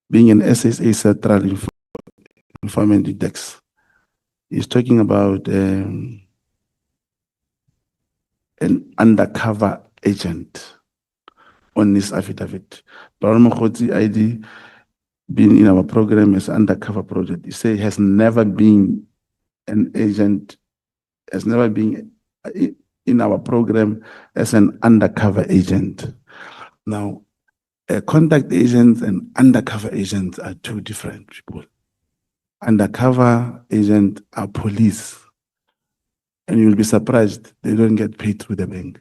being an SSA Central Informant Index. He's talking about an undercover agent on this affidavit. Baron Mogotsi ID being in our program as undercover project. He say has never been an agent, has never been in our program as an undercover agent. Now, contact agents and undercover agents are two different people. Undercover agents are police, and you'll be surprised they don't get paid through the bank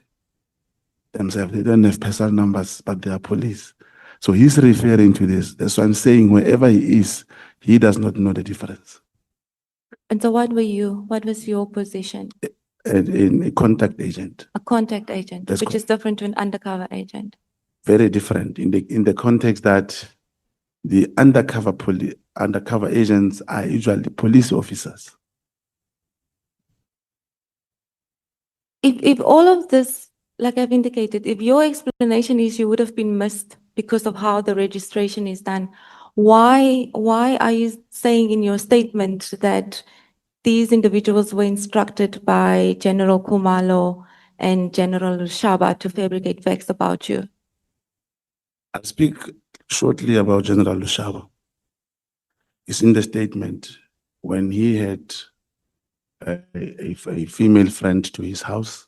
themselves. They don't have personal numbers, but they are police. So he's referring to this. That's why I'm saying wherever he is, he does not know the difference. And so what were you? What was your position? A contact agent. A contact agent, That's which is different to an undercover agent. Very different in the context that the undercover agents are usually police officers. If all of this, like I've indicated, if your explanation is you would have been missed because of how the registration is done, why are you saying in your statement that these individuals were instructed by General Khumalo and General Lushaba to fabricate facts about you? I'll speak shortly about General Lushaba. It's in the statement when he had a female friend to his house.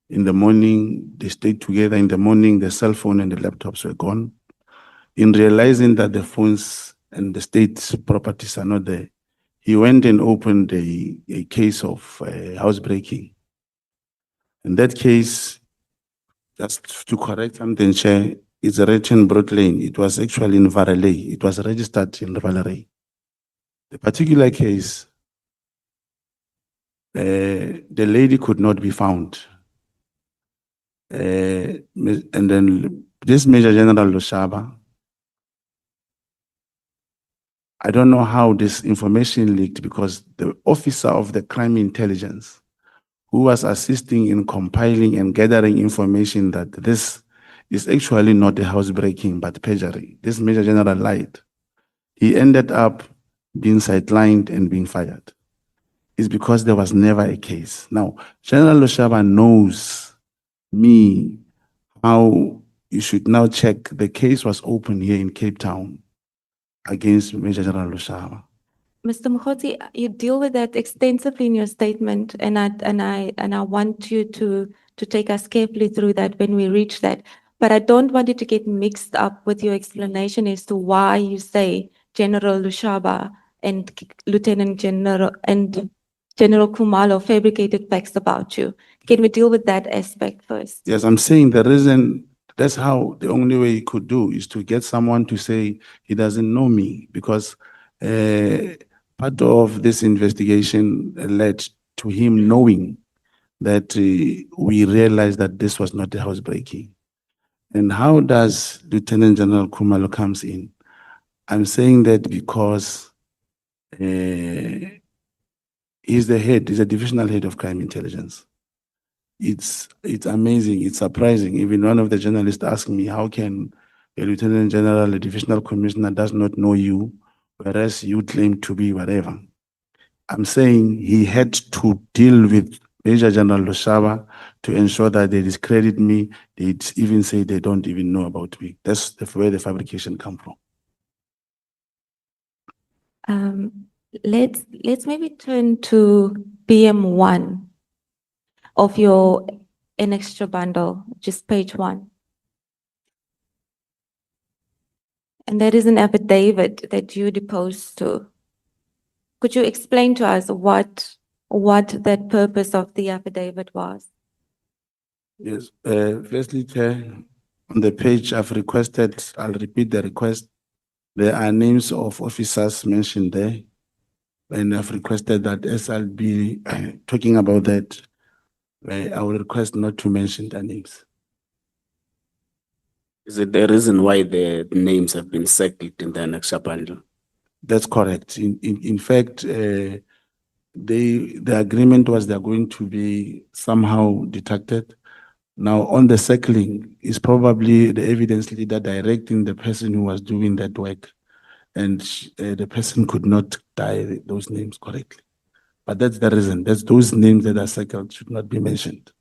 In the morning, they stayed together. In the morning, the cell phone and the laptops were gone. In realizing that the phones and the state properties are not there, he went and opened a case of housebreaking. In that case, just to correct something, Chair, it's written Broad Lane. It was actually in Varelay. It was registered in Varelay. The particular case, the lady could not be found. And then this Major General Lushaba, I don't know how this information leaked because the officer of the crime intelligence who was assisting in compiling and gathering information that this is actually not a housebreaking but perjury. This Major General lied. He ended up being sidelined and being fired. It's because there was never a case. Now, General Lushaba knows me how you should now check. The case was open here in Cape Town against Major General Lushaba. Mr. Mogotsi, you deal with that extensively in your statement, and I want you to take us carefully through that when we reach that. But I don't want it to get mixed up with your explanation as to why you say General Lushaba and Lieutenant General and General Khumalo fabricated facts about you. Can we deal with that aspect first? Yes, I'm saying the reason, that's how the only way he could do is to get someone to say he doesn't know me, because part of this investigation led to him knowing that we realized that this was not a housebreaking. And how does Lieutenant General Khumalo comes in? I'm saying that because he's the head, he's a divisional head of crime intelligence. It's amazing, it's surprising. Even one of the journalists asked me, how can a lieutenant general, a divisional commissioner does not know you, whereas you claim to be whatever? I'm saying he had to deal with Major General Lushaba to ensure that they discredit me. They even say they don't even know about me. That's where the fabrication come from. Let's maybe turn to BM1 of your extra bundle, just page 1. And that is an affidavit that you deposed to. Could you explain to us what that purpose of the affidavit was? Yes, firstly, Chair, on the page I've requested, I'll repeat the request. There are names of officers mentioned there, and I've requested that as I'll be talking about that, I will request not to mention their names. Is it the reason why the names have been circled in the annexure bundle? That's correct. In fact, the agreement was they're going to be somehow detected. Now, on the circling is probably the evidence leader directing the person who was doing that work and the person could not dial those names correctly. But that's the reason. That's those names that are circled should not be mentioned.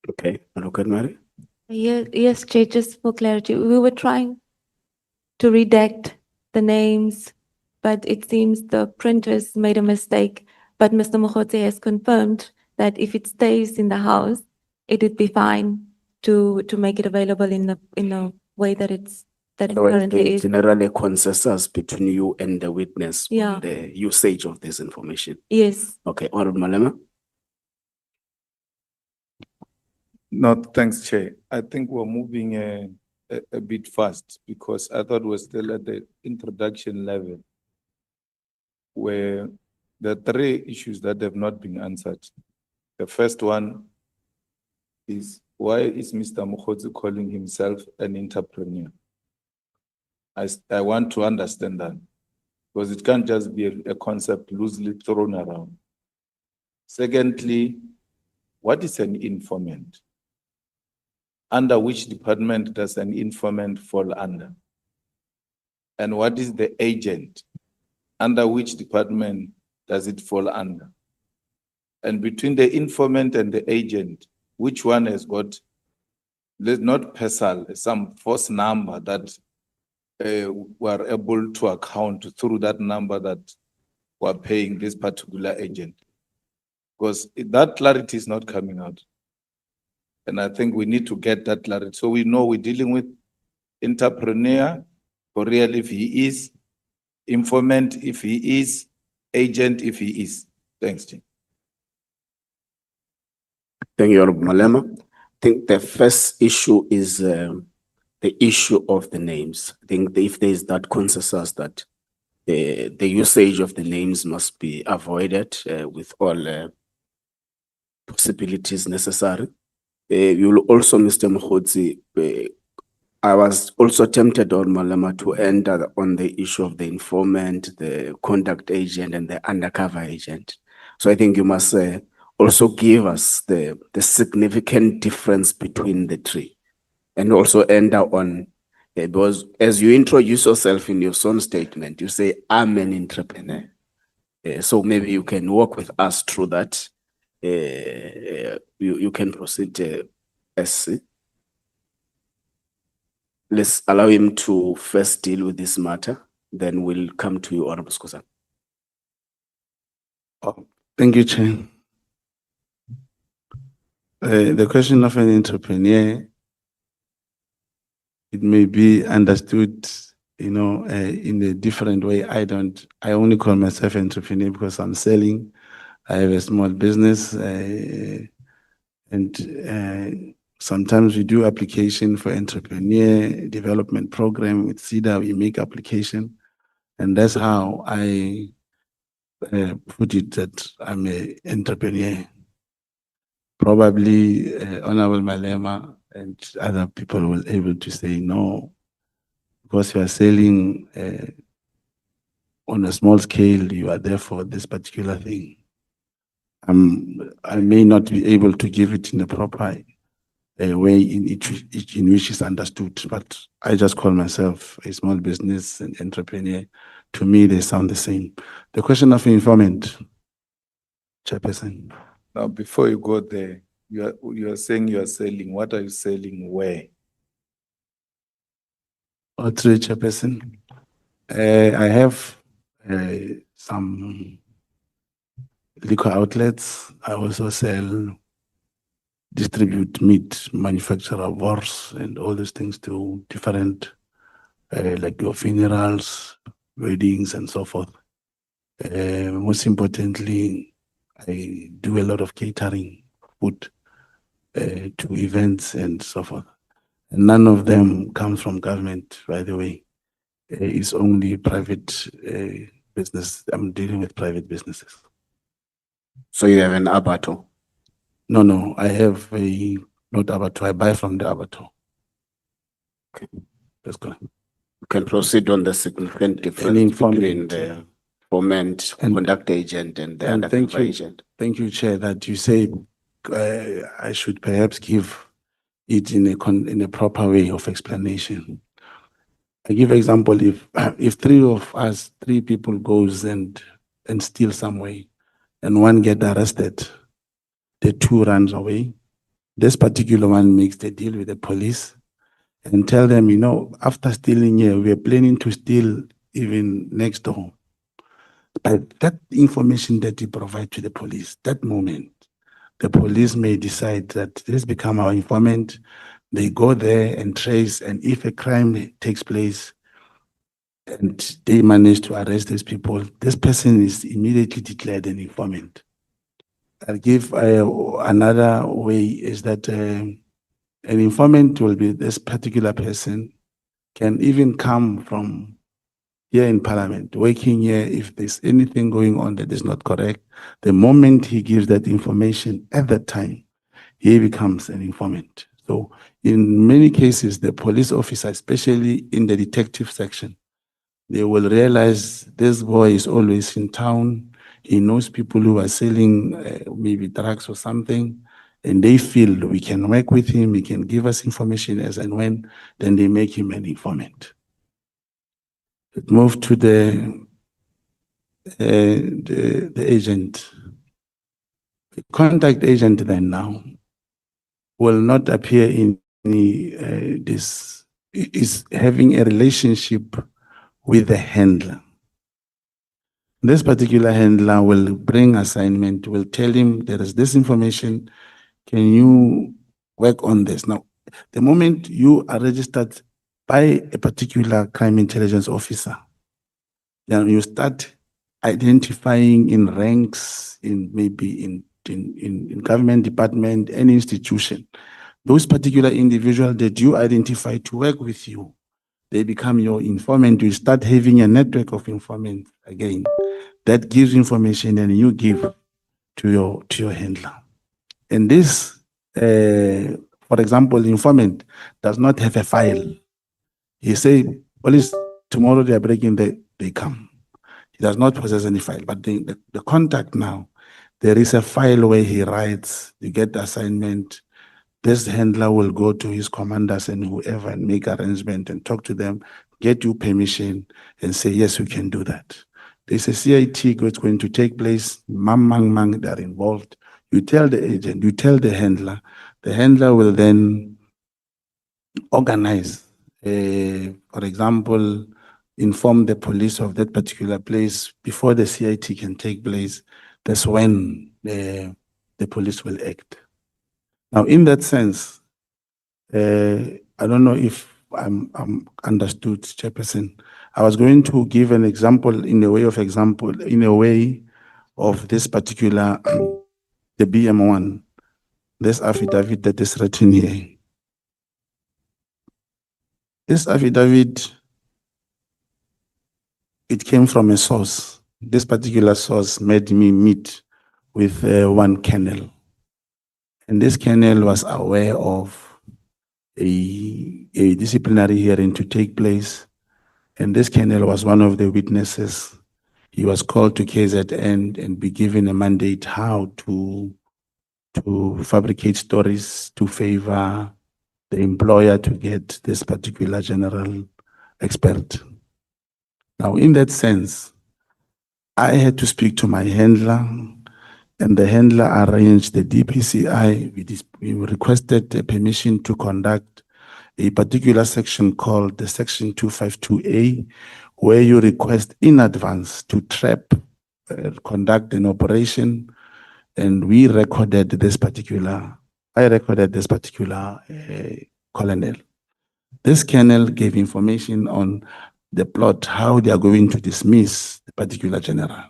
Okay, look at Mary. Yes, Chair, just for clarity, we were trying to redact the names, but it seems the printers made a mistake. But Mr. Mogotsi has confirmed that if it stays in the house, it would be fine to make it available in the way that it Otherwise, currently there is. generally consensus between you and the witness Yeah. on the usage of this information. Yes. Okay, Honorable Malema. No, thanks, Chair. I think we're moving a bit fast because I thought we're still at the introduction level where there are three issues that have not been answered. The first one is why is Mr. Mogotsi calling himself an entrepreneur? I want to understand that because it can't just be a concept loosely thrown around. Secondly, what is an informant? Under which department does an informant fall under? And what is the agent? Under which department does it fall under? And between the informant and the agent, which one has got, not PESAL, some false number that we're able to account through that number that we're paying this particular agent? Because that clarity is not coming out. And I think we need to get that clarity. So we know we're dealing with entrepreneur, for real if he is, informant if he is, agent if he is. Thanks, Jim. Thank you, Honorable Malema. I think the first issue is the issue of the names. I think if there is that consensus that the usage of the names must be avoided with all possibilities necessary. You will also, Mr. Mogotsi, I was also tempted on Malema to enter on the issue of the informant, the conduct agent, and the undercover agent. So I think you must also give us the significant difference between the three, and also enter on, because as you introduce yourself in your own statement, you say, I'm an entrepreneur. So maybe you can walk with us through that. You can proceed, SC. Let's allow him to first deal with this matter, then we'll come to you, Honorable Skosan. Thank you, Chair. The question of an entrepreneur, it may be understood, in a different way. I only call myself an entrepreneur because I'm selling. I have a small business, and sometimes we do application for entrepreneur development program with CEDA. We make application, and that's how I put it that I'm an entrepreneur. Probably Honorable Malema and other people will able to say no, because you are selling on a small scale, you are there for this particular thing. I may not be able to give it in a proper way in which is understood, but I just call myself a small business and entrepreneur. To me, they sound the same. The question of informant, Chairperson. Now, before you go there, you are saying you are selling. What are you selling? Where? Or through Chairperson. I have some liquor outlets. I also distribute meat, manufacturer wars, and all these things to different, like your funerals, weddings, and so forth. Most importantly, I do a lot of catering, food to events and so forth. And none of them comes from government, by the way. It's only private business. I'm dealing with private businesses. So you have an abattoir? No, I have not abattoir. I buy from the abattoir. Okay. That's correct. You can proceed on the significant difference between the informant, conduct agent, and the undercover agent. Thank you, Chair, that you say I should perhaps give it in a proper way of explanation. I give example, if three people goes and steal somewhere and one get arrested, the two runs away. This particular one makes the deal with the police and tell them, you know, after stealing here, we are planning to steal even next door. But that information that you provide to the police, that moment, the police may decide that this become our informant. They go there and trace, and if a crime takes place and they manage to arrest these people, this person is immediately declared an informant. I'll give another way is that an informant will be this particular person can even come from here in Parliament, working here. If there's anything going on that is not correct, the moment he gives that information at that time, he becomes an informant. So in many cases, the police officer, especially in the detective section, they will realize this boy is always in town. He knows people who are selling maybe drugs or something, and they feel we can work with him, he can give us information as and when, then they make him an informant. It moved to the agent. The contact agent then now will not appear in any, this is having a relationship with the handler. This particular handler will bring assignment, will tell him there is this information, can you work on this? Now, the moment you are registered by a particular crime intelligence officer, then you start identifying in ranks, in maybe in government department, any institution, those particular individuals that you identify to work with you, they become your informant. You start having a network of informants again that gives information and you give to your handler. And this, for example, informant does not have a file. He say, police, tomorrow they are breaking, they come. He does not possess any file, but the contact now, there is a file where he writes, you get the assignment. This handler will go to his commanders and whoever and make arrangement and talk to them, get you permission and say, yes, we can do that. There's a CIT that's going to take place, mang, they're involved. You tell the agent, you tell the handler will then organize, for example, inform the police of that particular place before the CIT can take place. That's when the police will act. Now, in that sense, I don't know if I'm understood, Chairperson. I was going to give an example in a way of this particular, the BM1, this affidavit that is written here. This affidavit, it came from a source. This particular source made me meet with one colonel. And this colonel was aware of a disciplinary hearing to take place. And this colonel was one of the witnesses. He was called to KZN and be given a mandate how to fabricate stories to favor the employer to get this particular general expert. Now, in that sense, I had to speak to my handler, and the handler arranged the DPCI. We requested a permission to conduct a particular section called the section 252A, where you request in advance to conduct an operation. And I recorded this particular colonel. This colonel gave information on the plot, how they are going to dismiss the particular general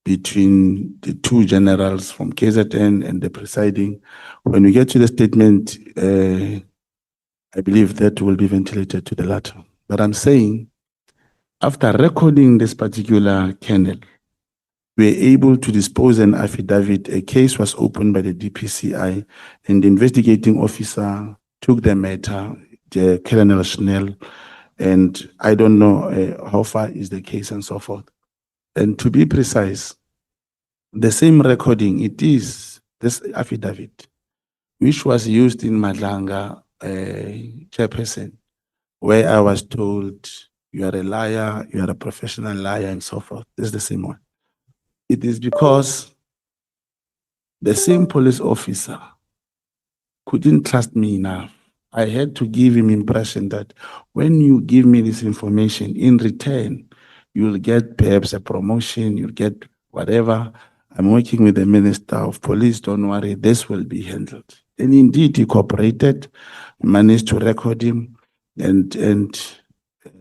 between the two generals from KZN and the presiding. When we get to the statement, I believe that will be ventilated to the latter. But I'm saying, after recording this particular colonel, we were able to dispose an affidavit. A case was opened by the DPCI, and the investigating officer took the matter, the Colonel Schnell, and I don't know how far is the case and so forth. And to be precise, the same recording, it is this affidavit, which was used in Madlanga, Chairperson, where I was told, you are a liar, you are a professional liar, and so forth. This is the same one. It is because the same police officer couldn't trust me enough. I had to give him impression that when you give me this information in return, you'll get perhaps a promotion, you'll get whatever. I'm working with the Minister of Police, don't worry, this will be handled. And indeed, he cooperated, managed to record him, and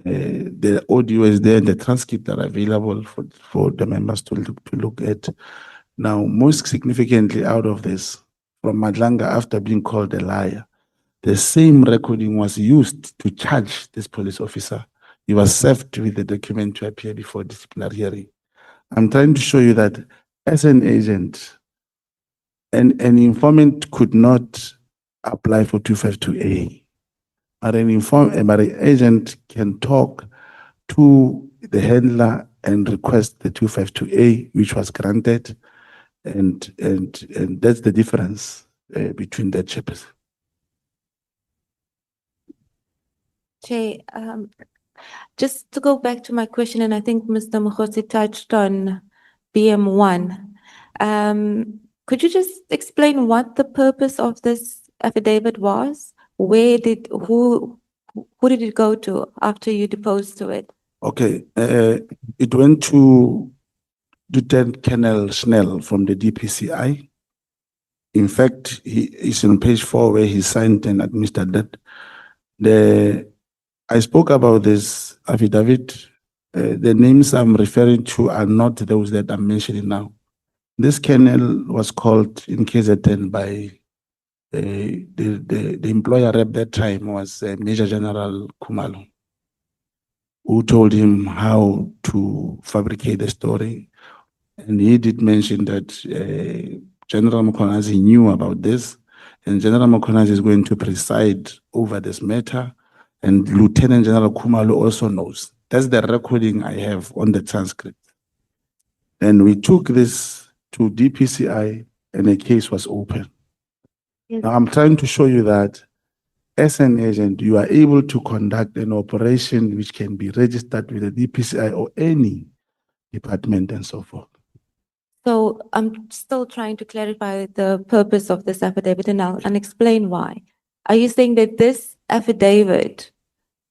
the audio is there, and the transcript are available for the members to look at. Now, most significantly out of this, from Madlanga, after being called a liar, the same recording was used to charge this police officer. He was served with the document to appear before disciplinary hearing. I'm trying to show you that as an agent, an informant could not apply for 252A. But an agent can talk to the handler and request the 252A, which was granted, and that's the difference between the chairperson. Chair, just to go back to my question, and I think Mr. Mogotsi touched on BM1. Could you just explain what the purpose of this affidavit was? Who did it go to after you deposed to it? Okay, it went to Lieutenant Colonel Snell from the DPCI. In fact, he is on page 4 where he signed and administered that. I spoke about this affidavit. The names I'm referring to are not those that I'm mentioning now. This colonel was called in KZN by the employer rep that time was Major General Kumalo, who told him how to fabricate the story. And he did mention that General Mokonazi knew about this, and General Mokonazi is going to preside over this matter, and Lieutenant General Kumalo also knows. That's the recording I have on the transcript. And we took this to DPCI, and a case was open. Yes. Now, I'm trying to show you that as an agent, you are able to conduct an operation which can be registered with the DPCI or any department and so forth. So I'm still trying to clarify the purpose of this affidavit, and I'll explain why. Are you saying that this affidavit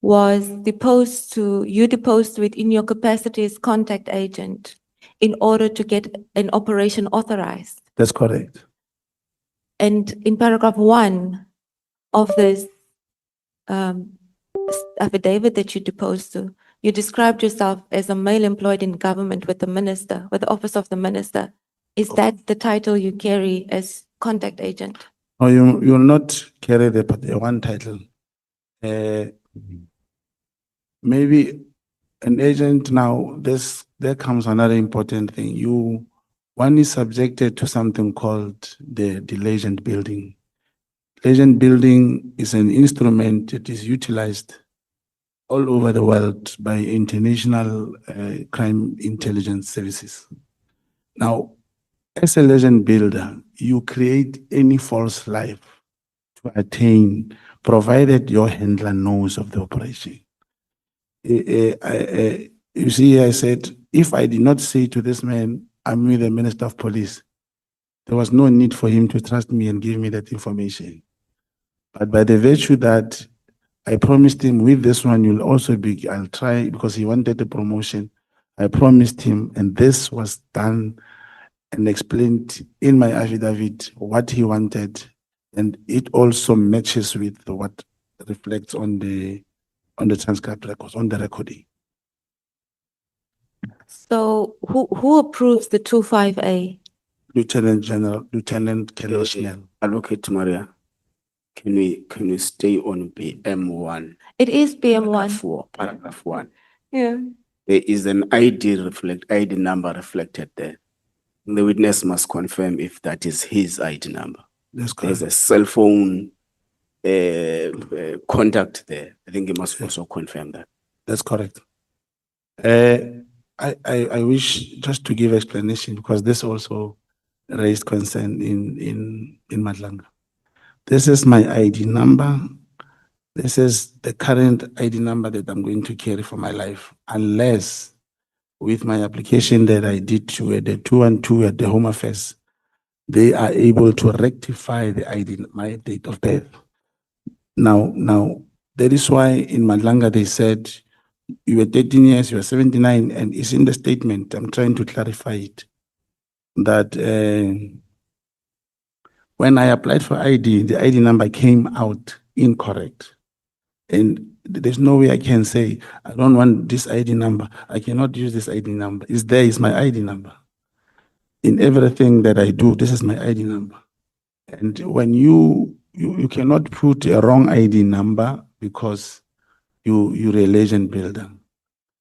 was you deposed to it in your capacity as contact agent in order to get an operation authorized? That's correct. And in paragraph 1 of this affidavit that you deposed to, you described yourself as a male employed in government with the minister, with the office of the minister. Is that the title you carry as contact agent? No, you will not carry the one title. Maybe an agent now, there comes another important thing. One is subjected to something called the legend building. Legend building is an instrument that is utilized all over the world by international crime intelligence services. Now, as a legend builder, you create any false life to attain, provided your handler knows of the operation. You see, I said, if I did not say to this man, I'm with the Minister of Police, there was no need for him to trust me and give me that information. But by the virtue that I promised him with this one, you'll also be, I'll try, because he wanted the promotion. I promised him, and this was done and explained in my affidavit what he wanted. And it also matches with what reflects on the transcript records, on the recording. So who approves the 25A? Lieutenant Colonel Snell. Advocate Maria, can we stay on BM1? It is BM1. Paragraph 1. Yeah. There is an ID number reflected there. The witness must confirm if that is his ID number. That's correct. There's a cell phone contact there. I think he must also confirm that. That's correct. I wish just to give explanation, because this also raised concern in Madlanga. This is my ID number. This is the current ID number that I'm going to carry for my life, unless with my application that I did to the 212 at the Home Affairs, they are able to rectify the ID, my date of birth. Now, that is why in Madlanga they said you were 13 years, you were 79, and it's in the statement. I'm trying to clarify it. That when I applied for ID, the ID number came out incorrect. And there's no way I can say, I don't want this ID number. I cannot use this ID number. It's there, it's my ID number. In everything that I do, this is my ID number. And when you cannot put a wrong ID number because you're a legend builder.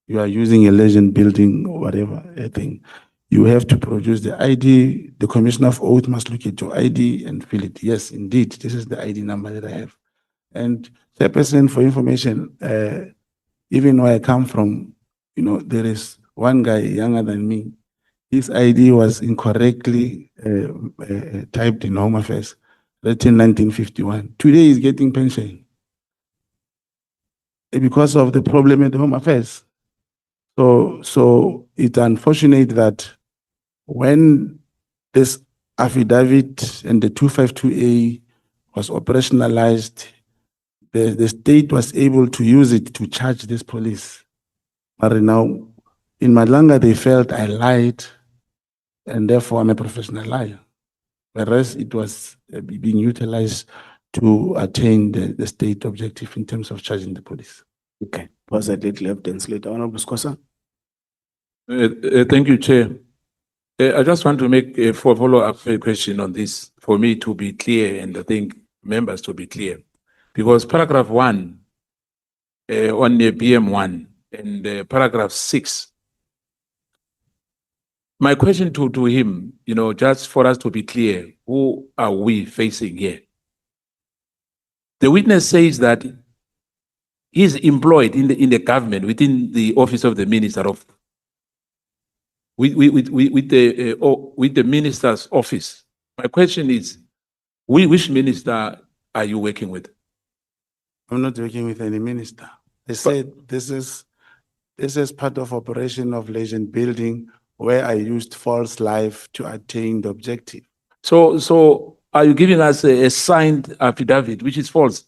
You are using a legend building or whatever thing. You have to produce the ID. The Commissioner of Oath must look at your ID and fill it. Yes, indeed, this is the ID number that I have. And Chairperson, for information, even where I come from, you know, there is one guy younger than me. His ID was incorrectly typed in Home Affairs, written 1951. Today he's getting pension because of the problem at the Home Affairs. So it's unfortunate that when this affidavit and the 252A was operationalized, the state was able to use it to charge this police. But now, in Madlanga, they felt I lied, and therefore I'm a professional liar. Whereas it was being utilized to attain the state objective in terms of charging the police. Okay, pause a little evidence later. Honorable Scosa. Thank you, Chair. I just want to make a follow-up question on this for me to be clear, and I think members to be clear. Because paragraph 1 on the BM1 and paragraph 6, my question to him, you know, just for us to be clear, who are we facing here? The witness says that he's employed in the government within the office of the minister of with the minister's office. My question is, which minister are you working with? I'm not working with any minister. They said this is part of operation of legend building where I used false life to attain the objective. So are you giving us a signed affidavit, which is false?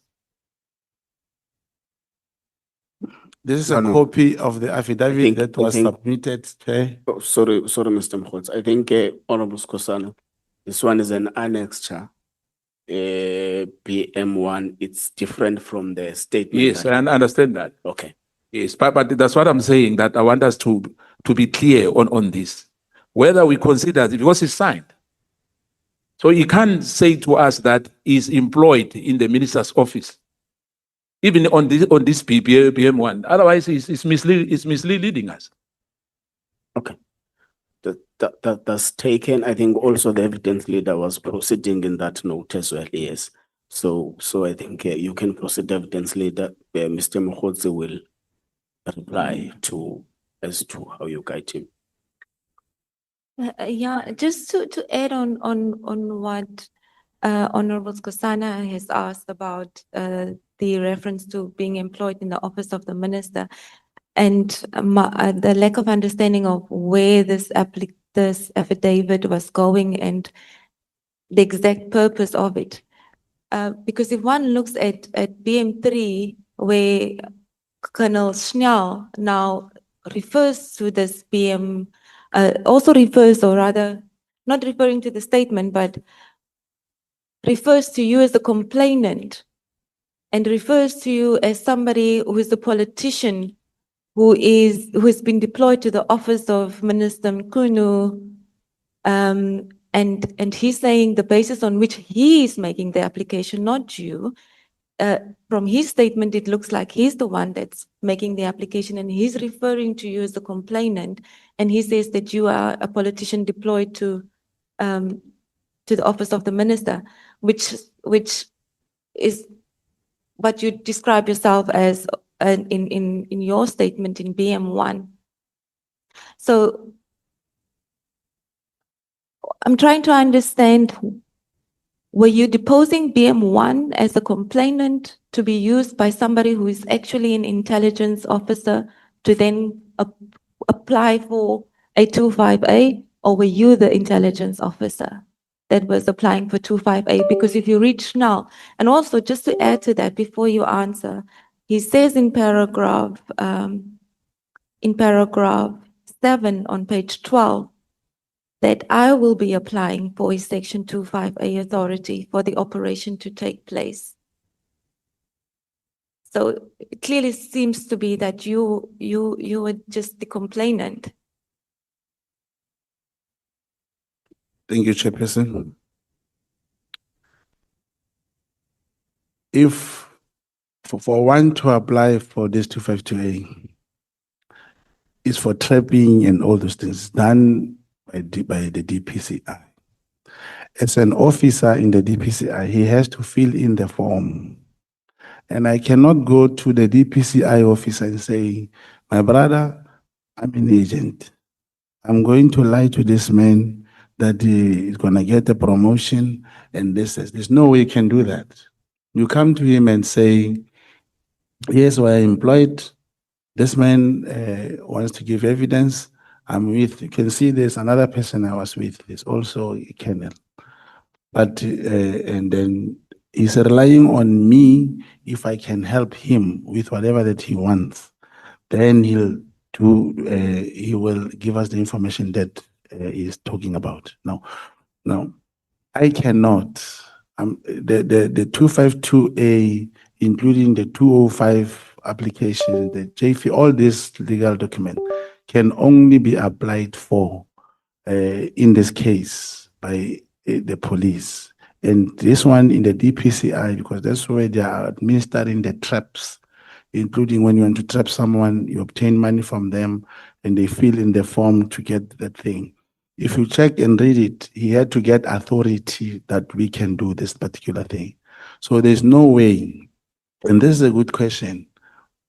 This is No, a no. copy of the affidavit that was submitted. Okay? Oh, sorry, Mr. Mogotsi. I think Honorable Skosana, this one is an annexure. BM1, it's different from the statement. Yes, I understand that. Okay. Yes, but that's what I'm saying, that I want us to be clear on this. Whether we consider it, because it's signed. So you can't say to us that he's employed in the minister's office, even on this BM1. Otherwise, it's misleading us. Okay. That's taken. I think also the evidence leader was proceeding in that note as well. Yes. So I think you can proceed, evidence leader. Mr. Mogotsi will reply as to how you guide him. Yeah, just to add on what Honorable Skosana has asked about the reference to being employed in the office of the minister and the lack of understanding of where this affidavit was going and the exact purpose of it. Because if one looks at BM3, where Colonel Schnell now refers to this BM, also refers, or rather, not referring to the statement, but refers to you as the complainant and refers to you as somebody who is a politician who has been deployed to the office of Minister Mkunu, and he's saying the basis on which he is making the application, not you. From his statement, it looks like he's the one that's making the application, and he's referring to you as the complainant, and he says that you are a politician deployed to the office of the minister, which is what you describe yourself as in your statement in BM1. So I'm trying to understand were you deposing BM1 as a complainant to be used by somebody who is actually an intelligence officer to then apply for a 25A, or were you the intelligence officer that was applying for 25A? Because if you reach now, and also just to add to that before you answer, he says in paragraph 7 on page 12, that I will be applying for a Section 25A authority for the operation to take place. So it clearly seems to be that you were just the complainant. Thank you, Chairperson. If for one to apply for this 252A, it's for trapping and all those things done by the DPCI. As an officer in the DPCI, he has to fill in the form. And I cannot go to the DPCI officer and say, my brother, I'm an agent. I'm going to lie to this man that he is going to get a promotion and this. There's no way you can do that. You come to him and say, yes, we're employed. This man wants to give evidence. I'm with, you can see there's another person I was with, is also a colonel. But, and then he's relying on me if I can help him with whatever that he wants. Then he will give us the information that he's talking about. Now, I cannot, the 252A, including the 205 application, the JFE, all these legal documents can only be applied for in this case by the police. And this one in the DPCI, because that's where they are administering the traps, including when you want to trap someone, you obtain money from them and they fill in the form to get that thing. If you check and read it, he had to get authority that we can do this particular thing. So there's no way, and this is a good question.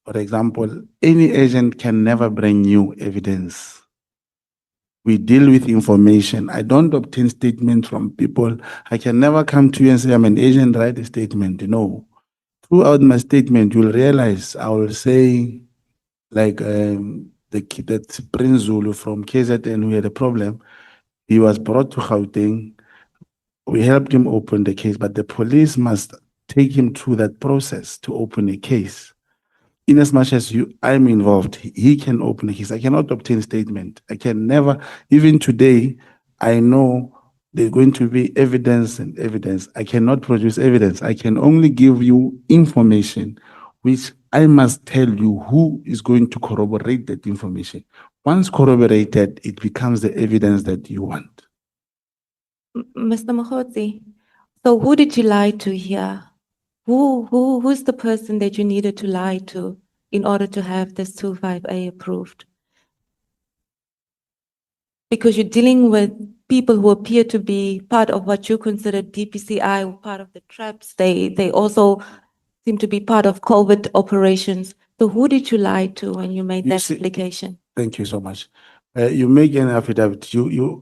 For example, any agent can never bring new evidence. We deal with information. I don't obtain statements from people. I can never come to you and say, I'm an agent, write a statement. No. Throughout my statement, you'll realize I will say, like the kid that Prince Zulu from KZN who had a problem, he was brought to Gauteng. We helped him open the case, but the police must take him through that process to open a case. In as much as I'm involved, he can open a case. I cannot obtain statement. I can never, even today, I know there's going to be evidence and evidence. I cannot produce evidence. I can only give you information, which I must tell you who is going to corroborate that information. Once corroborated, it becomes the evidence that you want. Mr. Mogotsi, so who did you lie to here? Who's the person that you needed to lie to in order to have this 25A approved? Because you're dealing with people who appear to be part of what you consider DPCI, part of the traps. They also seem to be part of COVID operations. So who did you lie to when you made that application? Thank you so much. You make an affidavit.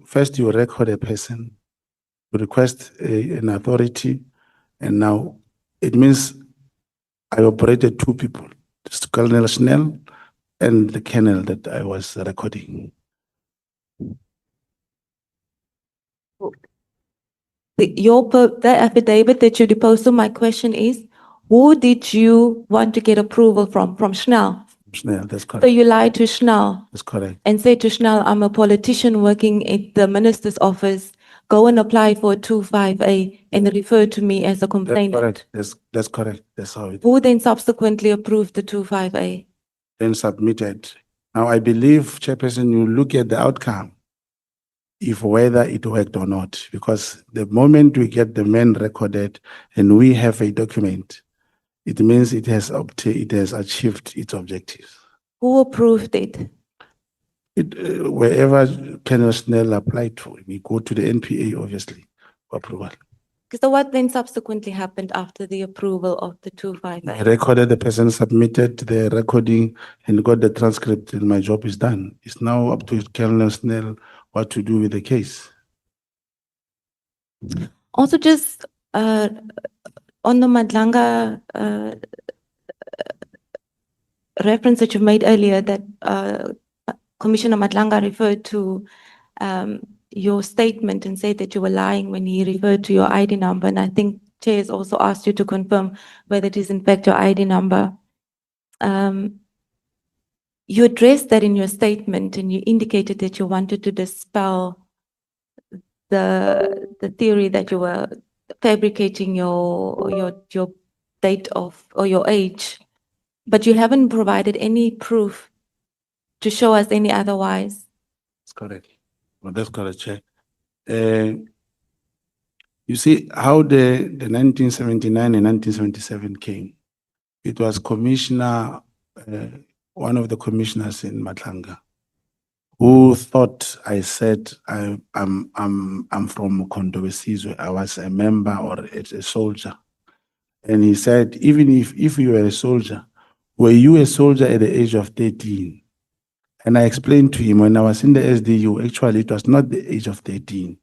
First you record a person, you request an authority, and now it means I operated two people, Colonel Schnell and the colonel that I was recording. The affidavit that you deposed to, my question is, who did you want to get approval from? From Schnell? Schnell, that's correct. So you lied to Schnell? That's correct. And said to Schnell, I'm a politician working at the minister's office. Go and apply for a 25A and refer to me as a complainant. That's correct. That's how it is. Who then subsequently approved the 25A? Then submitted. Now I believe, Chairperson, you look at the outcome, if whether it worked or not, because the moment we get the man recorded and we have a document, it means it has achieved its objectives. Who approved it? Wherever Colonel Schnell applied to, we go to the NPA, obviously, for approval. So what then subsequently happened after the approval of the 25A? I recorded, the person submitted the recording and got the transcript, and my job is done. It's now up to Colonel Schnell what to do with the case. Also, just uh, on the Madlanga reference that you made earlier, that Commissioner Madlanga referred to your statement and said that you were lying when he referred to your ID number. And I think Chair has also asked you to confirm whether it is in fact your ID number. You addressed that in your statement and you indicated that you wanted to dispel the theory that you were fabricating your date of or your age, but you haven't provided any proof to show us any otherwise. That's correct. Well, that's correct, Chair. You see how the 1979 and 1977 came. It was commissioner, one of the commissioners in Matlanga, who thought I said I'm from Kondowesizwe. I was a member or a soldier, and he said, even if you were a soldier, were you a soldier at the age of 13? And I explained to him when I was in the SDU, actually it was not the age of 13.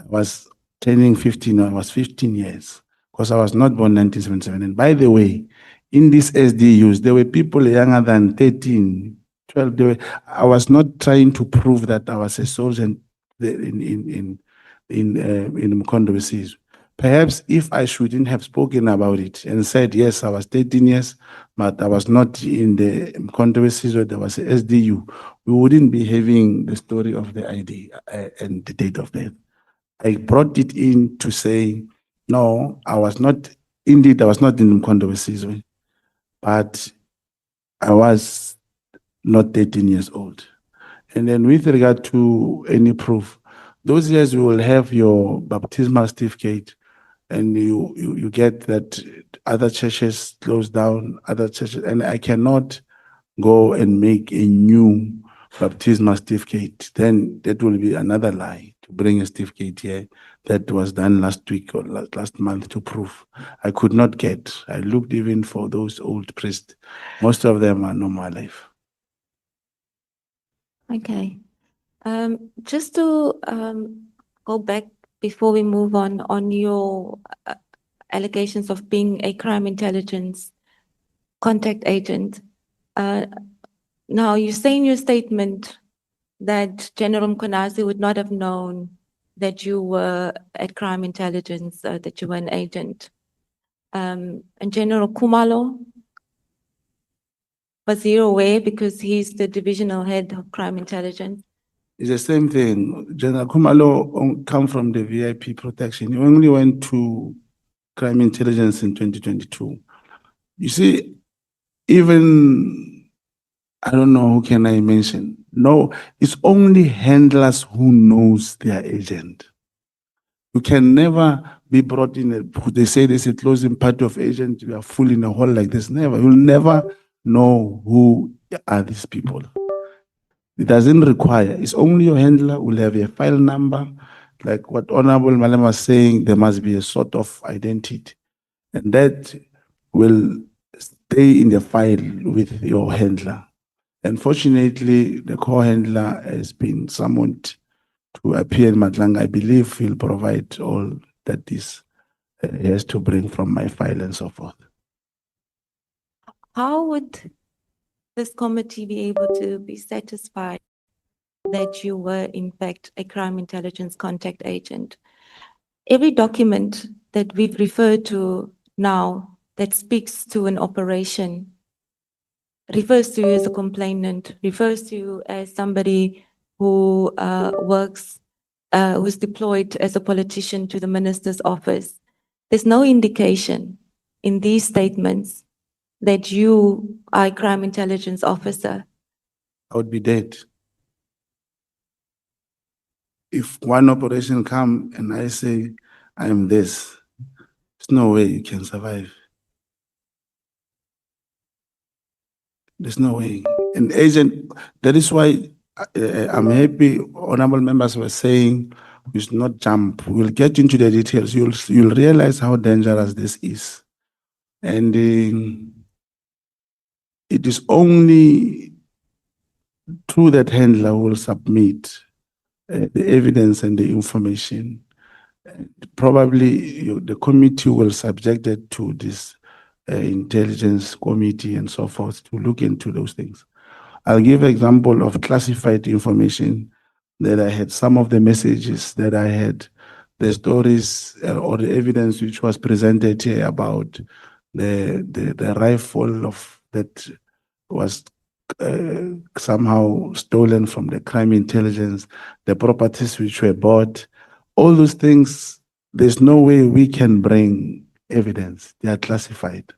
I was turning 15, I was 15 years, because I was not born 1977. And by the way, in these SDUs, there were people younger than 13, 12. I was not trying to prove that I was a soldier in Mkondo. Perhaps if I shouldn't have spoken about it and said, yes, I was 13 years, but I was not in the Mkondo, there was a SDU, we wouldn't be having the story of the ID and the date of death. I brought it in to say, no, I was not, indeed, I was not in Mkondo, but I was not 13 years old. And then with regard to any proof, those years you will have your baptismal certificate, and you get that other churches close down, other churches, and I cannot go and make a new baptismal certificate. Then that will be another lie to bring a certificate here that was done last week or last month to prove. I could not get. I looked even for those old priests. Most of them are no more alive. Okay. Just to go back before we move on your allegations of being a crime intelligence contact agent. Now, you say in your statement that General Mkonazi would not have known that you were at crime intelligence, that you were an agent. And General Kumalo, was he aware because he's the divisional head of crime intelligence? It's the same thing. General Kumalo come from the VIP protection. He only went to crime intelligence in 2022. You see, even, I don't know who can I mention. No, it's only handlers who knows their agent. You can never be brought in, they say there's a closing party of agent, you are full in a hole like this. Never, you'll never know who are these people. It doesn't require, it's only your handler will have a file number. Like what Honorable Malem was saying, there must be a sort of identity. And that will stay in the file with your handler. Unfortunately, the co-handler has been summoned to appear in Matlanga. I believe he'll provide all that this he has to bring from my file and so forth. How would this committee be able to be satisfied that you were in fact a crime intelligence contact agent? Every document that we've referred to now that speaks to an operation refers to you as a complainant, refers to you as somebody who who's deployed as a politician to the minister's office. There's no indication in these statements that you are a crime intelligence officer. I would be dead. If one operation come and I say, I'm this, there's no way you can survive. There's no way. An agent, that is why I'm happy honorable members were saying we should not jump. We'll get into the details. You'll realize how dangerous this is. And it is only through that handler who will submit the evidence and the information Probably the committee will subject it to this intelligence committee and so forth to look into those things. I'll give an example of classified information that I had, some of the messages that I had, the stories or the evidence which was presented here about the rifle of that was somehow stolen from the crime intelligence, the properties which were bought, all those things, there's no way we can bring evidence. They are classified.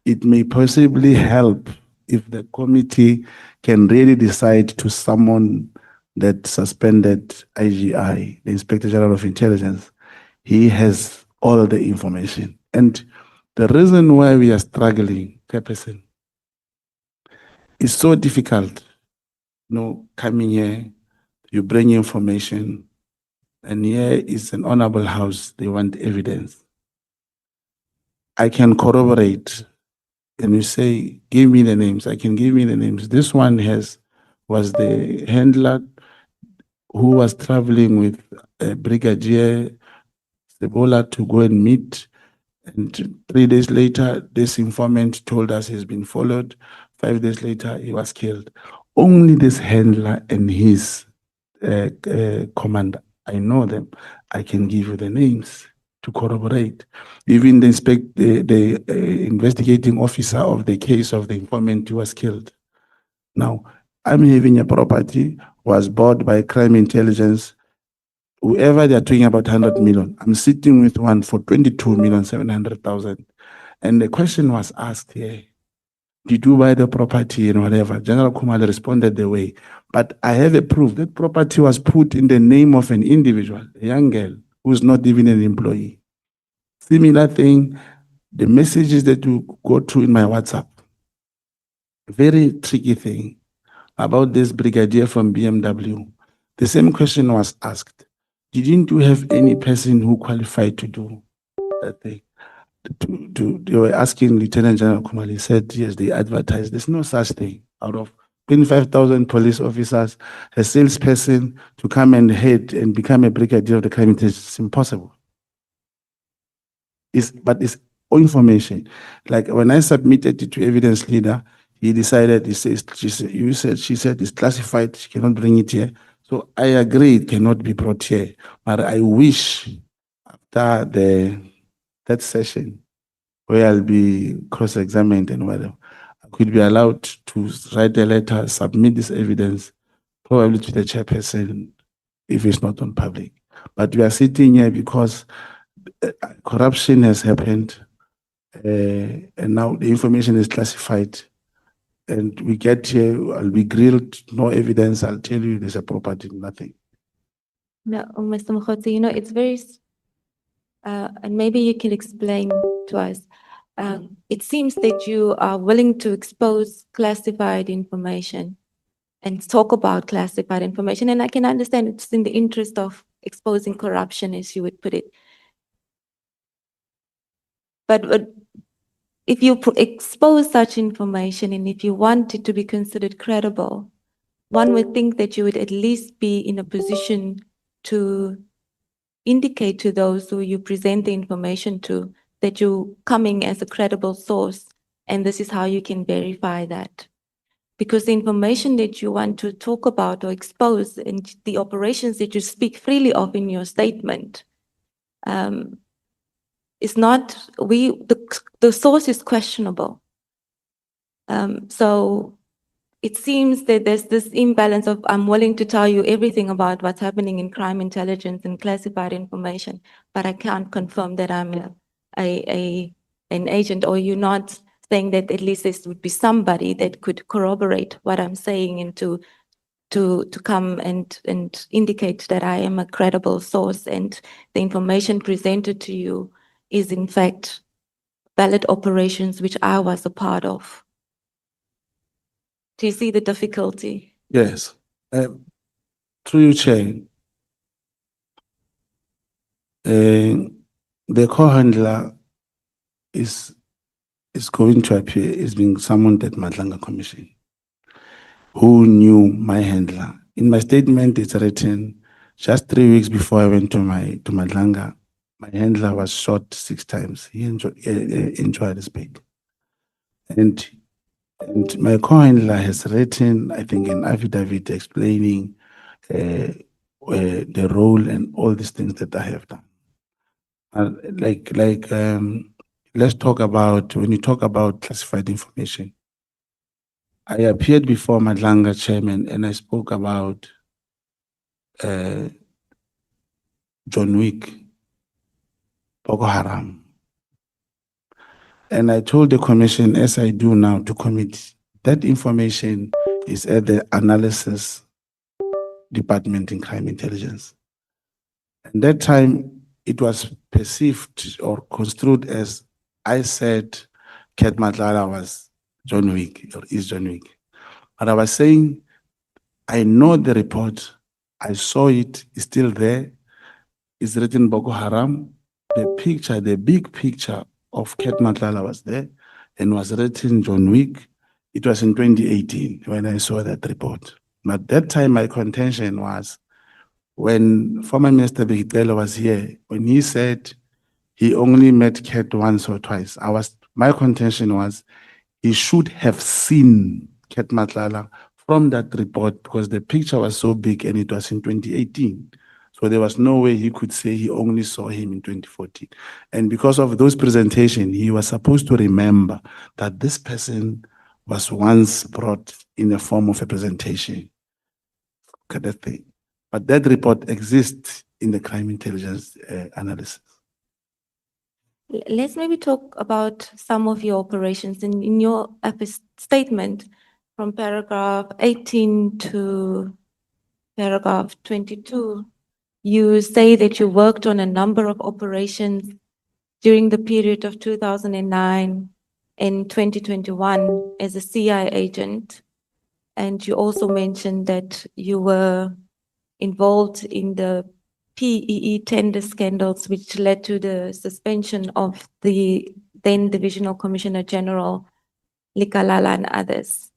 It may possibly help if the committee can really decide to summon that suspended IGI, the Inspector General of Intelligence. He has all the information. And the reason why we are struggling, Chairperson, it's so difficult, coming here, you bring information, and here is an honorable house, they want evidence. I can corroborate, and you say, give me the names, I can give me the names. This one was the handler who was traveling with Brigadier Sebola to go and meet. And 3 days later, this informant told us he's been followed. 5 days later, he was killed. Only this handler and his commander, I know them. I can give you the names to corroborate. Even the investigating officer of the case of the informant who was killed. Now, I'm having a property, was bought by crime intelligence. Whoever they're talking about 100 million, I'm sitting with one for 22,700,000. And the question was asked here, did you buy the property and whatever? General Kumalo responded the way, but I have a proof that property was put in the name of an individual, a young girl who's not even an employee. Similar thing, the messages that you go to in my WhatsApp, very tricky thing about this brigadier from BMW. The same question was asked. Didn't you have any person who qualified to do that thing? They were asking Lieutenant General Kumali, said, yes, they advertised. There's no such thing. Out of 25,000 police officers, a salesperson to come and head and become a brigadier of the crime intelligence, it's impossible. But it's all information. Like when I submitted it to evidence leader, he decided, she said it's classified, she cannot bring it here. So I agree it cannot be brought here. But I wish after that session where I'll be cross-examined and whatever, I could be allowed to write a letter, submit this evidence, probably to the chairperson if it's not on public. But we are sitting here because corruption has happened, and now the information is classified. And we get here, I'll be grilled, no evidence, I'll tell you there's a property, nothing. No, Mr. Mogotsi, it's very, and maybe you can explain to us. It seems that you are willing to expose classified information and talk about classified information. And I can understand it's in the interest of exposing corruption, as you would put it. But if you expose such information and if you want it to be considered credible, one would think that you would at least be in a position to indicate to those who you present the information to that you're coming as a credible source, and this is how you can verify that. Because the information that you want to talk about or expose and the operations that you speak freely of in your statement is not, the source is questionable. So it seems that there's this imbalance of I'm willing to tell you everything about what's happening in crime intelligence and classified information, but I can't confirm that I'm an agent, or you're not saying that at least this would be somebody that could corroborate what I'm saying and to come and indicate that I am a credible source and the information presented to you is in fact valid operations which I was a part of. Do you see the difficulty? Yes. Through you, Chair, the co-handler is going to appear as being someone at Madlanga Commission who knew my handler. In my statement, it's written Just 3 weeks before I went to Madlanga, my handler was shot 6 times. He enjoyed his pain. And my co-handler has written, I think, an affidavit explaining the role and all these things that I have done. Let's talk about, when you talk about classified information, I appeared before Madlanga chairman and I spoke about John Wick, Boko Haram. And I told the commission, as I do now to committee, that information is at the analysis department in crime intelligence. And that time it was perceived or construed as I said Ket Matlala was John Wick or is John Wick. But I was saying, I know the report, I saw it, it's still there. It's written Boko Haram. The picture, the big picture of Ket Matlala was there and was written John Wick. It was in 2018 when I saw that report. But that time my contention was when former Minister Bigitelo was here, when he said he only met Ket once or twice, my contention was he should have seen Ket Matlala from that report because the picture was so big and it was in 2018. So there was no way he could say he only saw him in 2014. And because of those presentations, he was supposed to remember that this person was once brought in a form of a presentation. Look at that thing. But that report exists in the crime intelligence analysis. Let's maybe talk about some of your operations. In your statement from paragraph 18 to paragraph 22, you say that you worked on a number of operations during the period of 2009 and 2021 as a CI agent. And you also mentioned that you were involved in the PEE tender scandals, which led to the suspension of the then Divisional Commissioner General, Likalala, and others.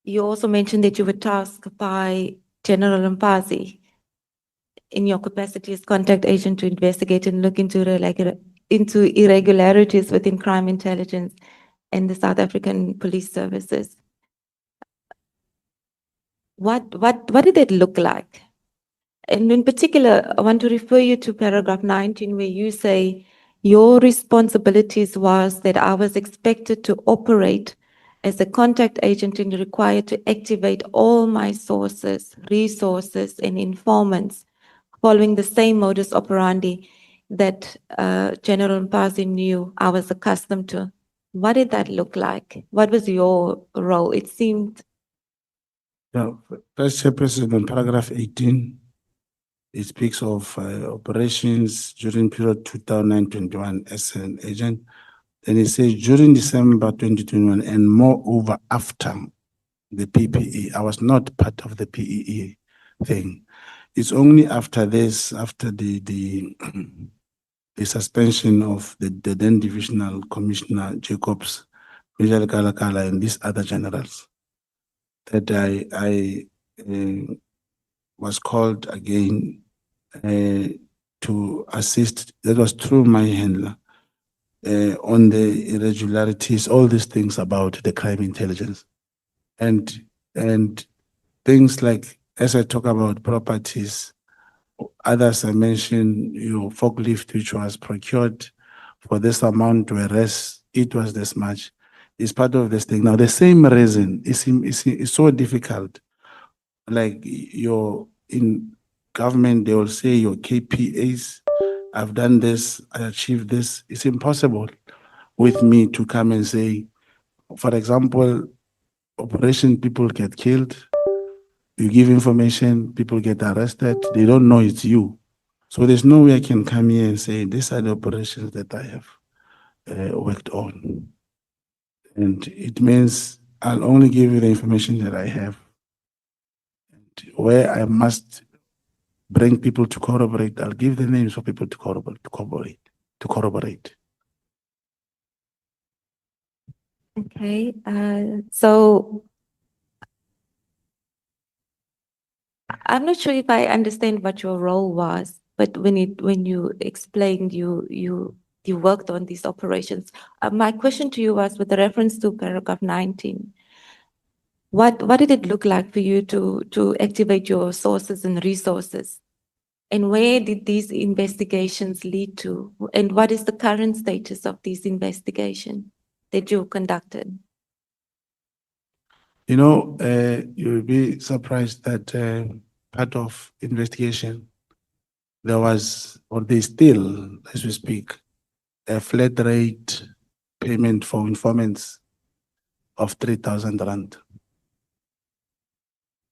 You also mentioned that you were tasked by General Mpazi in your capacity as contact agent to investigate and look into irregularities within crime intelligence and the South African police services. What did it look like? And in particular, I want to refer you to paragraph 19, where you say your responsibilities was that I was expected to operate as a contact agent and required to activate all my sources, resources, and informants following the same modus operandi that General Mpazi knew I was accustomed to. What did that look like? What was your role? It seemed. Vice Chairperson, on paragraph 18, it speaks of operations during period 2009-21 as an agent. Then it says during December 2021 and moreover after the PPE. I was not part of the PEE thing. It's only after this, after the the suspension of the then Divisional Commissioner Jacobs, Major Kalakala, and these other generals, that I was called again to assist. That was through my handler on the irregularities, all these things about the crime intelligence, and things like, as I talk about properties, others I mentioned, forklift which was procured for this amount, whereas it was this much. It's part of this thing. Now the same reason is so difficult. Like in government, they will say your KPAs, I've done this, I achieved this. It's impossible with me to come and say, for example, operation people get killed, you give information, people get arrested, they don't know it's you. So there's no way I can come here and say, these are the operations that I have worked on. And it means I'll only give you the information that I have. And where I must bring people to corroborate, I'll give the names of people to corroborate. Okay, so I'm not sure if I understand what your role was, but when you explained you worked on these operations. My question to you was with reference to paragraph 19. What did it look like for you to activate your sources and resources? And where did these investigations lead to? And what is the current status of these investigations that you conducted? You know, you'll be surprised that part of investigation, there was, or they still, as we speak, a flat rate payment for informants of 3,000 rand.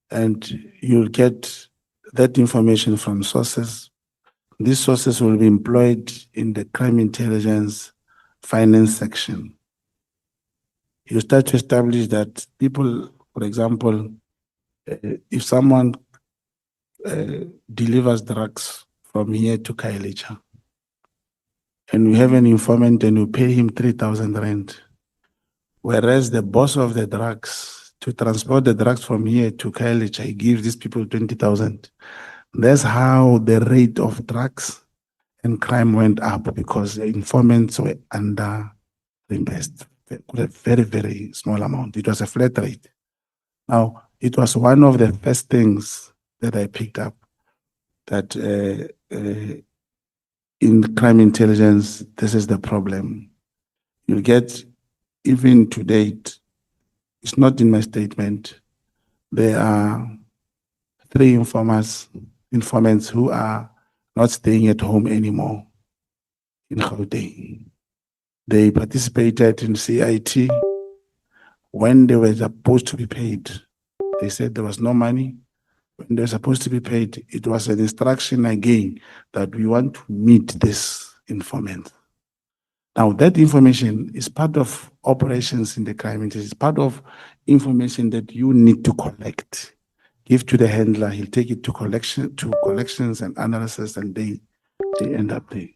And you'll get that information from sources. These sources will be employed in the crime intelligence finance section. You start to establish that people, for example, if someone delivers drugs from here to Kailicha, and we have an informant and we pay him 3,000 rand, whereas the boss of the drugs, to transport the drugs from here to Kailicha, he gives these people 20,000. That's how the rate of drugs and crime went up, because the informants were under reimbursed a very, very small amount. It was a flat rate. Now, it was one of the first things that I picked up, that in crime intelligence, this is the problem. You get, even to date, it's not in my statement, there are 3 informants who are not staying at home anymore in Gauteng. They participated in CIT. When they were supposed to be paid, they said there was no money. When they were supposed to be paid, it was an instruction again that we want to meet this informant. Now, that information is part of operations in the crime intelligence. It's part of information that you need to collect. Give to the handler, he'll take it to collections and analysis, and they end up there.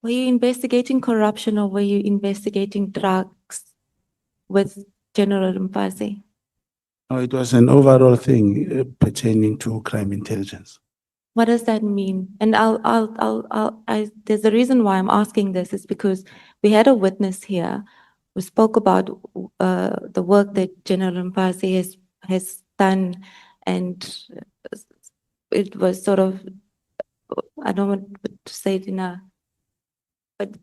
Were you investigating corruption or were you investigating drugs with General Mpasi? No, it was an overall thing pertaining to crime intelligence. What does that mean? And there's a reason why I'm asking this is because we had a witness here who spoke about the work that General Mpasi has done, and it was sort of, I don't want to say it but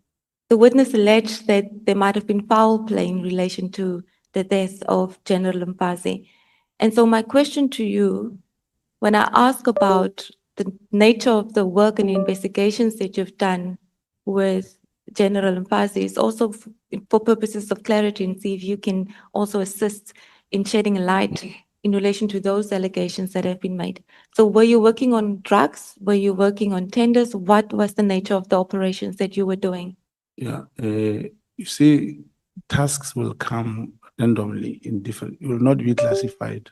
the witness alleged that there might have been foul play in relation to the death of General Mpasi. And so my question to you, when I ask about the nature of the work and investigations that you've done with General Mpasi, is also for purposes of clarity, and see if you can also assist in shedding a light in relation to those allegations that have been made. So were you working on drugs? Were you working on tenders? What was the nature of the operations that you were doing? Yeah, you see, tasks will come randomly in different, you will not be classified.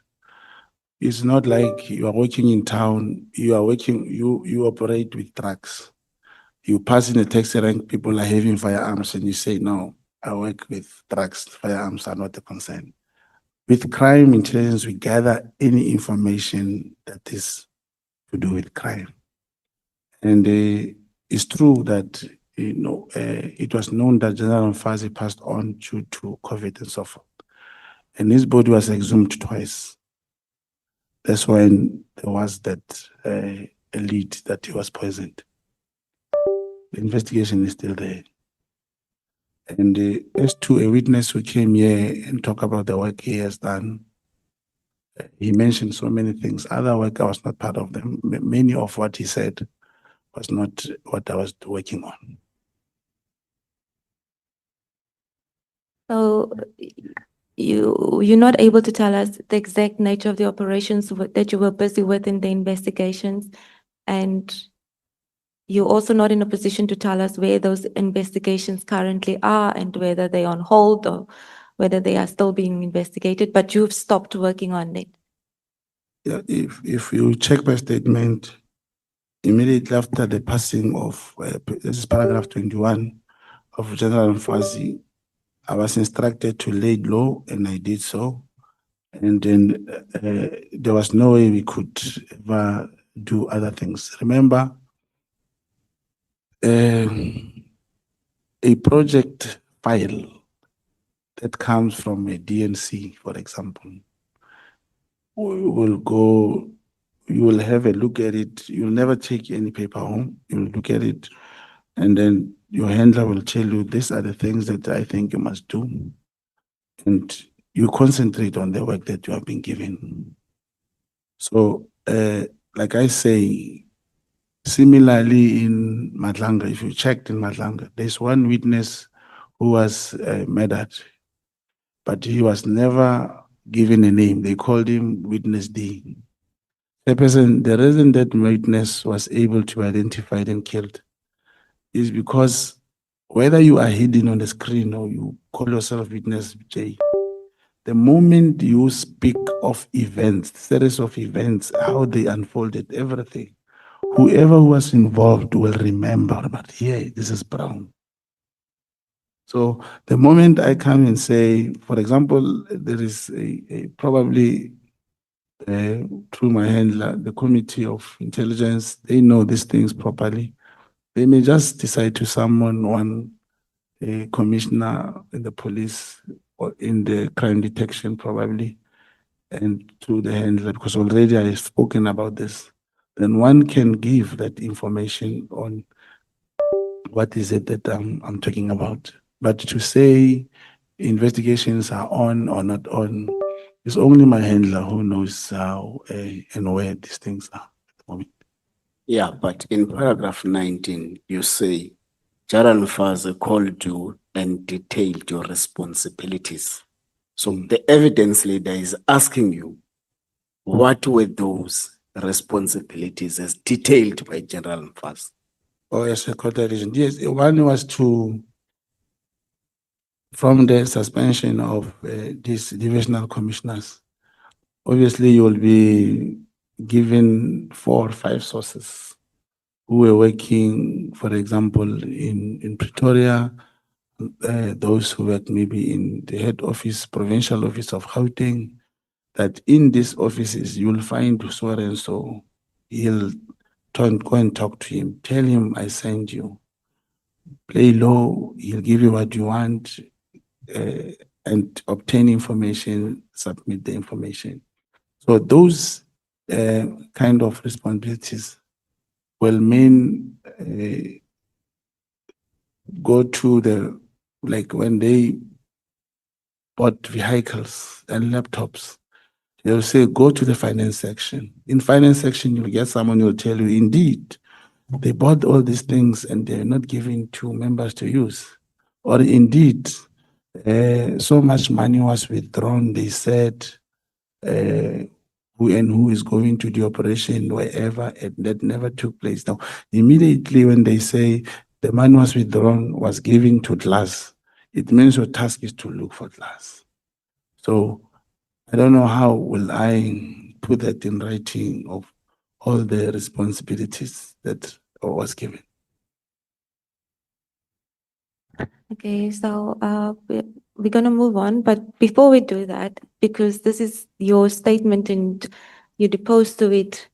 It's not like you are working in town, you are working, you operate with trucks. You pass in a taxi rank, people are having firearms, and you say, no, I work with trucks, firearms are not a concern. With crime intelligence, we gather any information that is to do with crime. And it's true that, you know, it was known that General Mfazi passed on due to COVID and so forth. And his body was exhumed twice. That's when there was that lead that he was poisoned. The investigation is still there. And as to a witness who came here and talked about the work he has done, he mentioned so many things. Other work, I was not part of them. Many of what he said was not what I was working on. So you're not able to tell us the exact nature of the operations that you were busy with in the investigations, and you're also not in a position to tell us where those investigations currently are and whether they're on hold or whether they are still being investigated, but you've stopped working on it. Yeah, if you check my statement, immediately after the passing of, this is paragraph 21 of General Mfazi, I was instructed to lay low, and I did so. And then there was no way we could ever do other things. Remember, a project file that comes from a DNC, for example, will go, you will have a look at it. You'll never take any paper home. You'll look at it, and then your handler will tell you, these are the things that I think you must do. And you concentrate on the work that you have been given. So, like I say, similarly in Madlanga, if you checked in Madlanga, there's one witness who was murdered, but he was never given a name. They called him Witness D. The reason that witness was able to be identified and killed is because whether you are hidden on the screen or you call yourself Witness J, the moment you speak of events, series of events, how they unfolded, everything, whoever was involved will remember, but here, this is Brown. So the moment I come and say, for example, there is probably through my handler, the Committee of Intelligence, they know these things properly. They may just decide to summon one commissioner in the police or in the crime detection probably, and to the handler, because already I have spoken about this. Then one can give that information on what is it that I'm talking about. But to say investigations are on or not on, it's only my handler who knows how and where these things are at the moment. Yeah, but in paragraph 19, you say, General Mfazi called you and detailed your responsibilities. So the evidence leader is asking you, what were those responsibilities as detailed by General Mfazi? Oh, yes, a court reason. Yes, one was from the suspension of these divisional commissioners. Obviously, you will be given 4 or 5 sources who were working, for example, in Pretoria, those who work maybe in the head office, provincial office of Gauteng, that in these offices you'll find so and so. He'll go and talk to him, tell him I send you. Play low, he'll give you what you want, and obtain information, submit the information. So those kind of responsibilities will mean go to the, like when they bought vehicles and laptops, they'll say, go to the finance section. In finance section, you'll get someone who will tell you, indeed, they bought all these things and they're not giving to members to use. Or indeed, so much money was withdrawn, they said, who is going to the operation wherever, and that never took place. Now, immediately when they say the money was withdrawn, was given to Glass, it means your task is to look for Glass. So I don't know how will I put that in writing of all the responsibilities that was given. Okay, so we're going to move on, but before we do that, because this is your statement and you deposed to it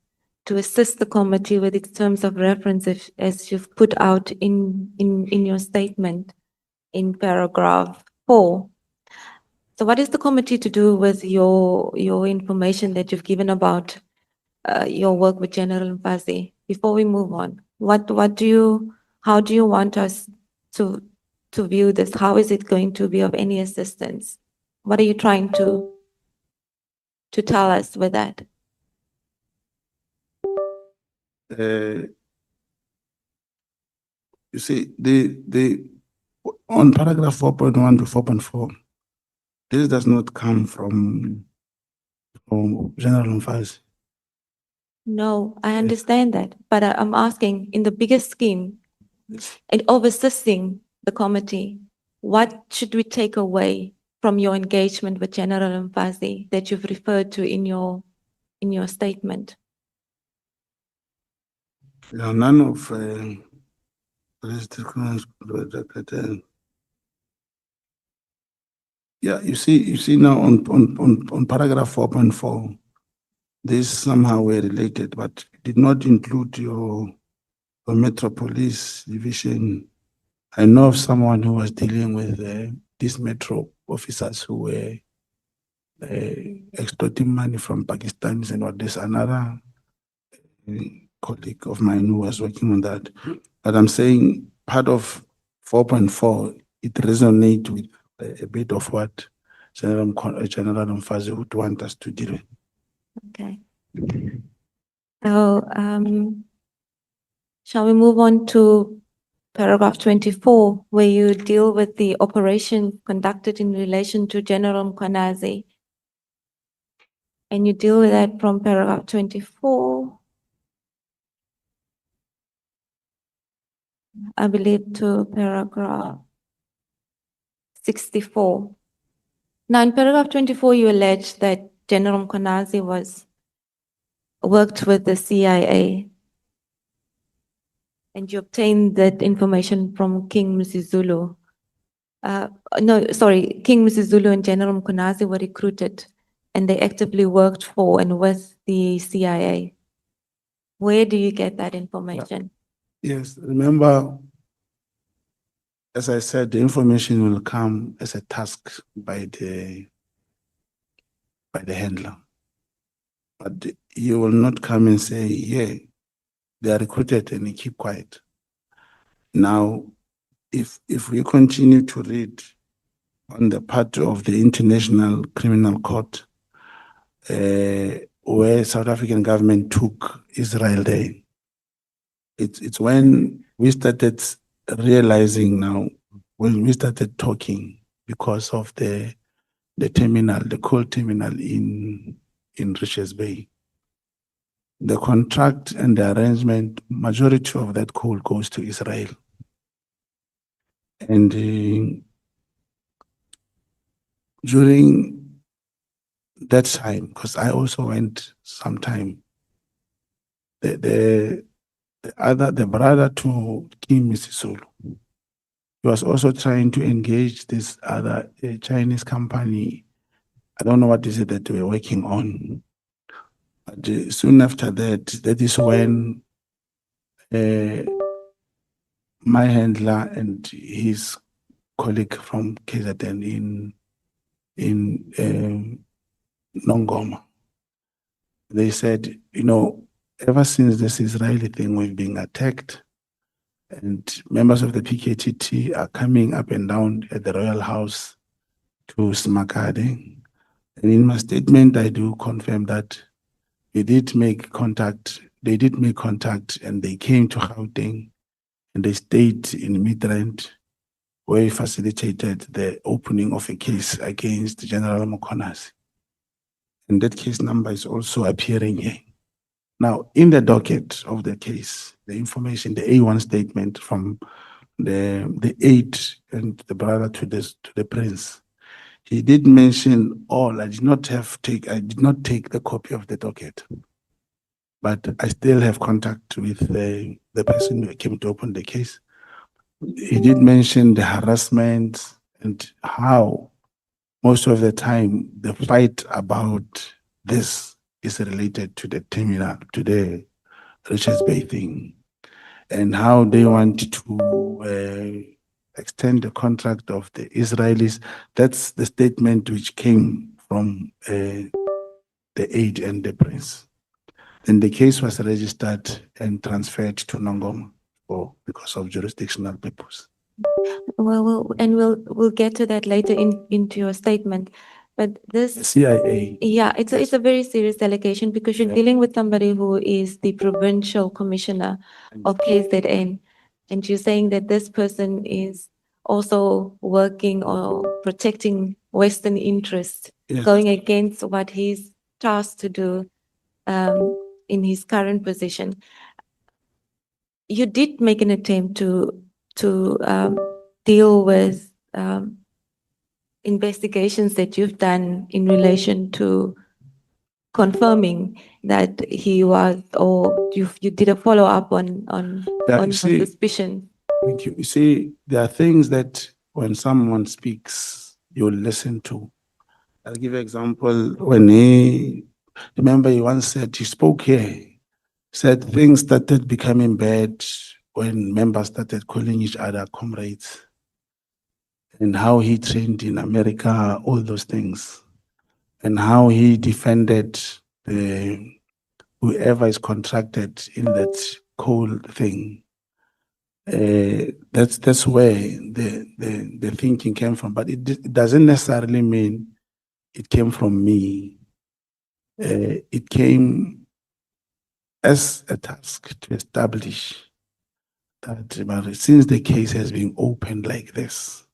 to assist the committee with its terms of reference as you've put out in your statement in paragraph 4. So what is the committee to do with your information that you've given about your work with General Mfazi? Before we move on, how do you want us to view this? How is it going to be of any assistance? What are you trying to tell us with that? You see, on paragraph 4.1 to 4.4, this does not come from General Mfazi. No, I understand that, but I'm asking in the bigger scheme and of assisting the committee, what should we take away from your engagement with General Mfazi that you've referred to in your statement? None of Yeah, you see now on paragraph 4.4, this somehow were related, but did not include your Metropolis division. I know of someone who was dealing with these metro officers who were extorting money from Pakistanis and what. There's another colleague of mine who was working on that. But I'm saying part of 4.4, it resonates with a bit of what General Mfazi would want us to deal with. Okay. So, shall we move on to paragraph 24, where you deal with the operation conducted in relation to General Mkhwanazi? And you deal with that from paragraph 24, I believe, to paragraph 64. Now, in paragraph 24, you allege that General Mkhwanazi worked with the CIA, and you obtained that information from King Msizulu. No, sorry, King Msizulu and General Mkhwanazi were recruited, and they actively worked for and with the CIA. Where do you get that information? Yes, remember, as I said, the information will come as a task by the handler. But you will not come and say, yeah, they are recruited, and you keep quiet. Now, if we continue to read on the part of the International Criminal Court, where South African government took Israel there, it's when we started realizing now, when we started talking, because of the terminal, the coal terminal in Richards Bay. The contract and the arrangement, majority of that coal goes to Israel. And during that time, because I also went sometime, the brother to King Msizulu, he was also trying to engage this other Chinese company. I don't know what is it that they were working on. But soon after that, that is when my handler and his colleague from KZN in Nongoma, they said, ever since this Israeli thing, we've been attacked, and members of the PKTT are coming up and down at the Royal House to Smakade. And in my statement, I do confirm that they did make contact, and they came to Gauteng, and they stayed in Midrand, where we facilitated the opening of a case against General Mkhwanazi. And that case number is also appearing here. Now, in the docket of the case, the information, the A1 statement from the aide and the brother to the prince, he did mention all. I did not take the copy of the docket, but I still have contact with the person who came to open the case. He did mention the harassment and how most of the time the fight about this is related to the terminal, to the Richards Bay thing, and how they want to extend the contract of the Israelis. That's the statement which came from the aide and the prince. Then the case was registered and transferred to Nongoma because of jurisdictional purpose. We'll get to that later into your statement. But this CIA. Yeah, it's a very serious allegation because you're dealing with somebody who is the provincial commissioner of KZN, and you're saying that this person is also working or protecting Western interests, Yes. going against what he's tasked to do in his current position. You did make an attempt to deal with investigations that you've done in relation to confirming that he was, or you did a follow-up on you see, suspicion. Thank you. You see, there are things that when someone speaks, you'll listen to. I'll give you an example. When he once said, he spoke here, said things started becoming bad when members started calling each other comrades, and how he trained in America, all those things, and how he defended whoever is contracted in that coal thing. That's where the thinking came from, but it doesn't necessarily mean it came from me. It came as a task to establish that since the case has been opened like this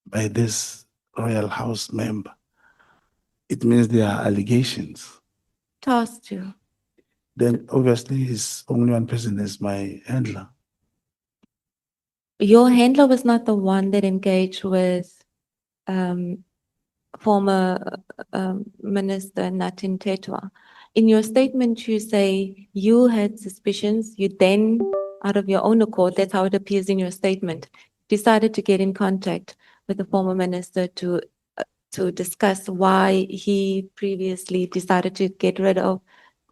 by this Royal House member, it means there are allegations. Tasked you. Then obviously his only one person is my handler. Your handler was not the one that engaged with former Minister Natin Tetwa. In your statement, you say you had suspicions. You then, out of your own accord, that's how it appears in your statement, decided to get in contact with the former minister to discuss why he previously decided to get rid of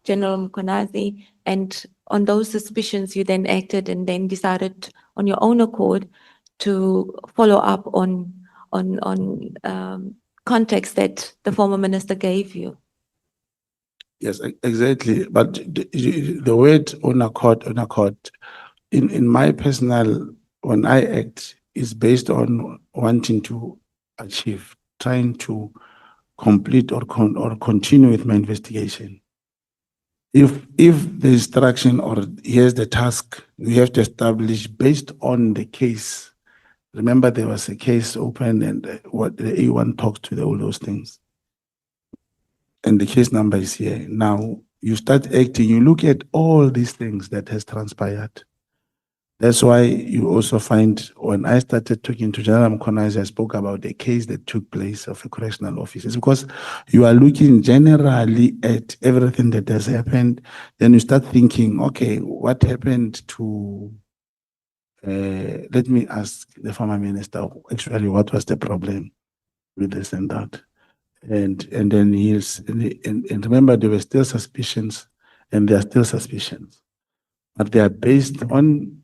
General Mkhwanazi. And on those suspicions, you then acted and then decided on your own accord to follow up on context that the former minister gave you. Yes, exactly. But the word on accord, in my personal, when I act, is based on wanting to achieve, trying to complete or continue with my investigation. If the instruction or here's the task, we have to establish based on the case. Remember, there was a case open, and what the A1 talks to all those things. And the case number is here. Now you start acting, you look at all these things that has transpired. That's why you also find when I started talking to General Mkhwanazi, I spoke about the case that took place of a correctional officer. It's because you are looking generally at everything that has happened. Then you start thinking, okay, what happened to, let me ask the former minister, actually, what was the problem with this and that? And then and remember, there were still suspicions, and there are still suspicions, but they are based on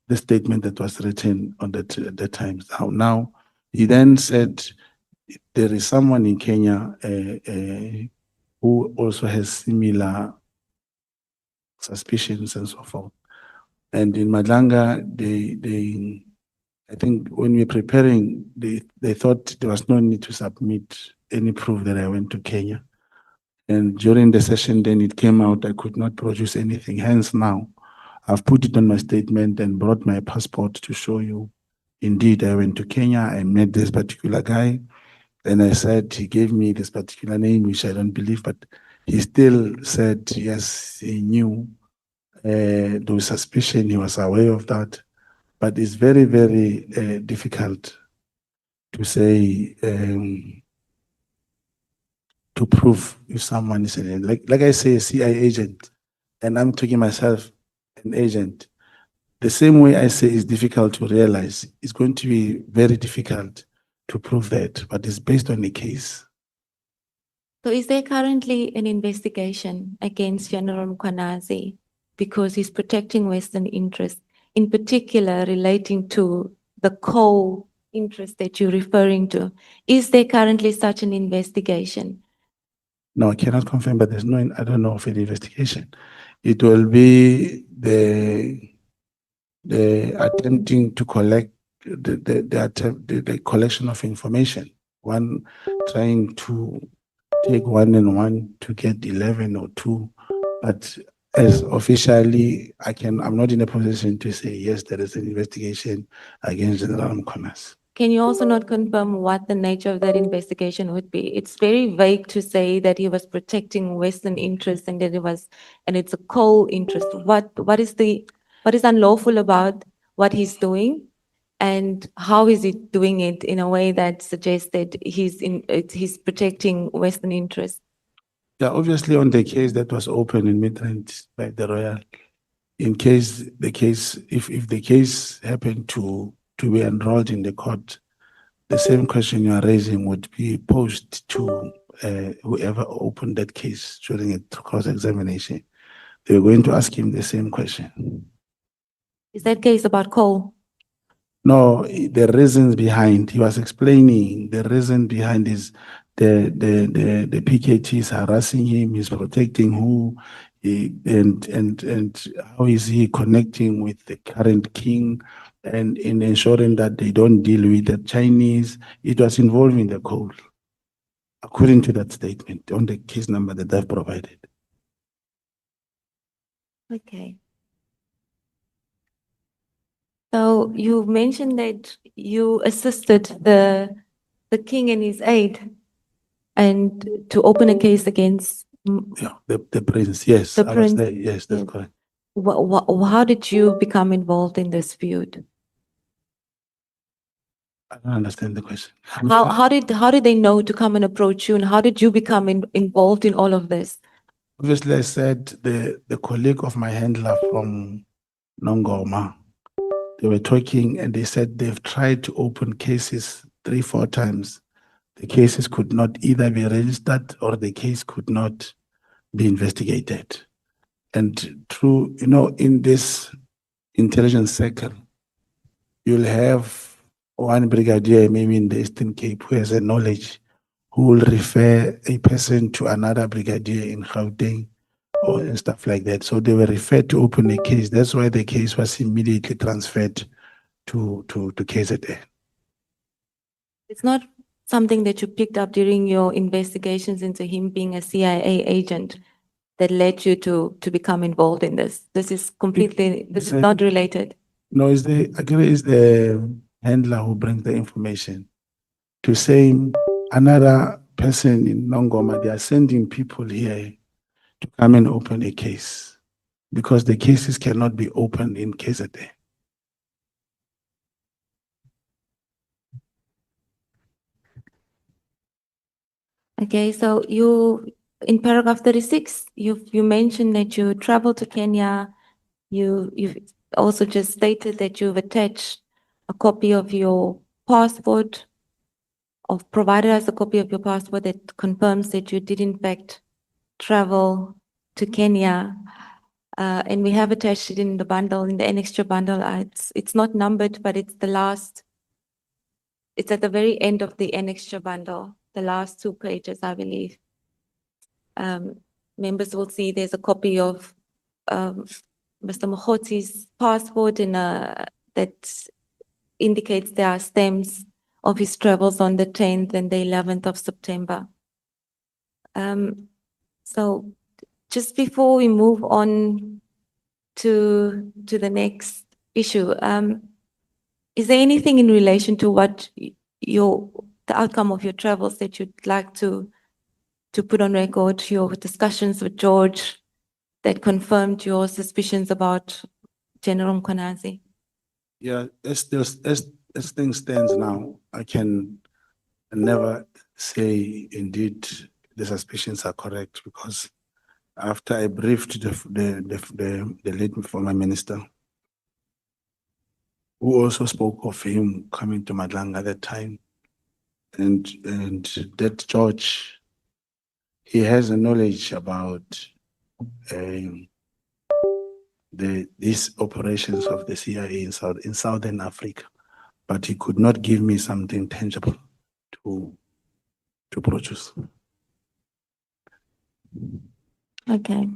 the statement that was written on the Times. Now, he then said there is someone in Kenya who also has similar suspicions and so forth. And in Madlanga, I think when we were preparing, they thought there was no need to submit any proof that I went to Kenya. And during the session, then it came out I could not produce anything. Hence now, I've put it on my statement and brought my passport to show you. Indeed, I went to Kenya, I met this particular guy, and I said, he gave me this particular name, which I don't believe, but he still said, yes, he knew. There was suspicion, he was aware of that. But it's very, very difficult to say, to prove if someone is an agent. Like I say, a CIA agent, and I'm talking myself an agent. The same way I say it's difficult to realize, it's going to be very difficult to prove that, but it's based on the case. So is there currently an investigation against General Mkhwanazi because he's protecting Western interests, in particular relating to the coal interest that you're referring to? Is there currently such an investigation? No, I cannot confirm, but there's no, I don't know of any investigation. It will be the attempting to collect the collection of information. One trying to take 1 and 1 to get 11 or 2, but as officially, I'm not in a position to say yes, there is an investigation against General Mkhwanazi. Can you also not confirm what the nature of that investigation would be? It's very vague to say that he was protecting Western interests and that it's a coal interest. What is unlawful about what he's doing, and how is he doing it in a way that suggests that he's protecting Western interests? Yeah, obviously on the case that was open in Midrand by the Royal, in case if the case happened to be enrolled in the court, the same question you are raising would be posed to whoever opened that case during a cross-examination. They were going to ask him the same question. Is that case about coal? No, the reasons behind, he was explaining the reason behind is the PKT is harassing him, he's protecting who, and how is he connecting with the current king and in ensuring that they don't deal with the Chinese. It was involving the coal, according to that statement on the case number that I've provided. Okay. So you mentioned that you assisted the king and his aide and to open a case against Yeah, the prince, yes, The I was prince, there, yes, that's yes. correct. how did you become involved in this feud? I don't understand the question. How did they know to come and approach you, and how did you become involved in all of this? Obviously, I said the colleague of my handler from Nongoma, they were talking and they said they've tried to open cases 3-4 times. The cases could not either be registered or the case could not be investigated. And through, in this intelligence circle, you'll have one brigadier, maybe in the Eastern Cape, who has a knowledge, who will refer a person to another brigadier in Gauteng or and stuff like that. So they were referred to open a case. That's why the case was immediately transferred to KZN. It's not something that you picked up during your investigations into him being a CIA agent that led you to become involved in this. This is not related. No, is the handler who brings the information to say another person in Nongoma, they are sending people here to come and open a case because the cases cannot be opened in KZN. Okay, so in paragraph 36, you mentioned that you traveled to Kenya. You've also just stated that you've attached a copy of your passport, or provided us a copy of your passport that confirms that you did in fact travel to Kenya. And we have attached it in the bundle, in the annexure bundle. It's not numbered, but it's at the very end of the annexure bundle, the last 2 pages, I believe. Members will see there's a copy of Mr. Mogotsi's passport that indicates there are stems of his travels on the 10th and the 11th of September. So just before we move on to the next issue, is there anything in relation to what the outcome of your travels that you'd like to put on record, your discussions with George that confirmed your suspicions about General Mkhwanazi? Yeah, as things stands now, I can never say indeed the suspicions are correct because after I briefed the late former minister, who also spoke of him coming to Madlanga at that time, and that George, he has a knowledge about these operations of the CIA in Southern Africa, but he could not give me something tangible to produce. Okay.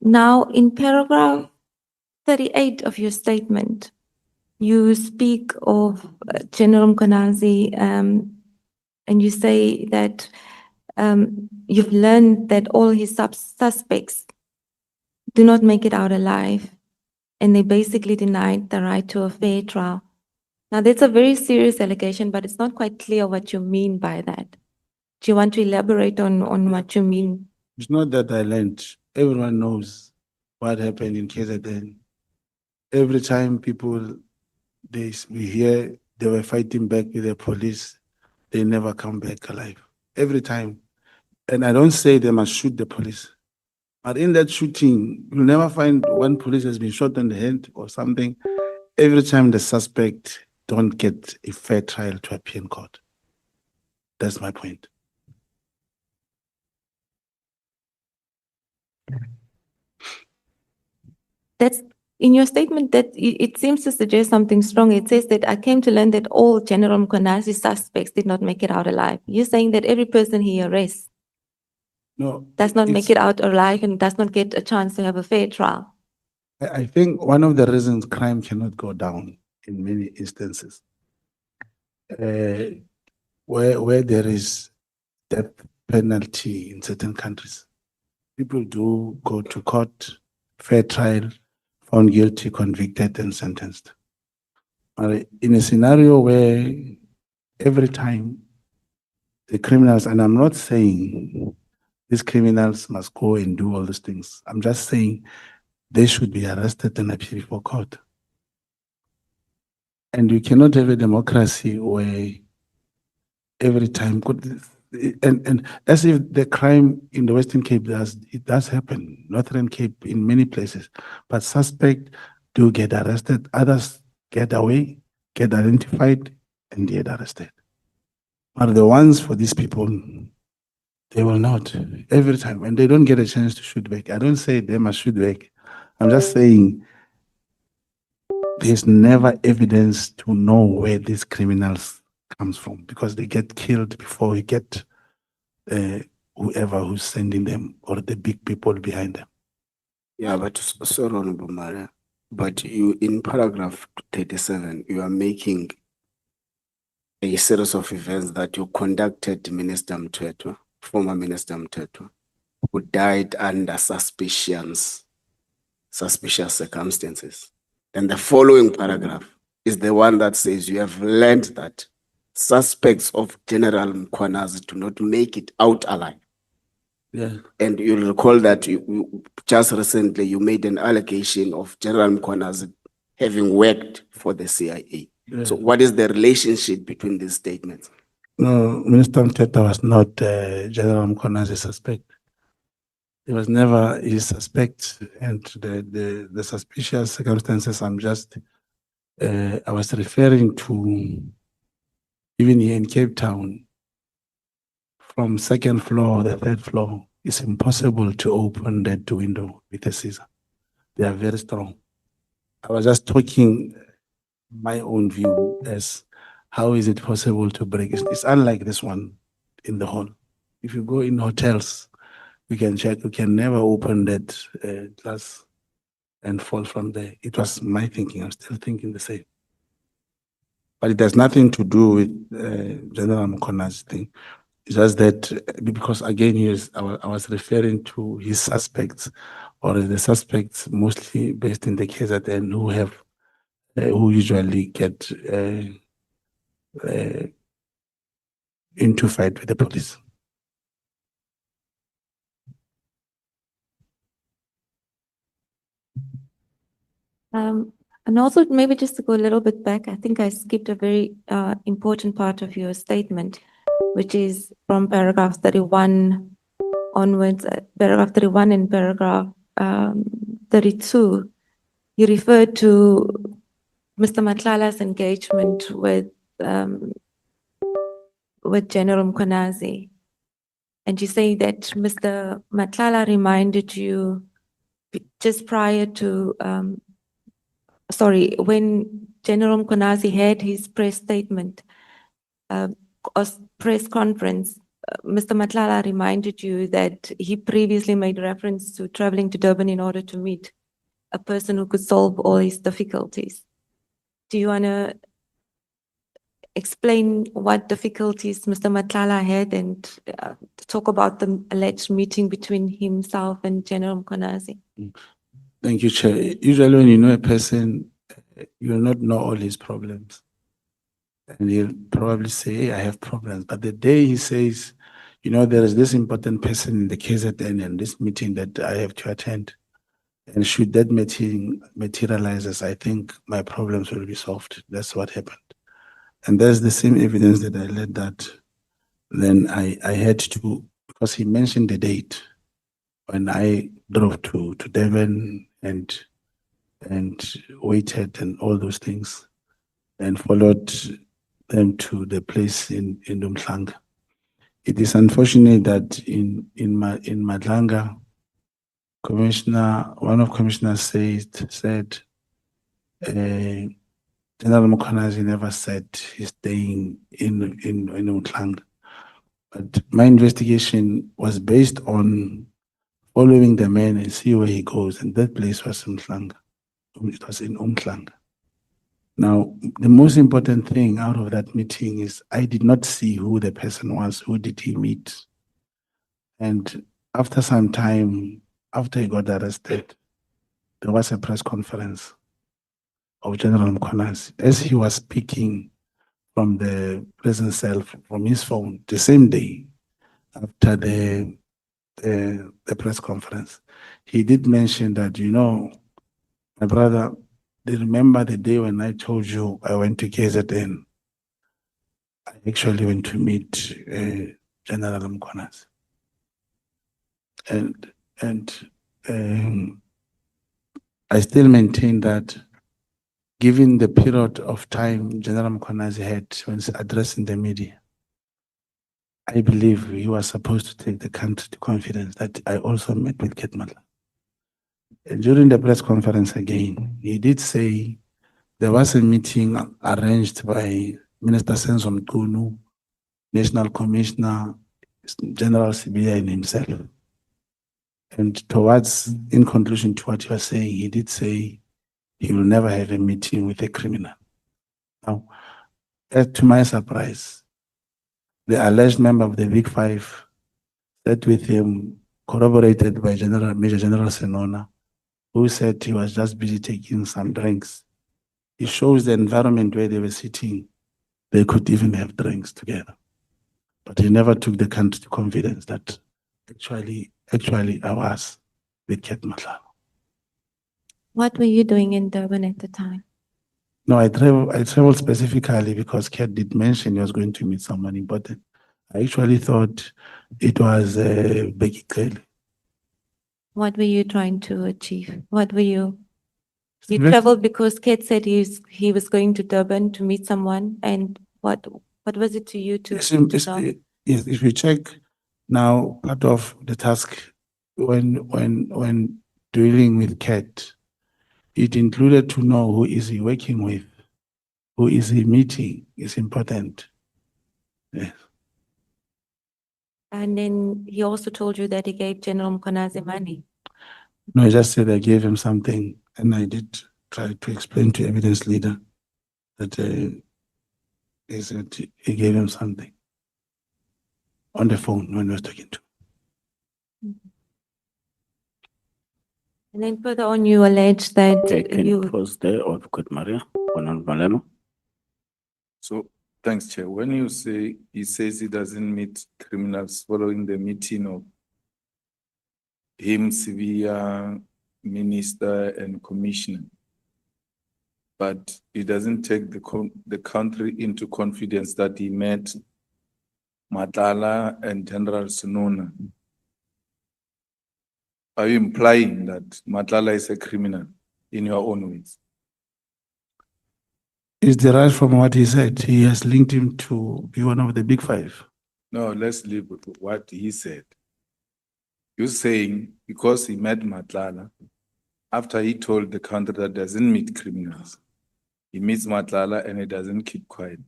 Now, in paragraph 38 of your statement, you speak of General Mkhwanazi, and you say that you've learned that all his suspects do not make it out alive, and they basically denied the right to a fair trial. Now, that's a very serious allegation, but it's not quite clear what you mean by that. Do you want to elaborate on what you mean? It's not that I learned. Everyone knows what happened in KZN. Every time we hear they were fighting back with the police, they never come back alive. Every time. And I don't say they must shoot the police. But in that shooting, you'll never find one police has been shot in the head or something. Every time the suspect don't get a fair trial to appear in court. That's my point. That's in your statement that it seems to suggest something strong. It says that I came to learn that all General Mkonazi suspects did not make it out alive. You're saying that every person he arrests No, does not make it's- it out alive and does not get a chance to have a fair trial. I think one of the reasons crime cannot go down in many instances, where there is death penalty in certain countries, people do go to court, fair trial, found guilty, convicted, and sentenced. But in a scenario where every time the criminals, and I'm not saying these criminals must go and do all these things, I'm just saying they should be arrested and appear before court. And you cannot have a democracy where every time, and as if the crime in the Western Cape does happen, Northern Cape in many places, but suspects do get arrested, others get away, get identified, and get arrested. But the ones for these people, they will not every time, and they don't get a chance to shoot back. I don't say they must shoot back. I'm just saying there's never evidence to know where these criminals comes from because they get killed before we get whoever who's sending them or the big people behind them. Yeah, but sorry, Honorable Maria, but you, in paragraph 37, you are making a series of events that you conducted Minister Mthethwa, former Minister Mthethwa, who died under suspicious circumstances. And the following paragraph is the one that says you have learned that suspects of General Mkhwanazi do not make it out alive. Yeah. And you'll recall that you just recently you made an allegation of General Mkhwanazi having worked for the CIA. Yeah. So what is the relationship between these statements? No, Minister Mthethwa was not General Mkhwanazi's suspect. He was never his suspect, and the suspicious circumstances I'm just I was referring to even here in Cape Town, from second floor or the third floor, it's impossible to open that window with a scissor. They are very strong. I was just talking my own view as how is it possible to break it? It's unlike this one in the hall. If you go in hotels, we can check, you can never open that glass and fall from there. It was my thinking. I'm still thinking the same. But it has nothing to do with General Mkonazi's thing. It's just that because again, I was referring to his suspects or the suspects mostly based in the KZN who have who usually get into fight with the police. And also maybe just to go a little bit back, I think I skipped a very important part of your statement, which is from paragraph 31 onwards, paragraph 31 and paragraph 32. You referred to Mr. Matlala's engagement with General Mkhwanazi. And you say that Mr. Matlala reminded you just prior to when General Mkhwanazi had his press statement, or press conference, Mr. Matlala reminded you that he previously made reference to traveling to Durban in order to meet a person who could solve all his difficulties. Do you want to explain what difficulties Mr. Matlala had and talk about the alleged meeting between himself and General Mkhwanazi? Thank you, Chair. Usually when you know a person, you will not know all his problems. And he'll probably say, hey, I have problems. But the day he says, you know, there is this important person in the KZN and this meeting that I have to attend, and should that meeting materializes, I think my problems will be solved. That's what happened. And there's the same evidence that I led that then I had to, because he mentioned the date when I drove to Durban and waited and all those things. and followed them to the place in Umhlanga. It is unfortunate that in Madlanga, one of commissioners said, General Mokhanazi never said he's staying in Umhlanga. But my investigation was based on following the man and see where he goes, and that place was Umhlanga. It was in Umhlanga. Now, the most important thing out of that meeting is I did not see who the person was, who did he meet. And after some time, after he got arrested, there was a press conference of General Mkhwanazi. As he was speaking from the prison cell, from his phone, the same day after the press conference, he did mention that, you know, my brother, do you remember the day when I told you I went to KZN? I actually went to meet General Mkhwanazi. And I still maintain that given the period of time General Mkhwanazi had when addressing the media, I believe he was supposed to take the country to confidence that I also met with Ketmala. And during the press conference again, he did say there was a meeting arranged by Minister Senzo Mkunu, National Commissioner, General Sibiya and himself. And in conclusion to what you are saying, he did say he will never have a meeting with a criminal. Now, to my surprise, the alleged member of the Big Five sat with him, corroborated by Major General Senona, who said he was just busy taking some drinks. It shows the environment where they were sitting. They could even have drinks together. But he never took the country to confidence that actually I was with Ket Matlalo. What were you doing in Durban at the time? No, I traveled specifically because Ket did mention he was going to meet someone important. I actually thought it was Becky Kelly. What were you trying to achieve? What were you? You Sylvester- traveled because Kate said he was going to Durban to meet someone, and what was it to you to? Yes, know? yes, if you check now, part of the task when dealing with Ket, it included to know who is he working with, who is he meeting is important. Yes. And then he also told you that he gave General Mkhwanazi money. No, I just said I gave him something, and I did try to explain to evidence leader that he said he gave him something on the phone when he was talking to. And then further on, you allege that Okay, can you you. pause there, or Court Maria, Honorable Malema? So, thanks, Chair. When you say, he says he doesn't meet criminals following the meeting of him, Sibiya, Minister and Commissioner, but he doesn't take the country into confidence that he met Matala and General Senona. Are you implying that Matala is a criminal in your own words? It's derived from what he said. He has linked him to be one of the Big Five. No, let's leave with what he said. You're saying because he met Matlala, after he told the country that doesn't meet criminals, he meets Matlala and he doesn't keep quiet.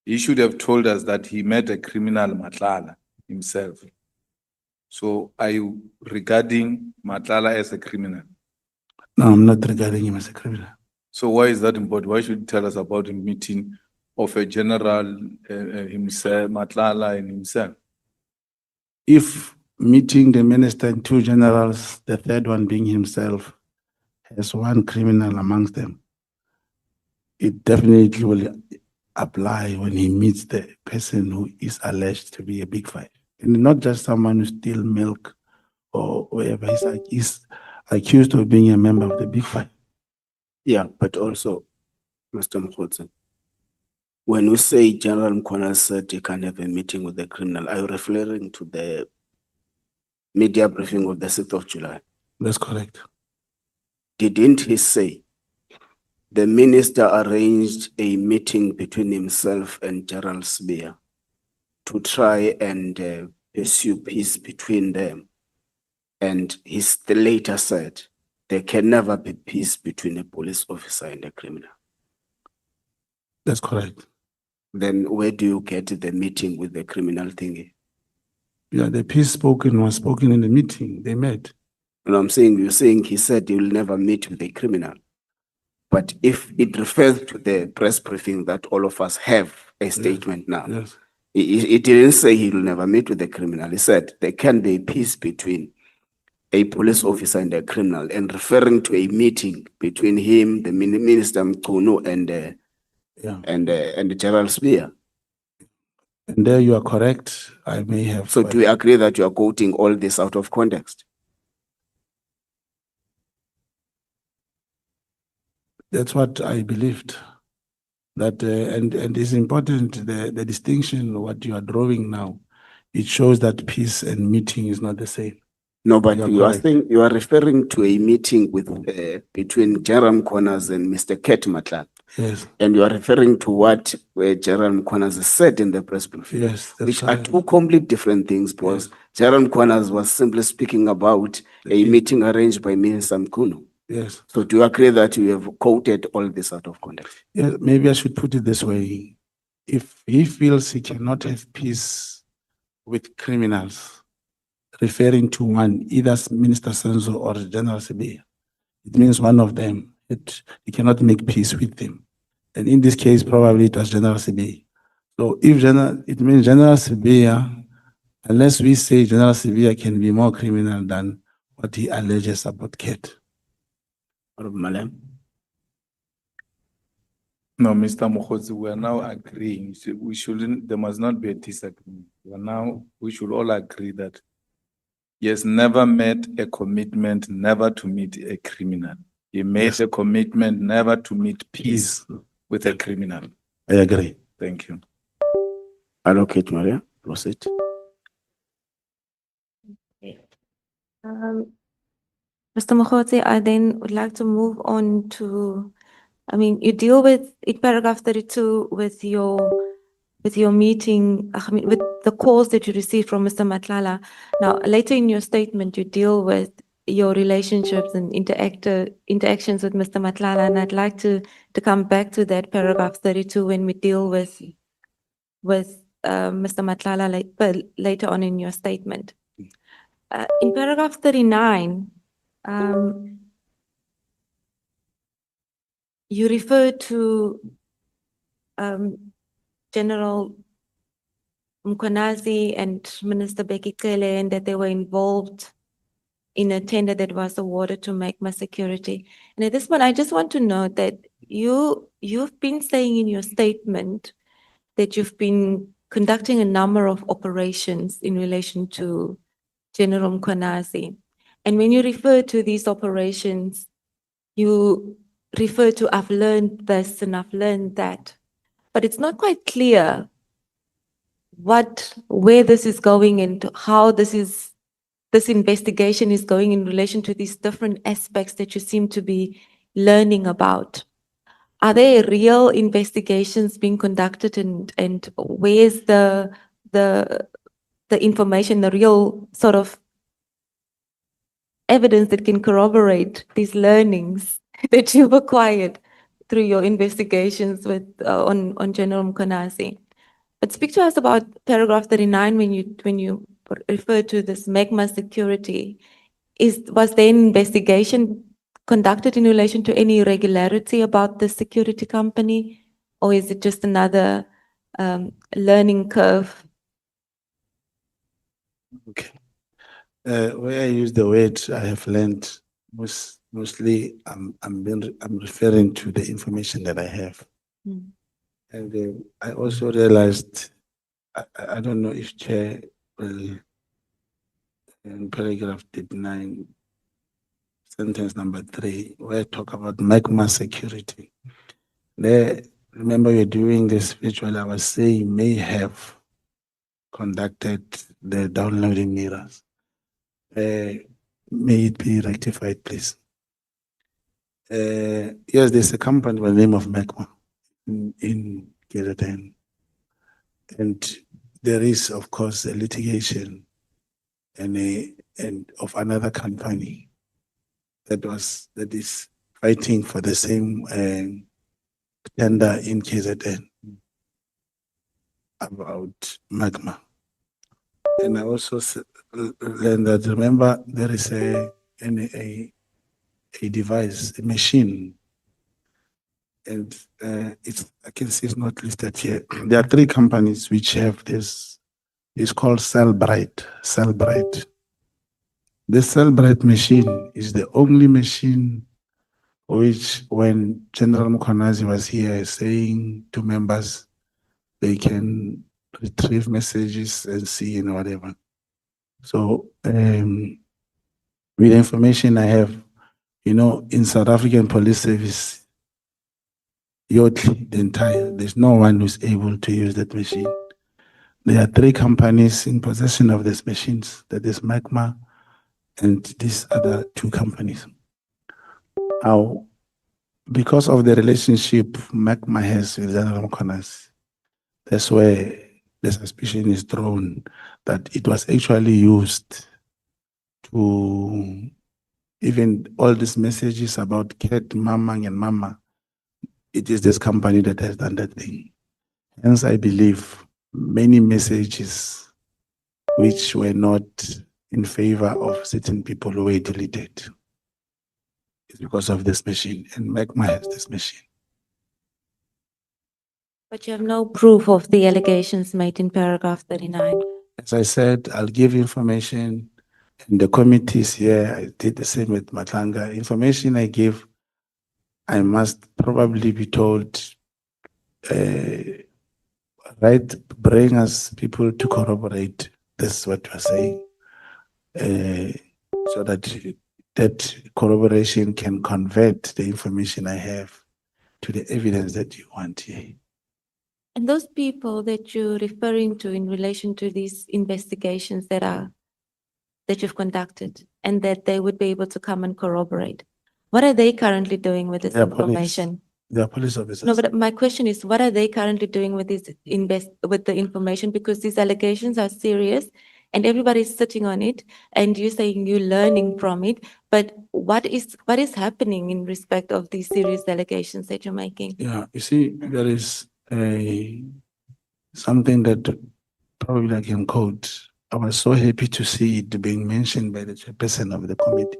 He should have told us that he met a criminal Matlala himself. So are you regarding Matlala as a criminal? No, I'm not regarding him as a criminal. So why is that important? Why should you tell us about a meeting of a general himself, Matlala and himself? If meeting the minister and two generals, the third one being himself, has one criminal amongst them, it definitely will apply when he meets the person who is alleged to be a Big Five. And not just someone who steals milk or whatever. He's accused of being a member of the Big Five. Yeah, but also, Mr. Mogotsi, when we say General Mkhwanazi said he can have a meeting with the criminal, are you referring to the media briefing of the 6th of July? That's correct. Didn't he say The minister arranged a meeting between himself and Gerald Spear to try and pursue peace between them. And he later said, there can never be peace between a police officer and a criminal. That's correct. Then where do you get the meeting with the criminal thingy? Yeah, the peace spoken was spoken in the meeting they met. And I'm saying, you're saying he said you'll never meet with a criminal. But if it refers to the press briefing that all of us have a statement now, Yes. it didn't say he'll never meet with a criminal. He said there can be a peace between a police officer and a criminal, and referring to a meeting between him, the Minister Mkunu, Yeah. and Gerald Spear. And there you are correct. I may have. So do you agree that you are quoting all this out of context? That's what I believed. That and it's important the distinction what you are drawing now. It shows that peace and meeting is not the same. No, but You are you are referring to a meeting with between Jerome Corners and Mr. Ket Matla. Yes. And you are referring to what Jerome Corners said in the press briefing. Yes. That's Which are correct. two complete different things, because Jerome Corners was simply speaking about a meeting arranged by Minister Mkunu. Yes. So do you agree that you have quoted all this out of context? Yeah, maybe I should put it this way. If he feels he cannot have peace with criminals, referring to one, either Minister Senzo or General Sibi, it means one of them. He cannot make peace with them. And in this case, probably it was General Sibi. So if it means General Sibia, unless we say General Sibia can be more criminal than what he alleges about Ket. Malam? No, Mr. Mogotsi, we are now agreeing. There must not be a disagreement. We should all agree that he has never made a commitment never to meet a criminal. He made a commitment never to meet peace with a criminal. I agree. Thank you. Allocate, Maria. Proceed. Mr. Mogotsi, I then would like to move on to, you deal with, in paragraph 32, with your meeting, with the calls that you received from Mr. Matlala. Now, later in your statement, you deal with your relationships and interactions with Mr. Matlala, and I'd like to come back to that paragraph 32 when we deal with Mr. Matlala later on in your statement. In paragraph 39, you refer to General Mkonazi and Minister Becky Kele, and that they were involved in a tender that was awarded to Magma Security. And at this point, I just want to know that you've been saying in your statement that you've been conducting a number of operations in relation to General Mkonazi. And when you refer to these operations, you refer to, I've learned this and I've learned that. But it's not quite clear where this is going and how this investigation is going in relation to these different aspects that you seem to be learning about. Are there real investigations being conducted, and where's the information, the real sort of evidence that can corroborate these learnings that you've acquired through your investigations with on General Mkonazi? But speak to us about paragraph 39 when you refer to this Magma Security. Was there an investigation conducted in relation to any irregularity about the security company, or is it just another learning curve? Okay. Where I use the word I have learned, mostly I'm referring to the information that I have. Mm. And I also realized, I don't know if Chair will, in paragraph 39, sentence number 3, where I talk about Magma Security. There, remember you're doing this virtually, I was saying may have conducted the downloading mirrors. May it be rectified, please. Yes, there's a company by the name of Magma in KZN. And there is, of course, a litigation and of another company that is fighting for the same tender in KZN about Magma. And I also learned that, remember, there is a device, a machine, and I can see it's not listed here. There are 3 companies which have this. It's called Cellbrite. Cellbrite. The Cellbrite machine is the only machine which, when General Mukhonazi was here saying to members, they can retrieve messages and see and whatever. So, with the information I have, in South African Police Service, Yotli, the entire, there's no one who's able to use that machine. There are 3 companies in possession of these machines. That is Magma and these other 2 companies. Now, because of the relationship Magma has with General Mukhonazi, that's where the suspicion is thrown that it was actually used to, even all these messages about Cat, Mamang and Mama, it is this company that has done that thing. Hence, I believe many messages which were not in favor of certain people were deleted. It's because of this machine, and Magma has this machine. But you have no proof of the allegations made in paragraph 39. As I said, I'll give information, and the committees here, I did the same with Matlanga. Information I give, I must probably be told, right, bring us people to corroborate this, what you are saying, so that corroboration can convert the information I have to the evidence that you want here. And those people that you're referring to in relation to these investigations that you've conducted and that they would be able to come and corroborate, what are they currently doing with this They are police. information? They are police officers. No, but my question is, what are they currently doing with this with the information? Because these allegations are serious and everybody's sitting on it and you're saying you're learning from it. But what is happening in respect of these serious allegations that you're making? Yeah, you see, there is something that probably I can quote. I was so happy to see it being mentioned by the chairperson of the committee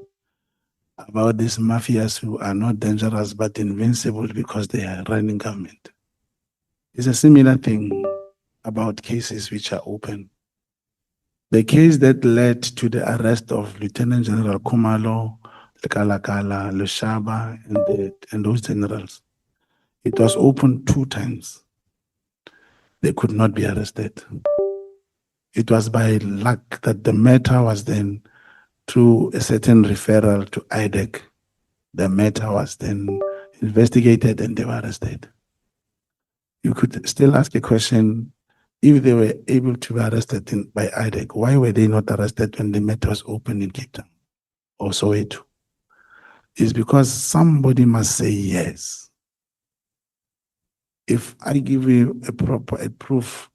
about these mafias who are not dangerous but invincible because they are running government. It's a similar thing about cases which are open. The case that led to the arrest of Lieutenant General Kumalo, Lekalakala, Lushaba, and those generals, it was opened 2 times. They could not be arrested. It was by luck that the matter was then, through a certain referral to IDEC, the matter was then investigated and they were arrested. You could still ask a question, if they were able to be arrested by IDEC, why were they not arrested when the matter was opened in Cape Town or Soweto? It's because somebody must say yes. If I give you a proof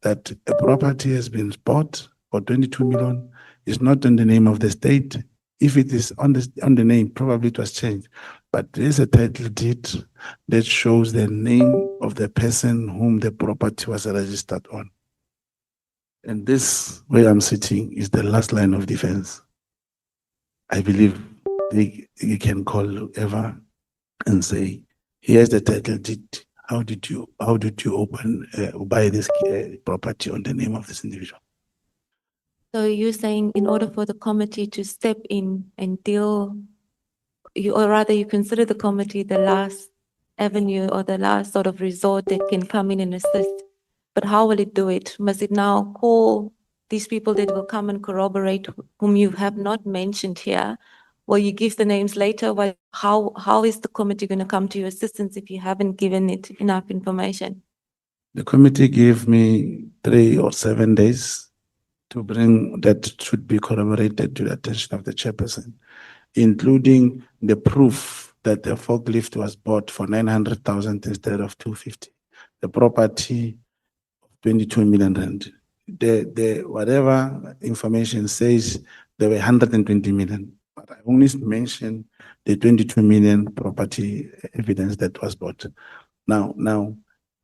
that a property has been bought for 22 million, it's not in the name of the state. If it is on the name, probably it was changed. But there is a title deed that shows the name of the person whom the property was registered on. And this, where I'm sitting, is the last line of defense. I believe you can call whoever and say, here's the title deed. How did you buy this property on the name of this individual? So you're saying in order for the committee to step in and deal, or rather you consider the committee the last avenue or the last sort of resort that can come in and assist. But how will it do it? Must it now call these people that will come and corroborate whom you have not mentioned here? Will you give the names later? How is the committee going to come to your assistance if you haven't given it enough information? The committee gave me 3 or 7 days to bring that should be corroborated to the attention of the chairperson, including the proof that the forklift was bought for 900,000 instead of 250. The property, 22 million rand. The whatever information says there were 120 million, but I only mentioned the 22 million property evidence that was bought. Now,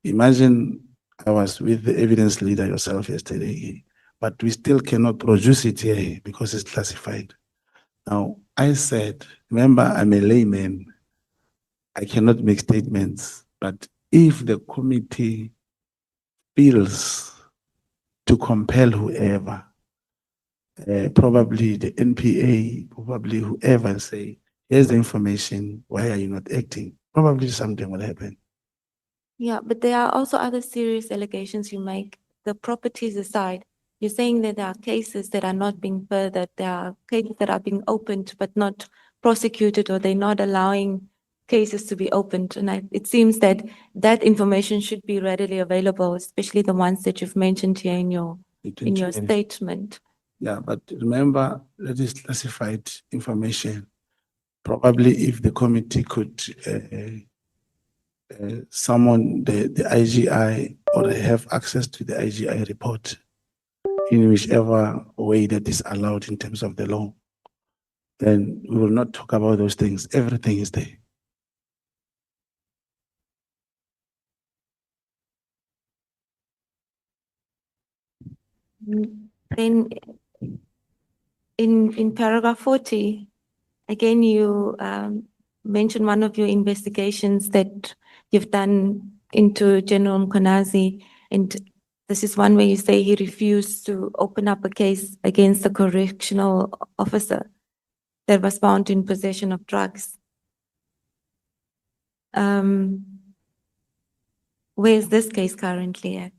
imagine I was with the evidence leader yourself yesterday, but we still cannot produce it here because it's classified. Now, I said, remember, I'm a layman. I cannot make statements, but if the committee feels to compel whoever, probably the NPA, probably whoever, and say, here's the information, why are you not acting? Probably something will happen. Yeah, but there are also other serious allegations you make. The properties aside, you're saying that there are cases that are not being furthered. There are cases that are being opened but not prosecuted, or they're not allowing cases to be opened. And it seems that that information should be readily available, especially the ones that you've mentioned here in your The 20 minutes. statement. Yeah, but remember, that is classified information. Probably if the committee could summon the IGI or have access to the IGI report in whichever way that is allowed in terms of the law, then we will not talk about those things. Everything is there. Then in paragraph 40, again, you mentioned one of your investigations that you've done into General Mkonazi, and this is one where you say he refused to open up a case against a correctional officer that was found in possession of drugs. Where is this case currently at?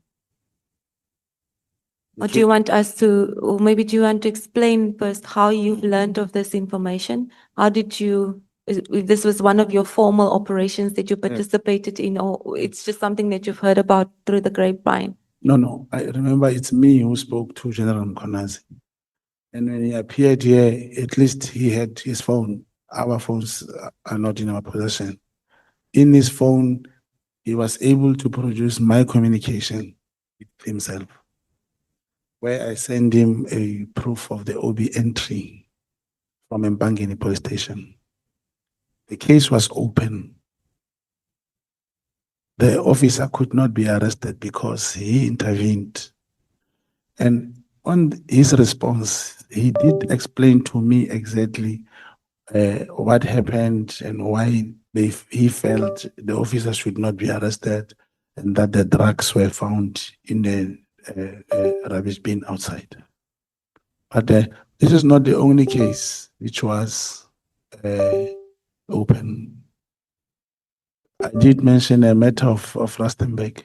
Or do you want us to, or maybe do you want to explain first how you've learned of this information? How did you, if this was one of your formal operations that you participated in, or it's just something that you've heard about through the grapevine? No, I remember it's me who spoke to General Mkonazi. And when he appeared here, at least he had his phone. Our phones are not in our possession. In his phone, he was able to produce my communication with himself, where I sent him a proof of the OB entry from Mbangeni police station. The case was open. The officer could not be arrested because he intervened. And on his response, he did explain to me exactly what happened and why he felt the officer should not be arrested, and that the drugs were found in the rubbish bin outside. But this is not the only case which was open. I did mention a matter of Rustenburg,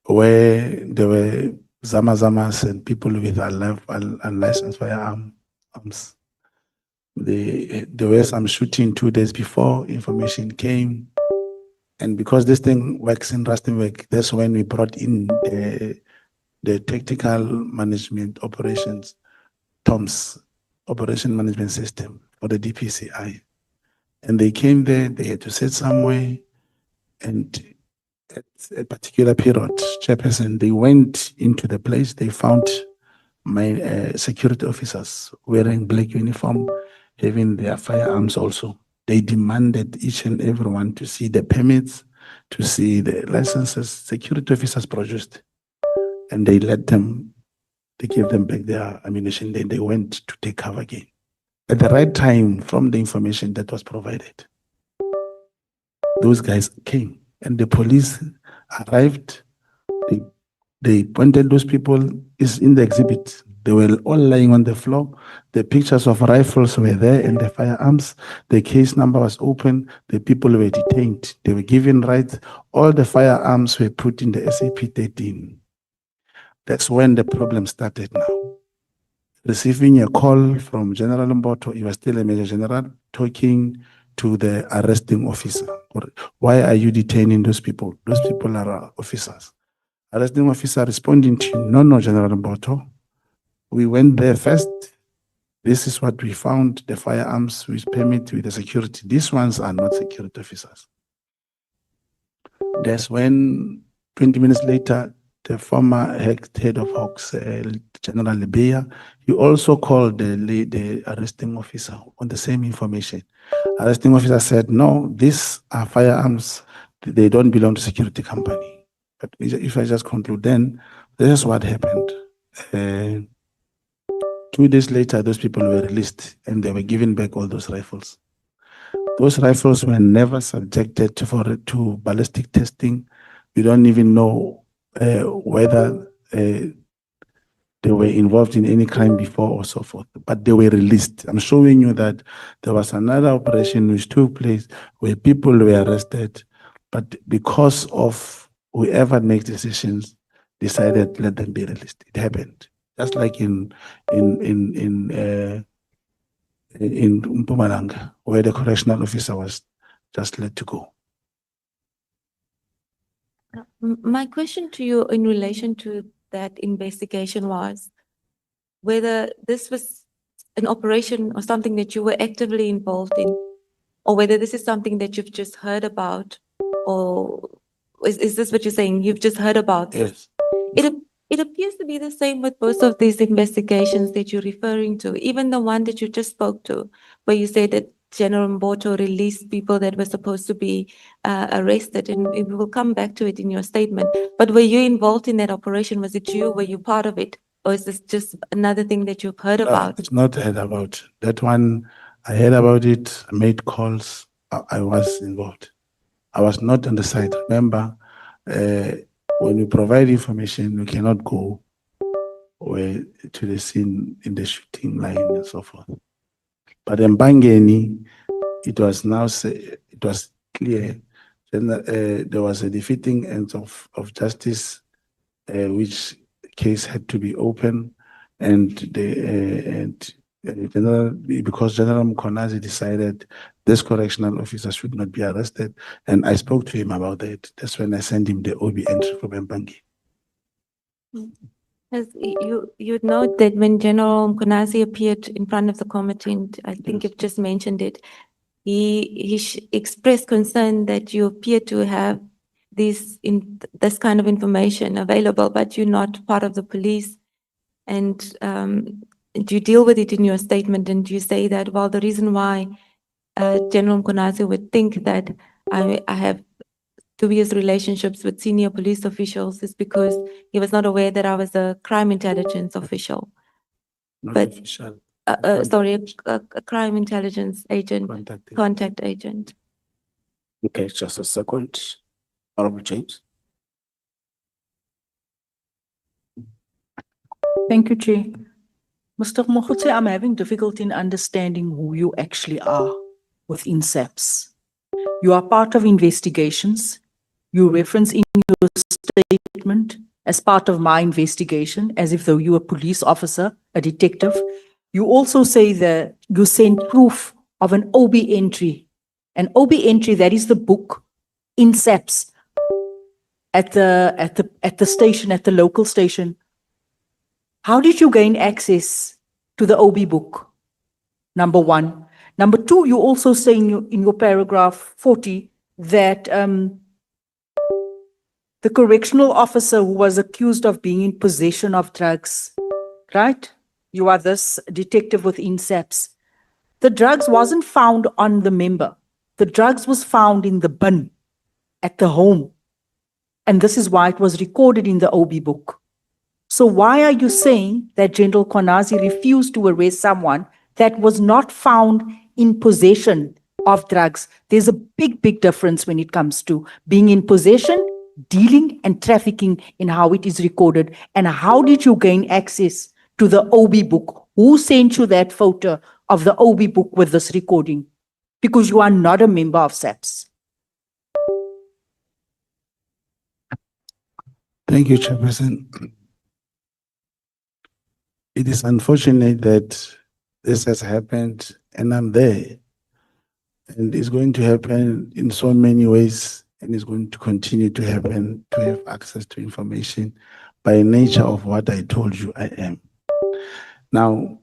where there were Zamazamas and people with unlicensed firearms. There were some shooting 2 days before information came. And because this thing works in Rustenburg, that's when we brought in the tactical management operations, TOMS, Operation Management System, for the DPCI. And they came there, they had to sit somewhere, and at a particular period, Chairperson, they went into the place, they found my security officers wearing black uniform, having their firearms also. They demanded each and everyone to see the permits, to see the licenses. Security officers produced, and they let them, they gave them back their ammunition, then they went to take cover again. At the right time, from the information that was provided, those guys came, and the police arrived. They pointed those people, is in the exhibit. They were all lying on the floor. The pictures of rifles were there and the firearms. The case number was open. The people were detained. They were given rights. All the firearms were put in the SAP 13. That's when the problem started now. Receiving a call from General Mboto, he was still a Major General, talking to the arresting officer. Why are you detaining those people? Those people are officers. Arresting officer responding to, no, General Mboto. We went there first. This is what we found, the firearms with permit with the security. These ones are not security officers. That's when 20 minutes later, the former head of HOC, General Lebeya, he also called the arresting officer on the same information. Arresting officer said, no, these are firearms. They don't belong to security company. But if I just conclude, then this is what happened. 2 days later, those people were released and they were given back all those rifles. Those rifles were never subjected to ballistic testing. We don't even know whether they were involved in any crime before or so forth, but they were released. I'm showing you that there was another operation which took place where people were arrested, but because of whoever makes decisions decided let them be released. It happened. Just like in Mpumalanga, where the correctional officer was just let to go. My question to you in relation to that investigation was whether this was an operation or something that you were actively involved in, or whether this is something that you've just heard about, or is this what you're saying? You've just heard about this? Yes. It appears to be the same with both of these investigations that you're referring to, even the one that you just spoke to, where you said that General Mboto released people that were supposed to be arrested, and we will come back to it in your statement. But were you involved in that operation? Was it you? Were you part of it? Or is this just another thing that you've heard about? It's not heard about. That one, I heard about it, I made calls, I was involved. I was not on the site. Remember, when you provide information, you cannot go to the scene in the shooting line and so forth. But in Bangeni, it was clear. Then there was a defeating end of justice, which case had to be open, and because General Mkonazi decided this correctional officer should not be arrested, and I spoke to him about that. That's when I sent him the OB entry from Mbangi. As you'd note that when General Mkonazi appeared in front of the committee, and I think you've just mentioned it, he expressed concern that you appear to have this kind of information available, but you're not part of the police. And you deal with it in your statement, and you say that, well, the reason why General Mkonazi would think that I have dubious relationships with senior police officials is because he was not aware that I was a crime intelligence official. Not But- official. Sorry, a crime intelligence agent, contact agent. Okay, just a second. Honorable James. Thank you, Chair. Mr. Mogotsi, I'm having difficulty in understanding who you actually are within SAPS. You are part of investigations. You reference in your statement as part of my investigation, as if though you were a police officer, a detective. You also say that you sent proof of an OB entry. An OB entry, that is the book in SAPS at the station, at the local station. How did you gain access to the OB book? Number one. Number two, you also say in your paragraph 40 that the correctional officer who was accused of being in possession of drugs, right? You are this detective within SAPS. The drugs wasn't found on the member. The drugs was found in the bin at the home. And this is why it was recorded in the OB book. So why are you saying that General Mkonazi refused to arrest someone that was not found in possession of drugs? There's a big, big difference when it comes to being in possession, dealing and trafficking in how it is recorded. And how did you gain access to the OB book? Who sent you that photo of the OB book with this recording? Because you are not a member of SAPS. Thank you, Chairperson. It is unfortunate that this has happened and I'm there. And it's going to happen in so many ways, and it's going to continue to happen to have access to information by nature of what I told you I am. Now,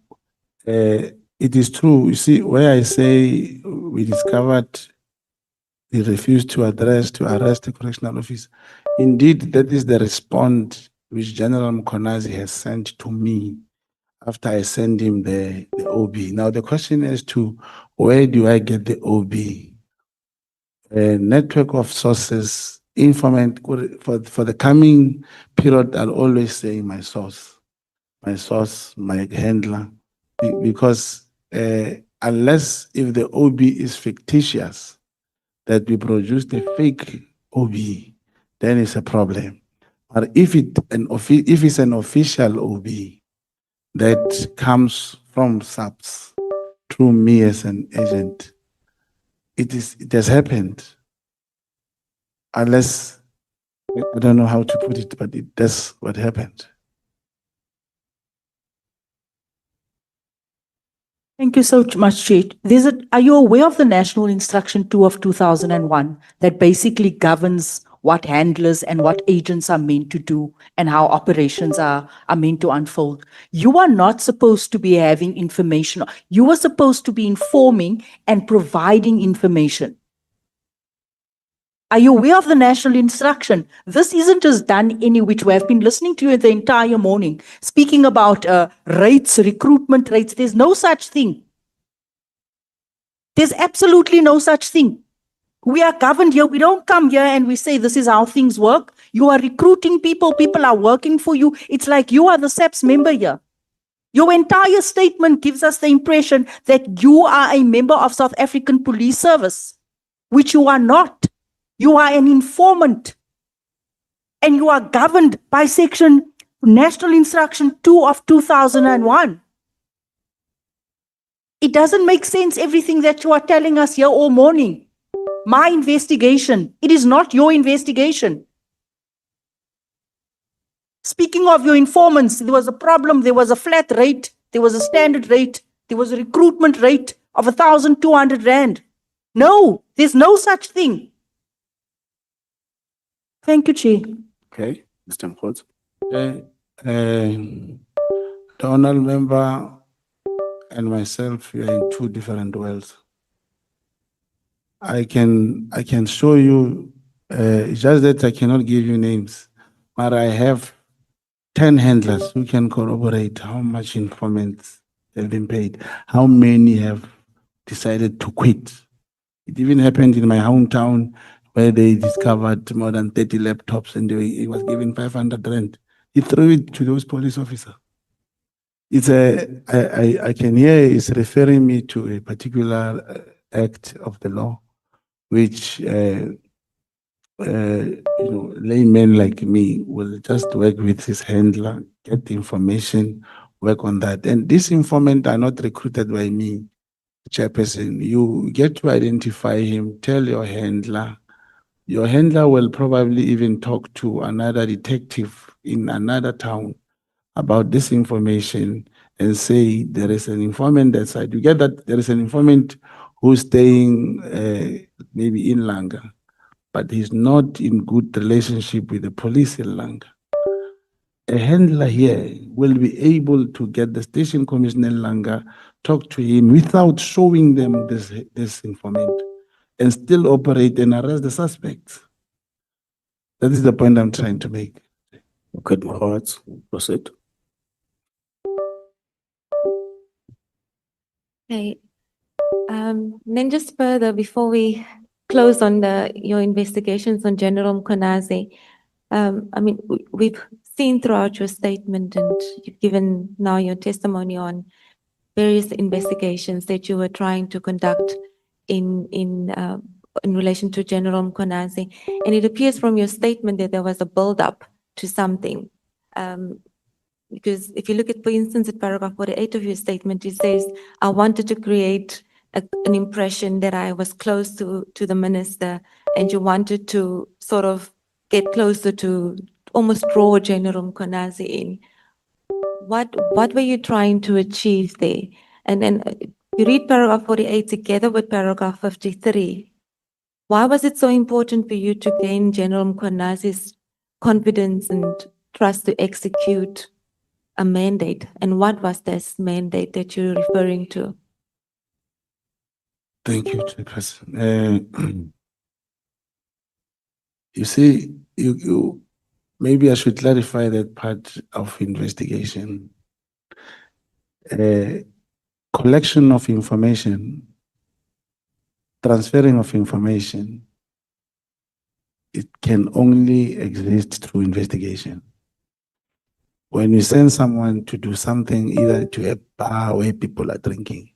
It is true. You see, where I say we discovered he refused to arrest the correctional officer. Indeed, that is the response which General Mkonazi has sent to me after I send him the OB. Now, the question is to where do I get the OB? A network of sources, informant, for the coming period, I'll always say my source, my handler, because unless if the OB is fictitious, that we produced a fake OB, then it's a problem. But if it's an official OB that comes from SAPS through me as an agent, it has happened. Unless I don't know how to put it, but that's what happened. Thank you so much, Chair. Are you aware of the National Instruction 2 of 2001 that basically governs what handlers and what agents are meant to do and how operations are meant to unfold? You are not supposed to be having information. You are supposed to be informing and providing information. Are you aware of the national instruction? This isn't just done any which way. I've been listening to you the entire morning, speaking about rates, recruitment rates. There's no such thing. There's absolutely no such thing. We are governed here. We don't come here and we say this is how things work. You are recruiting people. People are working for you. It's like you are the SAPS member here. Your entire statement gives us the impression that you are a member of South African Police Service, which you are not. You are an informant, and you are governed by Section National Instruction 2 of 2001. It doesn't make sense, everything that you are telling us here all morning. My investigation, it is not your investigation. Speaking of your informants, there was a problem, there was a flat rate, there was a standard rate, there was a recruitment rate of 1,200 Rand. No, there's no such thing. Thank you, Chair. Okay, Mr. Mogotsi. The honorable member and myself, we are in two different worlds. I can show you, it's just that I cannot give you names, but I have 10 handlers who can corroborate how much informants have been paid, how many have decided to quit. It even happened in my hometown where they discovered more than 30 laptops and he was given 500 Rand. He threw it to those police officers. It's I can hear it's referring me to a particular act of the law, which laymen like me will just work with his handler, get the information, work on that. And these informants are not recruited by me, chairperson. You get to identify him, tell your handler. Your handler will probably even talk to another detective in another town about this information and say there is an informant that side. You get that there is an informant who's staying maybe in Langa, but he's not in good relationship with the police in Langa. A handler here will be able to get the station commissioner in Langa, talk to him without showing them this informant, and still operate and arrest the suspects. That is the point I'm trying to make. Okay, Mogotsi, proceed. Okay. Then just further, before we close on your investigations on General Mkonazi, I mean, we've seen throughout your statement and you've given now your testimony on various investigations that you were trying to conduct in relation to General Mkonazi. And it appears from your statement that there was a build-up to something. Because if you look at, for instance, at paragraph 48 of your statement, it says, I wanted to create an impression that I was close to the minister, and you wanted to sort of get closer to almost draw General Mkonazi in. What were you trying to achieve there? And then you read paragraph 48 together with paragraph 53. Why was it so important for you to gain General Mkonazi's confidence and trust to execute a mandate? And what was this mandate that you're referring to? Thank you, Chairperson. You see, maybe I should clarify that part of investigation. Collection of information, transferring of information, it can only exist through investigation. When you send someone to do something, either to a bar where people are drinking,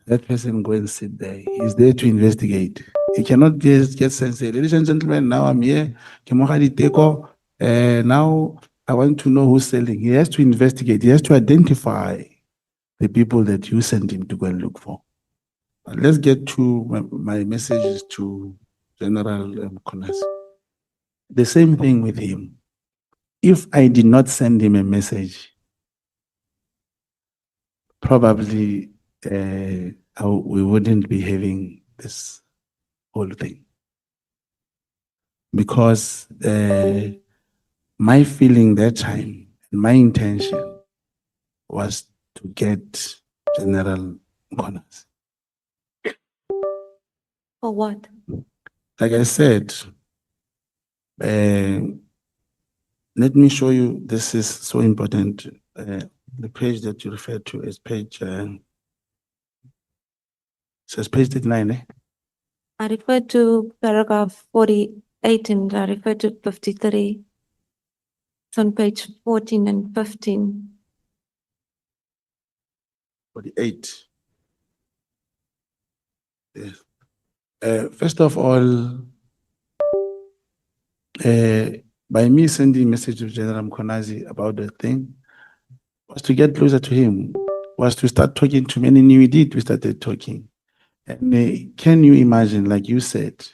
that person go and sit there. He's there to investigate. He cannot just get sent, say, ladies and gentlemen, now I'm here. Now I want to know who's selling. He has to investigate. He has to identify the people that you sent him to go and look for. But let's get to my messages to General Konas. The same thing with him. If I did not send him a message, probably we wouldn't be having this whole thing. Because my feeling that time, my intention was to get General Konas. For what? Like I said, let me show you, this is so important. The page that you referred to is page, says page 39, eh? I refer to paragraph 48 and I refer to 53. It's on page 14 and 15. 48. Yes. First of all, by me sending message to General Mkonazi about the thing, was to get closer to him, was to start talking to me, and he knew we did, we started talking. And can you imagine, like you said,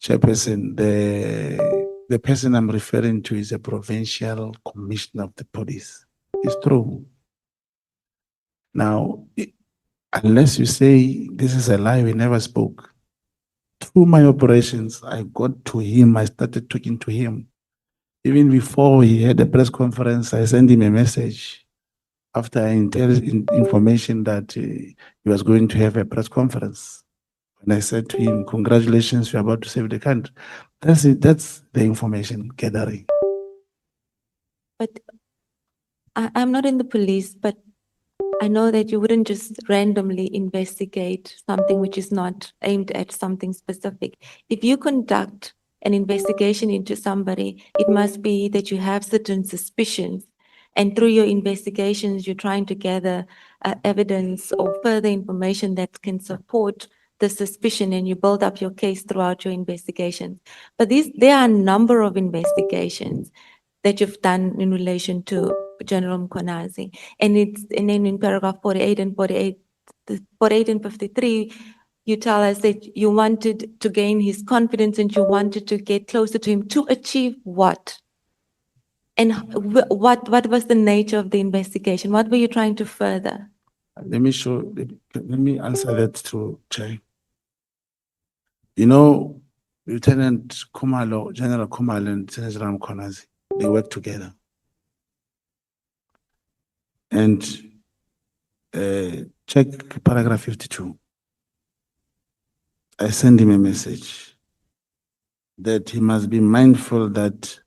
Chairperson, the person I'm referring to is a provincial commissioner of the police. It's true. Now, unless you say this is a lie, we never spoke. Through my operations, I got to him, I started talking to him. Even before he had a press conference, I sent him a message after I information that he was going to have a press conference. And I said to him, congratulations, you're about to save the country. That's it, that's the information gathering. But I'm not in the police, but I know that you wouldn't just randomly investigate something which is not aimed at something specific. If you conduct an investigation into somebody, it must be that you have certain suspicions. And through your investigations, you're trying to gather evidence or further information that can support the suspicion, and you build up your case throughout your investigation. But there are a number of investigations that you've done in relation to General Mkonazi. And then in paragraph 48 and 53, you tell us that you wanted to gain his confidence and you wanted to get closer to him to achieve what? And what was the nature of the investigation? What were you trying to further? Let me answer that through Chair. You know, Lieutenant Kumalo, General Kumalo and General Mkonazi, they work together. And check paragraph 52. I send him a message that he must be mindful that,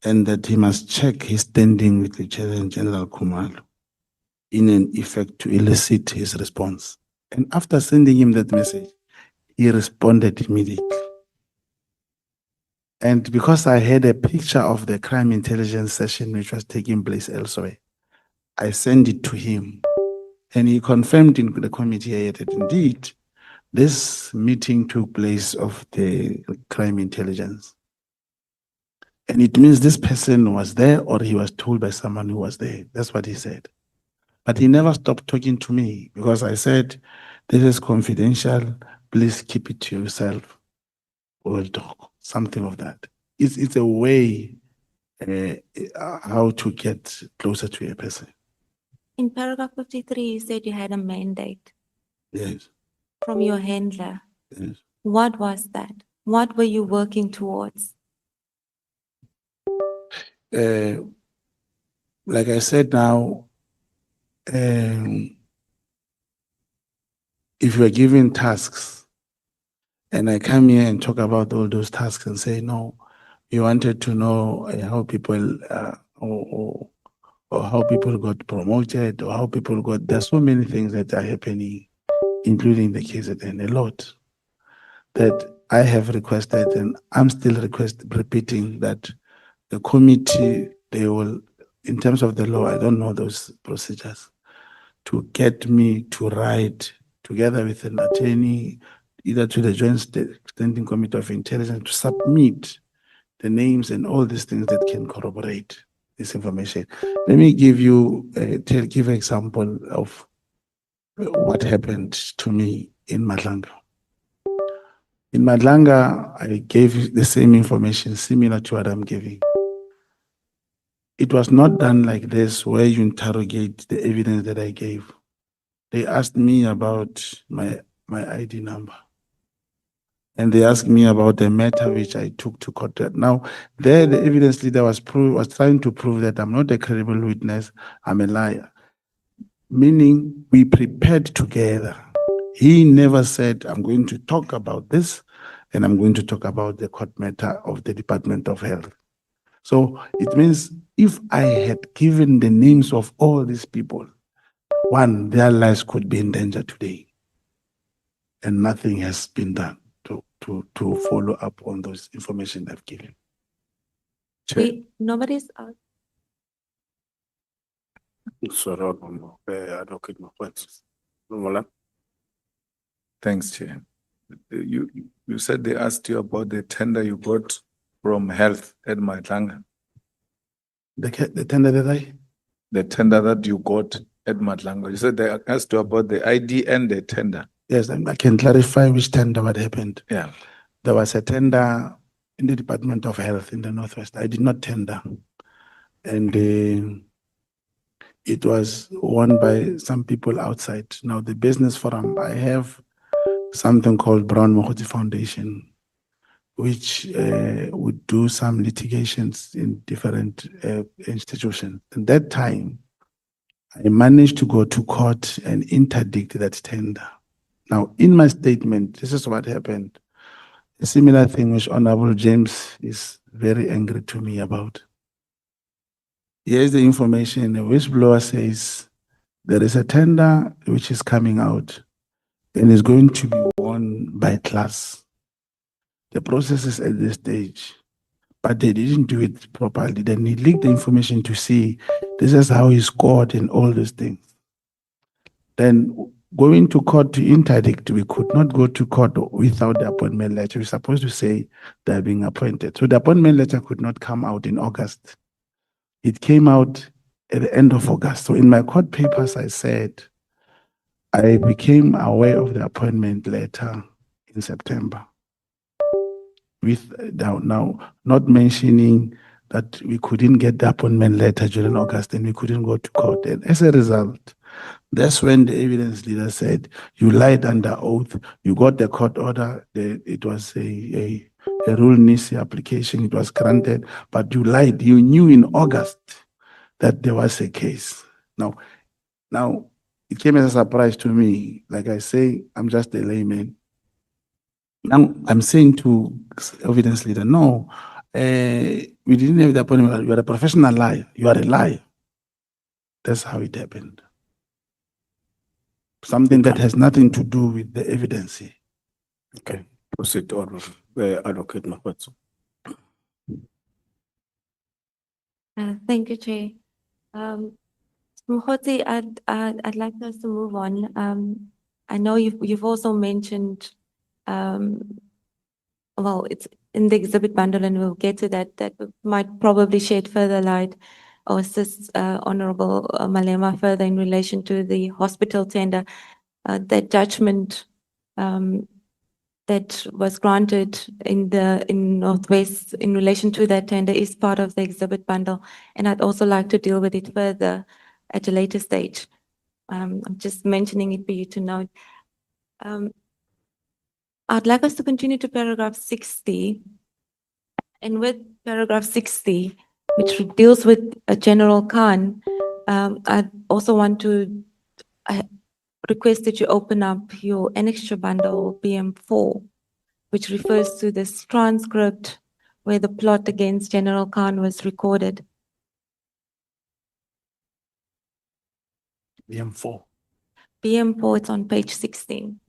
and that he must check his standing with Lieutenant General Kumalo in an effect to elicit his response. And after sending him that message, he responded immediately. And because I had a picture of the crime intelligence session which was taking place elsewhere, I sent it to him. And he confirmed in the committee that indeed, this meeting took place of the crime intelligence. And it means this person was there or he was told by someone who was there. That's what he said. But he never stopped talking to me because I said, this is confidential. Please keep it to yourself. We'll talk, something of that. It's a way how to get closer to a person. In paragraph 53, you said you had a mandate Yes. from your handler. Yes. What was that? What were you working towards? like I said now, if you are given tasks and I come here and talk about all those tasks and say, no, you wanted to know how people, or how people got promoted or how people got, there's so many things that are happening, including the KZN, a lot that I have requested, and I'm still repeating that the committee, they will, in terms of the law, I don't know those procedures, to get me to write together with an attorney, either to the Joint Standing Committee of Intelligence, to submit the names and all these things that can corroborate this information. Let me give you, give an example of what happened to me in Madlanga. In Madlanga, I gave the same information similar to what I'm giving. It was not done like this, where you interrogate the evidence that I gave. They asked me about my ID number. And they asked me about the matter which I took to court. Now, there the evidence leader was trying to prove that I'm not a credible witness, I'm a liar. Meaning we prepared together. He never said, I'm going to talk about this, and I'm going to talk about the court matter of the Department of Health. So it means if I had given the names of all these people, one, their lives could be in danger today. And nothing has been done to follow up on those information I've given. Chair. Nobody's, Sorry, Advocate Mogotsi. Nomola? Thanks, Chair. You said they asked you about the tender you got from health at Madlanga. The tender that The tender that you got at Madlanga. You said they asked you about the ID and the tender. yes, I can clarify which tender what happened. Yeah. There was a tender in the Department of Health in the Northwest. I did not tender. And it was won by some people outside. Now, the business forum, I have something called Brown Mogotsi Foundation, which would do some litigations in different institutions. At that time, I managed to go to court and interdict that tender. Now, in my statement, this is what happened. A similar thing which Honorable James is very angry to me about. Here's the information. The whistleblower says there is a tender which is coming out and is going to be won by class. The process is at this stage, but they didn't do it properly. Then he leaked the information to see this is how he scored and all these things. Then going to court to interdict, we could not go to court without the appointment letter. We're supposed to say they're being appointed. So the appointment letter could not come out in August. It came out at the end of August. So in my court papers, I said, I became aware of the appointment letter in September. With now not mentioning that we couldn't get the appointment letter during August and we couldn't go to court. And as a result, that's when the evidence leader said, you lied under oath, you got the court order, it was a rule NISI application, it was granted, but you lied. You knew in August that there was a case. Now, it came as a surprise to me. Like I say, I'm just a layman. Now, I'm saying to evidence leader, no, we didn't have the appointment. You are a professional liar. You are a liar. That's how it happened. Something that has nothing to do with the evidence here. Okay, proceed on, Advocate Mogotsi. thank you, Chair. Mogotsi, I'd like us to move on. I know you've also mentioned, well, it's in the exhibit bundle, and we'll get to that. That might probably shed further light or assist Honorable Malema further in relation to the hospital tender. That judgment that was granted in Northwest in relation to that tender is part of the exhibit bundle, and I'd also like to deal with it further at a later stage. I'm just mentioning it for you to note. I'd like us to continue to paragraph 60. And with paragraph 60, which deals with General Khan, I also want to request that you open up your annexure bundle BM4, which refers to this transcript where the plot against General Khan was recorded. BM4. BM4, it's on page 16.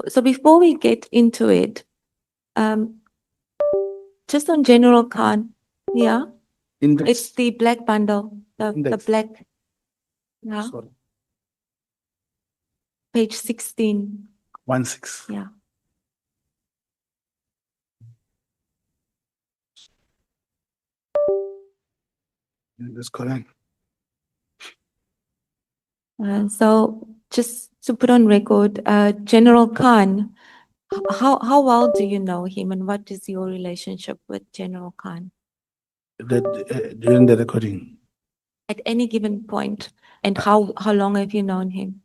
So before we get into it, just on General Khan, yeah, Index. it's the black bundle, the Index. black, yeah, Sorry. page 16, 16. yeah. That's correct. So just to put on record, General Khan, how well do you know him and what is your relationship with General Khan During the recording, at any given point, and how long have you known him?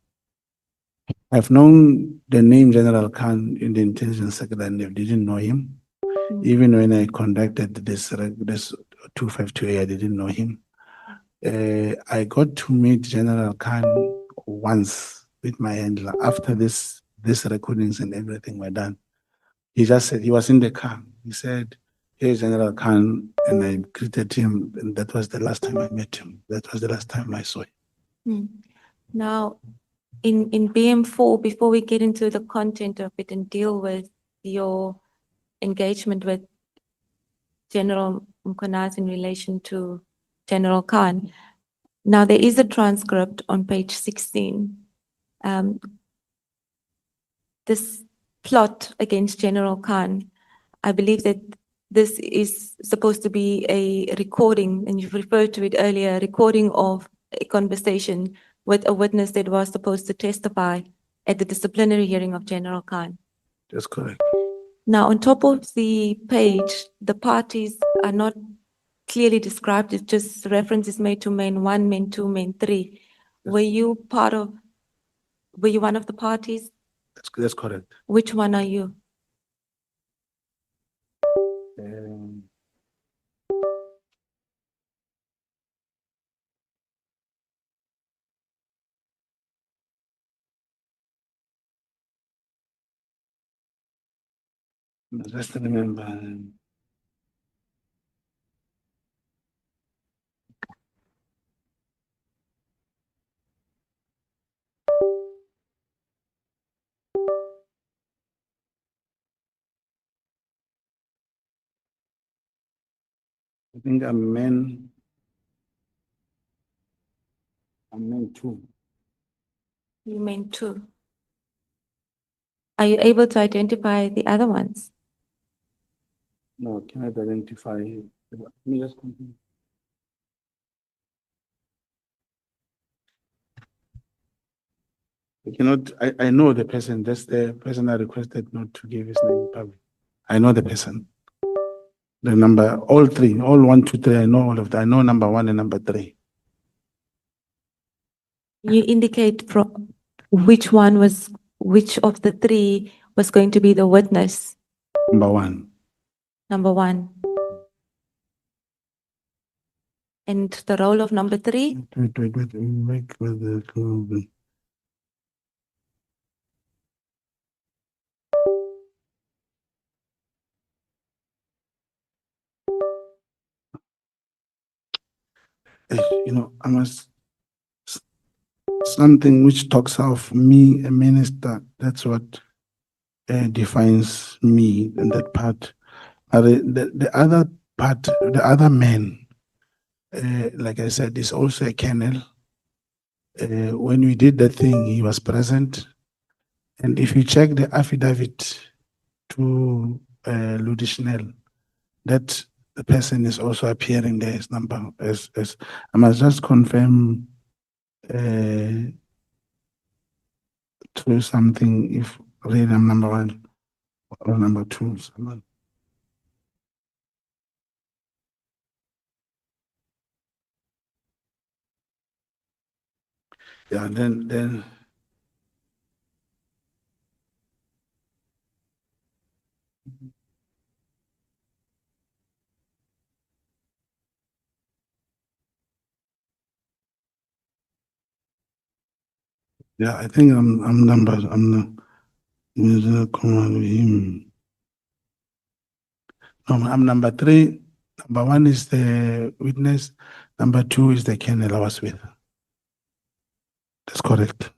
I've known the name General Khan in the intelligence sector and I didn't know him. Mm. Even when I conducted this 252A, I didn't know him. I got to meet General Khan once with my handler after this recordings and everything were done. He just said, he was in the car. He said, "Here's General Khan," and I greeted him, and that was the last time I met him. That was the last time I saw him. Mm. Now, in BM4, before we get into the content of it and deal with your engagement with General Mkonas in relation to General Khan, now there is a transcript on page 16. This plot against General Khan, I believe that this is supposed to be a recording, and you've referred to it earlier, a recording of a conversation with a witness that was supposed to testify at the disciplinary hearing of General Khan. That's correct. Now, on top of the page, the parties are not clearly described. It's just reference is made to main 1, main 2, main 3. Were you one of the parties? That's correct. Which one are you? Just remember. I think I'm man 2. You main 2. Are you able to identify the other ones? No, cannot identify. Let me just continue. I know the person. That's the person I requested not to give his name in public. I know the person. The number, all 3, all 1, 2, 3, I know all of that. I know number 1 and number 3. You indicate from which of the 3 was going to be the witness? Number 1. Number 1. And the role of number 3? Wait, with the I must something which talks of me, a minister. That's what defines me in that part. The other part, the other man, like I said, is also a colonel. When we did that thing, he was present. And if you check the affidavit to Ludi Schnell, that the person is also appearing there as number as I must just confirm through something if really I'm number 1 or number 2. Someone. Yeah, then, yeah, I think I'm him. No, I'm number 3. Number 1 is the witness. Number 2 is the kennel I was with. That's correct.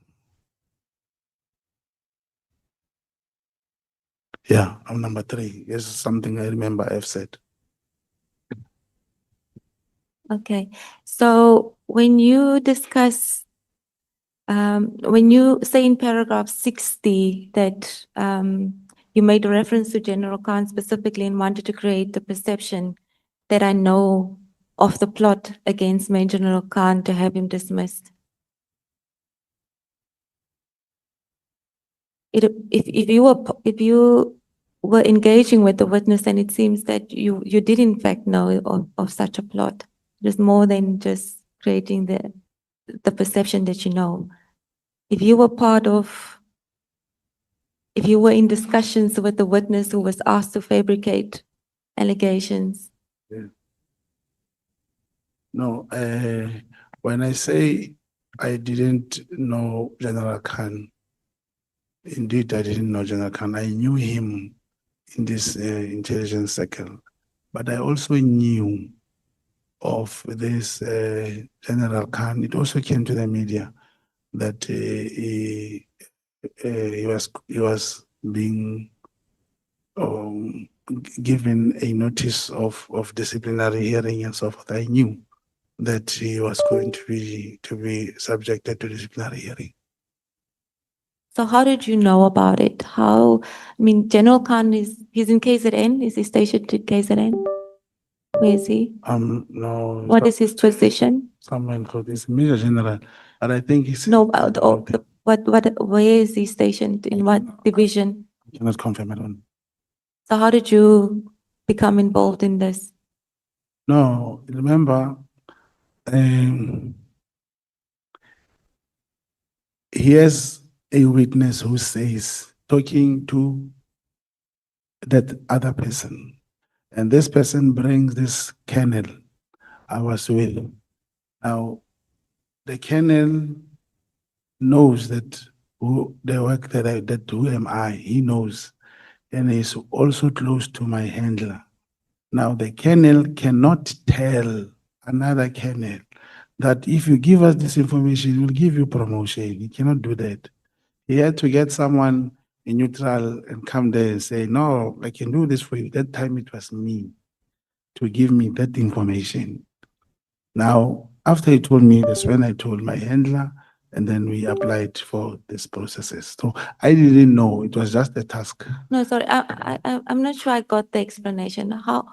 Yeah, I'm number 3. Yes, something I remember I've said. Okay, so when you discuss, when you say in paragraph 60 that you made a reference to General Khan specifically and wanted to create the perception that I know of the plot against Major General Khan to have him dismissed. If you were engaging with the witness and it seems that you did in fact know of such a plot, it is more than just creating the perception that you know. If you were if you were in discussions with the witness who was asked to fabricate allegations, No, when I say I didn't know General Khan, indeed I didn't know General Khan. I knew him in this intelligence circle, but I also knew of this General Khan. It also came to the media that he was being given a notice of disciplinary hearing and so forth. I knew that he was going to be subjected to disciplinary hearing. so how did you know about it? I mean, General Khan he's in KZN. Is he stationed in KZN? Where is he? No. What is his position? Someone called this Major General, and I think he's No, where is he stationed? In what division? I cannot confirm it on. So how did you become involved in this? No, remember, here's a witness who says, talking to that other person, and this person brings this colonel I was with. Now, the colonel knows that who the work that I did, who am I? He knows, and he's also close to my handler. Now, the colonel cannot tell another colonel that if you give us this information, we'll give you promotion. He cannot do that. He had to get someone in neutral and come there and say, no, I can do this for you. That time it was me to give me that information. Now, after he told me, that's when I told my handler, and then we applied for these processes. So I didn't know, it was just a task. No, sorry, I'm not sure I got the explanation. How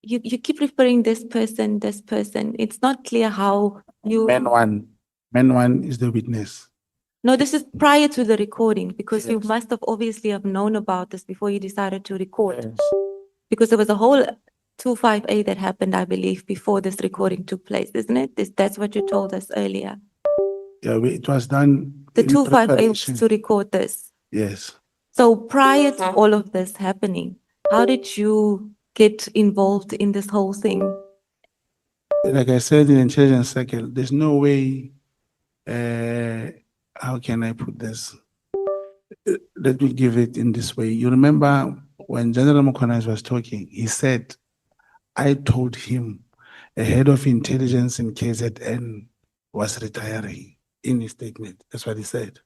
you keep referring this person. It's not clear how you. Man one is the witness. No, this is prior to the recording because you Yes. must have obviously have known about this before you decided to record. Yes. Because there was a whole 25A that happened, I believe, before this recording took place, isn't it? That's what you told us earlier. Yeah, it was done. The in 25A was preparation. to record this. Yes. So prior to all of this happening, how did you get involved in this whole thing? Like I said in intelligence circle, there's no way, how can I put this? Let me give it in this way. You remember when General Mokonas was talking, he said, I told him a head of intelligence in KZN was retiring in his statement. That's what he said.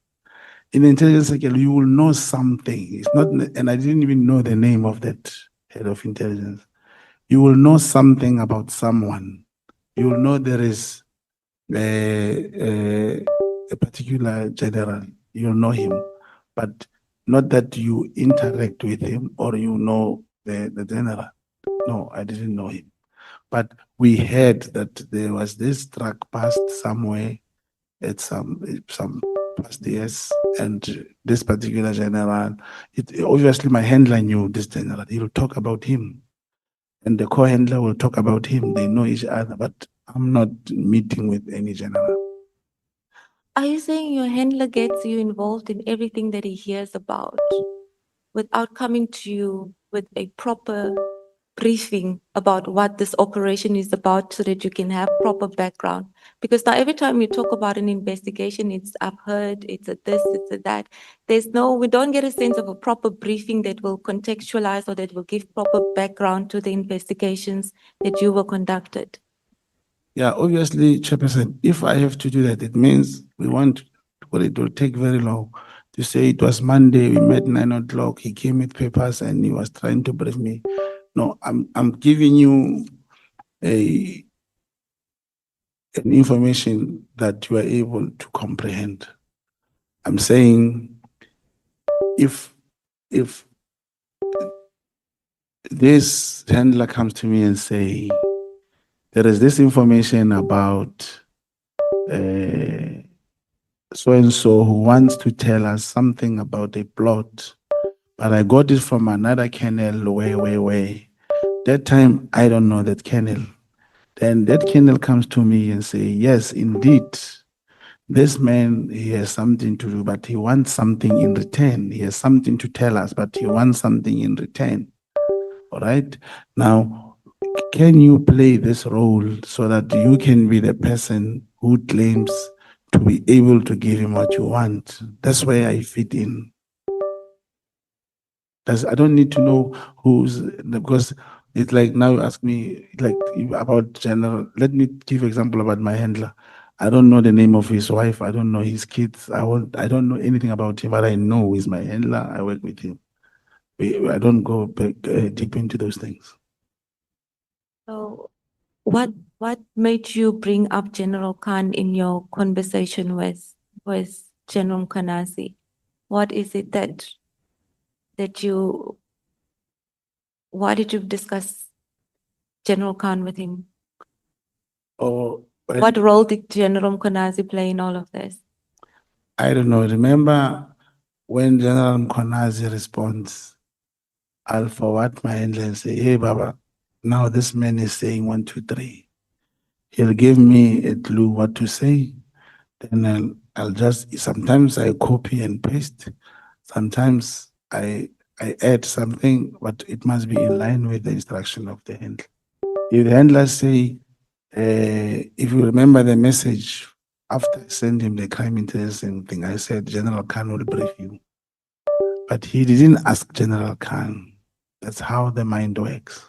In the intelligence circle, you will know something. It's not, and I didn't even know the name of that head of intelligence. You will know something about someone. You will know there is a particular general. You'll know him, but not that you interact with him or you know the general. No, I didn't know him. But we heard that there was this truck passed somewhere at some past years, and this particular general, obviously my handler knew this general. He'll talk about him, and the co-handler will talk about him. They know each other, but I'm not meeting with any general. Are you saying your handler gets you involved in everything that he hears about without coming to you with a proper briefing about what this operation is about so that you can have proper background? Because now every time you talk about an investigation, it's I've heard, it's a this, it's a that. We don't get a sense of a proper briefing that will contextualize or that will give proper background to the investigations that you were conducted. Yeah, obviously, Chairperson, if I have to do that, it means well, it will take very long to say it was Monday, we met 9 o'clock, he came with papers and he was trying to brief me. No, I'm giving you an information that you are able to comprehend. I'm saying if this handler comes to me and say, there is this information about so-and-so who wants to tell us something about a plot, but I got it from another kennel way. That time, I don't know that kennel. Then that kennel comes to me and say, yes, indeed, this man, he has something to do, but he wants something in return. He has something to tell us, but he wants something in return. All right? Now, can you play this role so that you can be the person who claims to be able to give him what you want? That's where I fit in. I don't need to know because it's like now you ask me like about general. Let me give example about my handler. I don't know the name of his wife. I don't know his kids. I don't know anything about him, but I know he's my handler. I work with him. I don't go back, deep into those things. So what made you bring up General Khan in your conversation with General Mkhwanazi? What is it that why did you discuss General Khan with him? Oh, well, What role did General Mkhwanazi play in all of this? I don't know. Remember when General Mkhwanazi responds, I'll forward my handler and say, hey, Baba, now this man is saying 1, 2, 3. He'll give me a clue what to say. Then I'll just, sometimes I copy and paste. Sometimes I add something, but it must be in line with the instruction of the handler. If the handler say, if you remember the message, after I send him the crime intelligence thing, I said, General Khan will brief you. But he didn't ask General Khan. That's how the mind works.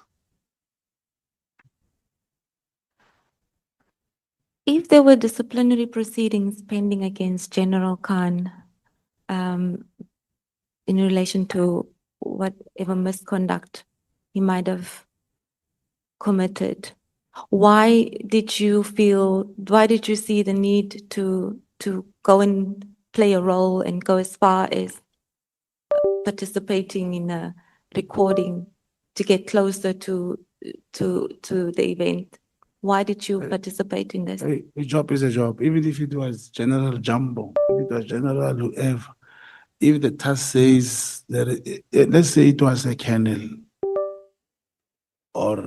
If there were disciplinary proceedings pending against General Khan in relation to whatever misconduct he might have committed, why did you see the need to go and play a role and go as far as participating in a recording to get closer to the event? Why did you participate in this? Hey, a job is a job. Even if it was General Jumbo, if it was General whoever, if the task says that, let's say it was a colonel or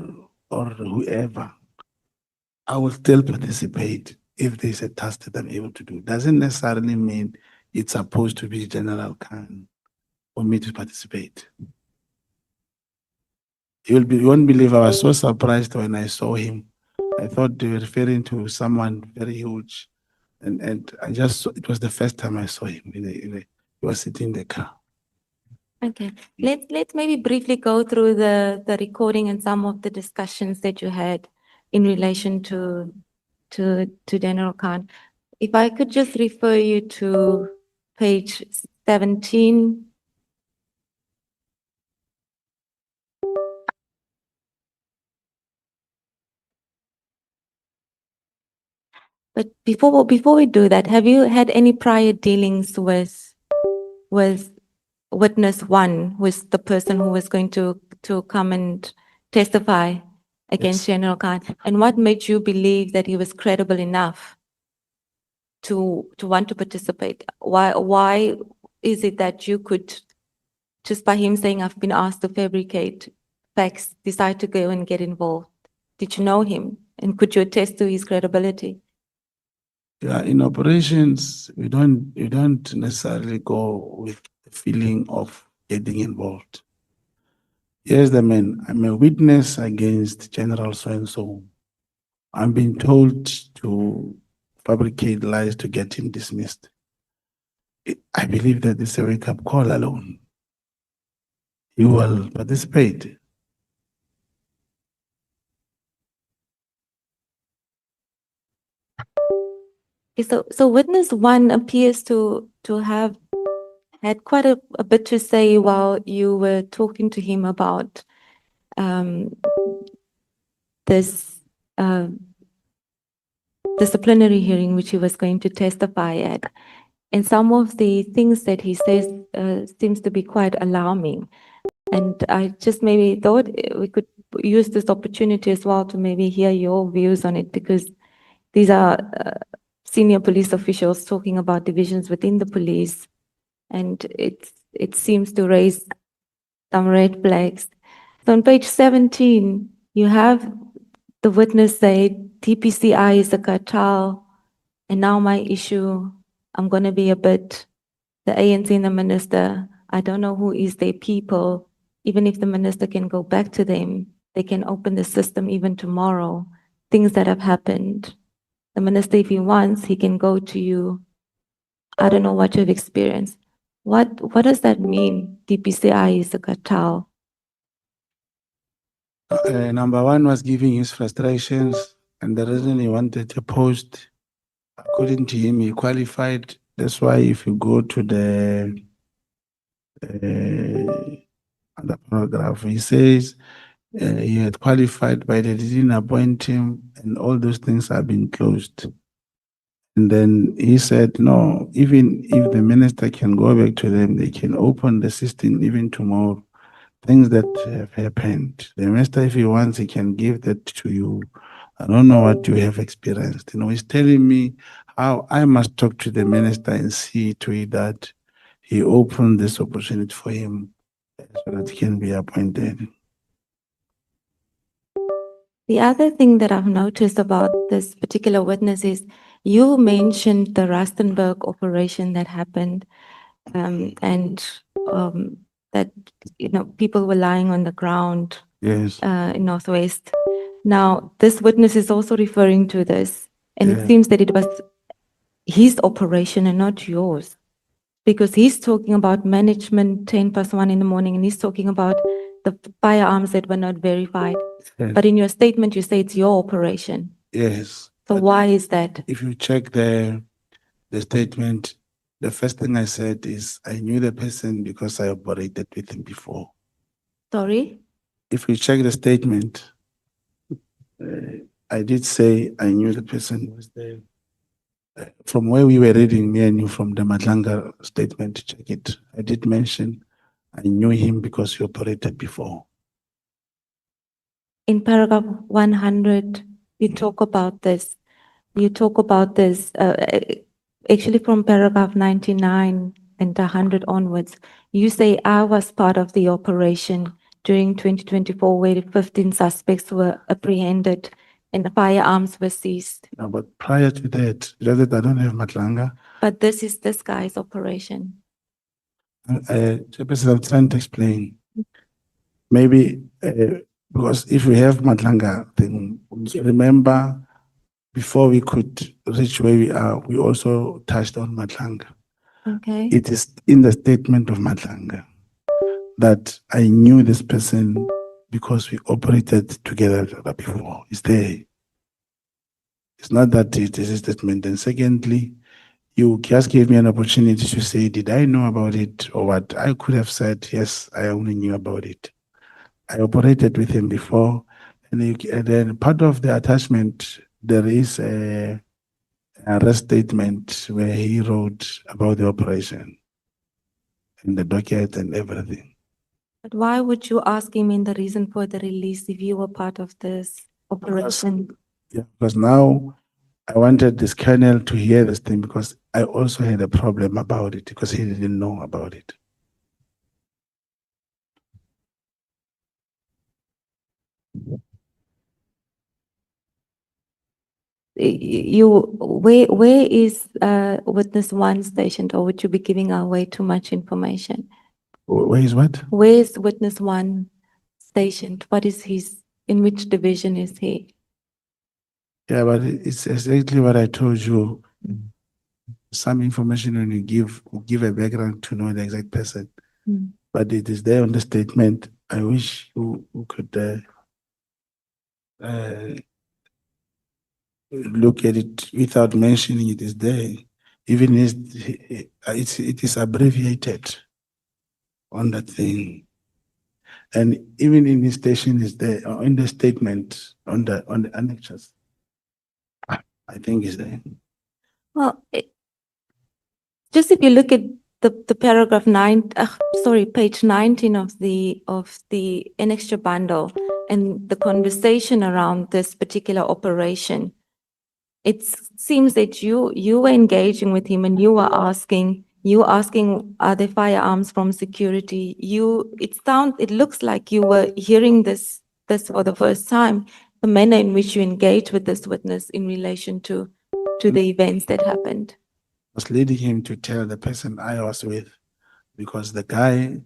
whoever, I will still participate if there's a task that I'm able to do. Doesn't necessarily mean it's supposed to be General Khan for me to participate. You won't believe I was so surprised when I saw him. I thought they were referring to someone very huge. And I just saw, it was the first time I saw him. He was sitting in the car. Okay, let's maybe briefly go through the recording and some of the discussions that you had in relation to General Khan. If I could just refer you to page 17. But before we do that, have you had any prior dealings with witness one, who is the person who was going to come and testify against Yes. General Khan? And what made you believe that he was credible enough to want to participate? Why is it that you could, just by him saying, I've been asked to fabricate facts, decide to go and get involved? Did you know him? And could you attest to his credibility? Yeah, in operations, you don't necessarily go with the feeling of getting involved. Here's the man. I'm a witness against General so-and-so. I'm being told to fabricate lies to get him dismissed. I believe that it's a wake-up call alone. You will participate. Okay, so witness one appears to have had quite a bit to say while you were talking to him about this disciplinary hearing which he was going to testify at. And some of the things that he says seems to be quite alarming. And I just maybe thought we could use this opportunity as well to maybe hear your views on it, because these are senior police officials talking about divisions within the police, and it seems to raise some red flags. So on page 17, you have the witness say DPCI is a cartel, and now my issue, I'm going to be a bit, the ANC and the minister, I don't know who is their people. Even if the minister can go back to them, they can open the system even tomorrow. Things that have happened. The minister, if he wants, he can go to you. I don't know what you've experienced. What does that mean? DPCI is a cartel. Number one was giving his frustrations, and the reason he wanted a post, according to him, he qualified. That's why if you go to the other paragraph, he says he had qualified, but they didn't appoint him, and all those things have been closed. And then he said, no, even if the minister can go back to them, they can open the system even tomorrow. Things that have happened. The minister, if he wants, he can give that to you. I don't know what you have experienced. You know, he's telling me how I must talk to the minister and see to it that he opened this opportunity for him so that he can be appointed. The other thing that I've noticed about this particular witness is you mentioned the Rustenburg operation that happened, and that people were lying on the ground Yes. in Northwest. Now, this witness is also referring to this, and Yeah. it seems that it was his operation and not yours, because he's talking about management 10 + 1 in the morning, and he's talking about the firearms that were not verified. Yes. But in your statement, you say it's your operation. Yes. So But why is that? if you check the statement, the first thing I said is I knew the person because I operated with him before. Sorry? If you check the statement, I did say I knew the person was there. From where we were reading, me and you, from the Matlanga statement, check it. I did mention I knew him because he operated before. In paragraph 100, you talk about this. You talk about this, actually from paragraph 99 and 100 onwards. You say, I was part of the operation during 2024 where 15 suspects were apprehended and the firearms were seized. Now, but prior to that, I don't have Matlanga. But this is this guy's operation. Chairperson, I'm trying to explain. Maybe because if we have Matlanga, then remember before we could reach where we are, we also touched on Matlanga. Okay. It is in the statement of Matlanga that I knew this person because we operated together before. It's there. It's not that it is a statement. And secondly, you just gave me an opportunity to say, did I know about it or what? I could have said, yes, I only knew about it. I operated with him before. And then part of the attachment, there is a arrest statement where he wrote about the operation and the docket and everything. But why would you ask him in the reason for the release if you were part of this operation? Yeah, because now I wanted this colonel to hear this thing because I also had a problem about it because he didn't know about it. where is witness one stationed, or would you be giving away too much information? Where is what? Where is witness one stationed? What is in which division is he? Yeah, but it's exactly what I told you. Some information when you give a background to know the exact person, Mm. but it is there on the statement. I wish you could look at it without mentioning it is there. Even it is abbreviated on that thing, and even in the station is there in the statement on the annexures. I think is there. Well, just if you look at the paragraph page 19 of the annexure bundle and the conversation around this particular operation, it seems that you were engaging with him and you were asking, are there firearms from security? It looks like you were hearing this for the first time, the manner in which you engage with this witness in relation to the events that happened. Was leading him to tell the person I was with, because the guy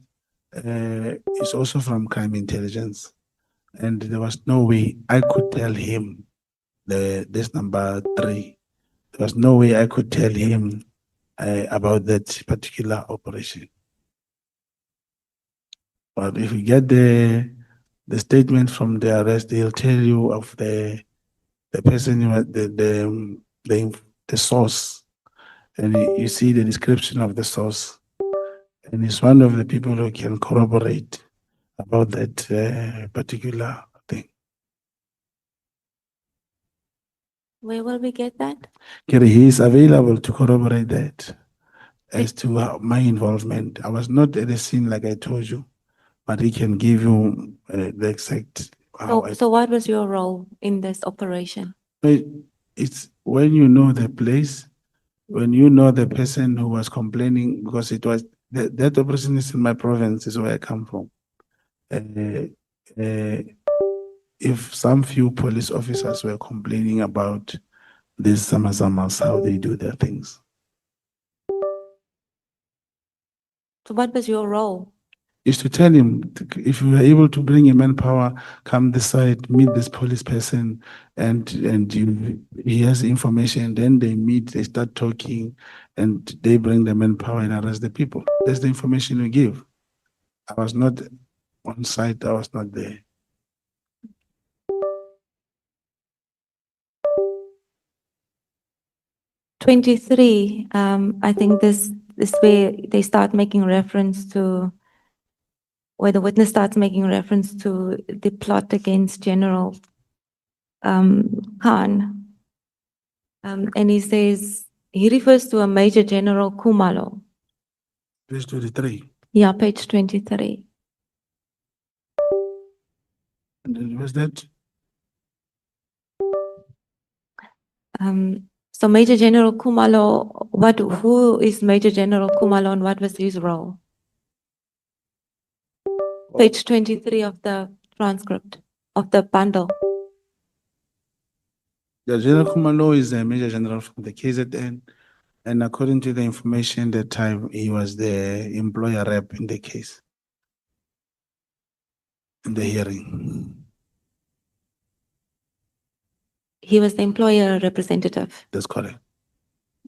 is also from crime intelligence, and there was no way I could tell him this number 3. There was no way I could tell him about that particular operation. But if you get the statement from the arrest, they'll tell you of the person, the source, and you see the description of the source, and he's one of the people who can corroborate about that particular thing. Where will we get that? Kerry, he is available to corroborate that as to my involvement. I was not at the scene like I told you, but he can give you the exact. So what was your role in this operation? It's when you know the place, when you know the person who was complaining, because it was that operation is in my province, is where I come from. If some few police officers were complaining about these samazamas, how they do their things. So what was your role? Is to tell him, if you are able to bring a manpower, come this side, meet this police person, and he has information, then they meet, they start talking, and they bring the manpower and arrest the people. That's the information you give. I was not on site, I was not there. '23, I think this is where they start making reference to, where the witness starts making reference to the plot against General Khan. And he says, he refers to a Major General Kumalo. Page 23. Yeah, page 23. And then was that? So Major General Kumalo, who is Major General Kumalo and what was his role? Page 23 of the transcript of the bundle. The General Kumalo is a Major General from the KZN, and according to the information that time, he was the employer rep in the case, in the hearing. He was the employer representative. That's correct.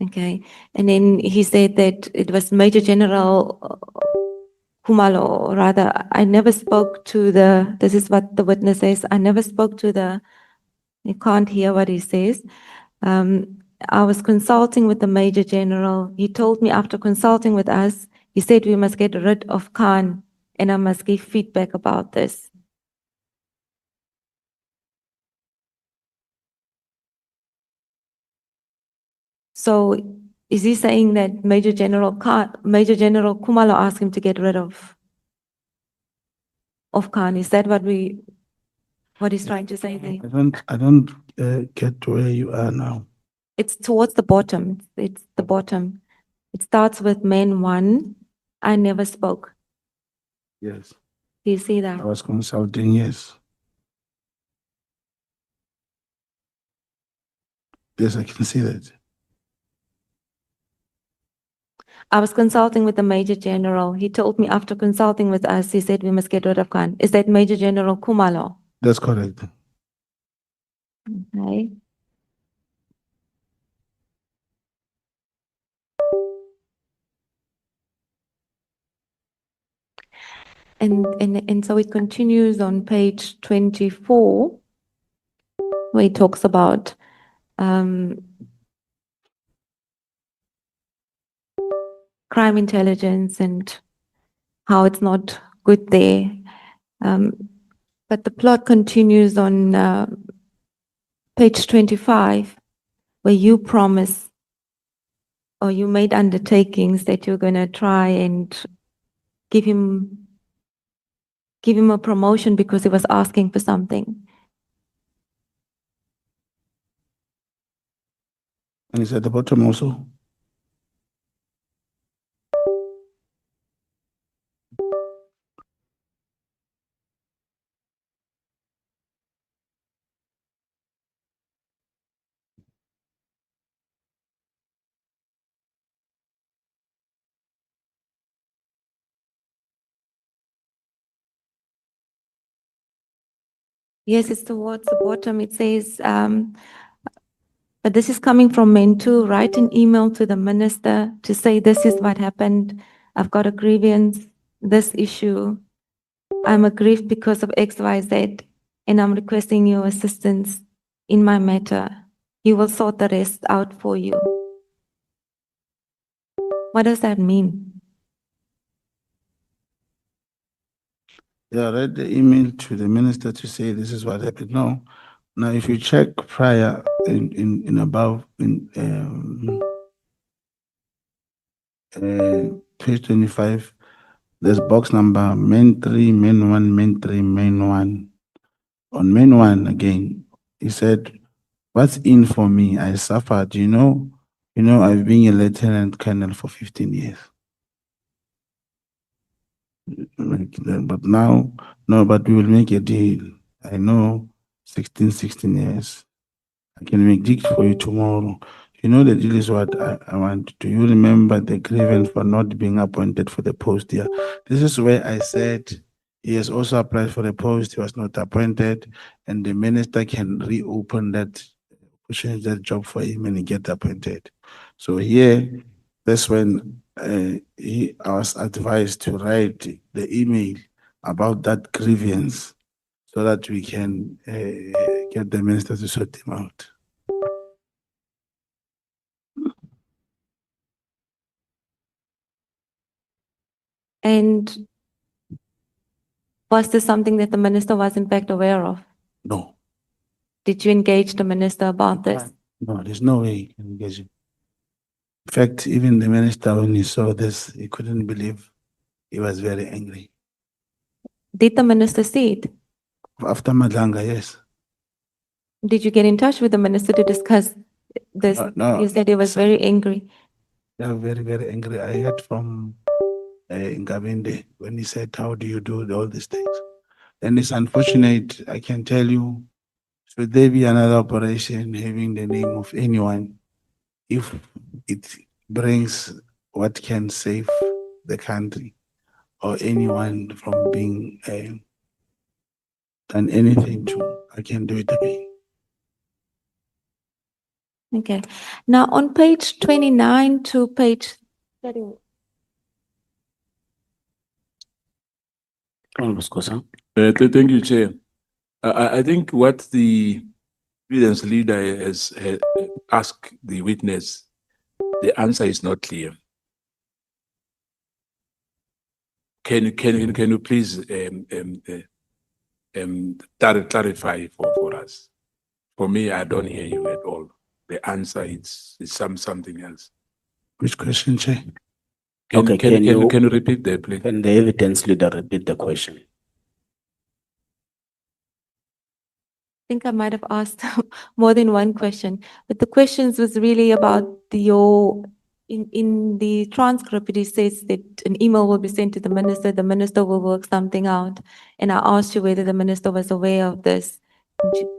Okay. And then he said that it was Major General Kumalo, or rather, I never spoke to this is what the witness says, I never spoke to you can't hear what he says. I was consulting with the Major General. He told me after consulting with us, he said we must get rid of Khan and I must give feedback about this. So is he saying that Major General Kumalo asked him to get rid of Khan? Is that what he's trying to say there? I don't get to where you are now. It's towards the bottom. It's the bottom. It starts with man 1. I never spoke. Yes. Do you see that? I was consulting, yes. Yes, I can see that. I was consulting with the Major General. He told me after consulting with us, he said we must get rid of Khan. Is that Major General Kumalo? That's correct. Okay. And so it continues on page 24, where he talks about crime intelligence and how it's not good there. But the plot continues on page 25, where you promise or you made undertakings that you're going to try and give him a promotion because he was asking for something. And it's at the bottom also. Yes, it's towards the bottom. It says, but this is coming from Mentu. Write an email to the minister to say this is what happened. I've got a grievance, this issue. I'm aggrieved because of X, Y, Z, and I'm requesting your assistance in my matter. He will sort the rest out for you. What does that mean? Yeah, I read the email to the minister to say this is what happened. No. Now, if you check prior in above in page 25, there's box number main 3, main 1, main 3, main 1. On main 1 again, he said, "What's in for me? I suffered, you know, I've been a lieutenant colonel for 15 years. But now, no, but we will make a deal. I know 16 years. I can make deal for you tomorrow. You know, the deal is what I want. Do you remember the grievance for not being appointed for the post here? This is where I said he has also applied for the post. He was not appointed, and the minister can reopen that, change that job for him, and he get appointed. So here, that's when I was advised to write the email about that grievance so that we can get the minister to sort him out. And was this something that the minister was in fact aware of? No, Did you engage the minister about this? no, there's no way he can engage him. In fact, even the minister, when he saw this, he couldn't believe. He was very angry. Did the minister see it? After Madlanga, yes. Did you get in touch with the minister to discuss this? No. You said he was very angry. Yeah, very, very angry. I heard from Ngabinde when he said, "How do you do all these things?" And it's unfortunate, I can tell you, should there be another operation having the name of anyone, if it brings what can save the country or anyone from being done anything to, I can do it again. Okay. Now on page 29 to page 30. Thank you, Chair. I think what the evidence leader has asked the witness, the answer is not clear. Can you please clarify for us? For me, I don't hear you at all. The answer is something else. Which question, Chair? Can Can you you repeat that, please? can the evidence leader repeat the question? I think I might have asked more than one question, but the questions was really about in the transcript, it says that an email will be sent to the minister will work something out. And I asked you whether the minister was aware of this.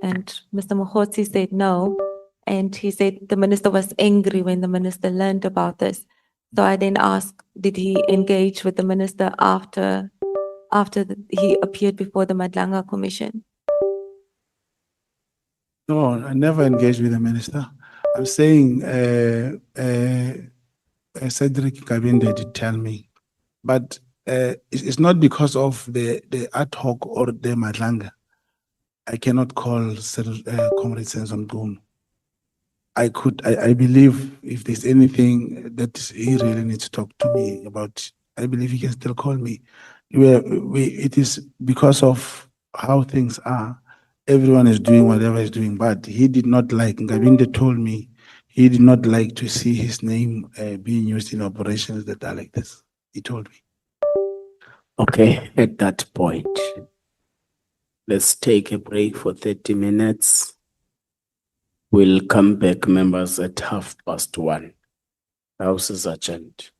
And Mr. Mogotsi said no. And he said the minister was angry when the minister learned about this. So I then asked, did he engage with the minister after he appeared before the Madlanga Commission? No, I never engaged with the minister. I'm saying Cedric Kabinde did tell me, but it's not because of the ad hoc or the Madlanga. I cannot call Comrade Senson Goon. I believe if there's anything that he really needs to talk to me about, I believe he can still call me. It is because of how things are. Everyone is doing whatever is doing, but he did not like, Ngabinde told me, he did not like to see his name being used in operations that are like this. He told me. Okay, at that point, let's take a break for 30 minutes. We'll come back, members, at 1:30. House is adjourned.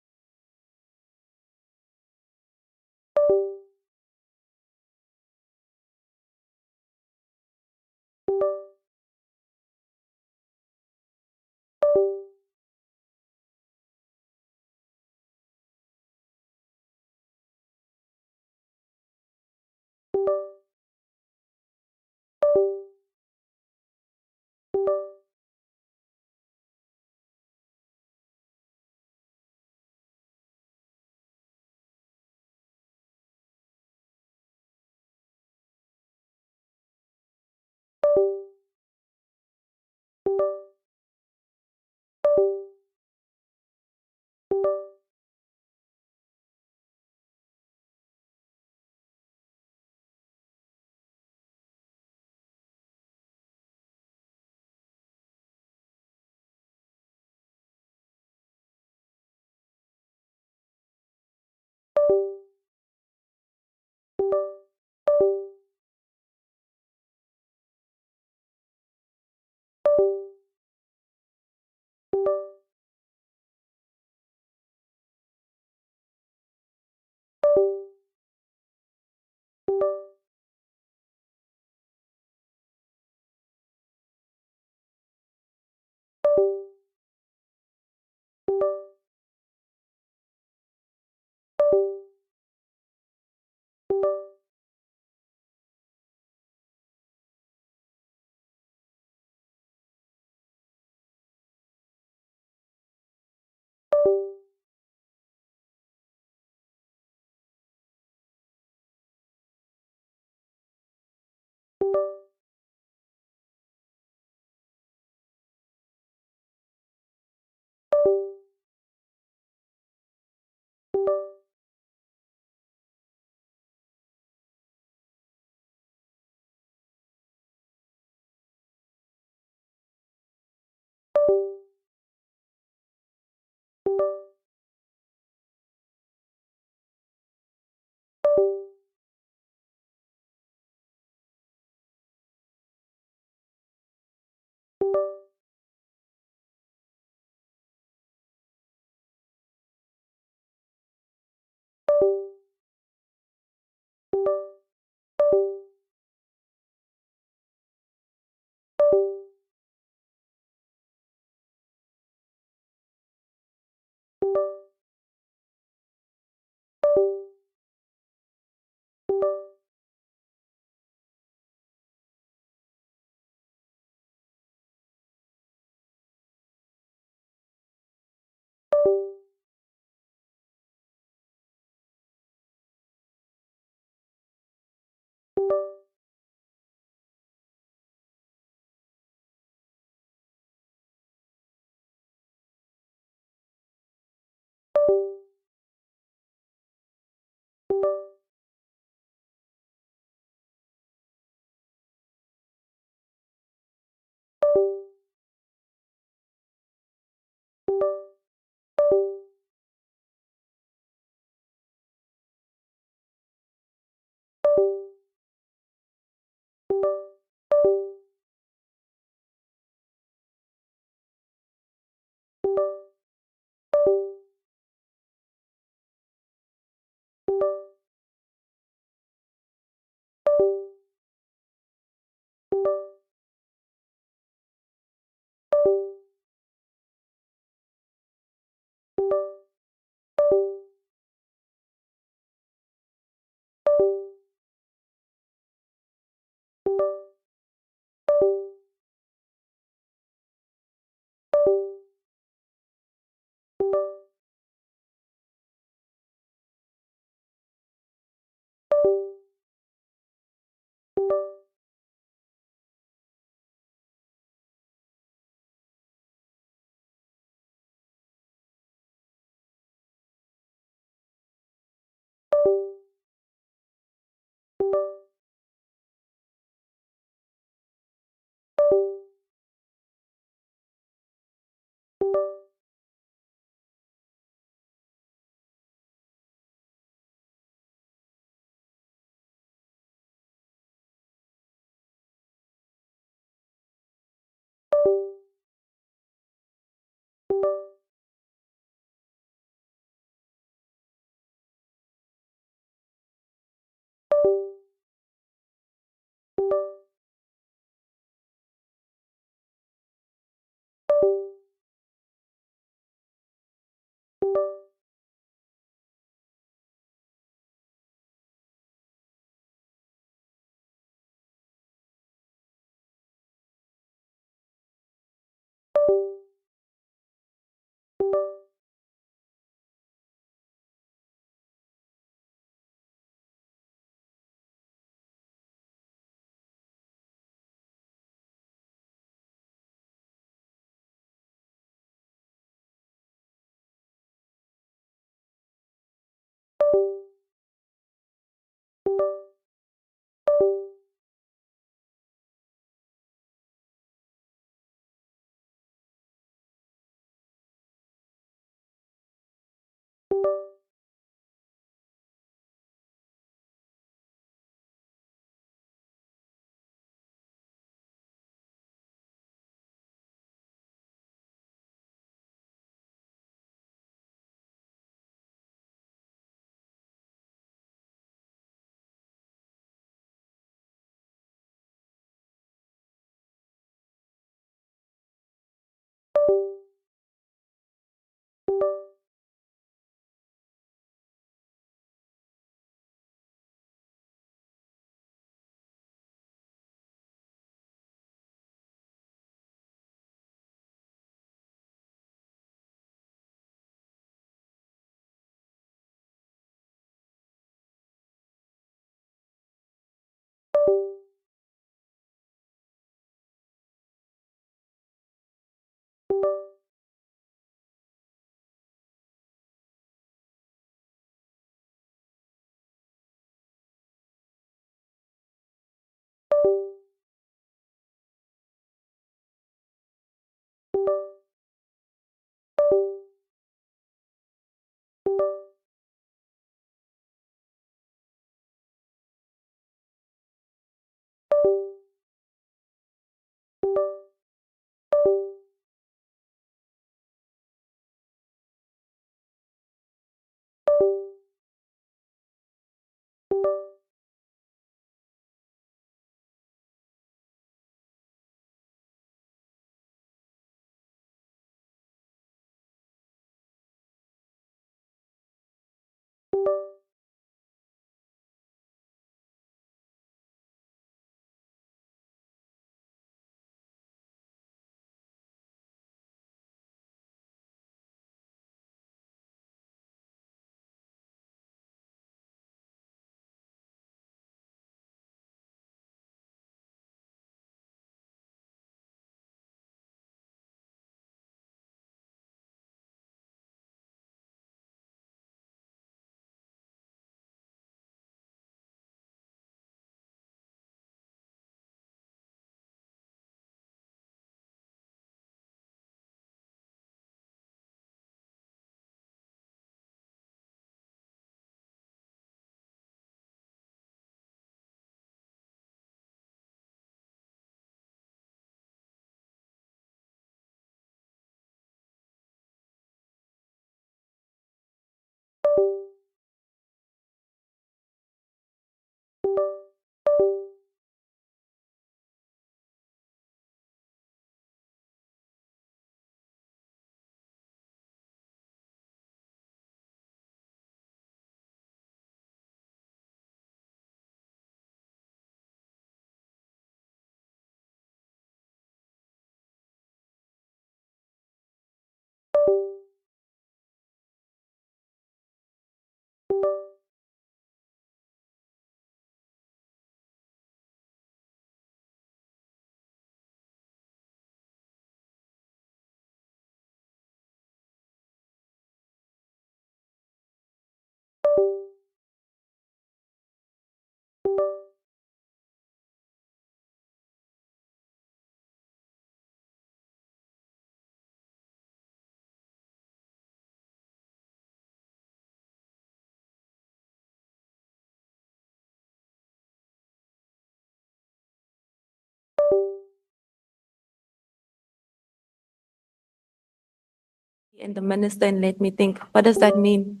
And the minister and let me think, what does that mean?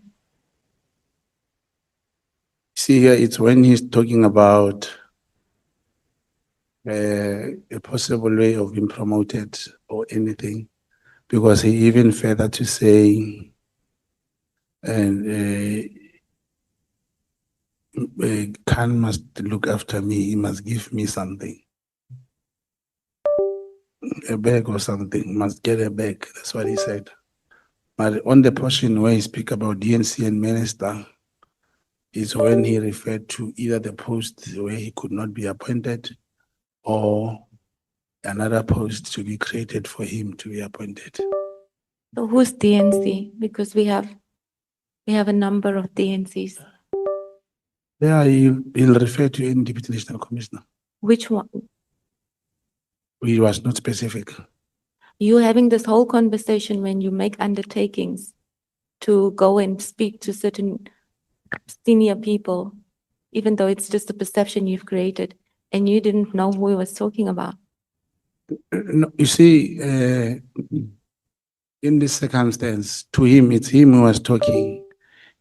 See here, it's when he's talking about a possible way of being promoted or anything, because he even further to say, and Khan must look after me, he must give me something. A bag or something, must get a bag, that's what he said. But on the portion where he speak about DNC and minister, is when he referred to either the post where he could not be appointed or another post to be created for him to be appointed. So who's DNC? Because we have a number of DNCs. Yeah, he'll refer to any deputy national commissioner. Which one? He was not specific. You having this whole conversation when you make undertakings to go and speak to certain senior people, even though it's just a perception you've created, and you didn't know who he was talking about. No, you see, in this circumstance, to him, it's him who was talking.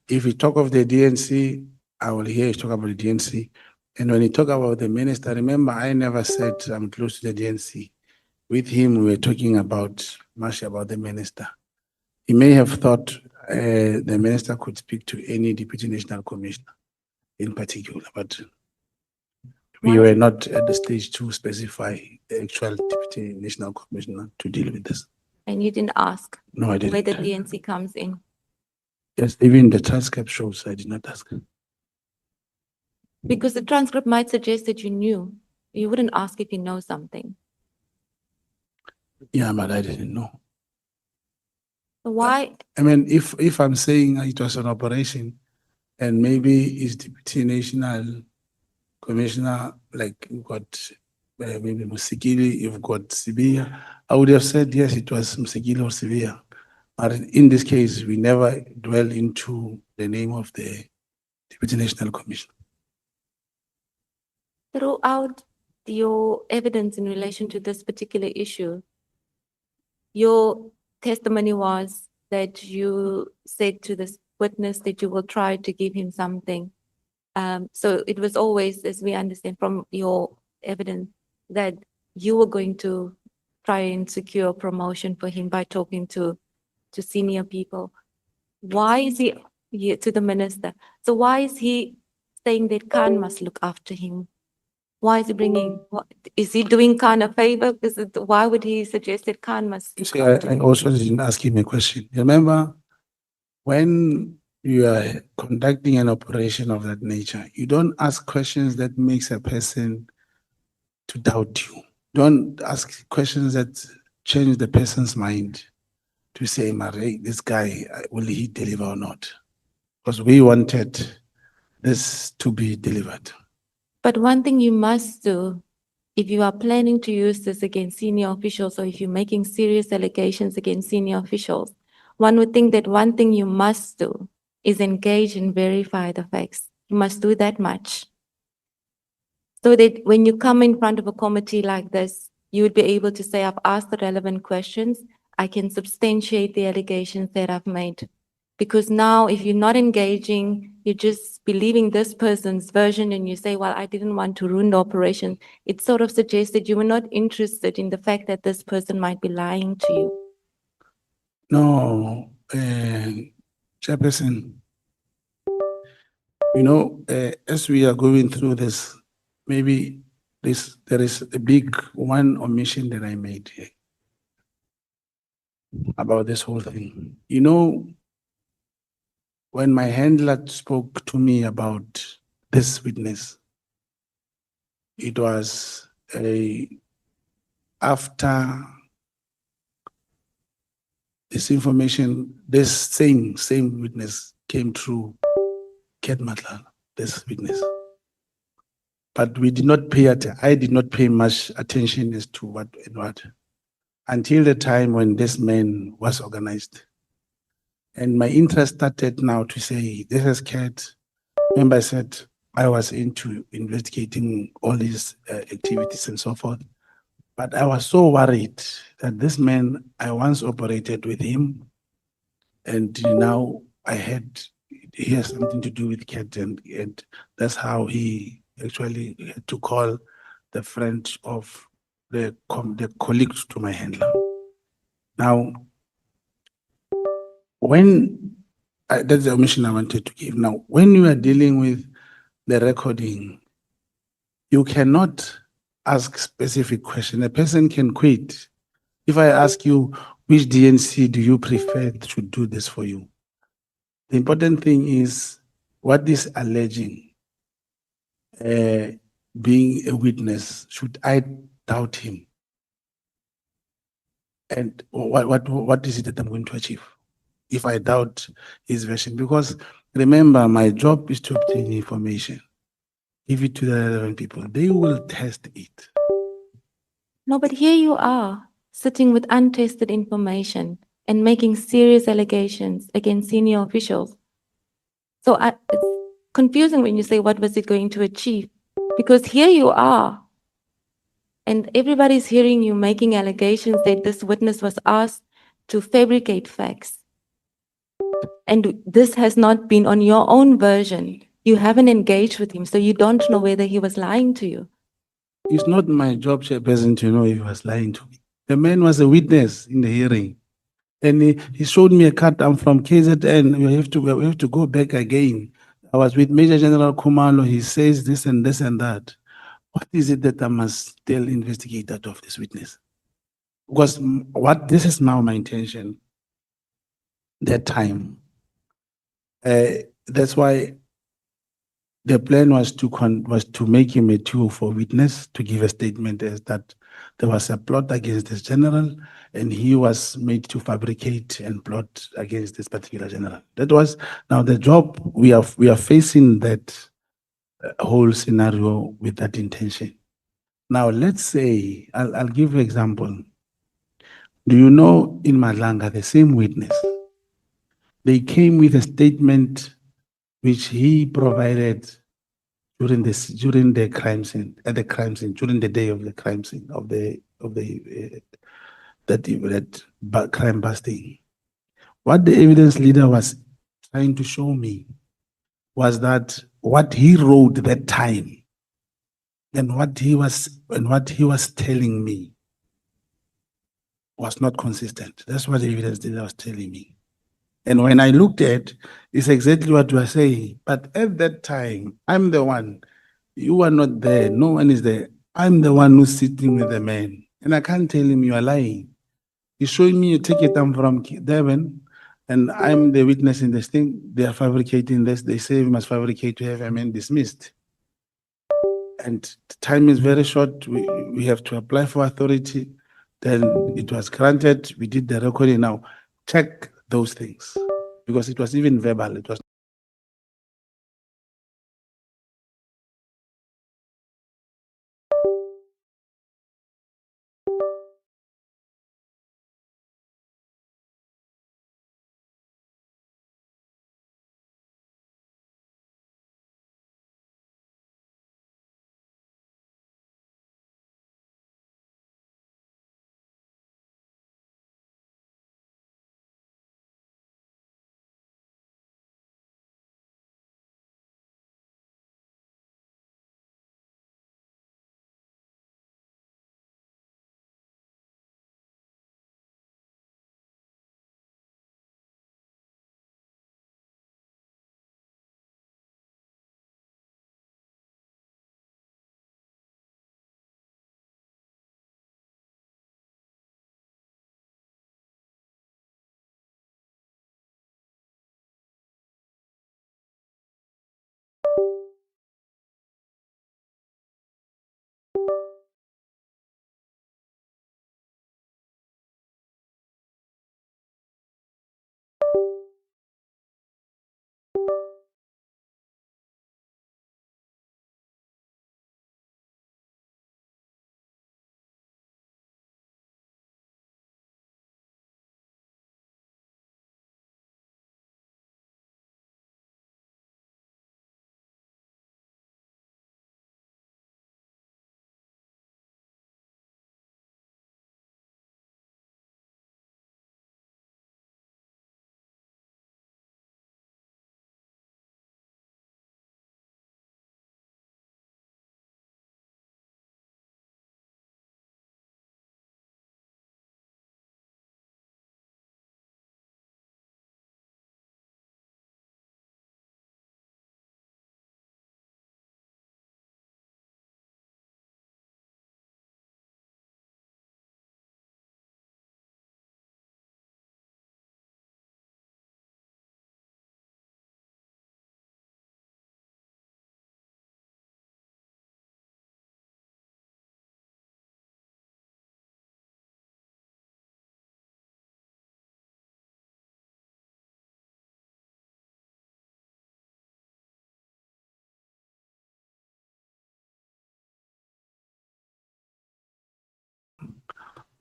If he talk of the DNC, I will hear he talk about the DNC. And when he talk about the minister, remember, I never said I'm close to the DNC. With him, we were talking much about the minister. He may have thought the minister could speak to any deputy national commissioner in particular, but we were not at the stage to specify the actual deputy national commissioner to deal with this. And you didn't ask No, I where the didn't. DNC comes in. Yes, even the transcript shows I did not ask. Because the transcript might suggest that you knew. You wouldn't ask if you know something. Yeah, but I didn't know. So why? I mean, if I'm saying it was an operation and maybe his deputy national commissioner, like you've got maybe Musikili, you've got Sibia, I would have said, yes, it was Musikili or Sibia. But in this case, we never dwell into the name of the deputy national commissioner. Throughout your evidence in relation to this particular issue, your testimony was that you said to this witness that you will try to give him something. So it was always, as we understand from your evidence, that you were going to try and secure promotion for him by talking to senior people. Why is he to the minister? So why is he saying that Khan must look after him? Why is he bringing? Is he doing Khan a favor? Why would he suggest that Khan must? You look see, after I him? also didn't ask him a question. Remember, when you are conducting an operation of that nature, you don't ask questions that makes a person to doubt you. Don't ask questions that change the person's mind to say, Marie, this guy, will he deliver or not? Because we wanted this to be delivered. But one thing you must do, if you are planning to use this against senior officials, or if you're making serious allegations against senior officials, one would think that one thing you must do is engage and verify the facts. You must do that much. So that when you come in front of a committee like this, you would be able to say, I've asked the relevant questions. I can substantiate the allegations that I've made. Because now if you're not engaging, you're just believing this person's version and you say, well, I didn't want to ruin the operation. It sort of suggests that you were not interested in the fact that this person might be lying to you. No, Chairperson, you know, as we are going through this, maybe there is a big one omission that I made here about this whole thing. You know, when my handler spoke to me about this witness, it was after this information, this same witness came through Ket Matlala, this witness. But we did not pay I did not pay much attention as to what and what until the time when this man was organized. And my interest started now to say, this is Ket. Remember I said I was into investigating all these activities and so forth. But I was so worried that this man, I once operated with him, and now he has something to do with Ket, and that's how he actually had to call the friend of the colleague to my handler. Now, that's the omission I wanted to give. Now, when you are dealing with the recording, you cannot ask specific question. A person can quit. If I ask you, which DNC do you prefer to do this for you? The important thing is what is alleging being a witness. Should I doubt him? And what is it that I'm going to achieve if I doubt his version? Because remember, my job is to obtain information, give it to the relevant people. They will test it. No, but here you are, sitting with untested information and making serious allegations against senior officials. So it's confusing when you say, what was it going to achieve? Because here you are, and everybody's hearing you making allegations that this witness was asked to fabricate facts. And this has not been on your own version. You haven't engaged with him, so you don't know whether he was lying to you. It's not my job, Chairperson, to know if he was lying to me. The man was a witness in the hearing. And he showed me a card. I'm from KZN. We have to go back again. I was with Major General Kumalo. He says this and this and that. What is it that I must still investigate out of this witness? Because this is now my intention. That time. That's why the plan was to make him a tool for witness, to give a statement as that there was a plot against this general, and he was made to fabricate and plot against this particular general. That was now the job. We are facing that whole scenario with that intention. Now let's say I'll give you an example. Do you know in Madlanga the same witness? They came with a statement which he provided during the crime scene, during the day of the crime scene that crime busting. What the evidence leader was trying to show me was that what he wrote that time and what he was telling me was not consistent. That's what the evidence leader was telling me. And when I looked at, it's exactly what you are saying. But at that time, I'm the one. You are not there. No one is there. I'm the one who's sitting with the man. And I can't tell him you are lying. He's showing me a ticket. I'm from Devon, and I'm the witness in this thing. They are fabricating this. They say we must fabricate to have a man dismissed. And the time is very short. We have to apply for authority. Then it was granted. We did the recording. Now check those things, because it was even verbal. It was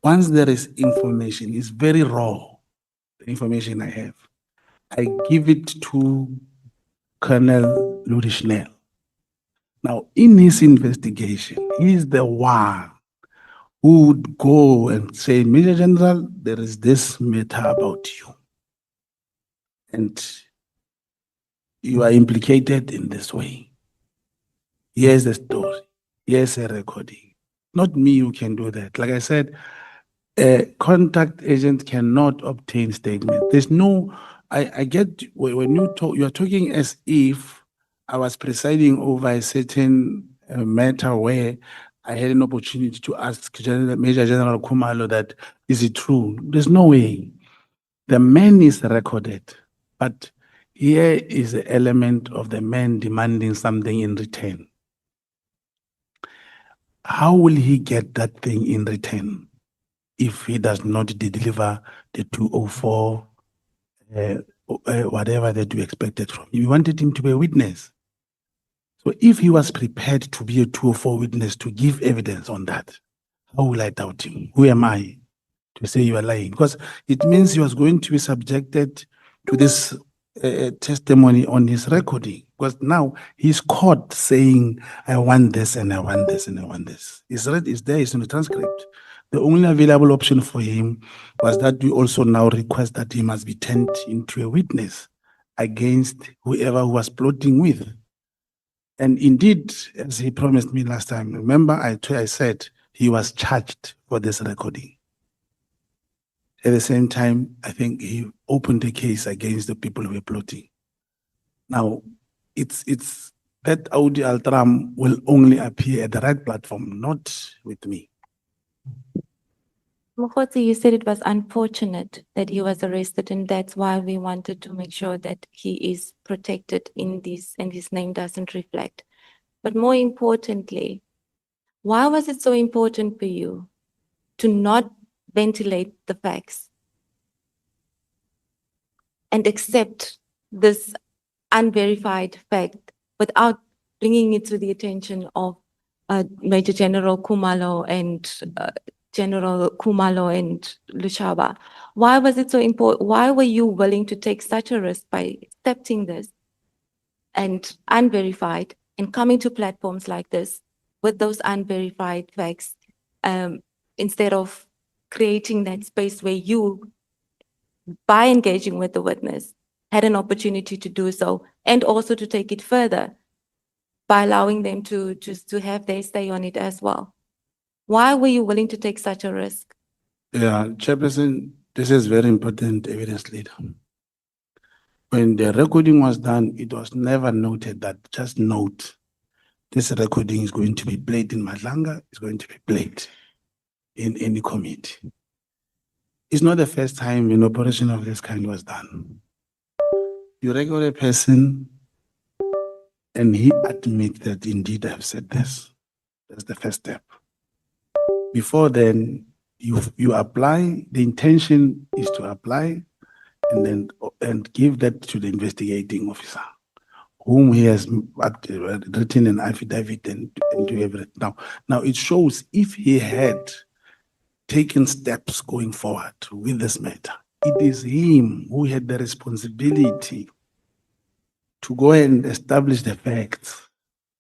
Once there is information, it's very raw, the information I have. I give it to Colonel Ludishnell. Now, in his investigation, he's the one who would go and say, Major General, there is this matter about you. And you are implicated in this way. Here's the story. Here's a recording. Not me who can do that. Like I said, a contact agent cannot obtain statement. There's no, I get when you talk, you're talking as if I was presiding over a certain matter where I had an opportunity to ask Major General Kumalo that, is it true? There's no way. The man is recorded, but here is the element of the man demanding something in return. How will he get that thing in return if he does not deliver the 204, whatever that you expected from him? You wanted him to be a witness. So if he was prepared to be a 204 witness to give evidence on that, how will I doubt him? Who am I to say you are lying? Because it means he was going to be subjected to this testimony on his recording. Because now he's caught saying, I want this and I want this and I want this. It's read, it's there, it's in the transcript. The only available option for him was that we also now request that he must be turned into a witness against whoever who was plotting with. And indeed, as he promised me last time, remember I said he was charged for this recording. At the same time, I think he opened a case against the people who were plotting. Now, it's that audio altram will only appear at the right platform, not with me. Mogotsi, you said it was unfortunate that he was arrested, and that's why we wanted to make sure that he is protected in this and his name doesn't reflect. But more importantly, why was it so important for you to not ventilate the facts and accept this unverified fact without bringing it to the attention of Major General Kumalo and General Kumalo and Lushaba? Why was it so important? Why were you willing to take such a risk by accepting this and unverified and coming to platforms like this with those unverified facts instead of creating that space where you, by engaging with the witness, had an opportunity to do so and also to take it further by allowing them to just to have their say on it as well? Why were you willing to take such a risk? Yeah, Chairperson, this is very important evidence leader. When the recording was done, it was never noted that, just note, this recording is going to be played in Madlanga, it's going to be played in any committee. It's not the first time an operation of this kind was done. You record a person and he admits that indeed I have said this. That's the first step. Before then, you apply, the intention is to apply and give that to the investigating officer, whom he has written an affidavit and do everything. Now it shows if he had taken steps going forward with this matter, it is him who had the responsibility to go and establish the facts.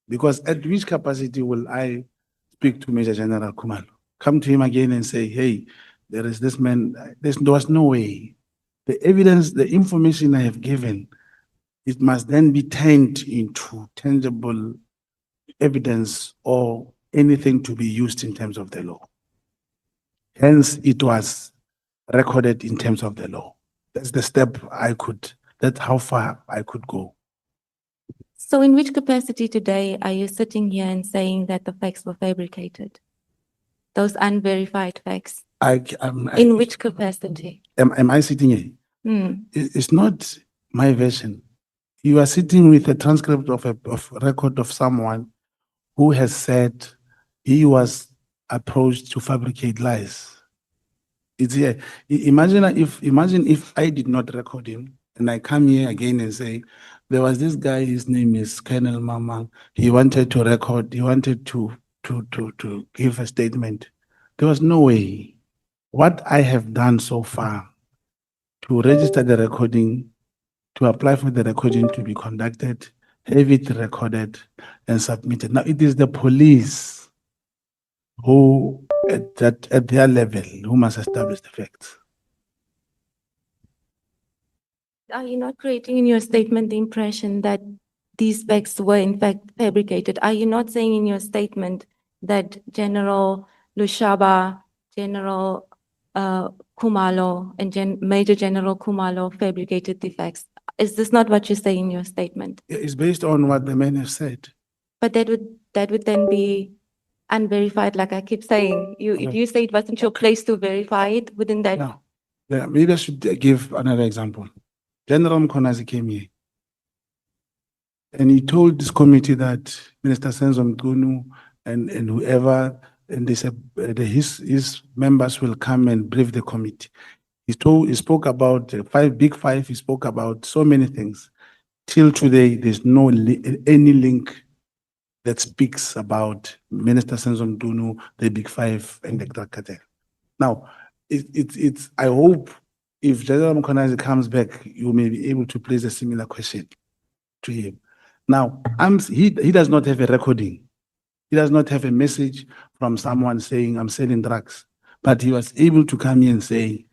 Because at which capacity will I speak to Major General Kumalo? Come to him again and say, hey, there is this man. There was no way. The evidence, the information I have given, it must then be turned into tangible evidence or anything to be used in terms of the law. Hence, it was recorded in terms of the law. That's the step that's how far I could go. So in which capacity today are you sitting here and saying that the facts were fabricated? Those unverified facts? In which capacity? Am I sitting here? It's not my version. You are sitting with a transcript of a record of someone who has said he was approached to fabricate lies. It's here. Imagine if I did not record him and I come here again and say, there was this guy, his name is Colonel Mama. He wanted to record, he wanted to give a statement. There was no way. What I have done so far to register the recording, to apply for the recording to be conducted, have it recorded and submitted. Now it is the police who at their level who must establish the facts. Are you not creating in your statement the impression that these facts were in fact fabricated? Are you not saying in your statement that General Lushaba, General Kumalo, and Major General Kumalo fabricated the facts? Is this not what you say in your statement? It's based on what the men have said. But that would then be unverified, like I keep saying. If Okay. you say it wasn't your place to verify it, wouldn't that? Now, yeah, maybe I should give another example. General Mkonazi came here and he told this committee that Minister Senzo Mgunu and whoever, and they said his members will come and brief the committee. He spoke about the big five, he spoke about so many things. Till today, there's no any link that speaks about Minister Senzo Mgunu, the big five, and the drug cartel. Now, it's I hope if General Mkonazi comes back, you may be able to place a similar question to him. Now, he does not have a recording. He does not have a message from someone saying, I'm selling drugs. But he was able to come here and say,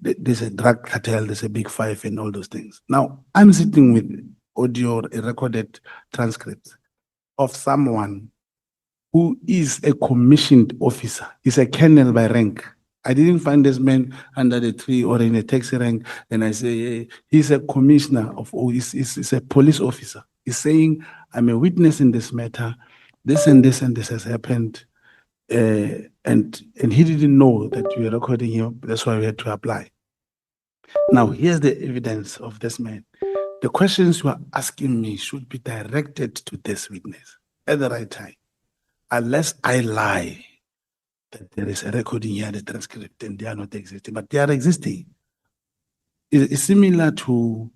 there's a drug cartel, there's a big five, and all those things. Now, I'm sitting with audio, a recorded transcript of someone who is a commissioned officer. He's a colonel by rank. I didn't find this man under the tree or in a taxi rank, and I say, hey, he's a commissioner of, he's a police officer. He's saying, I'm a witness in this matter. This and this and this has happened. And he didn't know that you were recording him. That's why we had to apply. Now, here's the evidence of this man. The questions you are asking me should be directed to this witness at the right time. Unless I lie that there is a recording here, the transcript, and they are not existing, but they are existing. It's similar to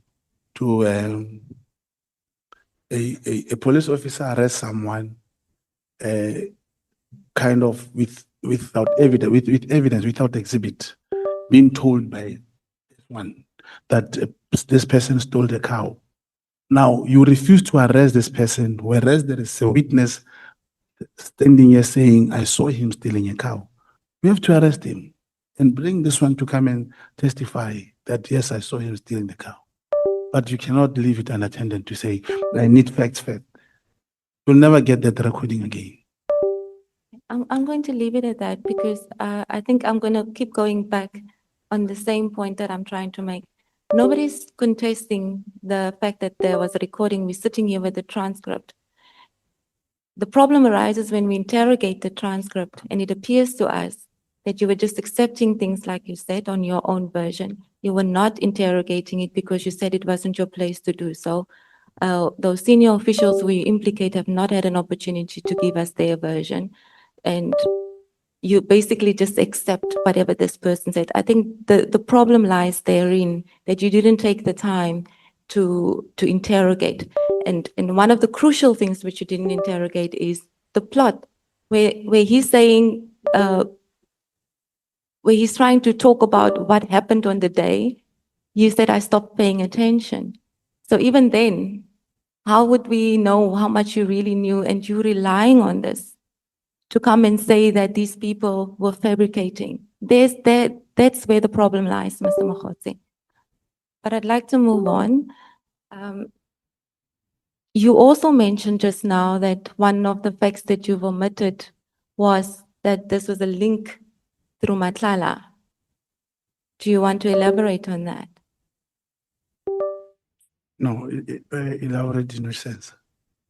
a police officer arrests someone kind of without evidence, with evidence, without exhibit, being told by one that this person stole the cow. Now, you refuse to arrest this person, whereas there is a witness standing here saying, I saw him stealing a cow. We have to arrest him and bring this one to come and testify that, yes, I saw him stealing the cow. But you cannot leave it unattended to say, I need facts. You'll never get that recording again. I'm going to leave it at that because I think I'm going to keep going back on the same point that I'm trying to make. Nobody's contesting the fact that there was a recording. We're sitting here with the transcript. The problem arises when we interrogate the transcript and it appears to us that you were just accepting things like you said on your own version. You were not interrogating it because you said it wasn't your place to do so. Those senior officials we implicate have not had an opportunity to give us their version. And you basically just accept whatever this person said. I think the problem lies therein that you didn't take the time to interrogate. And one of the crucial things which you didn't interrogate is the plot, where he's saying, where he's trying to talk about what happened on the day. You said, I stopped paying attention. So even then, how would we know how much you really knew and you relying on this to come and say that these people were fabricating? That's where the problem lies, Mr. Mogotsi. But I'd like to move on. You also mentioned just now that one of the facts that you've omitted was that this was a link through Matlala. Do you want to elaborate on that? No, elaborate in which sense?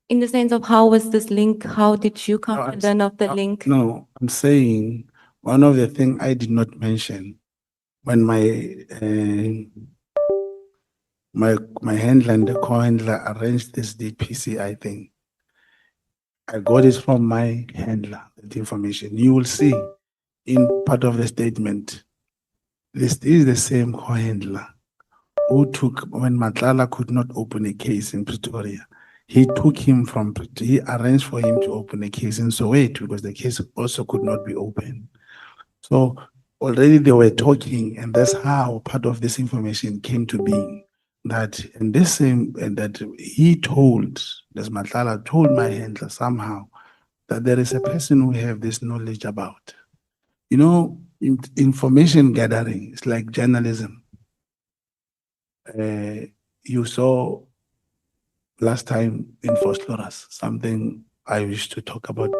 In the sense of how was this link? How did you come I'm to learn of the link? No, I'm saying one of the things I did not mention when my handler and the co-handler arranged this DPCI thing. I got it from my handler, the information. You will see in part of the statement, this is the same co-handler who took, when Matlala could not open a case in Pretoria, he arranged for him to open a case in Soweto because the case also could not be opened. So already they were talking, and that's how part of this information came to being. That in this same, and that he told, this Matlala told my handler somehow that there is a person who have this knowledge about. You know, information gathering is like journalism. You saw last time in Phosphorus, something I wish to talk about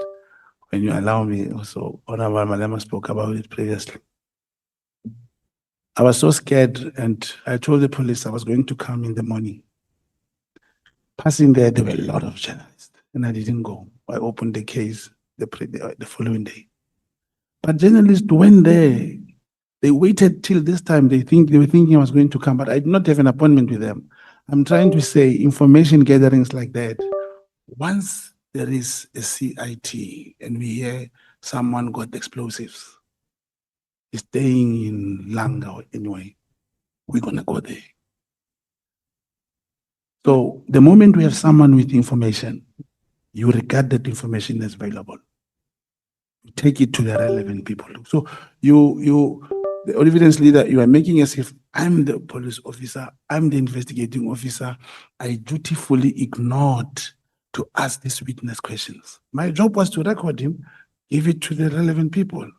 when you allow me. Also, Honorable Malema spoke about it previously. I was so scared, and I told the police I was going to come in the morning. Passing there were a lot of journalists, and I didn't go. I opened the case the following day. But journalists went there. They waited till this time. They were thinking I was going to come, but I did not have an appointment with them. I'm trying to say information gatherings like that. Once there is a CIT and we hear someone got explosives, staying in Langa anyway, we're gonna go there. So the moment we have someone with information, you regard that information as available. You take it to the relevant people. So the evidence leader, you are making as if I'm the police officer, I'm the investigating officer. I dutifully ignored to ask this witness questions. My job was to record him, give it to the relevant people.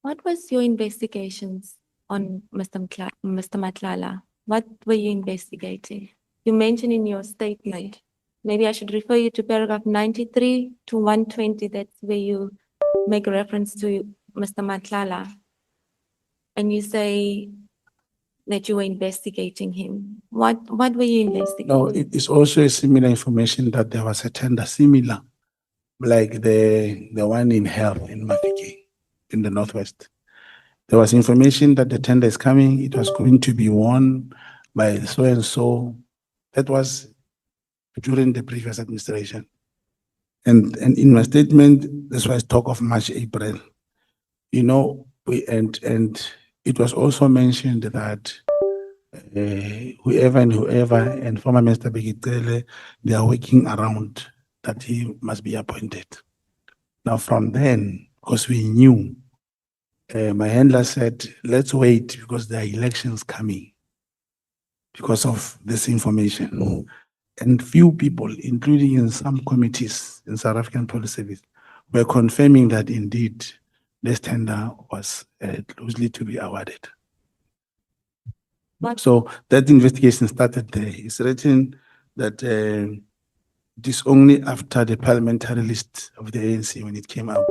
What was your investigations on Mr. Matlala? What were you investigating? You mentioned in your statement, maybe I should refer you to paragraph 93 to 120. That's where you make reference to Mr. Matlala. And you say that you were investigating him. What were you investigating? No, it is also a similar information that there was a tender similar, like the one in Hell in Mafike, in the Northwest. There was information that the tender is coming. It was going to be won by so and so. That was during the previous administration. And in my statement, this was talk of March, April. You know, and it was also mentioned that whoever and former Minister Begitele, they are working around that he must be appointed. Now from then, because we knew, my handler said, let's wait because there are elections coming because of this information. And few people, including in some committees in South African Police Service, were confirming that indeed this tender was closely to be awarded. So that investigation started there. It's written that it is only after the parliamentary list of the ANC, when it came out,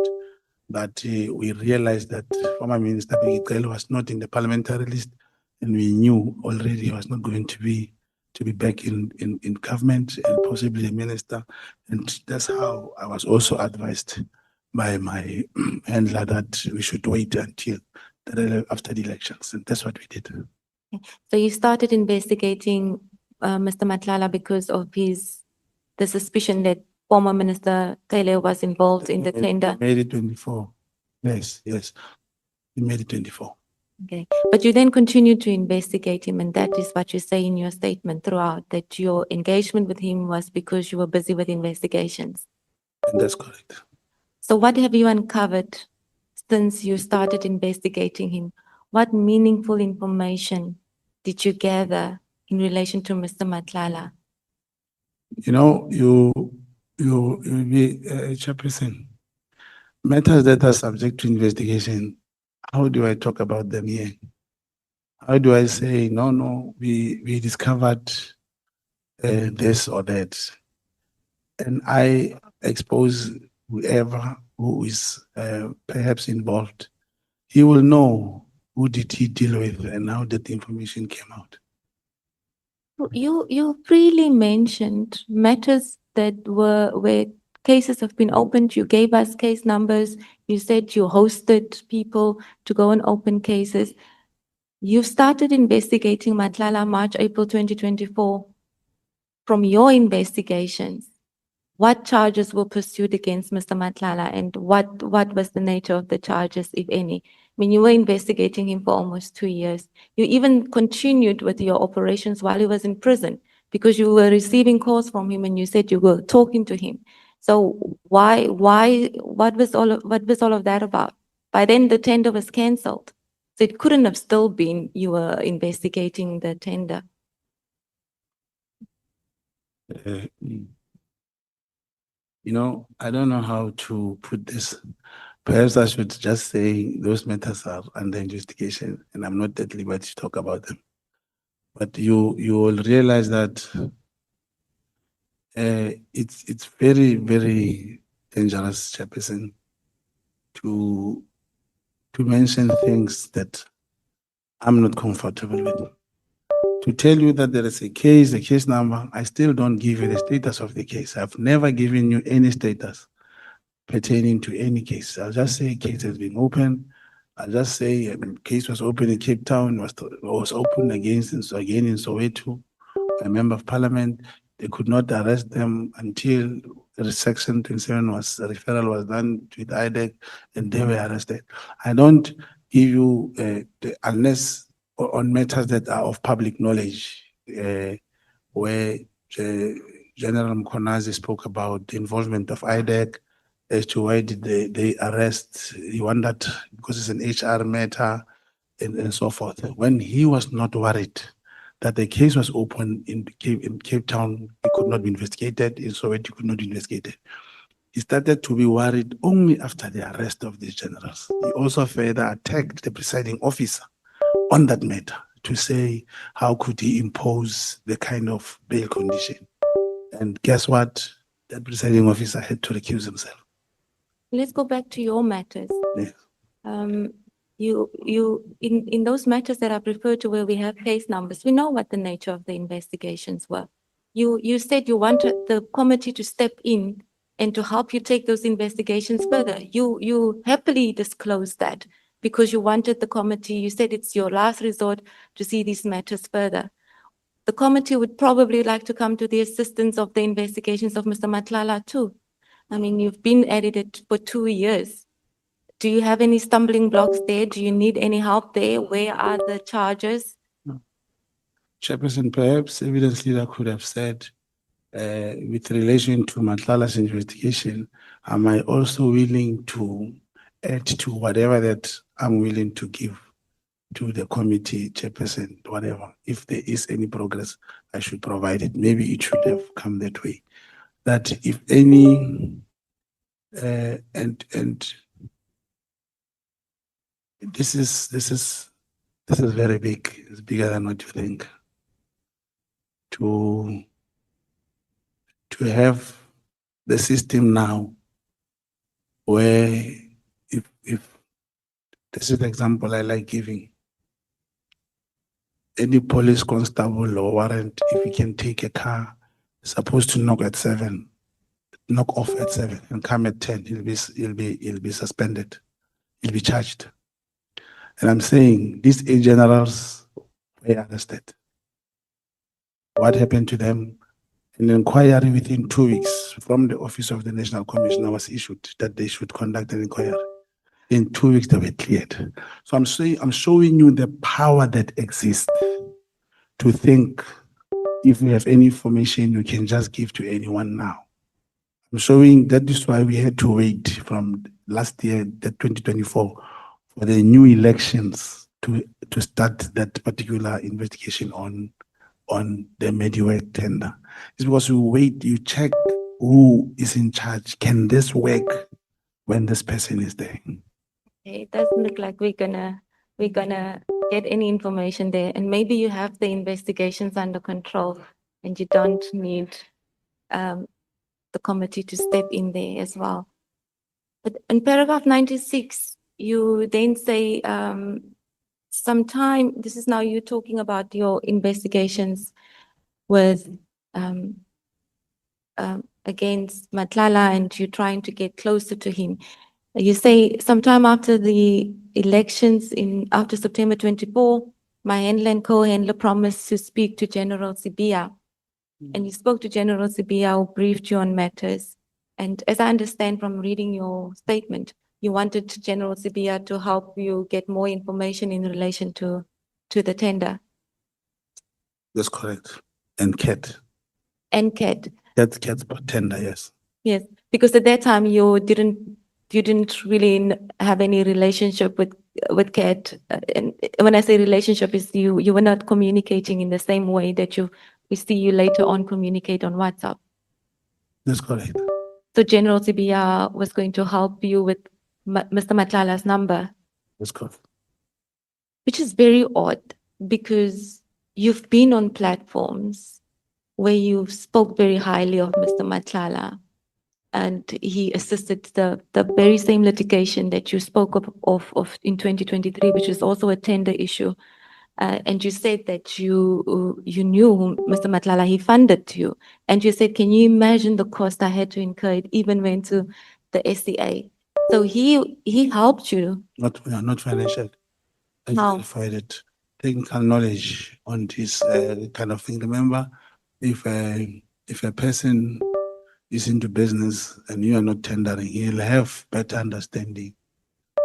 that we realized that former Minister Begitele was not in the parliamentary list, and we knew already he was not going to be back in government and possibly a minister. And that's how I was also advised by my handler that we should wait until after the elections, and that's what we did. So you started investigating Mr. Matlala because of the suspicion that former Minister Taylor was involved in the tender. Made it 24. Yes. We made it 24. Okay, but you then continued to investigate him, and that is what you say in your statement throughout, that your engagement with him was because you were busy with investigations. And that's correct. So what have you uncovered since you started investigating him? What meaningful information did you gather in relation to Mr. Matlala? You know, you be a chairperson. Matters that are subject to investigation, how do I talk about them here? How do I say, no, we discovered this or that? And I expose whoever who is perhaps involved. He will know who did he deal with and how that information came out. You freely mentioned matters that where cases have been opened. You gave us case numbers. You said you hosted people to go and open cases. You started investigating Matlala March, April 2024. From your investigations, what charges were pursued against Mr. Matlala, and what was the nature of the charges, if any? I mean, you were investigating him for almost 2 years. You even continued with your operations while he was in prison because you were receiving calls from him and you said you were talking to him. So what was all of that about? By then, the tender was cancelled. So it couldn't have still been you were investigating the tender. You know, I don't know how to put this. Perhaps I should just say those matters are under investigation and I'm not at liberty to talk about them. But you will realize that it's very, very dangerous, Chairperson, to mention things that I'm not comfortable with. To tell you that there is a case number, I still don't give you the status of the case. I've never given you any status pertaining to any case. I'll just say case has been opened. I'll just say case was opened in Cape Town, was opened again in Soweto, a member of parliament. They could not arrest them until the section 27 referral was done with IDEC and they were arrested. I don't give you unless on matters that are of public knowledge, where General Mkonazi spoke about the involvement of IDEC as to why did they arrest. He wondered because it's an HR matter and so forth. When he was not worried that the case was open in Cape Town, it could not be investigated, in Soweto, it could not be investigated. He started to be worried only after the arrest of these generals. He also further attacked the presiding officer on that matter to say, how could he impose the kind of bail condition? And guess what? That presiding officer had to recuse himself. Let's go back to your matters. Yes. In those matters that I've referred to where we have case numbers, we know what the nature of the investigations were. You said you wanted the committee to step in and to help you take those investigations further. You happily disclosed that because you wanted the committee, you said it's your last resort to see these matters further. The committee would probably like to come to the assistance of the investigations of Mr. Matlala too. I mean, you've been at it for 2 years. Do you have any stumbling blocks there? Do you need any help there? Where are the charges? Chairperson, perhaps evidence leader could have said, with relation to Matlala's investigation, am I also willing to add to whatever that I'm willing to give to the committee, Chairperson, whatever. If there is any progress, I should provide it. Maybe it should have come that way. That if any, and this is very big. It's bigger than what you think. To have the system now where if this is the example I like giving, any police constable or warrant, if he can take a car, supposed to knock off at 7 and come at 10, he'll be suspended, he'll be charged. And I'm saying these 8 generals were arrested. What happened to them? An inquiry within 2 weeks from the Office of the National Commissioner was issued that they should conduct an inquiry. In 2 weeks, they were cleared. So I'm showing you the power that exists to think if you have any information, you can just give to anyone now. I'm showing that is why we had to wait from last year, the 2024, for the new elections to start that particular investigation on the Mediwork tender. It's because you wait, you check who is in charge. Can this work when this person is there? Okay, it doesn't look like we're gonna get any information there. And maybe you have the investigations under control and you don't need the committee to step in there as well. But in paragraph 96, you then say sometime, this is now you talking about your investigations with against Matlala and you're trying to get closer to him. You say sometime after the elections after September 24, my handler and co-handler promised to speak to General Sibia. And you spoke to General Sibia, who briefed you on matters. And as I understand from reading your statement, you wanted General Sibia to help you get more information in relation to the tender. That's correct. And CAT. And CAT. That's CAT tender, yes. Yes, because at that time you didn't you didn't really have any relationship with Kat. And when I say relationship, is you were not communicating in the same way that we see you later on communicate on WhatsApp. That's correct. So General Sibia was going to help you with Mr. Matlala's number, That's correct. which is very odd because you've been on platforms where you spoke very highly of Mr. Matlala, and he assisted the very same litigation that you spoke of in 2023, which is also a tender issue. And you said that you knew whom Mr. Matlala, he funded you. And you said, can you imagine the cost I had to incur? It even went to the SCA. So he helped you. Not financial. I How? verified it. Technical knowledge on this kind of thing. Remember, if a person is into business and you are not tendering, he'll have better understanding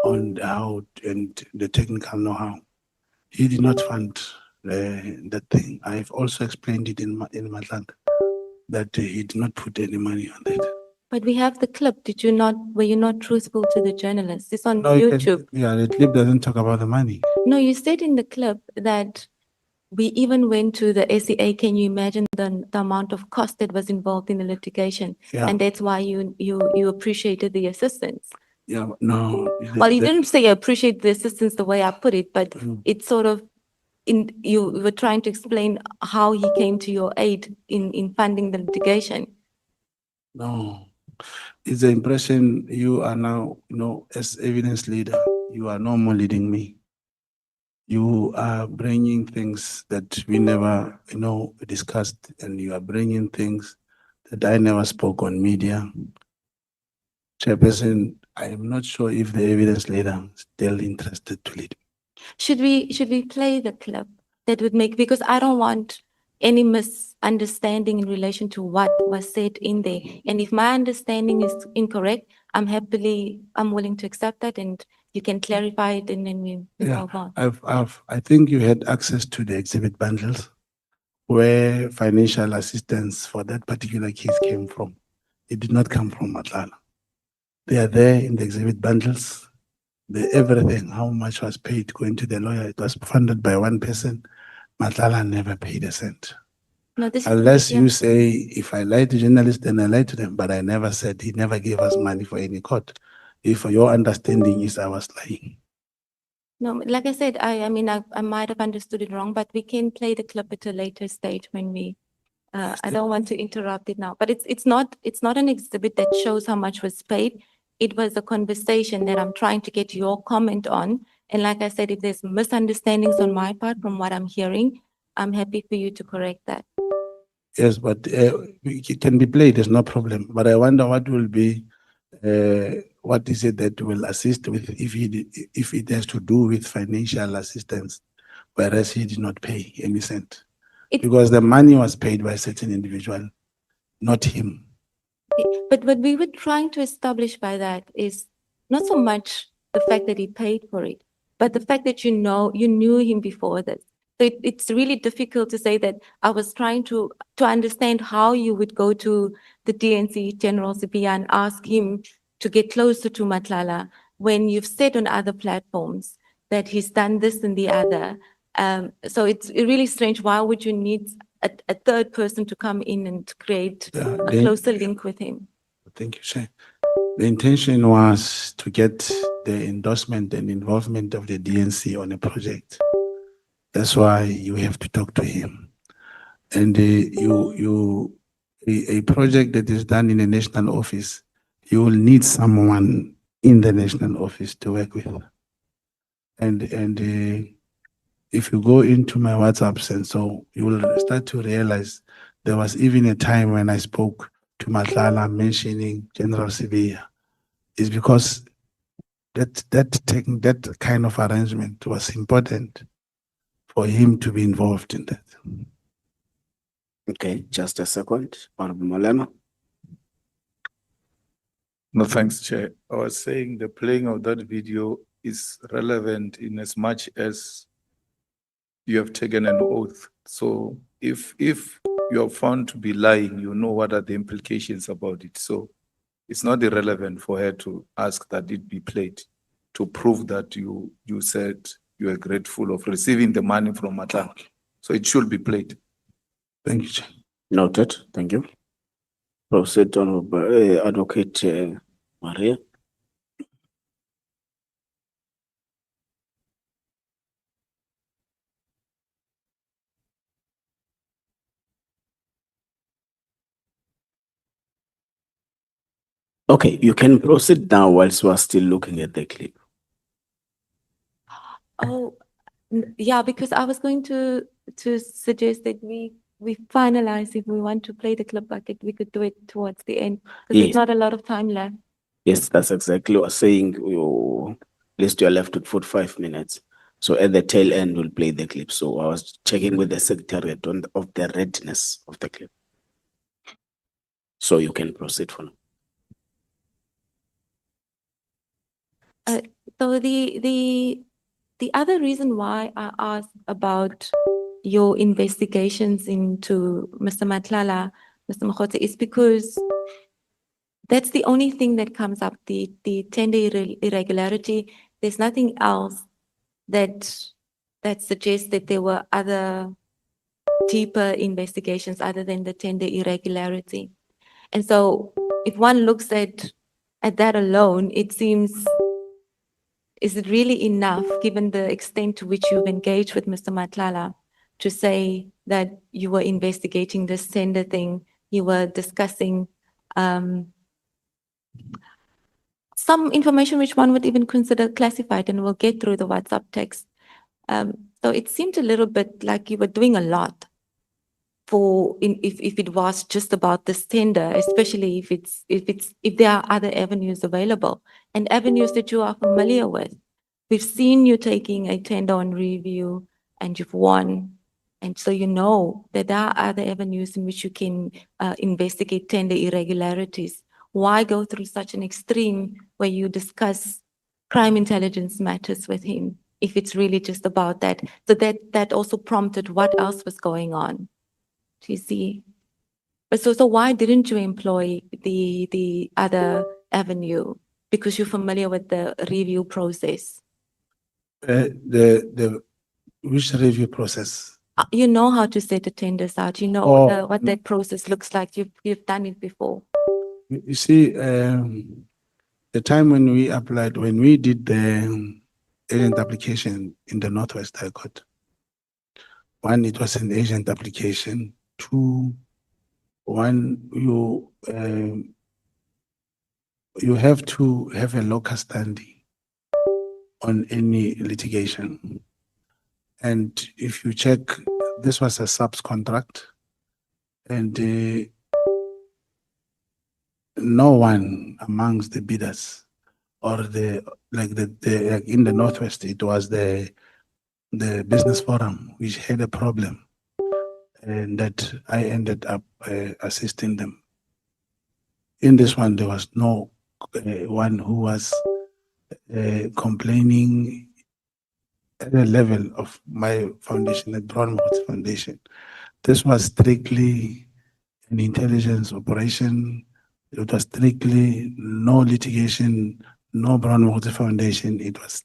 on how and the technical know-how. He did not fund that thing. I've also explained it in Matlang that he did not put any money on that. But we have the clip. Were you not truthful to the journalists? It's on No, you can- YouTube. yeah, the clip doesn't talk about the money. No, you said in the clip that we even went to the SCA. Can you imagine the amount of cost that was involved in the litigation? Yeah. And that's why you appreciated the assistance. Yeah, no. Well, you didn't say appreciate the assistance the way I put it, but Mm. it's sort of you were trying to explain how he came to your aid in funding the litigation. No, it's the impression you are now, as evidence leader, you are no more leading me. You are bringing things that we never, discussed, and you are bringing things that I never spoke on media. Chairperson, I am not sure if the evidence leader is still interested to lead. Should we play the clip that would make, because I don't want any misunderstanding in relation to what was said in there. And if my understanding is incorrect, I'm willing to accept that, and you can clarify it, and then we Yeah, move on. I think you had access to the exhibit bundles where financial assistance for that particular case came from. It did not come from Matlala. They are there in the exhibit bundles. Everything, how much was paid going to the lawyer, it was funded by one person. Matlala never paid a cent. No, this is Unless yeah. you say, if I lie to journalists, then I lie to them. But I never said he never gave us money for any court. If your understanding is I was lying. No, like I said, I mean, I might have understood it wrong, but we can play the clip at a later stage when we. I don't want to interrupt it now, but it's not an exhibit that shows how much was paid. It was a conversation that I'm trying to get your comment on. And like I said, if there's misunderstandings on my part from what I'm hearing, I'm happy for you to correct that. Yes, but it can be played, there's no problem. But I wonder what will be, what is it that will assist with if it has to do with financial assistance, whereas he did not pay any cent. It- Because the money was paid by a certain individual, not him. But what we were trying to establish by that is not so much the fact that he paid for it, but the fact that you knew him before this. So it's really difficult to say that I was trying to understand how you would go to the DNC General Sibia and ask him to get closer to Matlala when you've said on other platforms that he's done this and the other. So it's really strange. Why would you need a third person to come in and create Yeah, a closer link with him? Thank you, Shay. The intention was to get the endorsement and involvement of the DNC on a project. That's why you have to talk to him. And a project that is done in a national office, you will need someone in the national office to work with. And if you go into my WhatsApps, and so you will start to realize there was even a time when I spoke to Matlala mentioning General Sibia. It's because that kind of arrangement was important for him to be involved in that. Okay, just a second. Honorable Malema. No, thanks, Chair. I was saying the playing of that video is relevant in as much as you have taken an oath. So if you are found to be lying, you know what are the implications about it. So it's not irrelevant for her to ask that it be played to prove that you said you are grateful of receiving the money from Matla. So it should be played. Thank you, Chair. Noted. Thank you. Proceed, Honorable Advocate Maria. Okay, you can proceed now whilst we are still looking at the clip. Oh, yeah, because I was going to suggest that we finalize if we want to play the clip bucket, we could do it towards the end because Yes. there's not a lot of time left. Yes, that's exactly what I was saying. You, at least you're left with 45 minutes. So at the tail end, we'll play the clip. So I was checking with the secretariat on of the readiness of the clip. So you can proceed for now. So the other reason why I asked about your investigations into Mr. Matlala, Mr. Mogotsi, is because that's the only thing that comes up, the tender irregularity. There's nothing else that suggests that there were other deeper investigations other than the tender irregularity. And so if one looks at that alone, it seems, is it really enough, given the extent to which you've engaged with Mr. Matlala, to say that you were investigating this tender thing, you were discussing some information which one would even consider classified, and we'll get through the WhatsApp text. So it seemed a little bit like you were doing a lot if it was just about this tender, especially if there are other avenues available and avenues that you are familiar with. We've seen you taking a tender on review and you've won. And so you know that there are other avenues in which you can investigate tender irregularities. Why go through such an extreme where you discuss crime intelligence matters with him if it's really just about that? So that also prompted what else was going on. Do you see? But so why didn't you employ the other avenue? Because you're familiar with the review process. The which review process? You know how to set the tenders out. You know Oh, what that process looks like. You've done it before. You see, the time when we applied, when we did the agent application in the Northwest High Court, one, it was an agent application. Two, you have to have a local standing on any litigation. And if you check, this was a subs contract, and no one amongst the bidders or like in the Northwest, it was the business forum which had a problem, and that I ended up assisting them. In this one, there was no one who was complaining at the level of my foundation, the Brownwood Foundation. This was strictly an intelligence operation. It was strictly no litigation, no Brownwood Foundation. It was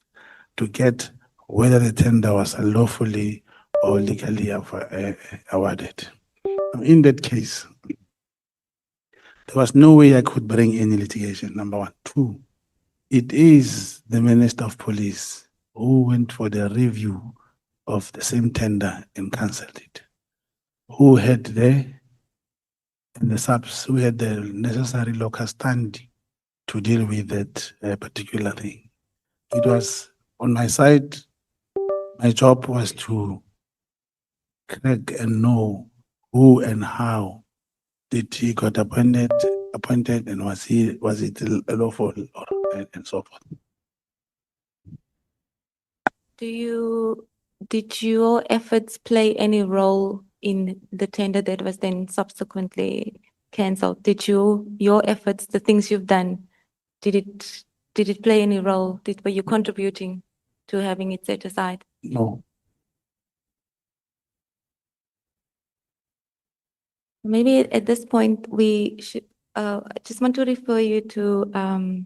to get whether the tender was lawfully or legally awarded. In that case, there was no way I could bring any litigation, number one. Two, it is the Minister of Police who went for the review of the same tender and cancelled it, who had the subs, who had the necessary local standing to deal with that particular thing. It was on my side, my job was to crack and know who and how did he got appointed, and was it lawful and so forth. Did your efforts play any role in the tender that was then subsequently cancelled? Did your efforts, the things you've done, did it play any role? Were you contributing to having it set aside? No. Maybe at this point we should, I just want to refer you to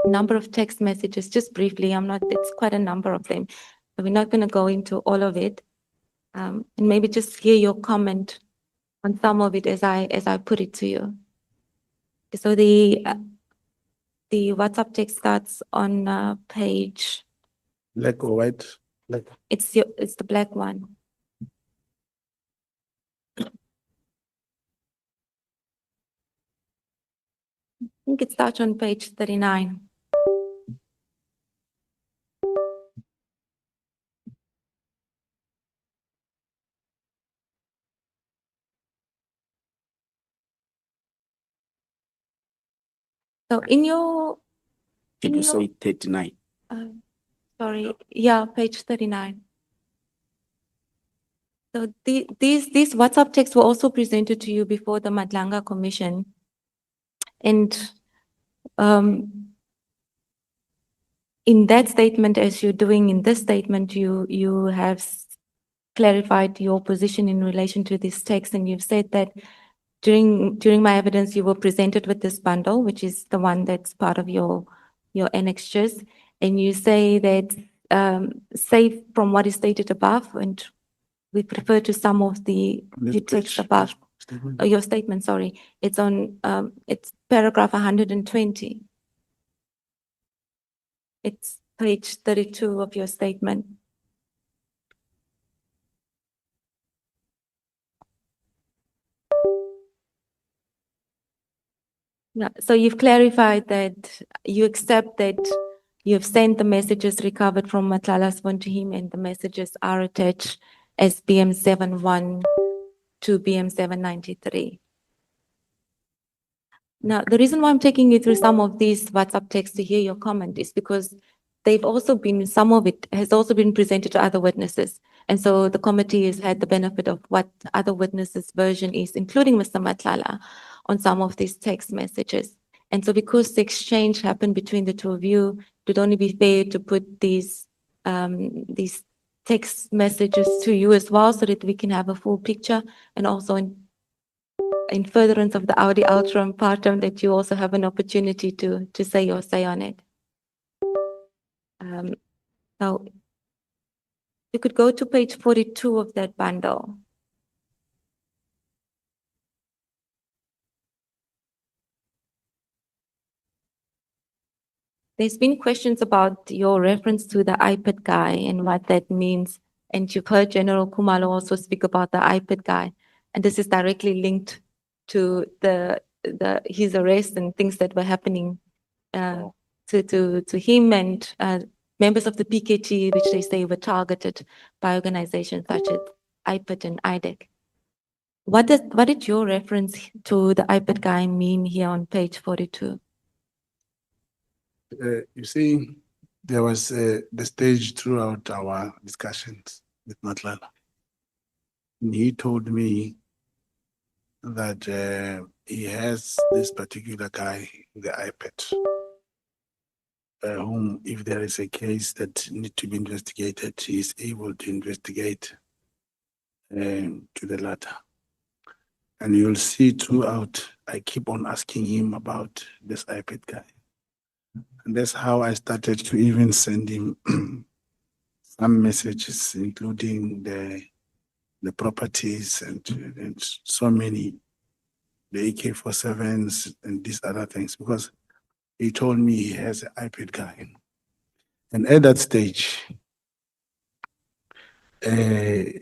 number of text messages, just briefly. It's quite a number of them, but we're not going to go into all of it. And maybe just hear your comment on some of it as I put it to you. So the WhatsApp text starts on page, Black or white? Black. it's the black one. I think it starts on page 39. So in your, Did in you your, say 39? sorry, yeah, page 39. So these WhatsApp texts were also presented to you before the Madlanga Commission. And in that statement, as you're doing in this statement, you have clarified your position in relation to this text, and you've said that during my evidence, you were presented with this bundle, which is the one that's part of your annexures, and you say that safe from what is stated above, and we refer to some of the This text page, above. statement. Your statement, sorry, it's on it's paragraph 120. It's page 32 of your statement. Yeah, so you've clarified that you accept that you've sent the messages recovered from Matlala's phone to him, and the messages are attached as BM71 to BM793. Now, the reason why I'm taking you through some of these WhatsApp texts to hear your comment is because some of it has also been presented to other witnesses. And so the committee has had the benefit of what other witnesses' version is, including Mr. Matlala, on some of these text messages. And so because the exchange happened between the two of you, it would only be fair to put these text messages to you as well, so that we can have a full picture, and also in furtherance of the Audi Ultra and Partum, that you also have an opportunity to say your say on it. Now, you could go to page 42 of that bundle. There's been questions about your reference to the iPad guy and what that means. And you've heard General Kumalo also speak about the iPad guy. And this is directly linked to his arrest and things that were happening to him and members of the PKT, which they say were targeted by organizations such as iPad and IDEC. What did your reference to the iPad guy mean here on page 42? You see, there was the stage throughout our discussions with Matlala. And he told me that he has this particular guy, the iPad, whom, if there is a case that needs to be investigated, he is able to investigate to the latter. And you'll see throughout, I keep on asking him about this iPad guy. And that's how I started to even send him some messages, including the properties and so many, the AK-47s and these other things, because he told me he has an iPad guy. And at that stage, there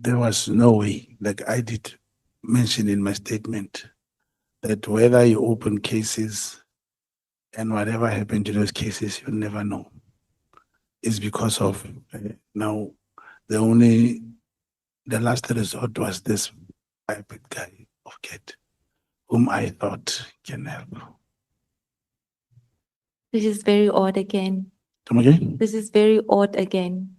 was no way, like I did mention in my statement, that whether you open cases and whatever happened to those cases, you'll never know. It's because of now the last resort was this iPad guy of Kate, whom I thought can help. This is very odd again. Come again? This is very odd again.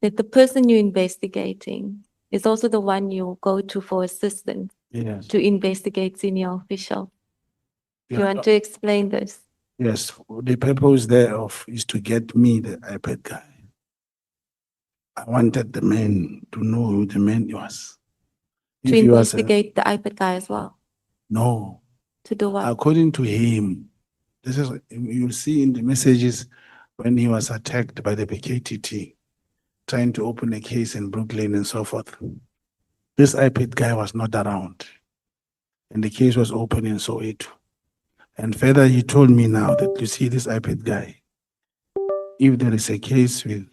That the person you're investigating is also the one you go to for assistance Yes. to investigate senior official. Do you Yeah. want to explain this? Yes, the purpose thereof is to get me the iPad guy. I wanted the man to know who the man was. To If he was investigate the iPad guy as well. No, To do what? according to him, this is, you'll see in the messages when he was attacked by the BKTT, trying to open a case in Brooklyn and so forth. This iPad guy was not around, and the case was open in Soweto. And further, he told me now that you see this iPad guy, if there is a case with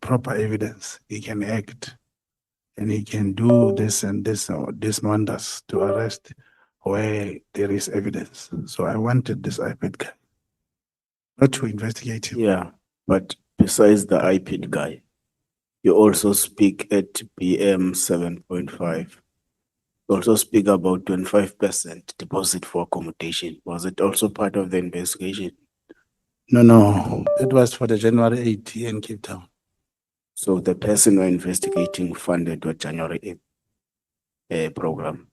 proper evidence, he can act, and he can do this and this or this wonders to arrest where there is evidence. So I wanted this iPad guy, not to investigate him. Yeah, but besides the iPad guy, you also speak at BM 7.5. You also speak about 25% deposit for accommodation. Was it also part of the investigation? No, that was for the January 8 in Cape Town. So the person we're investigating funded the January 8 program.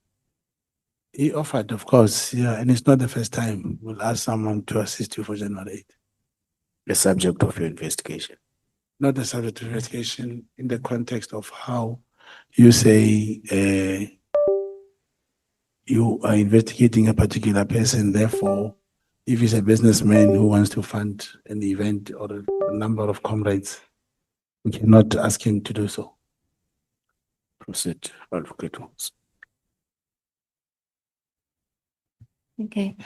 He offered, of course, yeah, and it's not the first time we'll ask someone to assist you for January 8. The subject of your investigation. Not the subject of investigation in the context of how you say you are investigating a particular person. Therefore, if he's a businessman who wants to fund an event or a number of comrades, we cannot ask him to do so. Proceed, Advocate Holmes. Okay.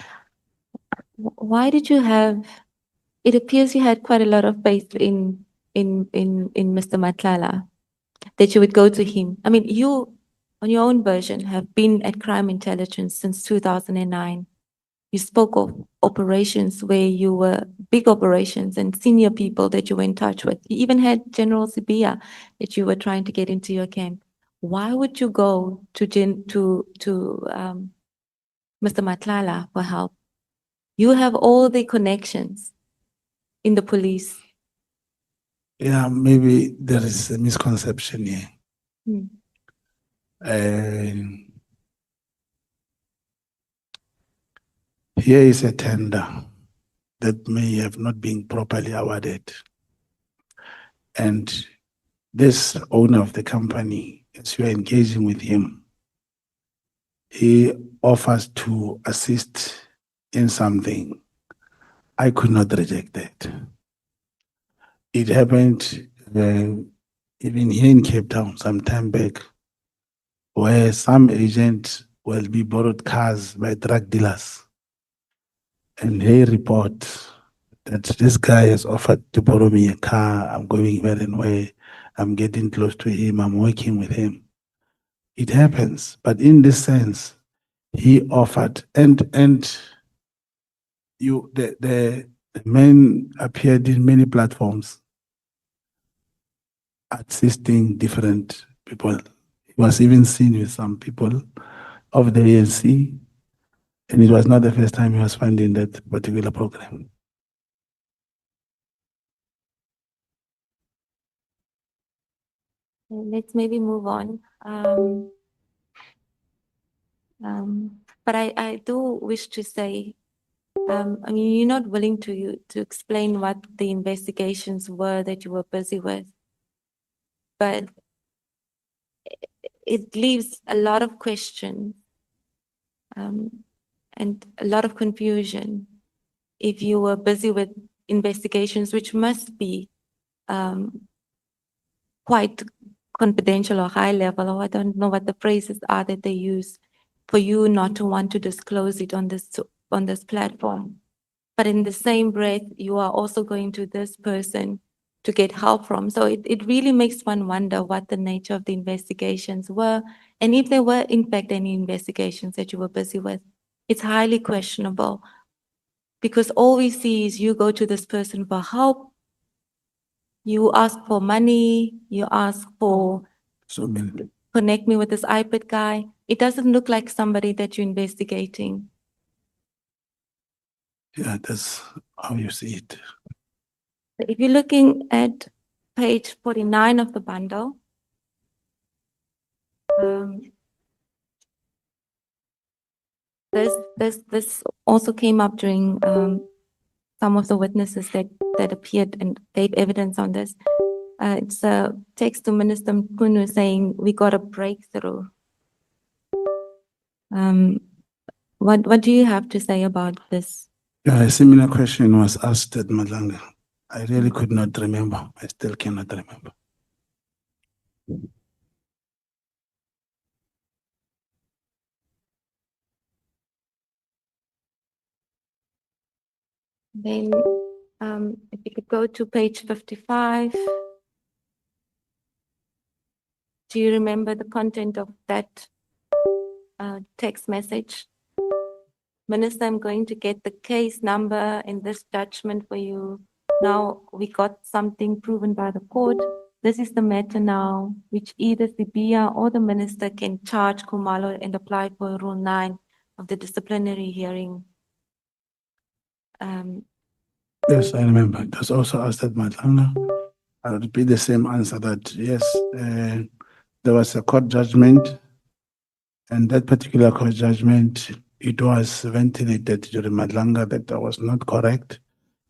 Why did you have, it appears you had quite a lot of faith in Mr. Matlala, that you would go to him. I mean, you, on your own version, have been at crime intelligence since 2009. You spoke of operations where you were big operations and senior people that you were in touch with. You even had General Sibia that you were trying to get into your camp. Why would you go to Mr. Matlala for help? You have all the connections in the police. Yeah, maybe there is a misconception here. Hmm. Here is a tender that may have not been properly awarded. And this owner of the company, as you are engaging with him, he offers to assist in something. I could not reject that. It happened even here in Cape Town some time back, where some agents will be borrowed cars by drug dealers. And they report that this guy has offered to borrow me a car. I'm going where and where. I'm getting close to him. I'm working with him. It happens. But in this sense, he offered, and the man appeared in many platforms assisting different people. He was even seen with some people of the ANC, and it was not the first time he was funding that particular program. Let's maybe move on. But I do wish to say, I mean, you're not willing to explain what the investigations were that you were busy with, but it leaves a lot of questions and a lot of confusion if you were busy with investigations which must be quite confidential or high level, or I don't know what the phrases are that they use for you not to want to disclose it on this platform. But in the same breath, you are also going to this person to get help from. So it really makes one wonder what the nature of the investigations were, and if there were in fact any investigations that you were busy with. It's highly questionable, because all we see is you go to this person for help, you ask for money, you ask for So many. connect me with this iPad guy. It doesn't look like somebody that you're investigating. Yeah, that's how you see it. If you're looking at page 49 of the bundle, this also came up during some of the witnesses that appeared and gave evidence on this. It's a text to Minister Mkunu saying, we got a breakthrough. What do you have to say about this? Yeah, a similar question was asked at Madlanga. I really could not remember. I still cannot remember. Then, if you could go to page 55. Do you remember the content of that text message? Minister, I'm going to get the case number in this judgment for you. Now we got something proven by the court. This is the matter now, which either the BIA or the minister can charge Kumalo and apply for Rule 9 of the disciplinary hearing. Yes, I remember. It was also asked at Madlanga. I'll repeat the same answer that yes, there was a court judgment, and that particular court judgment, it was ventilated during Madlanga that I was not correct.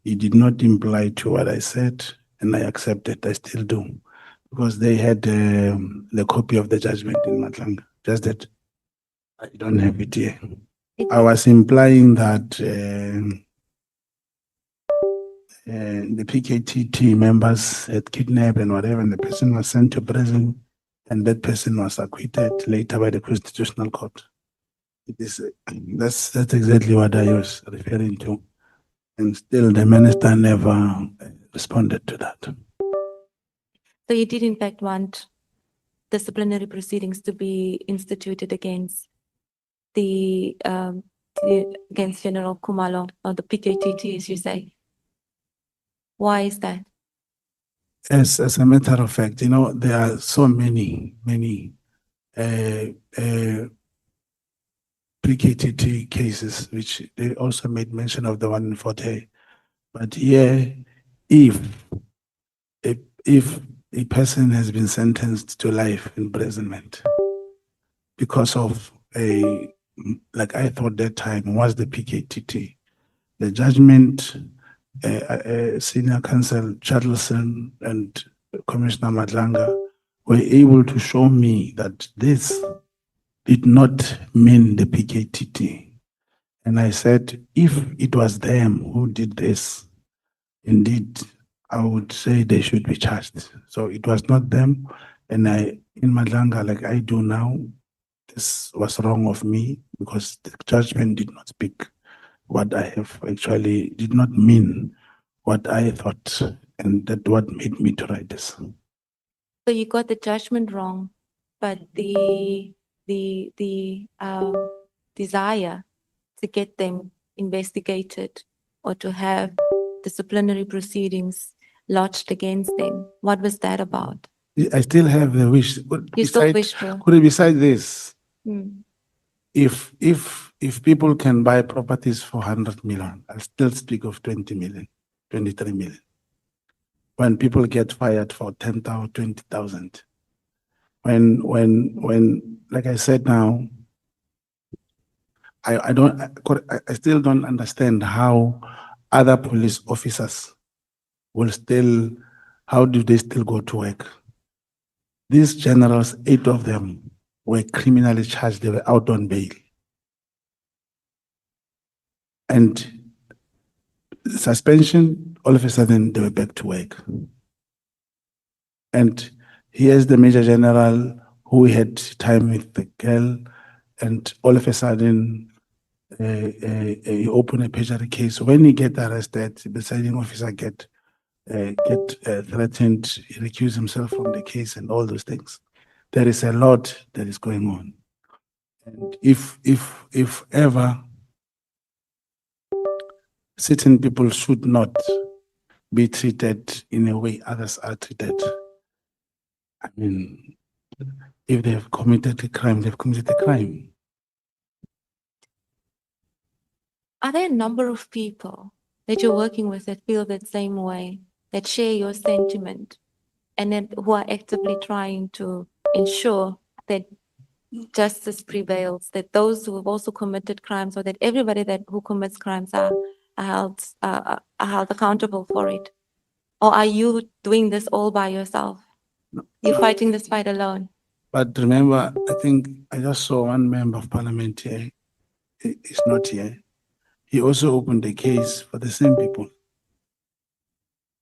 It did not imply to what I said, and I accepted. I still do, because they had the copy of the judgment in Madlanga. Just that I don't have it here. I was implying that the PKTT members had kidnapped and whatever, and the person was sent to prison, and that person was acquitted later by the Constitutional Court. It is that's exactly what I was referring to, and still the minister never responded to that. So you did in fact want disciplinary proceedings to be instituted against against General Kumalo or the PKTT, as you say. Why is that? As a matter of fact, you know, there are so many PKTT cases, which they also made mention of the one in Fort Hare. But here, if a person has been sentenced to life imprisonment because of like I thought that time was the PKTT, the judgment, Senior Counsel Charleson and Commissioner Madlanga were able to show me that this did not mean the PKTT. And I said, if it was them who did this, indeed, I would say they should be charged. So it was not them. And in Madlanga, like I do now, this was wrong of me because the judgment did not speak what I have actually, did not mean what I thought. And that what made me to write this. So you got the judgment wrong, but the desire to get them investigated or to have disciplinary proceedings lodged against them, what was that about? I still have the wish. You still wish for? Could it beside this? Hmm. If people can buy properties for 100 million, I'll still speak of 20 million, 23 million. When people get fired for 10,000, 20,000. When, like I said now, I still don't understand how other police officers will still, how do they still go to work? These generals, 8 of them were criminally charged. They were out on bail. And suspension, all of a sudden they were back to work. And here's the Major General who had time with the girl, and all of a sudden he opened a perjury case. When he get arrested, the presiding officer get threatened, he recused himself from the case and all those things. There is a lot that is going on. And if ever certain people should not be treated in a way others are treated. I mean, if they've committed a crime, they've committed a crime. Are there a number of people that you're working with that feel that same way, that share your sentiment, and then who are actively trying to ensure that justice prevails, that those who have also committed crimes, or that everybody who commits crimes are held accountable for it? Or are you doing this all by yourself? You're fighting this fight alone? But remember, I think I just saw one member of parliament here. He's not here. He also opened a case for the same people.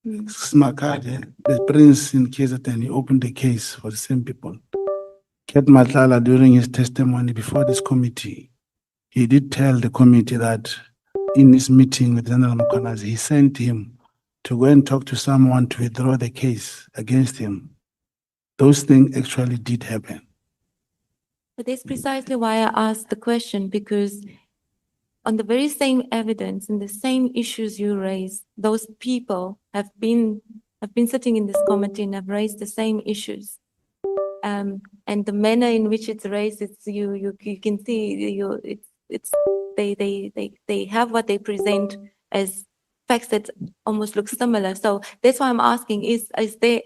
Smakade, the prince in KZN, he opened a case for the same people. Ket Matlala, during his testimony before this committee, he did tell the committee that in his meeting with General Mukhwanazi, he sent him to go and talk to someone to withdraw the case against him. Those things actually did happen. But that's precisely why I asked the question, because on the very same evidence and the same issues you raised, those people have been sitting in this committee and have raised the same issues. And the manner in which it's raised, it's you can see they have what they present as facts that almost look similar. So that's why I'm asking: is there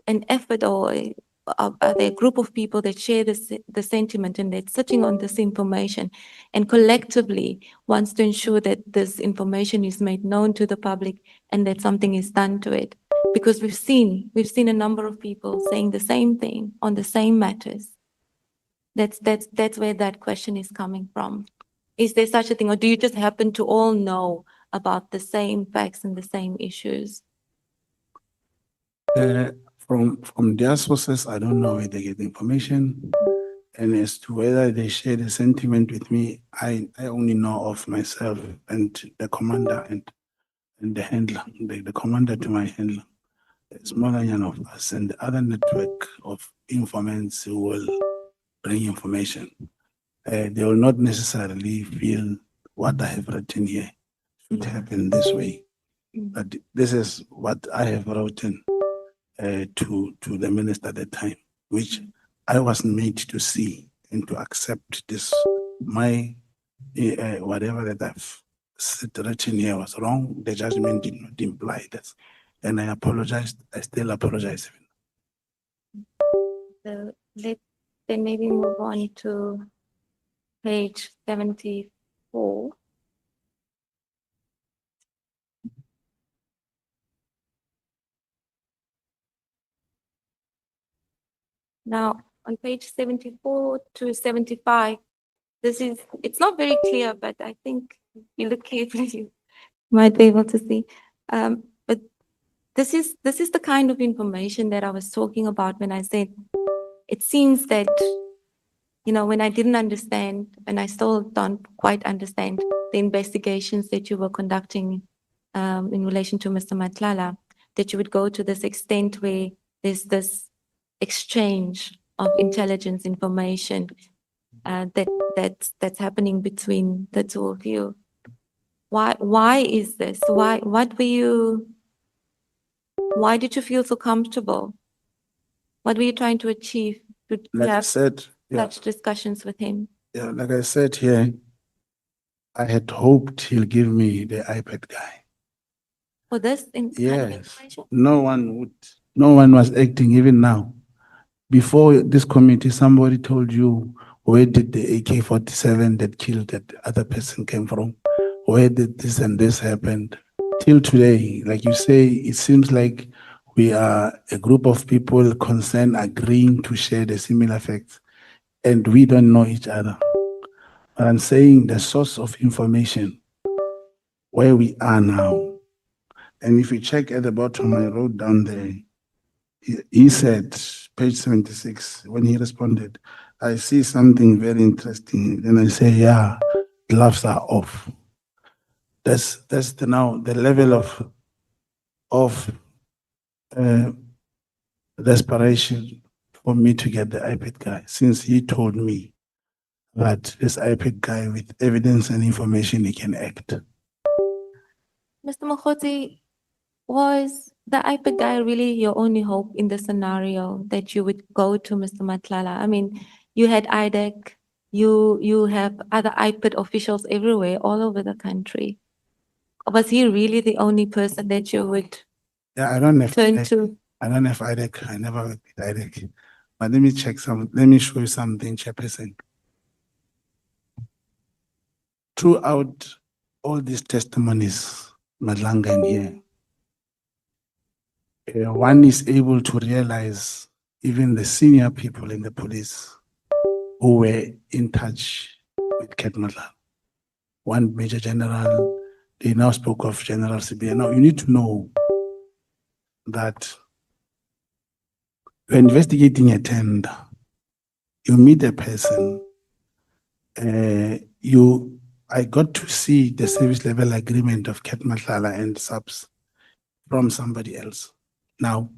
an effort, or are there a group of people that share the sentiment and that's sitting on this information and collectively wants to ensure that this information is made known to the public and that something is done to it? Because we've seen a number of people saying the same thing on the same matters. That's where that question is coming from. Is there such a thing, or do you just happen to all know about the same facts and the same issues? From their sources, I don't know where they get the information. And as to whether they share the sentiment with me, I only know of myself and the commander and the handler, the commander to my handler. A smaller young of us and the other network of informants who will bring information. They will not necessarily feel what I have written here should happen this way. But this is what I have written to the minister at the time, which I was made to see and to accept this. My whatever that I've written here was wrong. The judgment did not imply that. And I apologized. I still apologize. So then maybe move on to page 74. Now, on page 74 to 75, it's not very clear, but I think if you look carefully, you might be able to see. But this is the kind of information that I was talking about when I said, it seems that, when I didn't understand, and I still don't quite understand the investigations that you were conducting in relation to Mr. Matlala, that you would go to this extent where there's this exchange of intelligence information that's happening between the two of you. Why is this? Why did you feel so comfortable? What were you trying to achieve to Like I have said, such discussions with him? yeah, like I said here, I had hoped he'll give me the iPad guy. For this kind of Yes, information? no one was acting even now. Before this committee, somebody told you, where did the AK-47 that killed that other person came from? Where did this and this happened? Till today, like you say, it seems like we are a group of people concerned, agreeing to share the similar facts, and we don't know each other. But I'm saying the source of information, where we are now. And if you check at the bottom, I wrote down there, he said, page 76, when he responded, I see something very interesting. Then I say, yeah, gloves are off. That's now the level of desperation for me to get the iPad guy, since he told me that this iPad guy with evidence and information, he can act. Mr. Mogotsi, was the iPad guy really your only hope in the scenario that you would go to Mr. Matlala? I mean, you had IDEC, you have other iPad officials everywhere, all over the country. Was he really the only person that you would Yeah, I don't have turn IDEC. to? I don't have IDEC. I never worked with IDEC. But let me show you something, Chairperson. Throughout all these testimonies, Madlanga in here, one is able to realize even the senior people in the police who were in touch with Ketmatla. One Major General, they now spoke of General CBA. Now you need to know that you're investigating a tender. You meet a person, I got to see the service level agreement of Ketmatla and subs from somebody else. Now,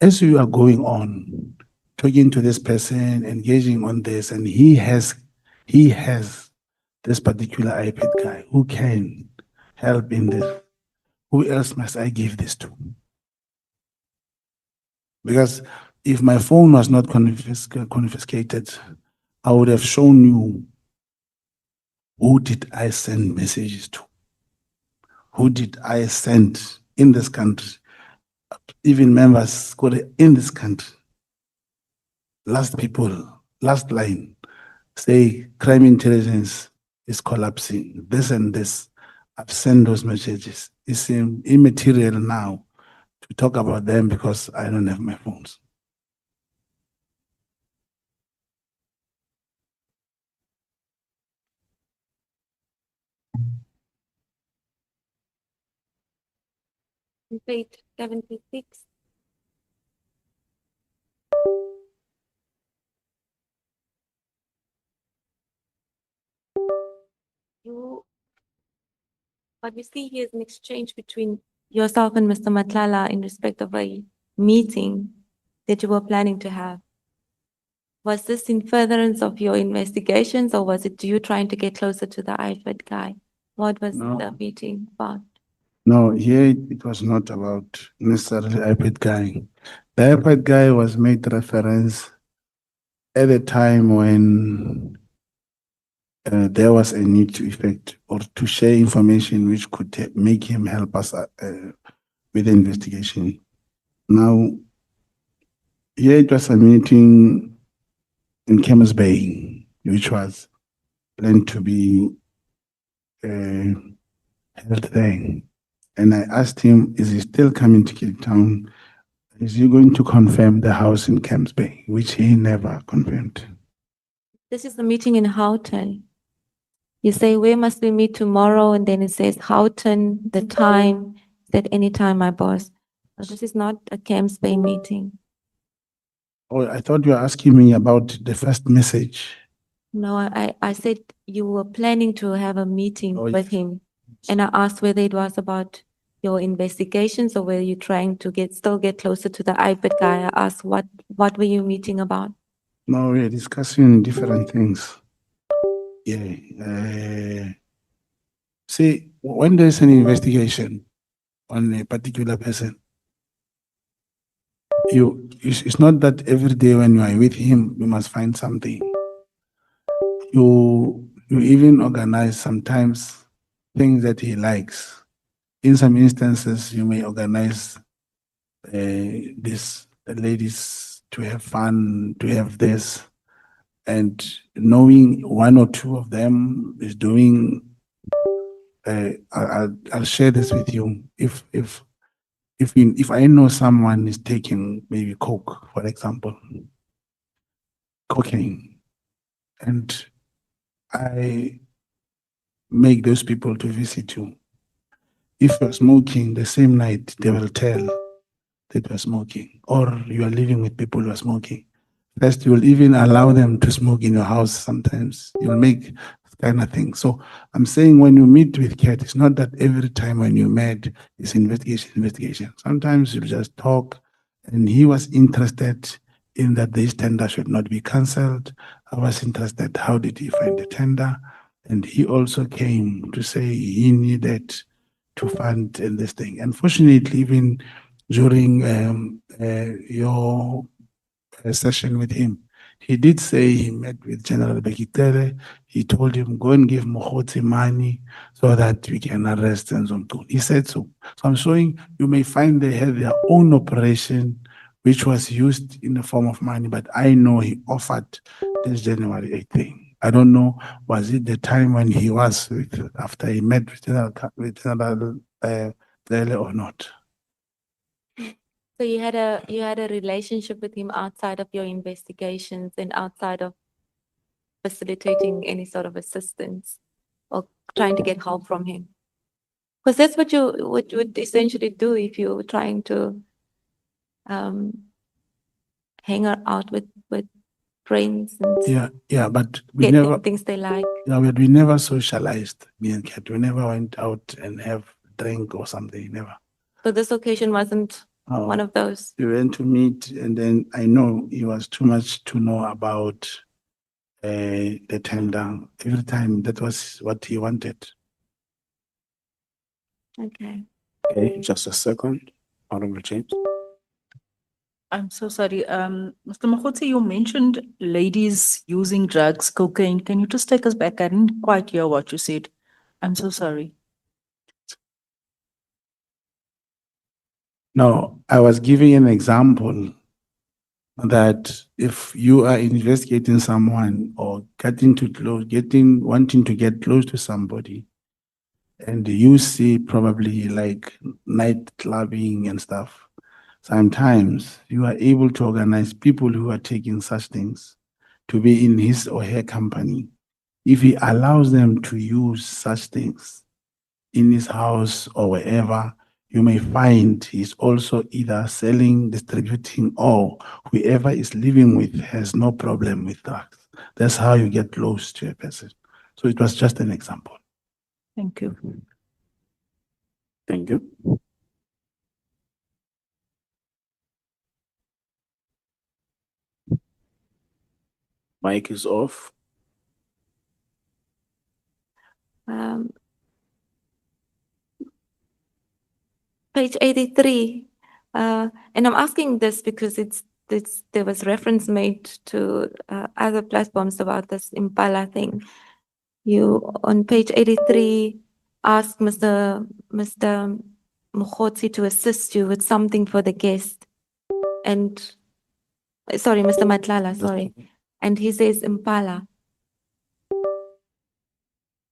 as you are going on, talking to this person, engaging on this, and he has this particular iPad guy who can help in this. Who else must I give this to? Because if my phone was not confiscated, I would have shown you who did I send messages to? Who did I send in this country? Even members in this country. Last line, say crime intelligence is collapsing, this and this. I've sent those messages. It's immaterial now to talk about them because I don't have my phones. Page 76. What we see here is an exchange between yourself and Mr. Matlala in respect of a meeting that you were planning to have. Was this in furtherance of your investigations, or was it you trying to get closer to the iPad guy? What was No. the meeting about? No, here it was not about necessarily iPad guy. The iPad guy was made reference at a time when there was a need to effect or to share information which could make him help us with the investigation. Now, here it was a meeting in Kemmers Bay, which was planned to be held there. And I asked him, is he still coming to Cape Town? Is he going to confirm the house in Kemmers Bay, which he never confirmed. This is the meeting in Houghton. You say, where must we meet tomorrow? And then it says Houghton, the time, that any time, my boss. But this is not a Camps Bay meeting. Oh, I thought you were asking me about the first message. No, I said you were planning to have a meeting Oh, with yes. him. And I asked whether it was about your investigations or whether you're trying to still get closer to the iPad guy. I asked what were you meeting about? No, we're discussing different things. Yeah. See, when there's an investigation on a particular person, it's not that every day when you are with him, you must find something. You even organize sometimes things that he likes. In some instances, you may organize these ladies to have fun, to have this, and knowing one or two of them is doing. I'll share this with you. If I know someone is taking maybe coke, for example, cocaine, and I make those people to visit you. If you're smoking the same night, they will tell that you're smoking, or you are living with people who are smoking. First, you will even allow them to smoke in your house sometimes. You'll make kind of thing. So I'm saying when you meet with Kat, it's not that every time when you met, it's investigation. Sometimes you just talk, and he was interested in that this tender should not be cancelled. I was interested, how did he find the tender? And he also came to say he needed to fund this thing. Unfortunately, even during your session with him, he did say he met with General Bekitere. He told him, go and give Mogotsi money so that we can arrest Nzomtun. He said so. So I'm showing you may find they have their own operation, which was used in the form of money, but I know he offered this January 18th. I don't know, was it the time when he was after he met with General Dele or not? So you had a relationship with him outside of your investigations and outside of facilitating any sort of assistance or trying to get help from him? Because that's what you would essentially do if you're trying to um, hang out with friends and but we get never, things they like. but we never socialized, me and Kat. We never went out and have drink or something, never. So this occasion wasn't Oh. one of those. We went to meet, and then I know he was too much to know about the tender. Every time that was what he wanted. Okay. Okay, just a second, Honorable James. I'm so sorry. Mr. Mogotsi, you mentioned ladies using drugs, cocaine. Can you just take us back? I didn't quite hear what you said. I'm so sorry. No, I was giving an example that if you are investigating someone or wanting to get close to somebody, and you see probably like night clubbing and stuff, sometimes you are able to organize people who are taking such things to be in his or her company. If he allows them to use such things in his house or wherever, you may find he's also either selling, distributing, or whoever is living with has no problem with drugs. That's how you get close to a person. So it was just an example. Thank you. Thank you. Mic is off. Page 83, and I'm asking this because there was reference made to other platforms about this Impala thing. You, on page 83, ask Mr. Mogotsi to assist you with something for the guest. And, sorry, Mr. Matlala, sorry. And he says Impala.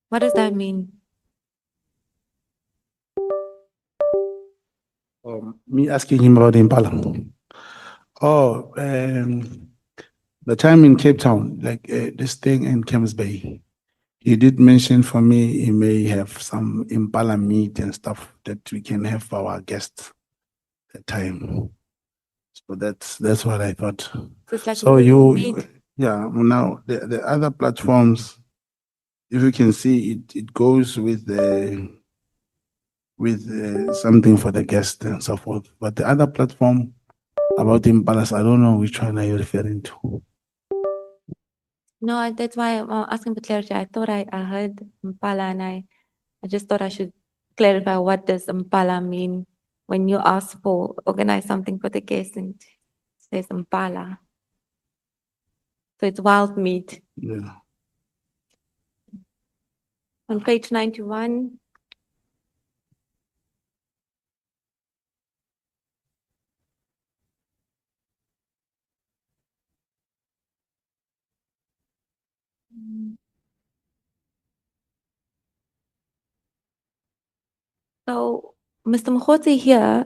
What does that mean? Me asking him about Impala. Oh, the time in Cape Town, like this thing in Camps Bay, he did mention for me he may have some Impala meat and stuff that we can have for our guests at time. So that's what I thought. So it's like So meat. yeah, now the other platforms, if you can see it goes with something for the guest and so forth. But the other platform about Impalas, I don't know which one are you referring to. No, that's why I'm asking for clarity. I thought I heard Impala and I just thought I should clarify what does Impala mean when you ask for organize something for the guests and it says Impala. So it's wild meat. Yeah. On page 91. So, Mr. Mogotsi here,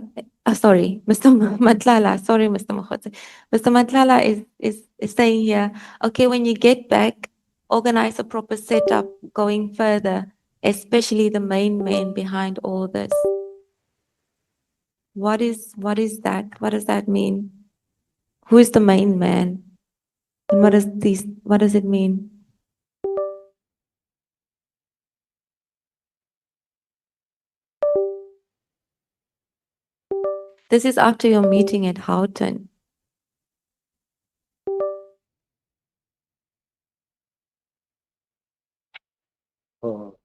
sorry, Mr. Matlala, sorry, Mr. Mogotsi. Mr. Matlala is saying here, okay, when you get back, organize a proper setup going further, especially the main man behind all this. What is that? What does that mean? Who is the main man? And what does it mean? This is after your meeting at Houghton. Oh.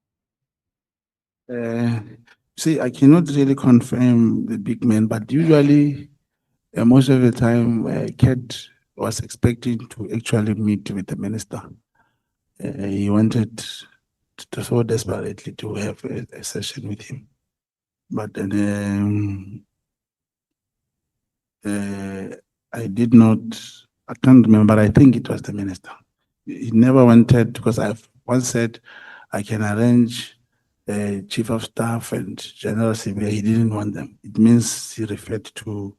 See, I cannot really confirm the big man, but usually, most of the time, Kat was expecting to actually meet with the minister. He wanted so desperately to have a session with him. But then I did not, I can't remember, I think it was the minister. He never wanted, because I've once said I can arrange chief of staff and general civil. He didn't want them. It means he referred to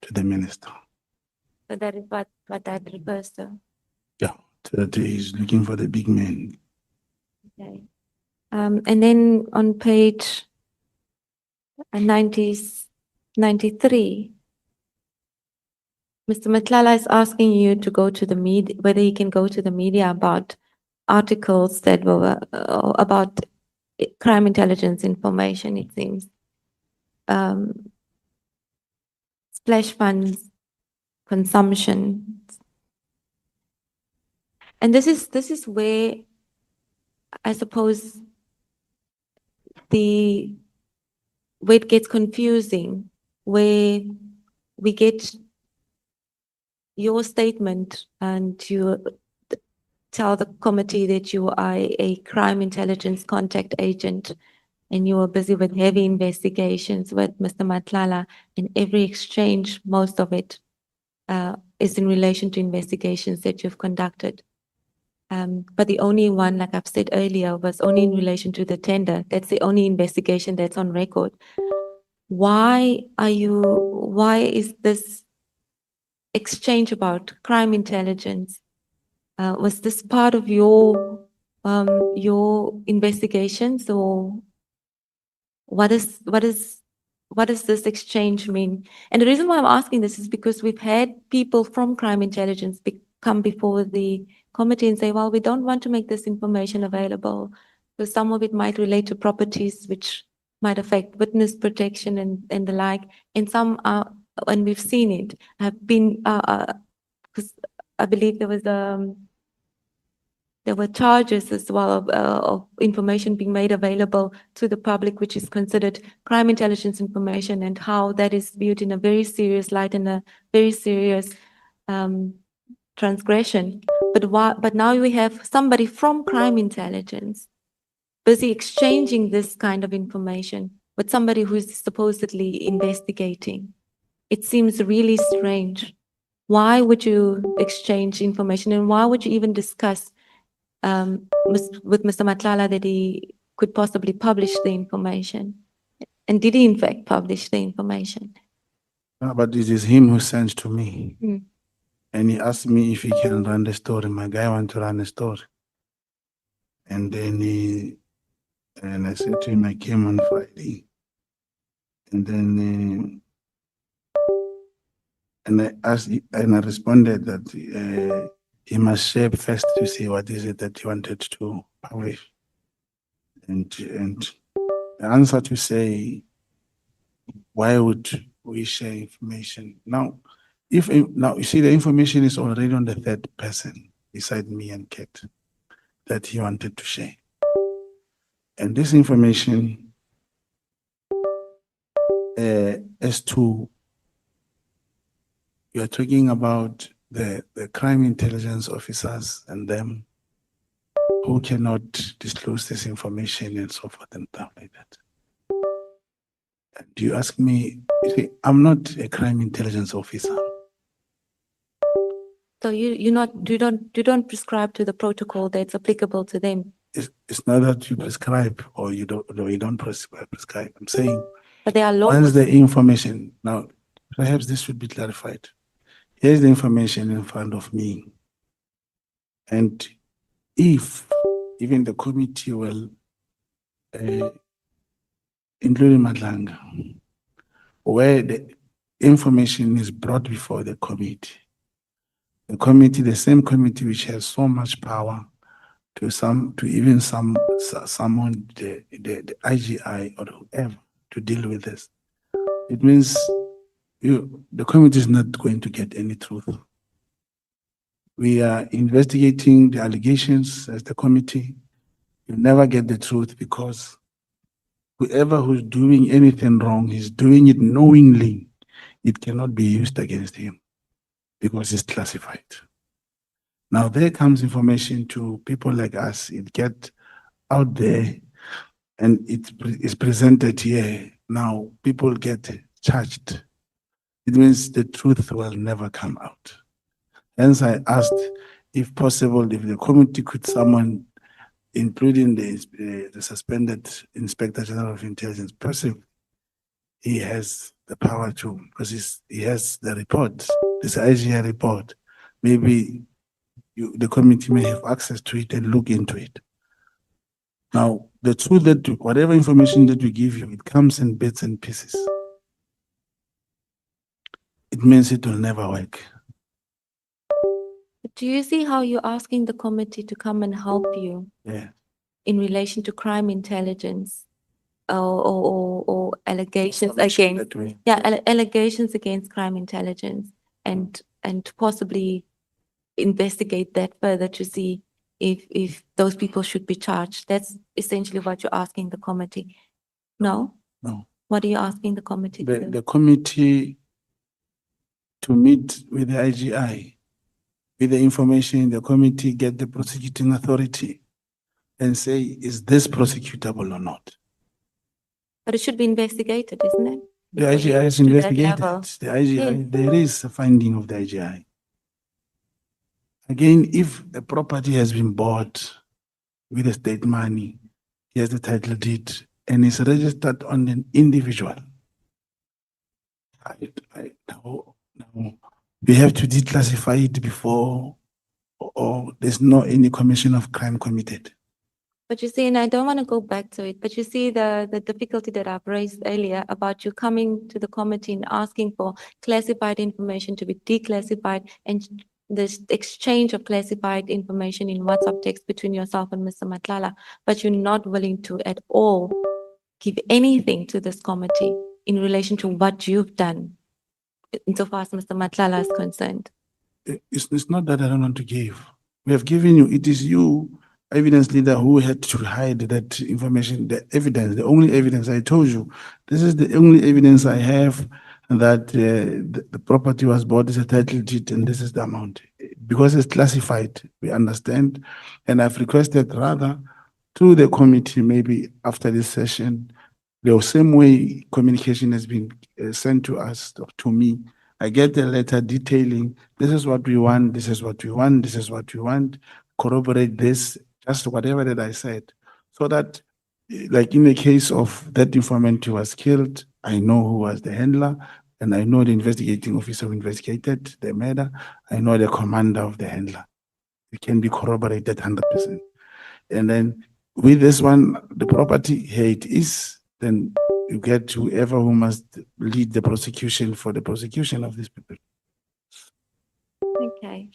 to the minister. So that is what that refers to. Yeah, that he's looking for the big man. Okay. And then on page 93, Mr. Matlala is asking you to go to the media, whether you can go to the media about articles that were about crime intelligence information, it seems. Splash funds, consumption. And this is where I suppose where it gets confusing, where we get your statement and you tell the committee that you are a crime intelligence contact agent and you are busy with heavy investigations with Mr. Matlala, and every exchange, most of it, is in relation to investigations that you've conducted. But the only one, like I've said earlier, was only in relation to the tender. That's the only investigation that's on record. Why is this exchange about crime intelligence? Was this part of your investigations, or what does this exchange mean? And the reason why I'm asking this is because we've had people from crime intelligence come before the committee and say, well, we don't want to make this information available because some of it might relate to properties which might affect witness protection and the like. And some are, and we've seen it, have been, because I believe there were charges as well of information being made available to the public, which is considered crime intelligence information, and how that is viewed in a very serious light and a very serious transgression. But now we have somebody from crime intelligence busy exchanging this kind of information with somebody who's supposedly investigating. It seems really strange. Why would you exchange information, and why would you even discuss with Mr. Matlala that he could possibly publish the information? And did he in fact publish the information? No, but it is him who sends to me. Hmm. And he asked me if he can run the story. My guy want to run the story. And then I said to him, I came on Friday. And then and I asked, and I responded that he must share first to see what is it that he wanted to publish. And the answer to say, why would we share information? Now, now you see the information is already on the third person beside me and Kate that he wanted to share. And this information as to, you are talking about the crime intelligence officers and them who cannot disclose this information and so forth and stuff like that. Do you ask me, you see, I'm not a crime intelligence officer. So you don't prescribe to the protocol that's applicable to them. It's not that you prescribe or you don't prescribe. I'm saying, But there are laws. once the information, now perhaps this should be clarified. Here's the information in front of me. And if even the committee will, including Madlanga, where the information is brought before the committee, the same committee which has so much power to even summon the IGI or whoever to deal with this, it means the committee is not going to get any truth. We are investigating the allegations as the committee. You never get the truth because whoever who's doing anything wrong is doing it knowingly. It cannot be used against him because it's classified. Now there comes information to people like us. It gets out there and it is presented here. Now people get charged. It means the truth will never come out. Hence I asked, if possible, if the committee could summon, including the suspended Inspector General of Intelligence, person, he has the power to, because he has the report, this IGI report. Maybe the committee may have access to it and look into it. Now, the truth that whatever information that we give you, it comes in bits and pieces. It means it will never work. Do you see how you're asking the committee to come and help you Yeah. in relation to crime intelligence or allegations against, That way. yeah, allegations against crime intelligence and possibly investigate that further to see if those people should be charged? That's essentially what you're asking the committee. No? No. What are you asking the committee to do? The committee to meet with the IGI, with the information, the committee get the prosecuting authority and say, is this prosecutable or not? But it should be investigated, isn't it? The Before you IGI has reach to that investigated. level. The IGI, Yes. there is a finding of the IGI. Again, if a property has been bought with the state money, he has the title deed, and is registered on an individual. Now, we have to declassify it before, or there's no any commission of crime committed. But you see, and I don't want to go back to it, but you see the difficulty that I've raised earlier about you coming to the committee and asking for classified information to be declassified and the exchange of classified information in WhatsApp text between yourself and Mr. Matlala, but you're not willing to at all give anything to this committee in relation to what you've done insofar as Mr. Matlala is concerned. It's not that I don't want to give. We have given you, it is you, evidence leader, who had to hide that information, the evidence, the only evidence I told you. This is the only evidence I have that the property was bought as a title deed and this is the amount. Because it's classified, we understand. And I've requested rather to the committee, maybe after this session, the same way communication has been sent to us, to me, I get a letter detailing, this is what we want, this is what we want, this is what we want, corroborate this, just whatever that I said. So that, like in the case of that informant who was killed, I know who was the handler, and I know the investigating officer who investigated the murder, I know the commander of the handler. It can be corroborated 100%. And then with this one, the property, here it is, then you get whoever who must lead the prosecution for the prosecution of these people. Okay.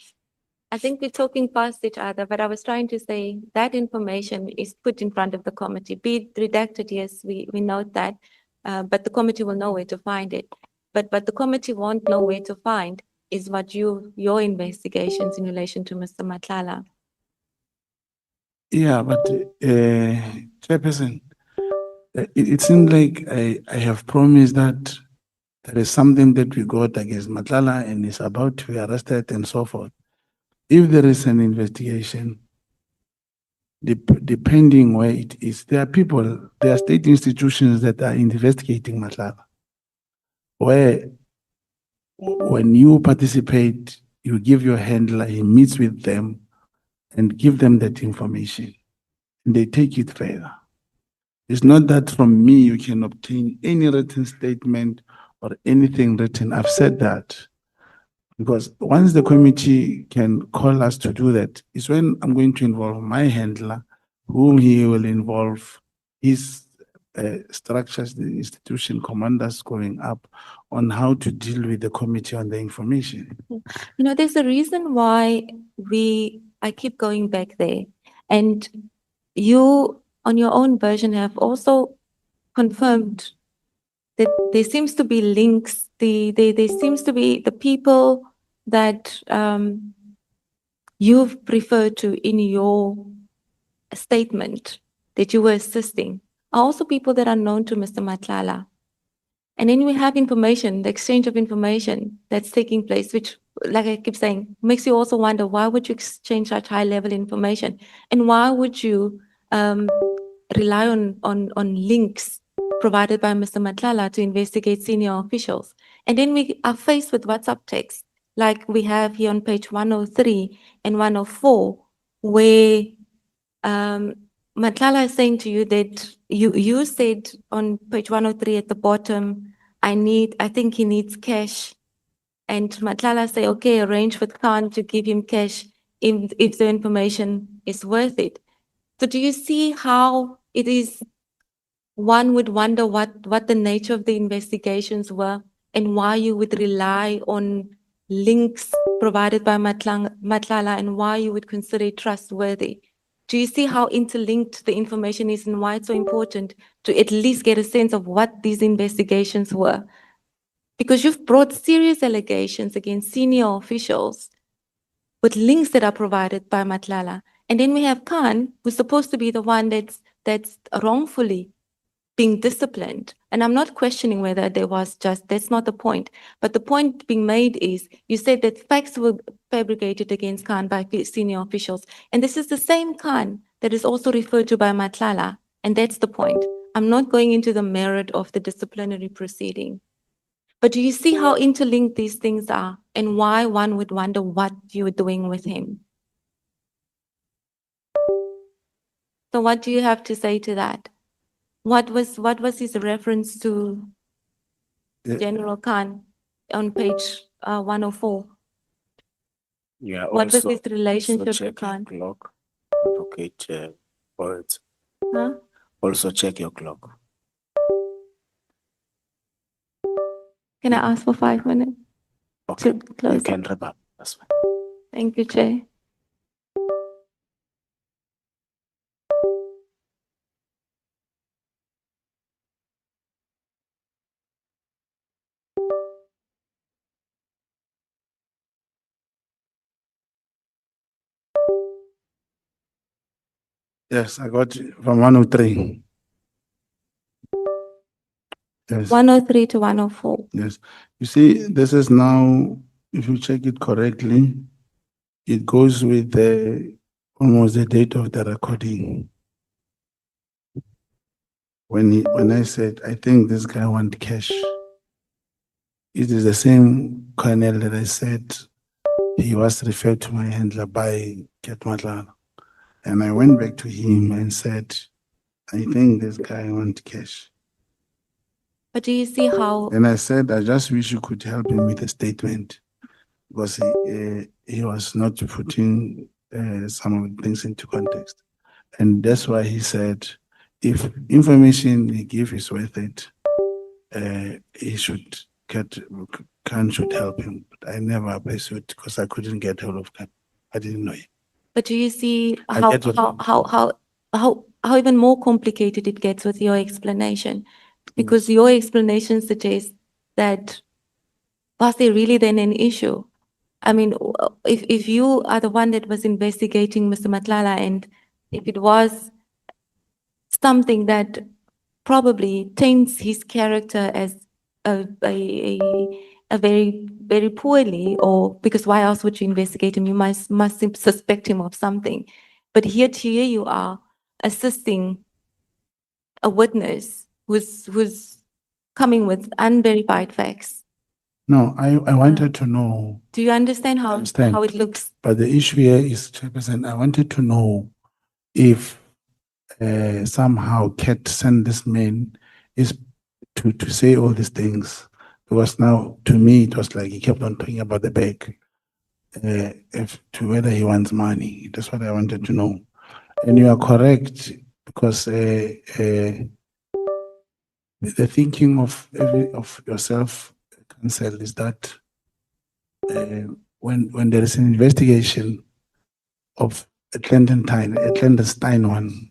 I think we're talking past each other, but I was trying to say that information is put in front of the committee. Be it redacted, yes, we note that, but the committee will know where to find it. But the committee won't know where to find is what your investigations in relation to Mr. Matlala. Yeah, but Chairperson, it seems like I have promised that there is something that we got against Matlala and is about to be arrested and so forth. If there is an investigation, depending where it is, there are state institutions that are investigating Matlala, where when you participate, you give your handler, he meets with them and give them that information, and they take it further. It's not that from me you can obtain any written statement or anything written. I've said that. Because once the committee can call us to do that, is when I'm going to involve my handler, whom he will involve his structures, the institution commanders going up on how to deal with the committee on the information. You know, there's a reason why I keep going back there. And you, on your own version, have also confirmed that there seems to be links, there seems to be the people that you've referred to in your statement that you were assisting are also people that are known to Mr. Matlala. And then we have information, the exchange of information that's taking place, which, like I keep saying, makes you also wonder, why would you exchange such high-level information? And why would you rely on links provided by Mr. Matlala to investigate senior officials? And then we are faced with WhatsApp text, like we have here on page 103 and 104, where Matlala is saying to you that you said on page 103 at the bottom, I think he needs cash. And Matlala say, okay, arrange with Khan to give him cash if the information is worth it. So do you see how it is, one would wonder what the nature of the investigations were and why you would rely on links provided by Matlala and why you would consider it trustworthy? Do you see how interlinked the information is and why it's so important to at least get a sense of what these investigations were? Because you've brought serious allegations against senior officials with links that are provided by Matlala. And then we have Khan, who's supposed to be the one that's wrongfully being disciplined. And I'm not questioning whether there was that's not the point. But the point being made is you said that facts were fabricated against Khan by senior officials. And this is the same Khan that is also referred to by Matlala. And that's the point. I'm not going into the merit of the disciplinary proceeding. But do you see how interlinked these things are and why one would wonder what you were doing with him? So what do you have to say to that? What was his reference to Yeah. General Khan on page 104? Yeah, What was also, his relationship also with check your Khan? clock, Advocate Boyd. Huh? Also check your clock. Can I ask for 5 minutes Okay, to you close can up? wrap up. That's fine. Thank you, Chair. Yes, I got it from 103. Yes, 103 to 104. yes. You see, this is now, if you check it correctly, it goes with almost the date of the recording. When I said, I think this guy want cash, it is the same colonel that I said he was referred to my handler by Ketmatla. And I went back to him and said, I think this guy want cash. But do you see how, And I said, I just wish you could help him with a statement because he was not putting some of the things into context. And that's why he said, if information he give is worth it, he should Khan should help him. But I never pursued because I couldn't get hold of Khan. I didn't know him. but do you see I how, get what- how even more complicated it gets with your explanation? Because your explanation suggests that was there really then an issue? I mean, if you are the one that was investigating Mr. Matlala and if it was something that probably taints his character as a very, very poorly, or because why else would you investigate him? You must suspect him of something. But here you are assisting a witness who's coming with unverified facts. No, I wanted to know, Do you understand how Understand. how it looks? but the issue here is, Chairperson, I wanted to know if somehow Kat sent this man is to say all these things. Because now, to me, it was like he kept on talking about the bag, if to whether he wants money. That's what I wanted to know. And you are correct, because the thinking of yourself, counsel, is that when there is an investigation of a clandestine one,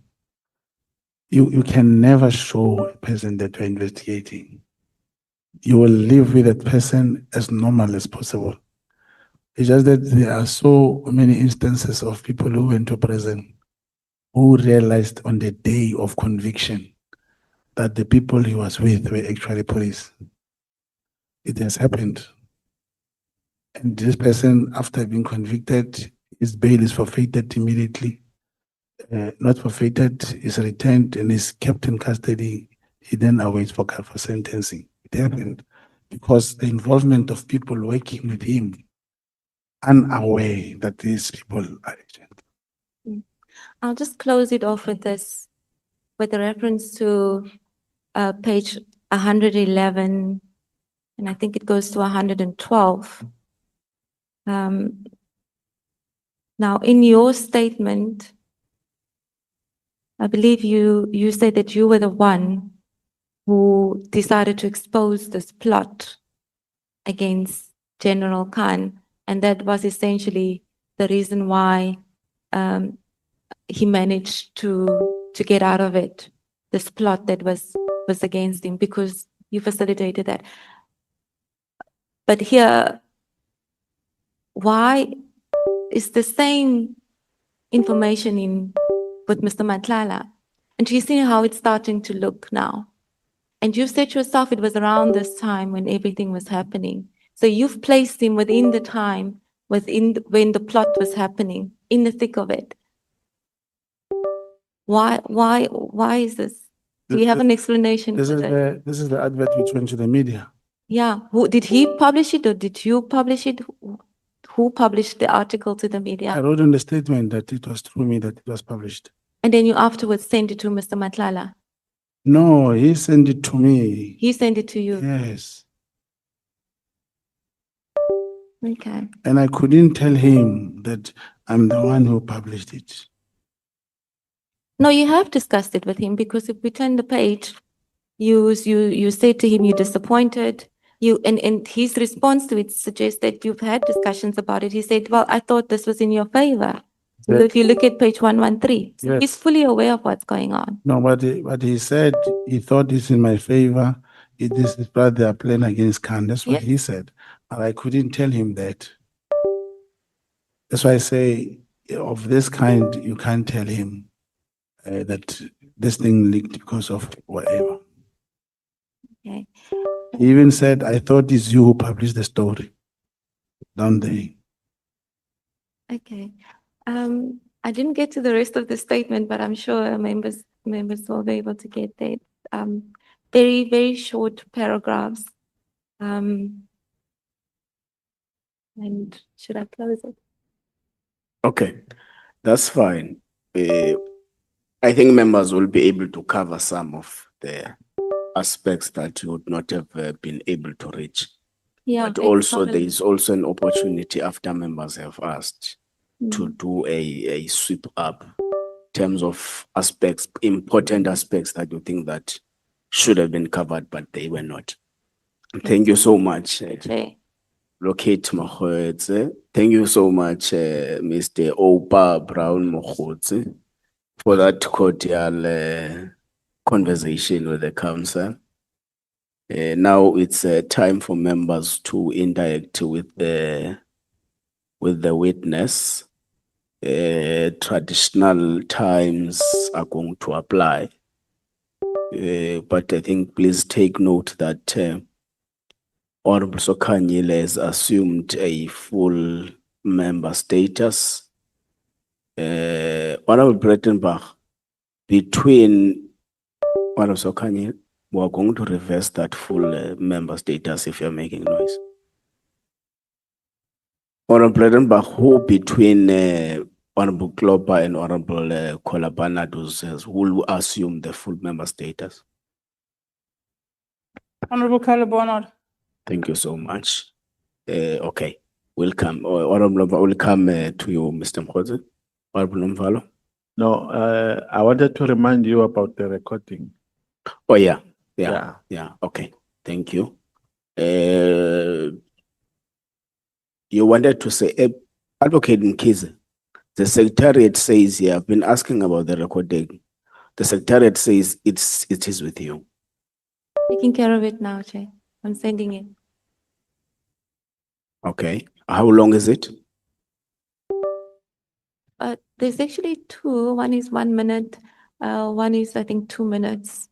you can never show a person that you're investigating. You will live with that person as normal as possible. It's just that there are so many instances of people who went to prison who realized on the day of conviction that the people he was with were actually police. It has happened. And this person, after being convicted, his bail is forfeited immediately. Not forfeited, is returned and is kept in custody. He then awaits for sentencing. It happened because the involvement of people working with him, unaware that these people are agents. I'll just close it off with this, with a reference to page 111 and I think it goes to 112. Now, in your statement, I believe you said that you were the one who decided to expose this plot against General Khan, and that was essentially the reason why he managed to get out of it. This plot that was against him, because you facilitated that. But here, why is the same information in with Mr. Matlala? And you see how it's starting to look now. And you said yourself it was around this time when everything was happening. So you've placed him within the time, when the plot was happening, in the thick of it. Why is this? Do you have an explanation This for is that? this is the advert which went to the media. Yeah, did he publish it or did you publish it? Who published the article to the I media? wrote in the statement that it was through me that it was published. And then you afterwards sent it to Mr. Matlala. No, he sent it to me. He sent it to you. Yes. Okay. And I couldn't tell him that I'm the one who published it. No, you have discussed it with him, because if we turn the page, you said to him you're disappointed. And his response to it suggests that you've had discussions about it. He said, well, I thought this was in your favor. So Yeah. if you look at page 113, so Yes. he's fully aware of what's going on. No, but he said he thought it's in my favor. This is what they are playing against Khan. That's what Yeah. he said. But I couldn't tell him that. That's why I say of this kind, you can't tell him that this thing leaked because of whatever. Okay. He even said, I thought it's you who published the story down there. Okay. I didn't get to the rest of the statement, but I'm sure members will be able to get that. Very, very short paragraphs. And should I close it? Okay, that's fine. I think members will be able to cover some of the aspects that you would not have been able to reach. Yeah. But also there is also an opportunity after members have asked to do a sweep up in terms of aspects, important aspects that you think that should have been covered, but they were not. Thank you so much. Okay. Locate Mogotsi. Thank you so much, Mr. Opa Brown Mogotsi, for that cordial conversation with the council. Now it's time for members to interact with the witness. Traditional times are going to apply. But I think please take note that Honorable Sokanyile has assumed a full member status. Honorable Brettenbach, between Honorable Sokanyile, we are going to reverse that full member status if you're making noise. Honorable Brettenbach, who between Honorable Klopa and Honorable Kolabana who will assume the full member status? Honorable Kalabonor. Thank you so much. Okay, welcome. Honorable Nomvalo, will come to you, Mr. Mogotsi. Honorable Nomvalo. No, I wanted to remind you about the recording. Oh, yeah. Okay, thank you. You wanted to say, Advocate Nkize, the Secretariat says you have been asking about the recording. The Secretariat says it is with you. Taking care of it now, Chair. I'm sending it. Okay, how long is it? There's actually two. One is 1 minute. One is, I think, 2 minutes.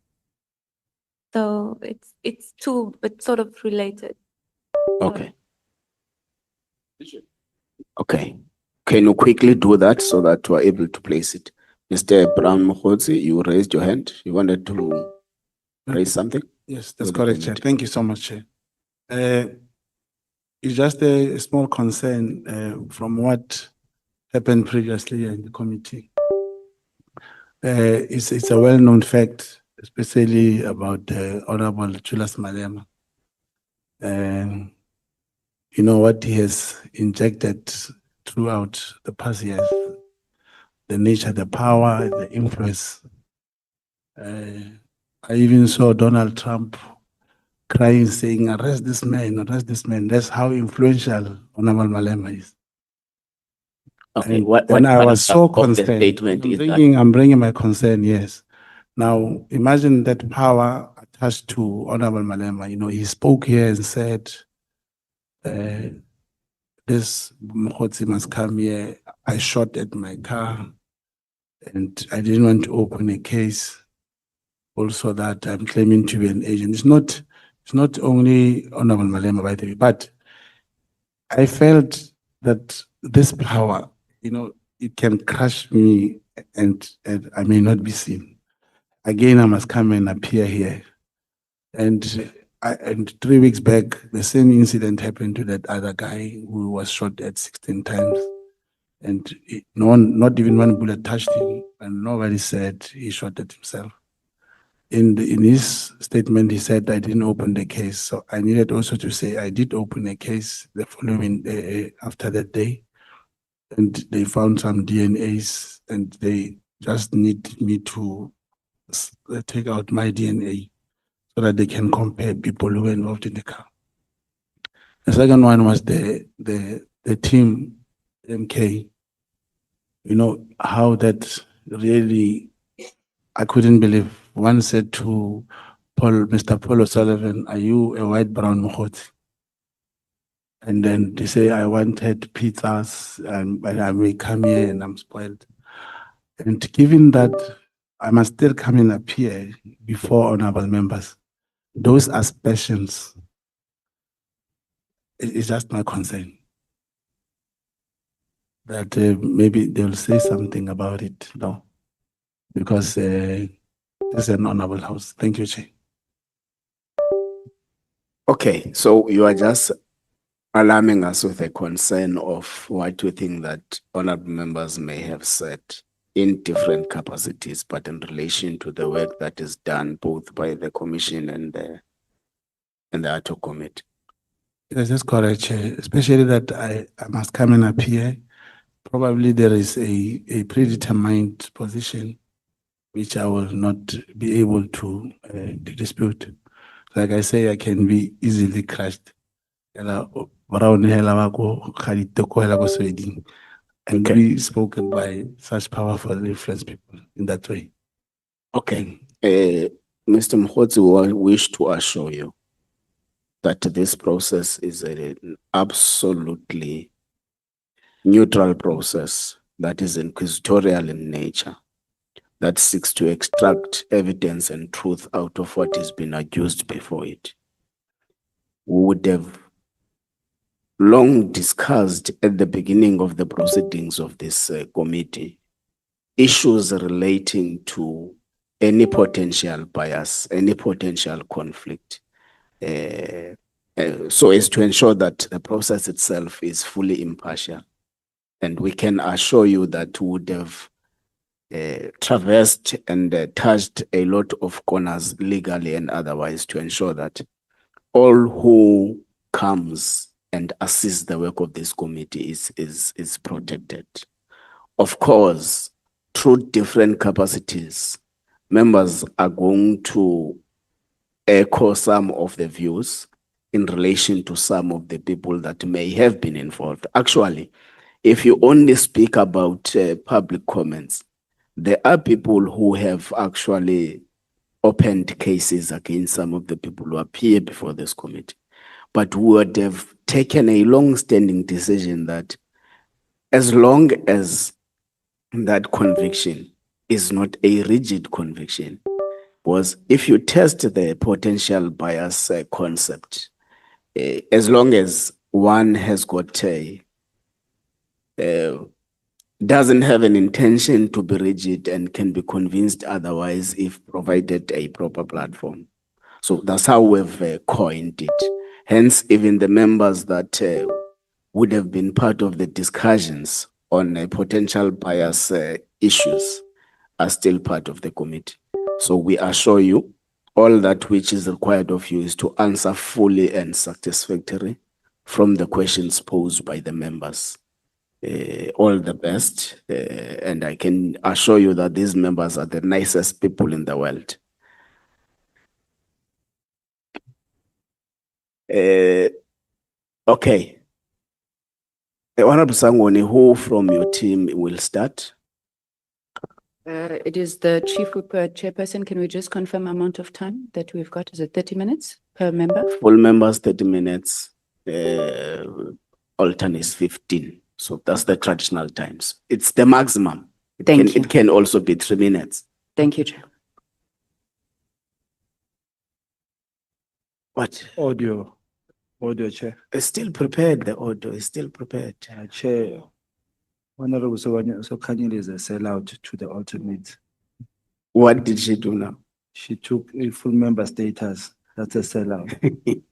So it's two, but sort of related. Okay. Okay. Can you quickly do that so that we're able to place it? Mr. Brown Mogotsi, you raised your hand. You wanted to raise something? Yes, that's Will correct, permit. Chair. Thank you so much, Chair. It's just a small concern from what happened previously in the committee. It's a well-known fact, especially about Honorable Julius Malema, you know, what he has injected throughout the past years, the nature, the power, the influence. I even saw Donald Trump crying, saying, arrest this man, arrest this man. That's how influential Honorable Malema is. Okay, And what then I part was of so of the concerned. statement is that? I'm bringing my concern, yes. Now, imagine that power attached to Honorable Malema. You know, he spoke here and said, this Mogotsi must come here. I shot at my car and I didn't want to open a case. Also that I'm claiming to be an agent. It's not only Honorable Malema, by the way, but I felt that this power, you know, it can crush me and I may not be seen. Again, I must come and appear here. And 3 weeks back, the same incident happened to that other guy who was shot at 16 times. And no one, not even one bullet touched him, and nobody said he shot at himself. In his statement, he said, I didn't open the case. So I needed also to say I did open a case the following after that day. And they found some DNAs and they just need me to take out my DNA so that they can compare people who were involved in the car. The second one was the team MK. You know, how that really, I couldn't believe. One said to Mr. Paul O'Sullivan, are you a white brown Mogotsi? And then they say, I wanted pizzas and I may come here and I'm spoiled. And given that I must still come and appear before honorable members, those aspersions is just my concern. That maybe they'll say something about it, no? Because it's an honorable house. Thank you, Chair. Okay, so you are just alarming us with a concern of what you think that honorable members may have said in different capacities, but in relation to the work that is done both by the commission and the ad hoc committee. Yes, that's correct, Chair. Especially that I must come and appear. Probably there is a predetermined position which I will not be able to dispute. Like I say, I can be easily crushed. And be spoken by such powerful influence people in that way. Okay, Mr. Mogotsi, we wish to assure you that this process is an absolutely neutral process that is inquisitorial in nature, that seeks to extract evidence and truth out of what has been accused before it. We would have long discussed at the beginning of the proceedings of this committee issues relating to any potential bias, any potential conflict, so as to ensure that the process itself is fully impartial. And we can assure you that we would have traversed and touched a lot of corners legally and otherwise to ensure that all who comes and assists the work of this committee is protected. Of course, through different capacities, members are going to echo some of the views in relation to some of the people that may have been involved. Actually, if you only speak about public comments, there are people who have actually opened cases against some of the people who appear before this committee, but would have taken a long-standing decision that as long as that conviction is not a rigid conviction, was if you test the potential bias concept, as long as one has got doesn't have an intention to be rigid and can be convinced otherwise if provided a proper platform. So that's how we've coined it. Hence, even the members that would have been part of the discussions on potential bias issues are still part of the committee. So we assure you all that which is required of you is to answer fully and satisfactory from the questions posed by the members. All the best, and I can assure you that these members are the nicest people in the world. Okay. Honorable Sangoni, who from your team will start? It is the chief whip chairperson. Can we just confirm amount of time that we've got? Is it 30 minutes per member? Full members, 30 minutes. Alternate 15. So that's the traditional times. It's the maximum. Thank you. It can also be 3 minutes. Thank you, Chair. What? Audio, Chair. It's still prepared. The audio is still prepared. Chair, Honorable Sokanyile is a sellout to the alternate. What did she do now? She took a full member status. That's a sellout.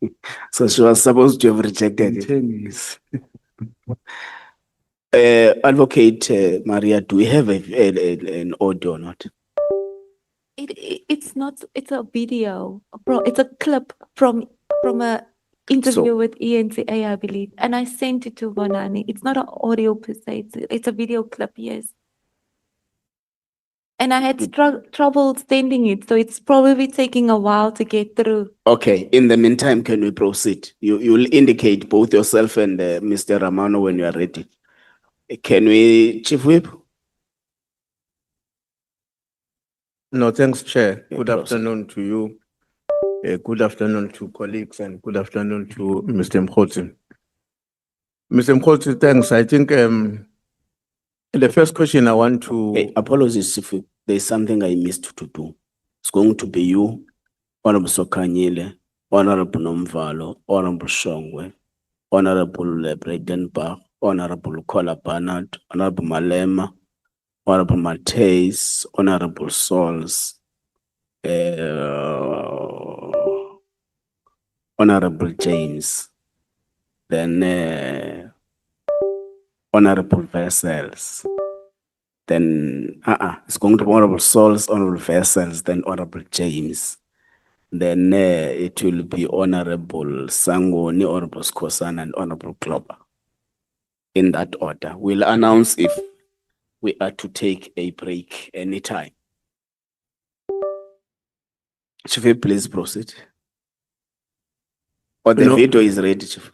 So she was supposed to have rejected it. 10 years. Advocate Maria, do we have an audio or not? It's not, it's a video, it's a clip from a interview So- with ENCA, I believe. And I sent it to Bonani. It's not an audio per se, it's a video clip, yes. And I had trouble sending it, so it's probably taking a while to get through. Okay, in the meantime, can we proceed? You'll indicate both yourself and Mr. Ramano when you are ready. Can we, Chief Whip? No, thanks, Chair. Yeah, Good proceed. afternoon to you. Good afternoon to colleagues and good afternoon to Mr. Mogotsi. Mr. Mogotsi, thanks. I think the first question I want to, Hey, apologies, Chief Whip. There's something I missed to do. It's going to be you, Honorable Sokanyile, Honorable Nomvalo, Honorable Shongwe, Honorable Bredenbach, Honorable Kola Barnard, Honorable Malema, Honorable Mateus, Honorable Sols, Honorable James, then Honorable Vessels, then it's going to be Honorable Sols, Honorable Vessels, then Honorable James. Then it will be Honorable Sangoni, Honorable Skosan, and Honorable Kloba. In that order. We'll announce if we are to take a break anytime. Chief, please proceed. Or the No. video is ready, Chief.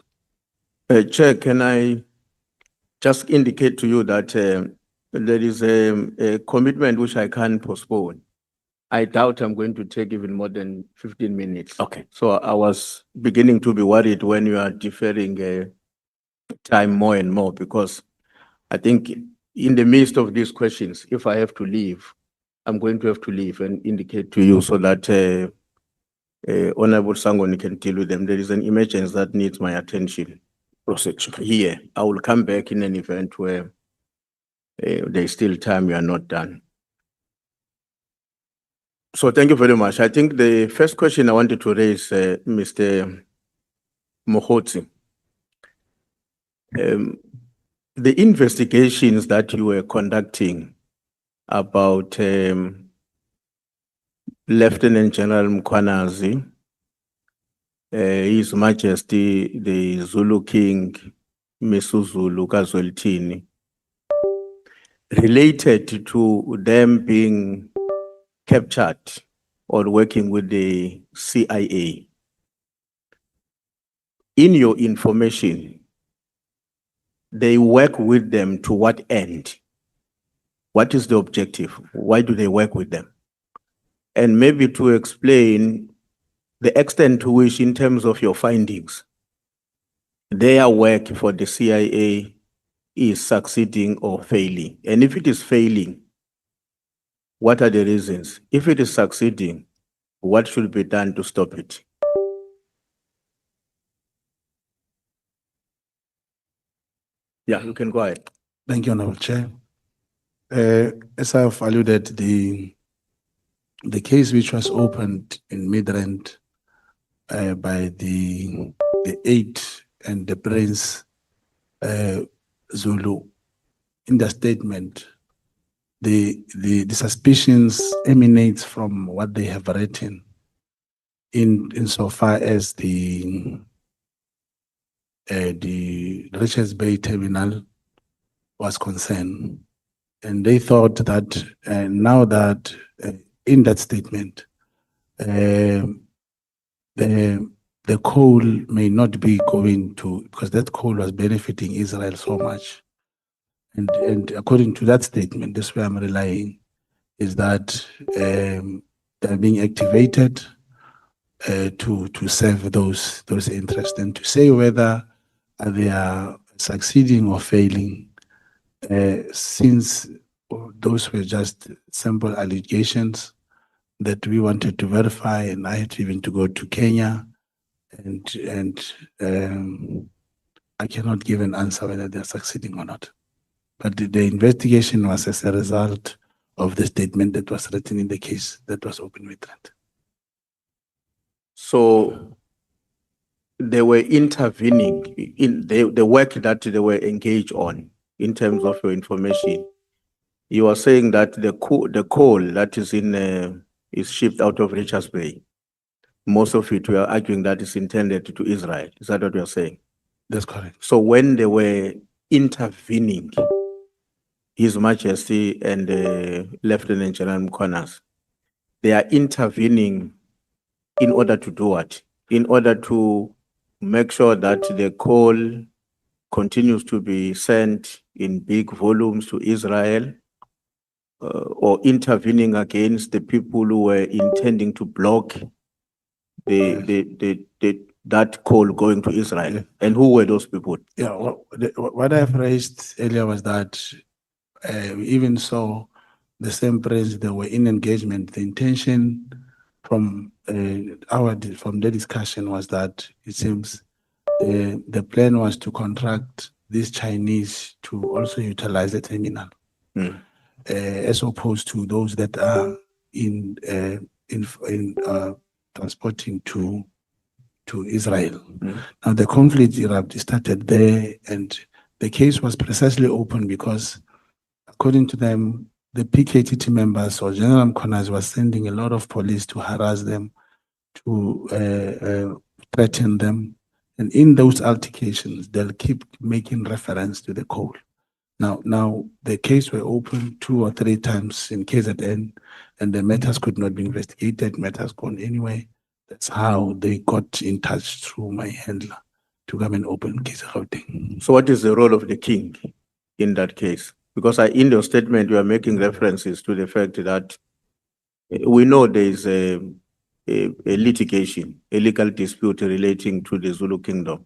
Chair, can I just indicate to you that there is a commitment which I can't postpone. I doubt I'm going to take even more than 15 minutes. Okay. So I was beginning to be worried when you are deferring time more and more, because I think in the midst of these questions, if I have to leave, I'm going to have to leave and indicate to you so that Honorable Sangoni can deal with them. There is an emergency that needs my attention Proceed, Chief. here. I will come back in an event where there's still time, you are not done. So thank you very much. I think the first question I wanted to raise, Mr. Mogotsi. The investigations that you were conducting about Lieutenant General Mkwanazi, His Majesty the Zulu King, Misuzulu Kazwelithini, related to them being captured or working with the CIA. In your information, they work with them to what end? What is the objective? Why do they work with them? And maybe to explain the extent to which, in terms of your findings, their work for the CIA is succeeding or failing. And if it is failing, what are the reasons? If it is succeeding, what should be done to stop it? Yeah, you can go ahead. Thank you, Honorable Chair. As I've alluded, the case which was opened in Midrand by the 8 and the Prince Zulu, in the statement, the suspicions emanates from what they have written insofar as the Richards Bay terminal was concerned. And they thought that now that in that statement, the coal may not be going to, because that coal was benefiting Israel so much. And according to that statement, this way I'm relying, is that they're being activated to serve those interests, and to say whether they are succeeding or failing, since those were just simple allegations that we wanted to verify, and I had even to go to Kenya, and I cannot give an answer whether they're succeeding or not. But the investigation was as a result of the statement that was written in the case that was open with that. So they were intervening in the work that they were engaged on in terms of your information. You are saying that the coal that is is shipped out of Richards Bay, most of it we are arguing that is intended to Israel. Is that what you are saying? That's correct. So when they were intervening, His Majesty and Lieutenant General Mkonas, they are intervening in order to do what? In order to make sure that the coal continues to be sent in big volumes to Israel, or intervening against the people who were intending to block that coal going to Israel. Yeah. And who were those people? Yeah, what I've raised earlier was that even so, the same phrase, they were in engagement. The intention from the discussion was that it seems the plan was to contract these Chinese to also utilize the terminal, as opposed to those that are in transporting to Israel. Now the conflict started there, and the case was precisely open because, according to them, the PKTT members or General Mkonas was sending a lot of police to harass them, to threaten them. And in those altercations, they'll keep making reference to the coal. Now the case were open 2 or 3 times in KZN, and the matters could not be investigated, matters gone anyway. That's how they got in touch through my handler to come and open case Gauteng. So what is the role of the king in that case? Because in your statement, you are making references to the fact that we know there is a litigation, a legal dispute relating to the Zulu kingdom.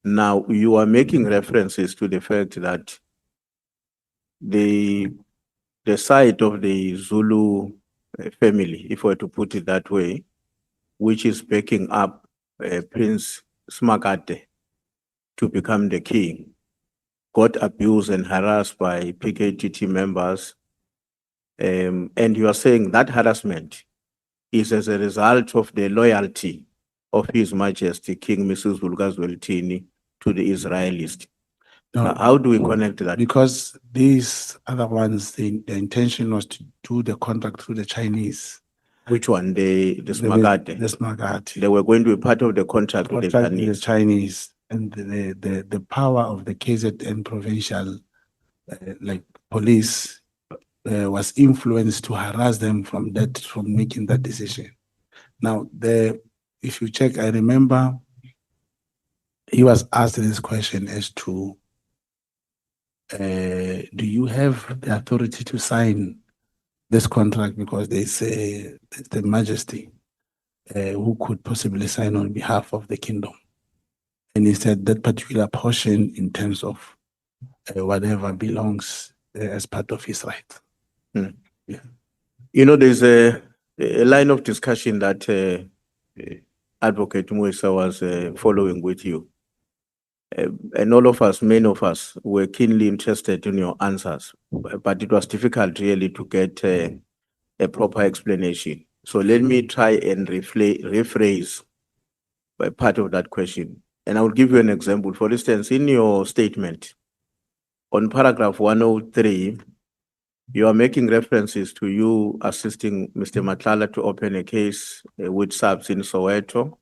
Now you are making references to the fact that the side of the Zulu family, if we were to put it that way, which is backing up Prince Smakate to become the king, got abused and harassed by PKTT members. And you are saying that harassment is as a result of the loyalty of His Majesty King Mrs. Vulgazweltini to the Israelis. No, How do we connect that? because these other ones, the intention was to do the contract through the Chinese. Which one? The The Smakate? Smakate. They were going to be part of the contract with the Contract with the Chinese. Chinese, and the power of the KZN provincial like police was influenced to harass them from making that decision. Now, if you check, I remember he was asked this question as to do you have the authority to sign this contract, because they say it's the Majesty who could possibly sign on behalf of the kingdom. And he said that particular portion in terms of whatever belongs as part of his right. Yeah. You know, there's a line of discussion that Advocate Muisa was following with you. And all of us, many of us, were keenly interested in your answers, but it was difficult really to get a proper explanation. So let me try and rephrase by part of that question. And I will give you an example. For instance, in your statement, on paragraph 103, You are making references to you assisting Mr. Matlala to open a case with SAPS in Soweto.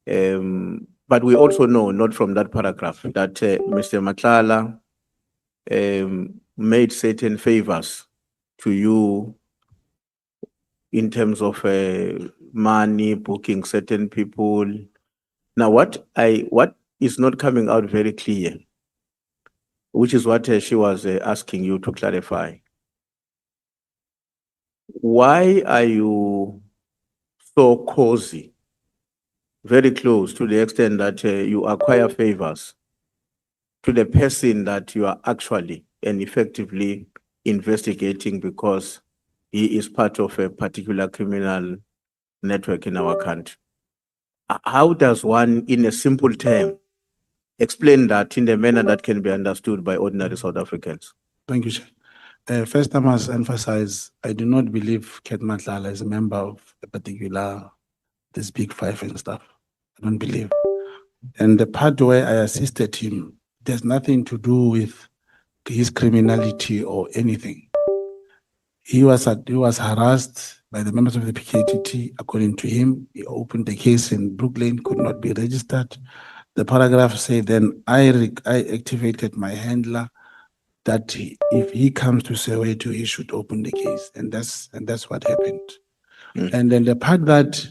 But we also know, not from that paragraph, that Mr. Matlala made certain favors to you in terms of money, booking certain people. Now, what is not coming out very clear, which is what she was asking you to clarify. Why are you so cozy, very close to the extent that you acquire favors to the person that you are actually and effectively investigating because he is part of a particular criminal network in our country? How does one, in a simple term, explain that in a manner that can be understood by ordinary South Africans? Thank you, Chair. First, I must emphasize, I do not believe Ket Matlala is a member of a particular, this big five and stuff. I don't believe. And the part where I assisted him, there's nothing to do with his criminality or anything. He was harassed by the members of the PKTT. According to him, he opened the case in Brooklyn, could not be registered. The paragraph said, then I activated my handler that if he comes to Soweto, he should open the case. And that's what happened. And then the part that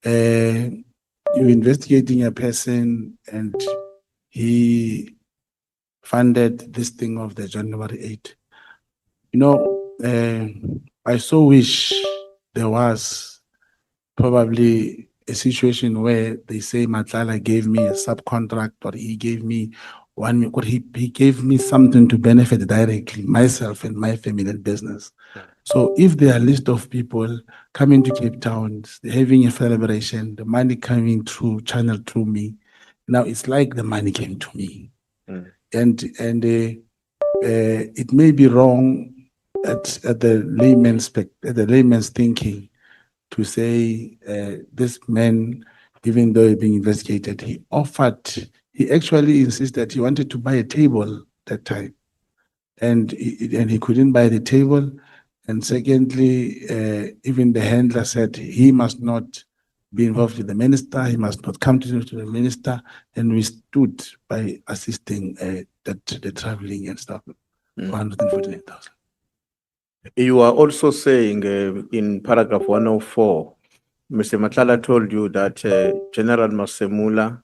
you're investigating a person and he funded this thing of the January 8. You know, I so wish there was probably a situation where they say Matlala gave me a subcontract or he gave me he gave me something to benefit directly myself and my family and business. So if there are a list of people coming to Cape Town, having a celebration, the money coming through, channeled through me, now it's like the money came to me. And it may be wrong at the layman's thinking to say this man, even though he's being investigated, he actually insisted he wanted to buy a table that time. And he couldn't buy the table. And secondly, even the handler said he must not be involved with the minister, he must not come to the minister. And we stood by assisting the traveling and stuff for 149,000. You are also saying in paragraph 104, Mr. Matlala told you that General Masemula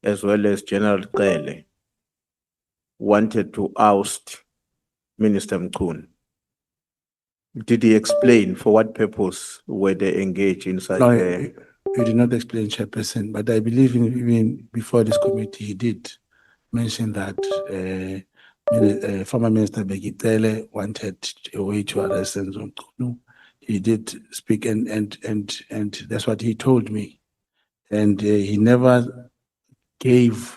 as well as General Kele wanted to oust Minister Mkhun. Did he explain for what purpose were they engaged in such No, he did not explain, Chairperson, but I believe even before this committee, he did mention that former Minister Begitele wanted a way to arrest Nzonkhulu. He did speak, and that's what he told me. And he never gave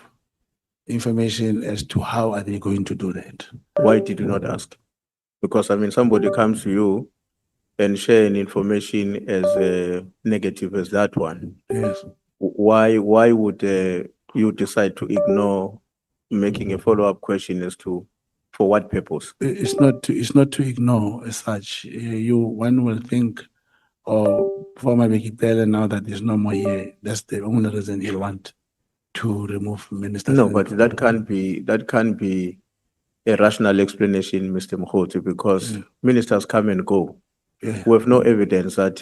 information as to how are they going to do that. Why did you not ask? Because, I mean, somebody comes to you and share an information as negative as that one. Yes. Why would you decide to ignore making a follow-up question as to for what purpose? It's not to ignore as such. One will think, oh, former Begitele, now that there's no more here, that's the only reason he'll want to remove Minister. No, but that can't be a rational explanation, Mr. Mogotsi, because ministers come and go. Yeah. We have no evidence that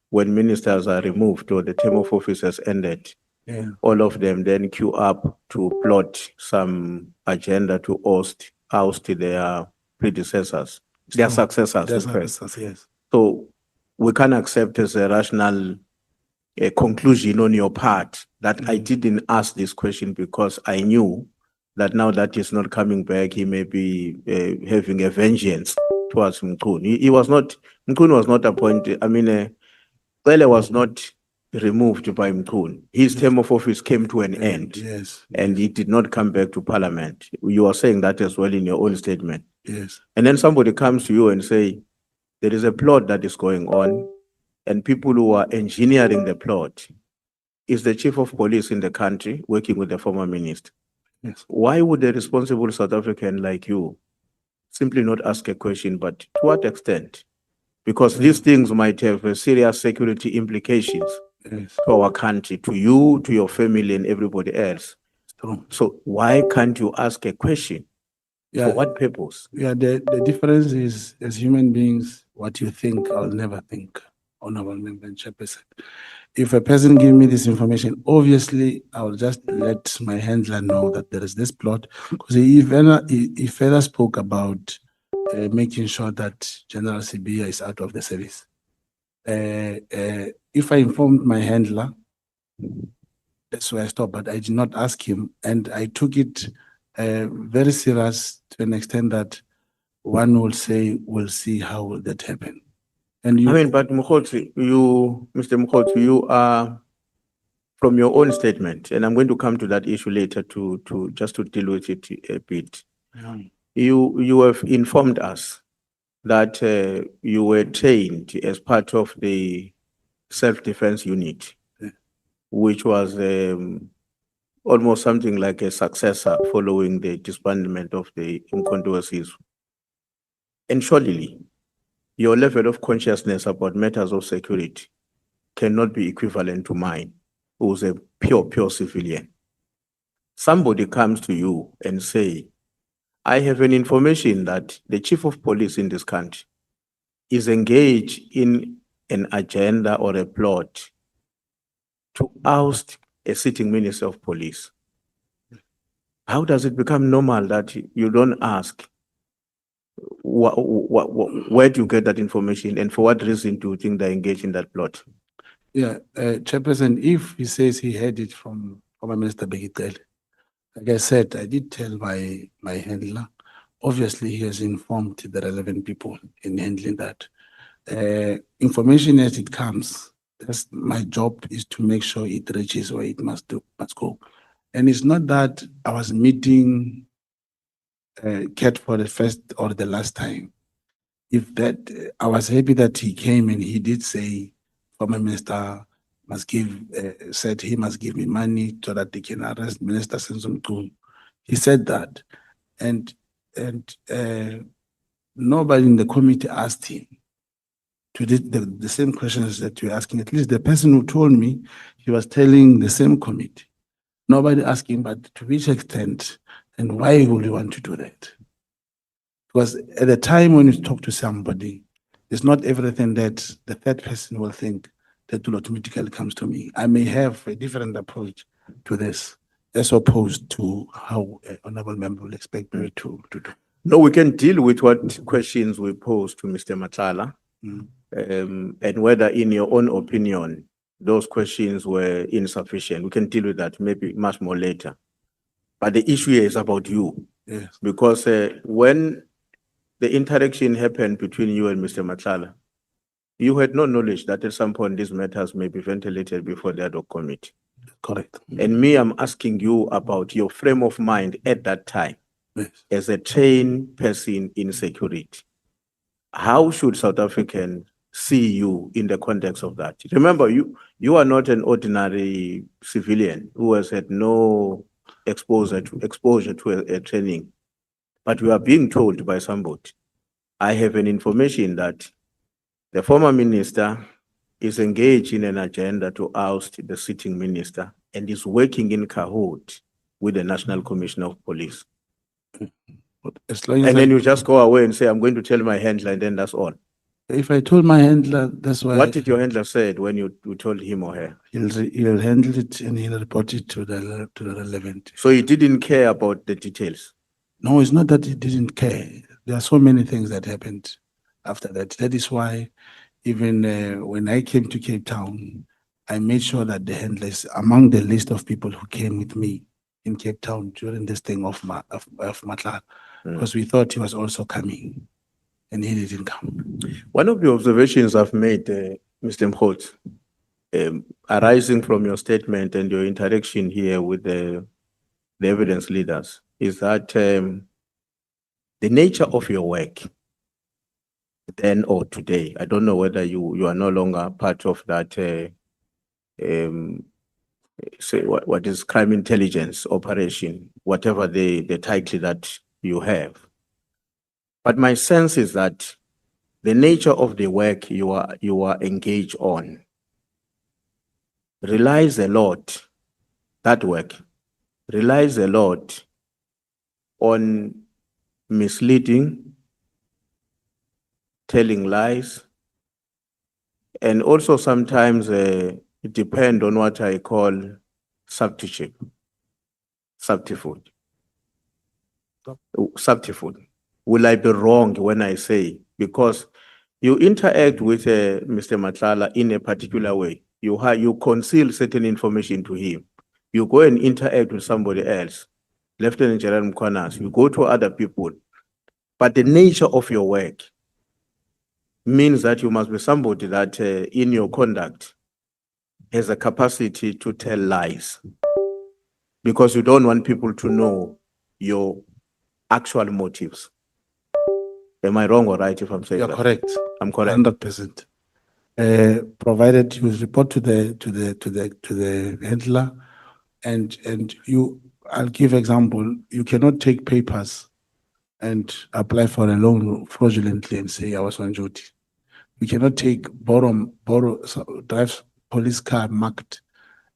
when ministers are removed or the term of office has ended, all of them then queue up to plot some agenda to oust their predecessors, their successors. Yes. So we can't accept as a rational conclusion on your part that I didn't ask this question because I knew that now that he's not coming back, he may be having a vengeance towards Mkhun. Mkhun was not appointed. I mean, Kele was not removed by Mkhun. His term of office came to an end. Yes. And he did not come back to parliament. You are saying that as well in your own statement. Yes. And then somebody comes to you and say, there is a plot that is going on, and people who are engineering the plot is the chief of police in the country working with the former minister. Yes. Why would a responsible South African like you simply not ask a question, but to what extent? Because these things might have serious security implications Yes, to our country, to you, to your family, and everybody else. it's true. So why can't you ask a question? Yeah. For what purpose? Yeah, the difference is, as human beings, what you think, I'll never think, Honorable Member and Chairperson. If a person give me this information, obviously, I will just let my handler know that there is this plot, because he further spoke about making sure that General Sibia is out of the service. If I informed my handler, that's where I stopped, but I did not ask him, and I took it very serious to an extent that one will say, we'll see how will that happen. And you, I mean, but Mogotsi, Mr. Mogotsi, you are from your own statement, and I'm going to come to that issue later to just to deal with it a bit. You have informed us that you were trained as part of the self-defense unit, Yeah. which was almost something like a successor following the disbandment of the Umkhonto. And surely, your level of consciousness about matters of security cannot be equivalent to mine, who was a pure civilian. Somebody comes to you and say, I have an information that the chief of police in this country is engaged in an agenda or a plot to oust a sitting minister of police. How does it become normal that you don't ask, where do you get that information and for what reason do you think they're engaged in that plot? yeah, Chairperson, if he says he heard it from former Minister Begitele, like I said, I did tell my handler. Obviously, he has informed the relevant people in handling that. Information as it comes, that's my job, is to make sure it reaches where it must go. And it's not that I was meeting Cat for the first or the last time. If that, I was happy that he came and he did say, former minister must give, said he must give me money so that they can arrest Minister Senzumkulu. He said that, and nobody in the committee asked him to the same questions that you're asking. At least the person who told me, he was telling the same committee. Nobody asked him, but to which extent and why would you want to do that? Because at the time when you talk to somebody, it's not everything that the third person will think that will automatically comes to me. I may have a different approach to this, as opposed to how an honorable member will expect me to do. No, we can deal with what questions we pose to Mr. Matala, and whether, in your own opinion, those questions were insufficient. We can deal with that maybe much more later. But the issue here is about you, Yes. because when the interaction happened between you and Mr. Matala, you had no knowledge that at some point these matters may be ventilated before the ad hoc committee. Correct. And me, I'm asking you about your frame of mind at that time. Yes. As a trained person in security, how should South African see you in the context of that? Remember, you are not an ordinary civilian who has had no exposure to a training, but we are being told by somebody, I have an information that the former minister is engaged in an agenda to oust the sitting minister and is working in cahoot with the National Commissioner of Police. But as long as And then you just go away and say, I'm going to tell my handler, and then that's all. if I told my handler, that's why What did your handler say when you told him or her? he'll handle it and he'll report it to the relevant. So he didn't care about the details. No, it's not that he didn't care. There are so many things that happened after that. That is why even when I came to Cape Town, I made sure that the handlers among the list of people who came with me in Cape Town during this thing of Matla, because we thought he was also coming, and he didn't come. One of the observations I've made, Mr. Mkhot, arising from your statement and your interaction here with the evidence leaders, is that the nature of your work then or today, I don't know whether you are no longer part of that, say what is crime intelligence operation, whatever the title that you have. But my sense is that the nature of the work you are engaged on relies a lot, that work relies a lot on misleading, telling lies, and also sometimes it depends on what I call subterfuge. Subterfuge. Subterfuge. Will I be wrong when I say, because you interact with Mr. Matlala in a particular way, you conceal certain information to him, you go and interact with somebody else, Lieutenant General Mkwanas, you go to other people, but the nature of your work means that you must be somebody that in your conduct has a capacity to tell lies, because you don't want people to know your actual motives. Am I wrong or right if I'm saying You're that? correct. I'm correct. 100%. Provided you report to the handler, and I'll give example. You cannot take papers and apply for a loan fraudulently and say I was on duty. You cannot drive police car marked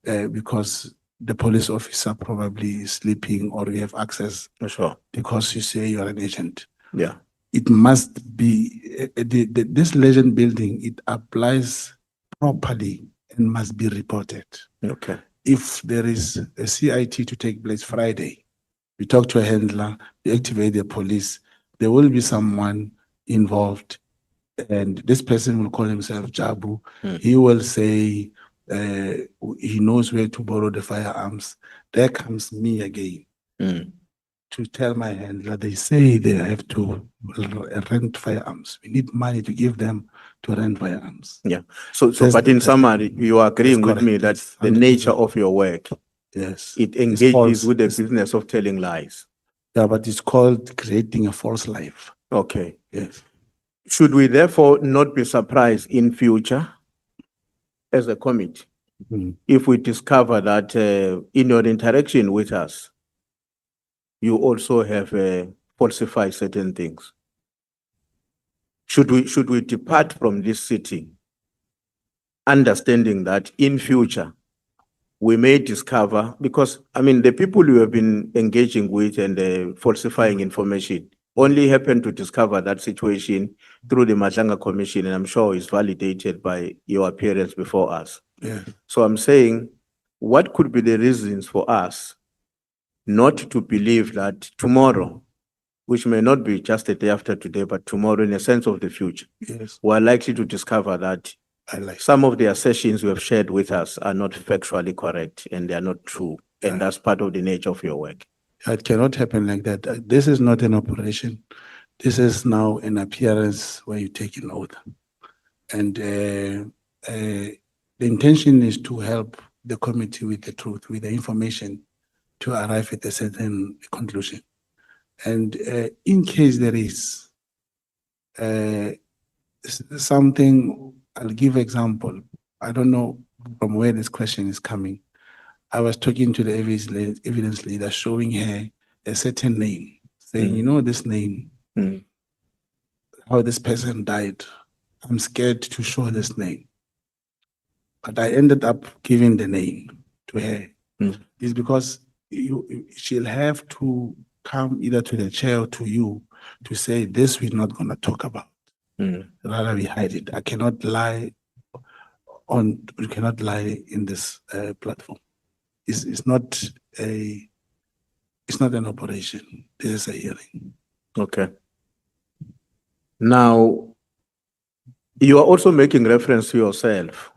because the police officer probably is sleeping or you have access Sure. because you say you are an agent. Yeah. It must be, this legend building, it applies properly and must be reported. Okay. If there is a CIT to take place Friday, you talk to a handler, you activate the police, there will be someone involved, and this person will call himself Jabu. He will say he knows where to borrow the firearms. There comes me again to tell my handler, they say they have to rent firearms. We need money to give them to rent firearms. Yeah. So That's but the- in that's- summary, you are agreeing that's with me correct, that yes, the 100%. nature of your work, Yes. it It's engages false. with the It's- business of telling lies. Yeah, but it's called creating a false life. Okay. Yes. Should we therefore not be surprised in future as a committee Mhm. if we discover that in your interaction with us, you also have falsified certain things? Should we depart from this sitting, understanding that in future we may discover, because I mean the people you have been engaging with and falsifying information only happen to discover that situation through the Madlanga Commission, and I'm sure it's validated by your appearance before us. Yeah. So I'm saying, what could be the reasons for us not to believe that tomorrow, which may not be just the day after today, but tomorrow in a sense of the future, Yes. we're likely to discover that I like. some of the assertions you have shared with us are not factually correct and they are not true. And that's part of the nature of your work. It cannot happen like that. This is not an operation. This is now an appearance where you take an oath. And the intention is to help the committee with the truth, with the information to arrive at a certain conclusion. And in case there is something, I'll give example. I don't know from where this question is coming. I was talking to the evidence leader, showing her a certain name, saying, you know, this name, how this person died. I'm scared to show this name. But I ended up giving the name to her. It's because she'll have to come either to the chair or to you to say, this we're not going to talk about. Rather, we hide it. I cannot lie we cannot lie in this platform. It's not an operation. This is a hearing. Okay. Now, you are also making reference to yourself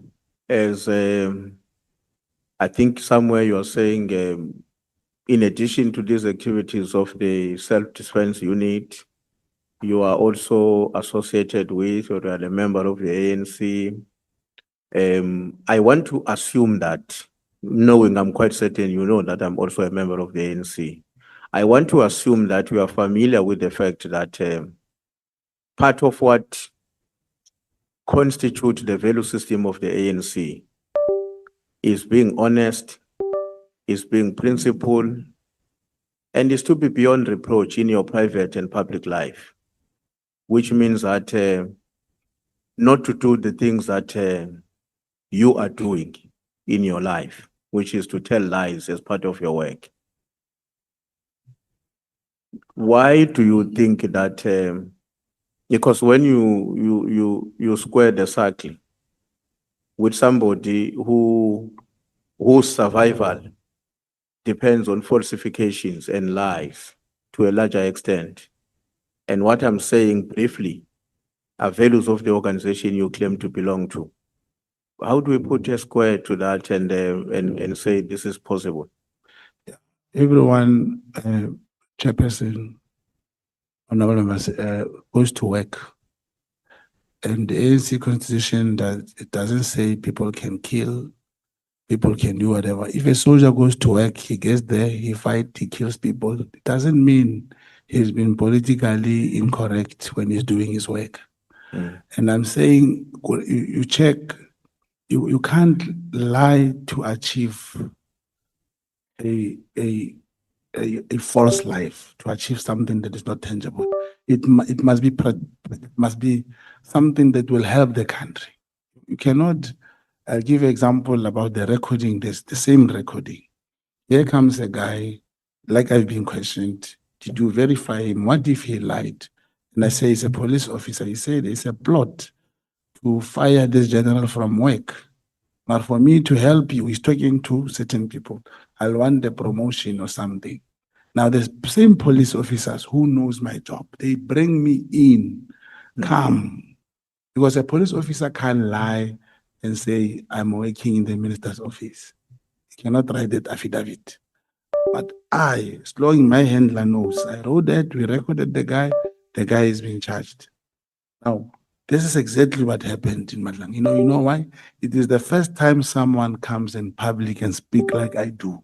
as, I think somewhere you are saying, in addition to these activities of the self-defense unit, you are also associated with or are a member of the ANC. I want to assume that, knowing I'm quite certain you know that I'm also a member of the ANC. I want to assume that you are familiar with the fact that part of what constitutes the value system of the ANC is being honest, is being principled, and is to be beyond reproach in your private and public life. which means that not to do the things that you are doing in your life, which is to tell lies as part of your work. Why do you think that? Because when you square the circle with somebody whose survival depends on falsifications and lies to a larger extent, and what I'm saying briefly are values of the organization you claim to belong to. How do we put a square to that and say this is possible? Everyone, chairperson, honorable members, goes to work. And the ANC constitution it doesn't say people can kill, people can do whatever. If a soldier goes to work, he gets there, he fights, he kills people. It doesn't mean he's been politically incorrect when he's doing his work. And I'm saying, you check, you can't lie to achieve a false life, to achieve something that is not tangible. It must be something that will help the country. You cannot give an example about the recording, the same recording. Here comes a guy, like I've been questioned, did you verify him? What if he lied? And I say, he's a police officer. He said, it's a plot to fire this general from work. But for me to help you, he's talking to certain people. I'll want the promotion or something. Now, the same police officers who knows my job, they bring me in, come. Because a police officer can't lie and say, I'm working in the minister's office. He cannot write that affidavit. But slowing my handler knows. I wrote that, we recorded the guy is being charged. Now, this is exactly what happened in Madlang. You know why? It is the first time someone comes in public and speak like I do,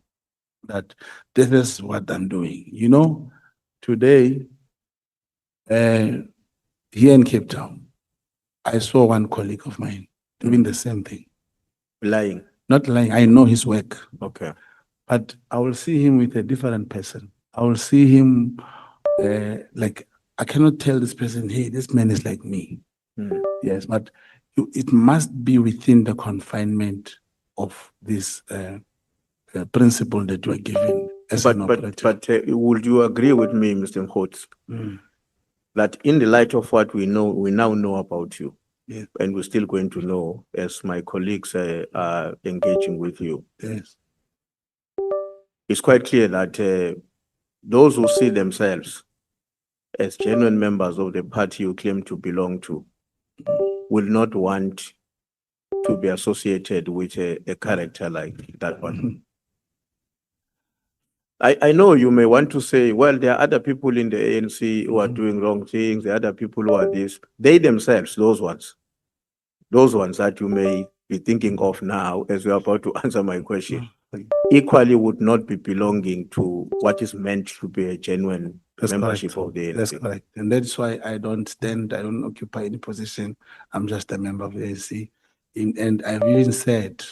that this is what I'm doing. Today, here in Cape Town, I saw one colleague of mine doing the same thing. Lying. Not lying, I know his work. Okay. But I will see him with a different person. I will see him like, I cannot tell this person, hey, this man is like me. Yes, but it must be within the confinement of this principle that you are given as an operator. But would you agree with me, Mr. Mogotsi, that in the light of what we now know about you, Yes. and we're still going to know as my colleagues are engaging with you, Yes. it's quite clear that those who see themselves as genuine members of the party you claim to belong to will not want to be associated with a character like that one. I know you may want to say, well, there are other people in the ANC who are doing wrong things, there are other people who are this. They themselves, those ones that you may be thinking of now as you're about to answer my question, equally would not be belonging to what is meant to be a genuine membership of the ANC. That's correct. And that's why I don't occupy any position. I'm just a member of the ANC. And I've even said,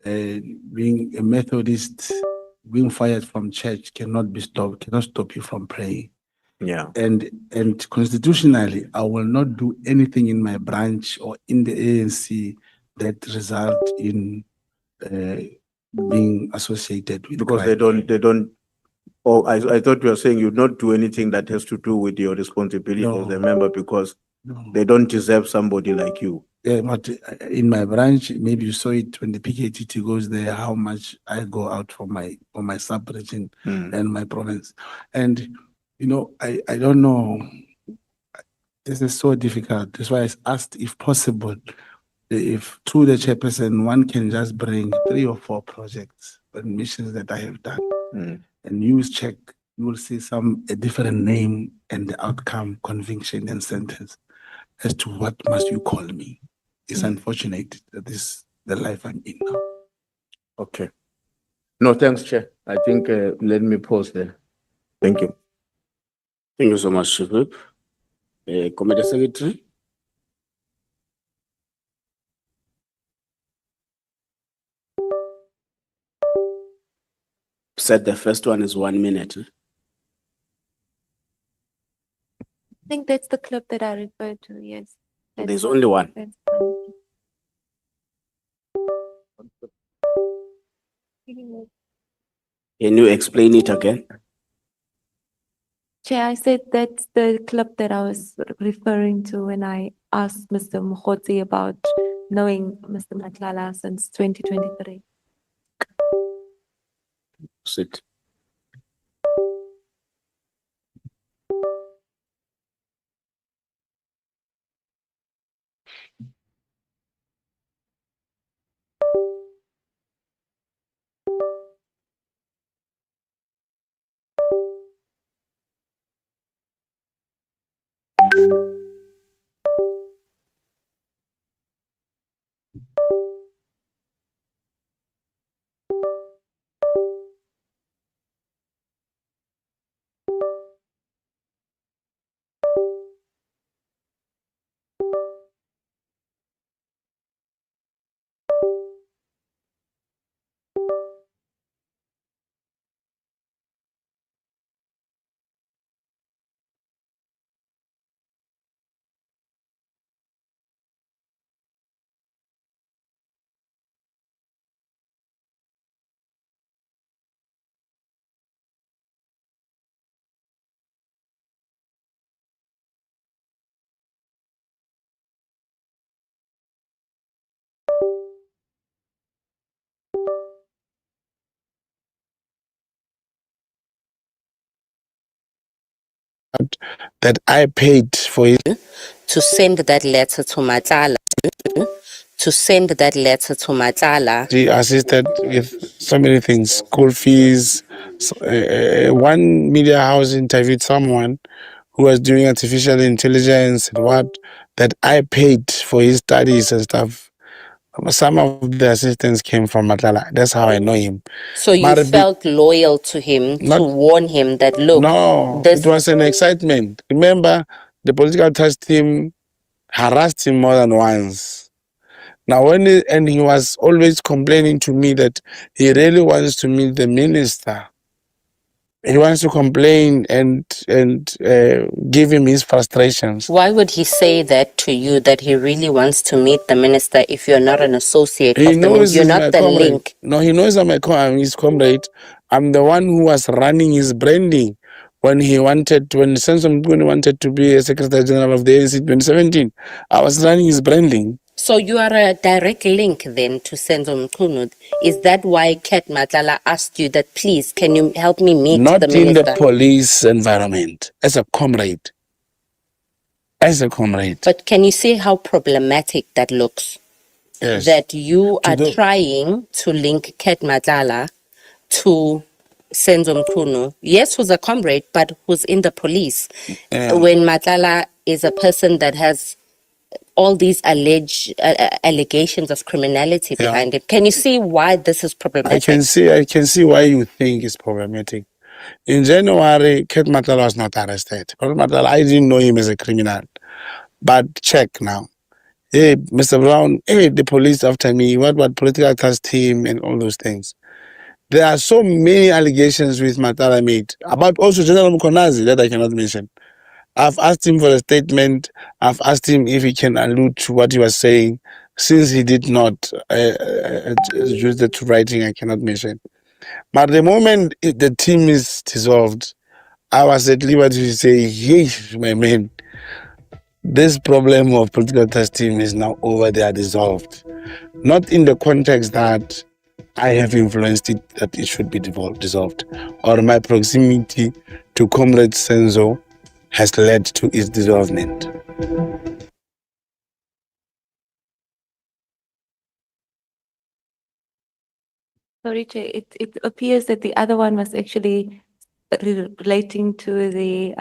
being a Methodist, being fired from church cannot stop you from praying. Yeah. And constitutionally, I will not do anything in my branch or in the ANC that result in being associated with Because crime. they don't. Oh, I thought you were saying you'd not do anything that has to do with your responsibility as a member because they don't deserve somebody like you. Yeah, but in my branch, maybe you saw it when the PKTT goes there, how much I go out for my sub-region and my province. And, I don't know. This is so difficult. That's why I asked if possible, if through the chairperson, one can just bring 3 or 4 projects and missions that I have done and use check, you will see a different name and the outcome, conviction and sentence as to what must you call me. It's unfortunate that this is the life I'm in now. Okay. No, thanks, Chair. I think let me pause there. Thank you. Thank you so much, Chief Whip. Committee Secretary. Said the first one is 1 minute. I think that's the clip that I referred to, yes. That's There's the- only one. that's one. Can you explain it again? Chair, I said that's the clip that I was referring to when I asked Mr. Mogotsi about knowing Mr. Matlala since 2023. Sit. that I paid for it. To send that letter to Matlala. To send that letter to Matlala. She assisted with so many things, school fees. One media house interviewed someone who was doing artificial intelligence and what that I paid for his studies and stuff. Some of the assistants came from Matlala. That's how I know him. So you Marabi- felt loyal to him Not- to warn him that, look, No, this it was an excitement. Remember, the political trust team harassed him more than once. Now, and he was always complaining to me that he really wants to meet the minister. He wants to complain and give him his frustrations. Why would he say that to you, that he really wants to meet the minister if you're not an associate He of the knows minister? You're he's my not the comrade. link. No, he knows I'm his comrade. I'm the one who was running his branding when Senzo Mkhunu wanted to be a Secretary General of the ANC in 2017. I was running his branding. So you are a direct link then to Senzo Mkhunu. Is that why Kat Matlala asked you that, please, can you help me meet Not the in minister? the police environment, as a comrade. As a comrade. But can you see how problematic that looks? Yes. That you To are the- trying to link Kat Matlala to Senzo Mkhunu. Yes, who's a comrade, but who's in the police. Yeah. When Matlala is a person that has all these allegations of criminality Yeah. behind it. Can you see why this is problematic? I can see why you think it's problematic. In January, Kate Matala was not arrested. Kate Matala, I didn't know him as a criminal. But check now. Hey, Mr. Brown, hey, the police after me, what political trust team and all those things. There are so many allegations with Matala made about also General Mukonazi that I cannot mention. I've asked him for a statement. I've asked him if he can allude to what he was saying. Since he did not use the writing, I cannot mention. But the moment the team is dissolved, I was at liberty to say, hey, my man, this problem of political trust team is now over, they are dissolved. Not in the context that I have influenced it, that it should be dissolved, or my proximity to Comrade Senzo has led to its dissolvement. Sorry, Chair, it appears that the other one was actually relating to the,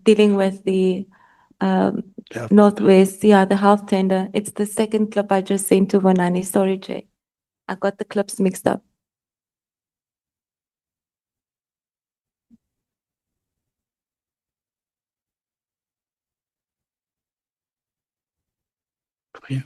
dealing with the, Yeah. Northwest, yeah, the health tender. It's the second clip I just sent to Vonani. Sorry, Chair. I got the clips mixed up. Yeah.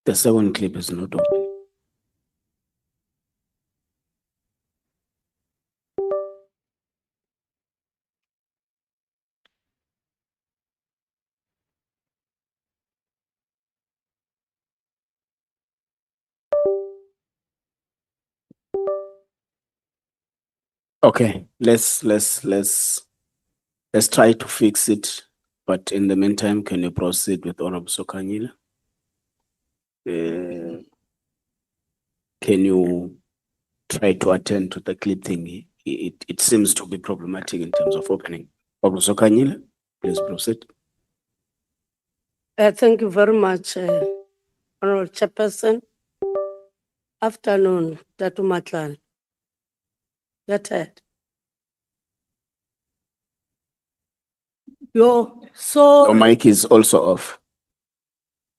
The second clip is not open. Okay, let's try to fix it. But in the meantime, can you proceed with Honorable Sokanyile? Can you try to attend to the clip thing? It seems to be problematic in terms of opening. Honorable Sokanyile, please proceed. Thank you very much, Honorable Chairperson. Afternoon, Datu Matlan. You're tired. Yo, so. Your mic is also off.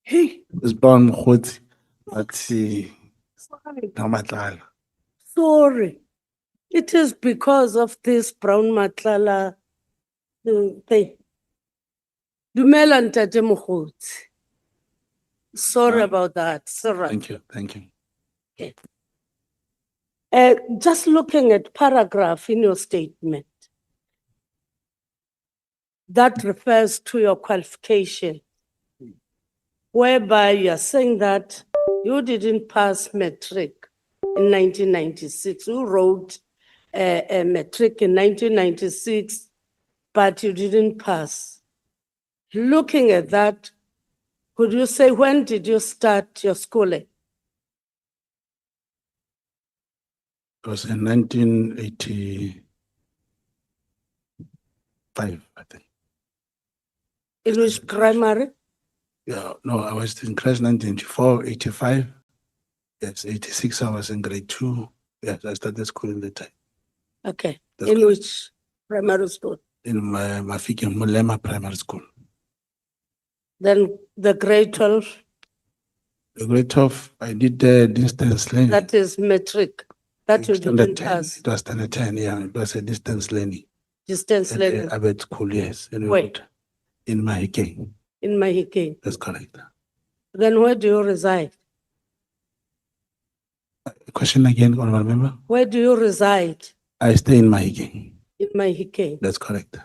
Hey, It's Brown Mogotsi, but sorry. It is because of this brown matlala thing. Dumela Ntate Mogotsi. Sorry about that. Sorry. thank you, thank you. Just looking at paragraph in your statement that refers to your qualification, whereby you are saying that you didn't pass matric in 1996. You wrote a matric in 1996, but you didn't pass. Looking at that, could you say when did you start your schooling? It was in 1985, I think. In which primary? Yeah, no, I was in class 1984, 85. Yes, 86, I was in grade 2. Yes, I started school in the time. Okay. That's In correct. which primary school? In my Mafiki Mulema Primary School. Then the grade 12, The grade 12, I did the distance learning. that is matric, that you Standard didn't 10. pass. It was standard 10, yeah. It was a distance learning. Distance At learning Abed School, yes. And we Where? would- in Mahike. in Mahike. That's correct. Then where do you reside? Question again, honorable member? Where do you reside? I stay in Mahike. In Mahike. That's correct.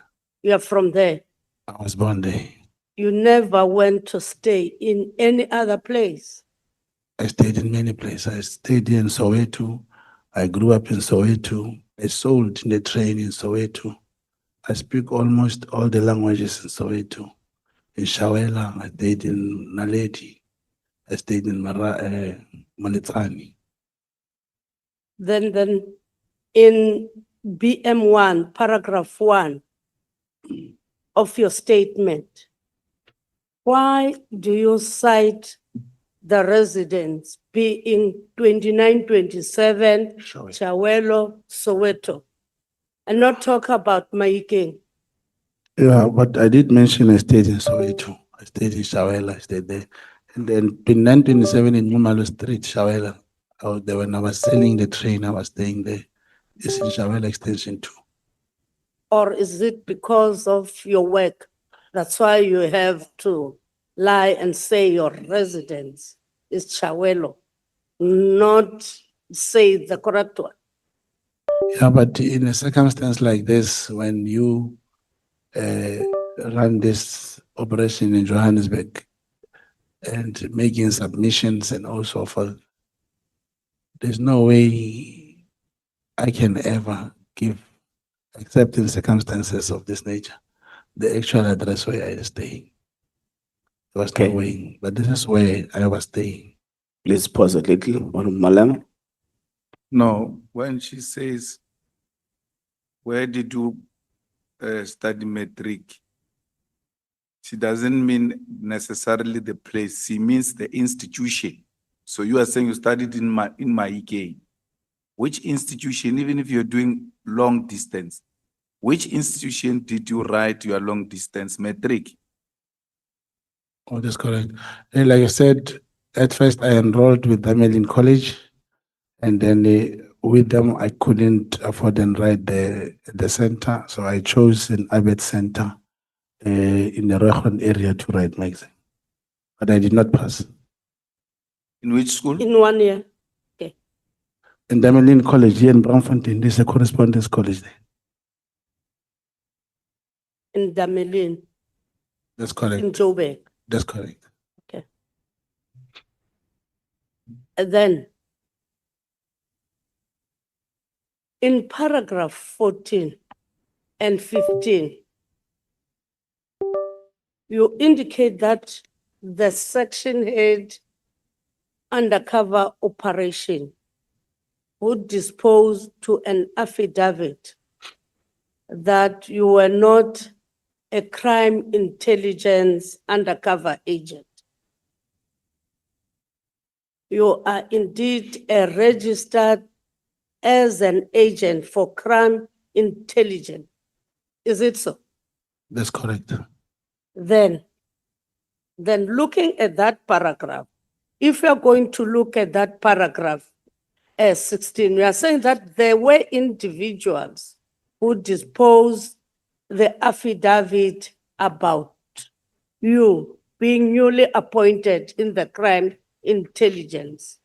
You are from there. I was born there. You never went to stay in any other place. I stayed in many places. I stayed in Soweto. I grew up in Soweto. I sold in the train in Soweto. I speak almost all the languages in Soweto. In Shawela, I stayed in Naledi. I stayed in Malitsani. Then in BM1, paragraph 1 of your statement, why do you cite the residents being 2927 Chawelo, Soweto, and not talk about Mahike? Yeah, but I did mention I stayed in Soweto. I stayed in Shawela, I stayed there. And then in 1927 in Mumalo Street, Shawela, when I was selling the train, I was staying there. It's in Shawela Extension 2. Or is it because of your work? That's why you have to lie and say your residence is Chawelo, not say the correct one. Yeah, but in a circumstance like this, when you run this operation in Johannesburg and making submissions and all so forth, there's no way I can ever give, except in circumstances of this nature, the actual address where I stay. There was Okay. no way, but this is where I was staying. Please pause a little. Honorable Malema. No, when she says, where did you study matric? She doesn't mean necessarily the place. She means the institution. So you are saying you studied in Mahike. Which institution, even if you're doing long distance, which institution did you write your long distance matric? Oh, that's correct. And like I said, at first I enrolled with them in college, and then with them I couldn't afford and write the center, so I chose an Abed Center in the Rehon area to write my exam, but I did not pass. In which school? in 1 year. In Damelin College here in Braamfontein, there's a correspondence college there. In Damelin, That's in correct. Joburg. That's correct. And then, in paragraph 14 and 15, you indicate that the section head undercover operation would dispose to an affidavit that you were not a crime intelligence undercover agent. You are indeed registered as an agent for crime intelligence. Is it so? That's correct. Then looking at that paragraph, if you're going to look at that paragraph 16, we are saying that there were individuals who disposed the affidavit about you being newly appointed in the crime intelligence.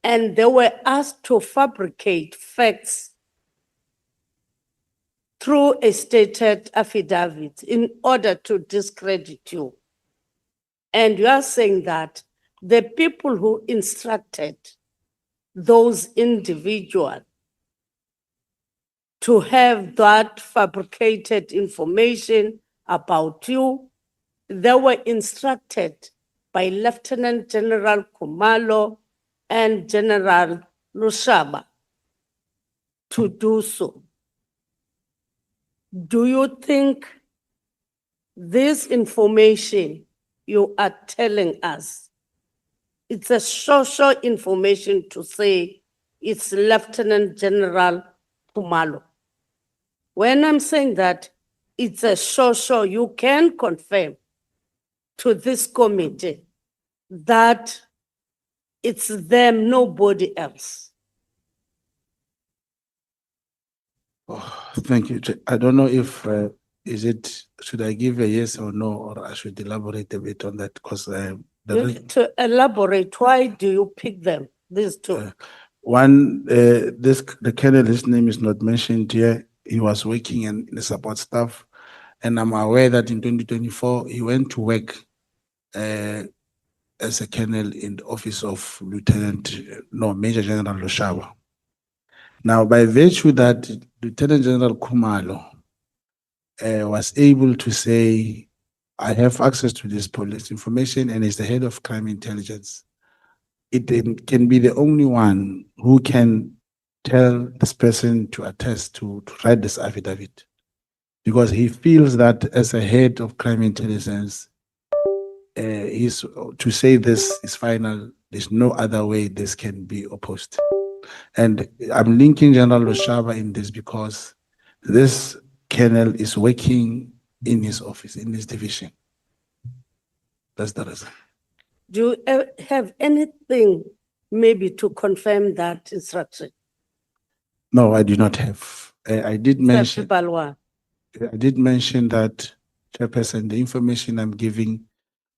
And they were asked to fabricate facts through a stated affidavit in order to discredit you. And you are saying that the people who instructed those individuals to have that fabricated information about you, they were instructed by Lieutenant General Kumalo and General Lushaba to do so. Do you think this information you are telling us, it's a social information to say it's Lieutenant General Kumalo? When I'm saying that it's a social, you can confirm to this committee that it's them, nobody else. Oh, thank you. I don't know if, should I give a yes or no, or I should elaborate a bit on that? Because To elaborate, why do you pick them, these two? one, the colonel, his name is not mentioned here. He was working in the support staff. And I'm aware that in 2024, he went to work as a colonel in the office of Major General Lushaba. Now, by virtue that Lieutenant General Kumalo was able to say, I have access to this police information and is the head of crime intelligence, it can be the only one who can tell this person to attest to write this affidavit. Because he feels that as a head of crime intelligence, to say this is final. There's no other way this can be opposed. And I'm linking General Lushaba in this because this colonel is working in his office, in his division. That's the reason. Do you have anything maybe to confirm that instruction? No, I do not have. I did mention. Balwa. I did mention that, Chairperson, the information I'm giving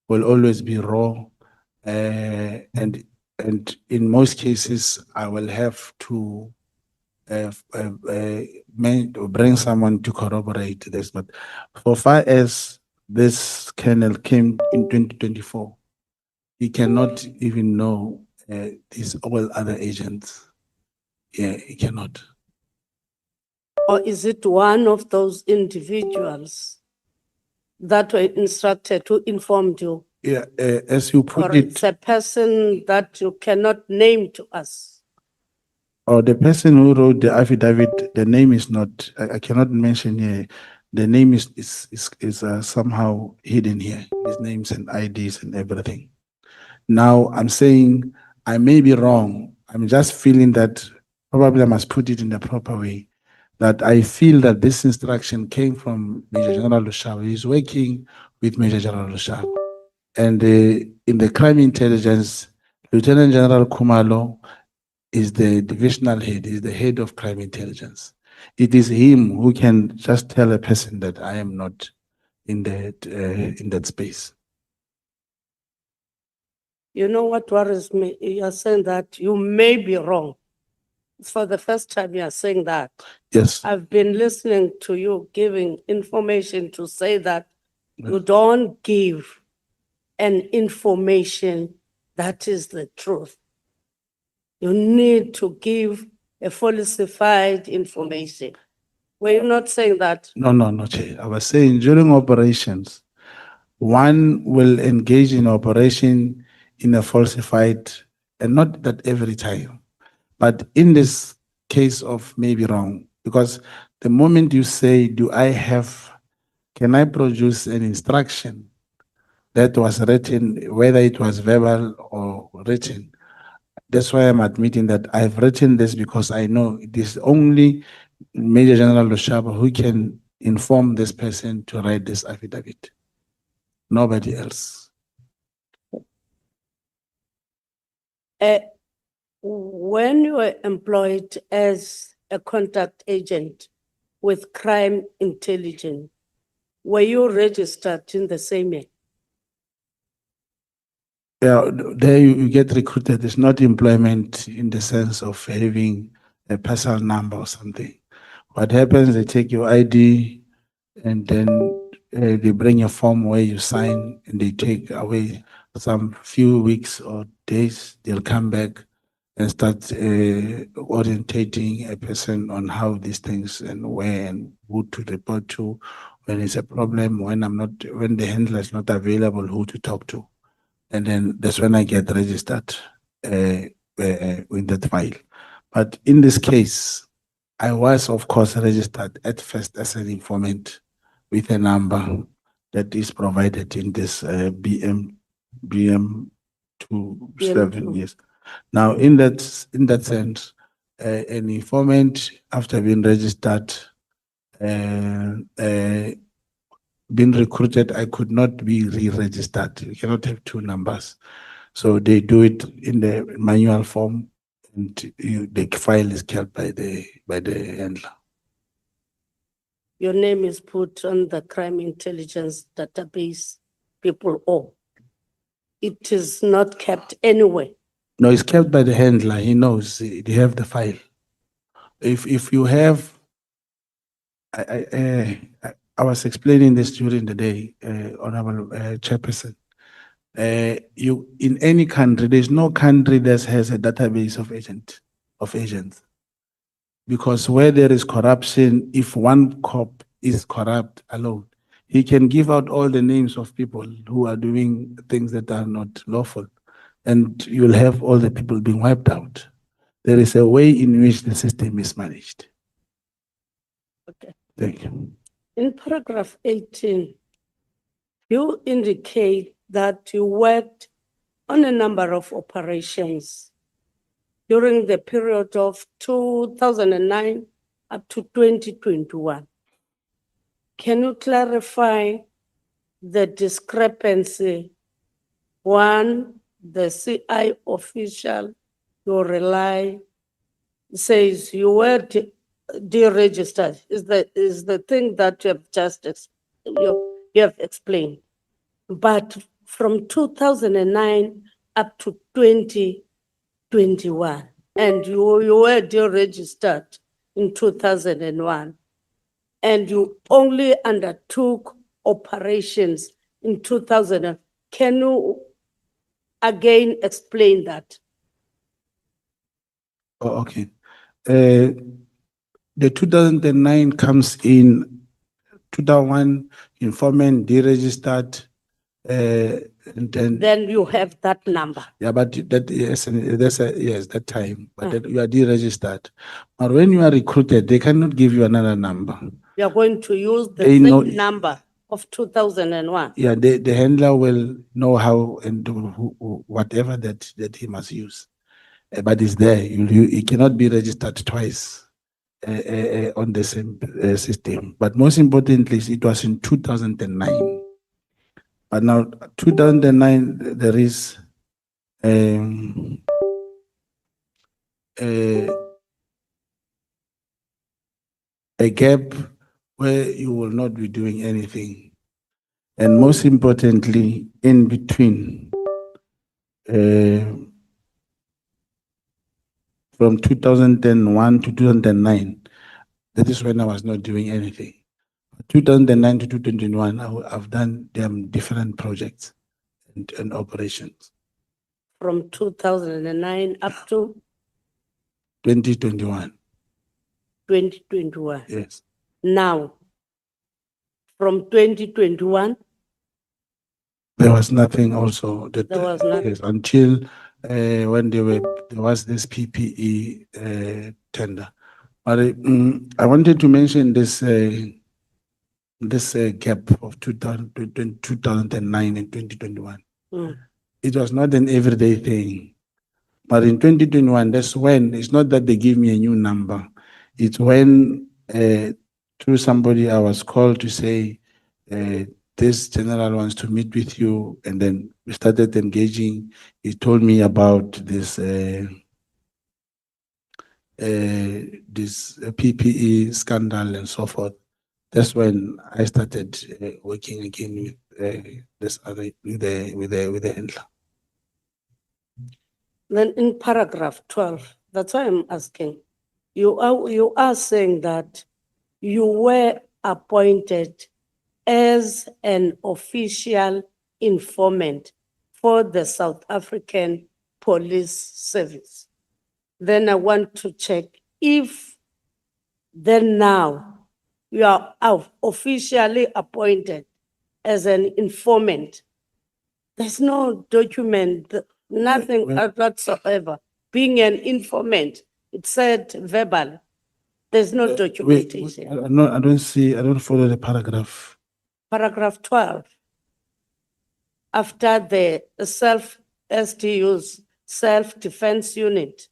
will always be raw, and in most cases, I will have to bring someone to corroborate this. But for far as this colonel came in 2024, he cannot even know these all other agents. Yeah, he cannot. Or is it one of those individuals that were instructed to inform you? Yeah, as you put Or it's it, a person that you cannot name to us? or the person who wrote the affidavit, the name is not, I cannot mention here. The name is somehow hidden here. His names and IDs and everything. Now I'm saying I may be wrong. I'm just feeling that probably I must put it in the proper way. That I feel that this instruction came from Major General Lushaba. He's working with Major General Lushaba. And in the crime intelligence, Lieutenant General Kumalo is the divisional head, is the head of crime intelligence. It is him who can just tell a person that I am not in that space. You know what worries me? You are saying that you may be wrong. It's for the first time you are saying that. Yes. I've been listening to you giving information to say that you don't give an information that is the truth. You need to give a falsified information. Were you not saying that? No, Chair. I was saying during operations, one will engage in operation in a falsified, and not that every time, but in this case of maybe wrong, because the moment you say, can I produce an instruction that was written, whether it was verbal or written? That's why I'm admitting that I've written this because I know it is only Major General Lushaba who can inform this person to write this affidavit. Nobody else. When you were employed as a contact agent with crime intelligence, were you registered in the same year? Yeah, there you get recruited. It's not employment in the sense of having a personal number or something. What happens, they take your ID and then they bring a form where you sign and they take away some few weeks or days. They'll come back and start orientating a person on how these things and where and who to report to when it's a problem, when the handler is not available, who to talk to. And then that's when I get registered in that file. But in this case, I was, of course, registered at first as an informant with a number that is provided in this BM 27 years. Now, in that sense, an informant, after being registered, being recruited, I could not be re-registered. You cannot have two numbers. So they do it in the manual form, and the file is kept by the handler. Your name is put on the crime intelligence database, people owe. It is not kept anywhere. No, it's kept by the handler. He knows. They have the file. If you have, I was explaining this during the day, Honorable Chairperson. You in any country, there's no country that has a database of agents, because where there is corruption, if one cop is corrupt alone, he can give out all the names of people who are doing things that are not lawful, and you'll have all the people being wiped out. There is a way in which the system is managed. Okay. Thank you. In paragraph 18, you indicate that you worked on a number of operations during the period of 2009 up to 2021. Can you clarify the discrepancy? One, the CI official you rely says you were deregistered. Is the thing that you have just you have explained. But from 2009 up to 2021, and you were deregistered in 2001, and you only undertook operations in 2000. Can you again explain that? Oh, okay. The 2009 comes in 2001, informant deregistered, and Then you have that number. yeah, but that yes, yes, that time, but that you are deregistered. But when you are recruited, they cannot give you another number. You are going to use the They same know- number of 2001. Yeah, the handler will know how and do whatever that he must use. But it's there. You cannot be registered twice on the same system. But most importantly, it was in 2009. But now 2009, there is a gap where you will not be doing anything. And most importantly, in between, from 2001 to 2009. That is when I was not doing anything. 2009 to 2021, I've done different projects and operations. From 2009 up to 2021, 2021. yes. Now, from 2021, There was nothing also. There was nothing. Yes, until when there was this PPE tender. But I wanted to mention this gap of 2009 and 2021. mm, It was not an everyday thing. But in 2021, that's when, it's not that they give me a new number. It's when through somebody I was called to say, this general wants to meet with you. And then we started engaging. He told me about this PPE scandal and so forth. That's when I started working again with this other, with the handler. then in paragraph 12, that's why I'm asking. You are saying that you were appointed as an official informant for the South African Police Service. Then I want to check if then now you are officially appointed as an informant. There's no document, nothing whatsoever. Being an informant, it said verbal. There's no documentation. I don't follow the paragraph. Paragraph 12. After the STU's self-defense unit.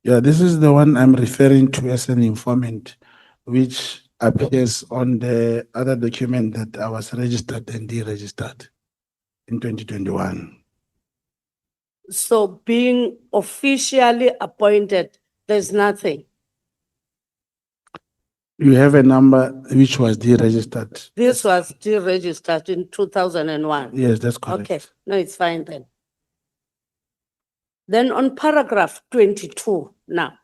Yeah, this is the one I'm referring to as an informant, which appears on the other document that I was registered and deregistered in 2021. So being officially appointed, there's nothing. You have a number which was deregistered. This was deregistered in 2001. Yes, that's correct. Okay, no, it's fine then. Then on paragraph 22 now.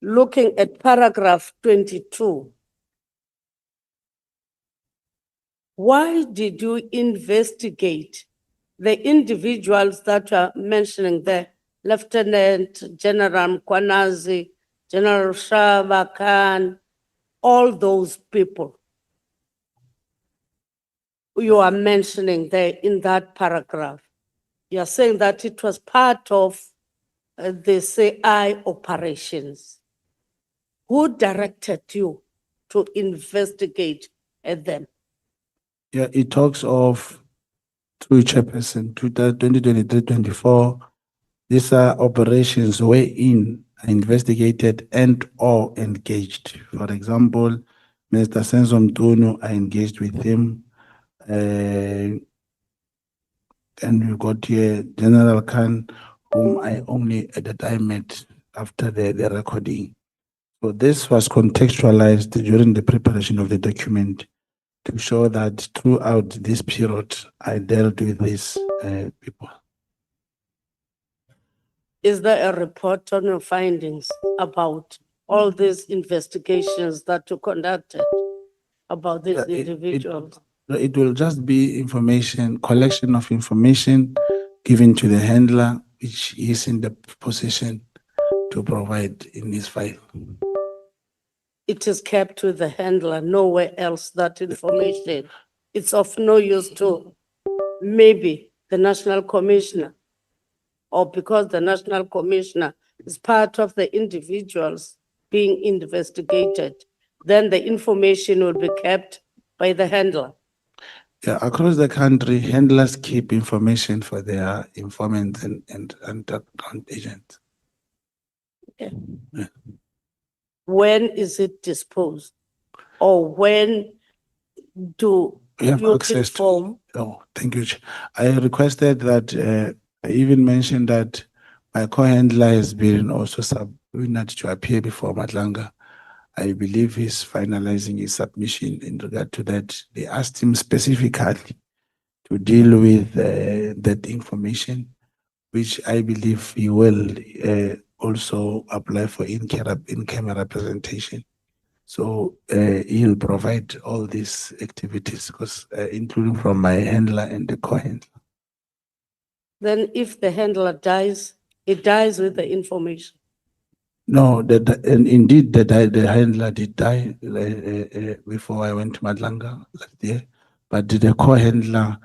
Looking at paragraph 22. Why did you investigate the individuals that are mentioning there? Lieutenant General Kwanazi, General Shaba Khan, all those people you are mentioning there in that paragraph. You are saying that it was part of the CI operations. Who directed you to investigate them? Yeah, it talks of through Chairperson 2023-24. These are operations wherein are investigated and or engaged. For example, Mr. Senzo Mtunu, I engaged with him. And we got here General Khan, whom I only at the time met after the recording. So this was contextualized during the preparation of the document to show that throughout this period, I dealt with these people. Is there a report on your findings about all these investigations that you conducted about these individuals? It will just be information, collection of information given to the handler, which is in the position to provide in this file. It is kept with the handler, nowhere else that information. It's of no use to maybe the National Commissioner, or because the National Commissioner is part of the individuals being investigated, then the information will be kept by the handler. Yeah, across the country, handlers keep information for their informants and underground agents. Okay. Yeah. When is it disposed? Or when do We have you access to. inform? Oh, thank you. I requested that I even mentioned that my co-handler has been also subpoenaed to appear before Matlanga. I believe he's finalizing his submission in regard to that. They asked him specifically to deal with that information, which I believe he will also apply for in-camera representation. So he'll provide all these activities, because including from my handler and the co-handler. Then if the handler dies, he dies with the information. No, and indeed the handler did die before I went to Madlanga last year. But the co-handler,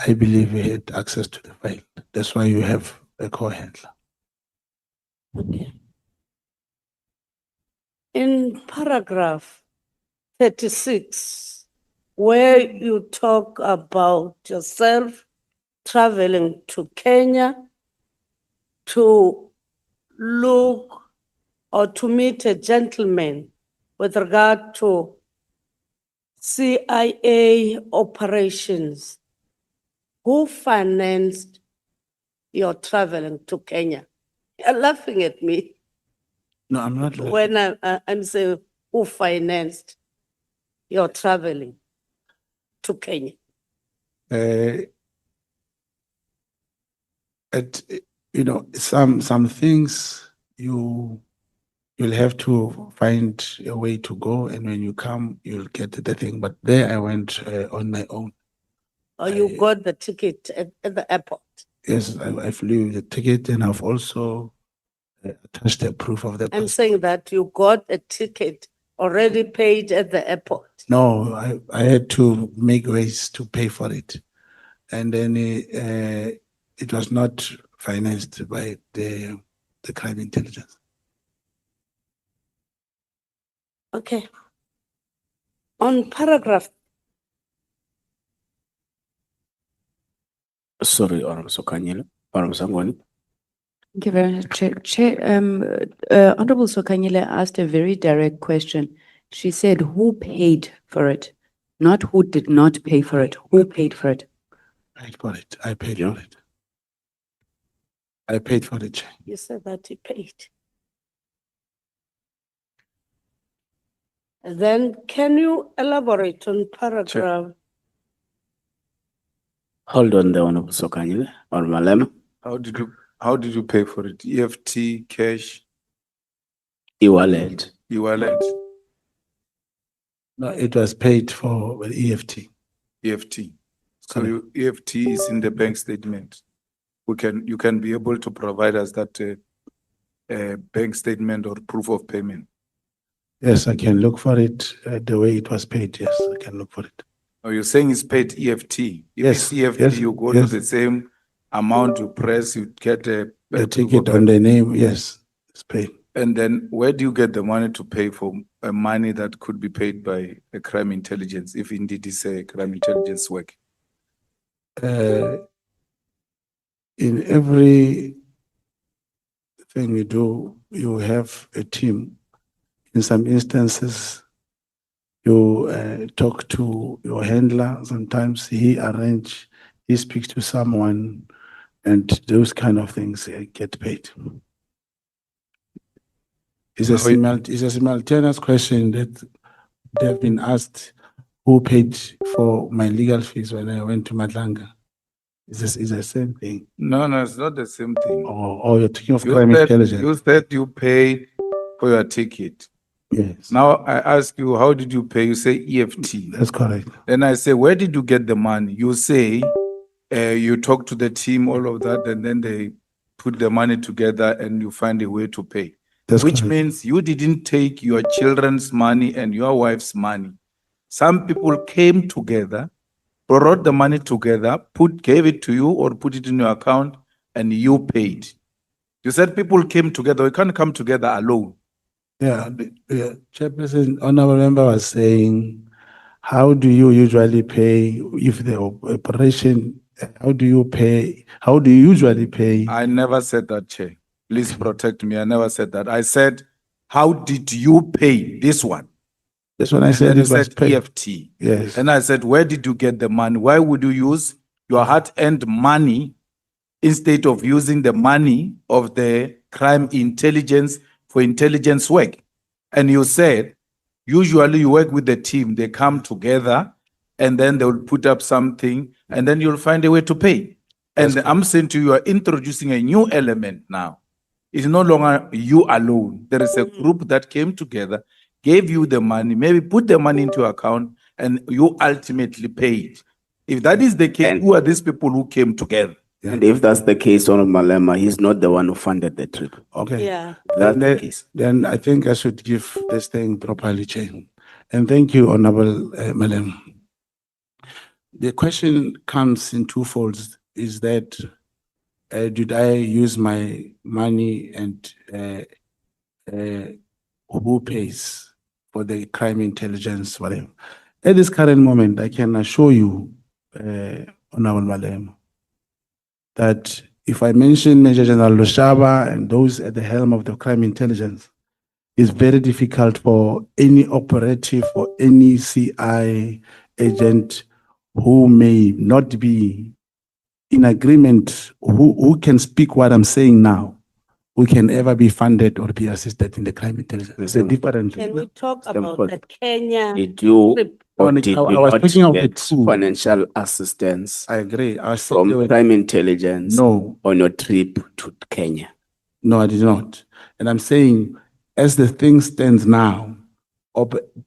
I believe he had access to the file. That's why you have a co-handler. Okay. In paragraph 36, where you talk about yourself traveling to Kenya to look or to meet a gentleman with regard to CIA operations, who financed your traveling to Kenya? You're laughing at me No, I'm not. when I'm saying who financed your traveling to Kenya. Some things you'll have to find a way to go, and when you come, you'll get the thing. But there I went on my own. Or you got the ticket at the airport? Yes, I flew the ticket, and I've also attached the proof of the I'm passport. saying that you got a ticket already paid at the airport. No, I had to make ways to pay for it. And then it was not financed by the crime intelligence. Okay. On paragraph, Sorry, Honorable Sokanyile, Honorable Sangwani. Thank you very much, Chair. Honorable Sokanyile asked a very direct question. She said, who paid for it? Not who did not pay for it. Who paid for it? I paid for it. I paid for it. you said that you paid. Then can you elaborate on paragraph? Hold on there, Honorable Sokanyile, Honorable Malema. How did you pay for it? EFT, cash, E-wallet. e-wallet, No, it was paid for with EFT. EFT. So EFT is in the bank statement. You can be able to provide us that bank statement or proof of payment. Yes, I can look for it the way it was paid. Yes, I can look for it. Oh, you're saying it's paid EFT. If Yes, it's EFT, yes, you go yes. to the same amount you press, you get a The proof ticket of on payment. the name, yes, it's paid. And then where do you get the money to pay for money that could be paid by a crime intelligence, if indeed it's a crime intelligence work? In every thing we do, you have a team. In some instances, you talk to your handler. Sometimes he speaks to someone, and those kind of things get paid. It's a simultaneous question that they've been asked, who paid for my legal fees when I went to Madlanga? It's the same thing. No, it's not the same thing. Or you're talking of crime intelligence. You said you paid for your ticket. Yes, Now I ask you, how did you pay? You say EFT. that's correct. Then I say, where did you get the money? You say, you talk to the team, all of that, and then they put the money together and you find a way to pay. That's Which correct. means you didn't take your children's money and your wife's money. Some people came together, brought the money together, gave it to you or put it in your account, and you paid. You said people came together. We can't come together alone. Yeah, the Chairperson, Honorable Member was saying, how do you usually pay if the operation, how do you pay? How do you usually pay? I never said that, Chair. Please protect me. I never said that. I said, how did you pay this one? That's when I And said then you it was said paid. EFT. Yes. And I said, where did you get the money? Why would you use your hard-earned money instead of using the money of the crime intelligence for intelligence work? And you said, usually you work with the team. They come together and then they will put up something, and then you'll find a way to pay. And I'm saying to you, you are introducing a new element now. It's no longer you alone. There is a group that came together, gave you the money, maybe put the money into your account, and you ultimately paid. If that is the case, who are these people who came together? And if that's the case, Honorable Malema, he's not the one who funded the trip. Okay. Yeah. That's the case. Then I think I should give this thing properly, Chair. And thank you, Honorable Malem. The question comes in two folds. Is that did I use my money and who pays for the crime intelligence, whatever? At this current moment, I can assure you, Honorable Malem, that if I mention Major General Lushaba and those at the helm of the crime intelligence, it's very difficult for any operative or any CI agent who may not be in agreement, who can speak what I'm saying now, who can ever be funded or be assisted in the crime intelligence. It's a different Can thing. we talk about Stamford. the Kenya Did you trip? or I did you was not talking of the get two. financial assistance I agree. I said from there were- crime intelligence No, on your trip to Kenya? no, I did not. And I'm saying, as the thing stands now,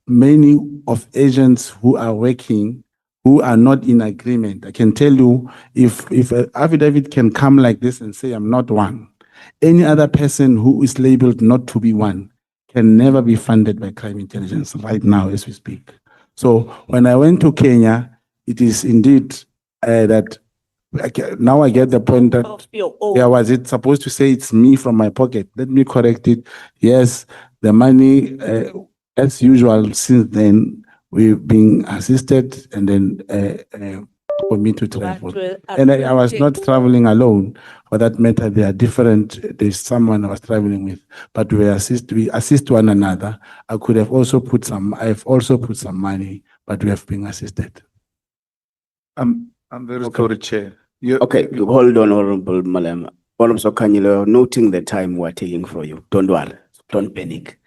many of agents who are working, who are not in agreement, I can tell you, if an affidavit can come like this and say, I'm not one, any other person who is labeled not to be one can never be funded by crime intelligence right now as we speak. So when I went to Kenya, it is indeed that now I get the point that Of your own. yeah, was it supposed to say it's me from my pocket? Let me correct it. Yes, the money, as usual, since then, we've been assisted and then for me to travel. And I was not traveling alone. For that matter, there are different, there's someone I was traveling with, but we assist one another. I have also put some money, but we have been assisted. I'm very sorry, Chair. Okay, hold on, Honorable Malema. Honorable Sokanyile, noting the time we're taking for you. Don't worry, don't panic.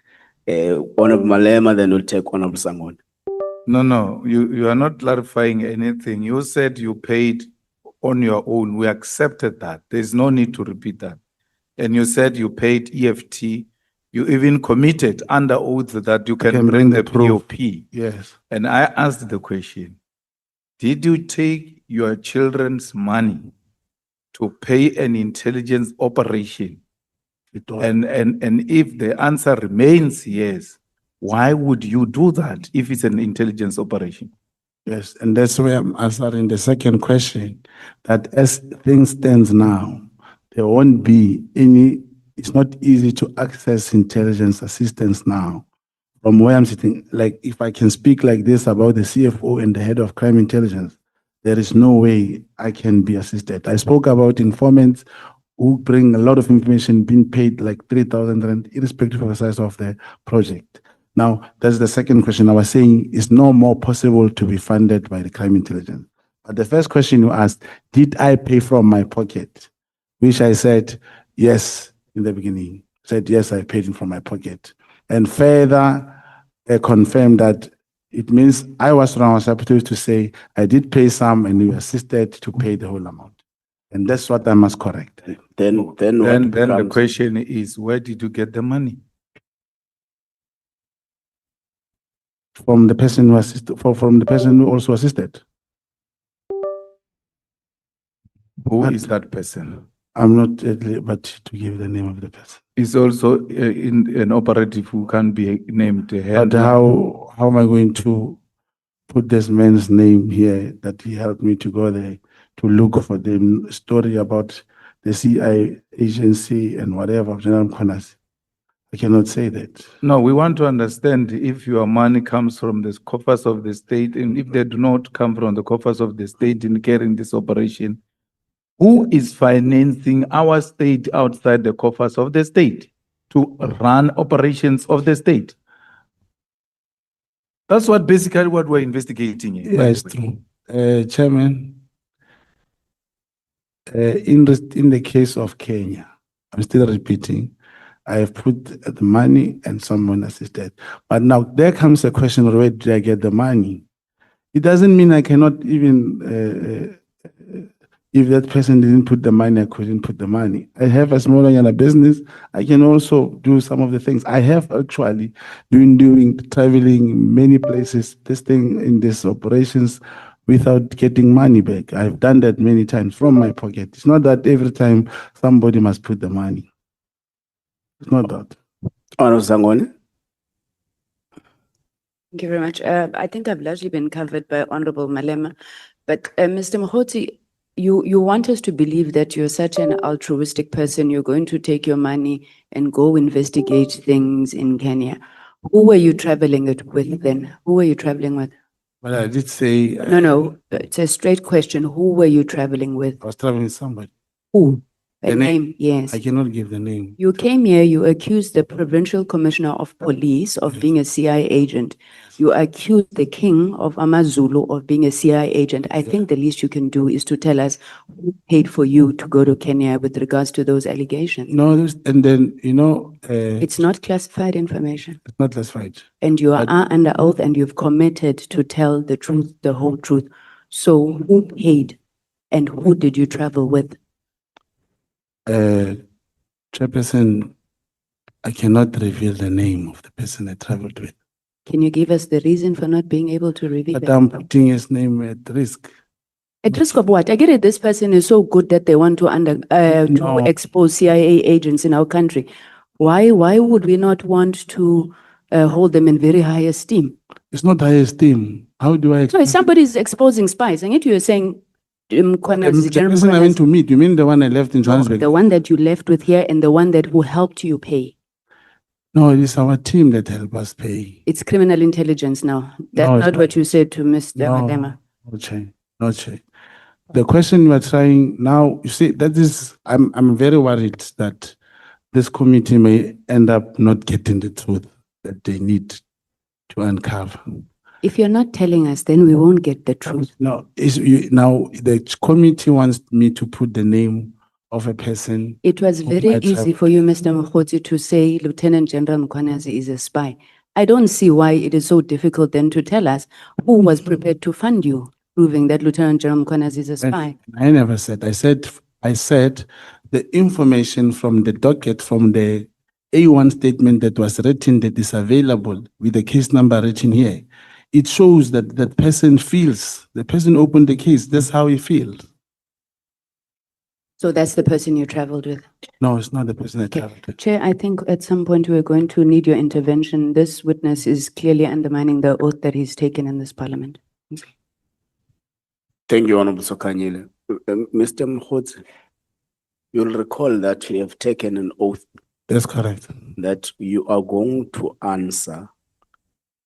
Honorable Malema, then we'll take Honorable Sangon. No, you are not clarifying anything. You said you paid on your own. We accepted that. There's no need to repeat that. And you said you paid EFT. You even committed under oath that you can bring the proof. POP. Yes. And I asked the question, did you take your children's money to pay an intelligence operation? And if the answer remains yes, why would you do that if it's an intelligence operation? Yes, and that's why I'm answering the second question, that as things stands now, there won't be any, it's not easy to access intelligence assistance now. From where I'm sitting, like if I can speak like this about the CFO and the head of crime intelligence, there is no way I can be assisted. I spoke about informants who bring a lot of information being paid like 3,000 rand, irrespective of the size of the project. Now, that's the second question. I was saying it's no more possible to be funded by the crime intelligence. But the first question you asked, did I pay from my pocket? Which I said, yes, in the beginning. I said, yes, I paid it from my pocket. And further confirmed that it means I was wrong. I was supposed to say, I did pay some and you assisted to pay the whole amount. And that's what I must correct. Then the question is, where did you get the money? From the person who assisted, from the person who also assisted. Who is that person? I'm not at liberty to give the name of the person. Is also in an operative who can be named. But how am I going to put this man's name here that he helped me to go there to look for the story about the CI agency and whatever, General Mkhonas? I cannot say that. No, we want to understand if your money comes from the coffers of the state, and if they do not come from the coffers of the state in carrying this operation, who is financing our state outside the coffers of the state to run operations of the state? That's what basically what we're investigating. Yes, true. Chairman, in the case of Kenya, I'm still repeating, I have put the money and someone assisted. But now there comes a question, where did I get the money? It doesn't mean I cannot even, if that person didn't put the money, I couldn't put the money. I have a small Yana business. I can also do some of the things. I have actually doing traveling many places, testing in these operations without getting money back. I've done that many times from my pocket. It's not that every time somebody must put the money. It's not that. Honorable Zangone. Thank you very much. I think I've largely been covered by Honorable Malema, but Mr. Mogotsi, you want us to believe that you're such an altruistic person, you're going to take your money and go investigate things in Kenya. Who were you traveling it with then? Who were you traveling with? But I did say No, it's a straight question. Who were you traveling with? I was traveling with somebody. Who? A The name? name, yes. I cannot give the name. You came here, you accused the Provincial Commissioner of Police of being a CIA agent. You accused the King of Amazulu of being a CIA agent. I think the least you can do is to tell us who paid for you to go to Kenya with regards to those allegations. No, and then, It's not classified information. it's not classified. And you are But- under oath and you've committed to tell the truth, the whole truth. So who paid and who did you travel with? Chairperson, I cannot reveal the name of the person I traveled with, Can you give us the reason for not being able to reveal but that? I'm putting his name at risk. At risk of what? I get it, this person is so good that they want to No. expose CIA agents in our country. Why would we not want to hold them in very high esteem? It's not high esteem. How do I So explain? if somebody is exposing spies, and yet you're saying, Nkwana- The General person I went Nkwana- to meet, you mean the one I left in No, Johannesburg? the one that you left with here and the one that who helped you pay. No, it is our team that help us pay. It's criminal intelligence now. That's No, it's not what you said to Mr. No, Malema. no change, no change. The question you are trying now, you see, that is, I'm very worried that this committee may end up not getting the truth that they need to uncover. If you're not telling us, then we won't get the truth. No, now the committee wants me to put the name of a person. It was whom very I easy traveled for you, Mr. Mogotsi, to say Lieutenant General Mkhwanazi is a spy. I don't see why it is so difficult then to tell us who was prepared to fund you, proving that Lieutenant General Mkhwanazi is a spy. I never said. I said the information from the docket, from the A1 statement that was written, that is available with the case number written here. It shows that that person feels, the person opened the case, that's how he feels. So that's the person you traveled with. No, it's not the person I Okay. traveled with. Chair, I think at some point we are going to need your intervention. This witness is clearly undermining the oath that he's taken in this parliament. Thank you, Honorable Sokanyile. Mr. Mogotsi, you'll recall that we have taken an oath That's correct. that you are going to answer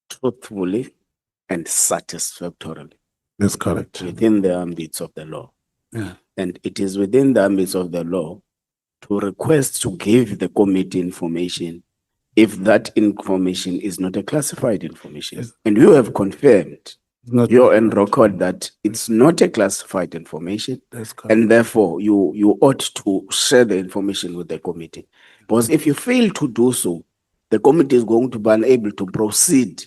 truthfully and satisfactorily That's correct. within the ambits of the law. Yeah. And it is within the ambits of the law to request to give the committee information if that information is not a classified information. Yes. And you have confirmed, It's not. you're on record that it's not a classified information. That's correct. And therefore, you ought to share the information with the committee. Because if you fail to do so, the committee is going to be unable to proceed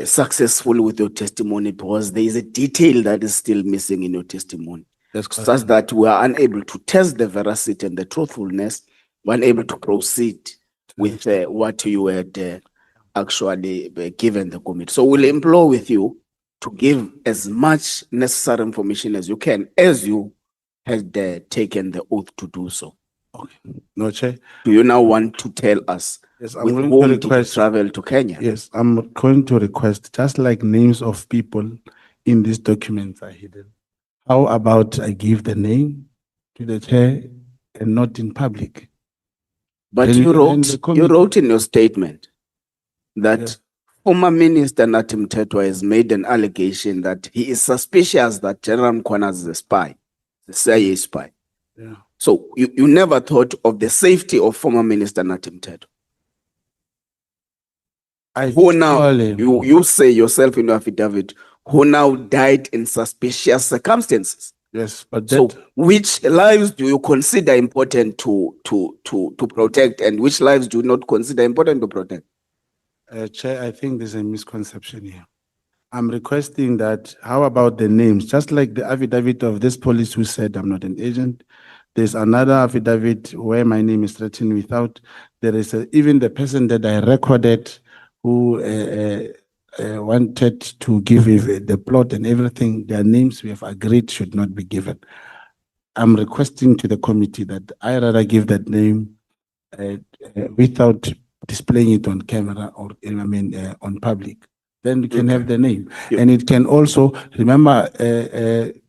successfully with your testimony because there is a detail that is still missing in your testimony. That's correct. Such that we are unable to test the veracity and the truthfulness, we're unable to proceed with what you had actually given the committee. So we'll implore with you to give as much necessary information as you can, as you had taken the oath to do so. Okay. No, Chair. Do you now want to tell us Yes, I'm with going whom to did you request. travel to Kenya? Yes, I'm going to request, just like names of people in these documents are hidden. How about I give the name to the chair and not in public? But Then you then the wrote, committee- you wrote in your statement that Yes. former Minister Natim Tetwa has made an allegation that he is suspicious that General Mkhwana is a spy, the CIA spy. Yeah. So you never thought of the safety of former Minister Natim Tetwa. Who now, Surely. you say yourself in your affidavit, who now died in suspicious circumstances. Yes, but So that, which lives do you consider important to protect and which lives do you not consider important to protect? Chair, I think there's a misconception here. I'm requesting that, how about the names? Just like the affidavit of this police who said I'm not an agent. There's another affidavit where my name is written without. There is even the person that I recorded who wanted to give the plot and everything, their names we have agreed should not be given. I'm requesting to the committee that I rather give that name without displaying it on camera or, on public. Then we can have the name. Yeah. And it can also, remember,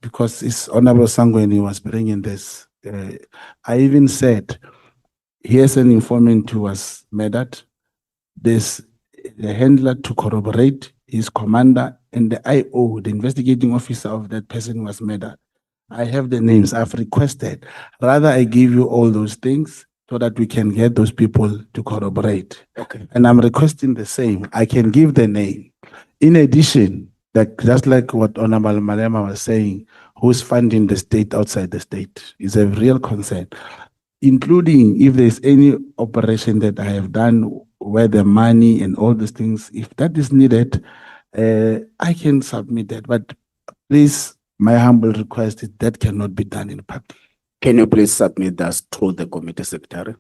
because it's Honorable Sangweni was bringing this, I even said, here's an informant who was murdered. There's the handler to corroborate, his commander, and the IO, the investigating officer of that person who was murdered. I have the names. I've requested. Rather, I give you all those things so that we can get those people to corroborate. Okay. And I'm requesting the same. I can give the name. In addition, that just like what Honorable Malema was saying, who's funding the state outside the state is a real concern, including if there's any operation that I have done where the money and all these things, if that is needed, I can submit that. But please, my humble request is that cannot be done in public. Can you please submit that through the committee secretary?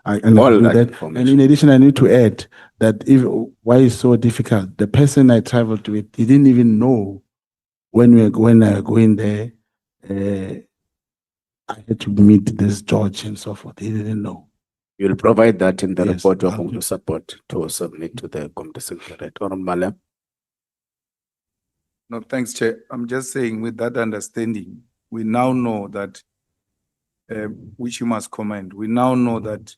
And All do that that. information. And in addition, I need to add that if why it's so difficult, the person I traveled with, he didn't even know when I were going there, I had to meet this George and so forth. He didn't know. You'll provide that in the Yes, report you're I'll going do. to support to submit to the committee secretary. Honorable Malem. No, thanks, Chair. I'm just saying with that understanding, we now know that, which you must comment, we now know that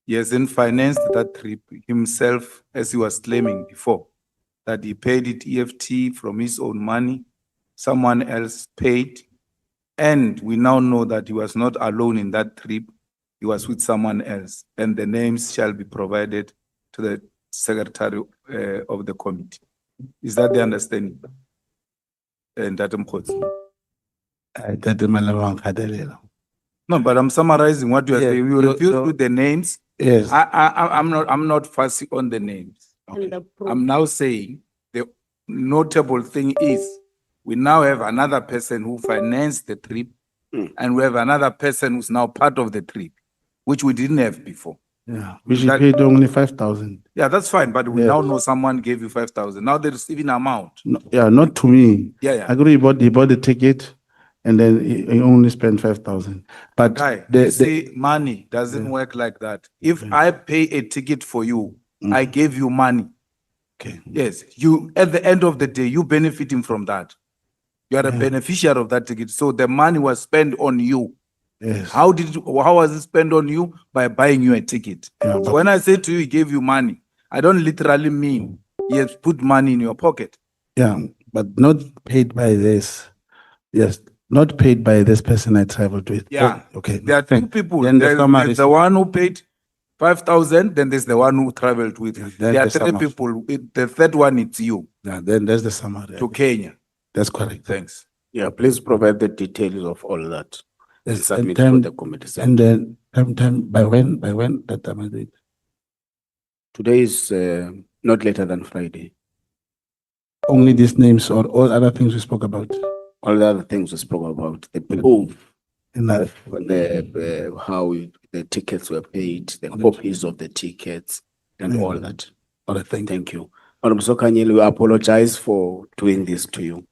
he hasn't financed that trip himself as he was claiming before, that he paid it EFT from his own money, someone else paid, and we now know that he was not alone in that trip, he was with someone else, and the names shall be provided to the secretary of the committee. Is that the understanding? And that No, but I'm summarizing what you are Yeah, saying. You so- refuse so- to the names. Yes. I'm not fussy on the names. And the proof. I'm now saying the notable thing is we now have another person who financed the trip and we have another person who's now part of the trip, which we didn't have before. Yeah, which he That- paid only 5,000. Yeah, that's fine, but we Yes. now know someone gave you 5,000. Now they're receiving amount. No, yeah, not to me. Yeah. I agree. He bought the ticket, and then he only spent 5,000. But Guy, the- you see, money doesn't work like that. If I pay a ticket for you, I gave you money. Okay. Yes, you, at the end of the day, you benefiting from that. You are a beneficiary of that ticket. So the money was spent on you. Yes. How was it spent on you? By buying you a ticket. Yeah, So but- when I say to you, he gave you money, I don't literally mean he has put money in your pocket. Yeah, but not paid by this. Yes, not paid by this person I traveled with. Yeah. Oh, okay. There are two people. Then the There's summary the one who paid 5,000, then there's the one who traveled with. then There are the three summary. people. The third one, it's you Yeah, then there's the summary. to Kenya. That's correct. Thanks. Yeah, please provide the details of all that. And Yes, submit and to then- the committee. And then time by when that time I do it. Today is not later than Friday. Only these names or all other things we spoke about. All the other things we spoke about, the proof, In that. how the tickets were paid, the copies of the tickets, and all that. All right, Thank you. Honorable Sokanyeli, we apologize for doing this to you.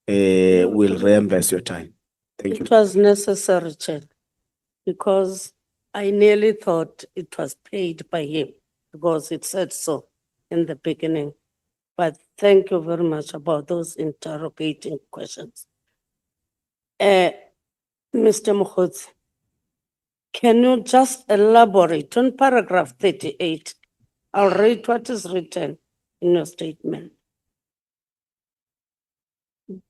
We'll reimburse your time. Thank you. It was necessary, Chair, because I nearly thought it was paid by him because it said so in the beginning. But thank you very much about those interrogating questions. Mr. Mogotsi, can you just elaborate on paragraph 38? I'll read what is written in your statement.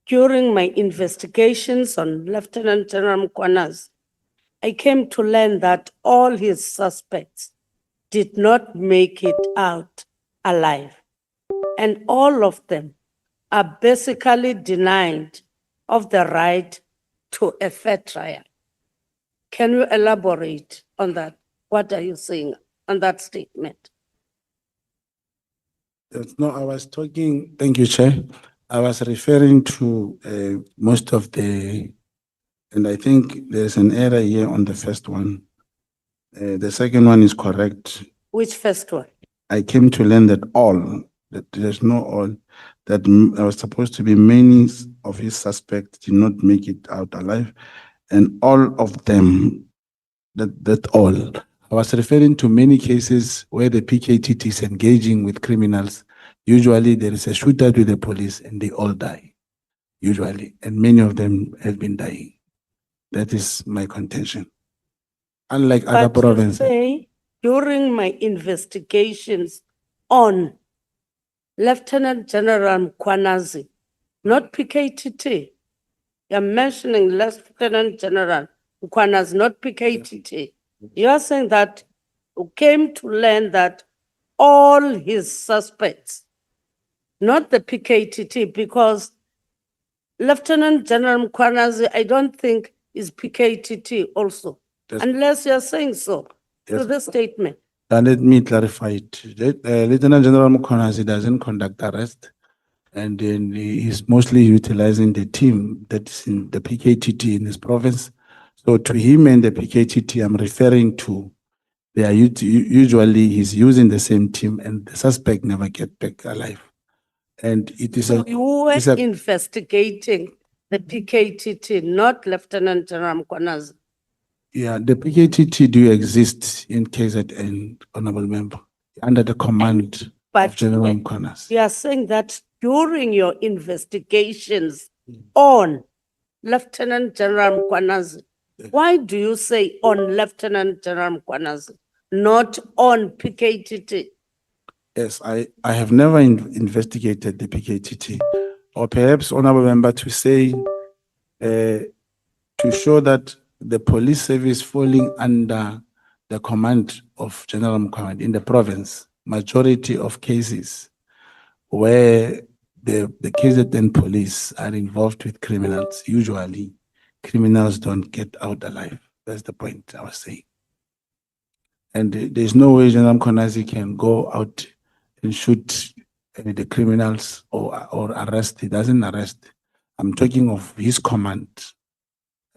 During my investigations on Lieutenant General Mkwanas, I came to learn that all his suspects did not make it out alive, and all of them are basically denied of the right to a fair trial. Can you elaborate on that? What are you saying on that statement? No, I was talking, thank you, Chair. I was referring to most of the, and I think there's an error here on the first one. The second one is correct. Which first one? I came to learn that there's no all, that I was supposed to be many of his suspects did not make it out alive, and all of them, that all. I was referring to many cases where the PKTT is engaging with criminals. Usually there is a shootout with the police and they all die, usually, and many of them have been dying. That is my contention. Unlike other But you provinces. say, during my investigations on Lieutenant General Mkwanazi, not PKTT. You're mentioning Lieutenant General Mkwanazi, not PKTT. You're saying that you came to learn that all his suspects, not the PKTT, because Lieutenant General Mkwanazi, I don't think is PKTT also, Yes. unless you're saying so to Yes. the statement. And let me clarify it. Lieutenant General Mukhonasi doesn't conduct arrest, and then he's mostly utilizing the team that's in the PKTT in his province. So to him and the PKTT, I'm referring to, they are usually he's using the same team, and the suspect never get back alive. And it is So you were it's a- investigating the PKTT, not Lieutenant General Mkwanazi. yeah, the PKTT do exist in KZN, Honorable Member, under the command But of General Mukhonasi. you are saying that during your investigations on Lieutenant General Mkwanazi, why do you say on Lieutenant General Mkwanazi, not on PKTT? Yes, I have never investigated the PKTT, or perhaps, Honorable Member, to say, to show that the police service falling under the command of General Mukhonasi in the province, majority of cases where the KZN police are involved with criminals, usually criminals don't get out alive. That's the point I was saying. And there's no way General Mukhonasi can go out and shoot the criminals or arrest. He doesn't arrest. I'm talking of his command,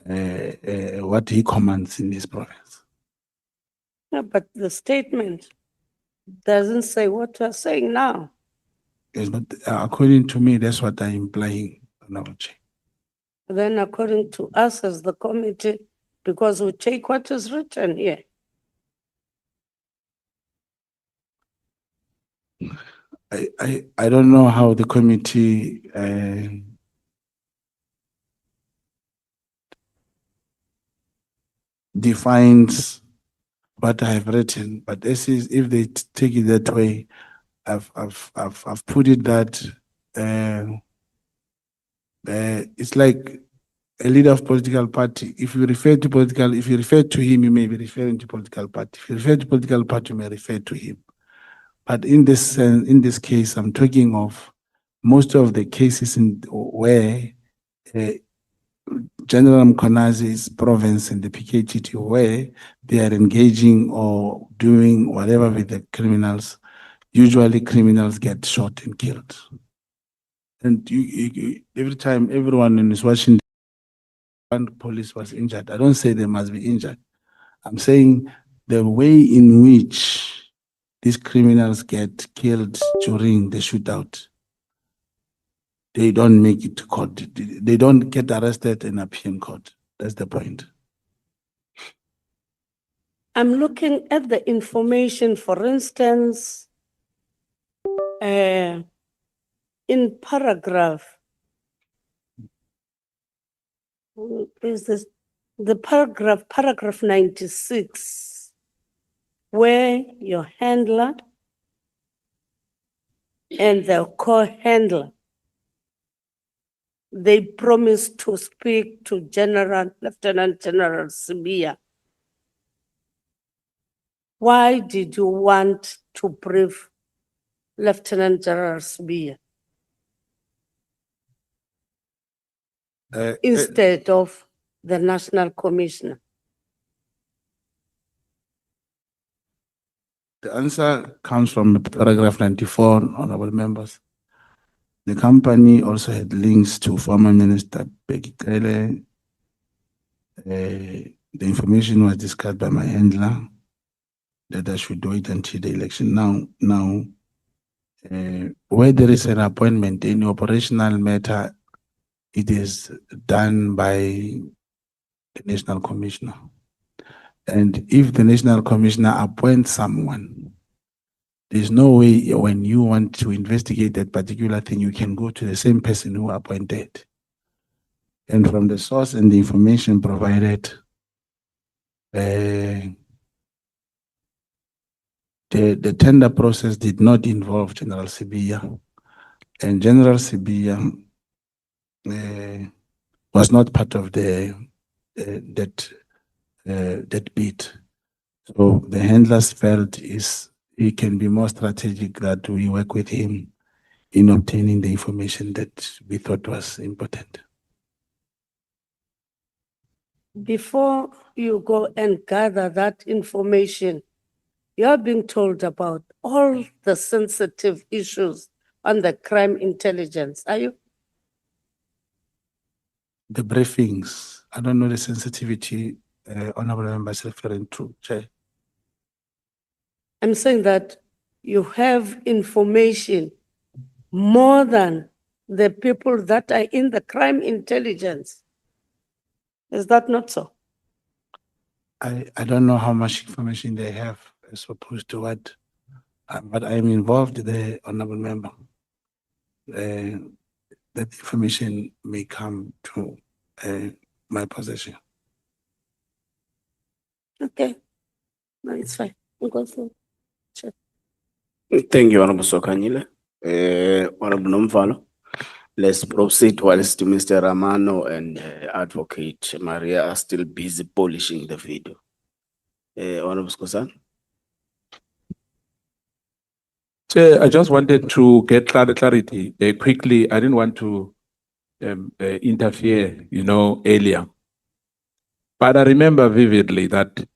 what he commands in this province. Yeah, but the statement doesn't say what you are saying now. Yes, but according to me, that's what I'm implying, Honorable Chair. Then according to us as the committee, because we take what is written here. I don't know how the committee defines what I have written, but this is, if they take it that way, I've put it that it's like a leader of political party. If you refer to him, you may be referring to political party. If you refer to political party, you may refer to him. But in this case, I'm talking of most of the cases where General Mkhonazi's province in the PKTT, where they are engaging or doing whatever with the criminals, usually criminals get shot and killed. And every time everyone is watching, one police was injured. I don't say they must be injured. I'm saying the way in which these criminals get killed during the shootout, they don't make it to court. They don't get arrested and appear in court. That's the point. I'm looking at the information, for instance, in paragraph, is this the paragraph 96, where your handler and the co-handler, they promised to speak to Lieutenant General Sibia. Why did you want to brief Lieutenant General Sibia instead of the National Commissioner? The answer comes from paragraph 94, honorable members. The company also had links to former Minister Peggy Cele. The information was discussed by my handler that I should wait until the election. Now, where there is an appointment in operational matter, it is done by the National Commissioner. And if the National Commissioner appoints someone, there's no way when you want to investigate that particular thing, you can go to the same person who appointed. And from the source and the information provided, the tender process did not involve General Sibiya, and General Sibiya was not part of that bid. So the handlers felt it can be more strategic that we work with him in obtaining the information that we thought was important. Before you go and gather that information, you're being told about all the sensitive issues on the crime intelligence, are you? The briefings, I don't know the sensitivity honorable member is referring to, Chair. I'm saying that you have information more than the people that are in the crime intelligence. Is that not so? I don't know how much information they have as opposed to what, but I am involved there, honorable member. That information may come to my possession. Okay, no, it's fine. We'll go through. Sure. Thank you, Honorable Sokanyile. Honorable Nomvalo. Let's proceed whilst Mr. Ramano and Advocate Maria are still busy polishing the video. Honorable Skosan. Chair, I just wanted to get clarity quickly. I didn't want to interfere, earlier. But I remember vividly that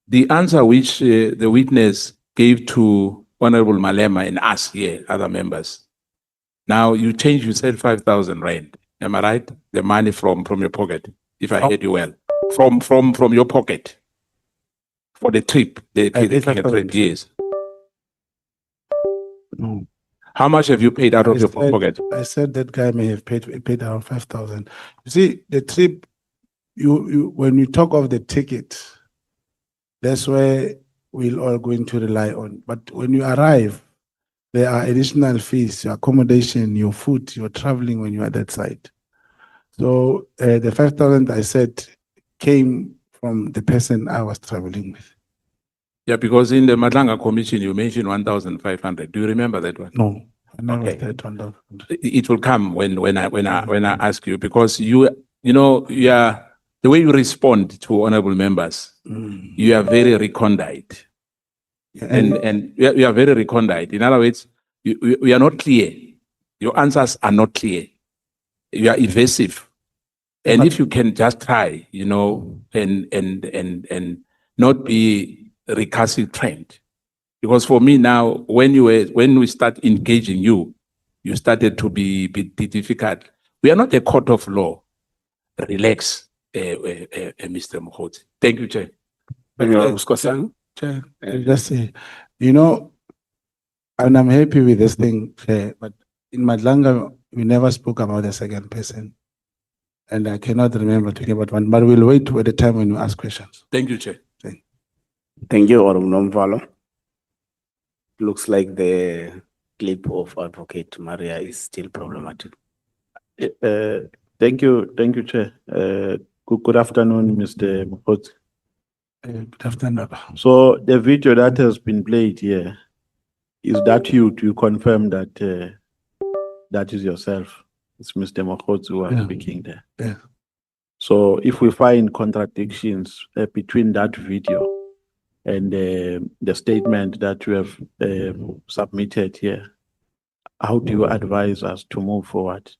the answer which the witness gave to Honorable Malema and us here, other members, now you changed, you said 5,000 rand. Am I right? The money from your pocket, if I heard you well. From your pocket for the trip, the trip, yes. No. How much have you paid out of your pocket? I said that guy may have paid around 5,000. You see, the trip, when you talk of the ticket, that's where we're all going to rely on. But when you arrive, there are additional fees, your accommodation, your food, your traveling when you're at that site. So the 5,000 I said came from the person I was traveling with. Yeah, because in the Madlanga Commission, you mentioned 1,500. Do you remember that one? No, I never Okay. said 1,000. It will come when I ask you, because you are the way you respond to honorable members, you are very recondite. And we are very recondite. In other words, we are not clear. Your answers are not clear. You are evasive. And if you can just try, and not be recalcitrant. Because for me now, when we start engaging you started to be difficult. We are not a court of law. Relax, Mr. Mogotsi. Thank you, Chair. Chair, I just say, and I'm happy with this thing, Chair, but in Madlanga, we never spoke about the second person. And I cannot remember talking about one, but we'll wait for the time when you ask questions. Thank you, Chair. Thank you, Honorable Nomvalo. Looks like the clip of Advocate Maria is still problematic. Thank you, Chair. Good afternoon, Mr. Mogotsi. Good afternoon. So the video that has been played here, is that you confirm that that is yourself? It's Mr. Mogotsi who are speaking there. Yeah. So if we find contradictions between that video and the statement that you have submitted here, how do you advise us to move forward?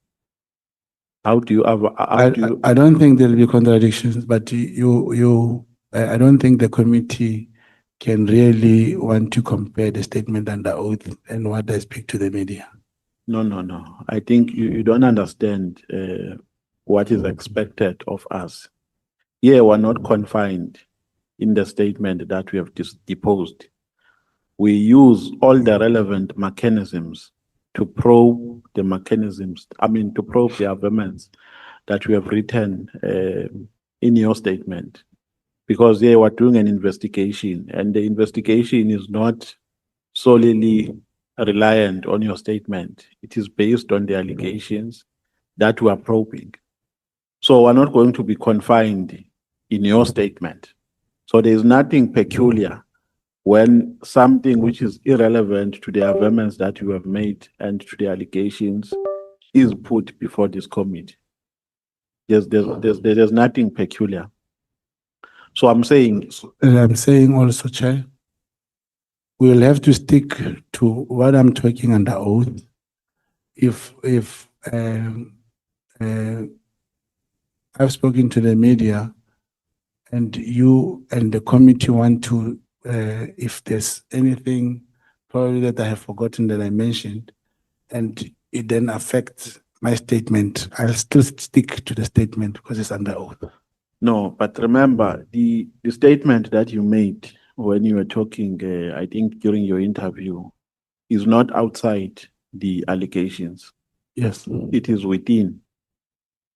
How do you I don't think there'll be contradictions, but I don't think the committee can really want to compare the statement under oath and what I speak to the media. No. I think you don't understand what is expected of us. Here, we're not confined in the statement that we have deposed. We use all the relevant mechanisms to probe the mechanisms, to probe the arguments that we have written in your statement. Because they were doing an investigation, and the investigation is not solely reliant on your statement. It is based on the allegations that we are probing. So we're not going to be confined in your statement. So there's nothing peculiar when something which is irrelevant to the arguments that you have made and to the allegations is put before this committee. There's nothing peculiar. So I'm saying, And I'm saying also, Chair, we will have to stick to what I'm talking under oath. If I've spoken to the media and you and the committee want to, if there's anything probably that I have forgotten that I mentioned, and it then affects my statement, I'll still stick to the statement because it's under oath. no, but remember the statement that you made when you were talking, I think during your interview, is not outside the allegations. Yes. It is within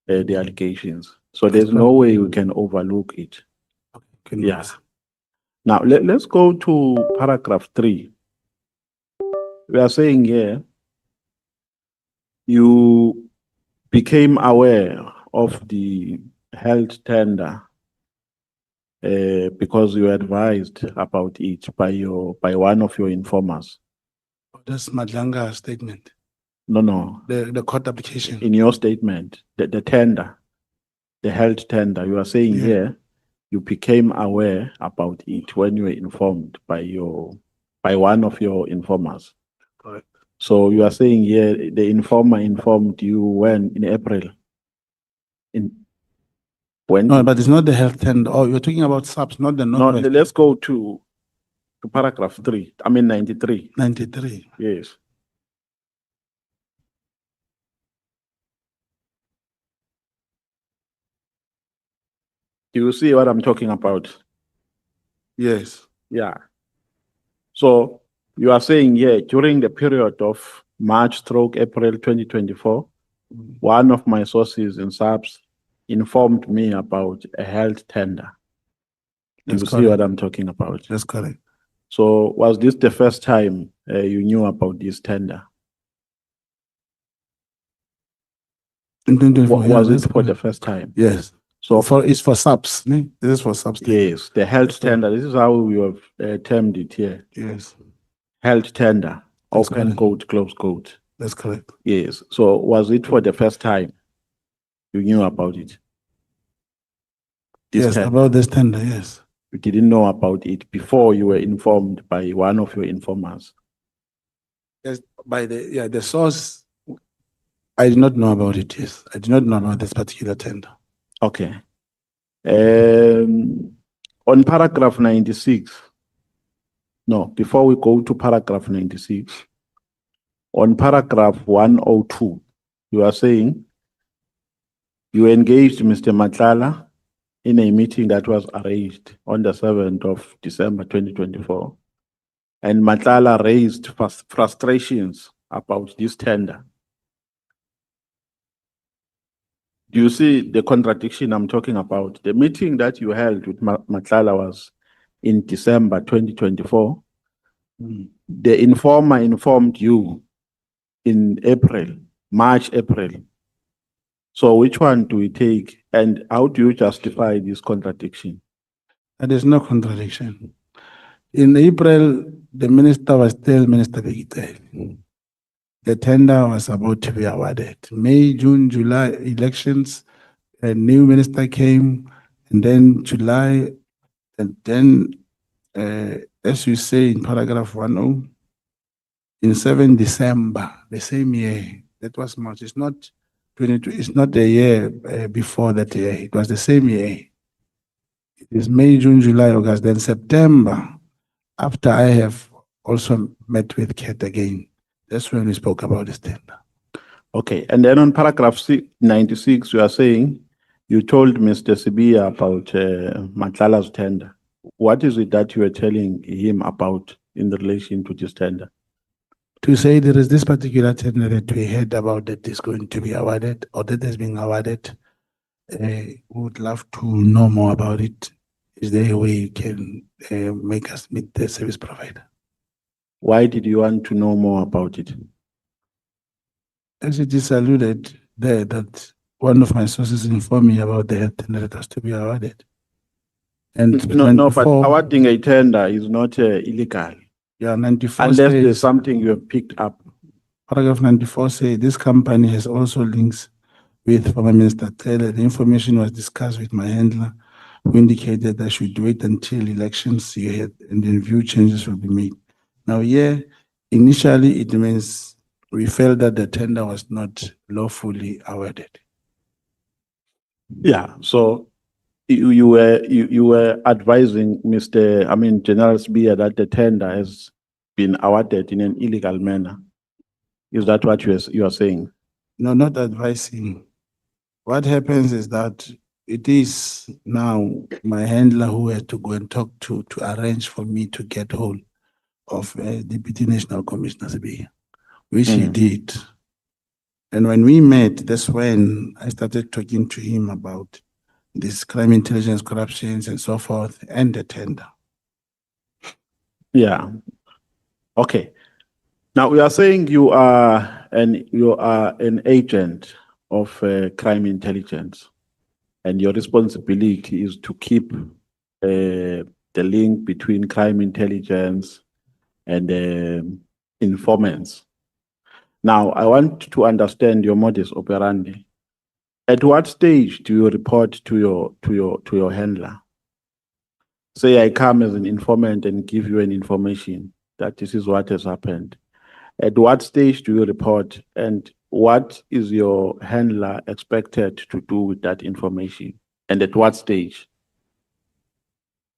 the allegations. So there's no way we can overlook it. Yeah. Now let's go to paragraph 3. We are saying here, you became aware of the health tender because you were advised about it by one of your informers. That's Madlanga statement, No. the court application. In your statement, the tender, the health tender, you are saying Yeah. here, you became aware about it when you were informed by one of your informers. Correct. So you are saying here, the informer informed you when in April? When? No, but it's not the health tender. Oh, you're talking about SAPS, not the No, Northwest. let's go to paragraph 3. 93. 93. Yes. Do you see what I'm talking about? Yes. Yeah. So you are saying, yeah, during the period of March/April 2024, one of my sources in SAPS informed me about a health tender. Do you That's see correct. what I'm talking about? That's correct. So was this the first time you knew about this tender? In 2024, yeah, Was that's it for correct. the first time? Yes. So It's for SAPS. Ne? This is for SAPS. yes, the health tender. This is how we have termed it here. Yes. Health tender. That's Open correct. quote, close quote. That's correct. Yes. So was it for the first time you knew about it? This Yes, tender. about this tender, yes. You didn't know about it before you were informed by one of your informers. Yes, by the source, I did not know about it, yes. I did not know about this particular tender. Okay. On paragraph 96, no, before we go to paragraph 96, on paragraph 102, you are saying you engaged Mr. Matlala in a meeting that was arranged on the 7th of December 2024. And Matlala raised frustrations about this tender. Do you see the contradiction I'm talking about? The meeting that you held with Matlala was in December 2024. The informer informed you in March, April. So which one do we take and how do you justify this contradiction? There's no contradiction. In April, the minister was still Minister Begiteli. The tender was about to be awarded. May, June, July elections, a new minister came, and then July, and then, as you say in paragraph 10, in 7 December, the same year, that was March. It's not 22, it's not the year before that year. It was the same year. It is May, June, July, August, then September. After I have also met with Kat again, that's when we spoke about this tender. Okay, and then on paragraph 96, you are saying you told Mr. Sibia about Matlala's tender. What is it that you were telling him about in relation to this tender? To say there is this particular tender that we heard about that is going to be awarded or that has been awarded, we would love to know more about it. Is there a way you can make us meet the service provider? Why did you want to know more about it? As it is alluded there that one of my sources informed me about the tender that has to be awarded. And No, but 94 awarding a tender is not illegal yeah, 94 unless there's says, something you have picked up. paragraph 94 says this company has also links with former Minister Taylor. The information was discussed with my handler, who indicated I should wait until elections ahead and then view changes will be made. Now, yeah, initially it means we felt that the tender was not lawfully awarded. Yeah, so you were advising General Sibia that the tender has been awarded in an illegal manner. Is that what you are saying? No, not advising. What happens is that it is now my handler who has to go and talk to arrange for me to get hold of Deputy National Commissioner Sibia, which he did. And when we met, that's when I started talking to him about this crime intelligence corruptions and so forth and the tender. Yeah. Okay. Now we are saying you are an agent of crime intelligence, and your responsibility is to keep the link between crime intelligence and informants. Now I want to understand your modus operandi. At what stage do you report to your handler? Say I come as an informant and give you an information that this is what has happened. At what stage do you report, and what is your handler expected to do with that information? And at what stage?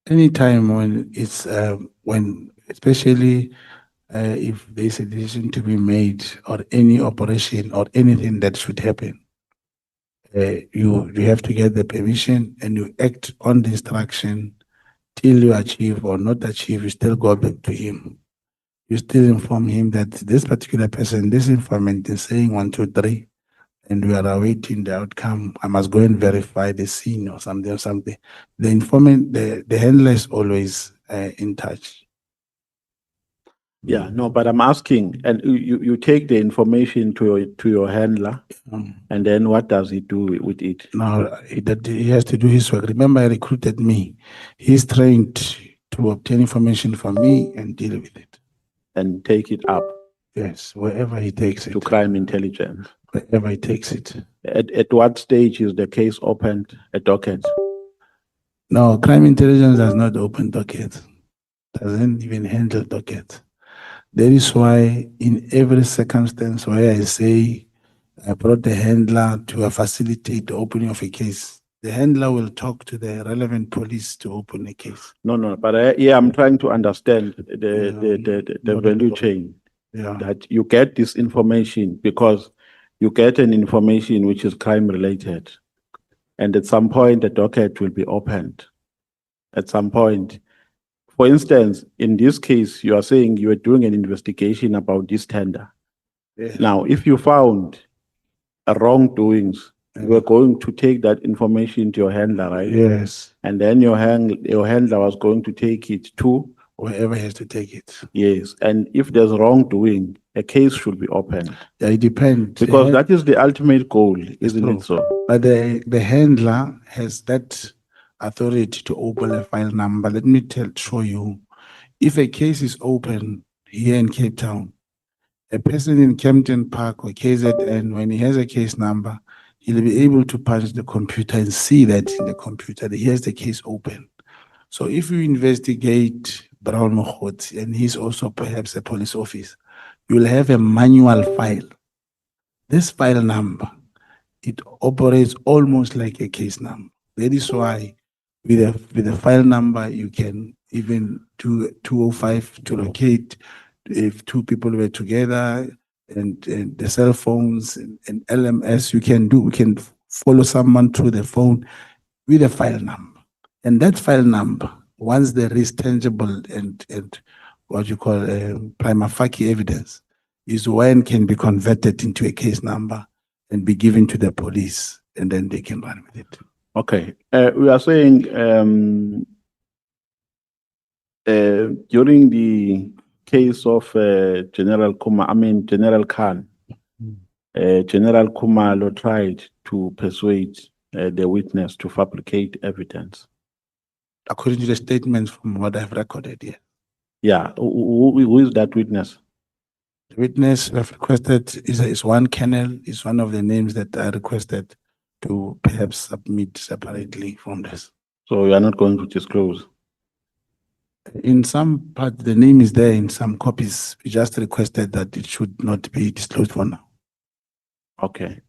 Anytime when it's especially if there's a decision to be made or any operation or anything that should happen, you have to get the permission and you act on the instruction till you achieve or not achieve. You still go back to him. You still inform him that this particular person, this informant is saying 1, 2, 3, and we are awaiting the outcome. I must go and verify the scene or something. The informant, the handler is always in touch. Yeah, no, but I'm asking, and you take the information to your handler, and then what does he do with it? Now he has to do his work. Remember, I recruited me. He's trained to obtain information from me and deal with it. And take it up. Yes, wherever he takes it. To crime intelligence. Wherever he takes it. At what stage is the case opened, a docket? No, crime intelligence does not open docket. Doesn't even handle docket. That is why in every circumstance where I say I brought the handler to facilitate the opening of a case, the handler will talk to the relevant police to open a case. No, but I'm trying to understand the value chain. Yeah. That you get this information because you get an information which is crime related, and at some point the docket will be opened. At some point, for instance, in this case, you are saying you are doing an investigation about this tender. Yeah. Now, if you found wrongdoings, you are going to take that information to your handler, right? Yes. And then your handler was going to take it to wherever he has to take it. Yes, and if there's wrongdoing, a case should be opened. Yeah, it depends. Because that is the ultimate goal, isn't it so? But the handler has that authority to open a file number. Let me show you. If a case is open here in Cape Town, a person in Kempton Park or KZN, when he has a case number, he'll be able to punch the computer and see that in the computer that he has the case open. So if you investigate Brown Mogotsi, and he's also perhaps a police officer, you'll have a manual file. This file number, it operates almost like a case number. That is why with a file number, you can even do 205 to locate if two people were together, and the cell phones and LMS you can do. We can follow someone through the phone with a file number. And that file number, once there is tangible and what you call prima facie evidence, is when can be converted into a case number and be given to the police, and then they can run with it. Okay, we are saying, during the case of, General General Khan, General Kumalo tried to persuade, the witness to fabricate evidence. According to the statements from what I've recorded here. Yeah, who is that witness? The witness I've requested is one Colonel, is one of the names that I requested to perhaps submit separately from this. So you are not going to disclose? In some part, the name is there in some copies. We just requested that it should not be disclosed for now. Okay.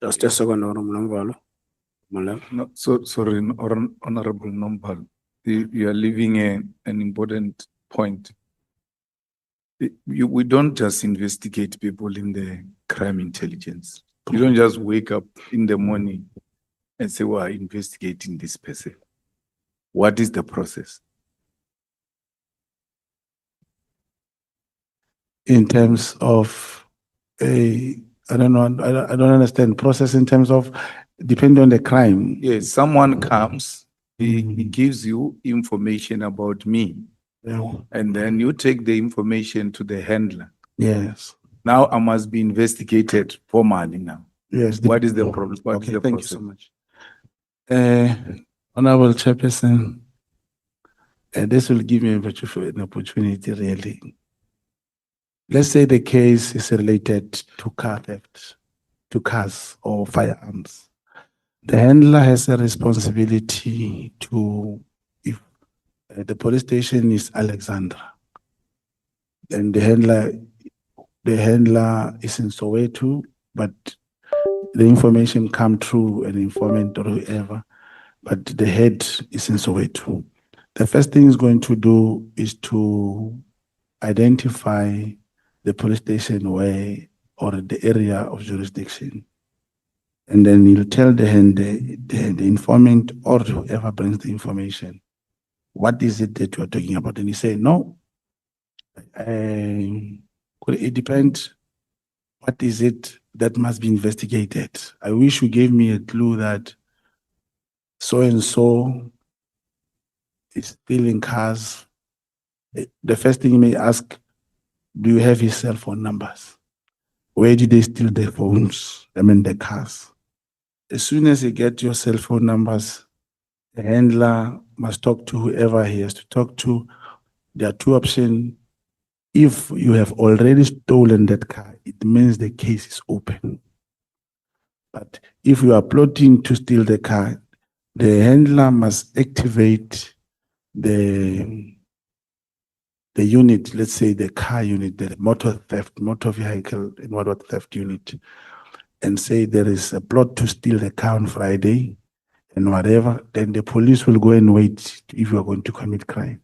Just a second, Honorable Nomvalo. No, so sorry, Honorable Nombal, you are leaving an important point. We don't just investigate people in the crime intelligence. You don't just wake up in the morning and say, "Well, investigating this person." What is the process? In terms of I don't know, I don't understand process in terms of depending on the crime. Yes, someone comes, he gives you information about me, Yeah. and then you take the information to the handler. Yes. Now I must be investigated formally now. Yes. What is the problem? What is Okay, the thank process? you so much. Honorable Chairperson, this will give me an opportunity really. Let's say the case is related to car theft, to cars or firearms. The handler has a responsibility to, if the police station is Alexandra, then the handler is in Soweto, but the information come through an informant or whoever, but the head is in Soweto. The first thing he's going to do is to identify the police station where or the area of jurisdiction. And then he'll tell the informant or whoever brings the information, what is it that you're talking about? And he say, no, it depends. What is it that must be investigated? I wish you gave me a clue that so-and-so is stealing cars. The first thing you may ask, do you have his cell phone numbers? Where did they steal their phones? The cars. As soon as you get your cell phone numbers, the handler must talk to whoever he has to talk to. There are two options. If you have already stolen that car, it means the case is open. But if you are plotting to steal the car, the handler must activate the unit, let's say the car unit, the motor vehicle and what theft unit, and say there is a plot to steal the car on Friday and whatever, then the police will go and wait if you are going to commit crime.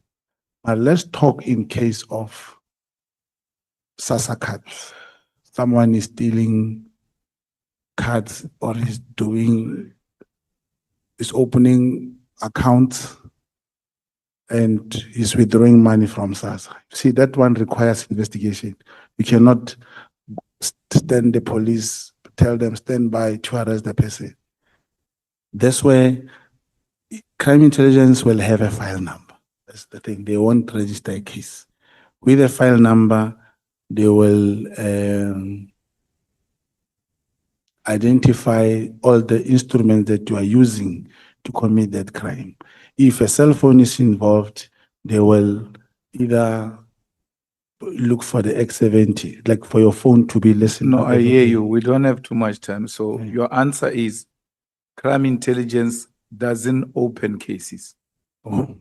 But let's talk in case of SASSA cards. Someone is stealing cards or is opening accounts and is withdrawing money from SASSA. See, that one requires investigation. You cannot stand the police, tell them stand by to arrest the person. That's where crime intelligence will have a file number. That's the thing. They won't register a case. With a file number, they will identify all the instruments that you are using to commit that crime. If a cell phone is involved, they will either look for the X70, like for your phone to be listened. No, I hear you. We don't have too much time. So your answer is crime intelligence doesn't open cases. Oh.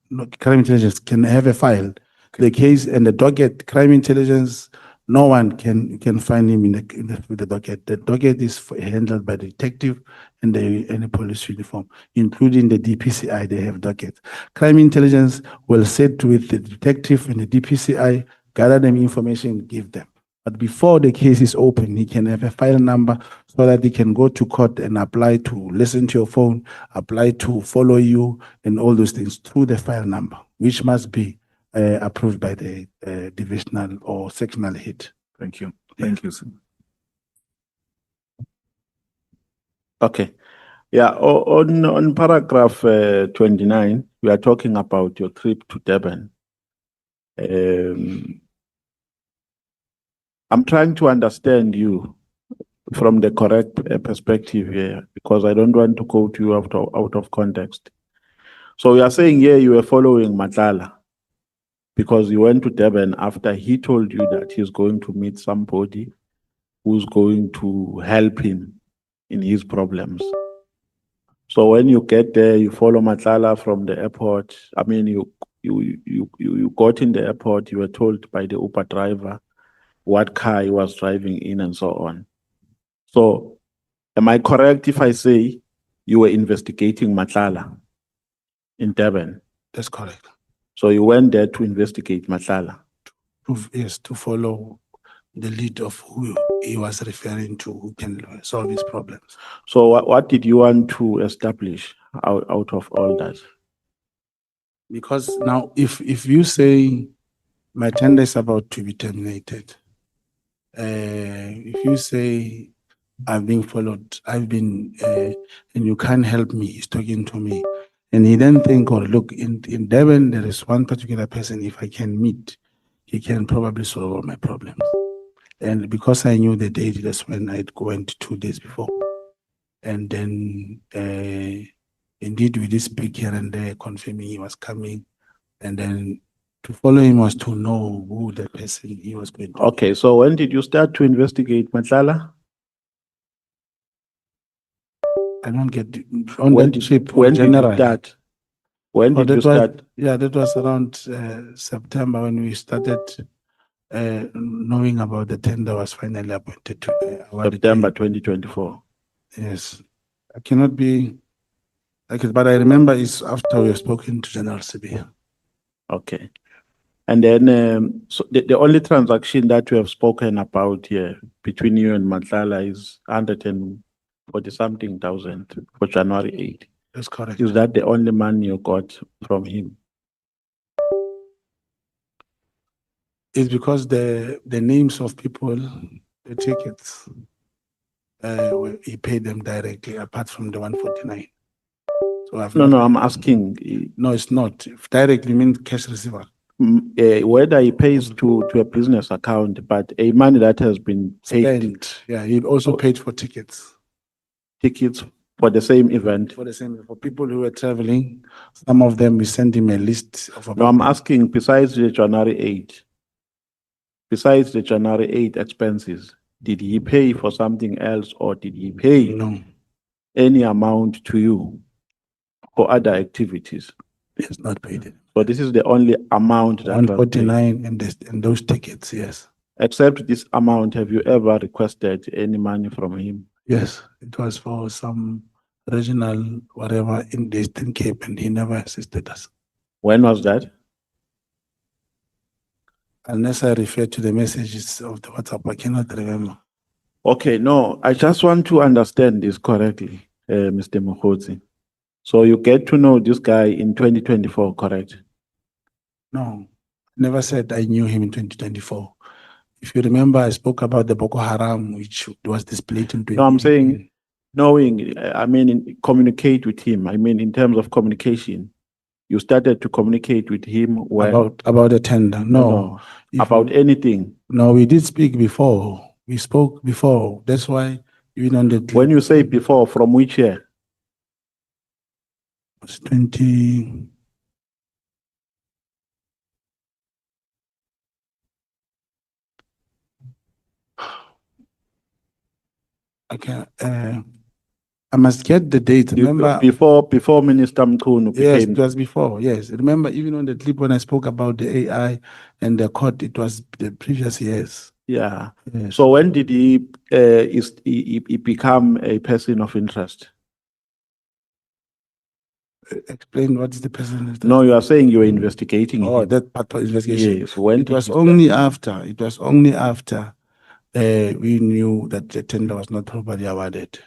No, crime intelligence can have a file. The case and the docket, crime intelligence No one can find him with the docket. The docket is handled by the detective and the police uniform, including the DPCI. They have dockets. Crime intelligence will sit with the detective and the DPCI, gather them information, give them. But before the case is open, he can have a file number so that he can go to court and apply to listen to your phone, apply to follow you, and all those things through the file number, which must be approved by the divisional or sectional head. Thank you. Thank you, sir. Okay. Yeah, on paragraph 29, we are talking about your trip to Durban. I'm trying to understand you from the correct perspective here, because I don't want to quote you out of context. So you are saying here you were following Matlala because you went to Durban after he told you that he's going to meet somebody who's going to help him in his problems. So when you get there, you follow Matlala from the airport. I mean, you got in the airport, you were told by the Uber driver what car he was driving in and so on. So am I correct if I say you were investigating Matlala in Durban? That's correct. So you went there to investigate Matlala? Yes, to follow the lead of who he was referring to, who can solve his problems. So what did you want to establish out of all that? Because now, if you say my tender is about to be terminated, if you say I've been followed, and you can't help me, he's talking to me, and he then think, or look, in Durban, there is one particular person, if I can meet, he can probably solve all my problems. And because I knew the date, that's when I went 2 days before. And then, indeed, we did speak here and there, confirming he was coming. And then to follow him was to know who the person he was going to. Okay, so when did you start to investigate Matlala? I don't get on When that trip. When did you general. start? When Oh, did you that was- start? Yeah, that was around September when we started knowing about the tender was finally appointed to September 2024. Yes, I cannot be like it, but I remember it's after we have spoken to General CB. Okay. And then, so the only transaction that we have spoken about here between you and Matlala is 140-something thousand for January 8. That's correct. Is that the only money you got from him? It's because the names of people, the tickets, he paid them directly apart from the 149. So I've No, not- I'm asking. No, it's not. Directly means cash receiver. Whether he pays to a business account, but a money that has been paid. Spent. Yeah, he also paid for tickets. Tickets for the same event. For the same, for people who were traveling, some of them we sent him a list of about. No, I'm asking, besides the January 8 expenses, did he pay for something else, or did he pay No, any amount to you for other activities? he has not paid it. So this is the only amount that was paid. 149 and those tickets, yes. Except this amount, have you ever requested any money from him? Yes, it was for some regional whatever in the Eastern Cape, and he never assisted us. When was that? Unless I refer to the messages of the WhatsApp, I cannot remember. Okay, no, I just want to understand this correctly, Mr. Mogotsi. So you get to know this guy in 2024, correct? No, never said I knew him in 2024. If you remember, I spoke about the Boko Haram, which was displayed in. No, I'm saying knowing, I mean, communicate with him. I mean, in terms of communication, you started to communicate with him when? About the tender. No. If About anything. No, we did speak before. We spoke before. That's why even on the. When you say before, from which year? It's 20. Okay, I must get the date. Remember, Before Minister Mkhunu yes, became. it was before. Yes, remember, even on the clip when I spoke about the AI and the court, it was the previous years. Yeah. Yes. So when did he become a person of interest? Explain what is the person. No, you are saying you were investigating Oh, him. that part of investigation. Yes. When It did was you only after, we knew that the tender was not properly awarded.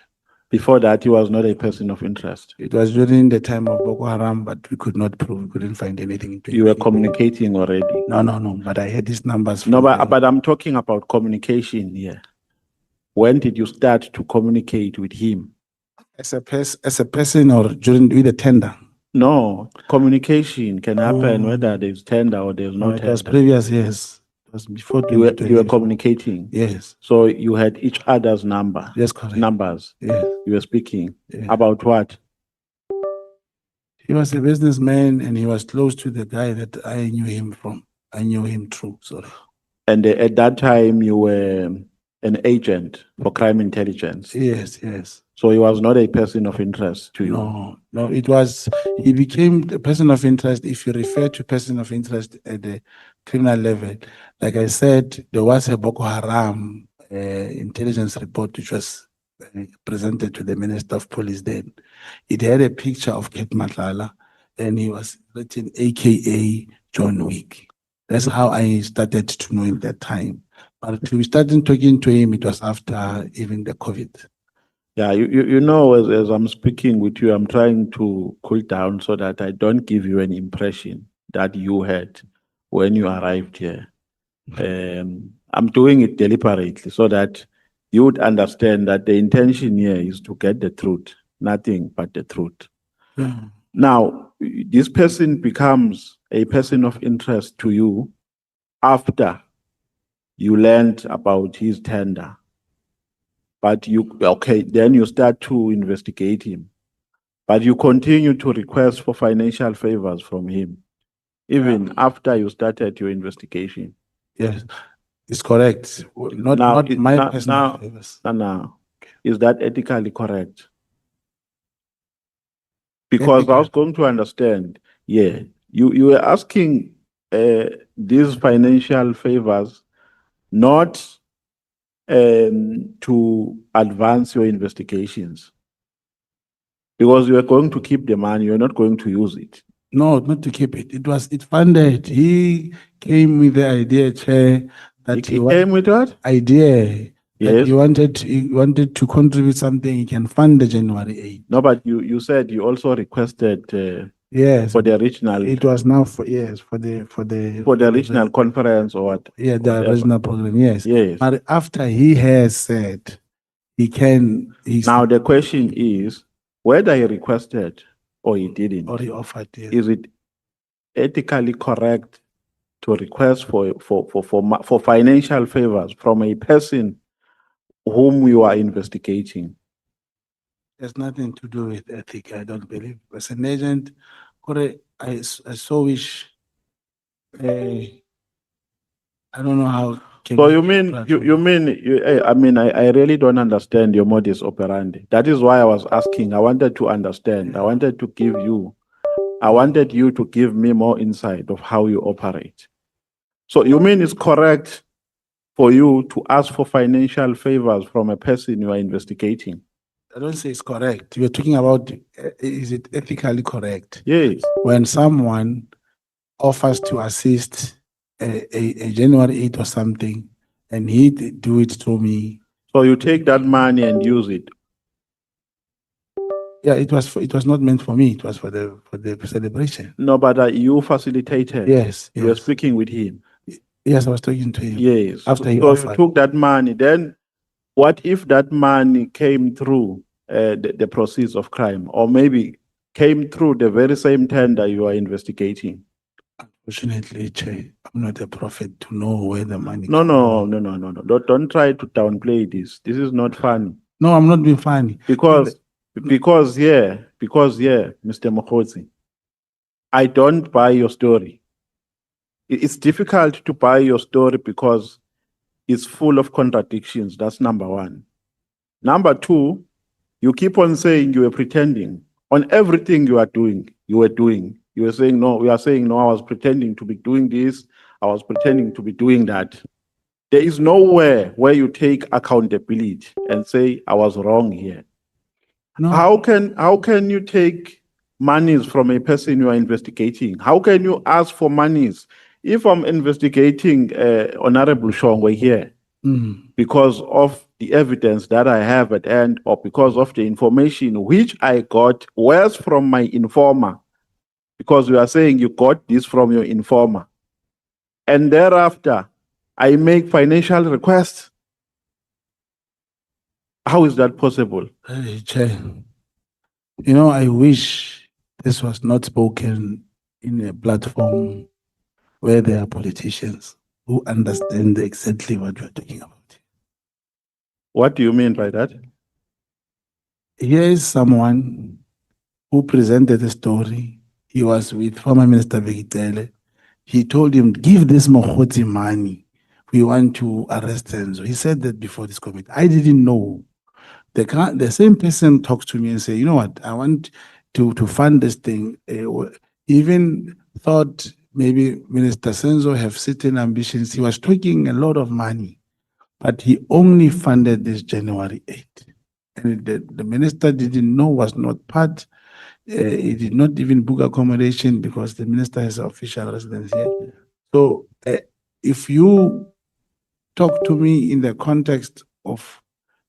Before that, he was not a person of interest. It was during the time of Boko Haram, but we could not prove, we couldn't find anything. You were communicating already. No, but I had these numbers. No, from them. but I'm talking about communication here. When did you start to communicate with him? As a person or during with the tender. No, communication can happen Oh. whether there's tender or there's no No, it was tender. previous years. It was before You were 2020. communicating. Yes, So you had each other's number. yes, correct. Numbers. Yes. You were speaking Yeah. about what? He was a businessman and he was close to the guy that I knew him from. I knew him through, sorry. And at that time, you were an agent for crime intelligence. Yes, yes. So he was not a person of interest to you. No, it was, he became a person of interest if you refer to person of interest at the criminal level. Like I said, there was a Boko Haram intelligence report which was presented to the Minister of Police then. It had a picture of Kate Matlala and he was written AKA John Wick. That's how I started to know him that time. But we started talking to him, it was after even the COVID. Yeah, you know, as I'm speaking with you, I'm trying to cool down so that I don't give you an impression that you had when you arrived here. I'm doing it deliberately so that you would understand that the intention here is to get the truth, nothing but the truth. Yeah. Now, this person becomes a person of interest to you after you learned about his tender. But then you start to investigate him. But you continue to request for financial favors from him, even after you started your investigation. Yes, it's correct. Not my personal favors. Now, is that ethically correct? Because I was going to understand, yeah, you were asking these financial favors not to advance your investigations. Because you are going to keep the money, you're not going to use it. No, not to keep it. It funded. He came with the idea, Chair, that He came with what? idea that Yes. he wanted to contribute something. He can fund the January 8th. No, but you said you also requested Yes, for the regional it was now for the regional conference or what? the whatever. regional program. Yes. Yes. But after he has said he can, Now the question is whether he requested or he didn't. or he offered. Yes. Is it ethically correct to request for financial favors from a person whom you are investigating? There's nothing to do with ethic, I don't believe. As an agent, I so wish, I don't know how. So you mean I really don't understand your modus operandi. That is why I was asking. I wanted to understand. I wanted you to give me more insight of how you operate. So you mean it's correct for you to ask for financial favors from a person you are investigating? I don't say it's correct. You're talking about, is it ethically correct? Yes. When someone offers to assist a January 8th or something, and he do it through me. So you take that money and use it. Yeah, it was not meant for me. It was for the celebration. No, but you facilitated. Yes, You were yes. speaking with him. Yes, I was talking to him. Yes. After he so offered. you took that money. Then what if that money came through the proceeds of crime, or maybe came through the very same tender you are investigating? Unfortunately, Che, I'm not a prophet to know where the money. No. Don't try to downplay this. This is not funny. No, I'm not being funny. Because Mr. Mogotsi, I don't buy your story. It's difficult to buy your story because it's full of contradictions. That's number one. Number two, you keep on saying you were pretending on everything you were doing. You were saying no, we are saying no, I was pretending to be doing this, I was pretending to be doing that. There is nowhere where you take accountability and say, I was wrong here. No. How can you take monies from a person you are investigating? How can you ask for monies? If I'm investigating Honorable Shongwe here, because of the evidence that I have at hand, or because of the information which I got, where's from my informer? Because you are saying you got this from your informer. And thereafter, I make financial requests. How is that possible? Hey, Chair, you know, I wish this was not spoken in a platform where there are politicians who understand exactly what we're talking about. What do you mean by that? Here is someone who presented a story. He was with former Minister Vegitele. He told him, give this Mogotsi money. We want to arrest Senzo. He said that before this committee. I didn't know. The same person talks to me and say, you know what, I want to fund this thing. Even thought maybe Minister Senzo have certain ambitions. He was talking a lot of money, but he only funded this January 8th. And the minister didn't know, was not part. He did not even book accommodation because the minister has official residence here. So if you talk to me in the context of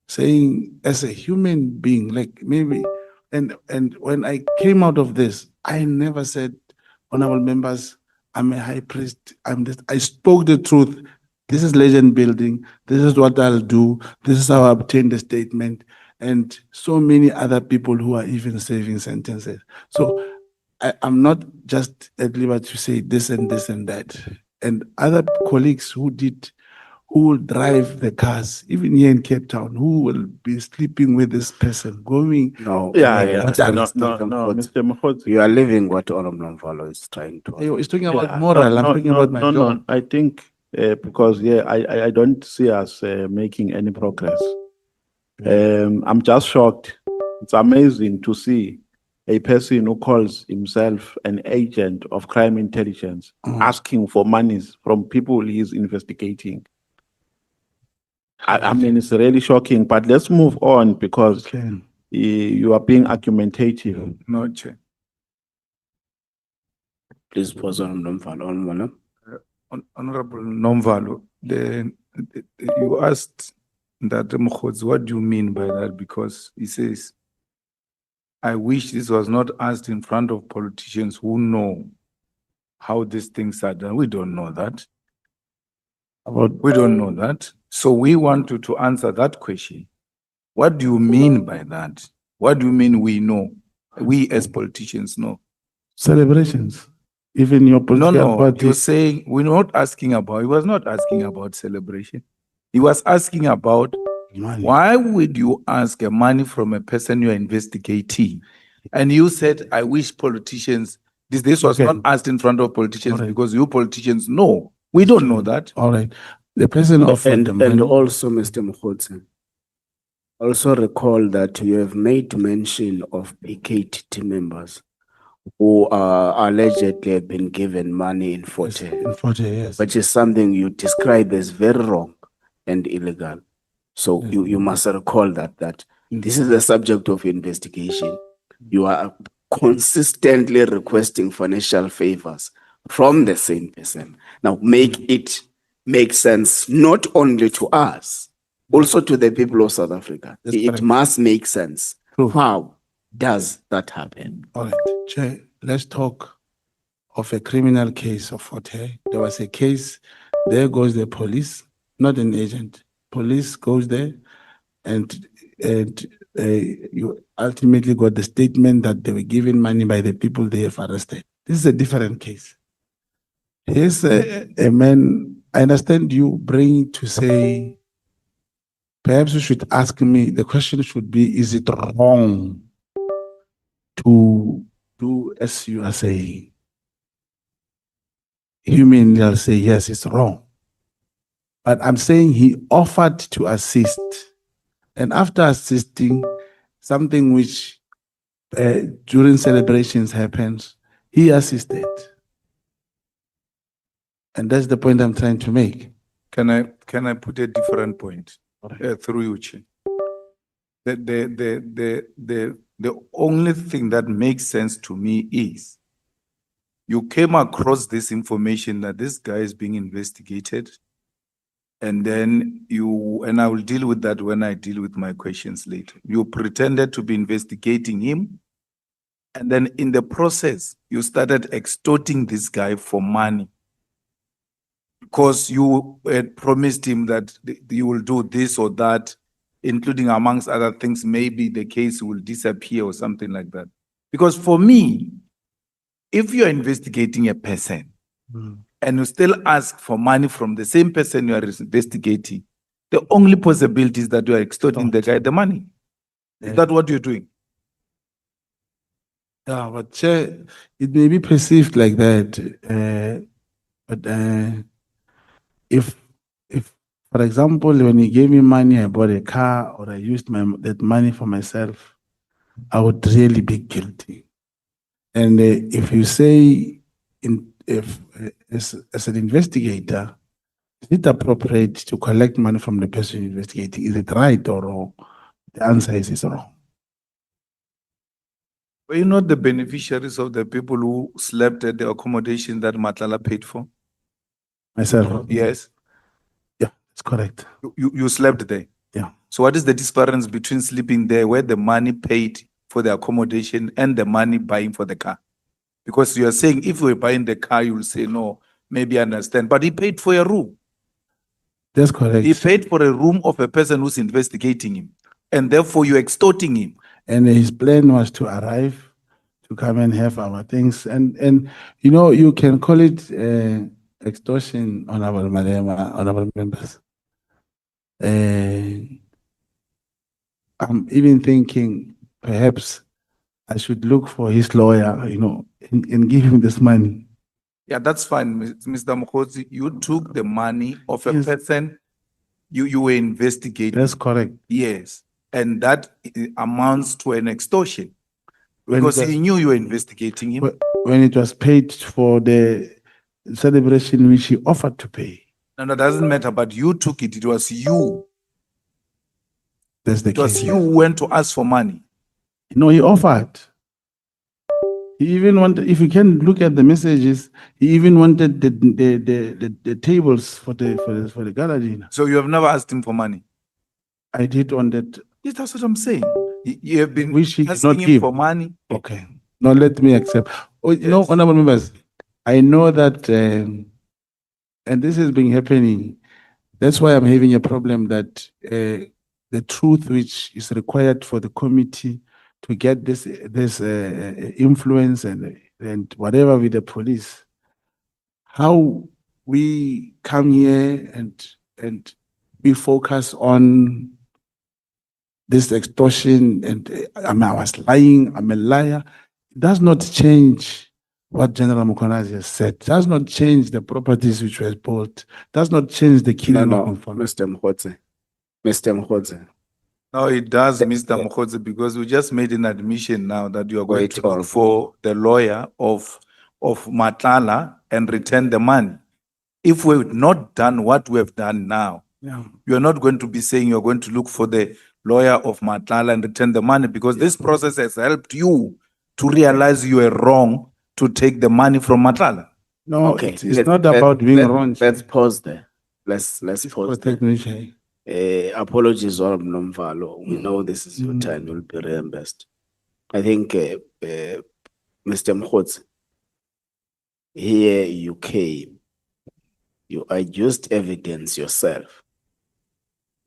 saying as a human being, like maybe, and when I came out of this, I never said, honorable members, I'm a high priest, I'm this. I spoke the truth. This is legend building. This is what I'll do. This is how I obtained the statement. And so many other people who are even serving sentences. So I'm not just at liberty to say this and this and that. And other colleagues who will drive the cars, even here in Cape Town, who will be sleeping with this person, going. No. No, Mr. Mogotsi. You are leaving what Honorable Nomvalo is trying to. He's talking about moral. I'm talking about my job. No, I think because I don't see us making any progress. I'm just shocked. It's amazing to see a person who calls himself an agent of crime intelligence asking for monies from people he is investigating. I mean, it's really shocking, but let's move on because you are being argumentative. No, Chair. Please pause on Nomvalo. Honorable Nomvalo, you asked that Mogotsi, what do you mean by that? Because he says, I wish this was not asked in front of politicians who know how these things are done. We don't know that. We don't know that. So we want you to answer that question. What do you mean by that? What do you mean we know? We as politicians know. Celebrations. Even your political party. You're saying we're not asking about, he was not asking about celebration. He was asking about money. Why would you ask a money from a person you're investigating? And you said, I wish politicians, this was not asked in front of politicians because you politicians know. We don't know that. All right. The person offered the money. And also, Mr. Mogotsi, also recall that you have made mention of PKT team members who allegedly have been given money in Forte. In Forte, yes. Which is something you describe as very wrong and illegal. So you must recall that this is the subject of investigation. You are consistently requesting financial favors from the same person. Now make it make sense not only to us, also to the people of South Africa. It must make sense. How does that happen? All right, Chair, let's talk of a criminal case of Forte. There was a case, there goes the police, not an agent. Police goes there and you ultimately got the statement that they were given money by the people they have arrested. This is a different case. Here's a man, I understand you bring to say, perhaps you should ask me, the question should be, is it wrong to do as you are saying? Humanly, I'll say, yes, it's wrong. But I'm saying he offered to assist. And after assisting, something which during celebrations happens, he assisted. And that's the point I'm trying to make. Can I put a different point through you, Chair? The only thing that makes sense to me is you came across this information that this guy is being investigated, and then and I will deal with that when I deal with my questions later. You pretended to be investigating him, and then in the process, you started extorting this guy for money because you had promised him that you will do this or that, including amongst other things, maybe the case will disappear or something like that. Because for me, if you're investigating a person and you still ask for money from the same person you are investigating, the only possibility is that you are extorting the guy the money. Is that what you're doing? Yeah, but Chair, it may be perceived like that. If, for example, when he gave me money, I bought a car or I used that money for myself, I would really be guilty. And if you say, as an investigator, is it appropriate to collect money from the person investigating? Is it right or wrong? The answer is wrong. Were you not the beneficiaries of the people who slept at the accommodation that Matlala paid for? Myself? Yes. Yeah, that's correct. You slept there? Yeah. So what is the difference between sleeping there where the money paid for the accommodation and the money buying for the car? Because you are saying if we're buying the car, you will say, no, maybe I understand. But he paid for a room. That's correct. He paid for a room of a person who's investigating him. And therefore you're extorting him. And his plan was to arrive, to come and have our things. And you know, you can call it extortion, Honorable Malema, honorable members. I'm even thinking perhaps I should look for his lawyer, you know, and give him this money. Yeah, that's fine, Mr. Mogotsi. You took the money of a Yes. person you were investigating. That's correct. Yes. And that amounts to an extortion. When Because it was- he knew you were investigating him. When it was paid for the celebration which he offered to pay. No, that doesn't matter, but you took it. It was you. That's the It was case. you who went to ask for money. No, he offered. He even wanted, if you can look at the messages, he even wanted the tables for the gallery. So you have never asked him for money. I did on that. Yes, that's what I'm saying. You have been Which he did asking not him give. for money. Okay. Now let me accept. Oh, no, Yes. honorable members, I know that, and this has been happening. That's why I'm having a problem that the truth which is required for the committee to get this influence and whatever with the police, how we come here and we focus on this extortion and I was lying, I'm a liar, it does not change what General Mukhwanazi has said, does not change the properties which were bought, does not change the killing No, of no, Mfana. Mr. Mogotsi. Mr. Mogotsi. No, it does, Mr. Mogotsi, because we just made an admission now that you are going Wait, to hold on. look for the lawyer of Matlala and return the money. If we've not done what we have done now, Yeah. you're not going to be saying you're going to look for the lawyer of Matlala and return the money because this process has helped you to realize you were wrong to take the money from Matlala. No, Okay, it's not about being wrong. Let's pause there. Let's It's pause there. technician. Apologies, Honorable Nomvalo. We know this is your time. You'll be reimbursed. I think, Mr. Mogotsi, here you came, you adduced evidence yourself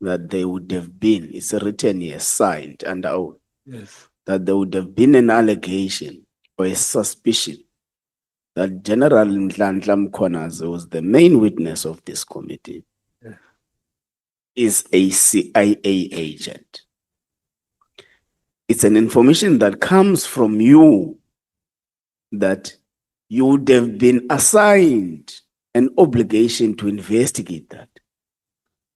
that there would have been, it's written here, signed and out, Yes. that there would have been an allegation or a suspicion that General Nhlanhla Mkhwanazi was the main witness of this committee, is a CIA agent. It's an information that comes from you that you would have been assigned an obligation to investigate that.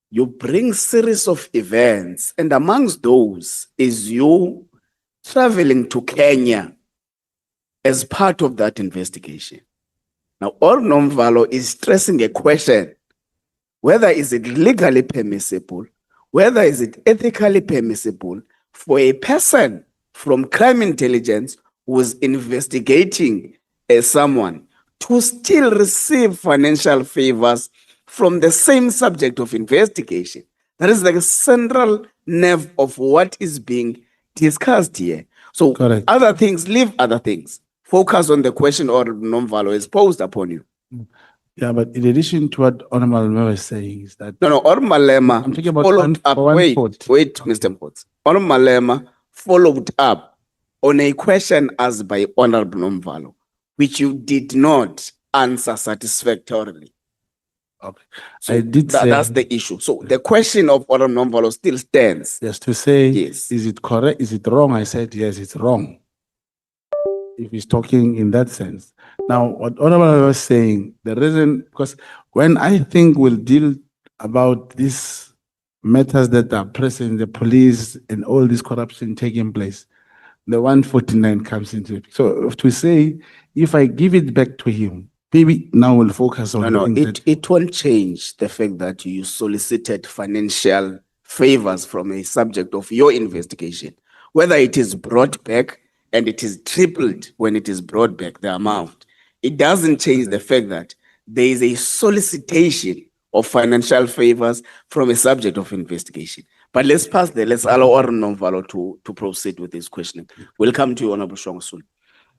You bring series of events, and amongst those is you traveling to Kenya as part of that investigation. Now, all Nomvalo is stressing a question whether is it legally permissible, whether is it ethically permissible for a person from crime intelligence who's investigating someone to still receive financial favors from the same subject of investigation. That is like a central nerve of what is being discussed here. So Correct. other things, leave other things. Focus on the question or non-value is posed upon you. Yeah, but in addition to what Honorable Member is saying is that No, Malema I'm talking about followed up. for one Wait, foot. wait, Mr. Mogotsi. Malema followed up on a question asked by Honorable Nomvalo, which you did not answer satisfactorily. Okay. So I did say that's the issue. So the question of Honorable Nomvalo still stands. yes to say Yes. is it correct? Is it wrong? I said yes, it's wrong. If he's talking in that sense. Now, what Honorable was saying, the reason, because when I think we'll deal about these matters that are pressing the police and all this corruption taking place, the 149 comes into it. So to say, if I give it back to him, maybe now we'll focus on No, things that- it won't change the fact that you solicited financial favors from a subject of your investigation. Whether it is brought back and it is tripled when it is brought back, the amount, it doesn't change the fact that there is a solicitation of financial favors from a subject of investigation. But let's allow Honorable Nomvalo to proceed with this question. We'll come to you, Honorable Shong soon.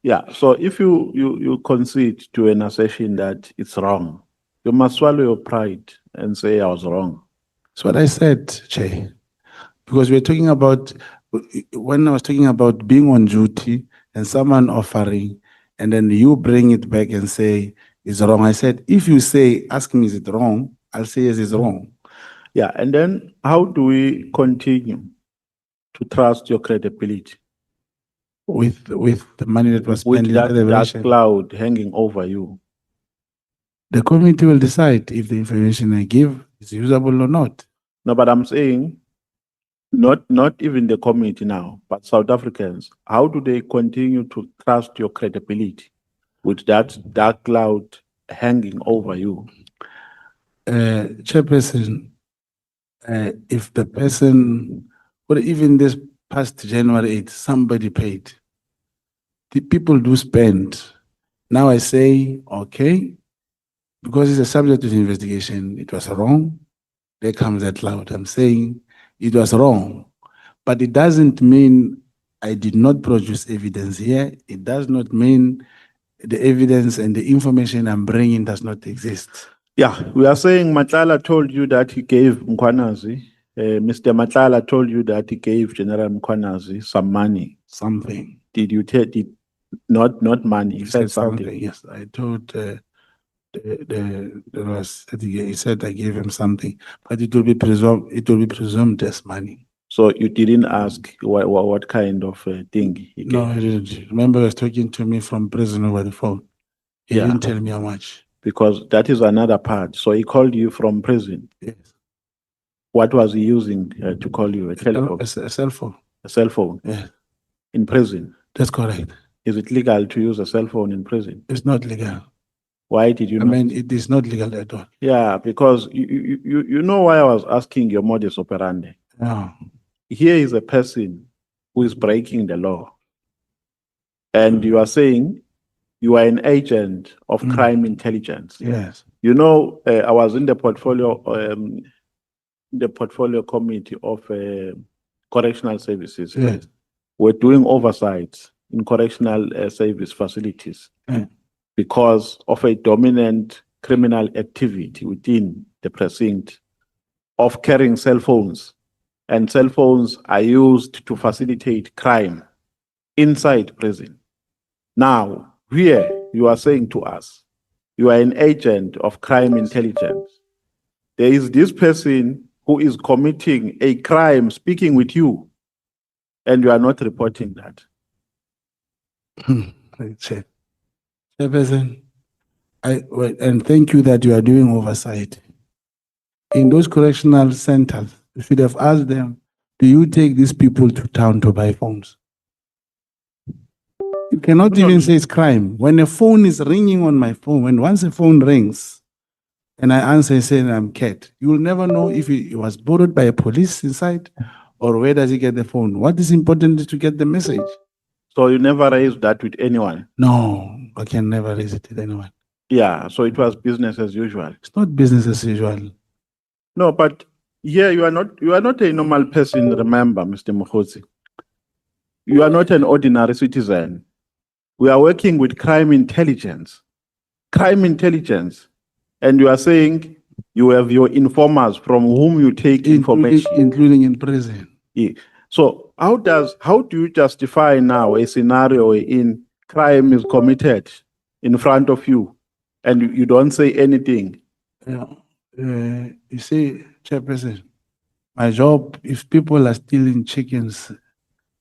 Yeah, so if you concede to an assertion that it's wrong, you must swallow your pride and say I was wrong. That's what I said, Che. Because we're talking about, when I was talking about being on duty and someone offering, and then you bring it back and say it's wrong. I said, if you say, ask me, is it wrong? I'll say, yes, it's wrong. Yeah, and then how do we continue to trust your credibility With the money that was spent with in that celebration. cloud hanging over you? The committee will decide if the information I give is usable or not. No, but I'm saying not even the committee now, but South Africans, how do they continue to trust your credibility with that dark cloud hanging over you? Chairperson, if the person, or even this past January 8th, somebody paid. The people do spend. Now I say, okay, because it's a subject of investigation, it was wrong. There comes that cloud. I'm saying it was wrong. But it doesn't mean I did not produce evidence here. It does not mean the evidence and the information I'm bringing does not exist. Yeah, we are saying Matlala told you that he gave Mkwanazi. Mr. Matlala told you that he gave General Mkwanazi some money. Something. Did you take it? Not money. He He said said something. something. Yes, I told he said I gave him something, but it will be presumed as money. So you didn't ask what kind of thing he gave? No, I didn't. Remember, he was talking to me from prison over the phone. He Yeah. didn't tell me how much. Because that is another part. So he called you from prison. Yes. What was he using to call you? A telephone? A cell phone. A cell phone? Yeah, In prison? that's correct. Is it legal to use a cell phone in prison? It's not legal. Why did you I not? mean, it is not legal at all. Yeah, because you know why I was asking your modus operandi. No. Here is a person who is breaking the law. And you are saying you are an agent of crime intelligence. Yes. You know, I was in the portfolio committee of correctional services. Yes. We're doing oversight in correctional service facilities because of a dominant criminal activity within the precinct of carrying cell phones. And cell phones are used to facilitate crime inside prison. Now, here you are saying to us, you are an agent of crime intelligence. There is this person who is committing a crime speaking with you, and you are not reporting that. Chairperson, and thank you that you are doing oversight. In those correctional centers, you should have asked them, do you take these people to town to buy phones? You cannot even say it's crime. When a phone is ringing on my phone, once a phone rings, And I answer saying I'm Cat. You will never know if it was borrowed by a police inside or where does he get the phone. What is important is to get the message. So you never raised that with anyone? No, I can never raise it with anyone. Yeah, so it was business as usual. It's not business as usual. No, but here you are not a normal person, remember, Mr. Mogotsi. You are not an ordinary citizen. We are working with crime intelligence. Crime intelligence. And you are saying you have your informers from whom you take information. Including in prison. Yeah. So how do you justify now a scenario in crime is committed in front of you and you don't say anything? Yeah. You see, Chairperson, my job, if people are stealing chickens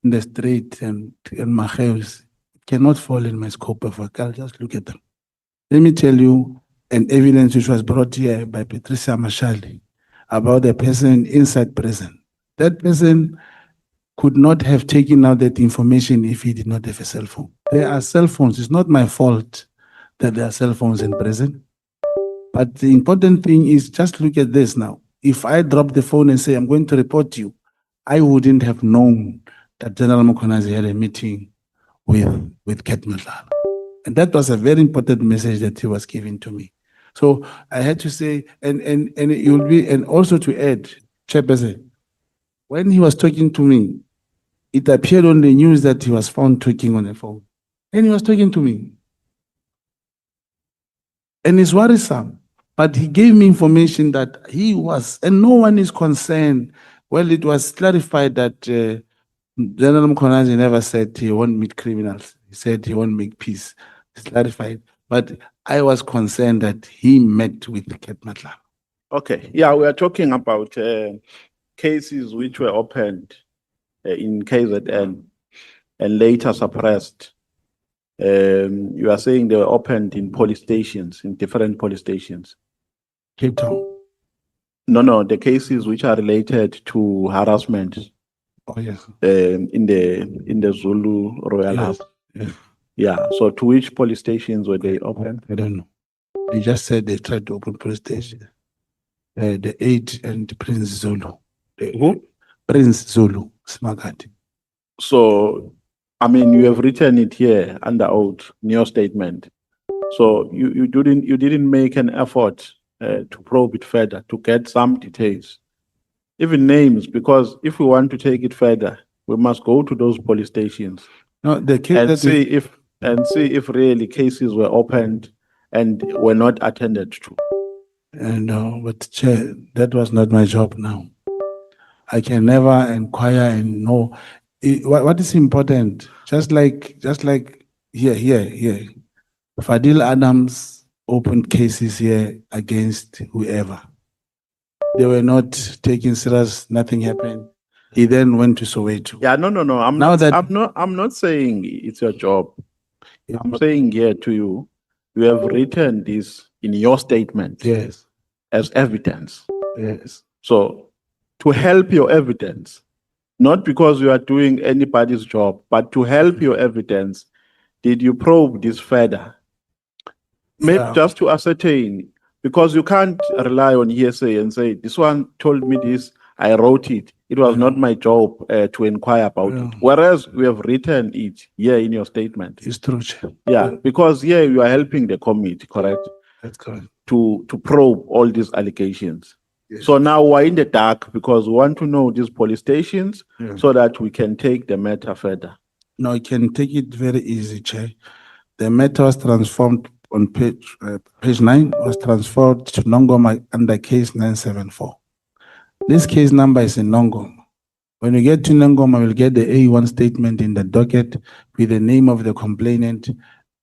in the street and my house, it cannot fall in my scope of work. I'll just look at them. Let me tell you an evidence which was brought here by Patricia Mashali about the person inside prison. That person could not have taken out that information if he did not have a cell phone. There are cell phones. It's not my fault that there are cell phones in prison. But the important thing is just look at this now. If I drop the phone and say, I'm going to report you, I wouldn't have known that General Mokonazi had a meeting with Ket Madlala. And that was a very important message that he was giving to me. So I had to say, and also to add, Chairperson, when he was talking to me, it appeared on the news that he was found talking on the phone. And he was talking to me. And it's worrisome. But he gave me information that he was, and no one is concerned. Well, it was clarified that General Mkonazi never said he won't meet criminals. He said he won't make peace. It's clarified. But I was concerned that he met with Ket Madlala. Okay, yeah, we are talking about cases which were opened in KZN and later suppressed. You are saying they were opened in police stations, in different police stations. Cape Town. No, the cases which are related to harassment. Oh, yes. In the Zulu Royal House. Yes. Yeah. So to which police stations were they open? I don't know. They just said they tried to open police station. The 8 and Prince Zulu. Who? Prince Zulu, Smagati. So, I mean, you have written it here under oath in your statement. So you didn't make an effort to probe it further, to get some details, even names, because if we want to take it further, we must go to those police stations. No, the case and see if really cases were opened and were not attended to. No, but Chair, that was not my job now. I can never inquire and know. What is important, just like here. Fadil Adams opened cases here against whoever. They were not taken serious, nothing happened. He then went to Soweto. Yeah, no. I'm not saying it's your job. Yeah. I'm saying here to you, you have written this in your statement. Yes. As evidence. Yes. So to help your evidence, not because you are doing anybody's job, but to help your evidence, did you probe this further? Maybe just to ascertain, because you can't rely on hearsay and say, this one told me this, I wrote it. It was not my job to inquire about it. Whereas we have written it here in your statement. It's true, Chair. Yeah, because here you are helping the committee, correct? That's correct. To probe all these allegations. Yes. So now we're in the dark because we want to know these police stations so that we can take the matter further. No, I can take it very easy, Chair. The matter was transformed on page 9, was transferred to Nongoma under case 974. This case number is in Nongoma. When you get to Nongoma, we'll get the A1 statement in the docket with the name of the complainant,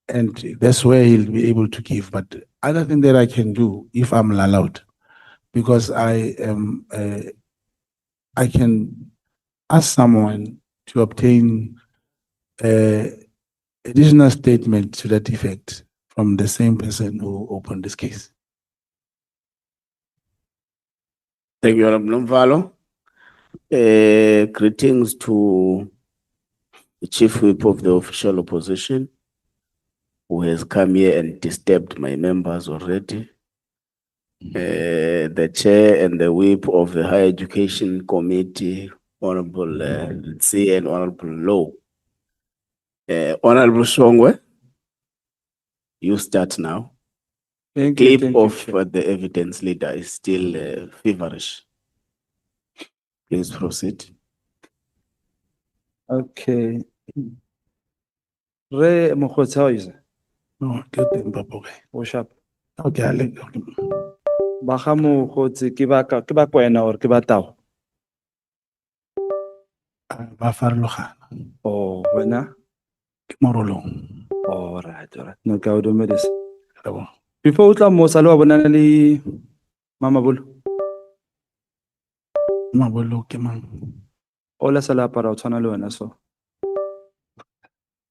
and that's where he'll be able to give. But other thing that I can do, if I'm allowed, because I can ask someone to obtain additional statement to that effect from the same person who opened this case. Thank you, Honorable Nomvalo. Greetings to the Chief Whip of the official opposition, who has come here and disturbed my members already. the chair and the whip of the Higher Education Committee, Honorable C and Honorable Low. Honorable Shongwe, you start now. Thank you, Clip thank you, of Chair. the evidence leader is still feverish. Please proceed. Okay. Re Mogotsi, how is it? No, get them, Papa. Okay. Oh, sharp. Okay, I'll let okay. Ba ga Mogotsi, ke ba kwena or ke ba tao? Ba farologana. Oh, wena? Ke morolong. All right. No, ke a o dumedisa. Lebo. Before o tla mo sa le wa bonana le Mama Bolo, Mabolo ke mang? o la sa le apara o tshwana le wena so.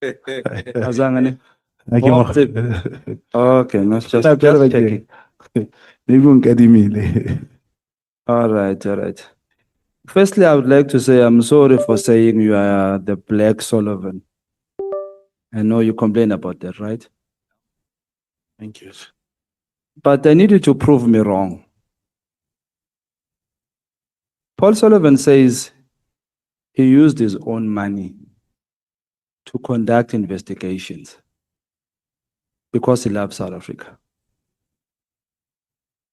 Azanga ne? Ha ke Oh, mo- tsebe. Okay, no, just Tla pele ba ke- checking. Maybe o nkadimile. All right, all right. Firstly, I would like to say I'm sorry for saying you are the Black Sullivan. I know you complain about that, right? Thank you. But I need you to prove me wrong. Paul Sullivan says he used his own money to conduct investigations because he loves South Africa.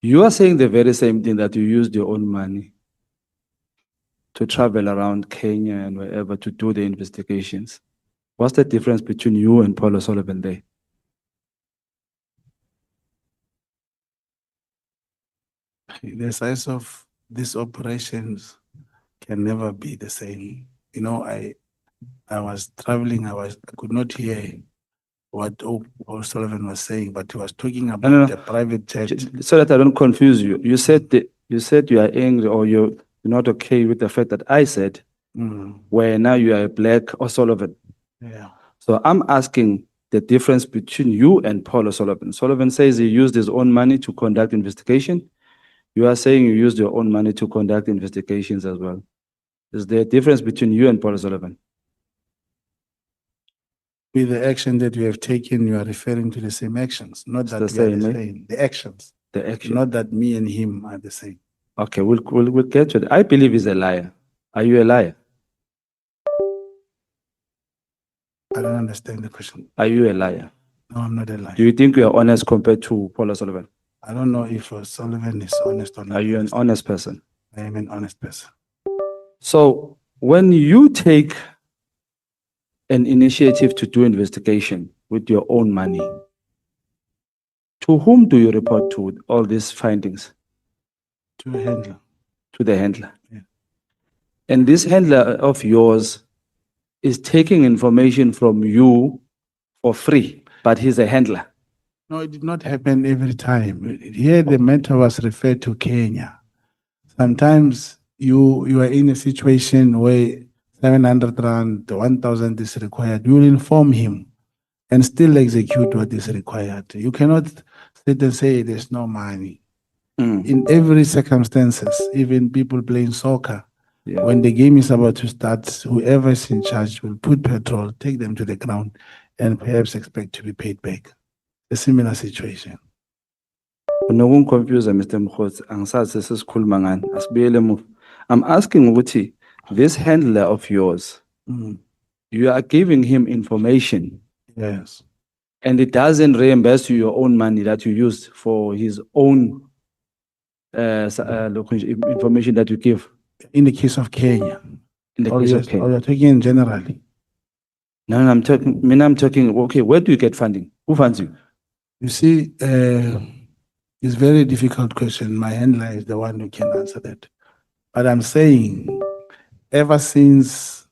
You are saying the very same thing, that you used your own money to travel around Kenya and wherever to do the investigations. What's the difference between you and Paul Sullivan there? The size of these operations can never be the same. You know, I was traveling, I could not hear what O'Sullivan was saying, but he was talking about no. the private jet. So that I don't confuse you, you said you are angry or you're not okay with the fact that I said Mm, where now you are a Black O'Sullivan. yeah. So I'm asking the difference between you and Paul O'Sullivan. Sullivan says he used his own money to conduct investigation. You are saying you used your own money to conduct investigations as well. Is there a difference between you and Paul O'Sullivan? With the action that you have taken, you are referring to the same actions, not It's that the we are the same, eh? same. The actions, The action. not that me and him are the same. Okay, we'll get to it. I believe he's a liar. Are you a liar? I don't understand the question. Are you a liar? No, I'm not a liar. Do you think you are honest compared to Paul O'Sullivan? I don't know if Sullivan is honest or not. Are you an honest person? I am an honest person. So when you take an initiative to do investigation with your own money, to whom do you report to with all these findings? To a handler. To the handler. Yeah. And this handler of yours is taking information from you for free, but he's a handler. No, it did not happen every time. Here, the matter was referred to Kenya. Sometimes you are in a situation where 700 rand, 1,000 is required. You will inform him and still execute what is required. You cannot sit and say there's no money. In every circumstances, even people playing soccer, Yeah. when the game is about to start, whoever is in charge will put petrol, take them to the ground, and perhaps expect to be paid back. A similar situation. No confuse Mr. Mogotsi. Angisazi sesikhuluma ngani. Asibuyele emuva. I'm asking ukuthi this handler of yours, Mm, you are giving him information yes. and it doesn't reimburse you your own money that you used for his own information that you give. In the case of Kenya, In the or case you're, of Kenya. or you're talking generally. No, I'm talking, okay, where do you get funding? Who funds you? You see, it's a very difficult question. My handler is the one who can answer that. But I'm saying, ever since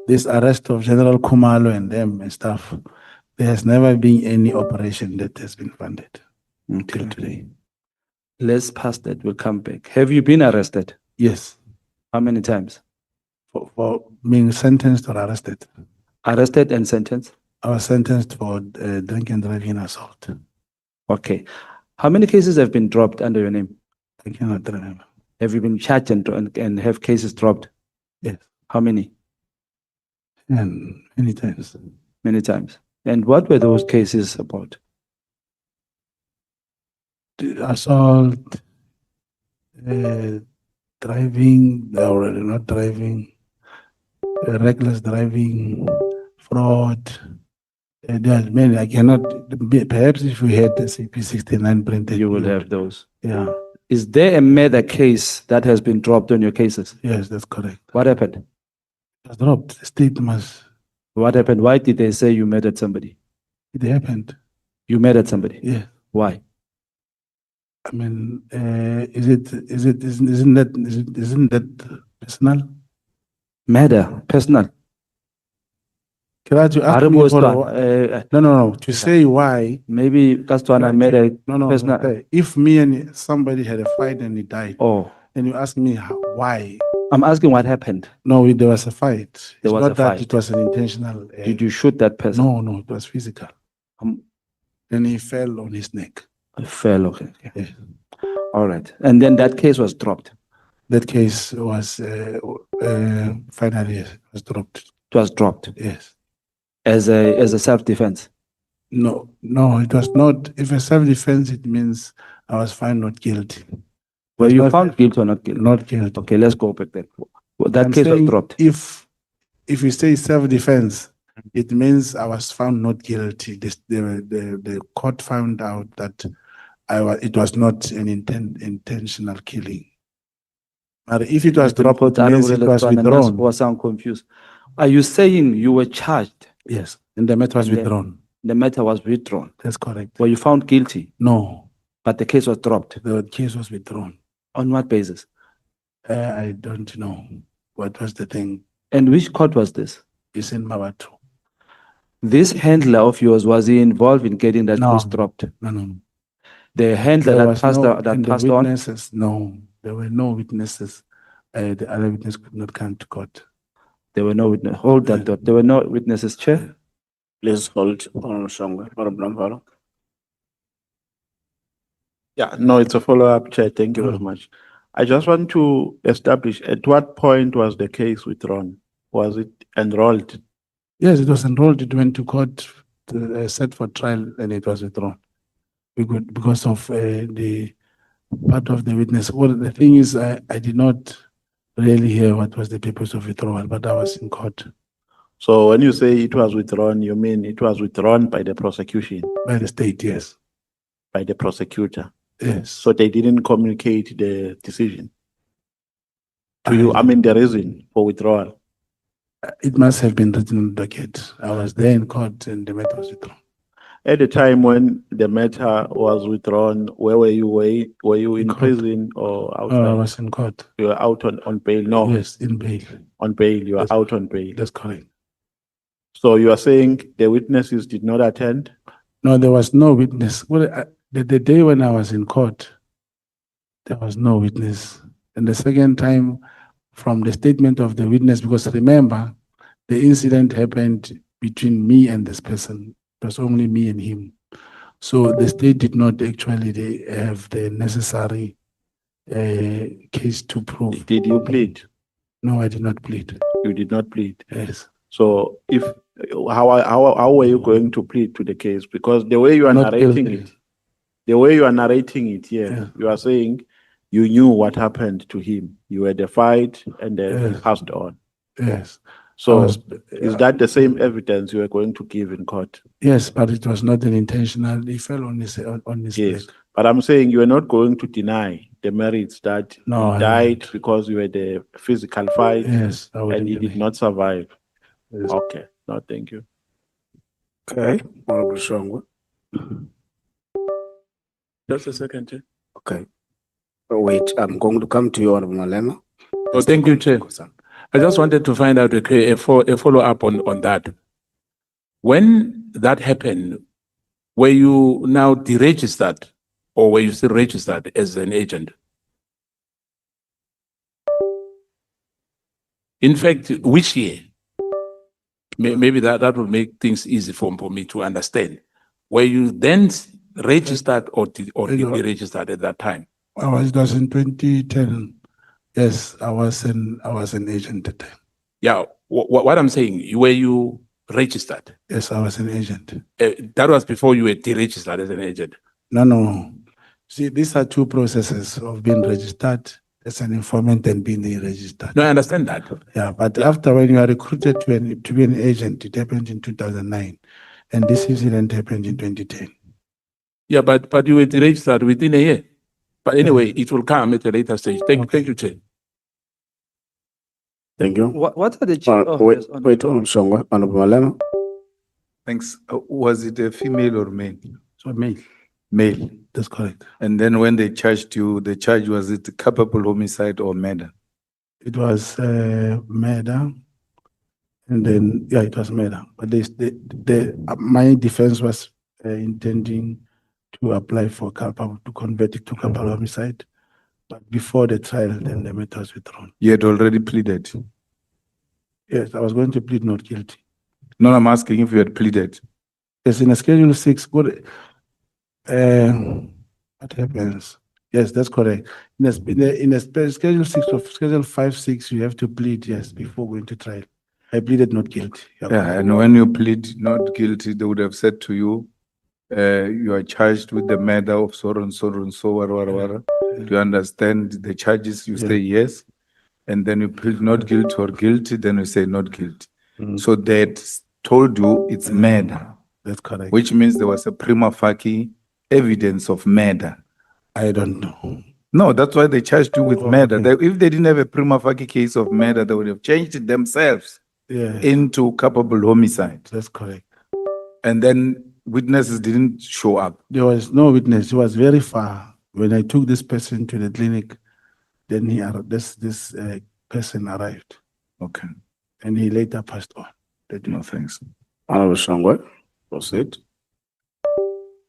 this arrest of General Kumalo and them and stuff, there has never been any operation that has been funded until today. Let's pass that, we'll come back. Have you been arrested? Yes, How many times? for being sentenced or arrested. Arrested and sentenced? I was sentenced for drink and driving assault. Okay. How many cases have been dropped under your name? I cannot remember. Have you been charged and have cases dropped? Yes, How many? and many times. Many times. And what were those cases about? the assault, driving, or not driving, reckless driving, fraud. There are many. I cannot. Perhaps if we had the CP 69 printed, You we will would- have those. Yeah. Is there a murder case that has been dropped on your cases? Yes, that's correct. What happened? That's dropped. The state must. What happened? Why did they say you murdered somebody? It happened. You murdered somebody? Yeah. Why? I mean, isn't that personal? Murder, personal. Can you ask me for, no, to say why, Maybe Kastwana murder, no, personal. okay. If me and somebody had a fight and he died, Oh, and you ask me why, I'm asking what happened. no, there was a fight. There It's was not a that fight. it was an intentional. Did you shoot that person? No, it was physical. And he fell on his neck. I fell, okay. Yeah. All right. And then that case was dropped. That case was finally was dropped. It was dropped Yes. as a self-defense. No, it was not. If a self-defense, it means I was found not guilty. Were It's you not- found guilty or not guilty? Not guilty. Okay, let's go back then. Well, that I'm case was saying dropped. If you say self-defense, it means I was found not guilty. The court found out that it was not an intentional killing. But if it was dropped, it means it was withdrawn. Was sound confused. Are you saying you were charged? Yes, and the matter was And then- withdrawn. The matter was withdrawn. That's correct. Were you found guilty? No, But the case was dropped. the case was withdrawn. On what basis? I don't know what was the thing. And which court was this? It's in Mawatu. This handler of yours, was he involved in getting that No. case dropped? No. The handler There that was passed, no- that and the passed on? witnesses, no, there were no witnesses. The other witness could not come to court. There were no witnesses. Hold that thought. There were no witnesses, Chair. Please hold, Honorable Shongwe, Honorable Mvalo. Yeah, no, it's a follow-up, Chair. Thank you very much. I just want to establish at what point was the case withdrawn? Was it enrolled? Yes, it was enrolled. It went to court, set for trial, and it was withdrawn. Because of the part of the witness. Well, the thing is, I did not really hear what was the purpose of withdrawal, but I was in court So when you say it was withdrawn, you mean it was withdrawn by the prosecution, by the state. Yes, by the prosecutor? yes. So they didn't communicate the decision to you, I mean, the reason for withdrawal? It must have been written in the docket. I was there in court, and the matter was withdrawn. At the time when the matter was withdrawn, where were you? Were you in court. prison or I outside? was in court. You were out on bail? No, Yes, in bail. on bail. You are Yes. out on bail. That's correct. So you are saying the witnesses did not attend? No, there was no witness. Well, the day when I was in court, there was no witness. And the second time, from the statement of the witness, because remember, the incident happened between me and this person. It was only me and him. So the state did not actually have the necessary case to prove. Did you plead? No, I did not plead. You did not plead. Yes. So how were you going to plead to the case? Because the way you are Not narrating guilty. it, the way you are narrating it here, Yeah. you are saying you knew what happened to him. You had a fight and then he Yes. passed on. Yes. So I was- is that the same evidence you are going to give in court? Yes, but it was not an intentional. He fell on his Yes. leg. But I'm saying you are not going to deny the merits that No, he I died won't. because you had a physical fight Yes, I and wouldn't he did deny. not survive. Yes. Okay. No, thank you. Okay, Honorable Shongwe. Just a second, Chair. Okay. Wait, I'm going to come to you, Honorable Malema. Oh, thank you, Chair. I just wanted to find out a follow-up on that. When that happened, were you now deregistered or were you still registered as an agent? In fact, which year? Maybe that will make things easy for me to understand. Were you then registered or deregistered at that time? It was in 2010. Yes, I was an agent at the time. Yeah, what I'm saying, were you registered? Yes, I was an agent. That was before you were deregistered as an agent. No. See, these are two processes of being registered as an informant and being registered. No, I understand that. Yeah, but after when you are recruited to be an agent, it happened in 2009. And this incident happened in 2010. Yeah, but you were registered within a year. But anyway, it will come at a later stage. Thank you, Chair. Thank you. What are the? Wait, yes, wait, Shongwe, Honorable Malema. Thanks. Was it a female or male? So male, Male. that's correct. And then when they charged you, the charge was it culpable homicide or murder? It was murder. And then, yeah, it was murder. But my defense was intending to apply for culpable, to convert it to culpable homicide. But before the trial, then the matter was withdrawn. You had already pleaded. Yes, I was going to plead not guilty. No, I'm asking if you had pleaded. Yes, in a Schedule 6, what happens? Yes, that's correct. In a Schedule 6 of Schedule 5-6, you have to plead, yes, before going to trial. I pleaded not guilty. Yeah, and when you plead not guilty, they would have said to you, you are charged with the murder of so and so and so, wara. Do you understand the charges? You say yes. And then you plead not guilty or guilty, then you say not guilty. So they told you it's murder, That's correct. which means there was a prima facie evidence of murder. I don't know. No, that's why they charged you with Oh, murder. okay. If they didn't have a prima facie case of murder, they would have changed it themselves Yeah, into culpable homicide. that's correct. And then witnesses didn't show up. There was no witness. He was very far. When I took this person to the clinic, then this person arrived, Okay. and he later passed on. No, thanks. Honorable Shongwe, proceed.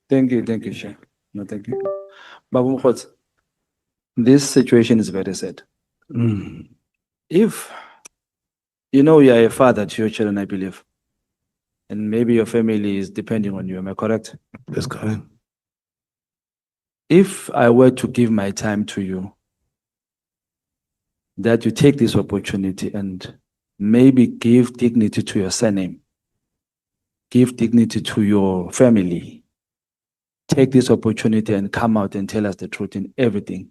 Thank you, Chair. No, thank you. Babu Mokgotsi, this situation is very sad. Mm. If you know you are a father to your children, I believe, and maybe your family is depending on you, am I correct? That's correct. If I were to give my time to you, that you take this opportunity and maybe give dignity to your surname, give dignity to your family, take this opportunity and come out and tell us the truth in everything,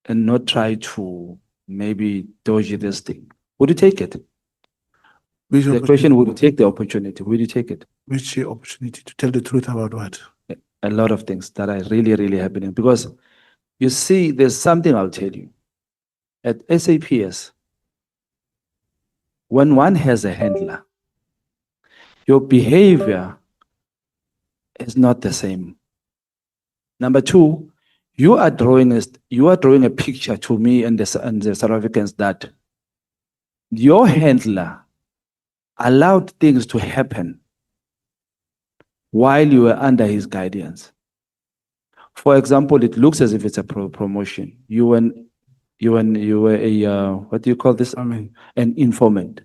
and not try to maybe dodge this thing. Would you take it? Which The question, would you take the opportunity? Would you take it? Which opportunity to tell the truth about what? A lot of things that are really, really happening. Because you see, there's something I'll tell you. At SAPS, when one has a handler, your behavior is not the same. Number two, you are drawing a picture to me and the South Africans that your handler allowed things to happen while you were under his guidance. For example, it looks as if it's a promotion. You were a what do you call this? An informant.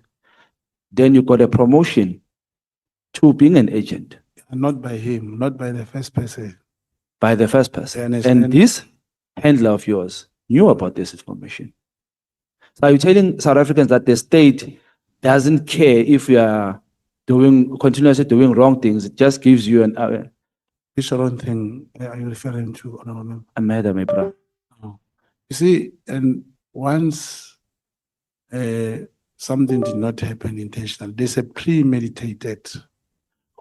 Then you got a promotion to being an agent. Not by him, not by the first person. By the first person. Yes, And and- this handler of yours knew about this information. So are you telling South Africans that the state doesn't care if you are continuously doing wrong things? It just gives you Which wrong thing are you referring to? a murder, my brother. You see, and once something did not happen intentionally, there's a premeditated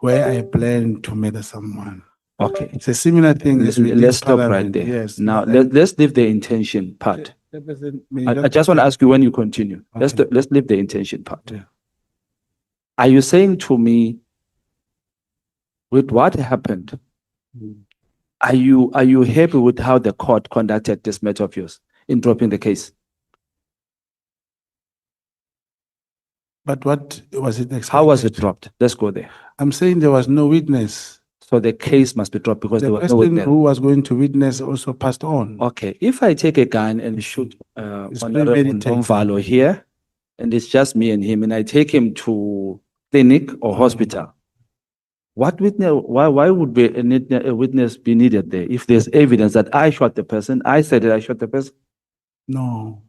where I plan to murder someone. Okay. It's a similar thing. as we did Let's stop right Parliament. there. Yes. Now but let's leave the intention part. the person may I just want to ask you when you continue. Let's leave the intention part. Yeah. Are you saying to me, with what happened, are you happy with how the court conducted this matter of yours in dropping the case? But what was it? How was it dropped? Let's go there. I'm saying there was no witness. So the case must be dropped because The there was no person witness. who was going to witness also passed on. Okay, if I take a gun and shoot It's Honorable premeditated. Nomvalo here, and it's just me and him, and I take him to clinic or hospital, what witness? Why would be a witness be needed there if there's evidence that I shot the person? I said that I shot the person. No.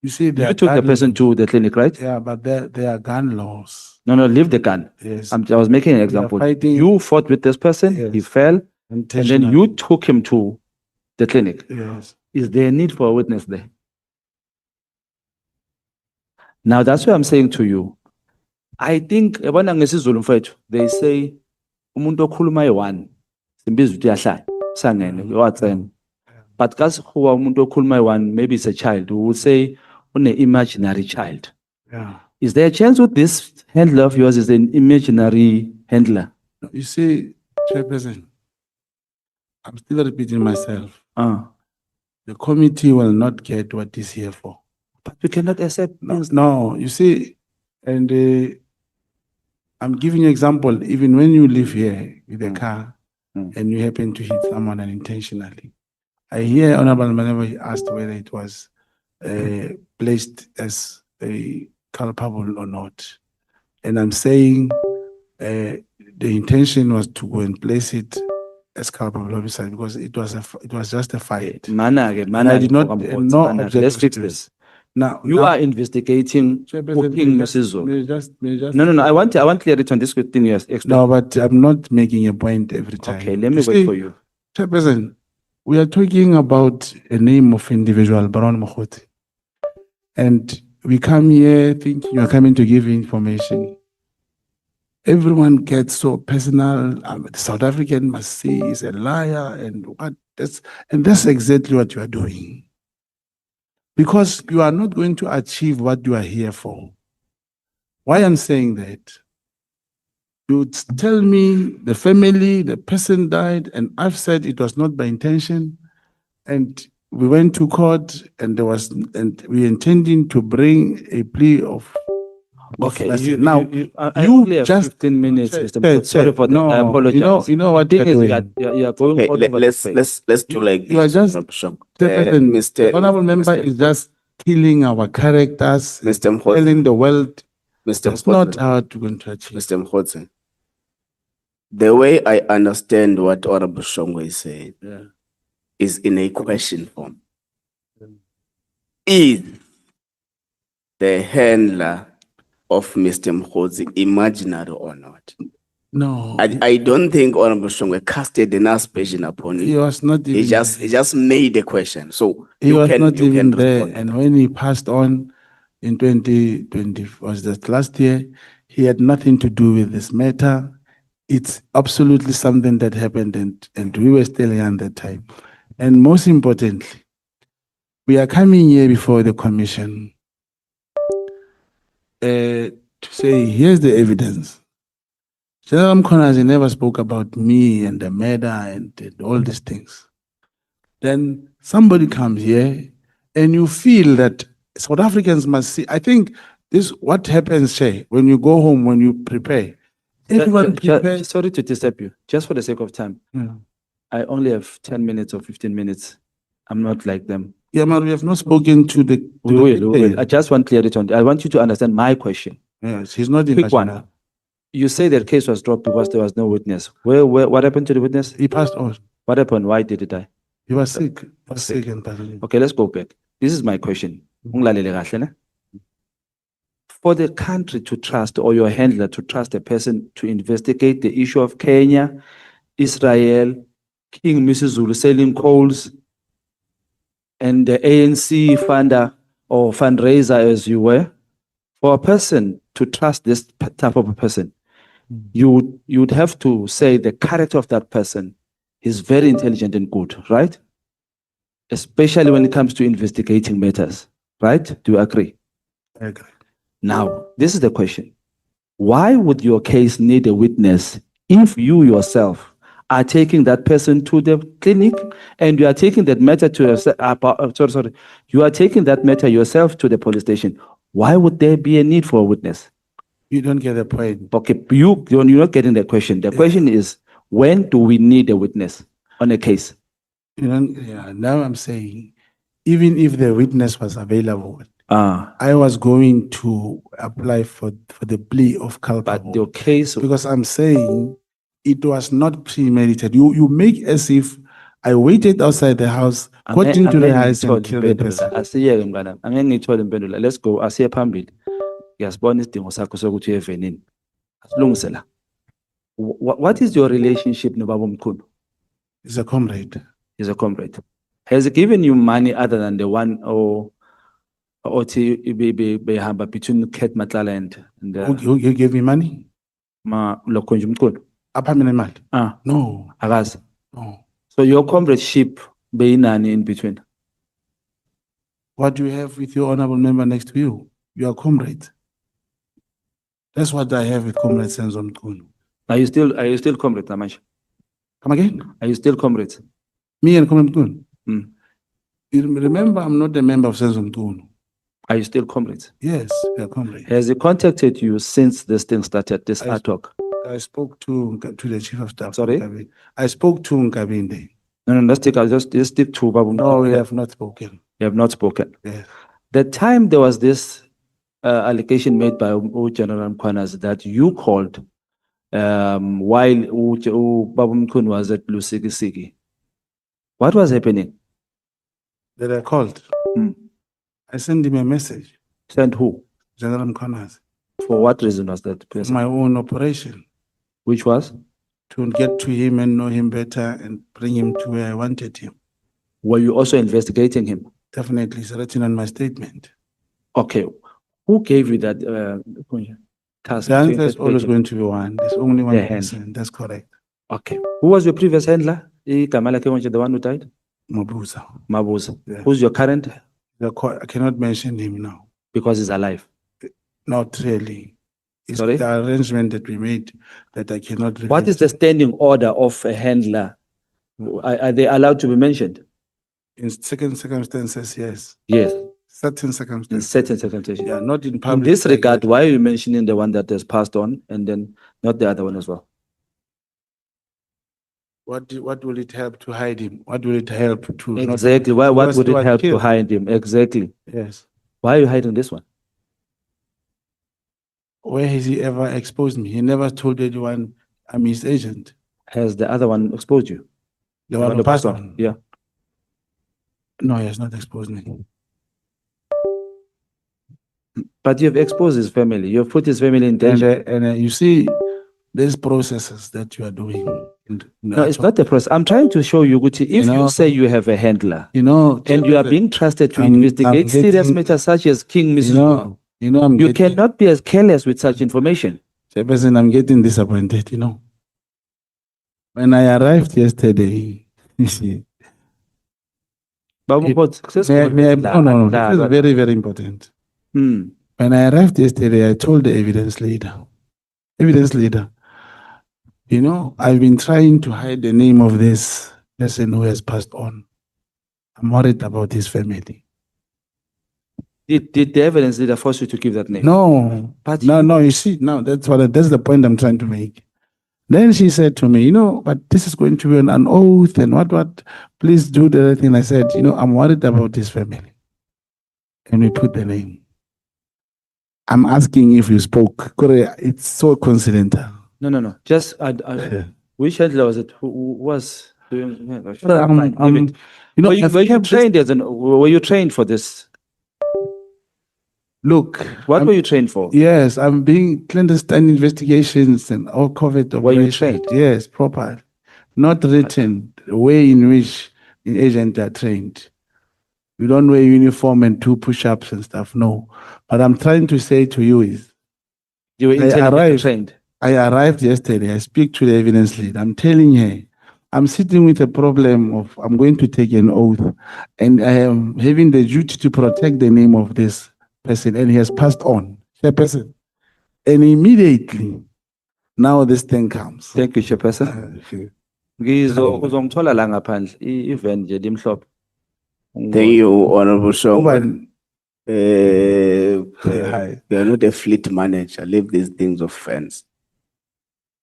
You see, You there took the gun- person to the clinic, right? Yeah, but there are gun laws. No, leave the gun. Yes. I was making an example. fighting- You fought with this person, he Yes. fell, and then you took him to the clinic. Yes. Is there a need for a witness there? Now, that's what I'm saying to you. I think, yabona ngesiZulu mfethu, they say, umuntu okhuluma one, simbiza ukuthi uyahlala, sangene, watsena. But kasi kuwa umuntu okhuluma one, maybe it's a child, we would say, an imaginary child. Yeah. Is there a chance with this handler of yours is an imaginary handler? You see, Chairperson, I'm still repeating myself. The committee will not get what is here for. But we cannot accept things. No, you see, and I'm giving you example, even when you live here with a car and you happen to hit someone unintentionally. I hear Honorable Manevo asked whether it was placed as a culpable or not. And I'm saying the intention was to go and place it as culpable officer because it was just a fight. I did not no let's object fix to this. it. Now You are investigating King Mrs. May I just- No. I want clarity on this thing you explained. No, but I'm not making a point every time. Okay, let me You wait see, for you. Chairperson, we are talking about a name of individual, Baron Mogotsi. And we come here thinking you're coming to give information. Everyone gets so personal. The South African must say he's a liar and that's exactly what you are doing. Because you are not going to achieve what you are here for. Why I'm saying that? You tell me the family, the person died, and I've said it was not by intention. And we went to court and we intending to bring a plea of Okay, mercy. you, Now, I only have 15 minutes, Mr. Mkhotsi. Sorry for that. no, I apologize. You know what The thing you're is, doing. you are going Okay, all over the place. let's do like You are this. just, Mr. the honorable member is just killing our characters, Mr. Mkhotsi. telling the world Mr. that's not Mkhotsi. how to going to achieve. Mr. Mkhotsi, the way I understand what Honorable Shongwe is saying is in a question form. Is the handler of Mr. Mkhotsi imaginary or not? No, I don't think Honorable Shongwe casted an aspersion upon he you. was not even He just made a question. So he you was can not you even can there. respond. And when he passed on in 2020, was that last year, he had nothing to do with this matter. It's absolutely something that happened and we were still young at that time. And most importantly, we are coming here before the commission to say, here's the evidence. General Mkhonazzi never spoke about me and the murder and all these things. Then somebody comes here and you feel that South Africans must see. I think this what happens, Shay, when you go home, when you prepare. Everyone prepares. Sorry to disturb you, just for the sake of time. Yeah. I only have 10 minutes or 15 minutes. I'm not like them. Yeah, man, we have not spoken to the. We will. I just want clarity on. I want you to understand my question. Yes, he's not in Quick one. You say that case was dropped because there was no witness. What happened to the witness? He passed on. What happened? Why did he die? He was sick. He was sick and passed on. Okay, let's go back. This is my question. Ungilalele kahle, ne? For the country to trust or your handler to trust a person to investigate the issue of Kenya, Israel, King Mrs. Zulu selling coals, and the ANC funder or fundraiser as you were, for a person to trust this type of a person, you'd have to say the character of that person is very intelligent and good, right? Especially when it comes to investigating matters, right? Do you agree? I agree. Now, this is the question. Why would your case need a witness if you yourself are taking that person to the clinic and you are taking that matter to yourself, you are taking that matter yourself to the police station? Why would there be a need for a witness? You don't get the point. Okay, you're not getting the question. The question is, when do we need a witness on a case? You know, yeah, now I'm saying, even if the witness was available, I was going to apply for the plea of culpable. But your case, because I'm saying it was not premeditated. You make as if I waited outside the house, got into the house and killed the person. Let's go. Asiye phambili. Yasibona isidingo sakho sokuthi uye evenini. Asilungise la. What is your relationship nobaba omkhulu? He's a comrade. He's a comrade. Has he given you money other than the one or behamba between Ket Matlala and Who gave me money? Ma Lokonje Mkhulu? Apha mina imali? Ah, No, akazi. no. So your comradeship beyinani in between? What do you have with your honorable member next to you? You are comrades. That's what I have with Comrade Senzo Mkhulu. Are you still comrades, Namash? Come again? Are you still comrades? Me and Comrade Mkhulu? Hmm. You remember, I'm not a member of Senzo Mkhulu. Are you still comrades? Yes, we are comrades. Has he contacted you since this thing started, this I- talk? I spoke to the chief of staff. Sorry? Nkabinde. I spoke to Nkabinde. No, let's just stick to Babu. No, we have not spoken. You have not spoken. Yes. The time there was this allegation made by General Mkhwanazi that you called while Babu Mkhunu was at Lusikisiki. What was happening? That I called. Hmm. I sent him a message. Sent who? General Mkhwanazi. For what reason was that? For my own operation. Which was? To get to him and know him better and bring him to where I wanted him. Were you also investigating him? Definitely, it's written on my statement. Okay. Who gave you that task? The to answer is always investigate him? going to be one. There's only one The hand. person. That's correct. Okay. Who was your previous handler? Igama lakhe konje, the one who died? Mabuza. Mabuza. Yeah. Who's your current? I cannot mention him now. Because he's alive. Not really. It's Sorry? the arrangement that we made that I cannot. What is the standing order of a handler? Are they allowed to be mentioned? In certain circumstances, yes. Yes. Certain In circumstances. certain circumstances. Yeah, not in In public. this like regard, that. why are you mentioning the one that has passed on and then not the other one as well? What will it help to hide him? What will it help to not- Exactly. Why? What was- would it was help to killed? hide him? Exactly. Yes. Why are you hiding this one? Where has he ever exposed me? He never told anyone I'm his agent. Has the other one exposed you? The one who who passed on. Yeah. No, he has not exposed me. But you've exposed his family. You've put his family in danger. And you see, these processes that you are doing. No, it's not the process. I'm trying to show you, Gucci, if you say you have a handler You know, and you are being trusted to I'm investigate serious getting- matters such as King Mrs. I'm You getting, cannot be as careless with such information. Chairperson, I'm getting disappointed, When I arrived yesterday, you see, Babu, It- but no, this is very, very important. Hmm. When I arrived yesterday, I told the evidence leader, I've been trying to hide the name of this person who has passed on. I'm worried about his family. Did the evidence leader force you to give that name? No, But no, you see, now that's the point I'm trying to make. Then she said to me, but this is going to be an oath and what, please do the other thing. I said, I'm worried about his family. Can we put the name? I'm asking if you spoke. Korea, it's so coincidental. No. Just which handler was it? Who was doing? Were Were you trained for this? Look, What were you trained for? yes, I'm being clandestine investigations and all COVID Were you operations. trained? Yes, proper. Not written, the way in which the agents are trained. You don't wear uniform and do push-ups and stuff, no. But I'm trying to say to you is, You were intelligently trained. I arrived yesterday. I speak to the evidence lead. I'm telling her, I'm sitting with a problem of I'm going to take an oath, and I am having the duty to protect the name of this person, and he has passed on. The person, and immediately, now this thing comes. Thank you, Chairperson. Uzongithola la ngaphandle i-van nje limhlophe. Thank you, Honorable Shongwe. Hi. We are not a fleet manager. Leave these things of fence.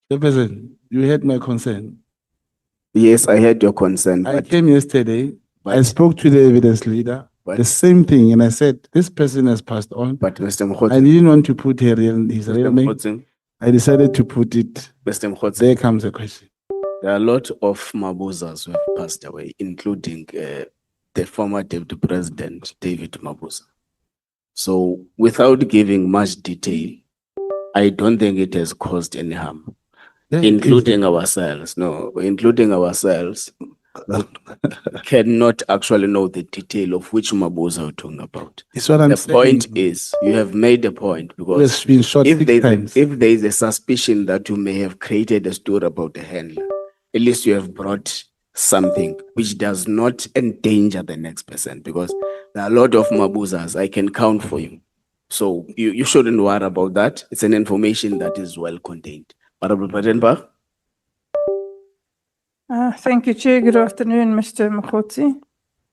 The person, you heard my concern. Yes, I heard your concern, I but, came yesterday. I but, spoke to the evidence leader. but, The same thing, and I said this person has passed on. but Mr. I Mogotsi, didn't want to put his real Mr. name. Mogotsi, I decided to put it. Mr. Mogotsi, There comes the question. there are a lot of Mabuzas who have passed away, including the former Deputy President, David Mabuza. So without giving much detail, I don't think it has caused any harm, Yeah, including ourselves. No, including ourselves. cannot actually know the detail of which Mabuza we're talking about. It's what I'm The point saying. is, you have made a point It's because been shot if 6 times. if there is a suspicion that you may have created a story about a handler, at least you have brought something which does not endanger the next person, because there are a lot of Mabuzas I can count for you. So you shouldn't worry about that. It's an information that is well contained. Honorable President, Thank you, Chair. Good afternoon, Mr. Mogotsi.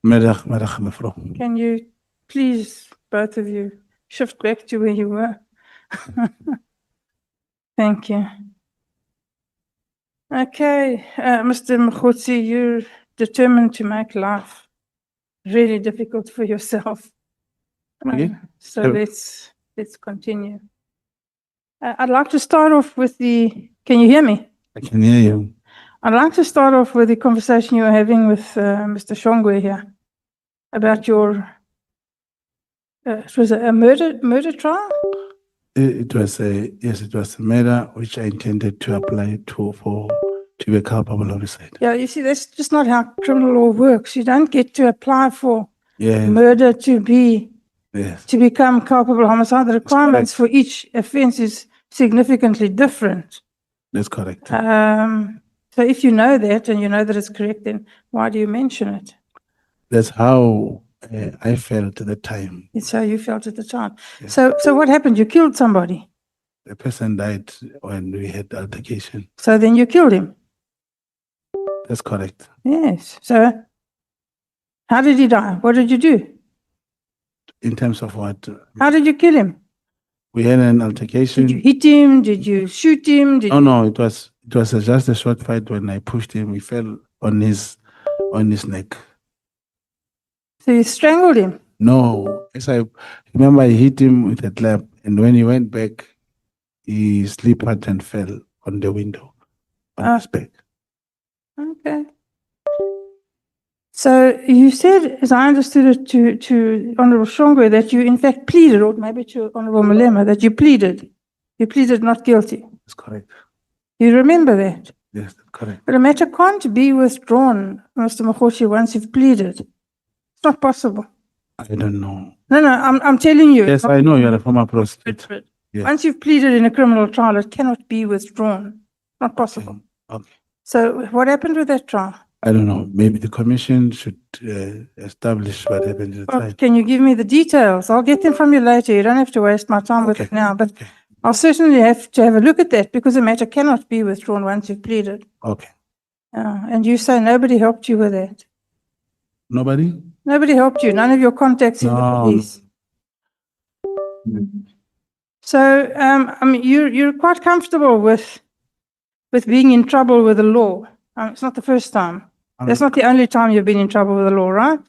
Middag, mevrouw. Can you please, both of you, shift back to where you were? Thank you. Okay, Mr. Mogotsi, you're determined to make life really difficult for yourself. Okay. So Sure. let's continue. I'd like to start off with can you hear me? I can hear you. I'd like to start off with the conversation you were having with Mr. Shongwe here about your, it was a murder trial? It was it was a matter which I intended to apply to be a culpable homicide. Yeah, you see, that's just not how criminal law works. You don't get to apply for Yes, murder to become culpable homicide. The requirements for each offense is significantly different. that's correct. So if you know that and you know that it's correct, then why do you mention it? That's how I felt at the time. It's how you felt at the time. So what happened? You killed somebody. The person died when we had altercation. So then you killed him. That's correct. Yes. So how did he die? What did you do? In terms of what? How did you kill him? We had an Did you altercation. hit him? Did you shoot him? Did No, it was just a short fight. When I pushed him, he fell on his neck. So you strangled him? No, as I remember, I hit him with a clap, and when he went back, he slipped and fell on the window on his back. Okay. So you said, as I understood it to Honorable Shongwe, that you in fact pleaded, or maybe to Honorable Malema, that you pleaded. You pleaded not guilty. That's correct. You remember that? Yes, that's correct. But a matter can't be withdrawn, Mr. Mogotsi, once you've pleaded. It's not possible. I don't know. No, I'm telling you. Yes, I know you're a former prosecutor. Yes. Once you've pleaded in a criminal trial, it cannot be withdrawn. Not possible. Okay. So what happened with that trial? I don't know. Maybe the commission should establish what happened at the Well, time. can you give me the details? I'll get them from you later. You don't have to waste my time with it now, but Okay. I'll certainly have to have a look at that because the matter cannot be withdrawn once you've pleaded. Okay. And you say nobody helped you with that. Nobody? Nobody helped you. None of your contacts in the No. police. So, I mean, you're quite comfortable with being in trouble with the law. It's not the first time. That's not the only time you've been in trouble with the law, right?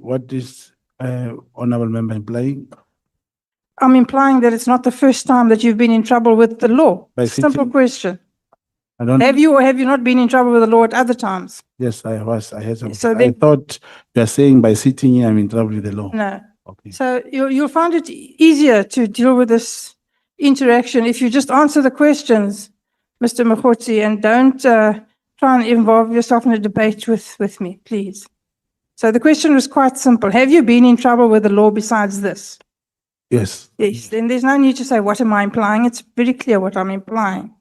What is honorable member implying? I'm implying that it's not the first time that you've been in trouble with the law. By Simple sitting- question. I don't. Have you or have you not been in trouble with the law at other times? Yes, I was. I had some. So I then- thought you are saying by sitting here, I'm in trouble with the law. No. Okay. So you'll find it easier to deal with this interaction if you just answer the questions, Mr. Mogotsi, and don't try and involve yourself in a debate with me, please. So the question was quite simple. Have you been in trouble with the law besides this? Yes. Yes. Then there's no need to say, what am I implying? It's very clear what I'm implying.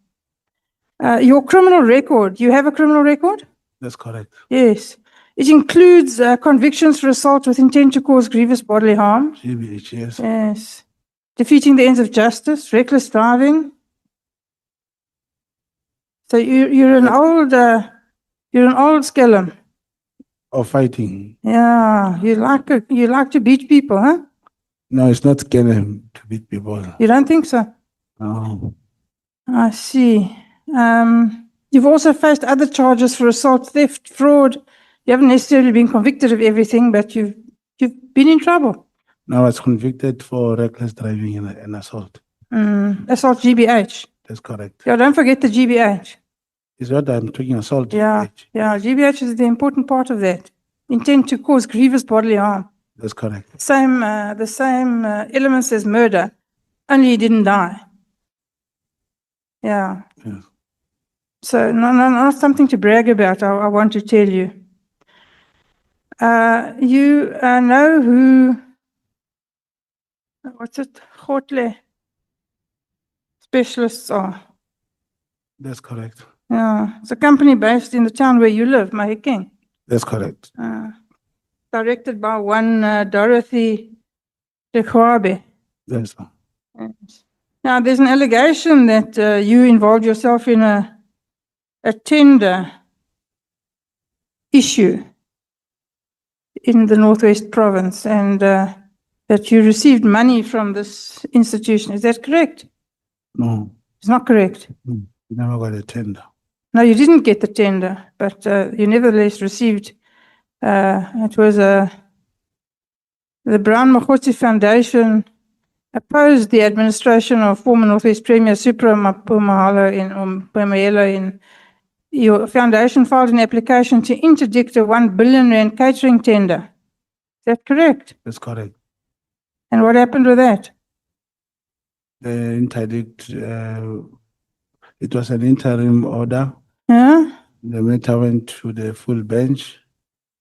Your criminal record, you have a criminal record? That's correct. Yes. It includes convictions for assault with intent to cause grievous bodily harm. GBH, yes. Yes. Defeating the ends of justice, reckless driving. So you're an old skellum. Or fighting. Yeah, you like to beat people, huh? No, it's not scary to beat people. You don't think so? No. I see. You've also faced other charges for assault, theft, fraud. You haven't necessarily been convicted of everything, but you've been in trouble. No, I was convicted for reckless driving and assault. Assault GBH. That's correct. Yeah, don't forget the GBH. Is what I'm talking assault. Yeah, yeah, GBH is the important part of that. Intent to cause grievous bodily harm. That's correct. The same elements as murder, only he didn't die. Yeah. Yes. So not something to brag about, I want to tell you. You know who, what's it, Gotle specialists are. That's correct. Yeah, it's a company based in the town where you live, Mahikeng. That's correct. Directed by one Dorothy de Kwabe. Yes. Yes. Now, there's an allegation that you involved yourself in a tender issue in the Northwest Province and that you received money from this institution. Is that correct? No, It's not correct. you never got a tender. No, you didn't get the tender, but you nevertheless received, it was the Brown Mogotsi Foundation opposed the administration of former Northwest Premier Supra Mapumahalo in your foundation filed an application to interdict a 1 billion rand catering tender. Is that correct? That's correct. And what happened with that? The interdict, it was an interim order. Yeah? The matter went to the full bench.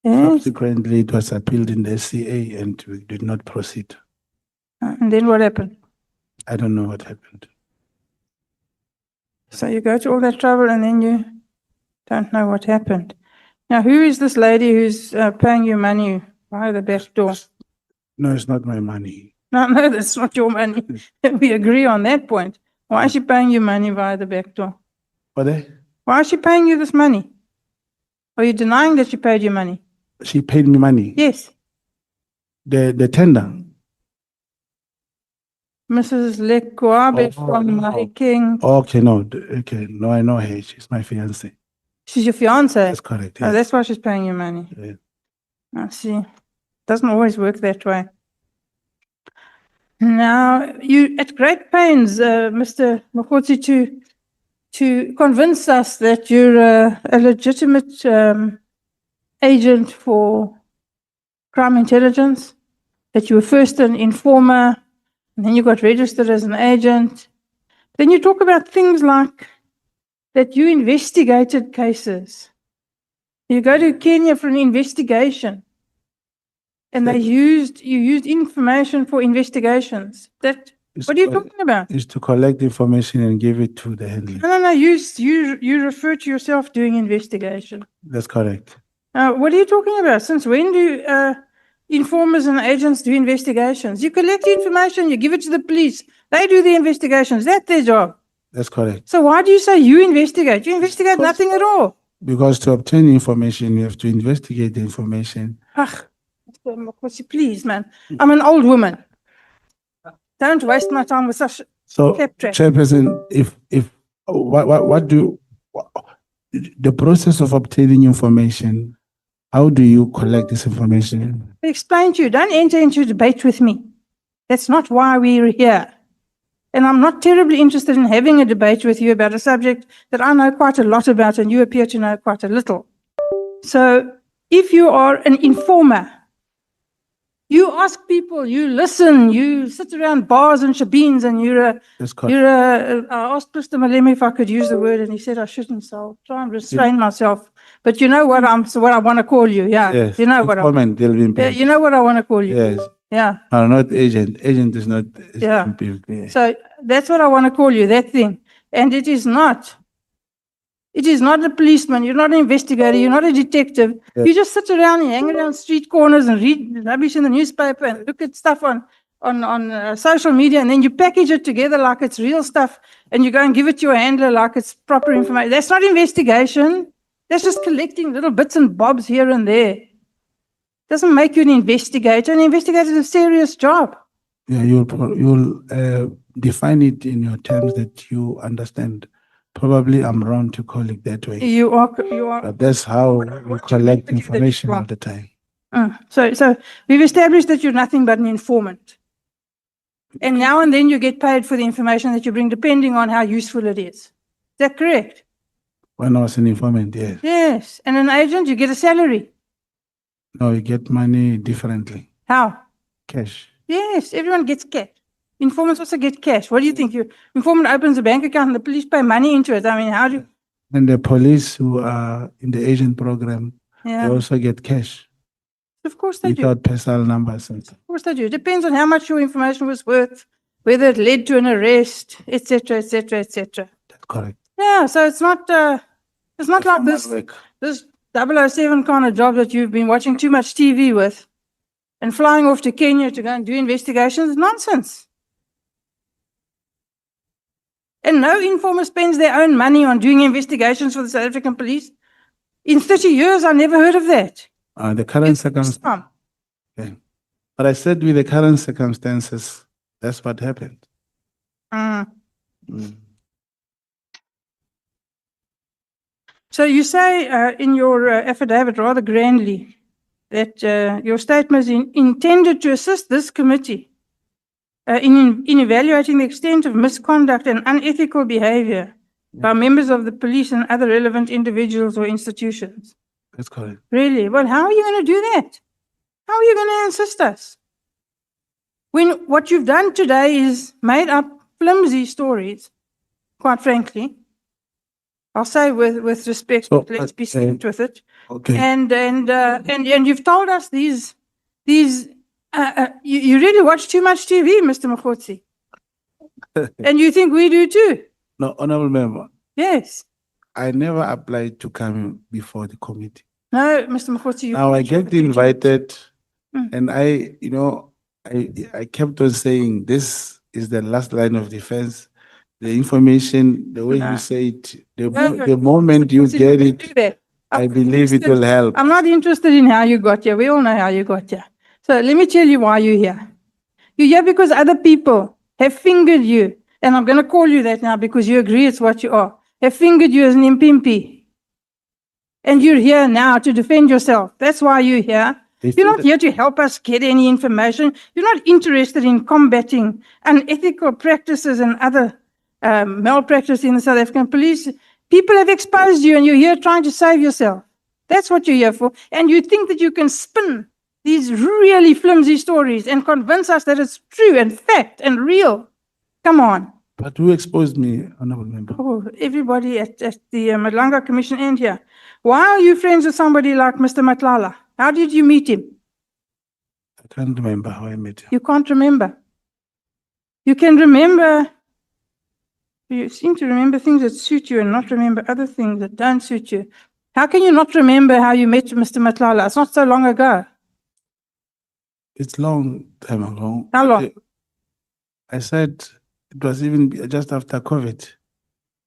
Yes. Subsequently, it was appealed in the SCA and we did not proceed. And then what happened? I don't know what happened. So you go to all that trouble and then you don't know what happened. Now, who is this lady who's paying you money via the back door? No, it's not my money. No, that's not your money. We agree on that point. Why is she paying you money via the back door? What? Why is she paying you this money? Are you denying that she paid you money? She paid me money. Yes. The tender. Mrs. Lekwabe from Mahikeng. Okay, no, okay, no, I know her. She's my fiance. She's your fiance? That's correct. Oh, Yes. that's why she's paying you money. Yeah. I see. Doesn't always work that way. Now, you at great pains, Mr. Mogotsi, to convince us that you're a legitimate agent for crime intelligence, that you were first an informer, and then you got registered as an agent. Then you talk about things like that you investigated cases. You go to Kenya for an investigation, and you used information for investigations. What are you talking about? Is to collect information and give it to the handler. No, you refer to yourself doing investigation. That's correct. What are you talking about? Since when do informers and agents do investigations? You collect the information, you give it to the police. They do the investigations. That's their job. That's correct. So why do you say you investigate? You investigate nothing at all. Because to obtain information, you have to investigate the information. Ach, Mr. Mogotsi, please, man. I'm an old woman. Don't waste my time with such So, claptrap. Chairperson, the process of obtaining information, how do you collect this information? I explained to you, don't enter into a debate with me. That's not why we're here. And I'm not terribly interested in having a debate with you about a subject that I know quite a lot about and you appear to know quite a little. So if you are an informer, you ask people, you listen, you sit around bars and shebeens and I asked Mr. Maleme if I could use the word and he said I shouldn't, so I'll try and restrain myself. But you know what what I want to call you, yeah. Yes. You know what Informant, they'll be yeah, paid. you know what I want to call you. Yes. Yeah. No, not agent. Agent is not. Yeah. Yeah. So that's what I want to call you, that thing. And it is not a policeman, you're not an investigator, you're not a detective. Yeah. You just sit around and hang around street corners and read rubbish in the newspaper and look at stuff on social media, and then you package it together like it's real stuff and you go and give it to your handler like it's proper information. That's not investigation. That's just collecting little bits and bobs here and there. Doesn't make you an investigator. An investigator is a serious job. Yeah, you'll define it in your terms that you understand. Probably I'm wrong to call it that way. You are. But that's how we collect information all the time. So we've established that you're nothing but an informant. And now and then you get paid for the information that you bring, depending on how useful it is. Is that correct? When I was an informant, yes. Yes. And an agent, you get a salary. No, you get money differently. How? Cash. Yes, everyone gets cash. Informants also get cash. What do you think? Your informant opens a bank account and the police pay money into it. I mean, And the police who are in the Asian program, they Yeah, also get cash of course they do. without personal numbers. And Of course they do. Depends on how much your information was worth, whether it led to an arrest, etc., etc., etc. that's correct. Yeah, so it's not like Formal this work. this 007 kind of job that you've been watching too much TV with and flying off to Kenya to go and do investigations. Nonsense. And no informer spends their own money on doing investigations for the South African police. In 30 years, I never heard of that. The current circumstances. Tom. But I said with the current circumstances, that's what happened. Mm. Mm. So you say in your affidavit rather grandly that your statement is intended to assist this committee in evaluating the extent of misconduct and unethical behavior by members of the police and other relevant individuals or institutions. That's correct. Really? Well, how are you going to do that? How are you going to assist us? When what you've done today is made up flimsy stories, quite frankly. I'll say with respect, So, let's be strict with it. Okay. And you've told us these you really watch too much TV, Mr. Mogotsi. And you think we do too? No, honorable member, Yes. I never applied to come before the committee. No, Mr. Mogotsi, you. Now I get invited Mm. and I kept on saying, this is the last line of defense. The information, the way No. you say it, No, the moment you Mogotsi, get don't it, do that. I believe it will help. I'm not interested in how you got here. We all know how you got here. So let me tell you why you're here. You're here because other people have fingered you. And I'm going to call you that now because you agree it's what you are. Have fingered you as an impimpi. And you're here now to defend yourself. That's why you're here. You're not here to help us get any information. You're not interested in combating unethical practices and other malpractice in the South African police. People have exposed you and you're here trying to save yourself. That's what you're here for. And you think that you can spin these really flimsy stories and convince us that it's true and fact and real. Come on. But who exposed me, honorable member? Oh, everybody at the Madlanga Commission end here. Why are you friends with somebody like Mr. Matlala? How did you meet him? I can't remember how I met him. You can't remember. You can remember. You seem to remember things that suit you and not remember other things that don't suit you. How can you not remember how you met Mr. Matlala? It's not so long ago. It's long time ago. How long? I said it was even just after COVID.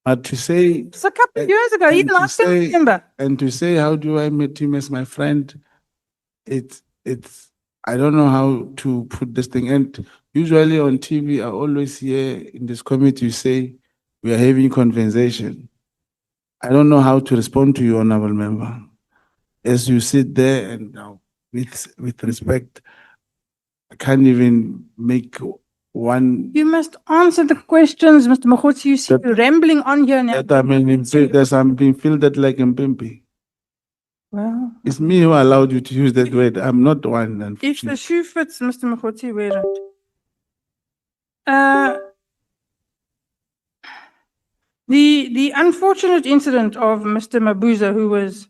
But to say, It's a couple of years ago. and Even to I still say- remember. and to say, how do I meet him as my friend? It's, I don't know how to put this thing. And usually on TV, I always hear in this committee, you say, we are having conversation. I don't know how to respond to you, honorable member. As you sit there and now with respect, I can't even make one. You must answer the questions, Mr. Mogotsi. You see, you're rambling on here now. That I'm being fielded like a pimpy. Well, It's me who allowed you to use that word. I'm not the one. if the unfortunately. shoe fits, Mr. Mogotsi, wear it. The unfortunate incident of Mr. Mabuza, who was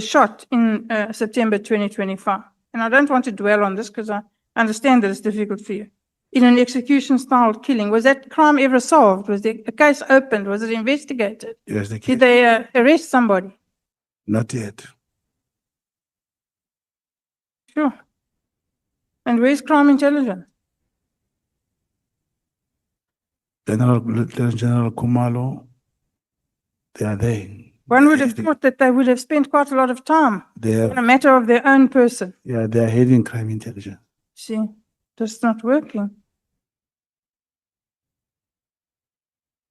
shot in September 2025, and I don't want to dwell on this because I understand that it's difficult for you, in an execution-style killing. Was that crime ever solved? Was the case opened? Was it investigated? Yes, the Did case. they arrest somebody? Not yet. Sure. And where's crime intelligence? Lieutenant General Kumalo, they are there. One would have thought that they would have spent quite a lot of time They on a are, matter of their own person. yeah, they are heading crime intelligence. See, that's not working.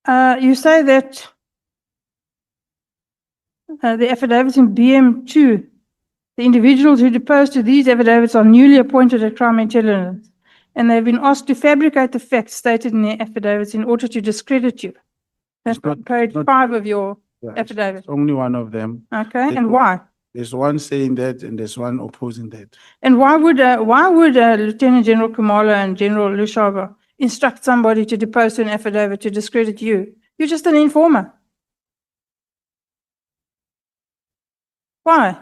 You say that the affidavits in BM2, the individuals who deposed to these affidavits are newly appointed at crime intelligence, and they've been asked to fabricate the facts stated in their affidavits in order to discredit you. That's It's not- on page not- 5 of your Yeah, affidavit. it's only one of them. Okay, They and put- why? There's one saying that and there's one opposing that. And why would Lieutenant General Kumalo and General Lushaba instruct somebody to depose to an affidavit to discredit you? You're just an informer. Why?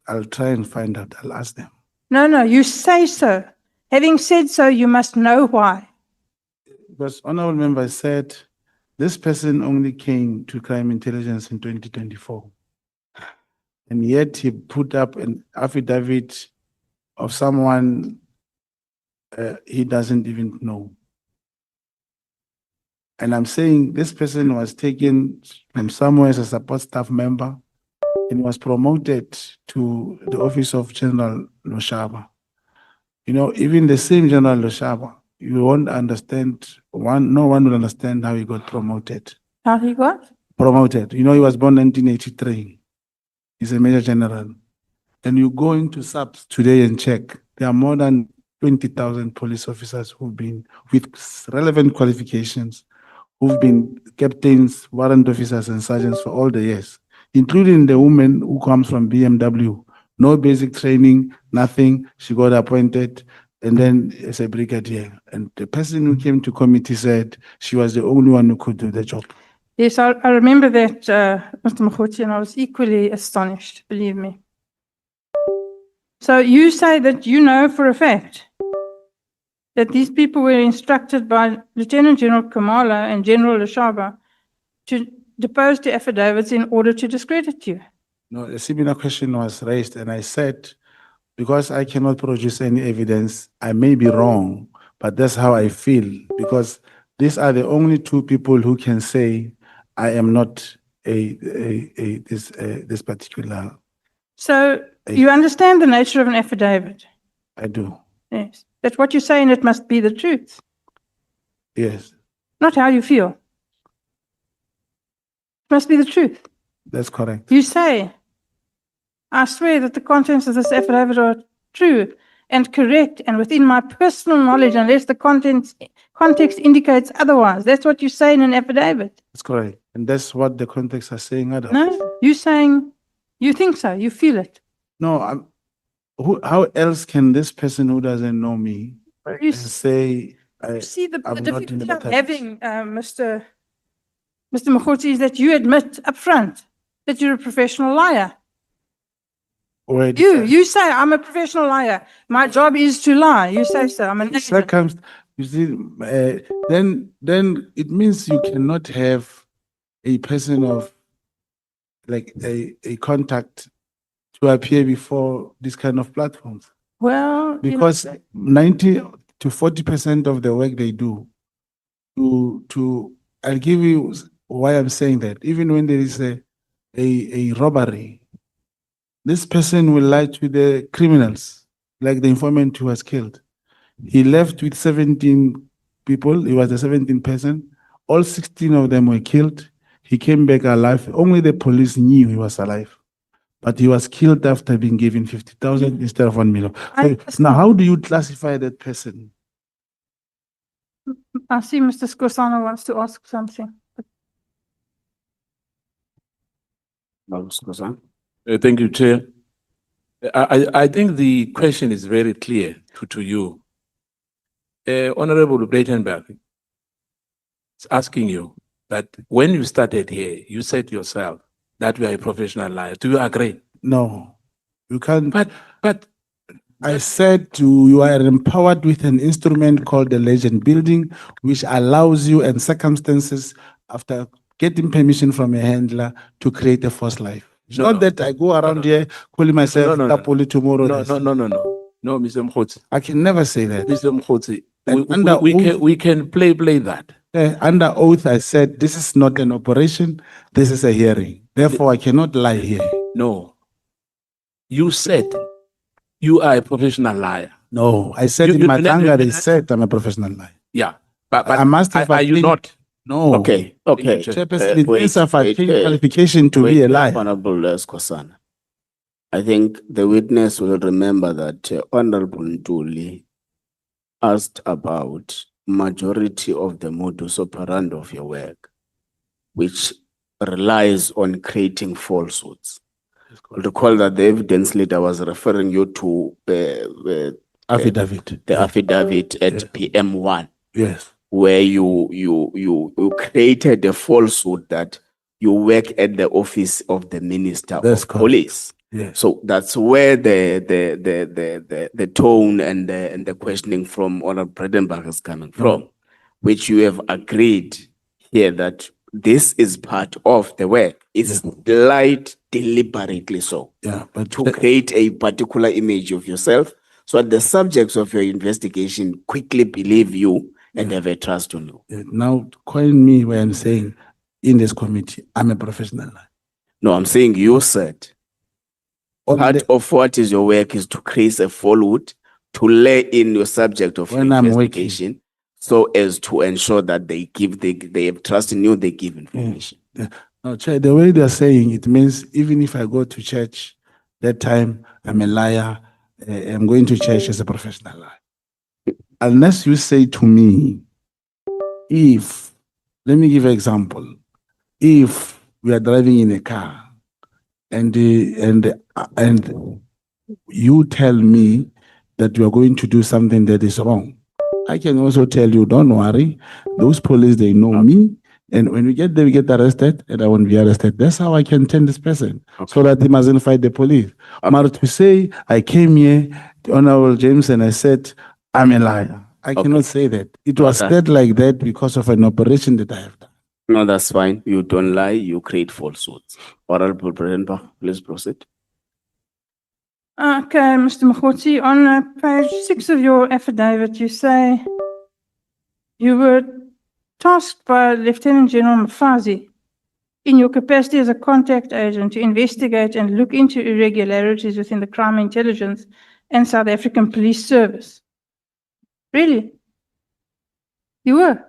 I'll try and find out. I'll ask them. No, you say so. Having said so, you must know why. Because honorable member said this person only came to crime intelligence in 2024. And yet he put up an affidavit of someone he doesn't even know. And I'm saying this person was taken from somewhere as a support staff member and was promoted to the office of General Loshaba. You know, even the same General Loshaba, you won't understand, no one will understand how he got promoted. How he got? Promoted. You know, he was born in 1983. He's a major general. And you go into subs today and check, there are more than 20,000 police officers who've been with relevant qualifications, who've been captains, warrant officers, and sergeants for all the years, including the woman who comes from BMW. No basic training, nothing. She got appointed, and then as a brigadier. And the person who came to committee said she was the only one who could do the job. Yes, I remember that, Mr. Mogotsi, and I was equally astonished, believe me. So you say that you know for a fact that these people were instructed by Lieutenant General Kamala and General Loshaba to depose the affidavits in order to discredit you. No, a similar question was raised, and I said, because I cannot produce any evidence, I may be wrong, but that's how I feel, because these are the only two people who can say I am not this particular. So you understand the nature of an affidavit? I do. Yes. That's what you're saying, it must be the truth, Yes, not how you feel. It must be the truth. that's correct. You say, I swear that the contents of this affidavit are true and correct and within my personal knowledge, unless the context indicates otherwise. That's what you say in an affidavit. That's correct. And that's what the context are saying otherwise. No, you're saying you think so, you feel it. No, how else can this person who doesn't know me You say see the I'm not in the difficulty of database? having, Mr. Mogotsi, is that you admit up front that you're a professional liar. Wait, You say, I'm a professional liar. My job is to lie. You say so. I'm an agent. You see, then it means you cannot have a person of like a contact to appear before this kind of platforms. Well, Because 90 to 40% of the work they do I'll give you why I'm saying that. Even when there is a robbery, this person will lie to the criminals, like the informant who was killed. He left with 17 people. He was the 17th person. All 16 of them were killed. He came back alive. Only the police knew he was alive. But he was killed after being given 50,000 instead of 1 million. So now, how do you classify that person? I see Mr. Skosana wants to ask something. Thank you, Chair. I think the question is very clear to you. Honorable Breitenberg is asking you that when you started here, you said yourself that you are a professional liar. Do you agree? No, you can't. But I said you are empowered with an instrument called the legend building, which allows you in circumstances after getting permission from a handler to create a false life. It's not that I go around here calling myself Tapoli tomorrow. No, Mr. Mogotsi. I can never say that. Mr. Mogotsi, And we can play that. Under oath, I said this is not an operation. This is a hearing. Therefore, I cannot lie here. No. You said you are a professional liar. No, I said in my tongue, they said I'm a professional liar. Yeah, but I must have. Are you not? No. Okay. Chairperson, it means I've attained qualification to be a liar. Honorable Skosana. I think the witness will remember that Honorable Ntuli asked about majority of the modus operandi of your work, which relies on creating falsehoods. Recall that the evidence leader was referring you to the affidavit at PM1. Yes. Where you created a falsehood that you work at the office of the Minister That's of correct. Police. Yes. So that's where the tone and the questioning from Honorable Bredenbach is coming from, which you have agreed here that this is part of the work. It's lied deliberately so Yeah, but to create a particular image of yourself so that the subjects of your investigation quickly believe you and have a trust on you. now coin me when I'm saying in this committee, I'm a professional. No, I'm saying you said On part the- of what is your work is to create a follow-up, to lay in your subject of your When I'm investigation so as to ensure that they have trust in you, they give information. No, Chair, the way they're saying it means even if I go to church, that time I'm a liar, I'm going to church as a professional liar. Unless you say to me, if, let me give an example. If we are driving in a car and you tell me that you are going to do something that is wrong, I can also tell you, don't worry, those police, they know me. And when we get there, we get arrested and I won't be arrested. That's how I can tell this person so that he mustn't fight the police. But to say, I came here, Honorable James, and I said, I'm a liar. I cannot say that. It was said like that because of an operation that I have done. No, that's fine. You don't lie, you create falsehoods. Honorable Bredenbach, please proceed. Okay, Mr. Mogotsi, on page 6 of your affidavit, you say you were tasked by Lieutenant General Mfazi in your capacity as a contact agent to investigate and look into irregularities within the crime intelligence and South African Police Service. Really? You were?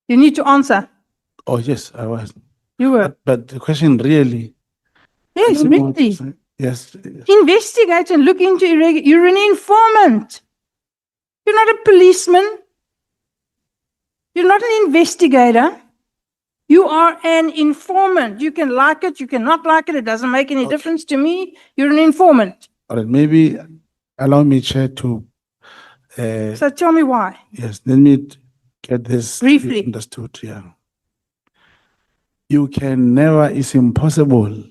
You need to answer. Oh, yes, I was. You were? But the question really. Yes, I don't know what to really. say. Yes. Investigate and look into you're an informant. You're not a policeman. You're not an investigator. You are an informant. You can like it, you cannot like it. It doesn't make any difference to me. You're an informant. All right, maybe allow me, Chair, to. So tell me why. Yes, let me get this Briefly. understood. Yeah. You can never, it's impossible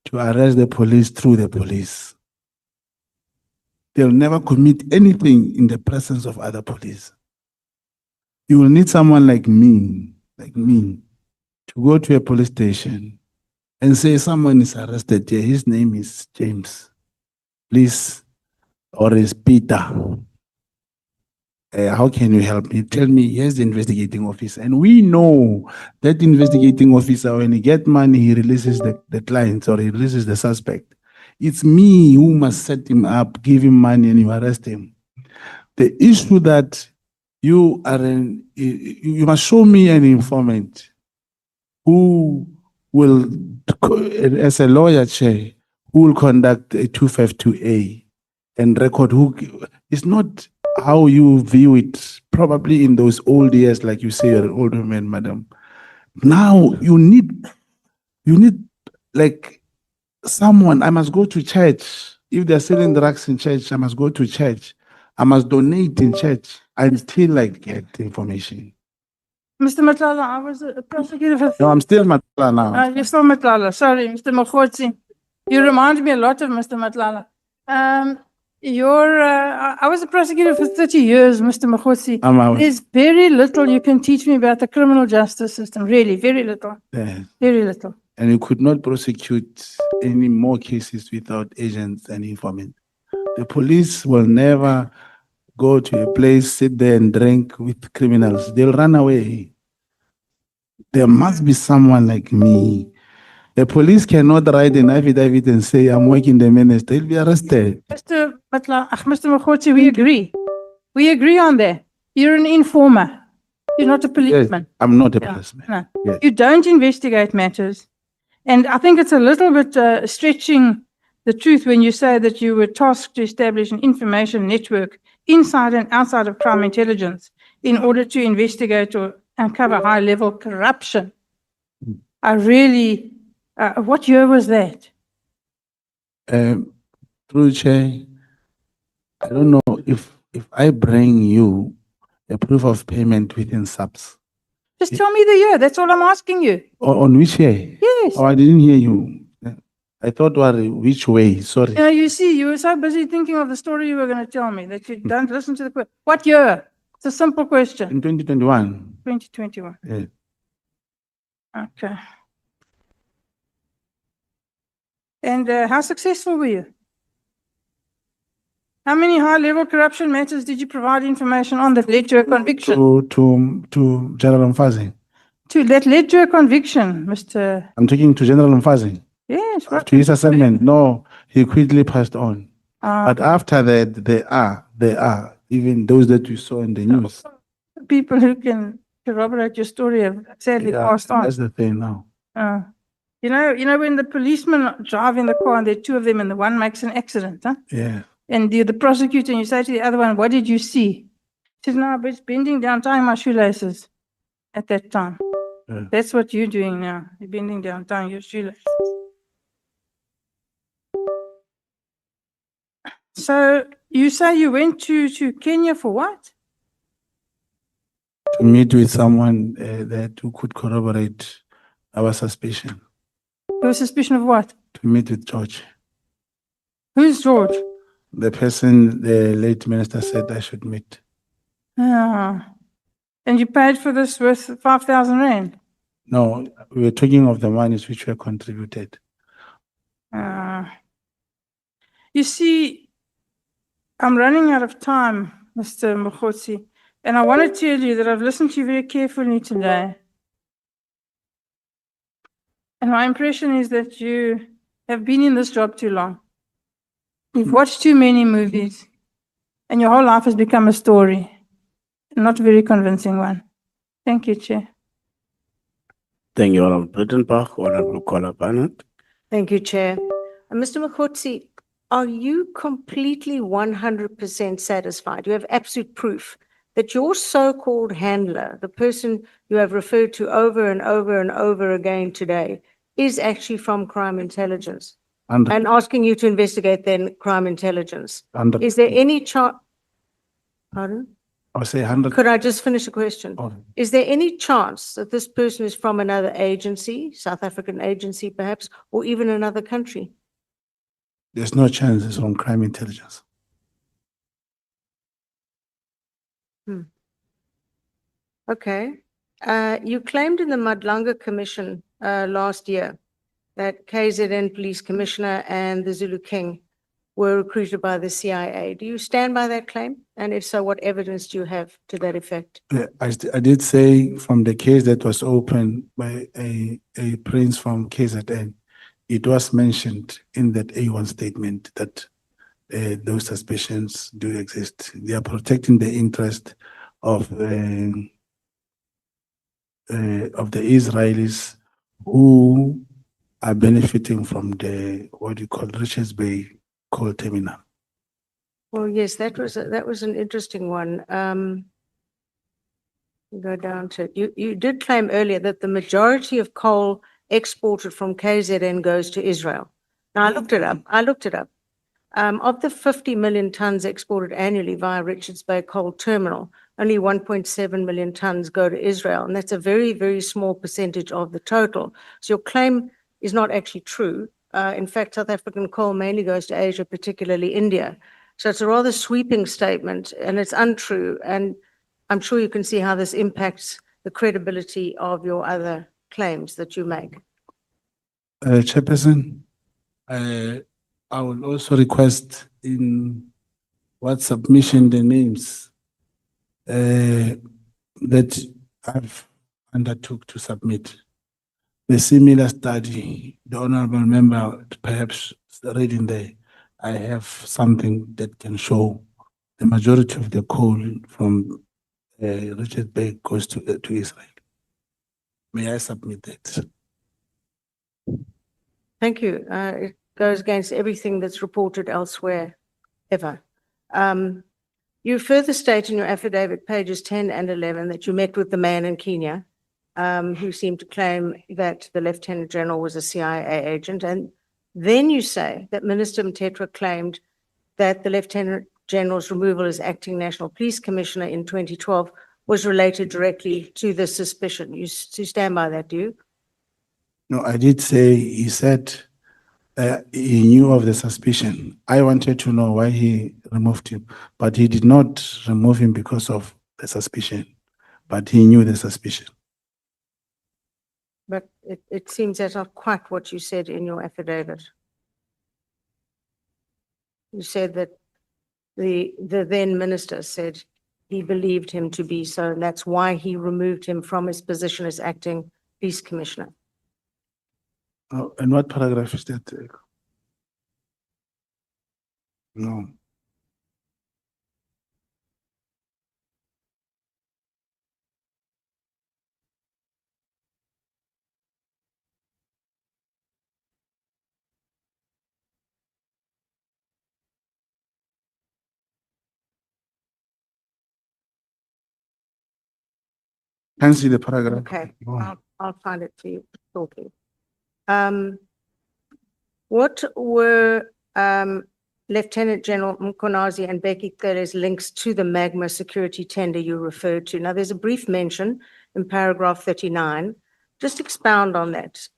to arrest the police through the police. They'll never commit anything in the presence of other police. You will need someone like me, to go to a police station and say someone is arrested here. His name is James. Please, or is Peter. How can you help me? Tell me, here's the investigating officer. And we know that investigating officer, when he gets money, he releases the clients or he releases the suspect. It's me who must set him up, give him money, and you arrest him. The issue that you must show me an informant who will, as a lawyer, Chair, who will conduct a 252A and record who is not how you view it, probably in those old years, like you say, you're an older man, madam. Now you need like someone. I must go to church. If they're selling drugs in church, I must go to church. I must donate in church until I get the information. Mr. Matlala, I was a prosecutor for... No, I'm still Matala now. You're still Matlala. Sorry, Mr. Mogotsi. You remind me a lot of Mr. Matlala. I was a prosecutor for 30 years, Mr. Mogotsi. There's very little you can teach me about the criminal justice system. Really, very little. Yes. Very little. And you could not prosecute any more cases without agents and informants. The police will never go to a place, sit there and drink with criminals. They'll run away. There must be someone like me. The police cannot write an affidavit and say, I'm working the minister. They'll be arrested. Mr. Mogotsi, we agree. We agree on that. You're an informer. You're not a policeman. Yes, I'm not a policeman. No. Yes. You don't investigate matters. And I think it's a little bit stretching the truth when you say that you were tasked to establish an information network inside and outside of crime intelligence in order to investigate or uncover high-level corruption. I really, what year was that? Through Chair, I don't know if I bring you a proof of payment within subs. Just tell me the year. That's all I'm asking you. On which year? Yes. Oh, I didn't hear you. I thought, which way? Sorry. You know, you see, you were so busy thinking of the story you were going to tell me that you don't listen to the question. What year? It's a simple question. In 2021. 2021. Yeah. Okay. And how successful were you? How many high-level corruption matters did you provide information on that led to a conviction? To General Mfazi. That led to a conviction, Mr. I'm talking to General Mfazi. Yes. What To his assignment. No, he quickly passed on. But okay. after that, there are even those that we saw in the news. People who can corroborate your story have sadly passed on. That's the thing now. You know, when the policemen drive in the car and there are two of them and the one makes an accident, huh? Yeah. And you're the prosecutor and you say to the other one, what did you see? He says, no, I was bending down, tying my shoelaces at that time. Yeah. That's what you're doing now. You're bending down, tying your shoelaces. So you say you went to Kenya for what? To meet with someone that who could corroborate our suspicion. Your suspicion of what? To meet with George. Who's George? The person the late minister said I should meet. Ah. And you paid for this with 5,000 rand? No, we were talking of the monies which were contributed. You see, I'm running out of time, Mr. Mogotsi, and I want to tell you that I've listened to you very carefully today. And my impression is that you have been in this job too long. You've watched too many movies, and your whole life has become a story, not a very convincing one. Thank you, Chair. Thank you, Honorable Brittenbach, Honorable Kola Barnett. Thank you, Chair. Mr. Mogotsi, are you completely 100% satisfied? You have absolute proof that your so-called handler, the person you have referred to over and over and over again today, is actually from crime intelligence? And asking you to investigate then crime intelligence. Is there any chance? Pardon? I'll say 100. Could I just finish the question? Oh. Is there any chance that this person is from another agency, South African agency perhaps, or even another country? There's no chance it's from crime intelligence. Okay. You claimed in the Madlanga Commission last year that KZN Police Commissioner and the Zulu King were recruited by the CIA. Do you stand by that claim? And if so, what evidence do you have to that effect? I did say from the case that was opened by a prince from KZN, it was mentioned in that A1 statement that those suspicions do exist. They are protecting the interest of the Israelis who are benefiting from the, what you call, Richards Bay coal terminal. Well, yes, that was an interesting one. Go down to it. You did claim earlier that the majority of coal exported from KZN goes to Israel. Now, I looked it up. Of the 50 million tons exported annually via Richards Bay Coal Terminal, only 1.7 million tons go to Israel, and that's a very, very small percentage of the total. So your claim is not actually true. In fact, South African coal mainly goes to Asia, particularly India. So it's a rather sweeping statement, and it's untrue. And I'm sure you can see how this impacts the credibility of your other claims that you make. Chairperson, I will also request in what submission the names that I've undertook to submit. The similar study, the honorable member perhaps reading there, I have something that can show the majority of the coal from Richards Bay goes to Israel. May I submit that? Thank you. It goes against everything that's reported elsewhere, ever. You further state in your affidavit, pages 10 and 11, that you met with the man in Kenya who seemed to claim that the Lieutenant General was a CIA agent. And then you say that Minister Mtetra claimed that the Lieutenant General's removal as acting National Police Commissioner in 2012 was related directly to the suspicion. You stand by that, do you? No, I did say, he said he knew of the suspicion. I wanted to know why he removed him, but he did not remove him because of the suspicion, but he knew the suspicion. But it seems that's not quite what you said in your affidavit. You said that the then minister said he believed him to be so, and that's why he removed him from his position as acting police commissioner. And what paragraph is that? No. Can't see the paragraph. Okay, No. I'll find it for you shortly. What were Lieutenant General Mkonazi and Becky Cele's links to the Magma security tender you referred to? Now, there's a brief mention in paragraph 39. Just expound on that.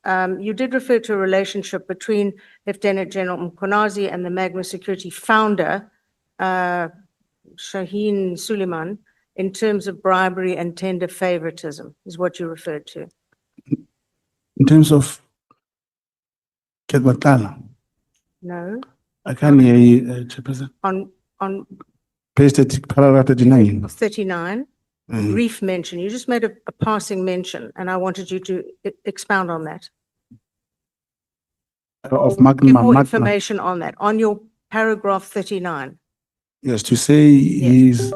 You did refer to a relationship between Lieutenant General Mkonazi and the Magma security founder, Shaheen Suleiman, in terms of bribery and tender favoritism, is what you referred to. In terms of Ketmatala, No, I can't hear you, Chairperson. on Page 30, paragraph 39. 39, Mhm. brief mention. You just made a passing mention, and I wanted you to expound on that. Of Or give more Magma. information on that, on your paragraph 39, Yes, to say he's,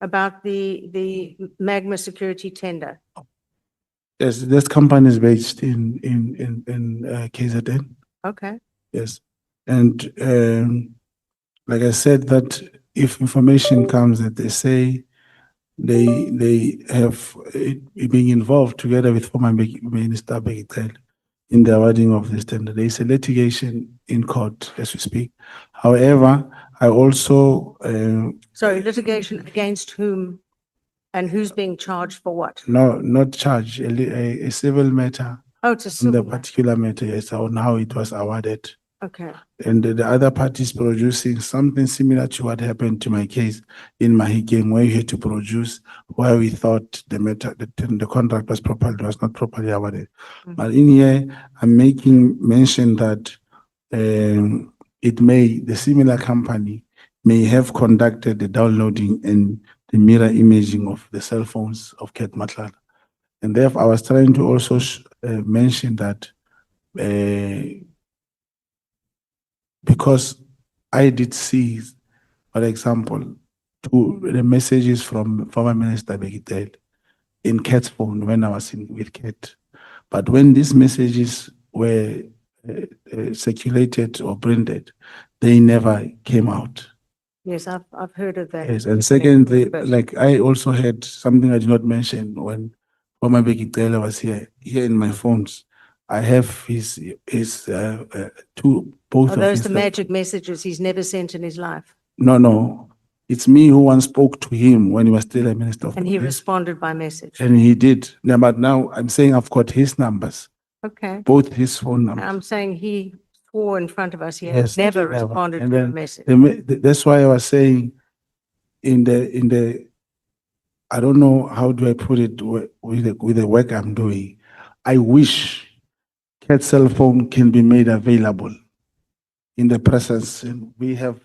about the Magma security tender. yes, this company is based in KZN. Okay, Yes. And like I said, that if information comes that they say they have been involved together with former Minister Begitel in the awarding of this tender. There is a litigation in court as we speak. However, I also sorry, litigation against whom and who's being charged for what? not charge a civil matter Oh, it's a on the civil matter. particular matter, yes, on how it was awarded. Okay, And the other party is producing something similar to what happened to my case in Mahikeng, where you had to produce where we thought the matter, the contract was not properly awarded. Mhm. But in here, I'm making mention that the similar company may have conducted the downloading and the mirror imaging of the cell phones of Ket Matlala. And therefore, I was trying to also mention that because I did see, for example, the messages from former Minister Begitel in Kat's phone when I was with Kat. But when these messages were circulated or printed, they never came out. yes, I've heard of that. Yes, and secondly, like I also had something I did not mention when former Begitel was here in my phones. I have his both Are of those his. the magic messages he's never sent in his life? No. It's me who once spoke to him when he was still a minister of And he police. responded by message? And he did. Yeah, but now I'm saying I've got his numbers, Okay. both his phone numbers. I'm saying he swore in front of us he Yes, has never never. responded And to a then message. That's why I was saying in the I don't know how do I put it with the work I'm doing. I wish Kat's cell phone can be made available in the presence. And we have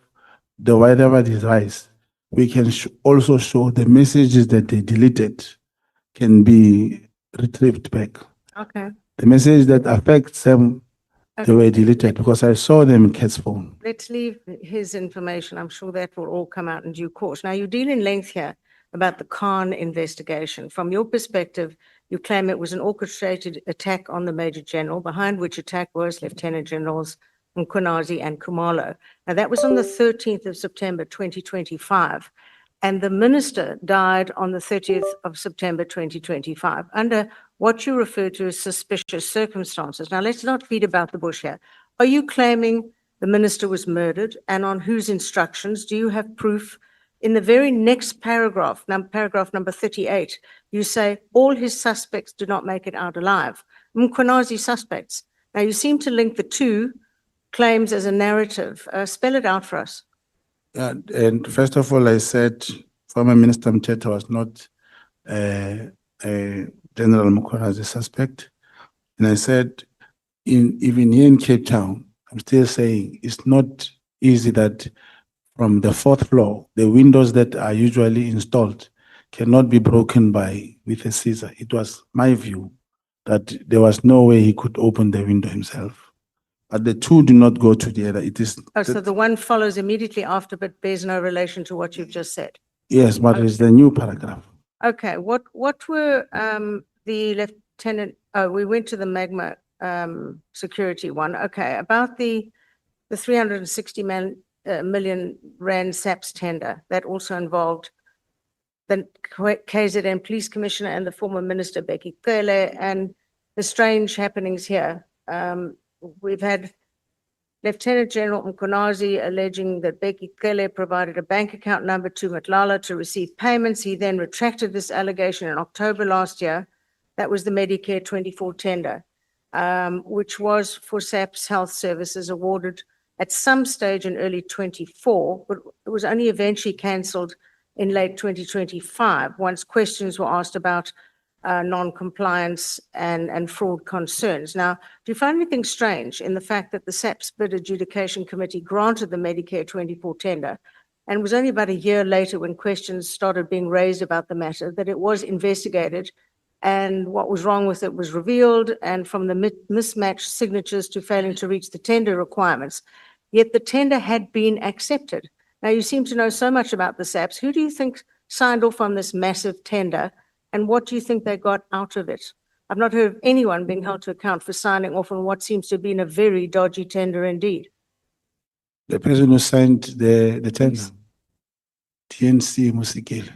the whatever device. We can also show the messages that they deleted can be retrieved back. Okay. The message that affects them, they were deleted because I saw them in Kat's phone. Let's leave his information. I'm sure that will all come out in due course. Now, you deal in length here about the Khan investigation. From your perspective, you claim it was an orchestrated attack on the Major General, behind which attack was Lieutenant Generals Mkonazi and Kumalo. Now, that was on the 13th of September, 2025. And the minister died on the 30th of September, 2025, under what you refer to as suspicious circumstances. Now, let's not beat about the bush here. Are you claiming the minister was murdered, and on whose instructions? Do you have proof in the very next paragraph, paragraph number 38, you say all his suspects did not make it out alive. Mkhwanazi suspects. Now you seem to link the two claims as a narrative. Spell it out for us. Yeah, and first of all, I said former Minister Mthetho was not General Mkhwanazi suspect. And I said, even here in Cape Town, I'm still saying it's not easy that from the fourth floor, the windows that are usually installed cannot be broken with a scissor. It was my view that there was no way he could open the window himself. But the two do not go together. It is. Oh, so the one follows immediately after, but bears no relation to what you've just said. Yes, but it's the new paragraph. Okay, what were the lieutenant, oh, we went to the Magma security one. Okay, about the 360 million rand SAPS tender, that also involved the KZN Police Commissioner and the former Minister Becky Cele, and the strange happenings here. We've had Lieutenant General Mkhwanazi alleging that Becky Cele provided a bank account number to Matlala to receive payments. He then retracted this allegation in October last year. That was the Medicare 24 tender, which was for SAPS Health Services awarded at some stage in early 24, but it was only eventually cancelled in late 2025 once questions were asked about non-compliance and fraud concerns. Now, do you find anything strange in the fact that the SAPS Bid Adjudication Committee granted the Medicare 24 tender, and it was only about a year later when questions started being raised about the matter that it was investigated and what was wrong with it was revealed, and from the mismatched signatures to failing to reach the tender requirements, yet the tender had been accepted. Now, you seem to know so much about the SAPS. Who do you think signed off on this massive tender? And what do you think they got out of it? I've not heard of anyone being held to account for signing off on what seems to have been a very dodgy tender indeed. The person who signed the tender, TNC Musikele,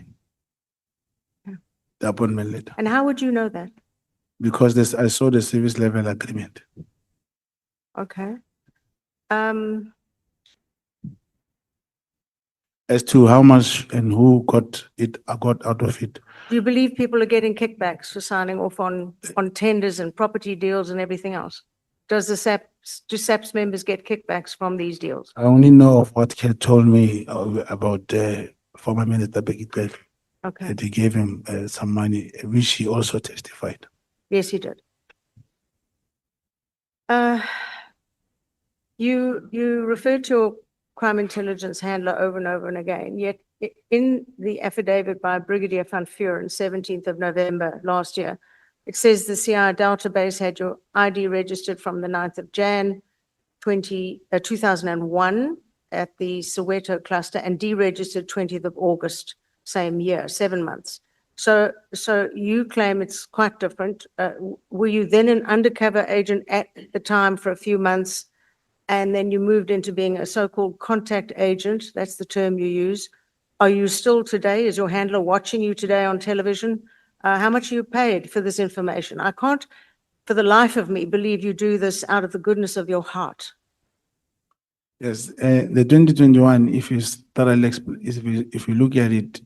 the appointment letter. And how would you know that? Because I saw the service level agreement. Okay. As to how much and who got out of it, Do you believe people are getting kickbacks for signing off on tenders and property deals and everything else? Do SAPS members get kickbacks from these deals? I only know of what Kate told me about former Minister Becky Cele. Okay. That he gave him some money, which he also testified. Yes, he did. You referred to your crime intelligence handler over and over and again, yet in the affidavit by Brigadier van Vuren, 17th of November last year, it says the CI database had your ID registered from the 9th of Jan 2001 at the Soweto cluster and deregistered 20th of August same year, 7 months. So you claim it's quite different. Were you then an undercover agent at the time for a few months, and then you moved into being a so-called contact agent? That's the term you use. Are you still today? Is your handler watching you today on television? How much are you paid for this information? I can't, for the life of me, believe you do this out of the goodness of your heart. Yes, the 2021, if you look at it,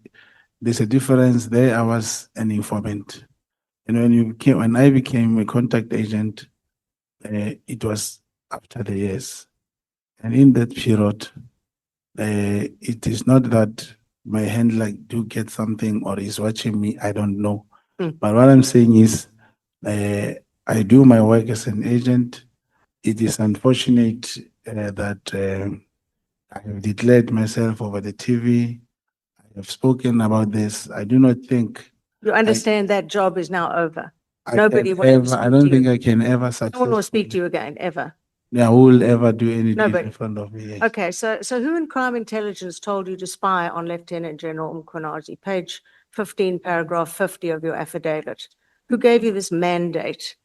there's a difference there. I was an informant. And when I became a contact agent, it was after the years. And in that period, it is not that my handler do get something or is watching me, I don't know. But what I'm saying is, I do my work as an agent. It is unfortunate that I have declared myself over the TV. I have spoken about this. I do not think You understand that job is now over. I Nobody can will ever ever, speak I don't to think you. I can ever No one will successfully. speak to you again, ever. Yeah, who will ever do any deal Nobody. in front of me? Yes. Okay, so who in crime intelligence told you to spy on Lieutenant General Mkhwanazi? Page 15, paragraph 50 of your affidavit. Who gave you this mandate?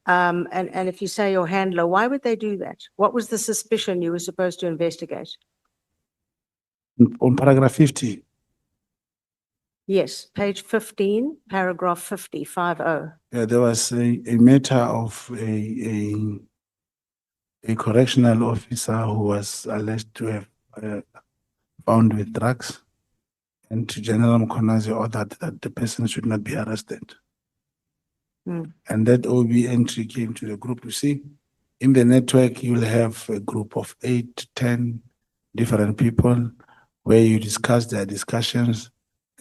And if you say your handler, why would they do that? What was the suspicion you were supposed to investigate? On paragraph 50, Yes, page 15, paragraph 50, 50. yeah, there was a matter of a correctional officer who was alleged to have found with drugs. and to General Mkonazi ordered that the person should not be arrested. Hmm. And that OB entry came to the group. You see, in the network, you'll have a group of 8 to 10 different people where you discuss their discussions,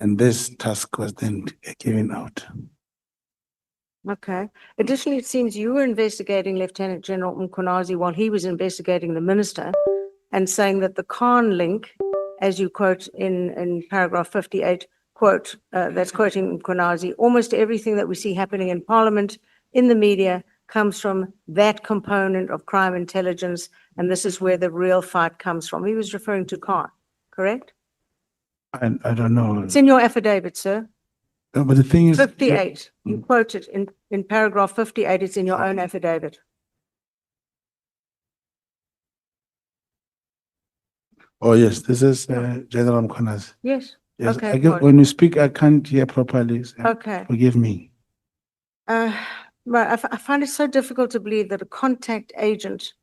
and this task was then given out. Okay. Additionally, it seems you were investigating Lieutenant General Mkonazi while he was investigating the minister and saying that the Khan link, as you quote in paragraph 58, quote, that's quoting Mkonazi, almost everything that we see happening in Parliament, in the media, comes from that component of crime intelligence, and this is where the real fight comes from. He was referring to Khan, correct? I don't know. It's in your affidavit, sir. No, but the thing is, 58, you quote it in paragraph 58, it's in your own affidavit. oh yes, this is General Mkonazi. Yes. Yes, Okay, I guess fine. when you speak, I can't hear properly. So Okay. forgive me. Right, I find it so difficult to believe that a contact agent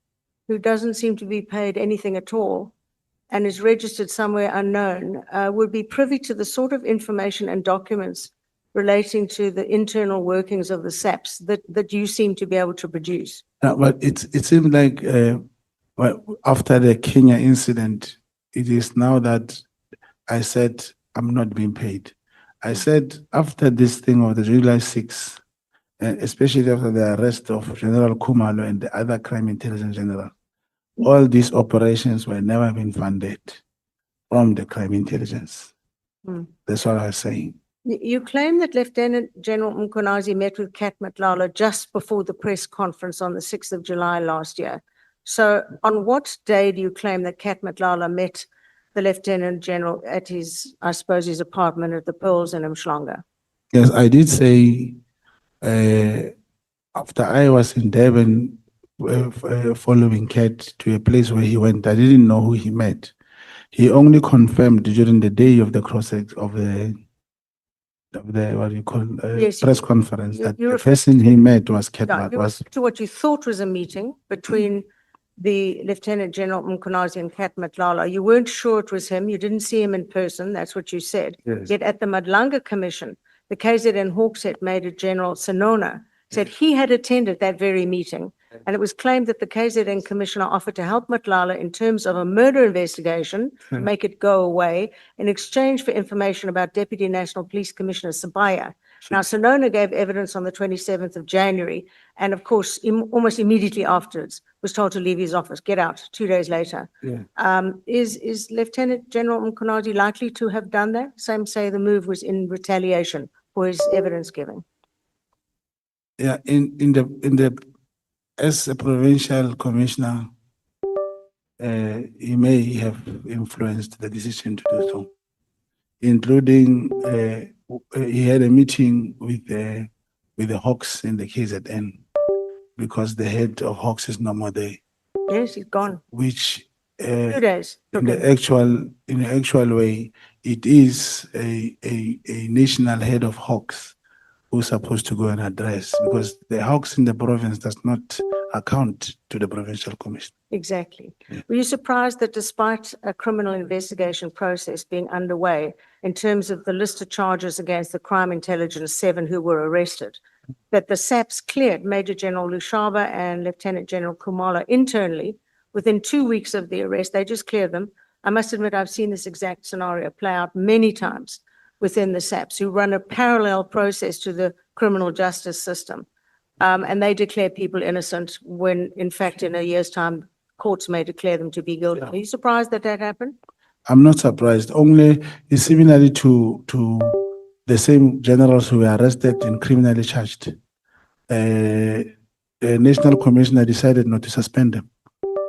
who doesn't seem to be paid anything at all and is registered somewhere unknown would be privy to the sort of information and documents relating to the internal workings of the SAPs that you seem to be able to produce. But it seemed like well, after the Kenya incident, it is now that I said I'm not being paid. I said after this thing of the July 6, especially after the arrest of General Kumalo and the other crime intelligence general, all these operations were never been funded from the crime intelligence. Hmm. That's what I was saying. You claim that Lieutenant General Mkonazi met with Kat Matlala just before the press conference on the 6th of July last year. So on what day do you claim that Kat Matlala met the Lieutenant General at his, I suppose, his apartment at the Pearls in Mshlanga? Yes, I did say after I was in Durban following Kat to a place where he went, I didn't know who he met. He only confirmed during the day of the what do you call Yes, press conference you- that you the refer person he met was Kat Yeah, you was refer to what you thought was a meeting between the Lieutenant General Mkonazi and Kat Matlala. You weren't sure it was him. You didn't see him in person. That's what you said. Yes. Yet at the Madlanga Commission, the KZN Hawksett Major General Sonona said he had attended that very meeting. And it was claimed that the KZN Commissioner offered to help Matlala in terms of a murder investigation, to make it go away, in exchange for information about Deputy National Police Commissioner Sabaya. Now, Sonona gave evidence on the 27th of January, and of course, almost immediately afterwards, was told to leave his office, get out, 2 days later. Yeah. Is Lieutenant General Mkonazi likely to have done that? Some say the move was in retaliation for his evidence giving. Yeah, in the as a provincial commissioner, he may have influenced the decision to do so, including he had a meeting with the HOCs in the KZN because the head of HOCs is no more there, Yes, he's gone. which 2 days. in the Okay. actual way, it is a national head of HOCs who's supposed to go and address, because the HOCs in the province does not account to the provincial commission. Exactly. Were you surprised that despite a criminal investigation process being underway in terms of the list of charges against the crime intelligence 7 who were arrested, that the SAPs cleared Major General Lushaba and Lieutenant General Kumalo internally within 2 weeks of the arrest? They just cleared them. I must admit, I've seen this exact scenario play out many times within the SAPs, who run a parallel process to the criminal justice system. And they declare people innocent when, in fact, in a year's time, courts may declare them to be guilty. Are you surprised that that happened? I'm not surprised. Only it's similarly to the same generals who were arrested and criminally charged. The National Commissioner decided not to suspend them.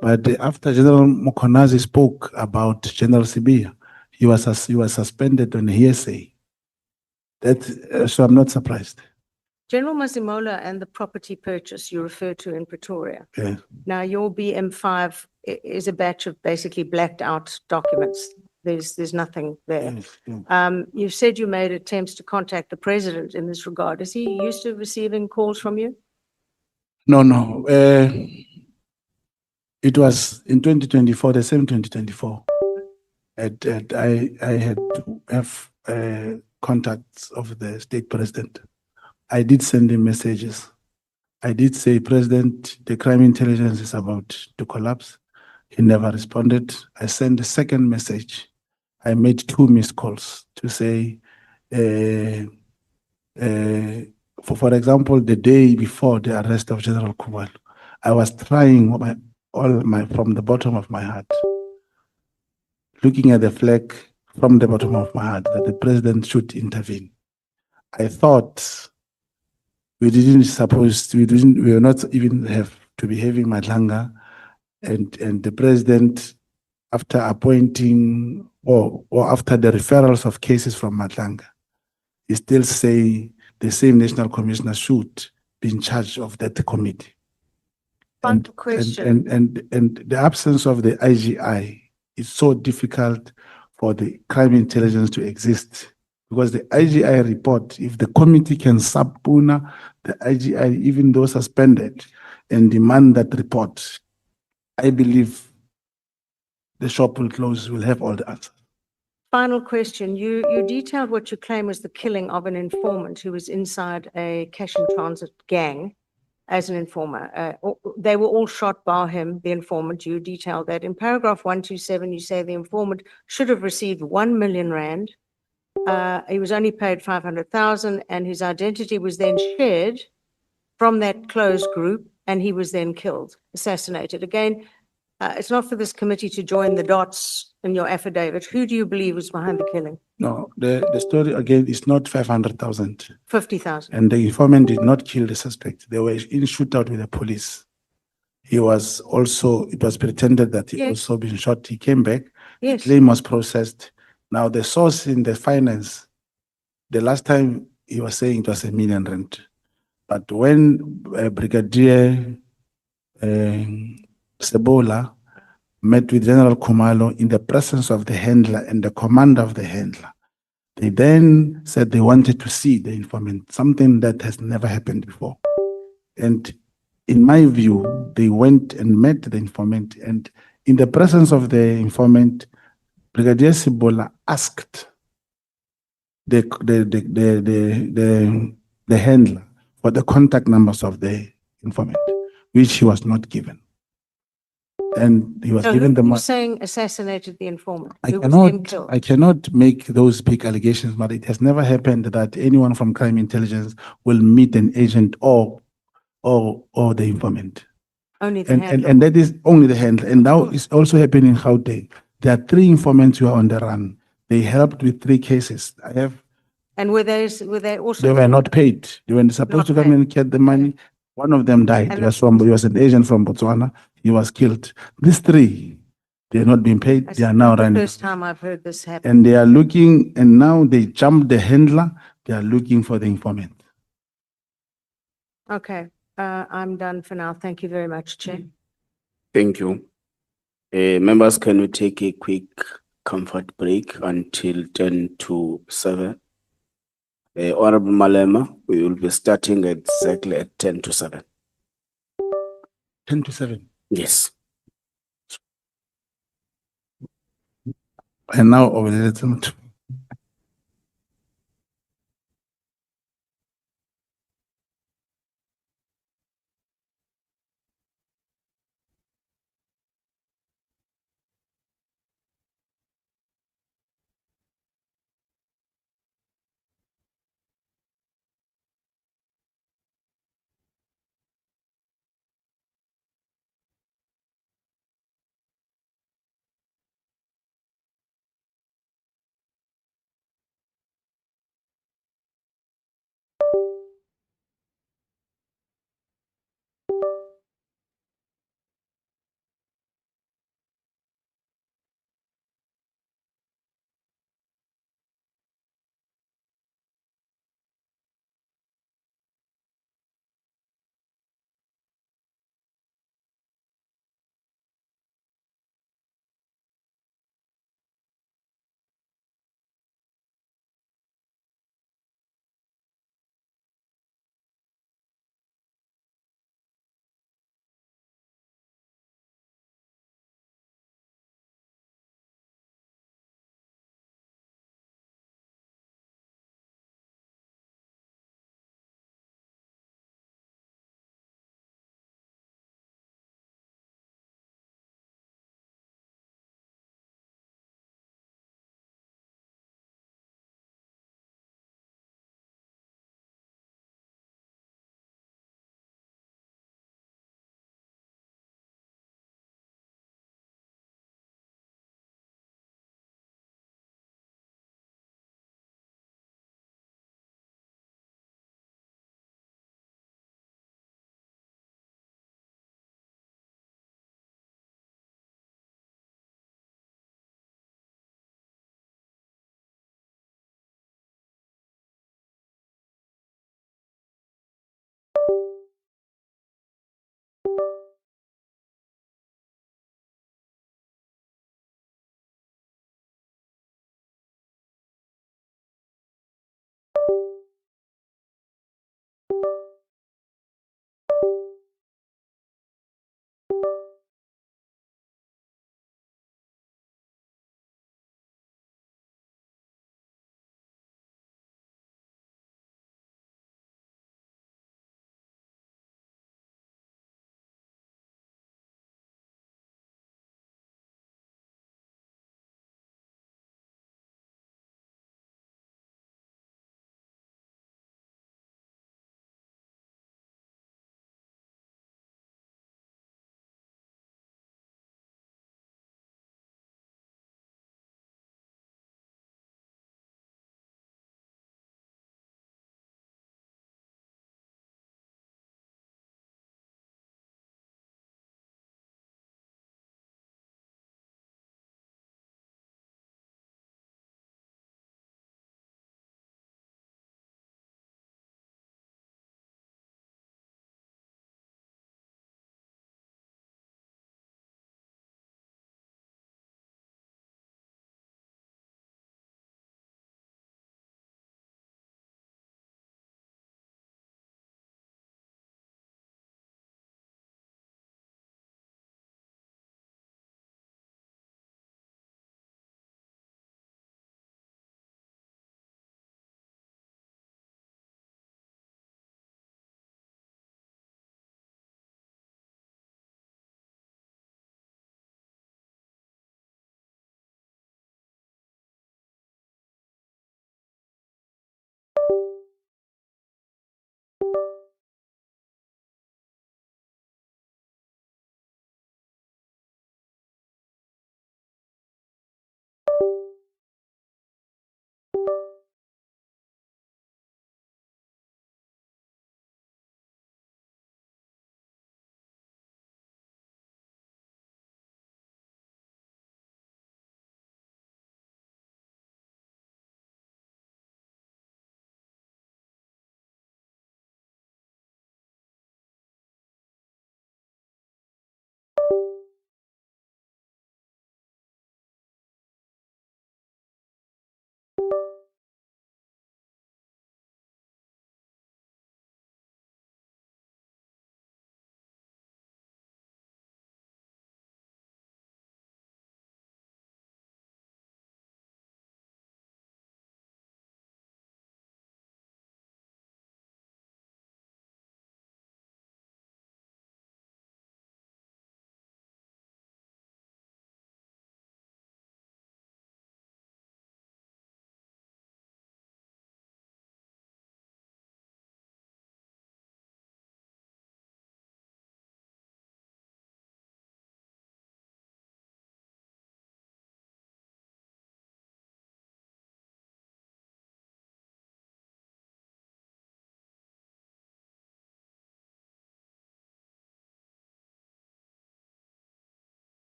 But after General Mkonazi spoke about General Sibia, he was suspended on hearsay. So I'm not surprised. General Mazimola and the property purchase you refer to in Pretoria. Yeah. Now, your BM5 is a batch of basically blacked out documents. There's nothing there. Yes, yeah. You've said you made attempts to contact the president in this regard. Is he used to receiving calls from you? No. It was in 2024, the same 2024. I had to have contacts of the state president. I did send him messages. I did say, President, the crime intelligence is about to collapse. He never responded. I sent a second message. I made 2 missed calls to say, for example, the day before the arrest of General Kubal, I was trying from the bottom of my heart, looking at the flag from the bottom of my heart, that the president should intervene. I thought we were not even have to be having Madlanga, and the president, after appointing or after the referrals of cases from Madlanga, he still say the same national commissioner should be in charge of that committee. And the absence of the IGI is so difficult for the crime intelligence to exist, because the IGI report, if the committee can subpoena the IGI, even though suspended, and demand that report, I believe the shop will close, will have all the answers. Final question. You detailed what you claim was the killing of an informant who was inside a cash and transit gang as an informer. They were all shot bar him, the informant. You detailed that. In paragraph 127, you say the informant should have received 1 million rand. He was only paid 500,000, and his identity was then shared from that closed group, and he was then killed, assassinated. Again, it's not for this committee to join the dots in your affidavit. Who do you believe was behind the killing? No, the story again is not 500,000. 50,000. And the informant did not kill the suspect. They were in shootout with the police. He was also, it was pretended that he also been shot. He came back. Yes. The claim was processed. Now the source in the finance, the last time he was saying it was 1 million rand. But when Brigadier Sebola met with General Kumalo in the presence of the handler and the commander of the handler, they then said they wanted to see the informant, something that has never happened before. And in my view, they went and met the informant, and in the presence of the informant, Brigadier Sebola asked the handler for the contact numbers of the informant, which he was not given. And he was So given who the are you saying assassinated the informant? I Who was then cannot, killed? I cannot make those big allegations, but it has never happened that anyone from crime intelligence will meet an agent or the informant. Only the And handler. that is only the handler. And now it's also happening in Gauteng. There are 3 informants who are on the run. They helped with 3 cases. And were they also? They were not paid. They were supposed to Not come and get the money. One of them died. And He was an agent from Botswana. He was killed. These 3, they're not being paid. That's They are now the running. first time I've heard this happen. And they are looking, and now they jumped the handler. They are looking for the informant. Okay, I'm done for now. Thank you very much, Chair. Thank you. Members, can we take a quick comfort break until 10 to 7? Honorable Malema, we will be starting exactly at 10 to 7. 10 to 7. Yes. And now over the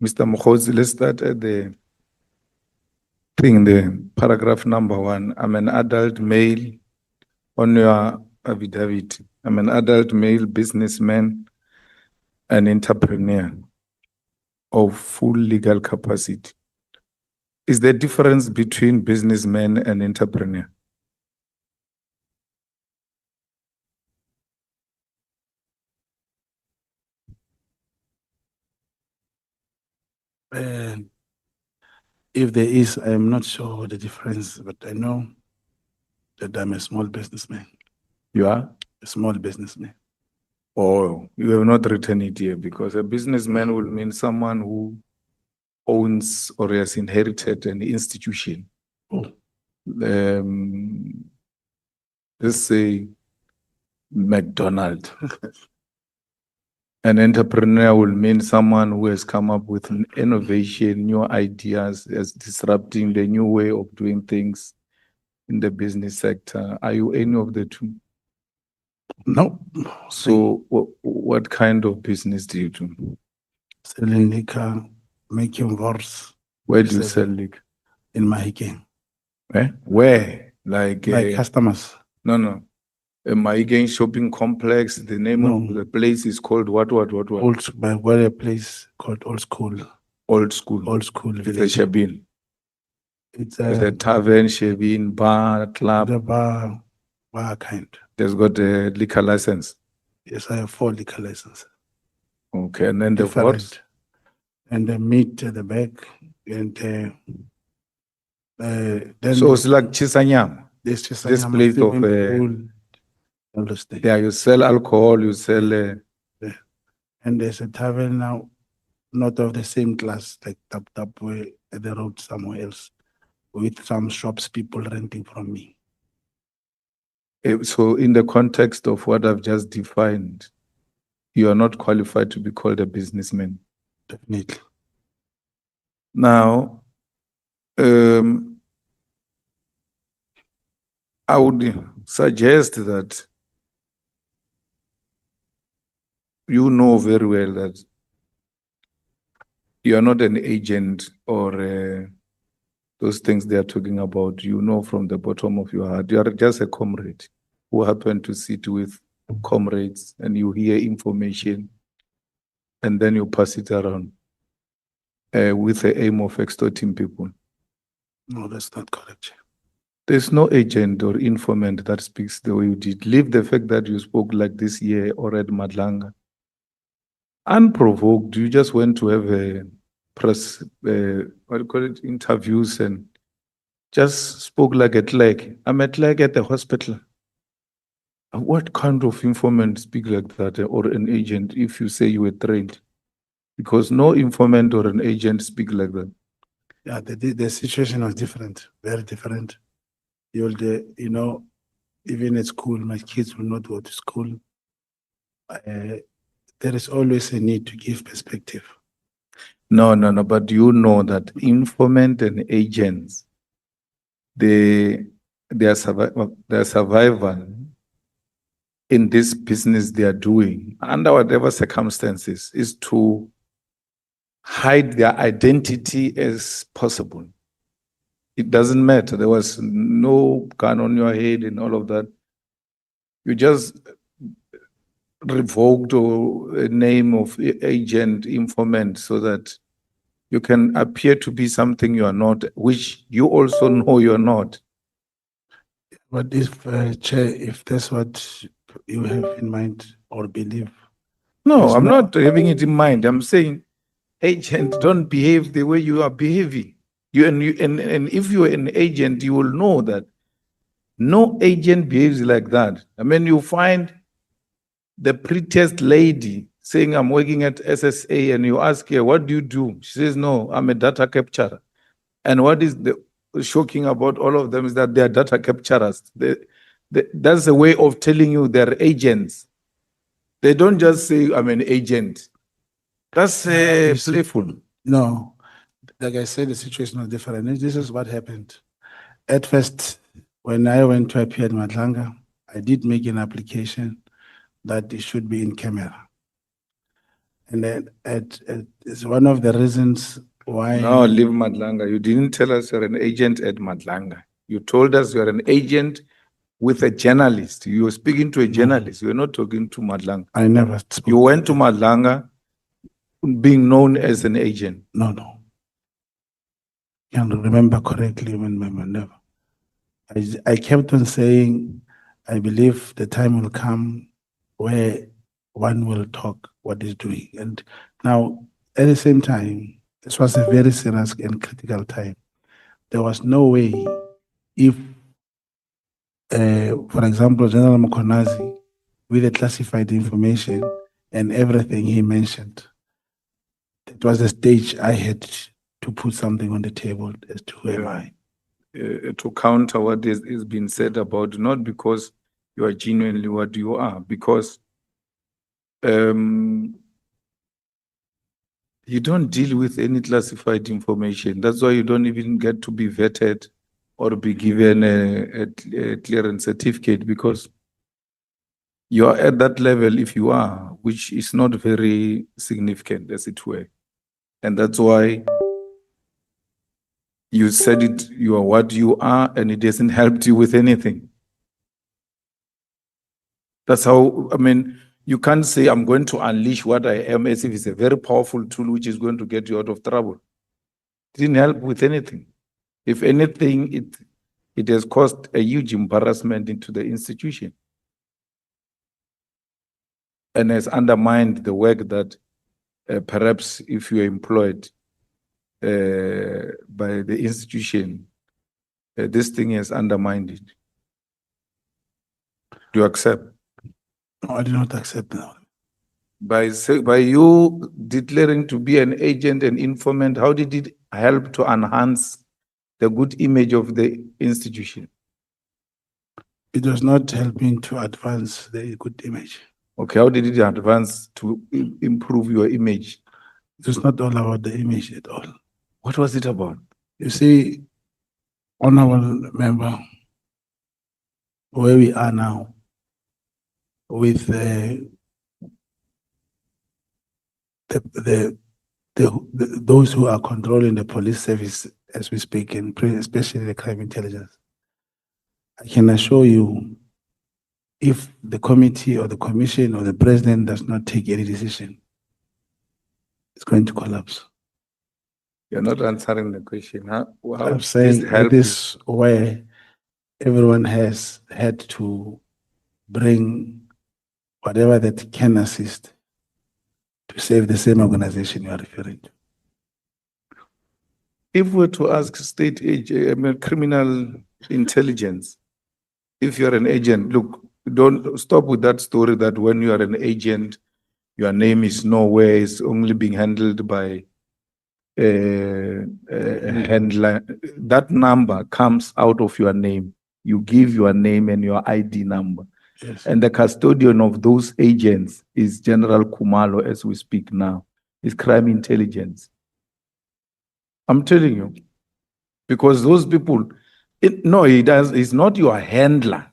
Mr. Mogotsi, let's start at the thing, the paragraph number 1. I'm an adult male on your affidavit. I'm an adult male businessman and entrepreneur of full legal capacity. Is there a difference between businessman and entrepreneur? If there is, I am not sure the difference, but I know that I'm a small businessman, You are? a small businessman. Or you have not written it here, because a businessman will mean someone who owns or has inherited an institution. Oh. Let's say McDonald's. An entrepreneur will mean someone who has come up with an innovation, new ideas, is disrupting the new way of doing things in the business sector. Are you any of the two? No. So what kind of business do you do? Selling liquor, making wars. Where do you sell liquor? In Mahikeng. Where? Like Customers. No. A Mahikeng shopping complex. The name of the place is called what? By a place called Old School. Old School. Old School It's a village. Shabin. It's a tavern, Shabin, bar, club. The bar kind. There's got a liquor license. Yes, I have 4 liquor licenses. Okay, and then the Different. what? And the meat at the back, and then. So it's like Chisanyam. This This place of understand. yeah, you sell alcohol, you sell And there's a tavern now, not of the same class, like Tap way at the road somewhere else, with some shops people renting from me. So in the context of what I've just defined, you are not qualified to be called a businessman. Definitely. Now, I would suggest that you know very well that you are not an agent or those things they are talking about. You know from the bottom of your heart, you are just a comrade who happen to sit with comrades and you hear information and then you pass it around with the aim of extorting people. No, that's not correct. There's no agent or informant that speaks the way you did. Leave the fact that you spoke like this here or at Madlanga. Unprovoked, you just went to have a press, interviews and just spoke like a clerk. I'm a clerk at the hospital. What kind of informant speak like that or an agent if you say you were trained? Because no informant or an agent speak like that. Yeah, the situation was different, very different. You know, even at school, my kids will not go to school. There is always a need to give perspective. No, but you know that informant and agents, their survival in this business they are doing, under whatever circumstances, is to hide their identity as possible. It doesn't matter. There was no gun on your head and all of that. You just revoked a name of agent, informant, so that you can appear to be something you are not, which you also know you're not. But if, Chair, if that's what you have in mind or believe. No, I'm not having it in mind. I'm saying, agent, don't behave the way you are behaving. And if you're an agent, you will know that no agent behaves like that. I mean, you find the prettiest lady saying, I'm working at SSA, and you ask her, what do you do? She says, no, I'm a data capturer. And what is the shocking about all of them is that they are data capturers. That's a way of telling you they're agents. They don't just say, I'm an agent. That's playful. No, like I said, the situation was different. This is what happened. At first, when I went to appear at Madlanga, I did make an application that it should be in camera. And then it's one of the reasons why. Now leave Madlanga. You didn't tell us you're an agent at Madlanga. You told us you're an agent with a journalist. You were speaking to a journalist. You were not talking to Madlanga. I never spoke. You went to Madlanga being known as an agent. No. Can't remember correctly when never. I kept on saying, I believe the time will come where one will talk what he's doing. And now, at the same time, this was a very serious and critical time. There was no way if, for example, General Mokonazi, with the classified information and everything he mentioned, it was the stage I had to put something on the table as to who am I. To counter what is being said about, not because you are genuinely what you are, because you don't deal with any classified information. That's why you don't even get to be vetted or be given a clearance certificate, because you are at that level if you are, which is not very significant, as it were. And that's why you said it, you are what you are, and it doesn't help you with anything. That's how, I mean, you can't say I'm going to unleash what I am as if it's a very powerful tool which is going to get you out of trouble. It didn't help with anything. If anything, it has caused a huge embarrassment into the institution and has undermined the work that perhaps if you are employed by the institution, this thing has undermined it. Do you accept? No, I do not accept that. By you declaring to be an agent and informant, how did it help to enhance the good image of the institution? It was not helping to advance the good image. Okay, how did it advance to improve your image? It was not all about the image at all. What was it about? You see, honorable member, where we are now, with those who are controlling the police service as we speak, and especially the crime intelligence, I can assure you, if the committee or the commission or the president does not take any decision, it's going to collapse. You're not answering the question. How I'm saying that is where everyone has had to bring whatever that can assist to save the same organization you are referring to. If we were to ask state criminal intelligence, if you're an agent, look, don't stop with that story that when you are an agent, your name is nowhere, it's only being handled by a handler. That number comes out of your name. You give your name and your ID number. Yes. And the custodian of those agents is General Kumalo as we speak now. It's crime intelligence. I'm telling you. Because those people, he's not your handler.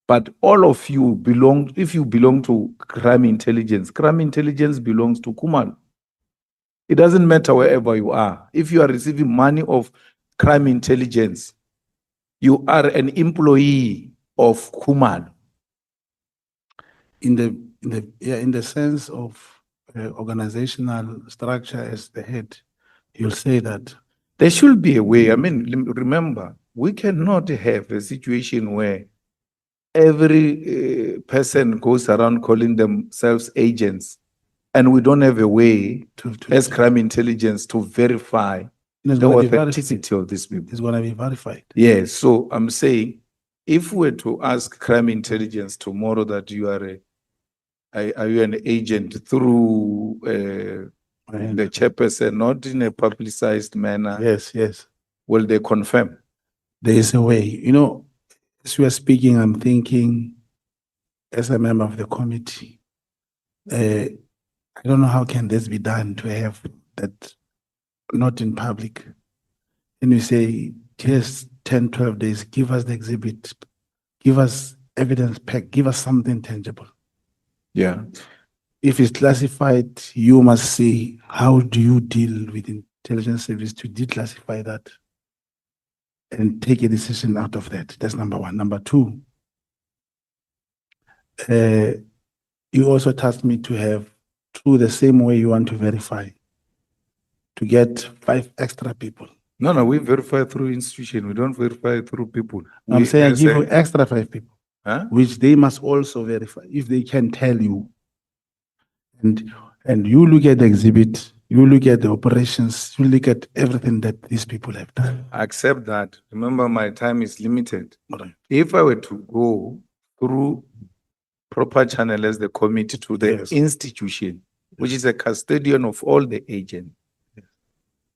But all of you belong, if you belong to crime intelligence belongs to Kumalo. It doesn't matter wherever you are. If you are receiving money of crime intelligence, you are an employee of Kumalo. In the sense of organizational structure as the head, you'll say that there should be a way. I mean, remember, we cannot have a situation where every person goes around calling themselves agents, and we don't have a way as crime intelligence to verify the authenticity of these people. It's going to be verified. Yes, so I'm saying, if we were to ask crime intelligence tomorrow that you are you an agent through the chairperson, not in a publicized manner? Yes. Will they confirm? There is a way. You know, as we are speaking, I'm thinking, as a member of the committee, I don't know how can this be done to have that not in public. And you say, just 10, 12 days, give us the exhibit, give us evidence pack, give us something tangible. Yeah. if it's classified, you must say, how do you deal with intelligence service to declassify that and take a decision out of that? That's number one. Number two, you also tasked me to have, through the same way you want to verify, to get 5 extra people. No, no, we verify through institution. We don't verify through people. I'm We saying I as give a- you extra 5 people, Huh? which they must also verify if they can tell you. And you look at the exhibit, you look at the operations, you look at everything that these people have done. I accept that. Remember, my time is limited. All right. If I were to go through proper channel as the committee to the Yes. institution, which is a custodian of all the agents,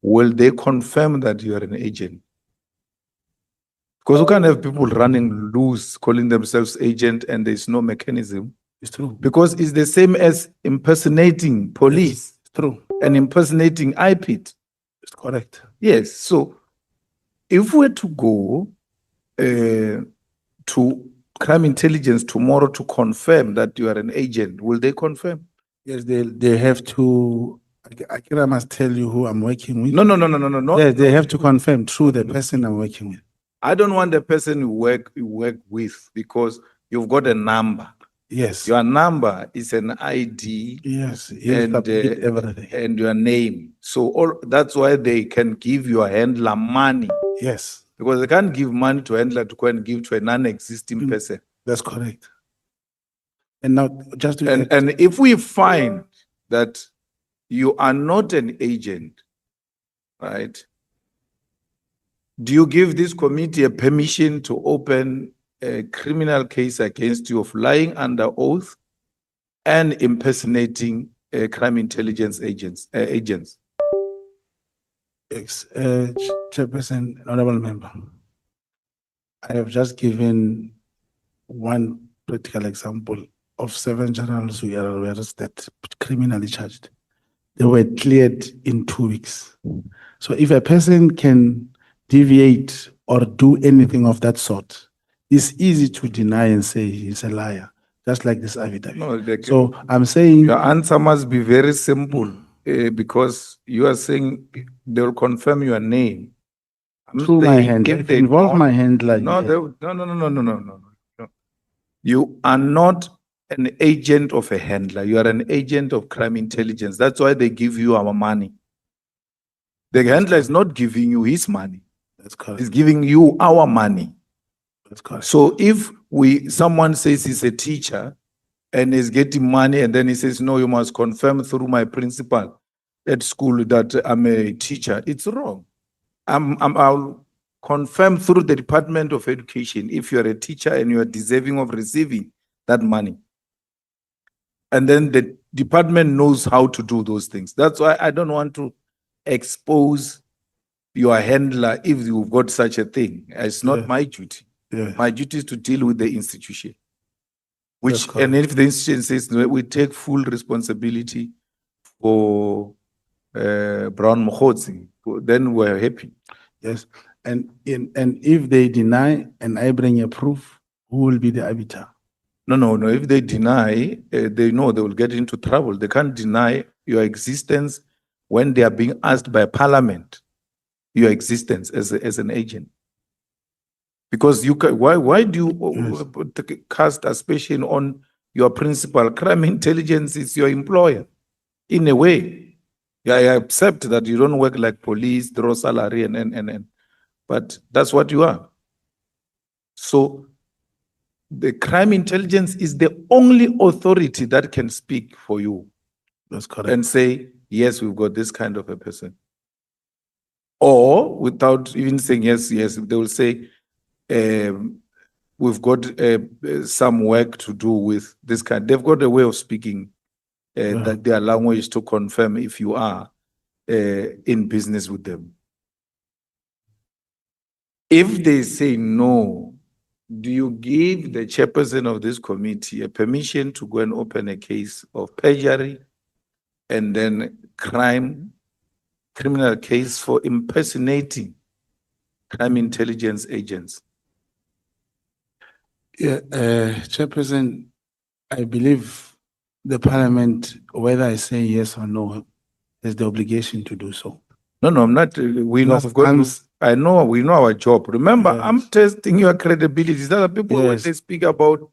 will they confirm that you are an agent? Because you can't have people running loose, calling themselves agent, and there's no mechanism. It's true. Because it's the same as impersonating police It's true. and impersonating IPIT. It's correct. Yes, so if we're to go to crime intelligence tomorrow to confirm that you are an agent, will they confirm? Yes, they have to. Akira must tell you who I'm working with. No, no, no, no, no, no, no. They have to confirm through the person I'm working with. I don't want the person you work with because you've got a number. Yes. Your number is an ID. Yes. He'll And, submit everything. and your name. So all that's why they can give your handler money. Yes. Because they can't give money to a handler to go and give to a non-existing person. That's correct. And now, just to add- And if we find that you are not an agent, right? Do you give this committee a permission to open a criminal case against you of lying under oath and impersonating crime intelligence agents? Chairperson, honorable member, I have just given one practical example of 7 generals who were arrested, criminally charged. They were cleared in 2 weeks. So if a person can deviate or do anything of that sort, it's easy to deny and say he's a liar, just like this affidavit. No, So I'm saying your answer must be very simple because you are saying they will confirm your name. I'm through my saying handler, if if they involve don't- my handler. No, yes. no, no, no, no, no, no, no, no. You are not an agent of a handler. You are an agent of crime intelligence. That's why they give you our money. The handler is not giving you his money. That's correct. He's giving you our money. That's correct. So if someone says he's a teacher and is getting money and then he says, no, you must confirm through my principal at school that I'm a teacher, it's wrong. I'll confirm through the Department of Education if you're a teacher and you are deserving of receiving that money. And then the department knows how to do those things. That's why I don't want to expose your handler if you've got such a thing. It's not Yeah. my duty. Yeah. My duty is to deal with the institution. That's Which, correct. and if the institution says no, we take full responsibility for Brown Mogotsi, then we're happy. Yes. And if they deny and I bring a proof, who will be the arbiter? No, no, no. If they deny, they know they will get into trouble. They can't deny your existence when they are being asked by Parliament your existence as an agent. Because you can, why do you cast aspersion on your principal? Crime intelligence is your employer, in a way. Yeah, I accept that you don't work like police, draw salary, and but that's what you are. So the crime intelligence is the only authority that can speak for you. That's correct. And say, yes, we've got this kind of a person. Or without even saying yes, yes, they will say, we've got some work to do with this kind. They've got a way of speaking that their language to confirm if you are in business with them. If they say no, do you give the chairperson of this committee a permission to go and open a case of perjury and then criminal case for impersonating crime intelligence agents? Yeah, Chairperson, I believe The parliament, whether I say yes or no, has the obligation to do so. No, no, I'm not, we know, Because we've got to- comes- I know, we know our job. Remember, I'm Yes. testing your credibility. There are people when Yes. they speak about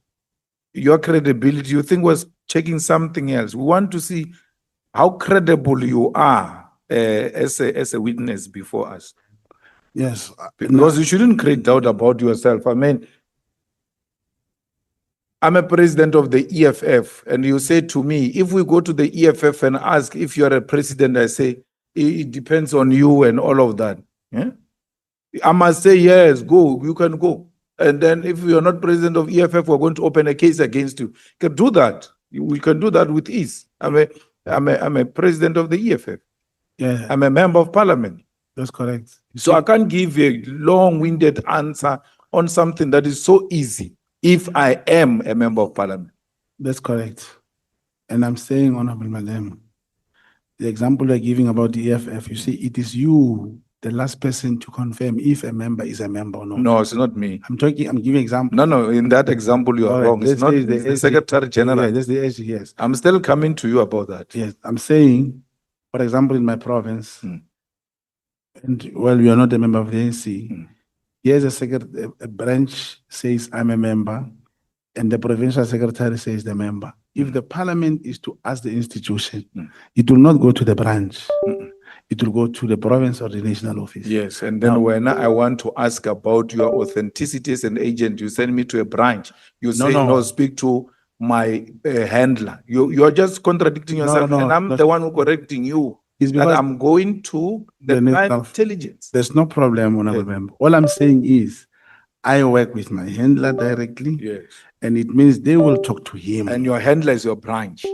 your credibility, you think was checking something else. We want to see how credible you are as a witness before us. Yes. Because you shouldn't create doubt about yourself. I mean, I'm a president of the EFF, and you say to me, if we go to the EFF and ask if you're a president, I say, it depends on you and all of that. Yeah? I must say, yes, go, you can go. And then if you're not president of EFF, we're going to open a case against you. You can do that. We can do that with ease. I'm a president of the EFF. Yeah, I'm a member of parliament. that's correct. So I can't give a long-winded answer on something that is so easy if I am a member of parliament. That's correct. And I'm saying, Honorable Madam, the example you're giving about the EFF, you see, it is you, the last person to confirm if a member is a member or not. No, it's not me. I'm giving example. No, no, in that example, you All are right, wrong. It's let's not say it's the SG Secretary General. Yeah, that's the SG, yes. I'm still coming to you about that. Yes, I'm saying, for example, in my province, and well, you are not a member of the ANC. Here's a branch says I'm a member, and the provincial secretary says the member. If the parliament is to ask the institution, it will not go to the branch. It will go to the province or the national office. Yes, and then Now- when I want to ask about your authenticity as an agent, you send me to a branch. You say, no. no, speak to my handler. You're just contradicting yourself, no, and I'm no. the one who correcting you. It's That because I'm going to the the crime national- intelligence. There's no problem, Honorable Member. All I'm saying is, I work with my handler directly, Yes. and it means they will talk to him. And your handler is your branch.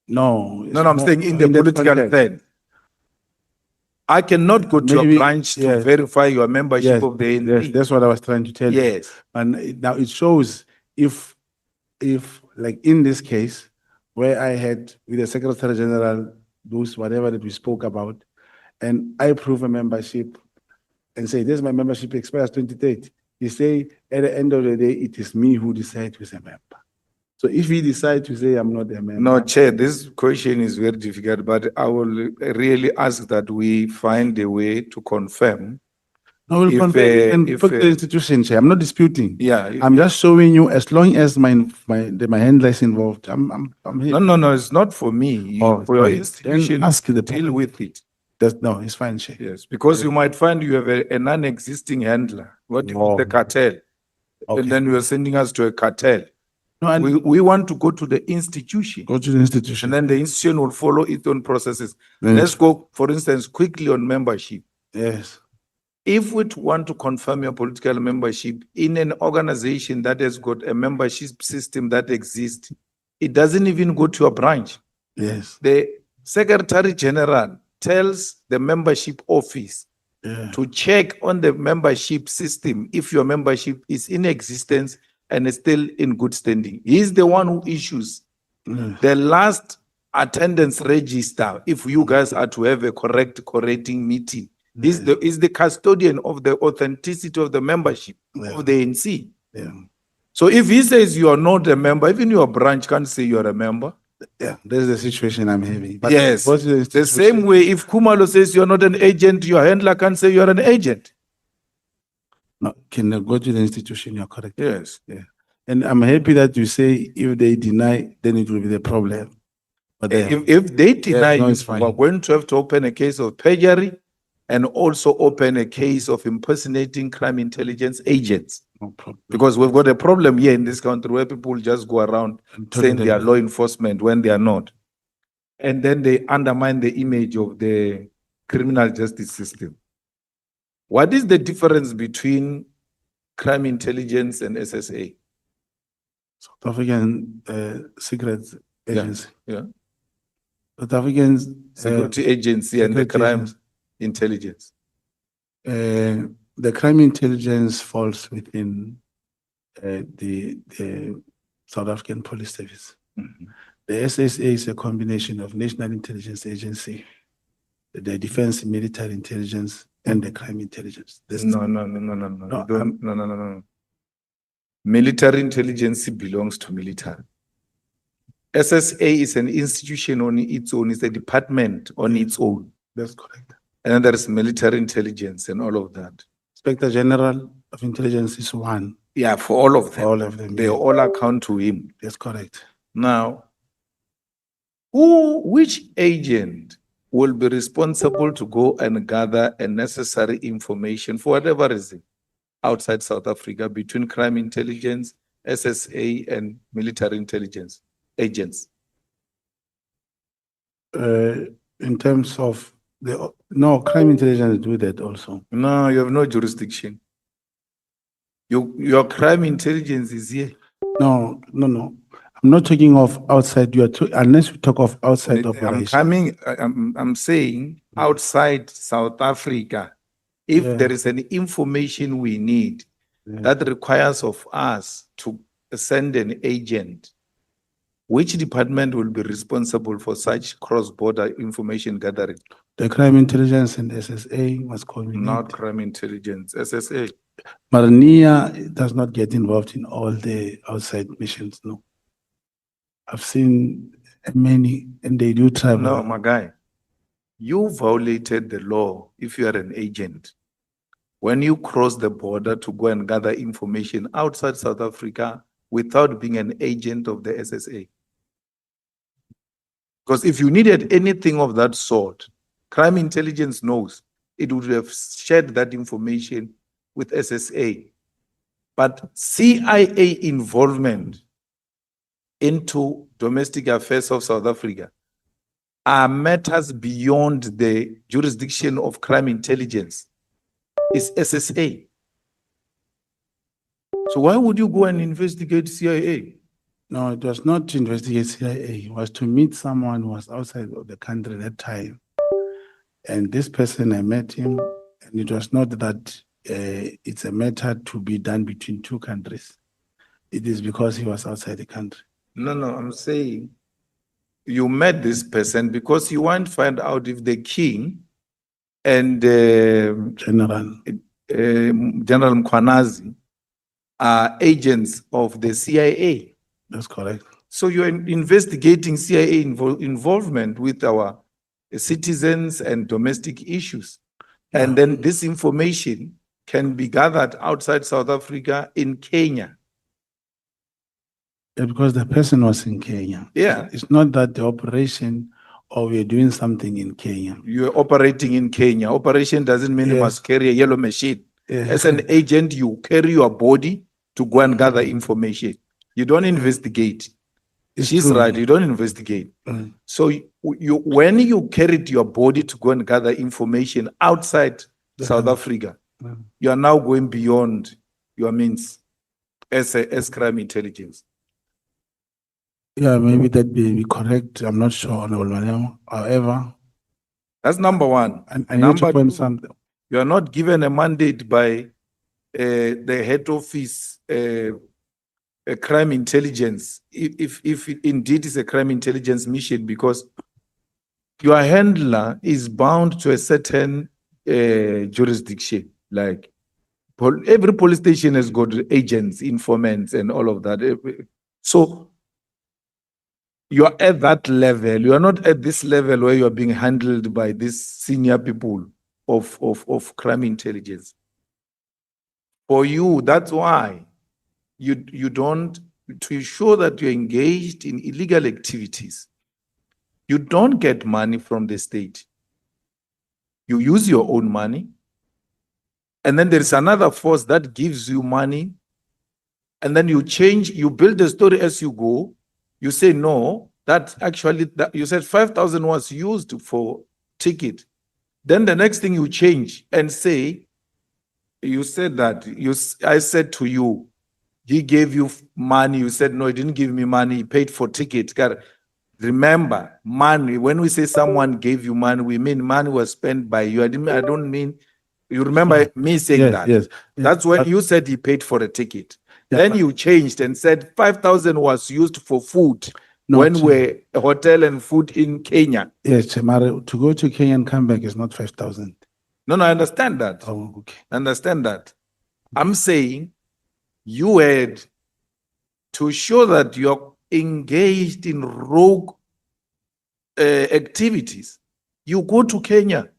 No. it's No, I'm not- saying in the that political context. sense. I cannot go to Maybe- a branch to yes. verify your membership Yes, of the yes, NP. that's what I was trying to tell you. Yes. And now it shows if like in this case, where I had with the Secretary General, those whatever that we spoke about, and I prove a membership and say, this my membership expires 2030. You say, at the end of the day, it is me who decides who's a member. So if he decides to say I'm not a member. No, Chair, this question is very difficult, but I will really ask that we find a way to confirm. I will if, confirm and if, talk to the institution, Chair. I'm not disputing. Yeah. I'm just showing you, as long as my handler is involved, I'm here. No, it's not for me. Oh, For your sorry. institution, Then ask the deal with it. No, it's fine, Chair. Yes, because you might find you have a non-existing handler. What if Oh. the cartel? Okay. And then you are sending us to a cartel. No, and We want to go to the institution. go to the institution. And then the institution will follow its own processes. Yes. Let's go, for instance, quickly on membership. Yes. If we want to confirm your political membership in an organization that has got a membership system that exists, it doesn't even go to a branch. Yes. The Secretary General tells the membership office Yeah. to check on the membership system if your membership is in existence and is still in good standing. He's the one who issues Yes. the last attendance register if you guys are to have a correcting meeting. Is the custodian of the authenticity of the membership of the ANC. Yeah. So if he says you are not a member, even your branch can't say you're a member. Yeah. That's the situation I'm having. But Yes. go to the The institution. same way, if Kumalo says you're not an agent, your handler can't say you're an agent. No, can I go to the institution? You're correct. Yes. Yeah. And I'm happy that you say if they deny, then it will be the problem. But then, If they deny, no, you, it's fine. we're going to have to open a case of perjury and also open a case of impersonating crime intelligence agents. no problem. Because we've got a problem here in this country where people just go around I'm saying totally they are agree. law enforcement when they are not. And then they undermine the image of the criminal justice system. What is the difference between crime intelligence and SSA? South African Secret Agency. Yeah. South African Security agency and the security crime agency. intelligence. The crime intelligence falls within the South African Police Service. Mhm. The SSA is a combination of National Intelligence Agency, the Defense Military Intelligence, and the crime intelligence. No. No, You don't, no. Military intelligence belongs to military. SSA is an institution on its own, it's a department on its own. That's correct. And then there is military intelligence and all of that. Inspector General of Intelligence is one. Yeah, for all of For them. all of them, They yeah. all account to him. That's correct. Now, which agent will be responsible to go and gather a necessary information for whatever reason outside South Africa between crime intelligence, SSA, and military intelligence agents? In terms of no, crime intelligence do that also. No, you have no jurisdiction. Your crime intelligence is here. No. I'm not talking of outside. Unless we talk of outside operation. I'm saying outside South Africa, if Yeah. there is any information we need that requires of us to send an agent, which department will be responsible for such cross-border information gathering? The crime intelligence and SSA must coordinate. Not crime intelligence, SSA. Marnia does not get involved in all the outside missions, no. I've seen many, and they do travel. No, my guy, you violated the law if you are an agent. When you cross the border to go and gather information outside South Africa without being an agent of the SSA. Because if you needed anything of that sort, crime intelligence knows it would have shared that information with SSA. But CIA involvement into domestic affairs of South Africa are matters beyond the jurisdiction of crime intelligence. It's SSA. So why would you go and investigate CIA? No, it was not to investigate CIA. It was to meet someone who was outside of the country at that time. And this person, I met him, and it was not that it's a matter to be done between two countries. It is because he was outside the country. No, I'm saying you met this person because you want to find out if the king and General Mkwanazi are agents of the CIA. That's correct. So you're investigating CIA involvement with our citizens and domestic issues. And then this information can be gathered outside South Africa in Kenya. Yeah, because the person was in Kenya. Yeah. It's not that the operation or we're doing something in Kenya. You're operating in Kenya. Operation doesn't mean you must carry a yellow machine. Yeah. As an agent, you carry your body to go and gather information. You don't investigate. She's true. right, you don't investigate. So when you carried your body to go and gather information outside South Africa, you are now going beyond your means as crime intelligence. Yeah, maybe that may be correct. I'm not sure, Honorable Mariam. However, that's number one. I need to point two, something. you are not given a mandate by the head office, crime intelligence, if indeed it's a crime intelligence mission, because your handler is bound to a certain jurisdiction. Like every police station has got agents, informants, and all of that. So you are at that level. You are not at this level where you are being handled by these senior people of crime intelligence. For you, that's why you don't, to ensure that you're engaged in illegal activities, you don't get money from the state. You use your own money. And then there is another force that gives you money. And then you change, you build the story as you go. You say, no, that actually, you said 5,000 was used for ticket. Then the next thing you change and say, you said that, I said to you, he gave you money. You said, no, he didn't give me money. He paid for ticket. Remember, money, when we say someone gave you money, we mean money was spent by you. I don't mean, you remember me saying that? Yes. That's when you said he paid for a ticket. Then you changed and said 5,000 was used for food when we're a hotel and food in Kenya. Yes, Chemare, to go to Kenya and come back is not 5,000. No, I understand that. Oh, okay. I understand that. I'm saying you had to show that you're engaged in rogue activities, you go to Kenya.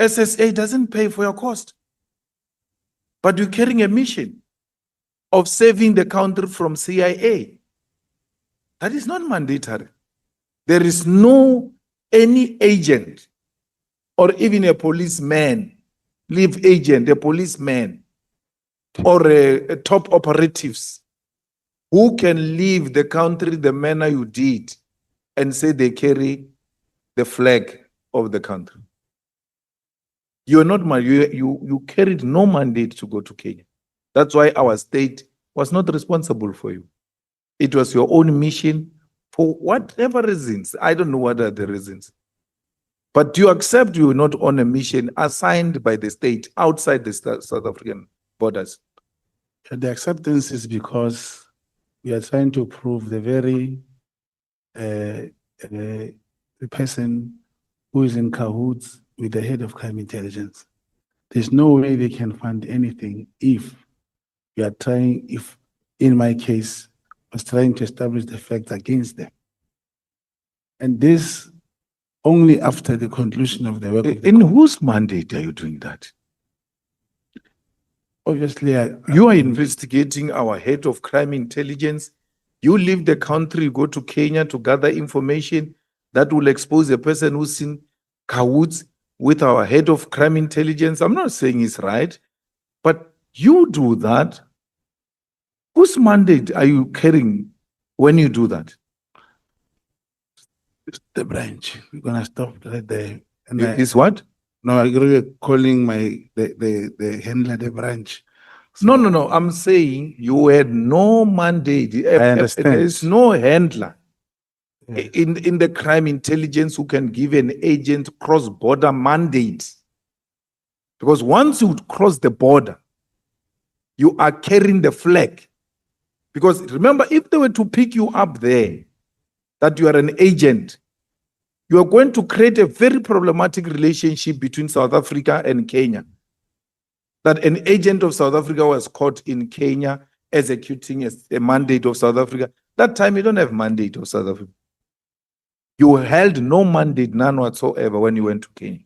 SSA doesn't pay for your cost. But you're carrying a mission of saving the country from CIA. That is not mandatory. There is no any agent or even a policeman, leave agent, a policeman, or a top operatives who can leave the country the manner you did and say they carry the flag of the country. You're not, you carried no mandate to go to Kenya. That's why our state was not responsible for you. It was your own mission for whatever reasons. I don't know what are the reasons. But you accept you were not on a mission assigned by the state outside the South African borders. The acceptance is because we are trying to prove the very the person who is in cahoots with the head of crime intelligence. There's no way they can fund anything if we are trying, if in my case, I was trying to establish the facts against them. And this only after the conclusion of the work. In whose mandate are you doing that? Obviously, you are investigating our head of crime intelligence. You leave the country, go to Kenya to gather information that will expose a person who's in cahoots with our head of crime intelligence. I'm not saying it's right, but you do that. Whose mandate are you carrying when you do that? The branch. We're gonna stop right there. And Is what? No, I agree with calling the handler the branch. No. I'm saying you had no mandate. I understand. There is no handler in the crime intelligence who can give an agent cross-border mandate. Because once you cross the border, you are carrying the flag. Because remember, if they were to pick you up there, that you are an agent, you are going to create a very problematic relationship between South Africa and Kenya. That an agent of South Africa was caught in Kenya executing a mandate of South Africa. That time you don't have mandate of South Africa. You held no mandate, none whatsoever, when you went to Kenya.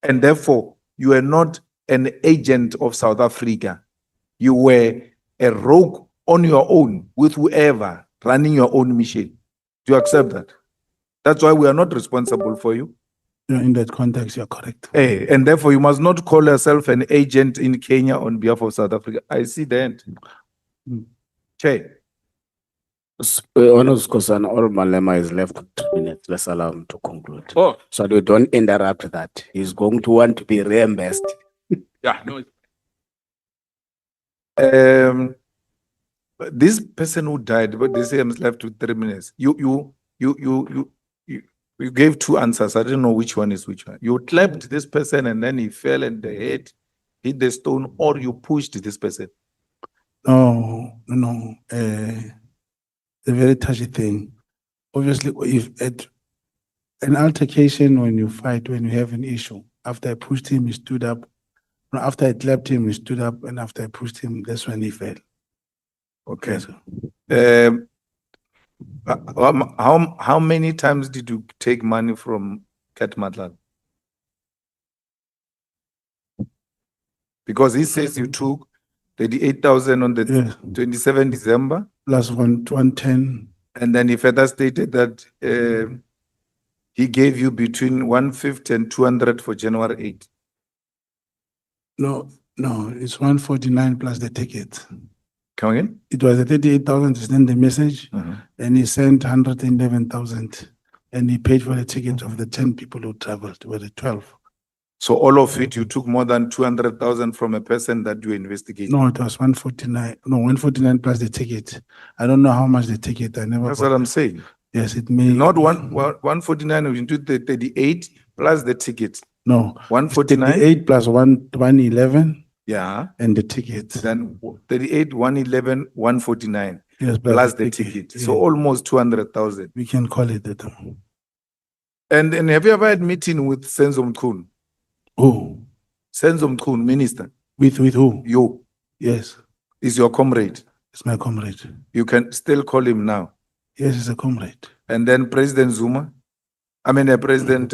And therefore, you are not an agent of South Africa. You were a rogue on your own with whoever running your own mission. Do you accept that? That's why we are not responsible for you. In that context, you're correct. And therefore, you must not call yourself an agent in Kenya on behalf of South Africa. I see the end. Chair. Honor's Kosan, all Malema is left with 3 minutes. Let's allow him to conclude. Oh. So we don't interrupt that. He's going to want to be reimbursed. Yeah, no. This person who died, but they say I'm left with 3 minutes. You gave 2 answers. I don't know which one is which one. You clapped this person and then he fell and the head hit the stone, or you pushed this person. No. The very touchy thing. Obviously, if at an altercation, when you fight, when you have an issue, after I pushed him, he stood up. No, after I clapped him, he stood up, and after I pushed him, that's when he fell. Okay. How many times did you take money from Kat Matlala? Because he says you took 38,000 on the 27 December. Plus 110. And then he further stated that he gave you between 150 and 200 for January 8. No, it's 149 plus the ticket. Come again? It was a 38,000 to send the message, and he sent 111,000, and he paid for the ticket of the 10 people who traveled, or the 12. So all of it, you took more than 200,000 from a person that you investigated? No, it was 149. No, 149 plus the ticket. I don't know how much the ticket. I never. That's what I'm saying. Yes, it may. Not 149 into the 38 plus the ticket. No. 149? 38 plus 111. Yeah. And the ticket. Then 38, 111, 149. Yes, plus the ticket. Yeah. So almost 200,000. We can call it that. And have you ever had meeting with Senzo Mkhunu? Who? Senzo Mkhunu, minister. With who? You. Yes. Is your comrade. It's my comrade. You can still call him now. Yes, he's a comrade. And then President Zuma, President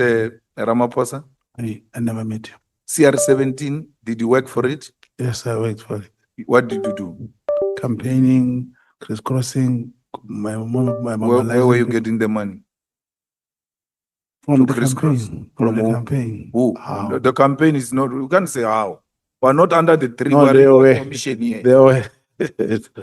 Ramaphosa, I never met him. CR17, did you work for it? Yes, I worked for it. What did you do? Campaigning, crisscrossing, my Where were you getting the money? From to the crisscross? campaign. From From the who? campaign. Who? How? The campaign is not, you can't say how. We're not under the tree. No, we're they in were- commission here. There were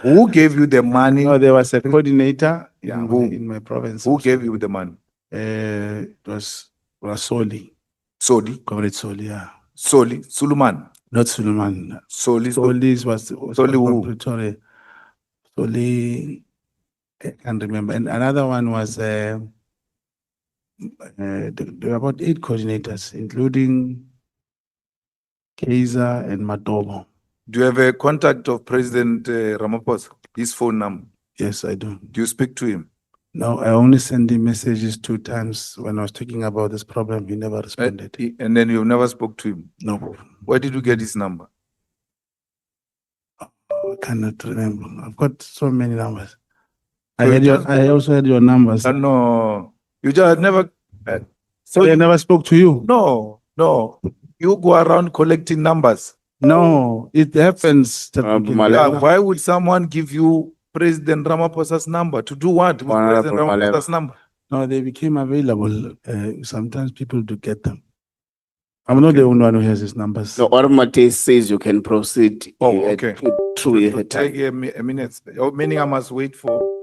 Who gave you the money? no, there was a coordinator Who? in my province. Who also. gave you the money? It was Soli. Soli? Comrade Soli, yeah. Soli? Suluman? Not Suleiman. Soli? Soli was Soli from who? Pretoria. Soli, I can't remember. And another one was there were about 8 coordinators, including Kaiser and Matobo. Do you have a contact of President Ramaphosa? His phone number? Yes, I do. Do you speak to him? No, I only sent him messages 2 times when I was talking about this problem. He never responded. And then you never spoke to him? No, Where did you get his number? I cannot remember. I've got so many numbers. So I also had your numbers. No, you just never. So they never spoke to you? No. You go around collecting numbers. No, it happens. Why would someone give you President Ramaphosa's number? To do what with President Ramaphosa's number? No, they became available. Sometimes people do get them. I'm not the only one who has his numbers. The Ormate says you can proceed. Okay. Through the Take time. a minute. How many I must wait for?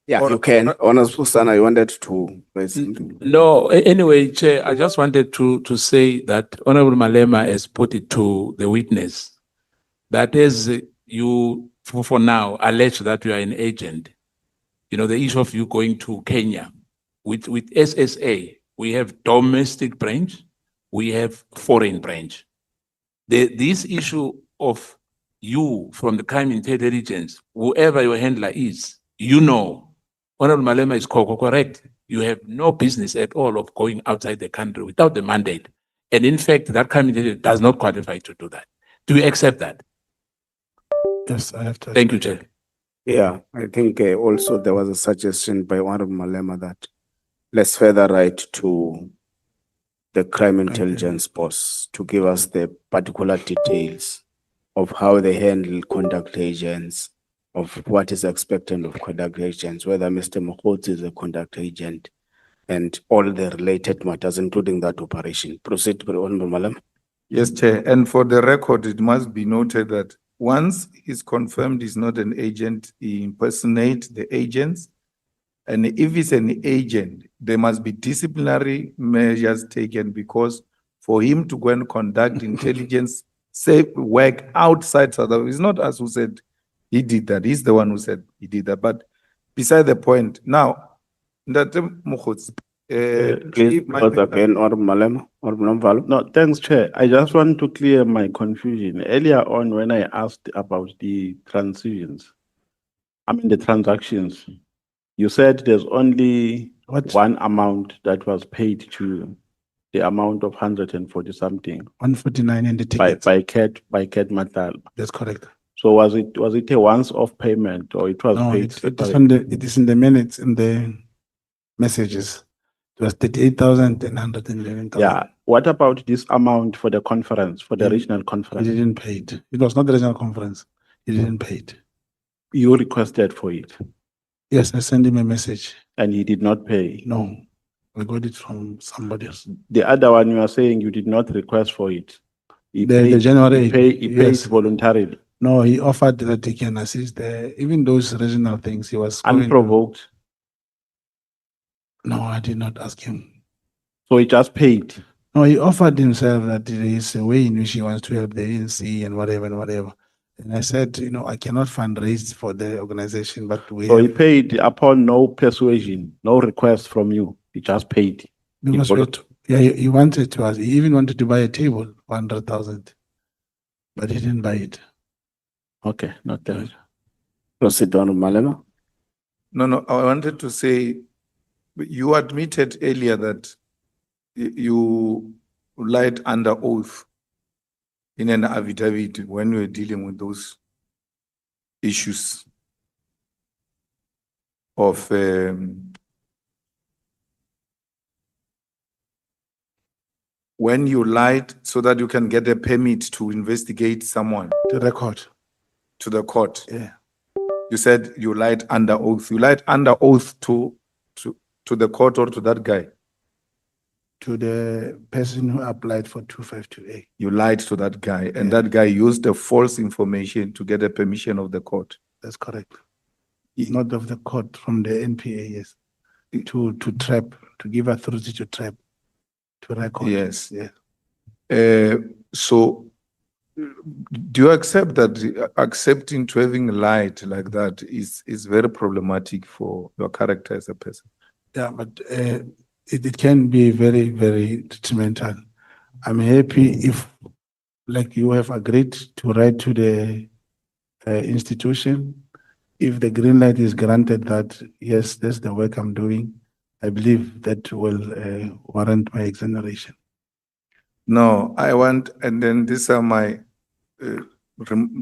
Yeah, you can. Honest Pusana, I wanted to say something. No, anyway, Chair, I just wanted to say that Honorable Malema has put it to the witness. That is, you, for now, allege that you are an agent. You know, the issue of you going to Kenya. With SSA, we have domestic branch, we have foreign branch. This issue of you from the crime intelligence, whoever your handler is, you know, Honorable Malema is correct. You have no business at all of going outside the country without the mandate. And in fact, that crime intelligence does not qualify to do that. Do you accept that? Yes, I have to. Thank you, Chair. Yeah, I think also there was a suggestion by Honorable Malema that let's further write to the crime intelligence boss to give us the particular details of how they handle conduct agents, of what is expected of conduct agents, whether Mr. Mogotsi is a conduct agent, and all the related matters, including that operation. Proceed, Honorable Malema. Yes, Chair. And for the record, it must be noted that once it's confirmed he's not an agent, he impersonates the agents. And if he's an agent, there must be disciplinary measures taken, because for him to go and conduct intelligence safe work outside South Africa, it's not us who said he did that. He's the one who said he did that. But beside the point, now, that Mogotsi, Please, once again, Honorable Malema, Honorable Mvalo. No, thanks, Chair. I just want to clear my confusion. Earlier on, when I asked about the transactions, the transactions, you said there's only one amount that was paid to the amount of 140 something 149 in the ticket. by Ket Matal. That's correct. So was it a once-off payment, or it was No, paid? it is in the minutes, in the messages. It was 38,111. Yeah. What about this amount for the conference, for the regional He conference? didn't pay it. It was not the regional conference. He didn't pay it. You requested for it, Yes, I sent him a message. and he did not pay. No, I got it from somebody else. The other one, you are saying you did not request for it. He The January, he paid yes. voluntarily, No, he offered that he can assist there. Even those regional things, he was going to- unprovoked. No, I did not ask him. So he just paid. No, he offered himself that there is a way in which he wants to help the ANC and whatever and whatever. And I said, I cannot fundraise for the organization, but we So he have, paid upon no persuasion, no request from you. He just paid. because he wanted to, he even wanted to buy a table, 100,000, but he didn't buy it. Okay, not that. Proceed, Honorable Malema. No, I wanted to say, you admitted earlier that you lied under oath in an affidavit when you were dealing with those issues. of when you lied so that you can get a permit to investigate someone The record. to the court. Yeah. You said you lied under oath. You lied under oath to the court or to that guy. To the person who applied for 252A. You lied to that guy, and Yeah. that guy used the false information to get a permission of the court. That's correct. Not of the court, from the NPA, yes. To trap, to give authority to trap, to record. Yes. Yeah. So, do you accept that accepting to having lied like that is very problematic for your character as a person? Yeah, but it can be very, very detrimental. I'm happy if, like you have agreed to write to the institution, if the green light is granted that, yes, that's the work I'm doing, I believe that will warrant my exoneration. No, I want, and then these are my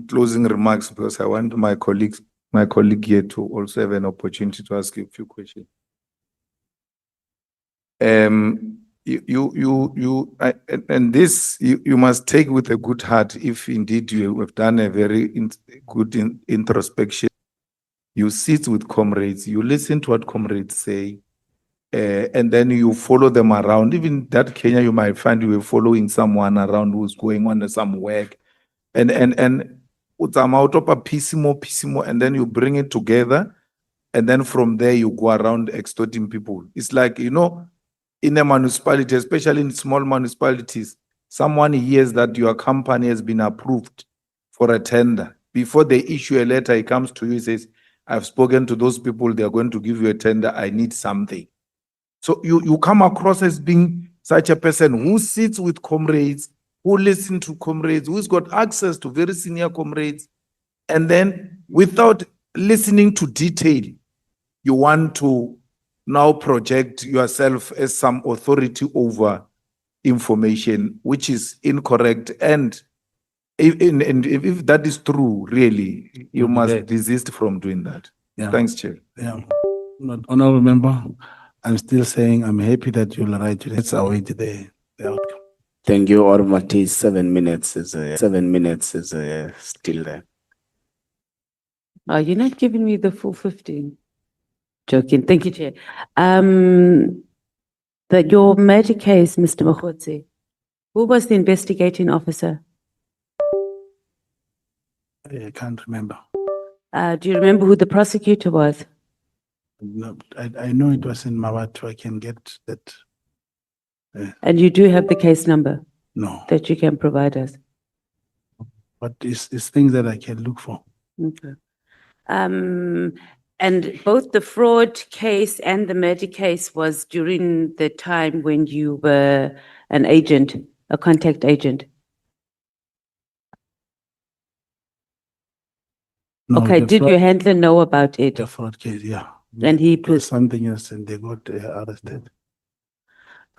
closing remarks, because I want my colleague here to also have an opportunity to ask you a few questions. And this you must take with a good heart if indeed you have done a very good introspection. You sit with comrades, you listen to what comrades say, and then you follow them around. Even that Kenya, you might find you were following someone around who's going on some work, and out of a piecemeal, and then you bring it together, and then from there you go around extorting people. It's like, you know, in a municipality, especially in small municipalities, someone hears that your company has been approved for a tender. Before they issue a letter, he comes to you, he says, I've spoken to those people, they're going to give you a tender, I need something. So you come across as being such a person who sits with comrades, who listens to comrades, who's got access to very senior comrades, and then without listening to detail, you want to now project yourself as some authority over information, which is incorrect. And if that is true, really, you must desist from doing that. Yeah. Thanks, Chair. Yeah. Not honorable member, I'm still saying I'm happy that you'll write to. Let's await the outcome. Thank you, Ormati. 7 minutes is still there. Are you not giving me the full 15? Joking. Thank you, Chair. Your murder case, Mr. Mogotsi, who was the investigating officer? I can't remember. Do you remember who the prosecutor was? No, I know it was in Mawatu. I can get that. And you do have the case number No, that you can provide us? but it's things that I can look for. Okay. And both the fraud case and the murder case was during the time when you were an agent, a contact agent? No, Okay, the did fraud- your handler know about it? The fraud case, yeah. And he It was something else and they got arrested.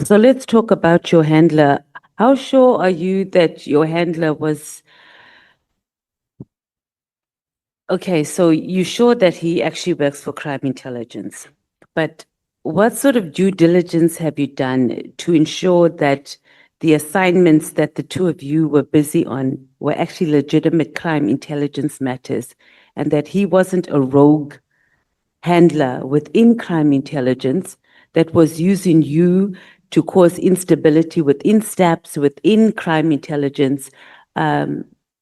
So let's talk about your handler. How sure are you that your handler was? Okay, so you're sure that he actually works for crime intelligence, but what sort of due diligence have you done to ensure that the assignments that the two of you were busy on were actually legitimate crime intelligence matters, and that he wasn't a rogue handler within crime intelligence that was using you to cause instability within STAPS, within crime intelligence?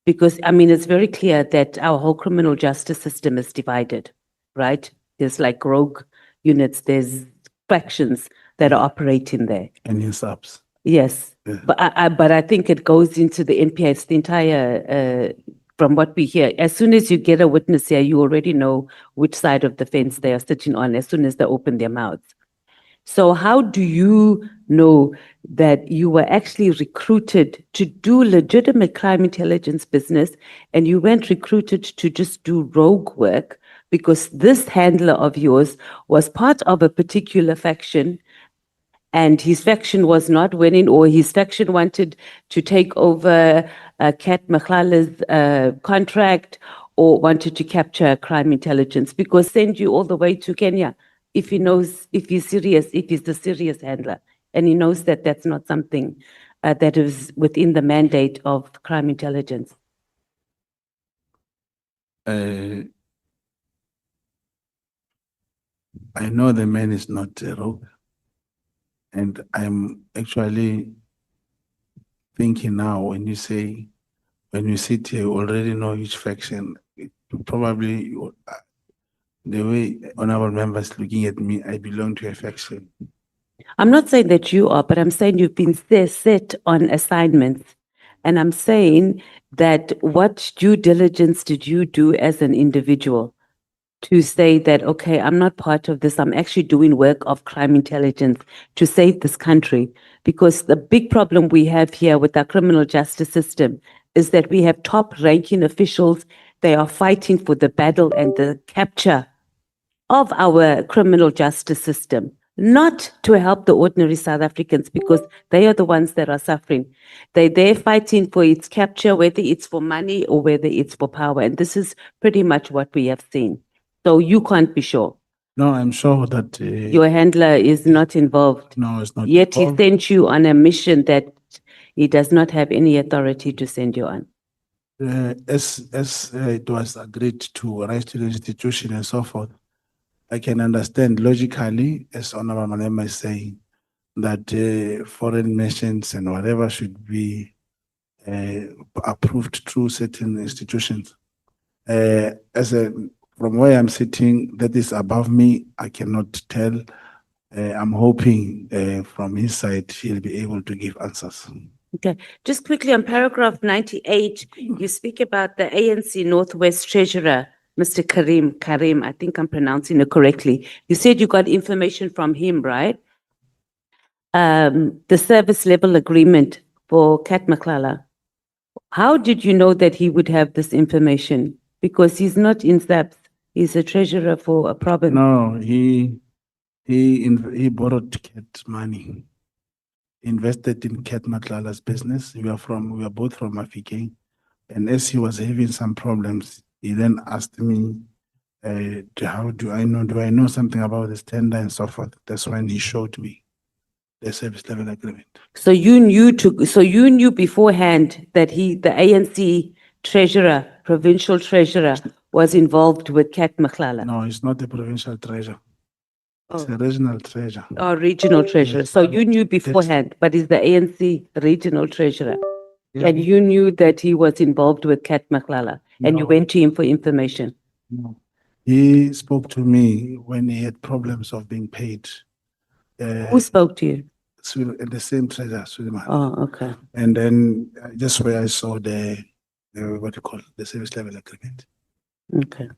Because, I mean, it's very clear that our whole criminal justice system is divided, right? There's like rogue units, there's factions that are operating there. And in subs. Yes, Yeah. but I think it goes into the NPA, it's the entire, from what we hear. As soon as you get a witness here, you already know which side of the fence they are sitting on as soon as they open their mouths. So how do you know that you were actually recruited to do legitimate crime intelligence business and you weren't recruited to just do rogue work? Because this handler of yours was part of a particular faction and his faction was not winning, or his faction wanted to take over Kat Machlala's contract, or wanted to capture crime intelligence, because send you all the way to Kenya if he knows, if he's serious, if he's the serious handler, and he knows that that's not something that is within the mandate of crime intelligence. I know the man is not a rogue, and I'm actually thinking now when you say, when you sit here, you already know each faction. Probably the way honorable members looking at me, I belong to a faction. I'm not saying that you are, but I'm saying you've been set on assignments. And I'm saying that what due diligence did you do as an individual to say that, okay, I'm not part of this, I'm actually doing work of crime intelligence to save this country? Because the big problem we have here with our criminal justice system is that we have top ranking officials, they are fighting for the battle and the capture of our criminal justice system, not to help the ordinary South Africans, because they are the ones that are suffering. They're fighting for its capture, whether it's for money or whether it's for power. And this is pretty much what we have seen. So you can't be sure. No, I'm sure that. Your handler is not involved. No, it's not. Yet he involved. sent you on a mission that he does not have any authority to send you on. As it was agreed to rise to the institution and so forth, I can understand logically, as Honorable Malema is saying, that foreign missions and whatever should be approved through certain institutions. From where I'm sitting, that is above me, I cannot tell. I'm hoping from his side, he'll be able to give answers. Okay, just quickly on paragraph 98, you speak about the ANC Northwest Treasurer, Mr. Karim, I think I'm pronouncing it correctly. You said you got information from him, right? The service level agreement for Kat Maklala. How did you know that he would have this information? Because he's not in SAPS, he's a treasurer for a province. No, he borrowed Kat money, invested in Kat Maklala's business. We are both from Afike. And as he was having some problems, he then asked me, how do I know something about this tender and so forth? That's when he showed me the service level agreement. So you knew beforehand that the ANC treasurer, provincial treasurer, was involved with Kat Maklala? No, it's not the provincial treasurer. It's Oh. a regional treasurer. Oh, regional treasurer. Yes. So you knew beforehand, but is the ANC regional treasurer? Yeah. And you knew that he was involved with Kat Maklala, and you No. went to him for information? No. He spoke to me when he had problems of being paid. Who spoke to you? In the same treasurer, Suleiman. Oh, okay. And then just where I saw the what you call the service level agreement. Okay.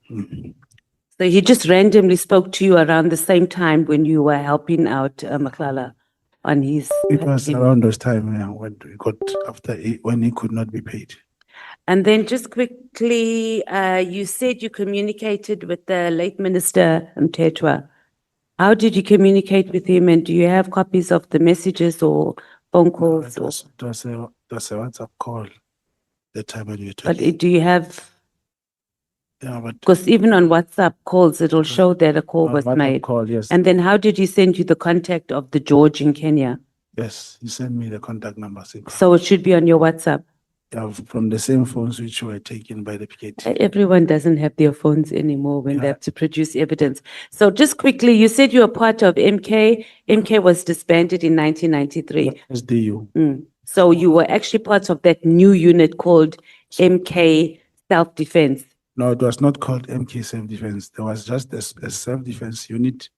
So he just randomly spoke to you around the same time when you were helping out Maklala on his. It was around those time when we got when he could not be paid. And then just quickly, you said you communicated with the late Minister Mthethwa. How did you communicate with him, and do you have copies of the messages or phone calls? It was a WhatsApp call the time when you But talking. do you have? Yeah, but Because even on WhatsApp calls, it'll show that a call on was WhatsApp made. call, yes. And then how did he send you the contact of the George in Kenya? Yes, he sent me the contact numbers. So it should be on your WhatsApp. From the same phones which were taken by the PKT. Everyone doesn't have their phones anymore when they Yeah. have to produce evidence. So just quickly, you said you were part of MK. MK was disbanded in 1993. SDU. So you were actually part of that new unit called MK Self-Defense. No, it was not called MK Self-Defense. There was just a self-defense unit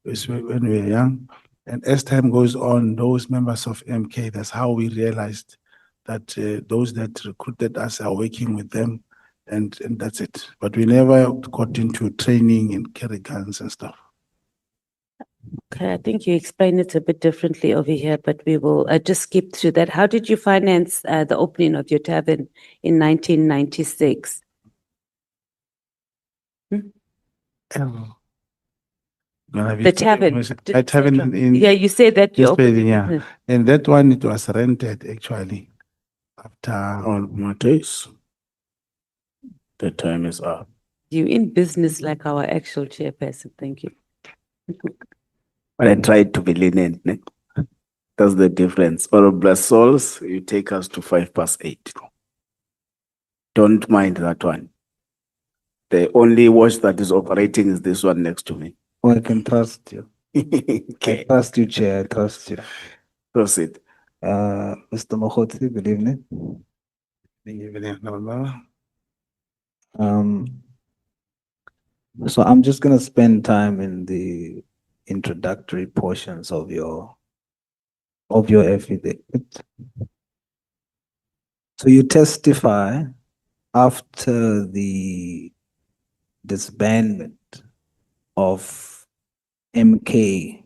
when we were young. And as time goes on, those members of MK, that's how we realized that those that recruited us are working with them, and that's it. But we never got into training and carry guns and stuff. Okay, I think you explained it a bit differently over here, but we will just skip through that. How did you finance the opening of your tavern in 1996? The tavern. A tavern in. Yeah, you said that you Yes, opened. yeah. And that one, it was rented actually after all my days. The time is up. You in business like our actual chairperson. Thank you. But I tried to be lenient. Ne? That's the difference. Honorable souls, you take us to 8:05. Don't mind that one. The only watch that is operating is this one next to me. Oh, I can trust you. I Okay, trust you, Chair. I trust you. proceed. Mr. Mogotsi, good evening. So I'm just gonna spend time in the introductory portions of your affidavit. So you testify after the disbandment of MK,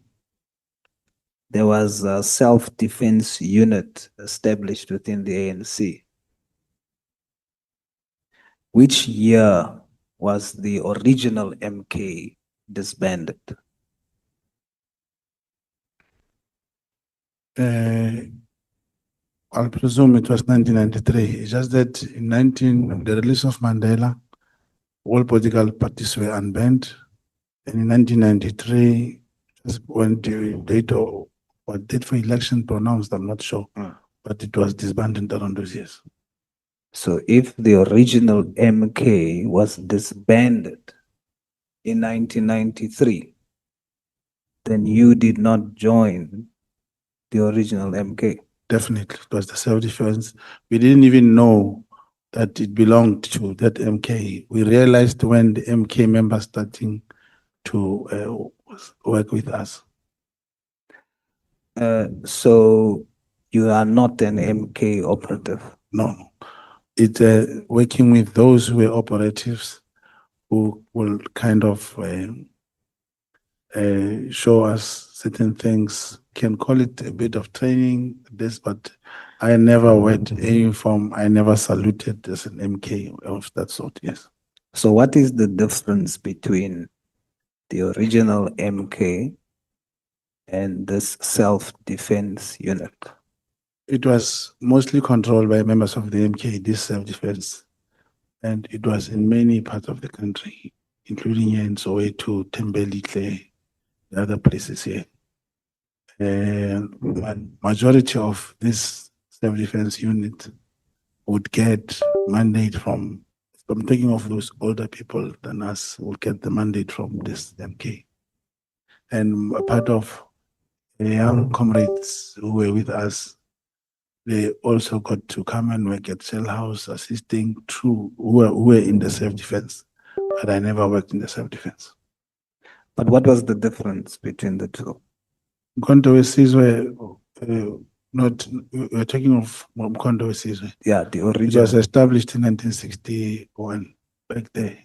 there was a self-defense unit established within the ANC. Which year was the original MK disbanded? I'll presume it was 1993. It's just that in the release of Mandela, all political parties were unbanned. And in 1993, just when the date or what date for election pronounced, I'm not sure, but it was disbanded around those years. So if the original MK was disbanded in 1993, then you did not join the original MK. Definitely, it was the self-defense. We didn't even know that it belonged to that MK. We realized when the MK members starting to work with us. So you are not an MK operative. No, it's working with those who were operatives who will kind of show us certain things. Can call it a bit of training, this, but I never went any uniform. I never saluted as an MK of that sort, yes. So what is the difference between the original MK and this self-defense unit? It was mostly controlled by members of the MK, this self-defense. And it was in many parts of the country, including here in Soweto, Tembelihle, the other places here. Majority of this self-defense unit would get mandate from, I'm thinking of those older people than us, would get the mandate from this MK. And a part of the young comrades who were with us, they also got to come and work at Cell House, assisting who were in the self-defense. But I never worked in the self-defense. But what was the difference between the two? Mkhonto Sizwe, we're talking of Mkhonto Sizwe. Yeah, the It was original. established in 1961, back there.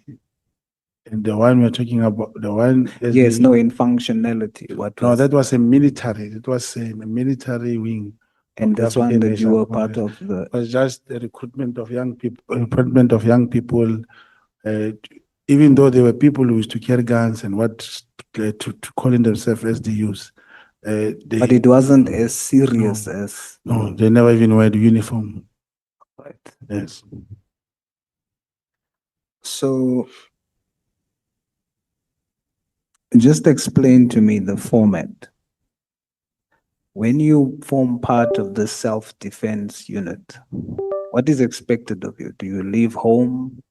And the one we're talking about, the one... Yes, no, in functionality. What No, was that was a military. It was a military wing. and the this one African that you National were part Congress. of the It was just the recruitment of young people, even though there were people who used to carry guns and to calling themselves SDUs. but it wasn't as serious as No, they never even wear the uniform. right. Yes. So just explain to me the format. When you form part of the self-defense unit, what is expected of you? Do you leave home?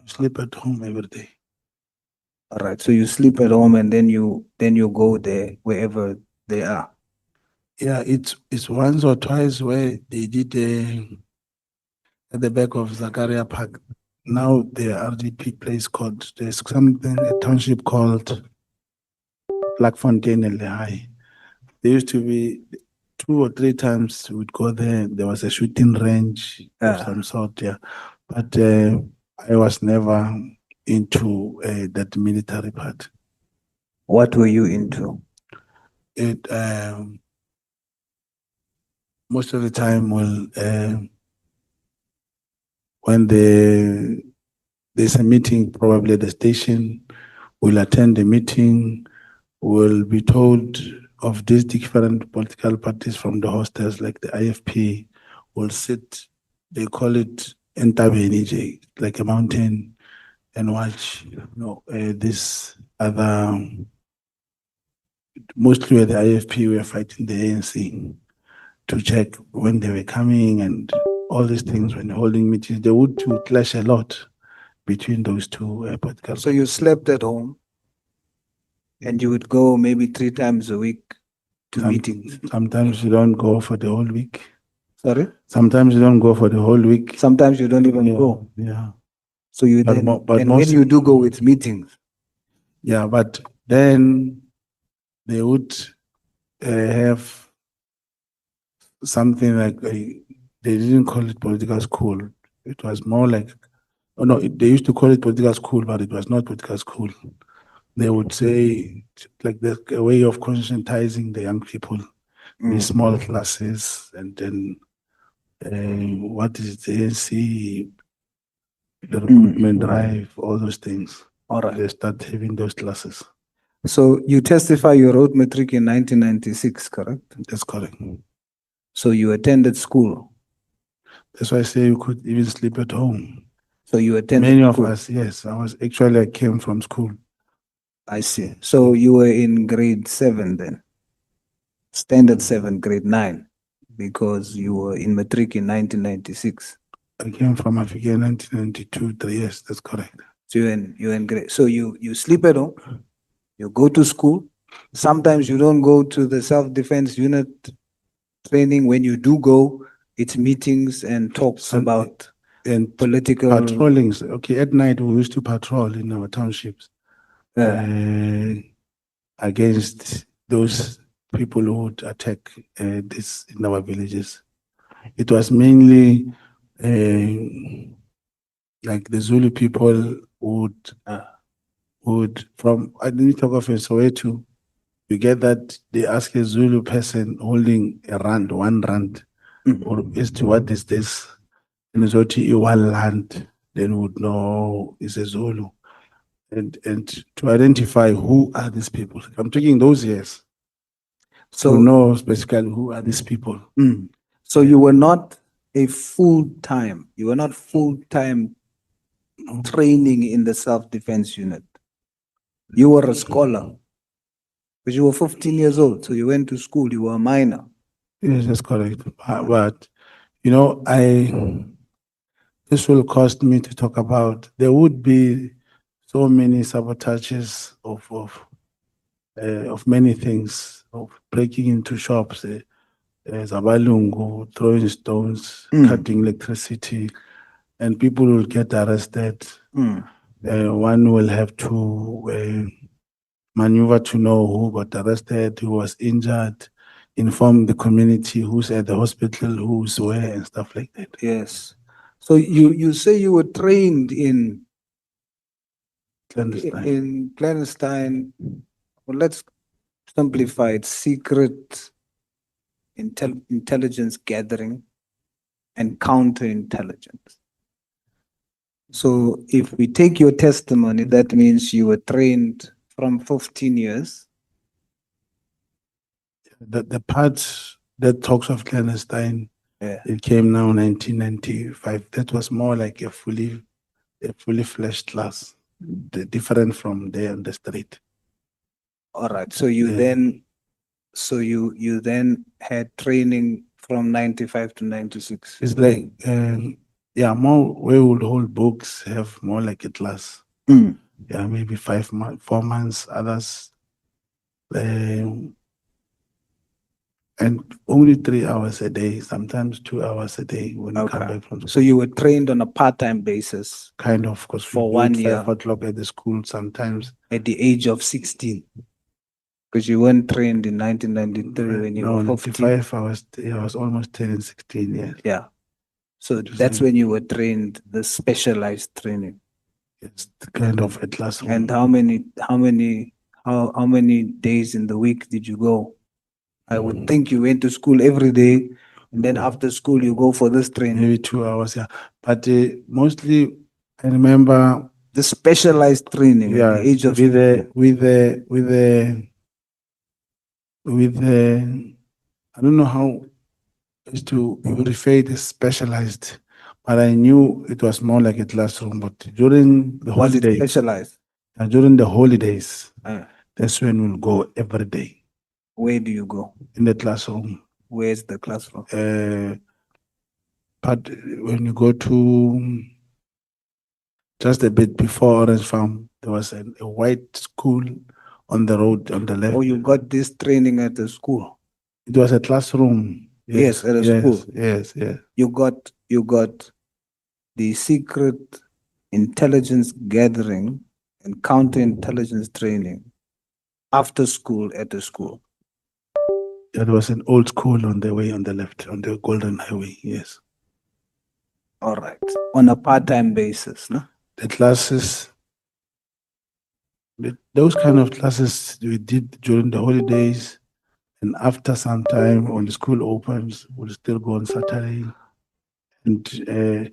Sleep at home every day. All right, so you sleep at home and then you go there wherever they are. Yeah, it's once or twice where they did at the back of Zakaria Park. Now the RDP place called, there's something, a township called Blackfontein and Lehigh. There used to be 2 or 3 times we'd go there. There was a shooting range of some sort, yeah. But I was never into that military part. What were you into? It most of the time when there's a meeting probably at the station, we'll attend the meeting, we'll be told of these different political parties from the hostels like the IFP. We'll sit, they call it entabeni nje, like a mountain, and watch, this other, mostly where the IFP were fighting the ANC to check when they were coming and all these things when holding meetings. They would to clash a lot between those two political. So you slept at home and you would go maybe 3 times a week to meetings. Sometimes you don't go for the whole week. Sorry? Sometimes you don't go for the whole week. Sometimes you don't even go. Yeah. So you But then, but and when most- you do go, it's meetings. Yeah, but then they would have something like they didn't call it political school. It was more like, oh no, they used to call it political school, but it was not political school. They would say like there's a way of conscientizing the young people in small classes, and then what is the ANC, the recruitment drive, all those things. All right. They start having those classes. So you testify you wrote matric in 1996, correct? That's correct. So you attended school. That's why I say you could even sleep at home. So you attended Many of school. us, yes. I came from school. I see. So you were in grade 7 then? Standard 7, grade 9, because you were in matric in 1996. I came from Africa in 1992, yes, that's correct. So you're in grade. So you sleep at home, you go to school. Sometimes you don't go to the self-defense unit training. When you do go, it's meetings and talks about and political patrollings. Okay, at night we used to patrol in our townships against those people who would attack this in our villages. It was mainly like the Zulu people would from, I didn't talk of in Soweto, you get that they ask a Zulu person holding a rand, 1 rand, or as to what is this, and it's what you one land, then would know it's a Zulu. And to identify who are these people. I'm taking those years. So to know specifically who are these people. So you were not full-time training in the self-defense unit. You were a scholar, but you were 15 years old, so you went to school, you were a minor. Yes, that's correct. But this will cost me to talk about. There would be so many sabotages of many things, of breaking into shops, Zabalungu, throwing stones, cutting electricity, and people will get arrested. One will have to maneuver to know who got arrested, who was injured, inform the community who's at the hospital, who's where, and stuff like that. Yes. So you say you were trained in clandestine. Well, let's simplify it: secret intelligence gathering and counterintelligence. So if we take your testimony, that means you were trained from 15 years. The part that talks of clandestine, it came now 1995. That was more like a fully fledged class, different from there on the street. All right. So you then had training from 95 to 96. It's like more we would hold books, have more like a class. Yeah, maybe 4 months, others. And only 3 hours a day, sometimes 2 hours a day when you come back from school. So you were trained on a part-time basis. Kind of, because for 1 year. 5 o'clock at the school sometimes. At the age of 16. Because you weren't trained in 1993 when you were 15. 95, I was almost turning 16 years. Yeah. So that's when you were trained, the specialized training. It's kind of a classroom. And how many days in the week did you go? I would think you went to school every day, and then after school you go for this training. Maybe 2 hours, yeah. But mostly, I remember the specialized training at the age of with the I don't know how is to refer it as specialized, But I knew it was more like a classroom, but during the Was it holidays, specialized? during the holidays, Uh, that's when we'll go every day Where do you go? in the classroom. Where's the classroom? But when you go to just a bit before Orange Farm, there was a white school on the road on the left. Oh, you got this training at the school? It was a classroom. Yes, at a yes, school. Yes, yes. You got the secret intelligence gathering and counterintelligence training after school at the school. There was an old school on the way on the left, on the Golden Highway, yes. All right. On a part-time basis, no? The classes, those kind of classes we did during the holidays, and after some time when the school opens, we'll still go on Saturday. And the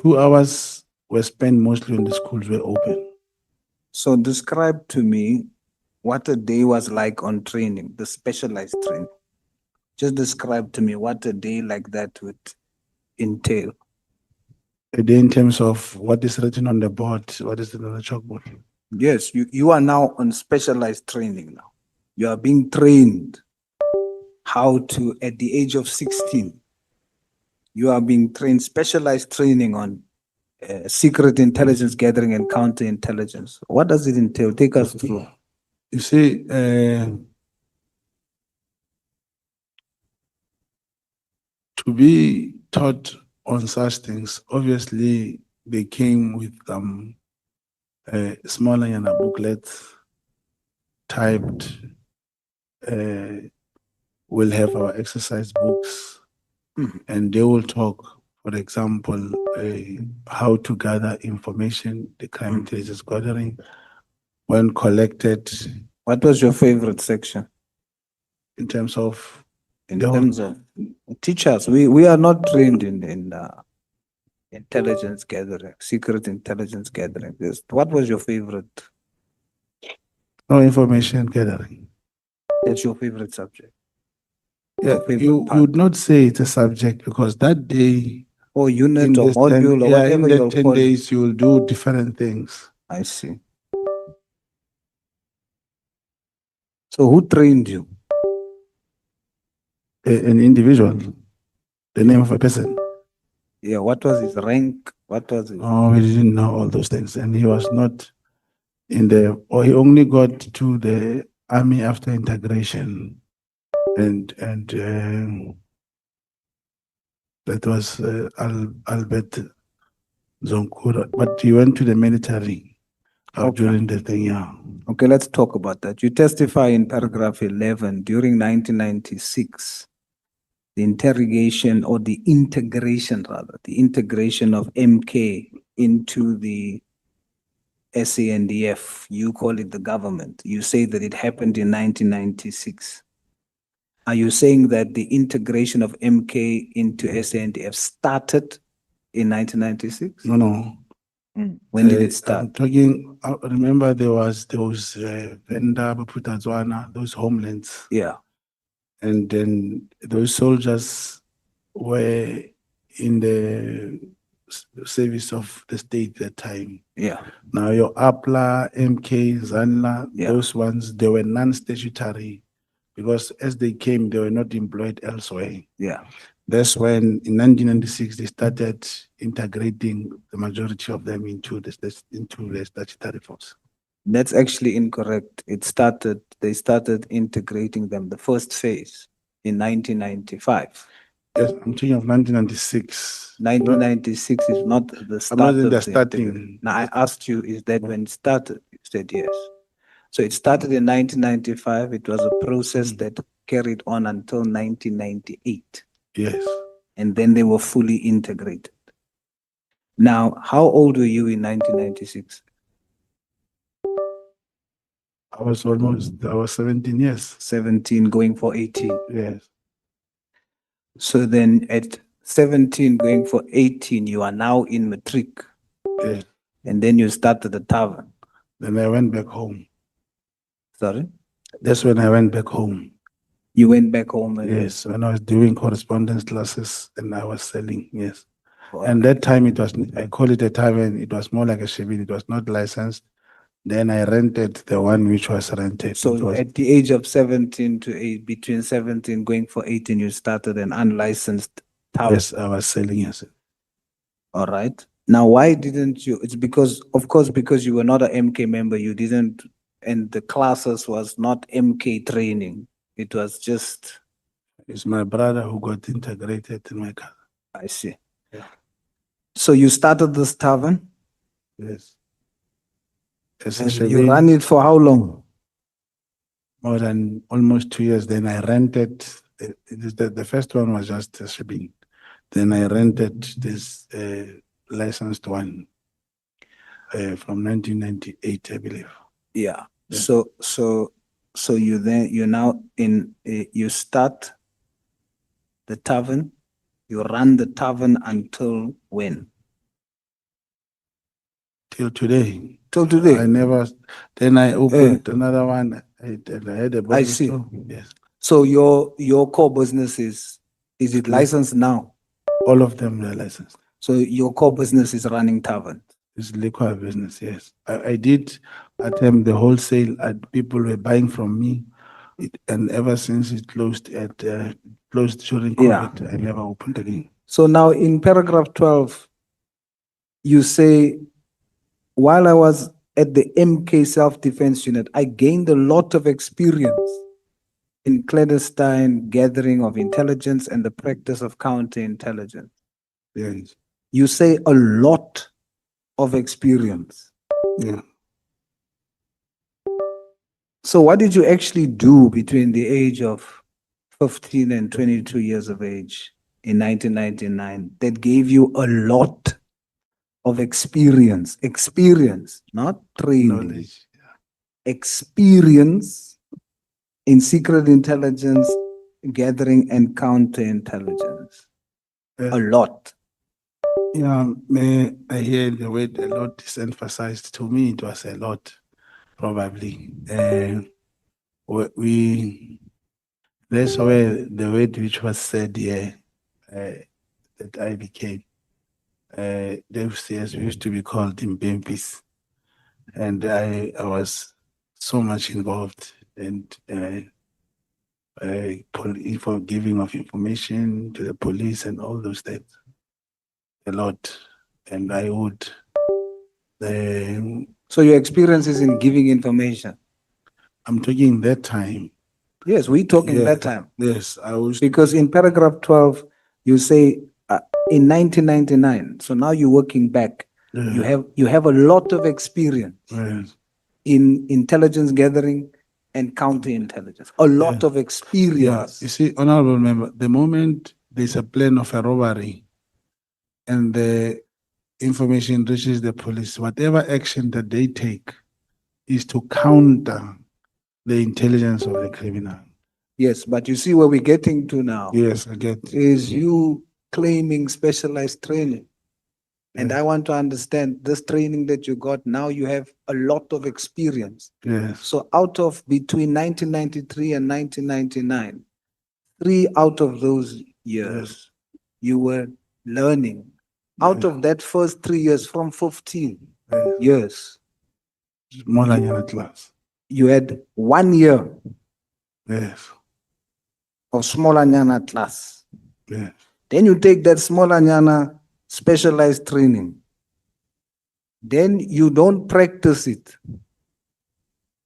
2 hours were spent mostly when the schools were open. So describe to me what a day was like on training, the specialized training. Just describe to me what a day like that would entail. A day in terms of what is written on the board, what is on the chalkboard. Yes, you are now on specialized training now. You are being trained how to, at the age of 16, you are being trained, specialized training on secret intelligence gathering and counterintelligence. What does it entail? Take us through. You see, to be taught on such things, obviously they came with smaller and a booklet typed. We'll have our exercise books, and they will talk, for example, how to gather information, the crime intelligence gathering, when collected. What was your favorite section? In terms of teach us. We are not trained in intelligence gathering, secret intelligence gathering. What was your favorite? No, information gathering. That's your favorite subject. Yeah, you would not say it's a subject because that day or unit or this 10 module or yeah, whatever in the you'll 10 call it. days you will do different things. I see. So who trained you? An individual, the name of a person. Yeah, what was his rank? What was his? Oh, we didn't know all those things, and he was not in the, or he only got to the army after integration, and that was Albert Zonkura, but he went to the military during the thing. Yeah. Okay, let's talk about that. You testify in paragraph 11 during 1996. The interrogation or the integration rather, the integration of MK into the SANDF, you call it the government. You say that it happened in 1996. Are you saying that the integration of MK into SANDF started in 1996? No. When did it start? I'm talking, remember there was those Venda, Putazwana, those homelands. Yeah. And then those soldiers were in the service of the state that time. Yeah. Now your APLA, MK, Zanla, Yeah. those ones, they were non-statutory because as they came, they were not employed elsewhere. Yeah. That's when in 1996 they started integrating the majority of them into the statutory force. That's actually incorrect. They started integrating them, the first phase, in 1995. Yes, I'm thinking of 1996. 1996 is not the start I'm not in of the starting. integration. Now I asked you, is that when it started? You said yes. So it started in 1995. It was a process that carried on until 1998. Yes. And then they were fully integrated. Now, how old were you in 1996? I was 17 years. 17 going for 18. Yes. So then at 17 going for 18, you are now in matric. Yes. And then you started the tavern. Then I went back home. Sorry? That's when I went back home. You went back home and. Yes, when I was doing correspondence classes and I was selling, yes. And that time it was, I call it a tavern, it was more like a shebeen, it was not licensed. Then I rented the one which was rented. It So was- at the age of 17 to 8, between 17 going for 18, you started an unlicensed tavern. Yes, I was selling, yes. All right. Now, why didn't you? It's because, of course, because you were not an MK member, you didn't, and the classes was not MK training. It was just, It's my brother who got integrated in my car. I see. Yeah. So you started this tavern? Yes. As a And you shebeen, ran it for how long? more than almost 2 years. Then I rented, the first one was just a shebeen. Then I rented this licensed one from 1998, I believe. Yeah. Yeah. So you then, you're now in, you start the tavern, you run the tavern until when? Till today. Till today? I never, then I opened another one. I had a bottle see. store. Yes. So your core business is it licensed now? All of them were licensed. So your core business is running tavern? It's liquor business, yes. I did attempt the wholesale, people were buying from me. And ever since it closed closed during Yeah. COVID, I never opened again. So now in paragraph 12, you say, while I was at the MK Self-Defense Unit, I gained a lot of experience in clandestine gathering of intelligence and the practice of counterintelligence. Yes. You say a lot of experience. Yeah. So what did you actually do between the age of 15 and 22 years of age in 1999 that gave you a lot of experience, not training, Knowledge. experience in secret intelligence gathering and counterintelligence? A lot. Yeah, I hear the word a lot is emphasized. To me, it was a lot, probably. That's where the word which was said here, that I became. Those years we used to be called Impempis. And I was so much involved and for giving of information to the police and all those things. A lot. And I would. So your experience is in giving information? I'm talking that time. Yes, we talking Yeah, that time. Yes, I was. Because in paragraph 12, you say in 1999, so now you're working back, you have a lot of experience Yes. in intelligence gathering and counterintelligence. A lot of Yeah, experience. you see, honorable member, the moment there's a plan of a robbery and the information reaches the police, whatever action that they take is to counter the intelligence of the criminal. Yes, but you see where we're getting to now. Yes, I get. Is you claiming specialized training. And I want to understand this training that you got, now you have a lot of experience. Yes. So out of between 1993 and 1999, 3 out of those years, you were learning. Out of that first 3 years, from 15 years, Molanyana class. you had 1 year Yes. of Smolanyana class. Yes. Then you take that Smolanyana specialized training. Then you don't practice it.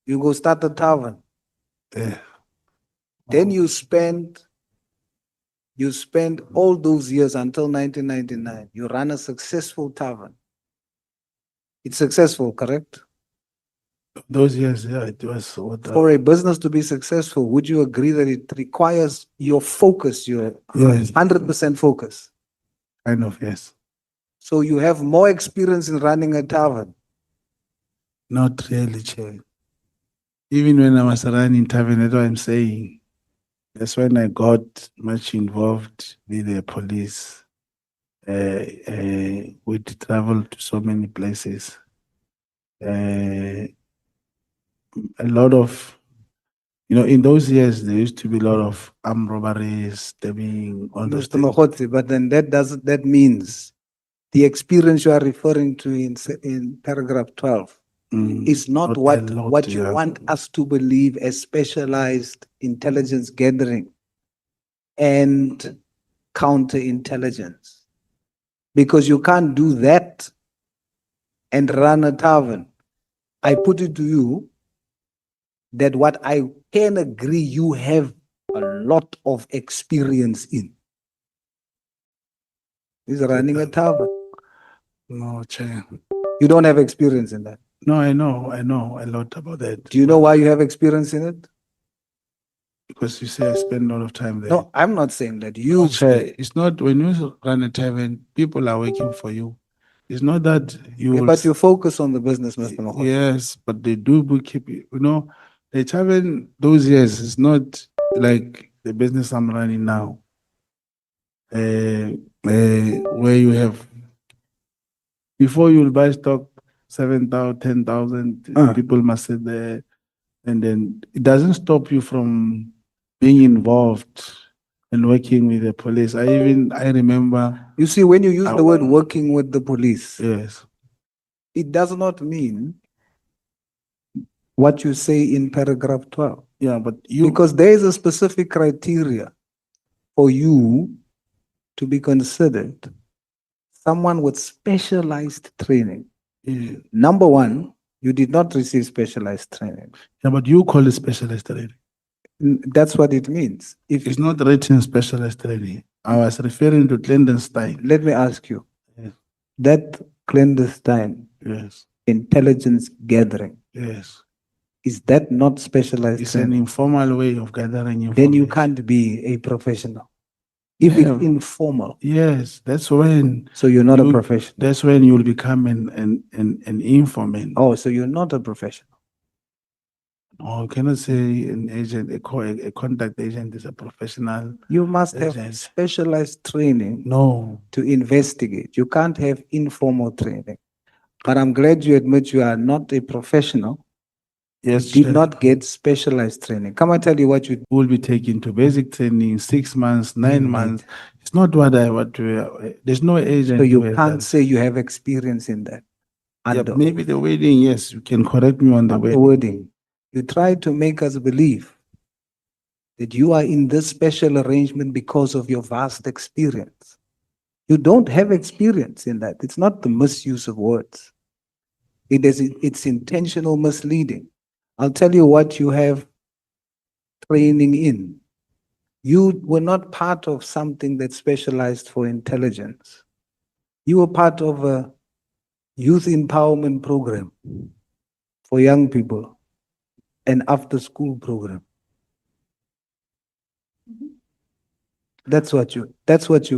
You go start a tavern. Yeah. Then you spend all those years until 1999. You run a successful tavern. It's successful, correct? Those years, yeah, it was what. For a business to be successful, would you agree that it requires your focus, your 100% focus? Kind of, yes. So you have more experience in running a tavern? Not really, Chair. Even when I was running tavern, that's what I'm saying. That's when I got much involved with the police. We traveled to so many places. A lot of You know, in those years, there used to be a lot of armed robberies, stabbing, all those Mr. things. Mogotsi, but then that means the experience you are referring to in paragraph 12 is not Not a what, lot, what you yeah. want us to believe as specialized intelligence gathering and counterintelligence. Because you can't do that and run a tavern. I put it to you that what I can agree you have a lot of experience in is running a tavern. No, Chair. You don't have experience in that. No, I know a lot about that. Do you know why you have experience in it? Because you say I spend a lot of time there. No, I'm not saying that you. No, Chair, it's not when you run a tavern, people are working for you. It's not that you. Yeah, will but you focus on the business, Mr. Mogotsi. Yes, but they do bookkeep. You know, the tavern those years is not like the business I'm running now. Where you have before you'll buy stock 7,000, 10,000, people must sit there, and then it doesn't stop you from being involved and working with the police. I remember. You see, when you use the word working with the police, Yes. it does not mean what you say in paragraph 12. Yeah, but you. Because there is a specific criteria for you to be considered someone with specialized training. Yeah. Number one, you did not receive specialized training. Yeah, but you call it specialized training. That's what it means. If It's not written specialized training. I was referring to clandestine. Let me ask you, Yes. that clandestine Yes. intelligence gathering, Yes. is that not specialized It's an training? informal way of gathering information. Then you can't be a professional. If Yeah. it's informal, Yes, that's when. so you're not a you- professional. That's when you'll become an informant. Oh, so you're not a professional. No, you cannot say an agent, a contact agent is a professional. You must have agent. specialized training No. to investigate. You can't have informal training. But I'm glad you admit you are not a professional. Yes, Did Chair. not get specialized training. Come and tell you what you Will be taken to basic training 6 months, 9 did. months. It's not what I want to. There's no agent. So you who has can't that. say you have experience in that. Yeah, Under maybe the wording, yes, you can correct me on the not the wording. wording. You try to make us believe that you are in this special arrangement because of your vast experience. You don't have experience in that. It's not the misuse of words. It's intentional misleading. I'll tell you what you have training in. You were not part of something that specialized for intelligence. You were part of a youth empowerment program for young people, an after school program. That's what you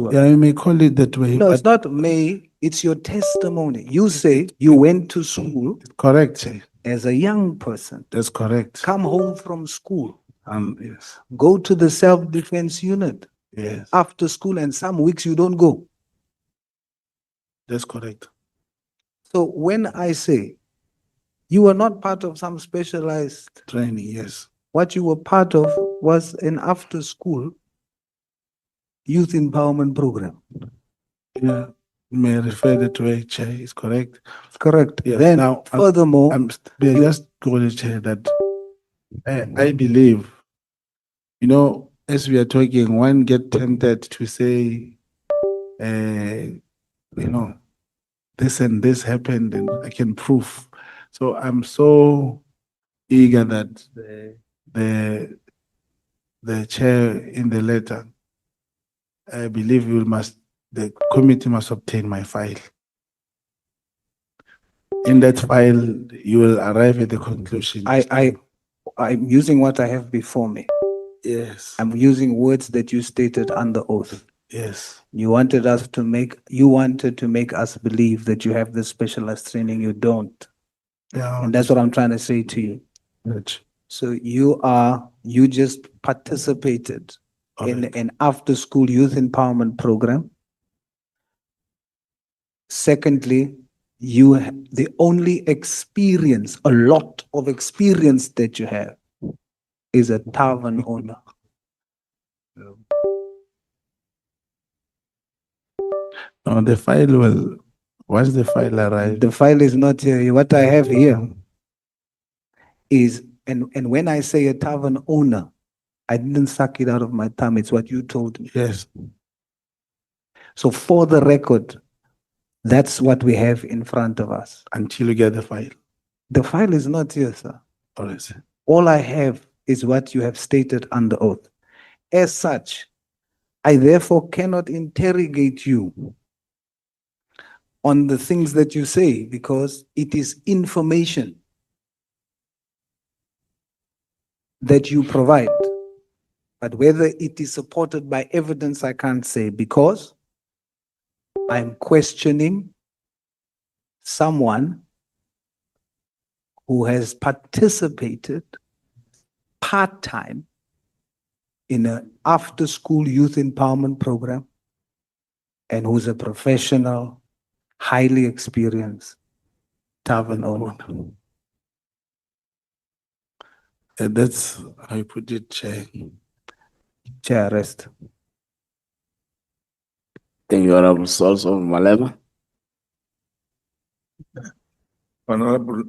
were. Yeah, you may call it that way. No, it's but not may, it's your testimony. You say you went to school correct. Chair. as a young person, That's correct. come home from school, Yes. go to the self-defense unit Yes. after school, and some weeks you don't go. That's correct. So when I say you were not part of some specialized, Training, yes. what you were part of was an after-school youth empowerment program. Yeah. You may refer that way, Chair. It's correct. Correct. Yeah. Then Now, furthermore, they just going to Chair that I believe, you know, as we are talking, one get tempted to say, you know, this and this happened and I can prove. So I'm so eager that the chair in the letter, I believe the committee must obtain my file. In that file, you will arrive at the conclusion. I'm using what I have before me. Yes. I'm using words that you stated under oath. Yes. You wanted to make us believe that you have this specialized training. You don't. Yeah. And that's what I'm trying to say to you. Right. So you just participated in an after-school youth empowerment program. Secondly, the only experience, a lot of experience that you have is a tavern owner. No, the file will, once the file arrives, The file is not here. What I have here is, and when I say a tavern owner, I didn't suck it out of my thumb. It's what you told me. yes, So for the record, that's what we have in front of us. until you get the file. The file is not here, sir. All right, sir. All I have is what you have stated under oath. As such, I therefore cannot interrogate you on the things that you say because it is information that you provide. But whether it is supported by evidence, I can't say because I'm questioning someone who has participated part-time in an after-school youth empowerment program and who's a professional, highly experienced tavern owner. And that's how you put it, Chair. Chair, rest. Thank you, Honorable Source of Malema. Honorable,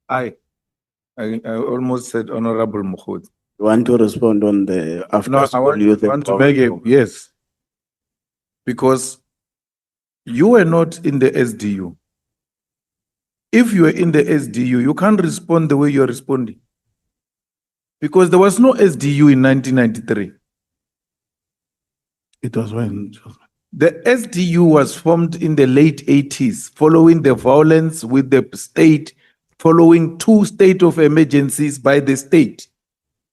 I almost said Honorable Mogotsi. You want to respond on the after No, I school youth want to make empowerment it, yes. Because you were not in the SDU. If you were in the SDU, you can't respond the way you're responding. Because there was no SDU in 1993. It was when. The SDU was formed in the late 80s, following the violence with the state, following 2 state of emergencies by the state.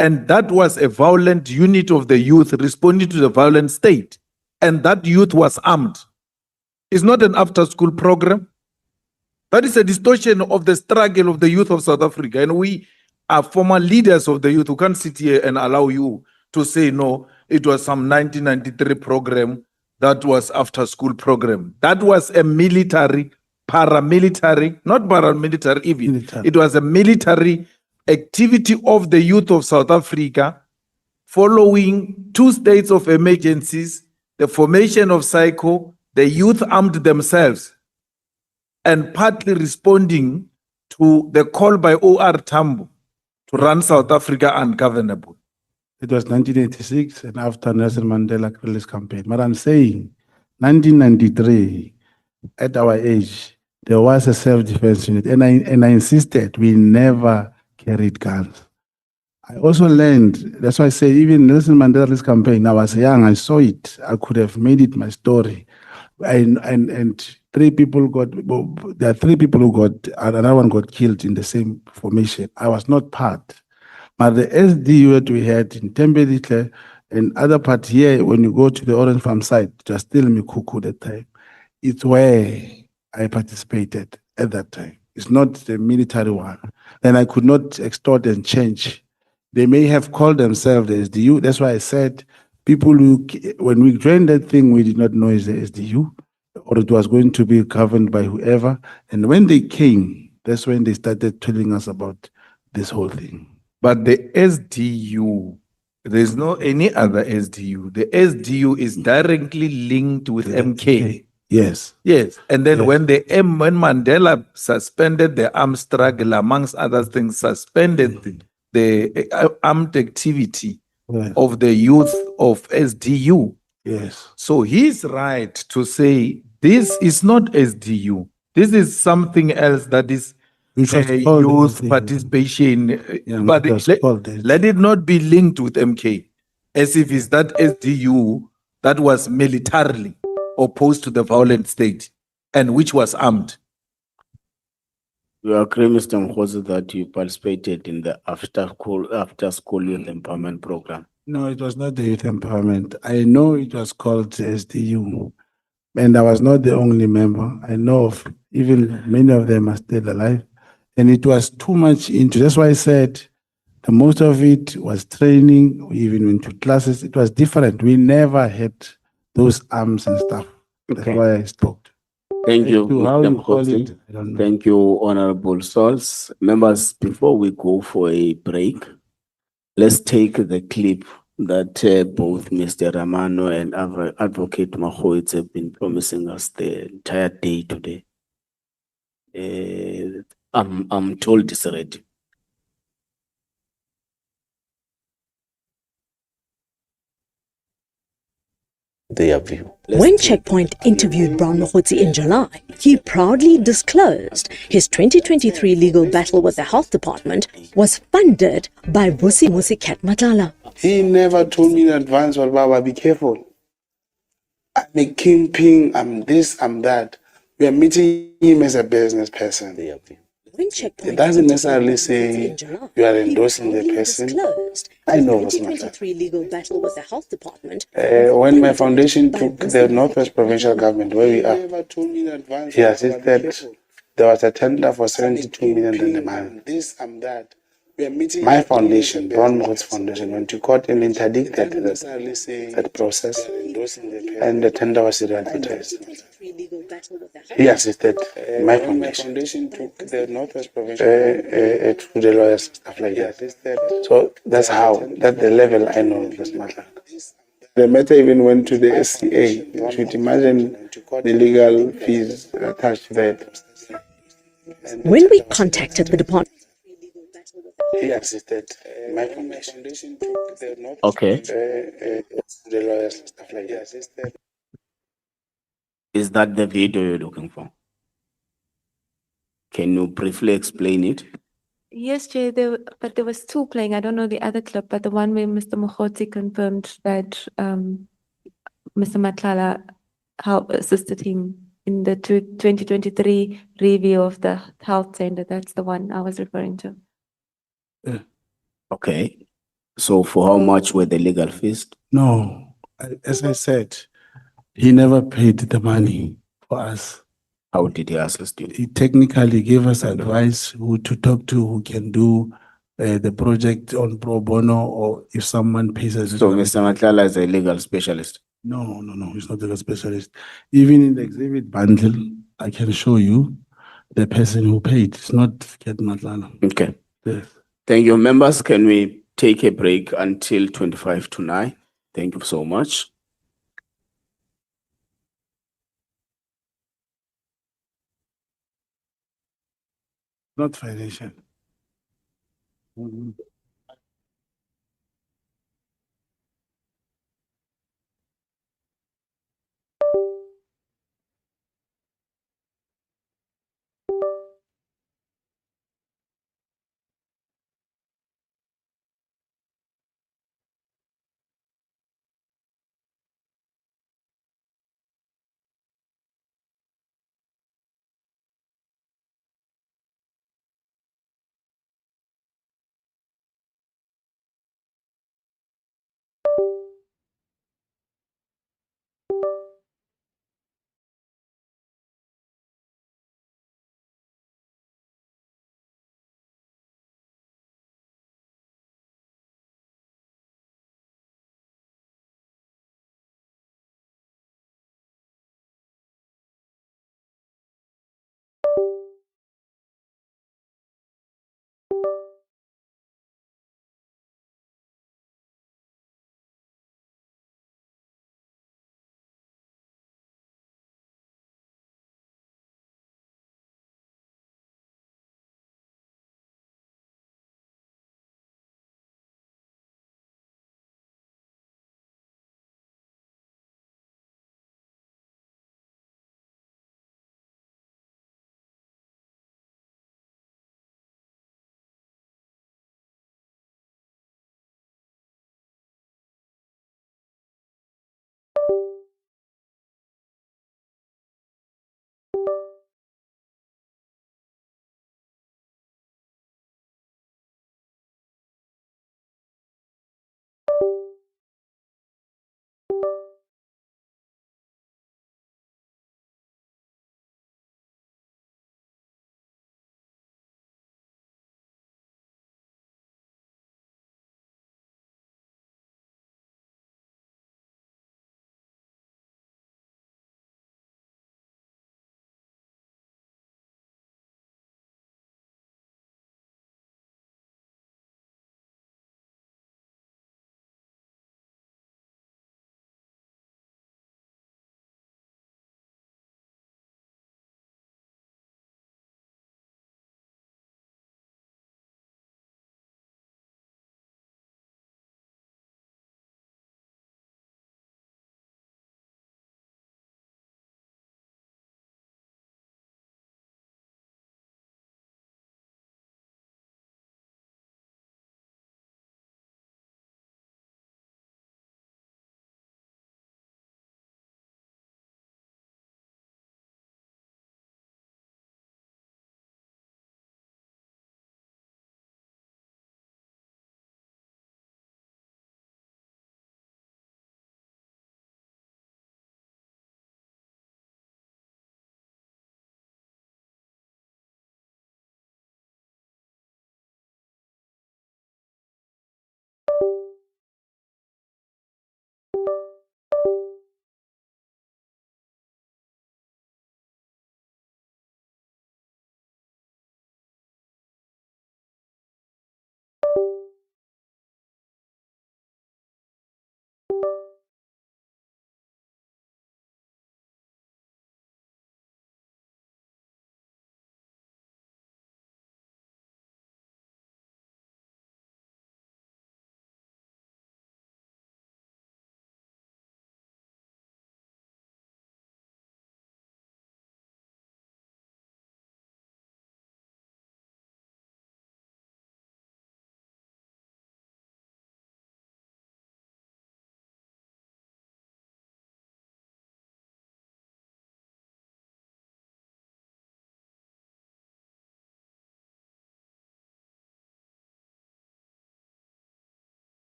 And that was a violent unit of the youth responding to the violent state. And that youth was armed. It's not an after-school program. That is a distortion of the struggle of the youth of South Africa. And we are former leaders of the youth who can't sit here and allow you to say, no, it was some 1993 program that was after-school program. That was a military, paramilitary, not paramilitary even. Military. It was a military activity of the youth of South Africa following 2 states of emergencies, the formation of psycho, the youth armed themselves, and partly responding to the call by O.R. Tambo to run South Africa ungovernable. It was 1986 and after Nelson Mandela release campaign. But I'm saying 1993, at our age, there was a self-defense unit. And I insisted we never carried guns. I also learned, that's why I say even Nelson Mandela release campaign, I was young, I saw it. I could have made it my story. And 3 people got, there are 3 people who got, another one got killed in the same formation. I was not part. But the SDU that we had in Tembelite and other part here, when you go to the Orange Farm site, it was still Mikuku that time. It's where I participated at that time. It's not the military one. And I could not extort and change. They may have called themselves the SDU. That's why I said people who, when we joined that thing, we did not know it's the SDU or it was going to be governed by whoever. And when they came, that's when they started telling us about this whole thing. But the SDU, there's no any other SDU. The SDU is directly linked with MK. Yes. Yes. And then Yes. when Mandela suspended the armed struggle, amongst other things, suspended the armed activity Yes. of the youth of SDU. Yes. So he's right to say this is not SDU. This is something else that is Which was called youth SDU. participation. Yeah, But it was called that. let it not be linked with MK, as if it's that SDU that was militarily opposed to the violent state and which was armed. You agree, Mr. Mogotsi, that you participated in the after school youth empowerment program? No, it was not the youth empowerment. I know it was called SDU. And I was not the only member. I know of even many of them are still alive. And it was too much into, that's why I said the most of it was training. We even went to classes. It was different. We never had those arms and stuff. That's Okay. why I stopped. Thank As you, to how Mr. you call Mogotsi. it, I don't know. Thank you, Honorable Source. Members, before we go for a break, let's take the clip that both Mr. Ramano and Advocate Mogotsi have been promising us the entire day today. I'm told it's ready. Their view. When Checkpoint interviewed Brown Mogotsi in July, he proudly disclosed his 2023 legal battle with the health department was funded by Vusi Musi Cat Matala. He never told me in advance, well, Baba, be careful. I'm a kingpin, I'm this, I'm that. We are meeting him as a business person. When It doesn't necessarily say you are endorsing the person. I know what's my 2023 legal battle with the health department. When my foundation took the Northwest Provincial Government, where we are, he assisted. There was a tender for 72 million in the month. My foundation, Brown Mogotsi Foundation, went to court and interdicted that process, and the tender was advertised. He assisted my foundation took the Northwest Provincial to the lawyers, stuff like that. So that's how, that's the level I know of this matter. The matter even went to the SCA. You should imagine the legal fees attached to that. When we contacted the department, he assisted my foundation. Okay. The lawyers, stuff like that. Is that the video you're looking for? Can you briefly explain it? Yes, Chair, but there was two playing. I don't know the other clip, but the one where Mr. Mogotsi confirmed that Mr. Matlala assisted him in the 2023 review of the health center. That's the one I was referring to. Okay. So for how much were the legal fees? No, as I said, he never paid the money for us. How did he assist you? He technically gave us advice who to talk to, who can do the project on pro bono, or if someone pays us. So Mr. Matlala is a legal specialist? No, he's not a specialist. Even in the exhibit bundle, I can show you the person who paid. It's not Ket Matlala. Okay. Yes. Thank you, members. Can we take a break until 25 to 9? Thank you so much. Not financial.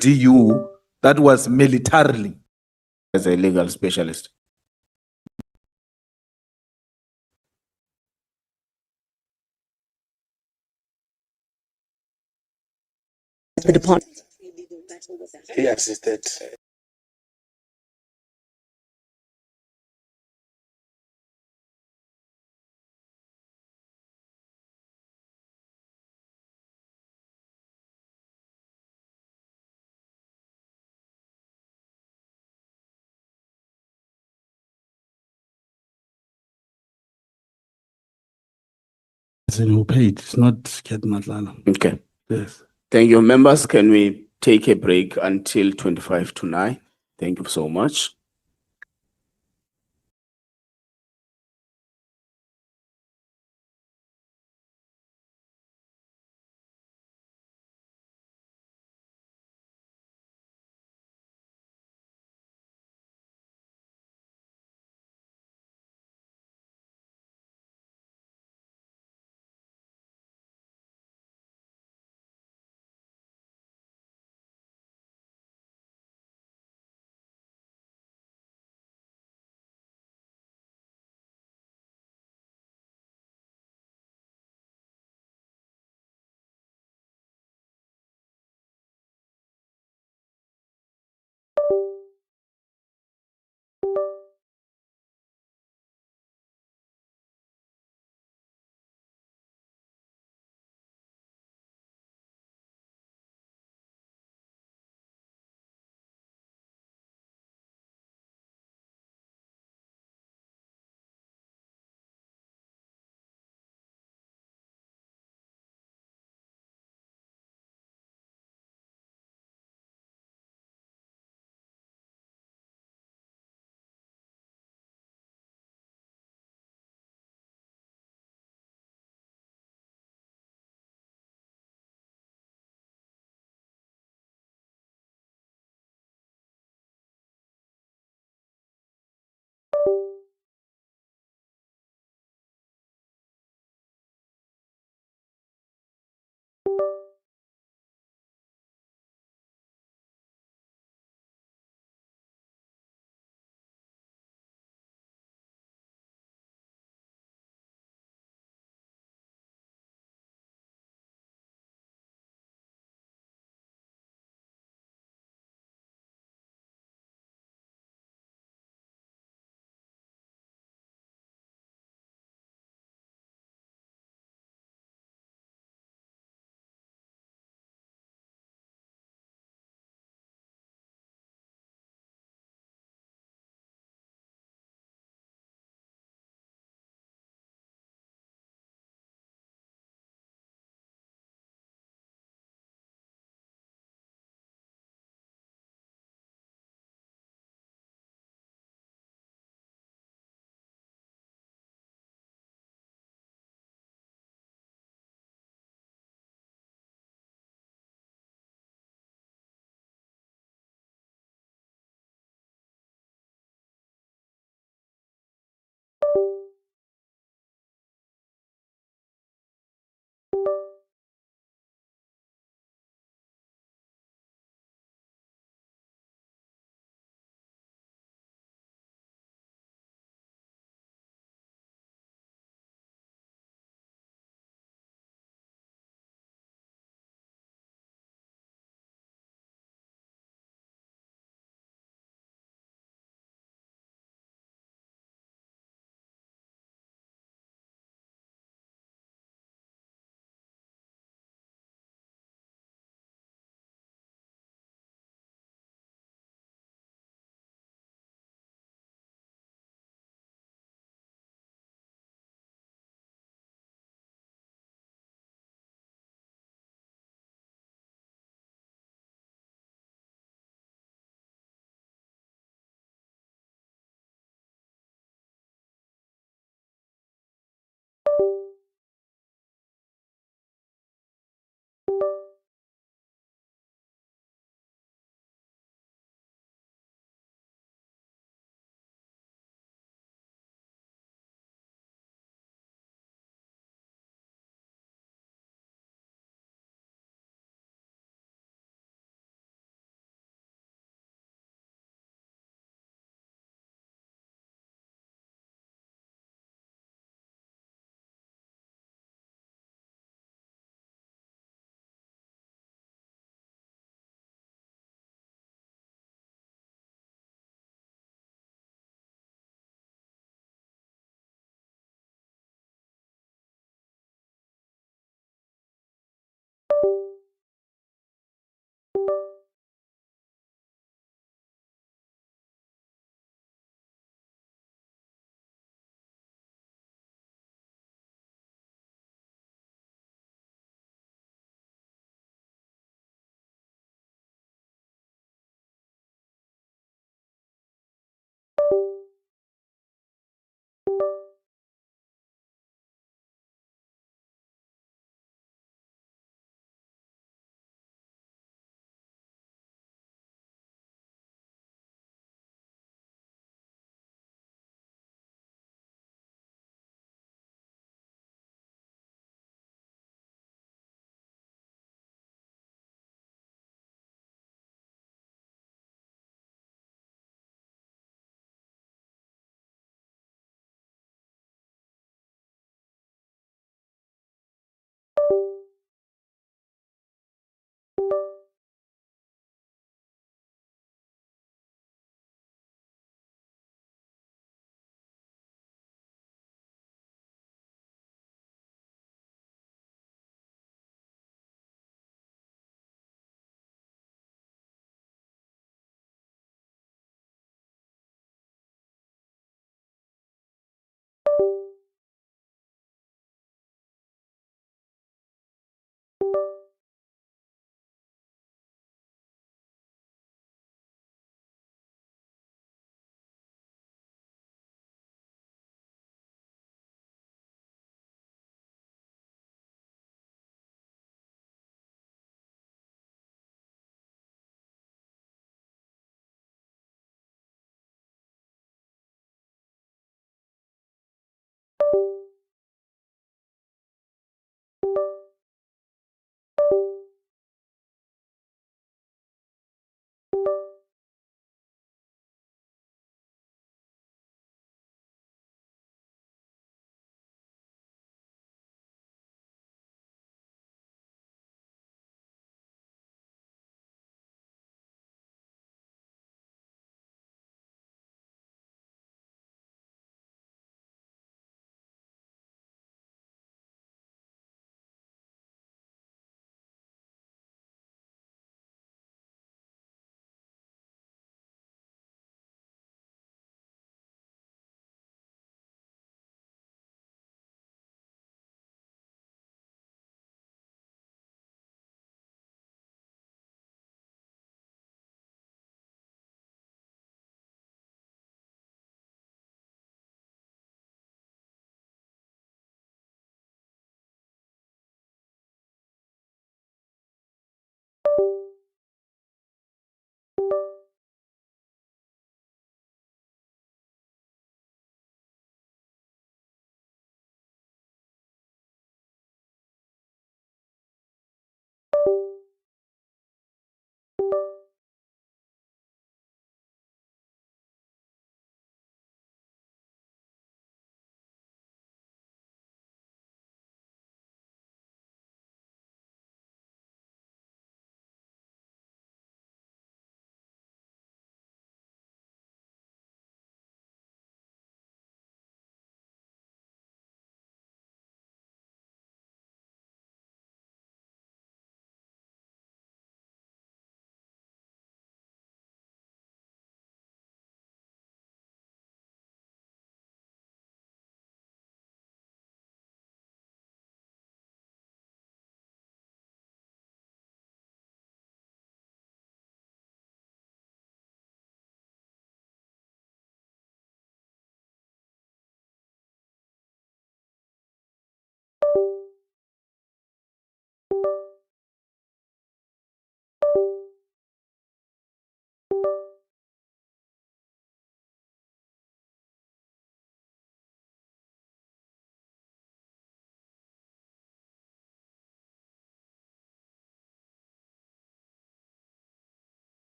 DU that was militarily. As a legal specialist. The department. He assisted. Who paid? It's not Ket Matlala. Okay. Yes. Thank you, members. Can we take a break until 25 to 9? Thank you so much.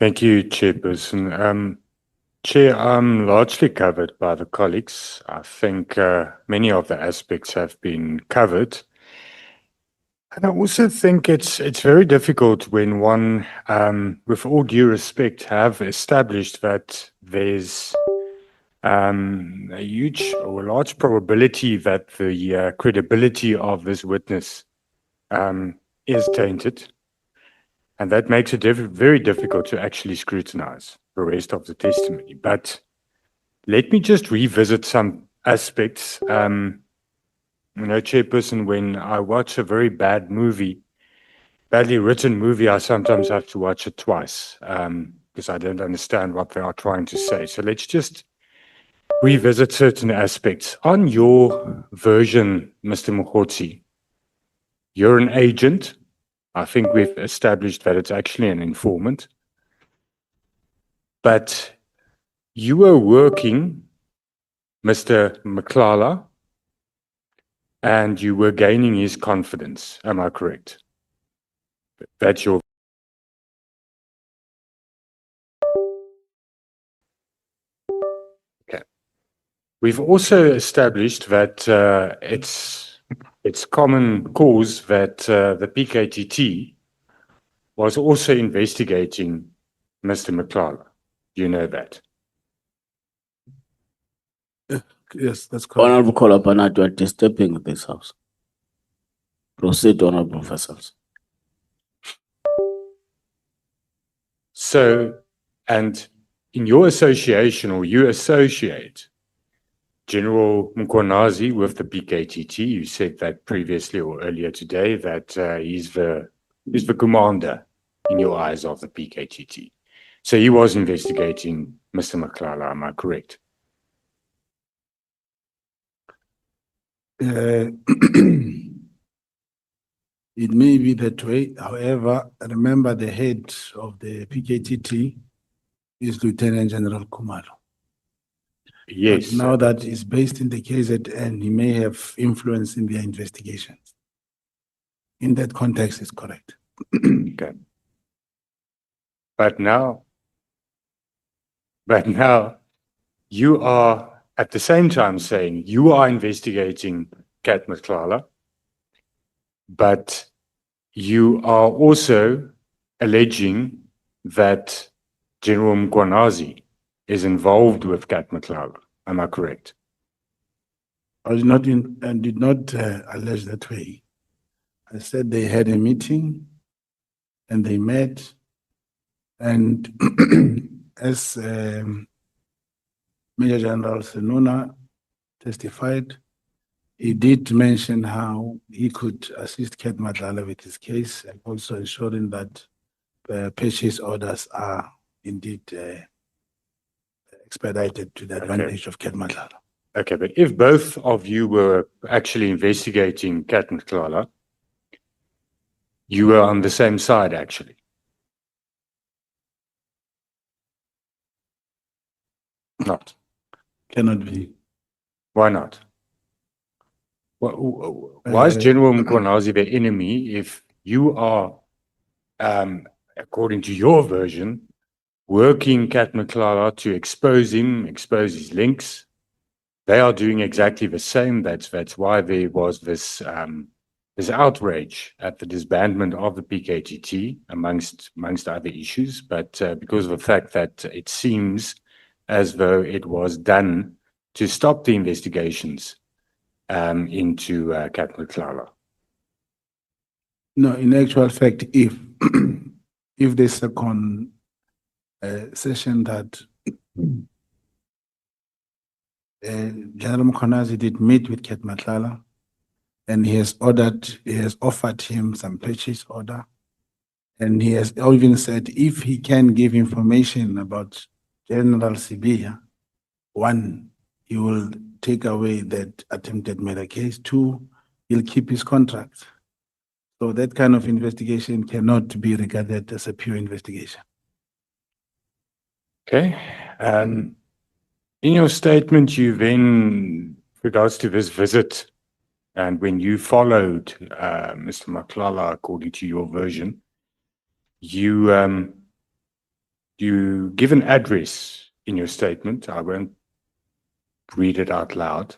Thank you, Chairperson. Chair, I'm largely covered by the colleagues. I think many of the aspects have been covered. And I also think it's very difficult when one, with all due respect, have established that there's a huge or large probability that the credibility of this witness is tainted. And that makes it very difficult to actually scrutinize the rest of the testimony. But let me just revisit some aspects. Chairperson, when I watch a very bad movie, badly written movie, I sometimes have to watch it twice because I don't understand what they are trying to say. So let's just revisit certain aspects. On your version, Mr. Mogotsi, you're an agent. I think we've established that it's actually an informant. But you were working, Mr. Mklala, and you were gaining his confidence. Am I correct? That's your... Okay. We've also established that it's common cause that the PKTT was also investigating Mr. Mklala. You know that. Yes, that's correct. Honorable Kolopana, you are disturbing this house. Proceed, Honorable Professors. So, and in your association, or you associate General Mkhonazi with the PKTT, you said that previously or earlier today that he's the commander in your eyes of the PKTT. So he was investigating Mr. Mklala, am I correct? It may be that way. However, remember the head of the PKTT is Lieutenant General Kumalo. Yes. But now that he's based in the KZN, he may have influence in their investigations. In that context, it's correct. Okay. But now you are at the same time saying you are investigating Kat Mklala, but you are also alleging that General Mkhonazi is involved with Kat Mklala. Am I correct? I did not allege that way. I said they had a meeting and they met, and as Major General Senuna testified, he did mention how he could assist Kat Mklala with his case, and also ensuring that purchase orders are indeed expedited to the advantage of Kat Mklala. Okay, but if both of you were actually investigating Kat Mklala, you were on the same side actually. Not. Cannot be. Why not? Why is General Mkhonazi the enemy if you are, according to your version, working Kat Mklala to expose him, expose his links? They are doing exactly the same. That's why there was this this outrage at the disbandment of the PKTT, amongst other issues. But because of the fact that it seems as though it was done to stop the investigations into Kat Mklala. No, in actual fact, if there's a session that General Mkhonazi did meet with Kat Mklala, and he has offered him some purchase order, and he has even said if he can give information about General Sibiya, one, he will take away that attempted murder case. Two, he'll keep his contract. So that kind of investigation cannot be regarded as a pure investigation. Okay. In your statement, you then, with regards to this visit, and when you followed Mr. Mklala, according to your version, you You give an address in your statement. I won't read it out loud.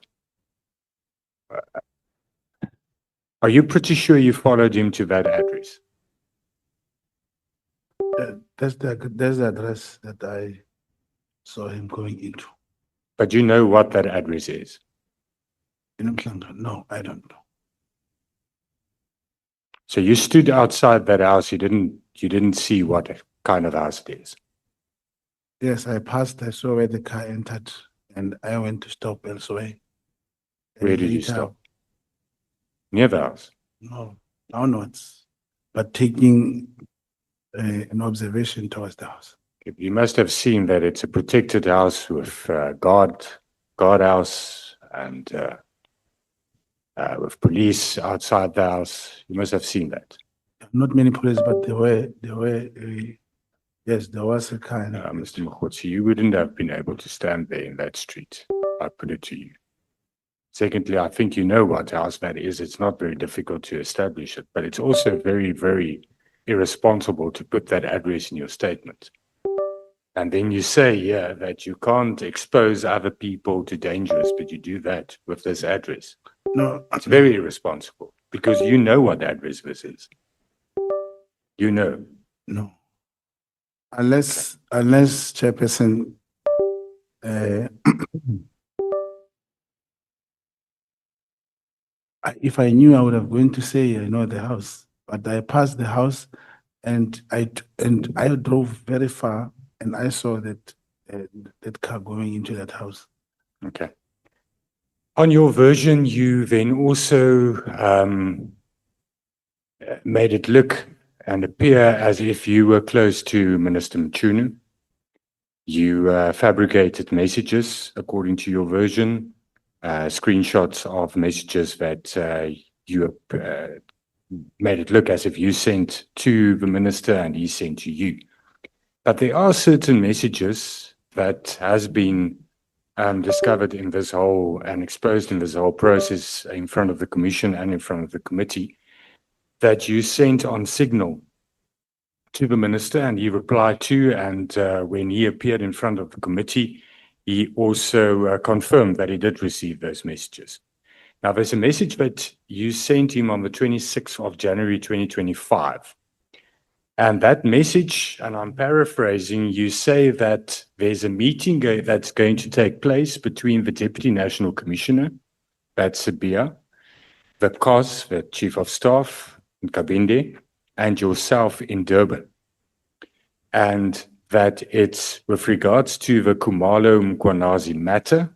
Are you pretty sure you followed him to that address? That's the address that I saw him going into. But you know what that address is? In Mhlanga? No, I don't know. So you stood outside that house. You didn't see what kind of house it is. Yes, I passed, I saw where the car entered, and I went to stop elsewhere. And Where did you later- stop? Near the house. No, downwards, but taking an observation towards the house. You must have seen that it's a protected house with guardhouse and with police outside the house. You must have seen that. Not many police, but there were, yes, there was a car. Mr. Mogotsi, you wouldn't have been able to stand there in that street. I put it to you. Secondly, I think you know what house that is. It's not very difficult to establish it, but it's also very, very irresponsible to put that address in your statement. And then you say here that you can't expose other people to dangers, but you do that with this address. No. It's very irresponsible because you know what address this is. You know. No. Unless Chairperson, if I knew, I would have going to say, I know the house, but I passed the house and I drove very far and I saw that car going into that house. Okay. On your version, you then also made it look and appear as if you were close to Minister Mchunu. You fabricated messages according to your version, screenshots of messages that you made it look as if you sent to the minister and he sent to you. But there are certain messages that has been discovered in this whole and exposed in this whole process in front of the commission and in front of the committee that you sent on signal to the minister and he replied to, and when he appeared in front of the committee, he also confirmed that he did receive those messages. Now, there's a message that you sent him on the 26th of January 2025. And that message, and I'm paraphrasing, you say that there's a meeting that's going to take place between the Deputy National Commissioner, that's Sabia, the COS, the Chief of Staff, Nkabinde, and yourself in Durban. And that it's with regards to the Khumalo Mkhwanazi matter,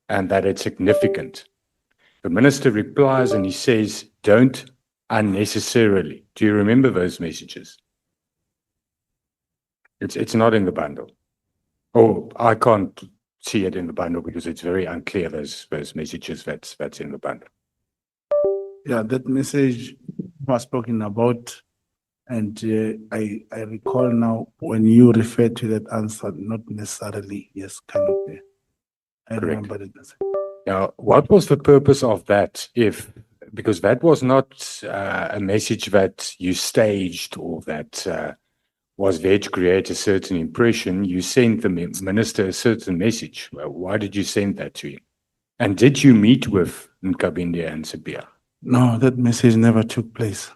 and that it's significant. The minister replies and he says, don't unnecessarily. Do you remember those messages? It's not in the bundle. Oh, I can't see it in the bundle because it's very unclear, those messages that's in the bundle. Yeah, that message was spoken about, and I recall now when you refer to that answer, not necessarily, yes, kind of. I remember it. Now, what was the purpose of that? Because that was not a message that you staged or that was there to create a certain impression. You sent the minister a certain message. Well, why did you send that to him? And did you meet with Nkabinde and Sabia? No, that message never took place.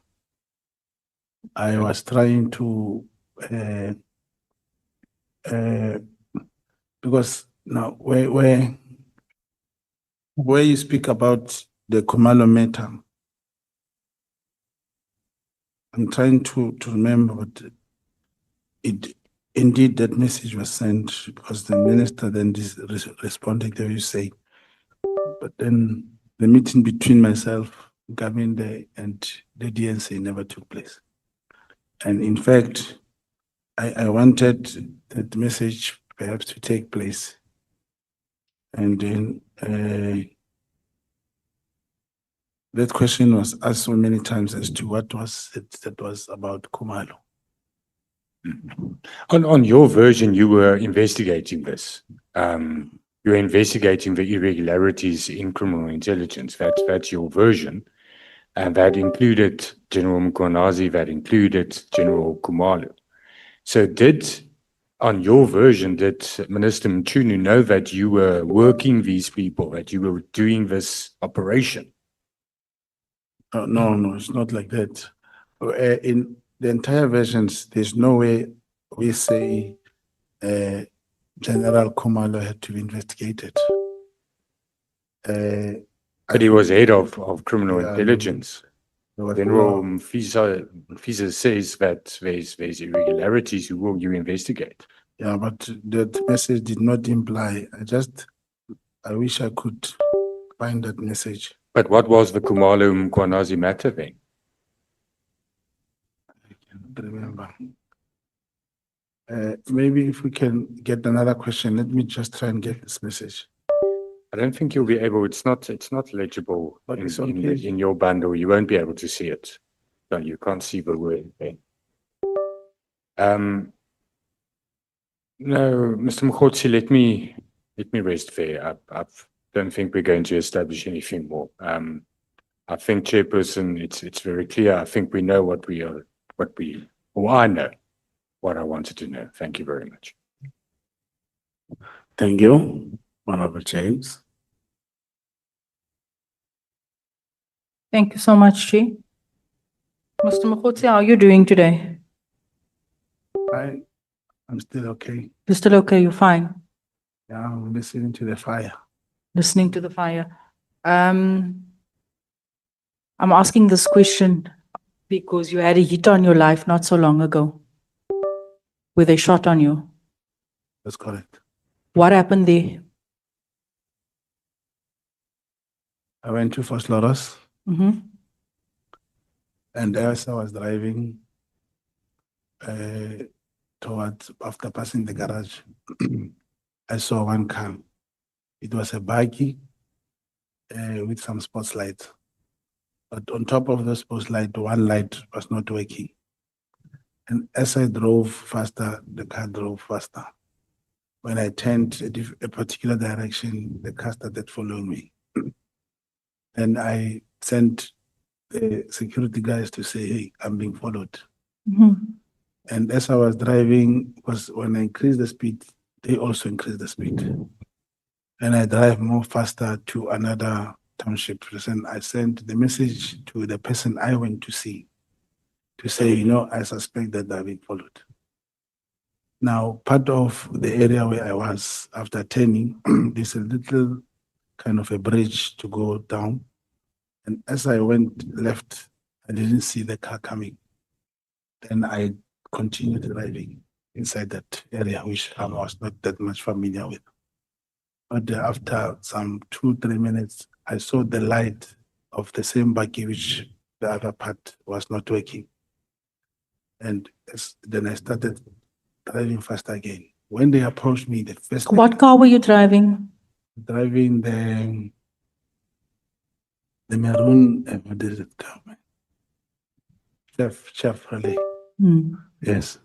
I was trying to, because now where you speak about the Khumalo matter, I'm trying to remember, but indeed that message was sent because the minister then responded the way you say. But then the meeting between myself, Gavin, and the DNC never took place. And in fact, I wanted that message perhaps to take place. And then that question was asked so many times as to what was it that was about Khumalo. On your version, you were investigating this. You were investigating the irregularities in criminal intelligence. That's your version. And that included General Mkhwanazi, that included General Khumalo. So did on your version, did Minister Mchunu know that you were working these people, that you were doing this operation? No, it's not like that. In the entire versions, there's no way we say General Khumalo had to be investigated. But he was head of criminal Yeah, intelligence. there was General no- Mfisa says that there's irregularities. Who will you investigate? Yeah, but that message did not imply. I wish I could find that message. But what was the Khumalo Mkhwanazi matter then? I can't remember. Maybe if we can get another question, let me just try and get this message. I don't think you'll be able. It's not legible But it's in okay. in your bundle. You won't be able to see it. No, you can't see the word there. No, Mr. Mogotsi, let me rest there. I don't think we're going to establish anything more. I think, Chairperson, it's very clear. I think we know I know what I wanted to know. Thank you very much. Thank you, Honorable James. Thank you so much, Chair. Mr. Mogotsi, how are you doing today? I'm still okay. You're still okay, you're fine? Yeah, I'm listening to the fire. Listening to the fire. I'm asking this question because you had a hit on your life not so long ago, where they shot on you. That's correct. What happened there? I went to First Lotus, Mm-hmm. and as I was driving towards, after passing the garage, I saw one car. It was a buggy with some sports lights. But on top of the sports light, one light was not working. And as I drove faster, the car drove faster. When I turned a particular direction, the car started following me. And I sent the security guys to say, hey, I'm being followed. Mm-hmm. And as I was driving, because when I increased the speed, they also increased the speed. And I drive more faster to another township. And I sent the message to the person I went to see to say, you know, I suspect that I've been followed. Now, part of the area where I was after turning, there's a little kind of a bridge to go down. And as I went left, I didn't see the car coming. Then I continued driving inside that area, which I was not that much familiar with. But after some 2-3 minutes, I saw the light of the same buggy, which the other part was not working. And then I started driving faster again. When they approached me, the first What car were you driving? driving the maroon, what is it car? Chevrolet. Hmm. Yes.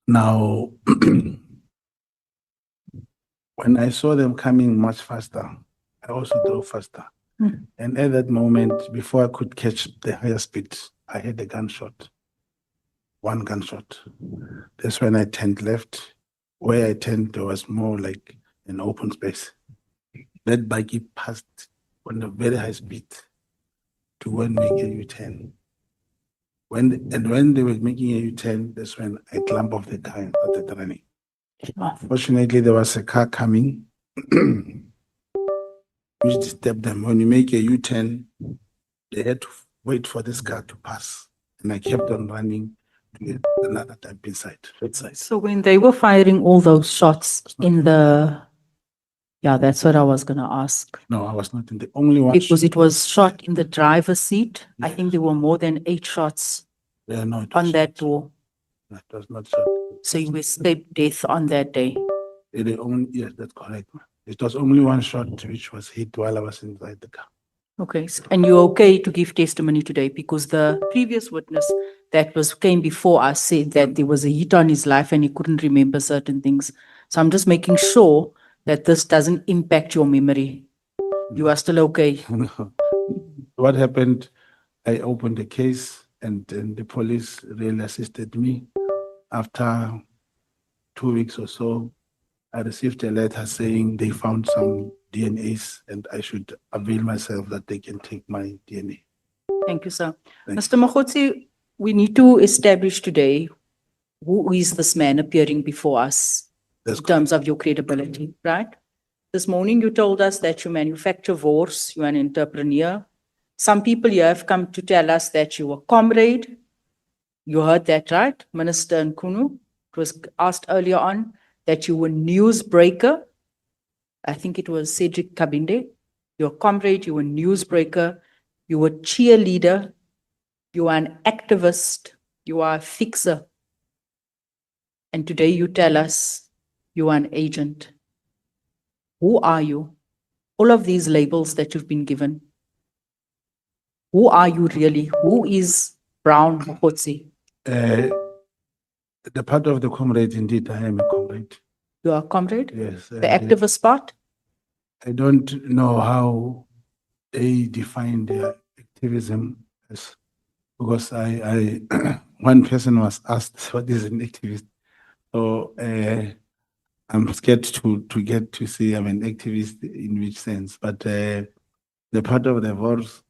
Now, when I saw them coming much faster, I also drove faster. Mm. And at that moment, before I could catch the higher speed, I had a gunshot. One gunshot. That's when I turned left. Where I turned, there was more like an open space. That buggy passed on a very high speed to when making a U-turn. When they were making a U-turn, that's when I climbed off the car and started running. Fortunately, there was a car coming, which disturbed them. When you make a U-turn, they had to wait for this car to pass. And I kept on running to get another type inside. So when they were firing all those shots in the, yeah, that's what I was gonna ask. No, I was not in the only one. Because it was shot in the driver's seat. I think there were more than 8 shots Yeah, no, it on was, that door. it was not shot. So you escaped death on that day. Yes, that's correct. It was only one shot which was hit while I was inside the car. Okay, and you're okay to give testimony today because the previous witness that came before us said that there was a hit on his life and he couldn't remember certain things. So I'm just making sure that this doesn't impact your memory. You are still okay. What happened, I opened the case and the police really assisted me. After 2 weeks or so, I received a letter saying they found some DNAs and I should avail myself that they can take my DNA. Thank you, sir. Thank Mr. Mogotsi, we need to establish today who is this man appearing before us in terms of your credibility, right? This morning you told us that you manufacture wars, you're an entrepreneur. Some people here have come to tell us that you were comrade. You heard that, right, Minister Nkunu? It was asked earlier on that you were newsbreaker. I think it was Cedric Kabinde. You're a comrade, you were newsbreaker, you were cheerleader, you are an activist, you are a fixer. And today you tell us you are an agent. Who are you? All of these labels that you've been given. Who are you really? Who is Brown Mogotsi? The part of the comrade, indeed, I am a comrade. You are a comrade? Yes. The activist part? I don't know how they define their activism as, because I one person was asked what is an activist. So I'm scared to get to say I'm an activist in which sense, but the part of the verse,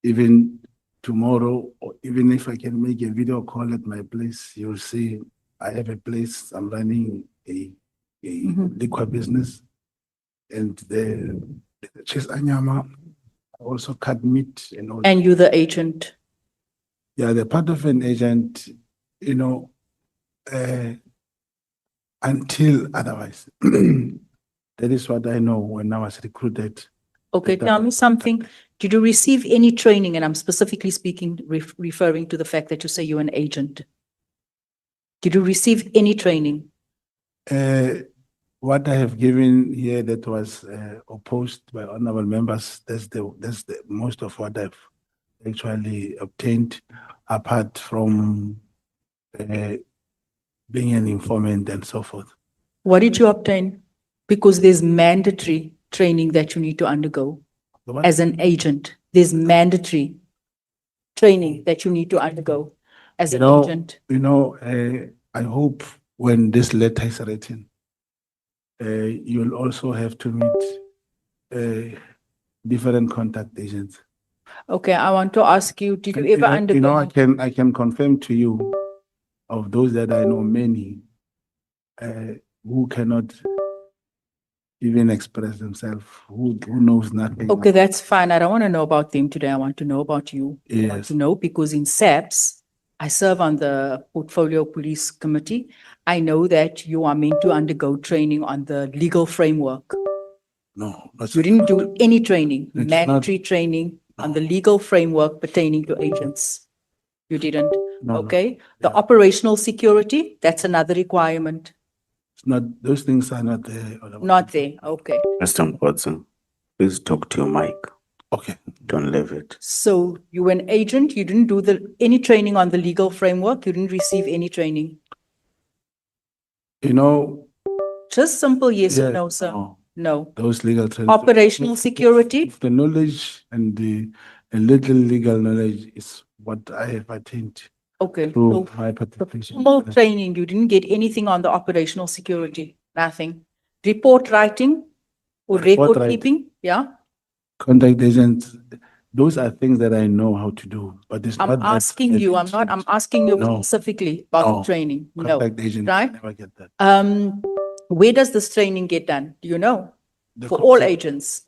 even tomorrow, or even if I can make a video call at my place, you'll see I have a place, I'm running a liquor business, and the Chis Anyama also cut meat and all. And you're the agent. Yeah, the part of an agent, you know, until otherwise. That is what I know when I was recruited. Okay, tell me something. Did you receive any training? And I'm specifically speaking, referring to the fact that you say you're an agent. Did you receive any training? What I have given here that was opposed by honorable members, that's the most of what I've actually obtained, apart from being an informant and so forth. What did you obtain? Because there's mandatory training that you need to undergo as an agent. There's mandatory training that you need to undergo as an agent. You know, I hope when this letter is written, you'll also have to meet different contact agents. Okay, I want to ask you, did you ever undergo? You know, I can confirm to you of those that I know, many who cannot even express themselves, who knows nothing. Okay, that's fine. I don't want to know about them today. I want to know about you. I want Yes. to know because in SAPS, I serve on the Portfolio Police Committee. I know that you are meant to undergo training on the legal framework. No. You didn't do any training, It's mandatory training on the legal framework pertaining to agents. You didn't, No, no. okay? The operational security, that's another requirement. It's not, those things are not there. Not there, okay. Mr. Mogotsi, please talk to your mic. Okay. Don't leave it. So you were an agent, you didn't do any training on the legal framework, you didn't receive any training? You know, Just simple yes or yeah, no, sir? No. those legal training. Operational security? The knowledge and the little legal knowledge is what I have attained Okay. through So my participation. formal training, you didn't get anything on the operational security? Nothing? Report writing or Report record writing. keeping? Yeah? Contact agents, those are things that I know how to do, but it's I'm not that asking you, I'm asking you No. specifically about the No. training. No, contact agent. right? Never get that. Where does this training get done? Do you know? The For all contact- agents?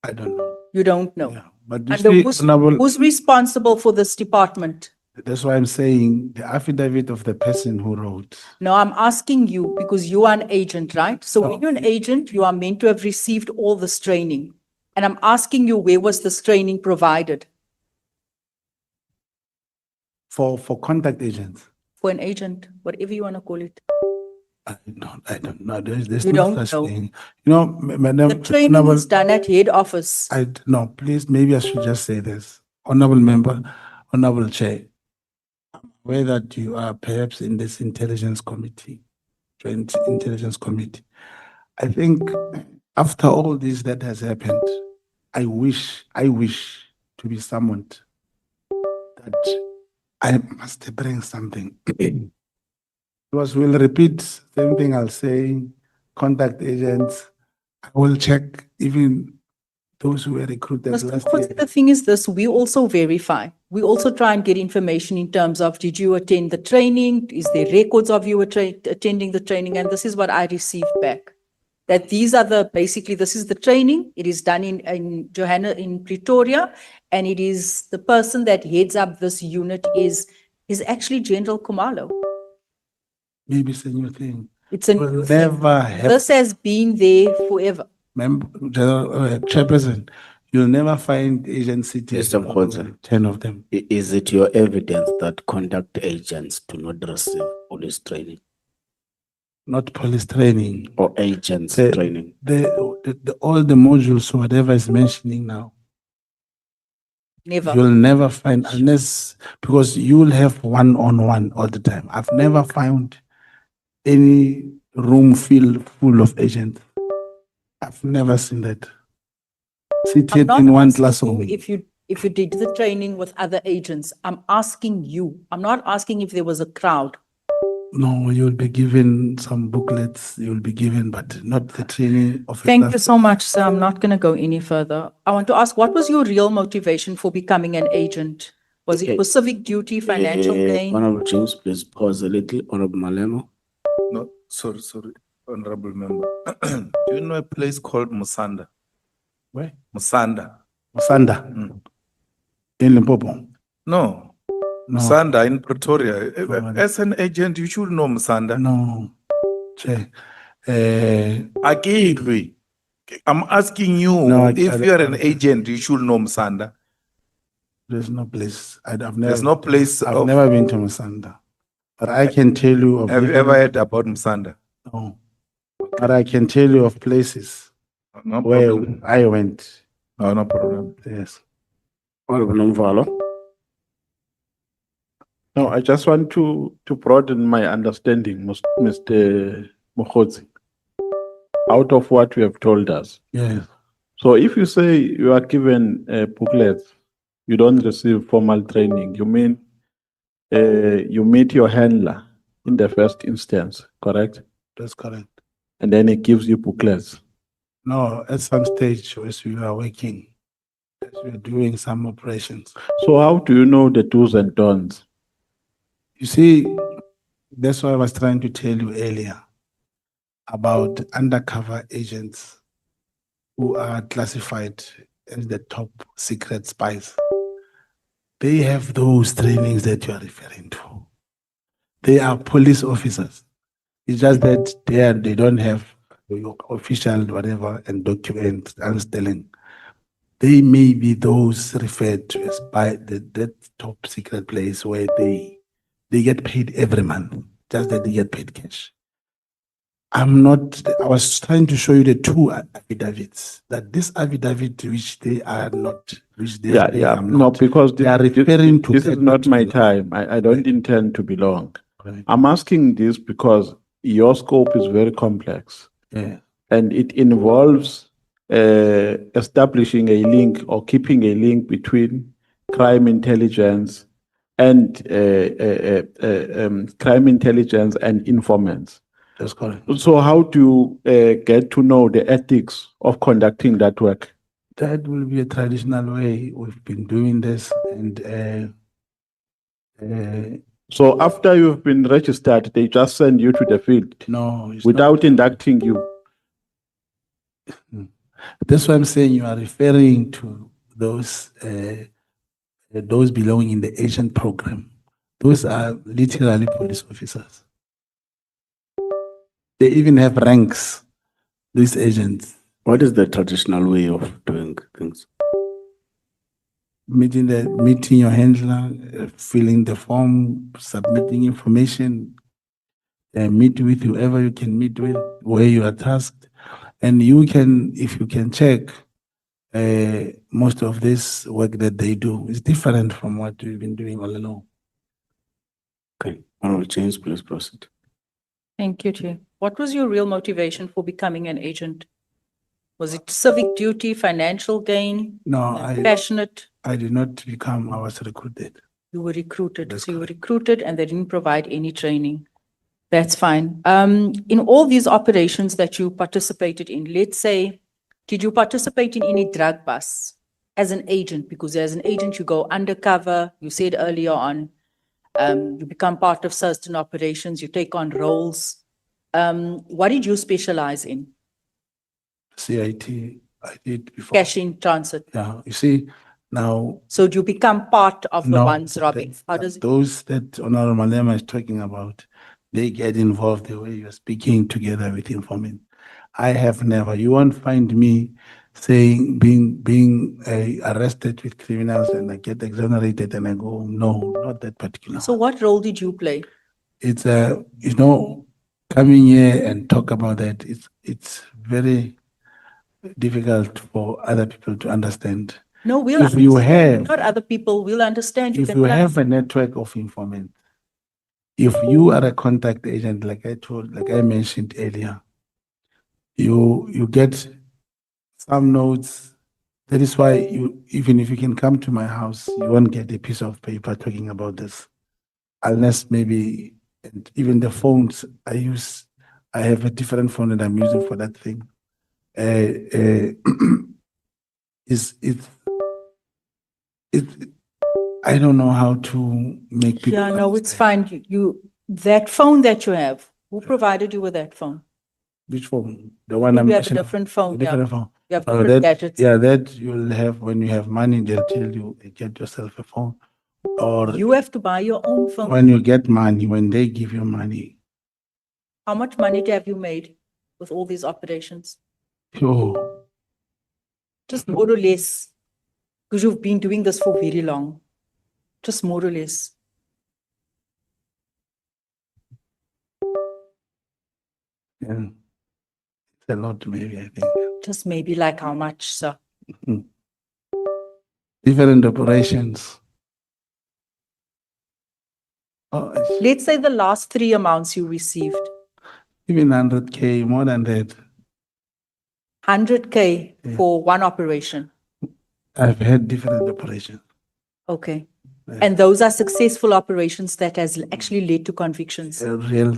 I don't know. You don't know? But you And see, who's Honorable, who's responsible for this department? that's why I'm saying the affidavit of the person who wrote. No, I'm asking you because you are an agent, right? So when you're an agent, you are meant to have received all this training. And I'm asking you, where was this training provided For contact agents. for an agent, whatever you want to call it? I don't know. There's You no don't such know. thing. You know, Madam. The training Honorable, is done at head office. no, please, maybe I should just say this. Honorable Member, Honorable Chair, I'm aware that you are perhaps in this intelligence committee, joint intelligence committee. I think after all this that has happened, I wish to be summoned that I must bring something. Because we'll repeat same thing I'll say, contact agents. I will check even those who were recruited Mr. last year. Mogotsi, the thing is this, we also verify. We also try and get information in terms of, did you attend the training? Is there records of you attending the training? And this is what I received back. That these are basically, this is the training. It is done in Pretoria. And it is the person that heads up this unit is actually General Kumalo. Maybe it's a new thing. It's a Will new thing. never happen. This has been there forever. Chairperson, you'll never find agency Mr. Mogotsi, 10 of them. Is it your evidence that conduct agents do not receive police training Not police training. or agents The- training? All the modules, or whatever is mentioning now, Never. you'll never find unless, because you'll have one-on-one all the time. I've never found any room full of agents. I've never seen that. I'm Seated not in one asking classroom. you if you did the training with other agents. I'm asking you. I'm not asking if there was a crowd. No, you'll be given some booklets, you'll be given, but not the training of. Thank you so much, sir. I'm not going to go any further. I want to ask, what was your real motivation for becoming an agent? Was it Okay. for civic duty, financial gain? Honorable James, please pause a little. Honorable Malemo. No, sorry, honorable member. Do you know a place called Musanda? Where? Musanda. Musanda, Mm. in Limpopo. No, No. Musanda in Pretoria. No. As an agent, you should know Musanda. No. Che. Again, I'm asking you, No, if you're an agent, you should know Musanda. There's no place. I've never. There's no place I've of- never been to Musanda, but I can tell you of. Have you ever heard about Musanda? No. But I can tell you of places No where problem. I went. No, no problem. Yes. Honorable Nomvalo. No, I just want to broaden my understanding, Mr. Mogotsi, out of what you have told us. Yes. So if you say you are given booklets, you don't receive formal training, you mean you meet your handler in the first instance, correct? That's correct. And then he gives you booklets. No, at some stage, as we are working, as we are doing some operations. So how do you know the do's and don'ts? You see, that's what I was trying to tell you earlier about undercover agents who are classified as the top secret spies. They have those trainings that you are referring to. They are police officers. It's just that they don't have your official whatever and document understanding. They may be those referred to as by that top secret place where they get paid every month, just that they get paid cash. I was trying to show you the two affidavits, that this affidavit which they are not, which they Yeah, yeah, no, because they are referring to. this is not my time. I don't intend to be long. Right. I'm asking this because your scope is very complex. Yeah. And it involves establishing a link or keeping a link between crime intelligence and informants. That's correct. So how do you get to know the ethics of conducting that work? That will be a traditional way. We've been doing this, and so after you've been registered, they just send you to the field no, it's without inducting you. That's why I'm saying you are referring to those belonging in the agent program. Those are literally police officers. They even have ranks, these agents. What is the traditional way of doing things? Meeting your handler, filling the form, submitting information, meet with whoever you can meet with, where you are tasked. And you can, if you can check, most of this work that they do is different from what we've been doing all along. Okay, Honorable James, please proceed. Thank you, Chair. What was your real motivation for becoming an agent? Was it civic duty, financial gain? No, passionate? I did not become, I was recruited. You were recruited. That's So you were recruited and they didn't provide any training. That's fine. In all these operations that you participated in, let's say, did you participate in any drug bust as an agent? Because as an agent, you go undercover. You said earlier on, you become part of certain operations, you take on roles. What did you specialize in? CIT, I did before. Cash in transit. Yeah, you see, now. So do you become part of the No, ones robbing? How does it? Those that Honorable Malema is talking about, they get involved the way you're speaking together with informant. I have never, you won't find me saying, being arrested with criminals and I get exonerated and I go, no, not that particular. So what role did you play? It's you know, coming here and talk about that, it's very difficult for other people to understand. No, we'll If you understand. have, Not other people will understand. if can you tell have us. a network of informants, if you are a contact agent, like I mentioned earlier, you get some notes. That is why even if you can come to my house, you won't get a piece of paper talking about this, unless maybe, and even the phones I use, I have a different phone that I'm using for that thing. I don't know how to make people. Yeah, no, it's fine. That phone that you have, who provided you with that phone? Which phone? The one You I'm have a mentioning? different phone, Different yeah. phone. You have Oh, different that, gadgets. yeah, that you'll have when you have money, they'll tell you, get yourself a phone. Or You have to buy your own phone. when you get money, when they give you money. How much money have you made with all these operations? Oh, Just more or less, because you've been doing this for very long. Just more or less. yeah. It's a lot, maybe, I think. Just maybe like how much, sir? Different operations. Oh, Let's say the last three amounts you received. even 100K, more than that. 100K for one operation. I've had different operations. Okay. Yeah. And those are successful operations that has actually led to convictions. A real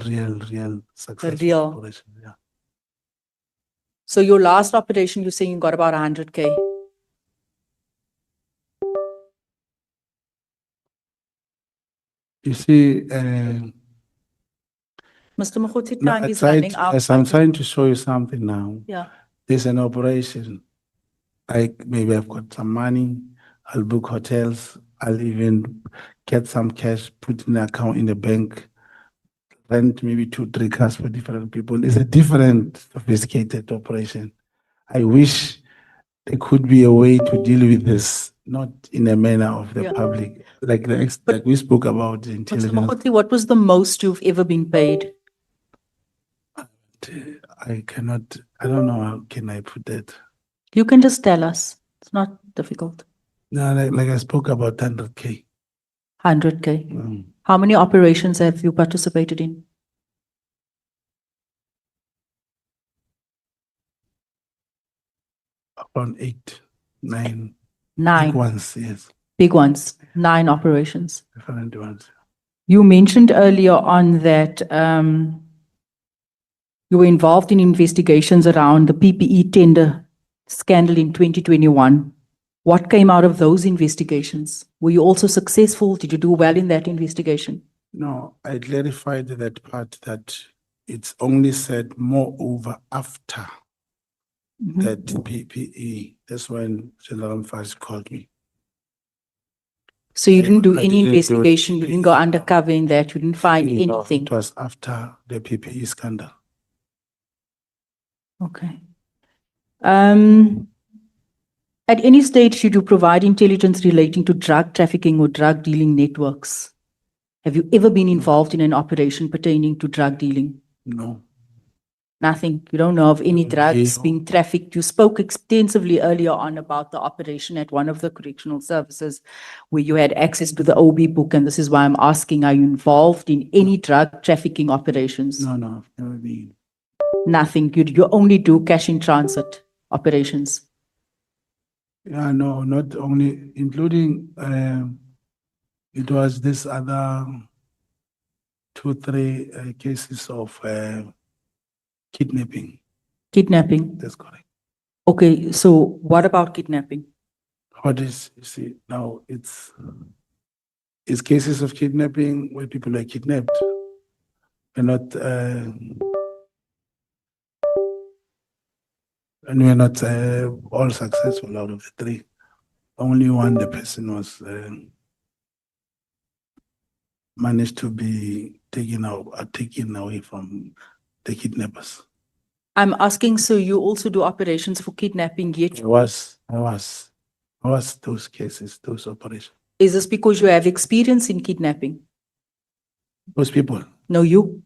successful real. operation, yeah. So your last operation, you're saying you got about 100K. You see, Mr. Mogotsi, no, time is aside, running out. as I'm trying to show you something now, Yeah. there's an operation. Maybe I've got some money, I'll book hotels, I'll even get some cash, put in an account in the bank, rent maybe 2-3 cars for different people. It's a different sophisticated operation. I wish there could be a way to deal with this, not in a manner of the Yeah. public, like like we spoke about the Mr. intelligence. Mogotsi, what was the most you've ever been paid? I don't know how can I put that. You can just tell us. It's not difficult. No, like I spoke about 100K. 100K. How many operations have you participated in? Around 8, 9. 9. Big ones, yes. Big ones. 9 operations. Different ones. You mentioned earlier on that you were involved in investigations around the PPE tender scandal in 2021. What came out of those investigations? Were you also successful? Did you do well in that investigation? No, I clarified that part that it's only said moreover after that PPE. That's when General Mfazi called me. So you didn't do I any didn't do investigation, you didn't go undercover in that, you didn't find No, anything? it was after the PPE scandal. Okay. At any stage, did you provide intelligence relating to drug trafficking or drug dealing networks? Have you ever been involved in an operation pertaining to drug dealing? No. Nothing. You don't know of any drugs being trafficked. You spoke extensively earlier on about the operation at one of the correctional services where you had access to the OB book. And this is why I'm asking, are you involved in any drug trafficking operations? No, I've never been. Nothing. You only do cash in transit operations. Yeah, no, not only, including It was this other 2, 3 cases of kidnapping. Kidnapping. That's correct. Okay, so what about kidnapping? What is, you see, now it's cases of kidnapping where people are kidnapped and not, and we're not all successful out of the 3. Only one, the person was managed to be taken away from the kidnappers. I'm asking, so you also do operations for kidnapping yet? I was those cases, those operations. Is this because you have experience in kidnapping? Those people. No, you.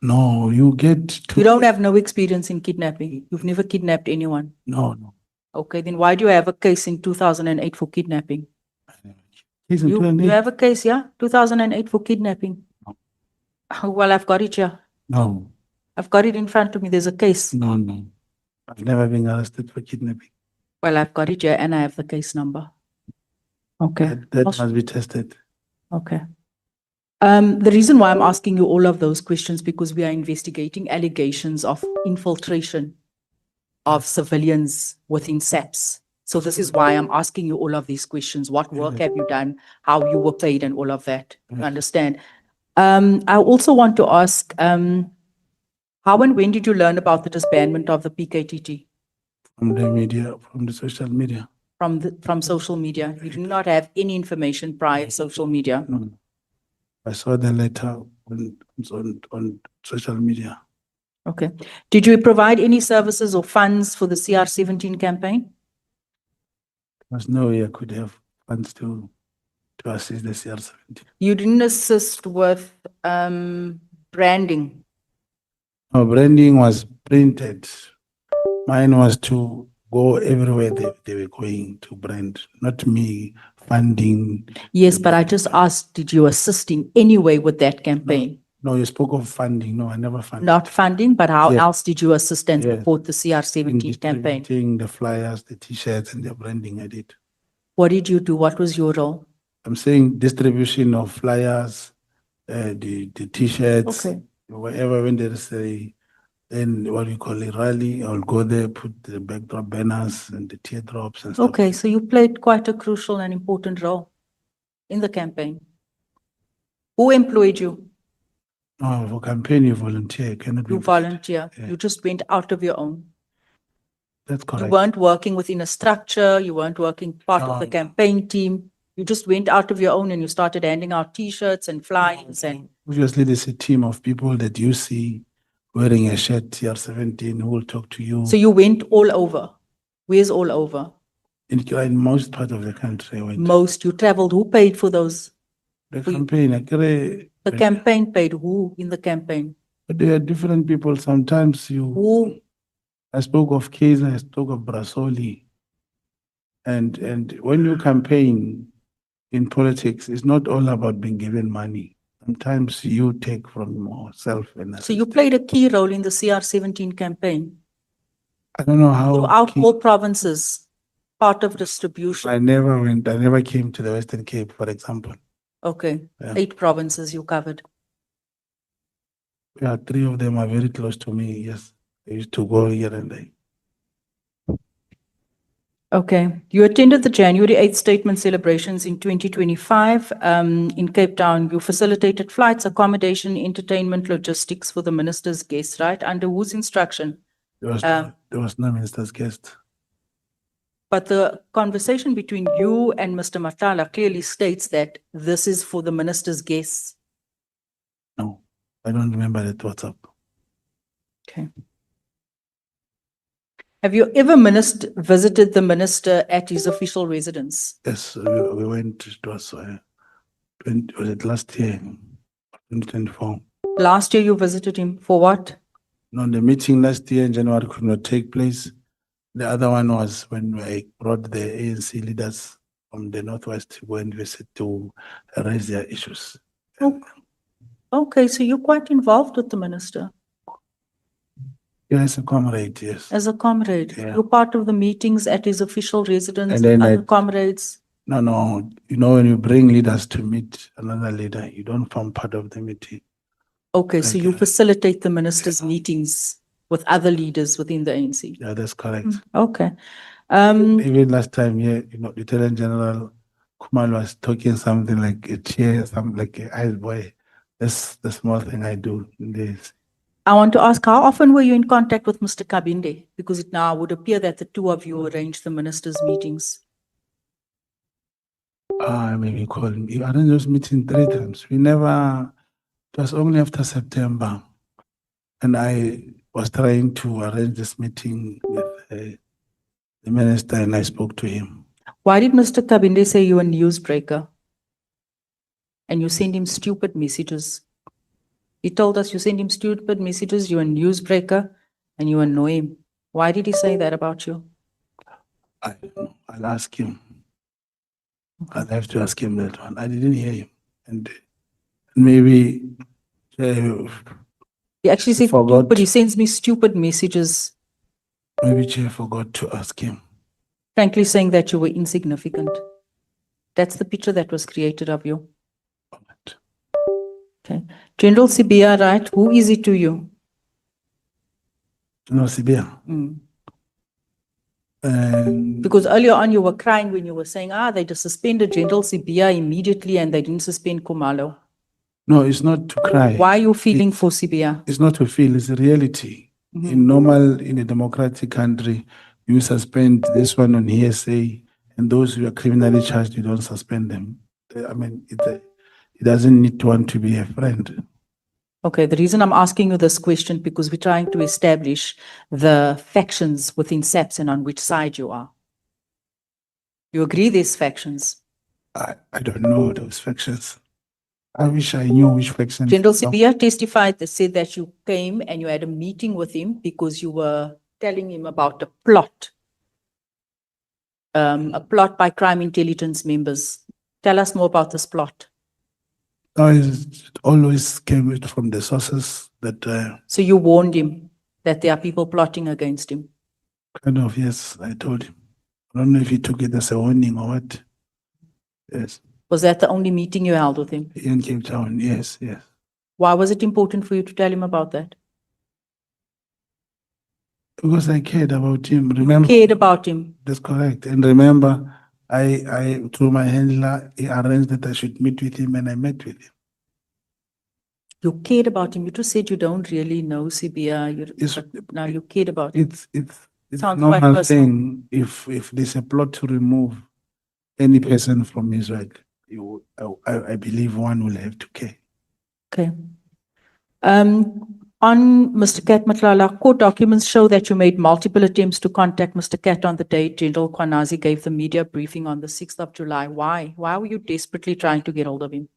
No, you get to. You don't have no experience in kidnapping. You've never kidnapped anyone. No. Okay, then why do you have a case in 2008 for kidnapping? Case in You 2008? have a case, yeah? 2008 for kidnapping. Well, I've got it here. No. I've got it in front of me. There's a case. No. I've never been arrested for kidnapping. Well, I've got it here and I have the case number. Okay. That must be tested. Okay. The reason why I'm asking you all of those questions because we are investigating allegations of infiltration of civilians within SAPS. So this is why I'm asking you all of these questions. What work have you done? How you were paid and all of that. You understand? I also want to ask, how and when did you learn about the disbandment of the PKTT? From the media, from the social media. From social media. You do not have any information prior to social media. No. I saw the letter on social media. Okay. Did you provide any services or funds for the CR17 campaign? There's no way I could have funds to assist the CR17. You didn't assist with branding. No, branding was printed. Mine was to go everywhere they were going to brand, not me funding. Yes, but I just asked, did you assist in any way with that campaign? No, you spoke of funding. No, I never funded. Not funding, but how Yes. else did you assist and Yes. support the In CR17 campaign? distributing the flyers, the T-shirts, and the branding, I did. What did you do? What was your role? I'm saying distribution of flyers, the T-shirts, Okay. wherever when there is then what you call a rally, I'll go there, put the backdrop banners and the teardrops and stuff. Okay, so you played quite a crucial and important role in the campaign. Who employed you? No, for campaign, you volunteer. You cannot You be. volunteer. Yeah. You just went out of your own. That's You correct. weren't working within a structure. You weren't working part of the No. campaign team. You just went out of your own and you started handing out T-shirts and flyers and Obviously, there's a team of people that you see wearing a shirt CR17 who will talk to you. so you went all over. Where's all over? In most part of the country, I went. Most you traveled. Who paid for those? The campaign, The campaign paid. Who in the campaign? but there are different people. Sometimes Who? I spoke of Kaiser, I spoke of Brasoli. And when you campaign in politics, it's not all about being given money. Sometimes you take from yourself. And So you played a key role in the CR17 campaign I don't know how. throughout all provinces, part of distribution. I never came to the Western Cape, for example. Okay, Yeah. 8 provinces you covered. Yeah, 3 of them are very close to me. Yes, I used to go here and there. Okay, you attended the January 8th statement celebrations in 2025 in Cape Town. You facilitated flights, accommodation, entertainment, logistics for the minister's guests, right? Under whose instruction? There was no minister's guest. But the conversation between you and Mr. Matala clearly states that this is for the minister's guests. No, I don't remember that WhatsApp. Okay. Have you ever visited the minister at his official residence? Yes, we went. It was was it last year, 2024? Last year you visited him for what? No, the meeting last year in January could not take place. The other one was when I brought the ANC leaders from the Northwest to go and visit to raise their issues. Okay, so you're quite involved with the minister. Yeah, as a comrade, yes. As a comrade, Yeah. you're part of the meetings at his official residence And then with I- other comrades. No, no, you know, when you bring leaders to meet another leader, you don't form part of the meeting. Okay, so Like, you facilitate the ministers' meetings with other leaders within the ANC? Yeah, that's correct. Okay. Even last time, yeah, you know, Lieutenant General Kumal was talking something like a chair, something like a ice boy. That's the small thing I do in this. I want to ask, how often were you in contact with Mr. Kabinde? Because it now would appear that the two of you arranged the ministers' meetings. Maybe call me. I arranged those meetings 3 times. We never, it was only after September. And I was trying to arrange this meeting with the minister and I spoke to him. Why did Mr. Kabinde say you were a newsbreaker? And you send him stupid messages. He told us you send him stupid messages, you're a newsbreaker, and you annoy him. Why did he say that about you? I don't know. I'll ask him. I'll have to ask him that one. I didn't hear him. And maybe He actually said forgot. stupid, he sends me stupid messages, Maybe Chair forgot to ask him. frankly saying that you were insignificant. That's the picture that was created of you. Okay. General Sibia, right? Who is he to you? No, Sibia. Because earlier on you were crying when you were saying, they just suspended General Sibia immediately and they didn't suspend Kumalo. No, it's not to cry. Why are you feeling for Sibia? It's not to feel, it's a reality. In a democratic country, you suspend this one on hearsay, and those who are criminally charged, you don't suspend them. I mean, it doesn't need one to be a friend. Okay, the reason I'm asking you this question because we're trying to establish the factions within SAPS and on which side you are. You agree there's factions? I don't know those factions. I wish I knew which faction. General Sibia testified that said that you came and you had a meeting with him because you were telling him about a plot by crime intelligence members. Tell us more about this plot. It always came from the sources that So you warned him that there are people plotting against him. kind of, yes, I told him. I don't know if he took it as a warning or what. Yes, Was that the only meeting you held with him? in Cape Town, yes, yes. Why was it important for you to tell him about that? Because I cared about him. Remember, Cared about him. that's correct. And remember, I through my handler, he arranged that I should meet with him, and I met with him. You cared about him. You just said you don't really know Sibia. But now you cared about him. It's Sounds normal quite personal. thing. If there's a plot to remove any person from Israel, I believe one will have to care. Okay. On Mr. Kat Matlala, court documents show that you made multiple attempts to contact Mr. Kat on the day General Kwanazi gave the media briefing on the 6th of July. Why? Why were you desperately trying to get hold of him?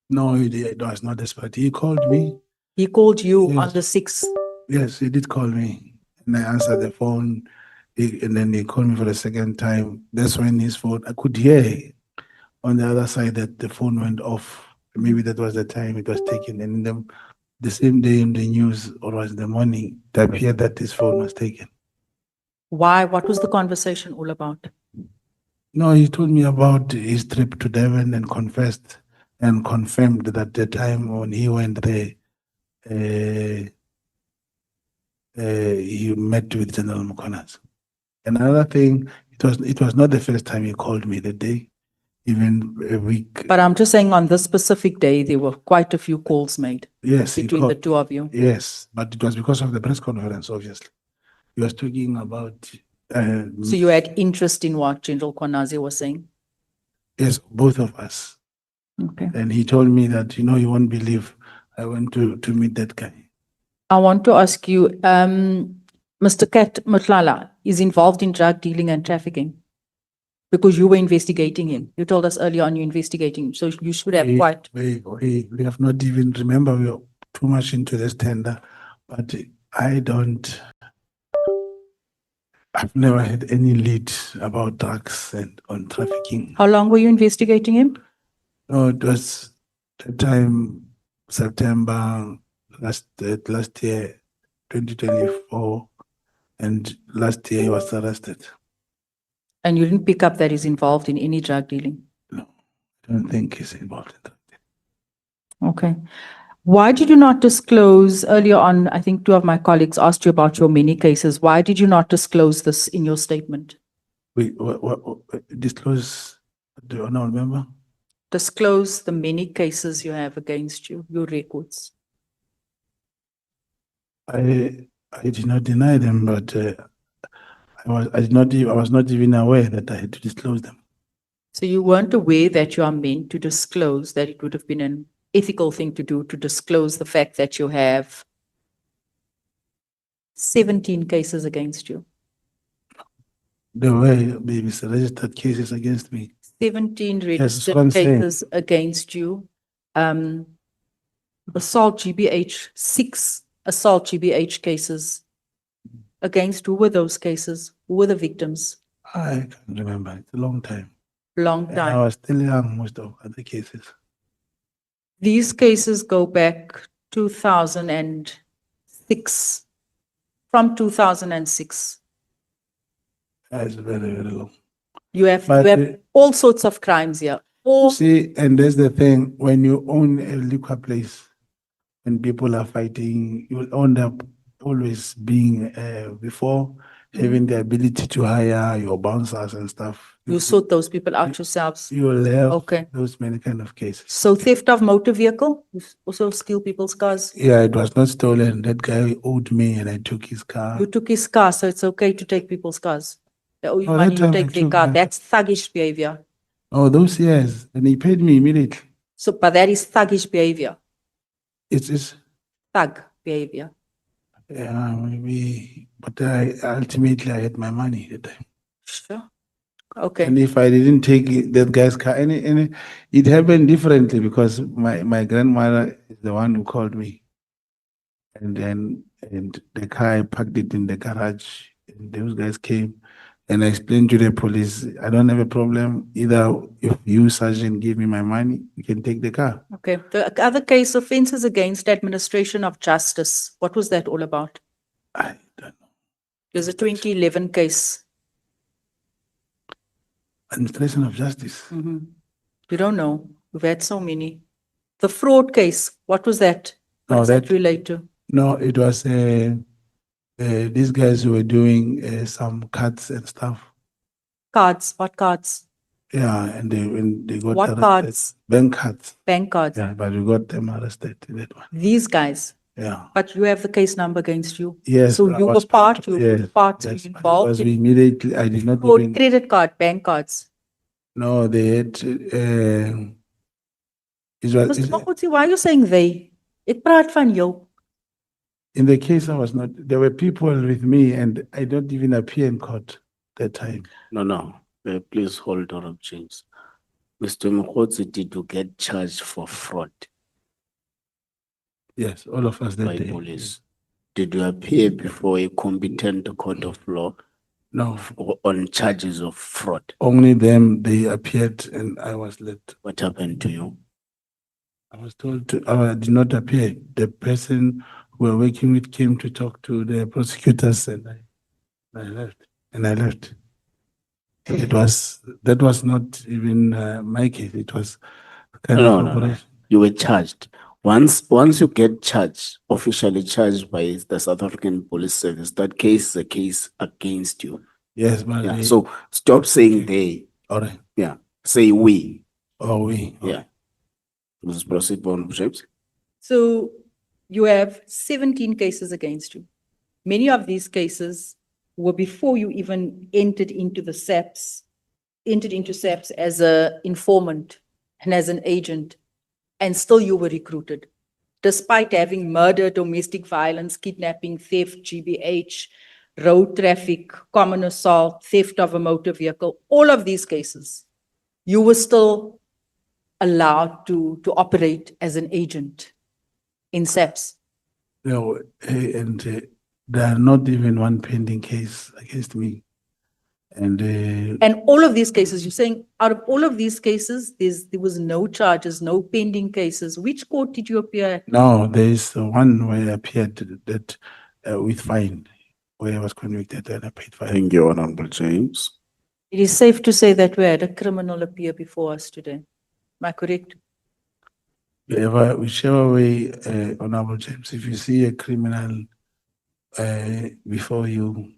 No, it was not desperate. He called me. He called you Yes. on the 6th. Yes, he did call me, and I answered the phone. And then he called me for the second time. That's when his phone, I could hear on the other side that the phone went off. Maybe that was the time it was taken. And then the same day in the news, or was the morning, it appeared that his phone was taken. Why? What was the conversation all about? No, he told me about his trip to Devon and confessed and confirmed that the time when he went there, he met with General Mukonas. Another thing, it was not the first time he called me the day, even a week. But I'm just saying on this specific day, there were quite a few calls made. Yes, he between the called. two of you. Yes, but it was because of the press conference, obviously. He was talking about. So you had interest in what General Kwanazi was saying? Yes, both of us. Okay. And he told me that, you won't believe I went to meet that guy. I want to ask you, Mr. Kat Matlala is involved in drug dealing and trafficking because you were investigating him. You told us earlier on you're investigating him, so you should have quite. We have not even, remember, we are too much into this tender, but I've never had any lead about drugs and on trafficking. How long were you investigating him? No, it was the time, September last year, 2024, and last year he was arrested. And you didn't pick up that he's involved in any drug dealing? I don't think he's involved in that. Okay. Why did you not disclose earlier on? I think two of my colleagues asked you about your many cases. Why did you not disclose this in your statement? Disclose, do you not remember? Disclose the many cases you have against you, your records. I did not deny them, but I was not even aware that I had to disclose them. So you weren't aware that you are meant to disclose, that it would have been an ethical thing to do, to disclose the fact that you have 17 cases against you. There were maybe registered cases against me. 17 that's what I'm registered saying. cases against you. Assault GBH, 6 assault GBH cases. Against who were those cases? Who were the victims? I can't remember. It's a long time. Long And I time. was still young, most of other cases. These cases go back 2006, from 2006. It's very, very long. You have But, all sorts of crimes here. All See, and that's the thing, when you own a liquor place, when people are fighting, you'll end up always being, before having the ability to hire your bouncers and stuff. you sort those people out yourselves. You will have Okay. those many kind of cases. So theft of motor vehicle, you also steal people's cars. Yeah, it was not stolen. That guy owed me and I took his car. You took his car, so it's okay to take people's cars. They owe you Oh, money, that you time take I their took car. my- That's thuggish behavior. Oh, those years, and he paid me immediately. So, but that is thuggish behavior, It's thug behavior. yeah, maybe, but ultimately I had my money that time. Sure. Okay. And if I didn't take that guy's car, it happened differently because my grandmother is the one who called me. And the car, I parked it in the garage, and those guys came, and I explained to the police, I don't have a problem. Either if you, Sergeant, give me my money, you can take the car. Okay. The other case, offences against administration of justice. What was that all about? I don't know. There's a 2011 case. Administration of justice. Mhm. You don't know. We've had so many. The fraud case, what was that? What No, does that that- relate to? No, it was these guys who were doing some cuts and stuff. Cards, what cards? Yeah, and when they got What arrested, cards? bank cards. Bank cards. Yeah, but we got them arrested in that one. These guys. Yeah. But you have the case number against you. Yes. So I you were was part, you yes, were part yes, but it involved was in immediately. I did not fraud, even. credit card, bank cards. No, they had. It was Mr. Mogotsi, why are you saying they? Ek praat van jou. in the case. I was not. There were people with me, and I don't even appear in court that time. No. Please hold on, James. Mr. Mogotsi, did you get charged for fraud Yes, all of us that by day. police? Did you appear before a competent court of law No, on charges of fraud? only them. They appeared, and I was let. What happened to you? I was told to. I did not appear. The person we were working with came to talk to the prosecutors, and I left. And I left. That was not even my case. It was kind of No. operation. You were charged. Once you get charged, officially charged by the South African Police Service, that case is a case against you. Yes, but Yeah. So stop saying they. all right. Yeah. Say we. Oh, we. Yeah. Let's proceed on, James. So you have 17 cases against you. Many of these cases were before you even entered into SAPS as an informant and as an agent, and still you were recruited. Despite having murder, domestic violence, kidnapping, theft, GBH, road traffic, common assault, theft of a motor vehicle, all of these cases, you were still allowed to operate as an agent in SAPS. No, and there are not even one pending case against me. And And all of these cases, you're saying out of all of these cases, there was no charges, no pending cases. Which court did you appear at? now there is one where I appeared that with fine, where I was convicted and I paid fine. Thank you, Honorable James. It is safe to say that we had a criminal appear before us today. Am I correct? Whichever way, Honorable James, if you see a criminal before you,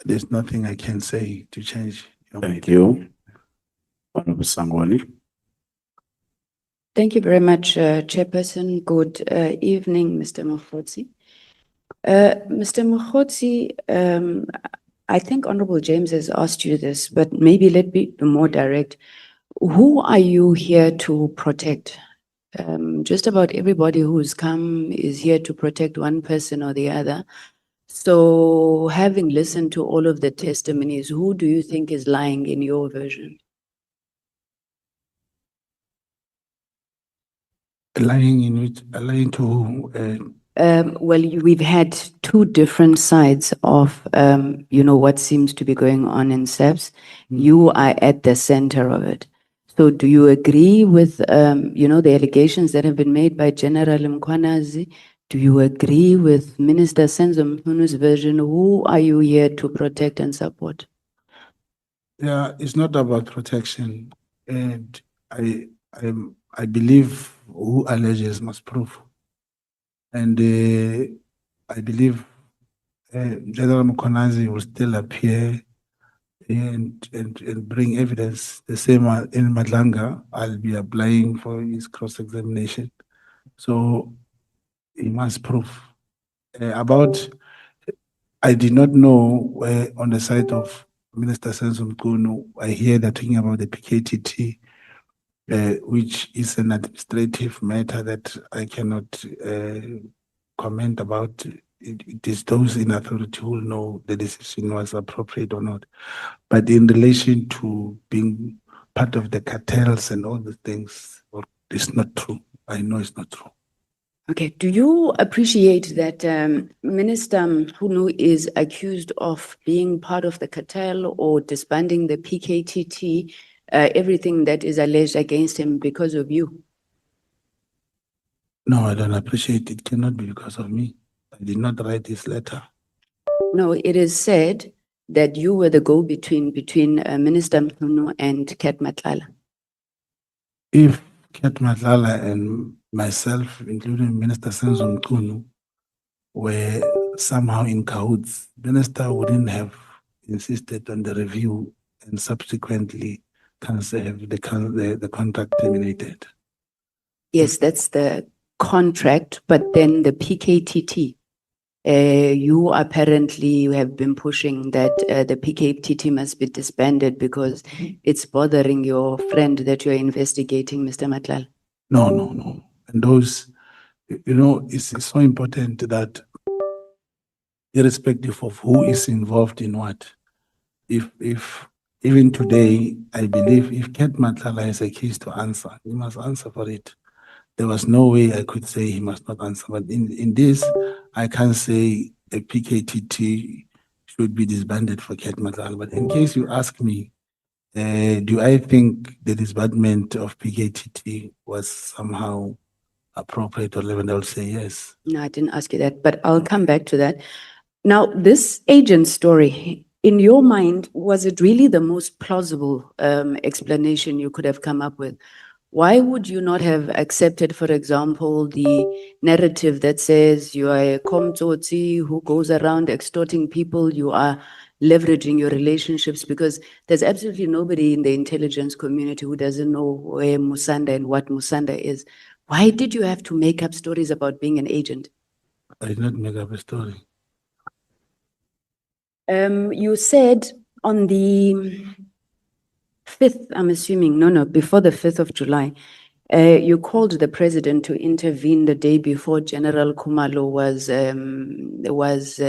there's nothing I can say to change your mind. Thank you. Honorable Sangoni. Thank you very much, Chairperson. Good evening, Mr. Mogotsi. Mr. Mogotsi, I think Honorable James has asked you this, but maybe let me be more direct. Who are you here to protect? Just about everybody who's come is here to protect one person or the other. So having listened to all of the testimonies, who do you think is lying in your version? Lying to who? Well, we've had two different sides of, what seems to be going on in SAPS. You are at the center of it. So do you agree with, the allegations that have been made by General Mkwanazi? Do you agree with Minister Senzo Mkhwenu's version? Who are you here to protect and support? Yeah, it's not about protection. And I believe who alleges must prove. And I believe General Mkhwenazi will still appear and bring evidence. The same in Madlanga, I'll be applying for his cross-examination. So he must prove. I did not know on the side of Minister Senzo Mkhwenu, I hear they're talking about the PKTT, which is an administrative matter that I cannot comment about. It is those in authority who will know the decision was appropriate or not. But in relation to being part of the cartels and all the things, well, it's not true. I know it's not true. Okay, do you appreciate that Minister Mkhwenu is accused of being part of the cartel or disbanding the PKTT, everything that is alleged against him because of you? No, I don't appreciate it. It cannot be because of me. I did not write this letter. No, it is said that you were the go-between between Minister Mkhwenu and Kat Matlala. If Kat Matlala and myself, including Minister Senzo Mkhwenu, were somehow in cahoots, Minister wouldn't have insisted on the review and subsequently have the contract terminated. Yes, that's the contract, but then the PKTT, you apparently have been pushing that the PKTT must be disbanded because it's bothering your friend that you're investigating, Mr. Matlala. No. And those, it's so important that irrespective of who is involved in what, if even today, I believe if Kat Matlala has a case to answer, he must answer for it. There was no way I could say he must not answer. But in this, I can't say a PKTT should be disbanded for Kat Matlala. But in case you ask me, do I think the disbandment of PKTT was somehow appropriate or relevant? I would say yes. No, I didn't ask you that, but I'll come back to that. Now, this agent story, in your mind, was it really the most plausible explanation you could have come up with? Why would you not have accepted, for example, the narrative that says you are a komtsotsi who goes around extorting people, you are leveraging your relationships, because there's absolutely nobody in the intelligence community who doesn't know where Musanda and what Musanda is. Why did you have to make up stories about being an agent? I did not make up a story. You said on the 5th, I'm assuming, before the 5th of July, you called the president to intervene the day before General Khumalo was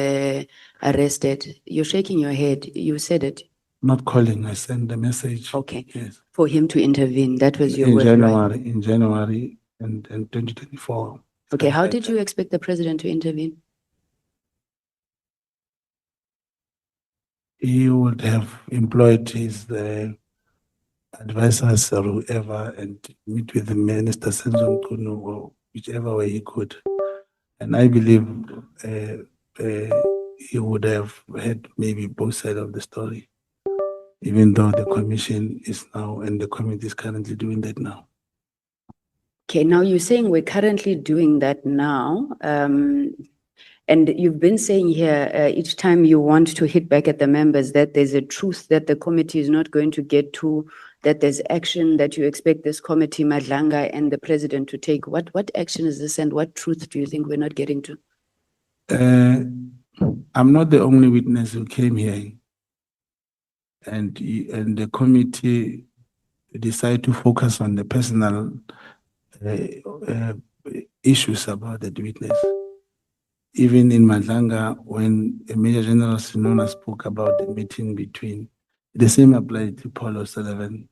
arrested. You're shaking your head. You said it. Not calling, I sent the message. Okay. Yes. For him to intervene. That was your In word, right? January and 2024. Okay, how did you expect the president to intervene? He would have employed his advisors or whoever and meet with the Minister Senzo Mkhwenu or whichever way he could. And I believe he would have had maybe both sides of the story, even though the commission is now and the committee is currently doing that now. Okay, now you're saying we're currently doing that now. And you've been saying here, each time you want to hit back at the members that there's a truth that the committee is not going to get to, that there's action that you expect this committee, Madlanga and the president to take. What action is this and what truth do you think we're not getting to? I'm not the only witness who came here, and the committee decided to focus on the personal issues about the witness. Even in Madlanga, when Major General Sinona spoke about the meeting between, the same applied to Paul O'Sullivan.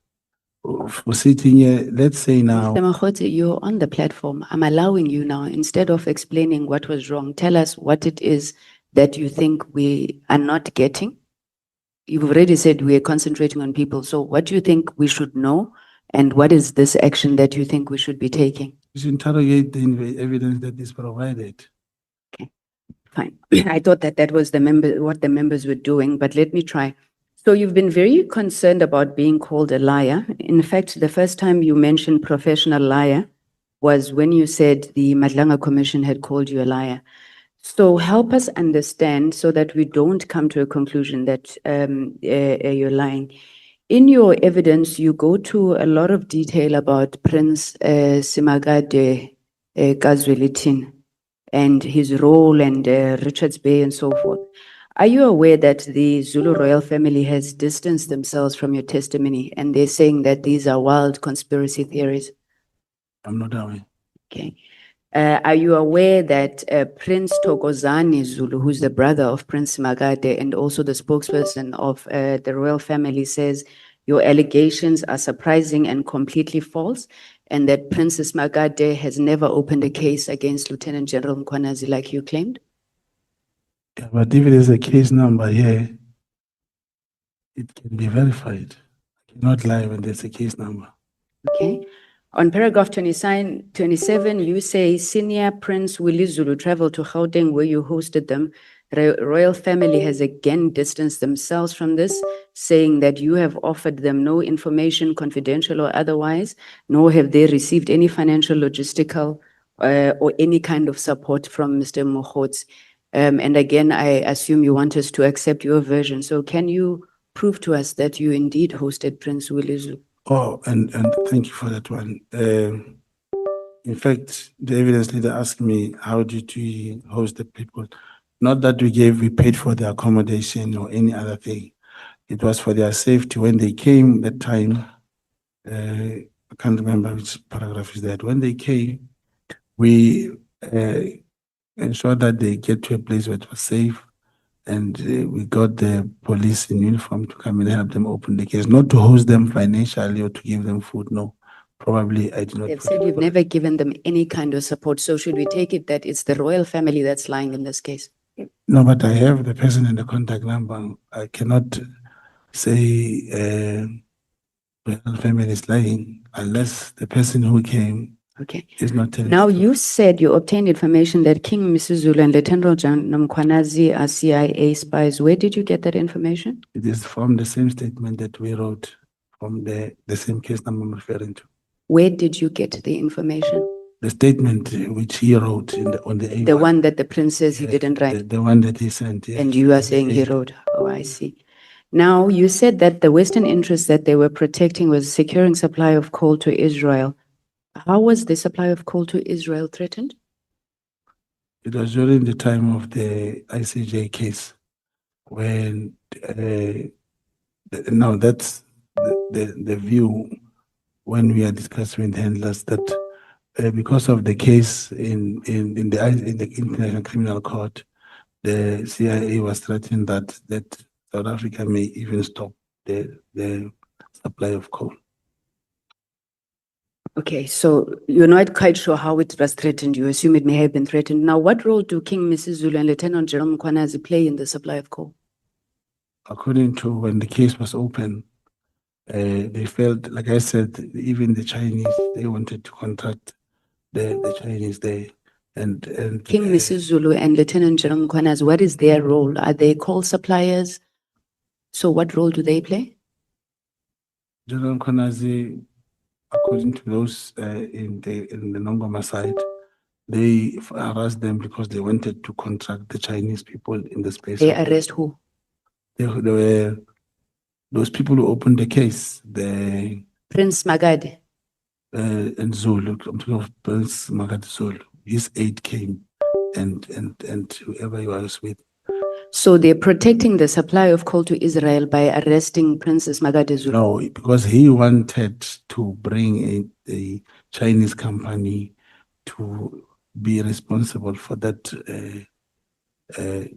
For sitting here, let's say now. Mr. Mogotsi, you're on the platform. I'm allowing you now, instead of explaining what was wrong, tell us what it is that you think we are not getting. You've already said we are concentrating on people. So what do you think we should know? And what is this action that you think we should be taking? You should interrogate the evidence that is provided. Fine. I thought that was what the members were doing, but let me try. So you've been very concerned about being called a liar. In fact, the first time you mentioned professional liar was when you said the Madlanga Commission had called you a liar. So help us understand so that we don't come to a conclusion that you're lying. In your evidence, you go to a lot of detail about Prince Simagade Kazwelitin and his role and Richards Bay and so forth. Are you aware that the Zulu royal family has distanced themselves from your testimony and they're saying that these are wild conspiracy theories? I'm not aware. Okay. Are you aware that Prince Tokozani Zulu, who's the brother of Prince Magade and also the spokesperson of the royal family, says your allegations are surprising and completely false, and that Princess Magade has never opened a case against Lieutenant General Mkhwanazi like you claimed? Yeah, but if there's a case number here, it can be verified. I cannot lie when there's a case number. Okay. On paragraph 27, you say senior Prince Willie Zulu traveled to Gauteng where you hosted them. Royal family has again distanced themselves from this, saying that you have offered them no information, confidential or otherwise, nor have they received any financial, logistical, or any kind of support from Mr. Mogotsi. And again, I assume you want us to accept your version. So can you prove to us that you indeed hosted Prince Willie Zulu? Oh, and thank you for that one. In fact, the evidence leader asked me, how did we host the people? Not that we paid for their accommodation or any other thing. It was for their safety. When they came that time, I can't remember which paragraph is that. When they came, we ensured that they get to a place where it was safe. And we got the police in uniform to come and help them open the case, not to host them financially or to give them food. No, probably I did not. They've said you've never given them any kind of support. So should we take it that it's the royal family that's lying in this case? No, but I have the person and the contact number. I cannot say royal family is lying unless the person who came is not telling. Now you said you obtained information that King Misuzulu and Lieutenant General Mkhwanazi are CIA spies. Where did you get that information? It is from the same statement that we wrote from the same case number I'm referring to. Where did you get the information? The statement which he wrote on the A1. The one that the prince says he didn't write. The one that he sent. Yes. And you are saying he wrote. Oh, I see. Now you said that the Western interests that they were protecting was securing supply of coal to Israel. How was the supply of coal to Israel threatened? It was during the time of the ICJ case when, now that's the view when we are discussing with handlers that because of the case in the International Criminal Court, the CIA was threatening that South Africa may even stop the supply of coal. Okay, so you're not quite sure how it was threatened. You assume it may have been threatened. Now, what role do King Misuzulu and Lieutenant General Mkhwanazi play in the supply of coal? According to when the case was open, they felt, like I said, even the Chinese, they wanted to contract the Chinese there. and King Mrs. Zulu and Lieutenant General Mkhwanazi, what is their role? Are they coal suppliers? So what role do they play? General Konazi, according to those in the Nongoma side, they harassed them because they wanted to contract the Chinese people in the space. They of- arrest who? They were those people who opened the case, the Prince Magadi. and Zulu. I'm talking of Prince Magadi Zulu. His aide came, and whoever he was with. So they're protecting the supply of coal to Israel by arresting Princess Magadi Zulu. No, because he wanted to bring a Chinese company to be responsible for that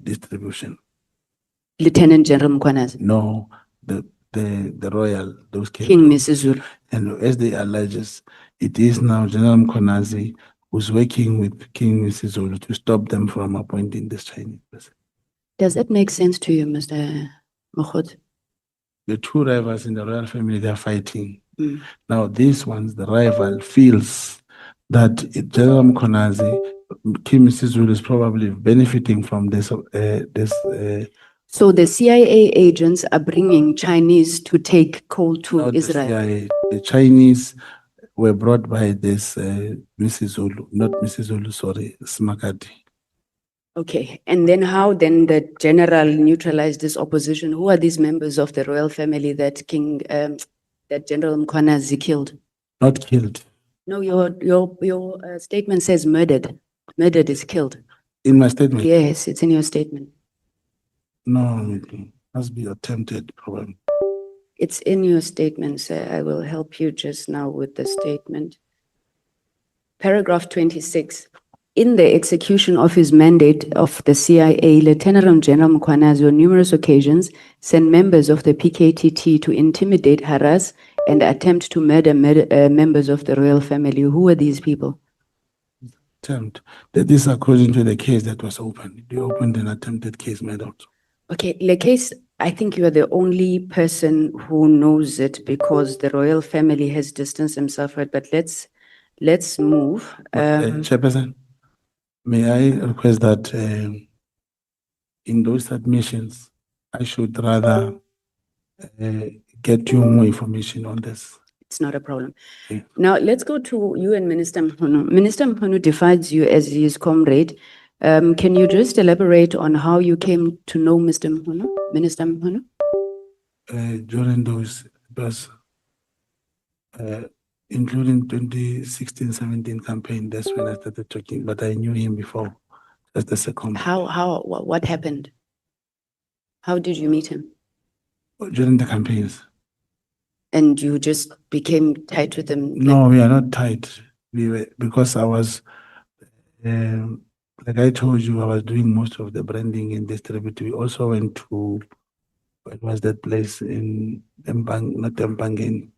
distribution. Lieutenant General Mkhwanazi. No, the royal, those King Mrs. Zulu. And as they alleges, it is now General Mkhwanazi who's working with King Mrs. Zulu to stop them from appointing this Chinese person. Does that make sense to you, Mr. Mogotsi? The two rivals in the royal family, they are fighting. Mm. Now, these ones, the rival feels that General Mkhwanazi, King Mrs. Zulu is probably benefiting from this. So the CIA agents are bringing Chinese to take coal to Not the Israel. CIA. The Chinese were brought by this Mrs. Zulu, not Mrs. Zulu, sorry, Smakati. Okay, and then how then the general neutralized this opposition? Who are these members of the royal family that that General Mkhwanazi killed? Not killed. No, your statement says murdered. Murdered is killed. In my statement? Yes, it's in your statement. No, it must be attempted, probably. It's in your statement, sir. I will help you just now with the statement. Paragraph 26. In the execution of his mandate of the CIA, Lieutenant General Mkhwanazi on numerous occasions sent members of the PKTT to intimidate, harass, and attempt to murder members of the royal family. Who were these people? Attempt. That is according to the case that was opened. They opened an attempted case made out. Okay, the case, I think you are the only person who knows it because the royal family has distanced himself from it, but let's move. Chairperson, may I request that in those submissions, I should rather get you more information on this. It's not a problem. Okay. Now, let's go to you and Minister Mkhunu. Minister Mkhunu defines you as his comrade. Can you just elaborate on how you came to know Mr. Mkhunu, Minister Mkhunu? During those, it was including 2016-17 campaign, that's when I started talking, but I knew him before. That's the second. What happened? How did you meet him? During the campaigns. And you just became tight with him? No, we are not tight. We were, because I was, like I told you, I was doing most of the branding and distributing. We also went to, what was that place in Mbang, not Mbangen,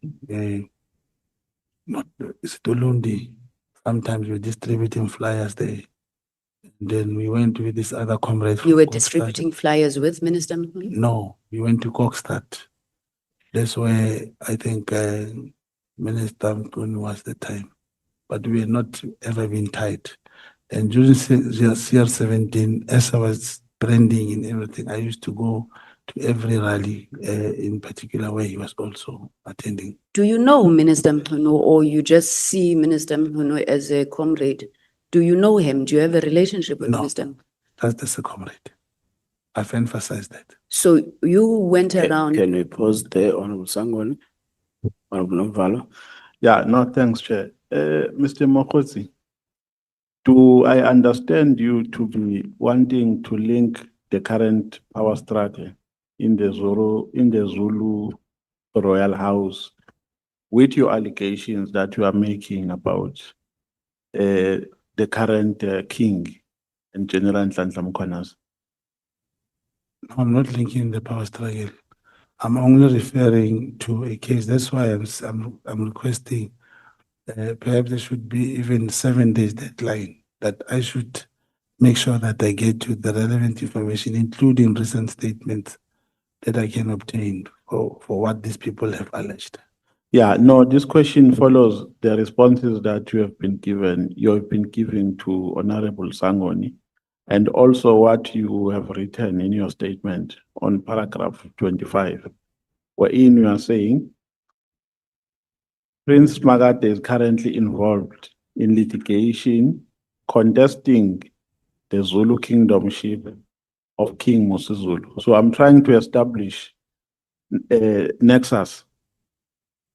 not, it's Tulundi. Sometimes we're distributing flyers there. And then we went with this other comrade. You were distributing flyers with Minister Mkhunu? No, we went to Kokstad. That's where I think Minister Mkhunu was the time. But we had not ever been tight. And during CR17, as I was branding and everything, I used to go to every rally, in particular where he was also attending. Do you know Minister Mkhunu or you just see Minister Mkhunu as a comrade? Do you know him? Do you have a relationship with Minister Mkhunu? That's a comrade. I've emphasized that. So you went around. Can we pause there, Honorable Sangoni? Honorable Novalo? Yeah, no, thanks, Chair. Mr. Mogotsi, do I understand you to be wanting to link the current power struggle in the Zulu Royal House with your allegations that you are making about the current king and General Nhlanhla Mkhwanazi? No, I'm not linking the power struggle. I'm only referring to a case. That's why I'm requesting perhaps there should be even 7 days deadline that I should make sure that I get to the relevant information, including recent statements that I can obtain for what these people have alleged. Yeah, no, this question follows the responses that you have been giving to Honorable Sangoni, and also what you have written in your statement on paragraph 25, wherein you are saying Prince Magate is currently involved in litigation contesting the Zulu kingdomship of King Mosizulu. So I'm trying to establish nexus.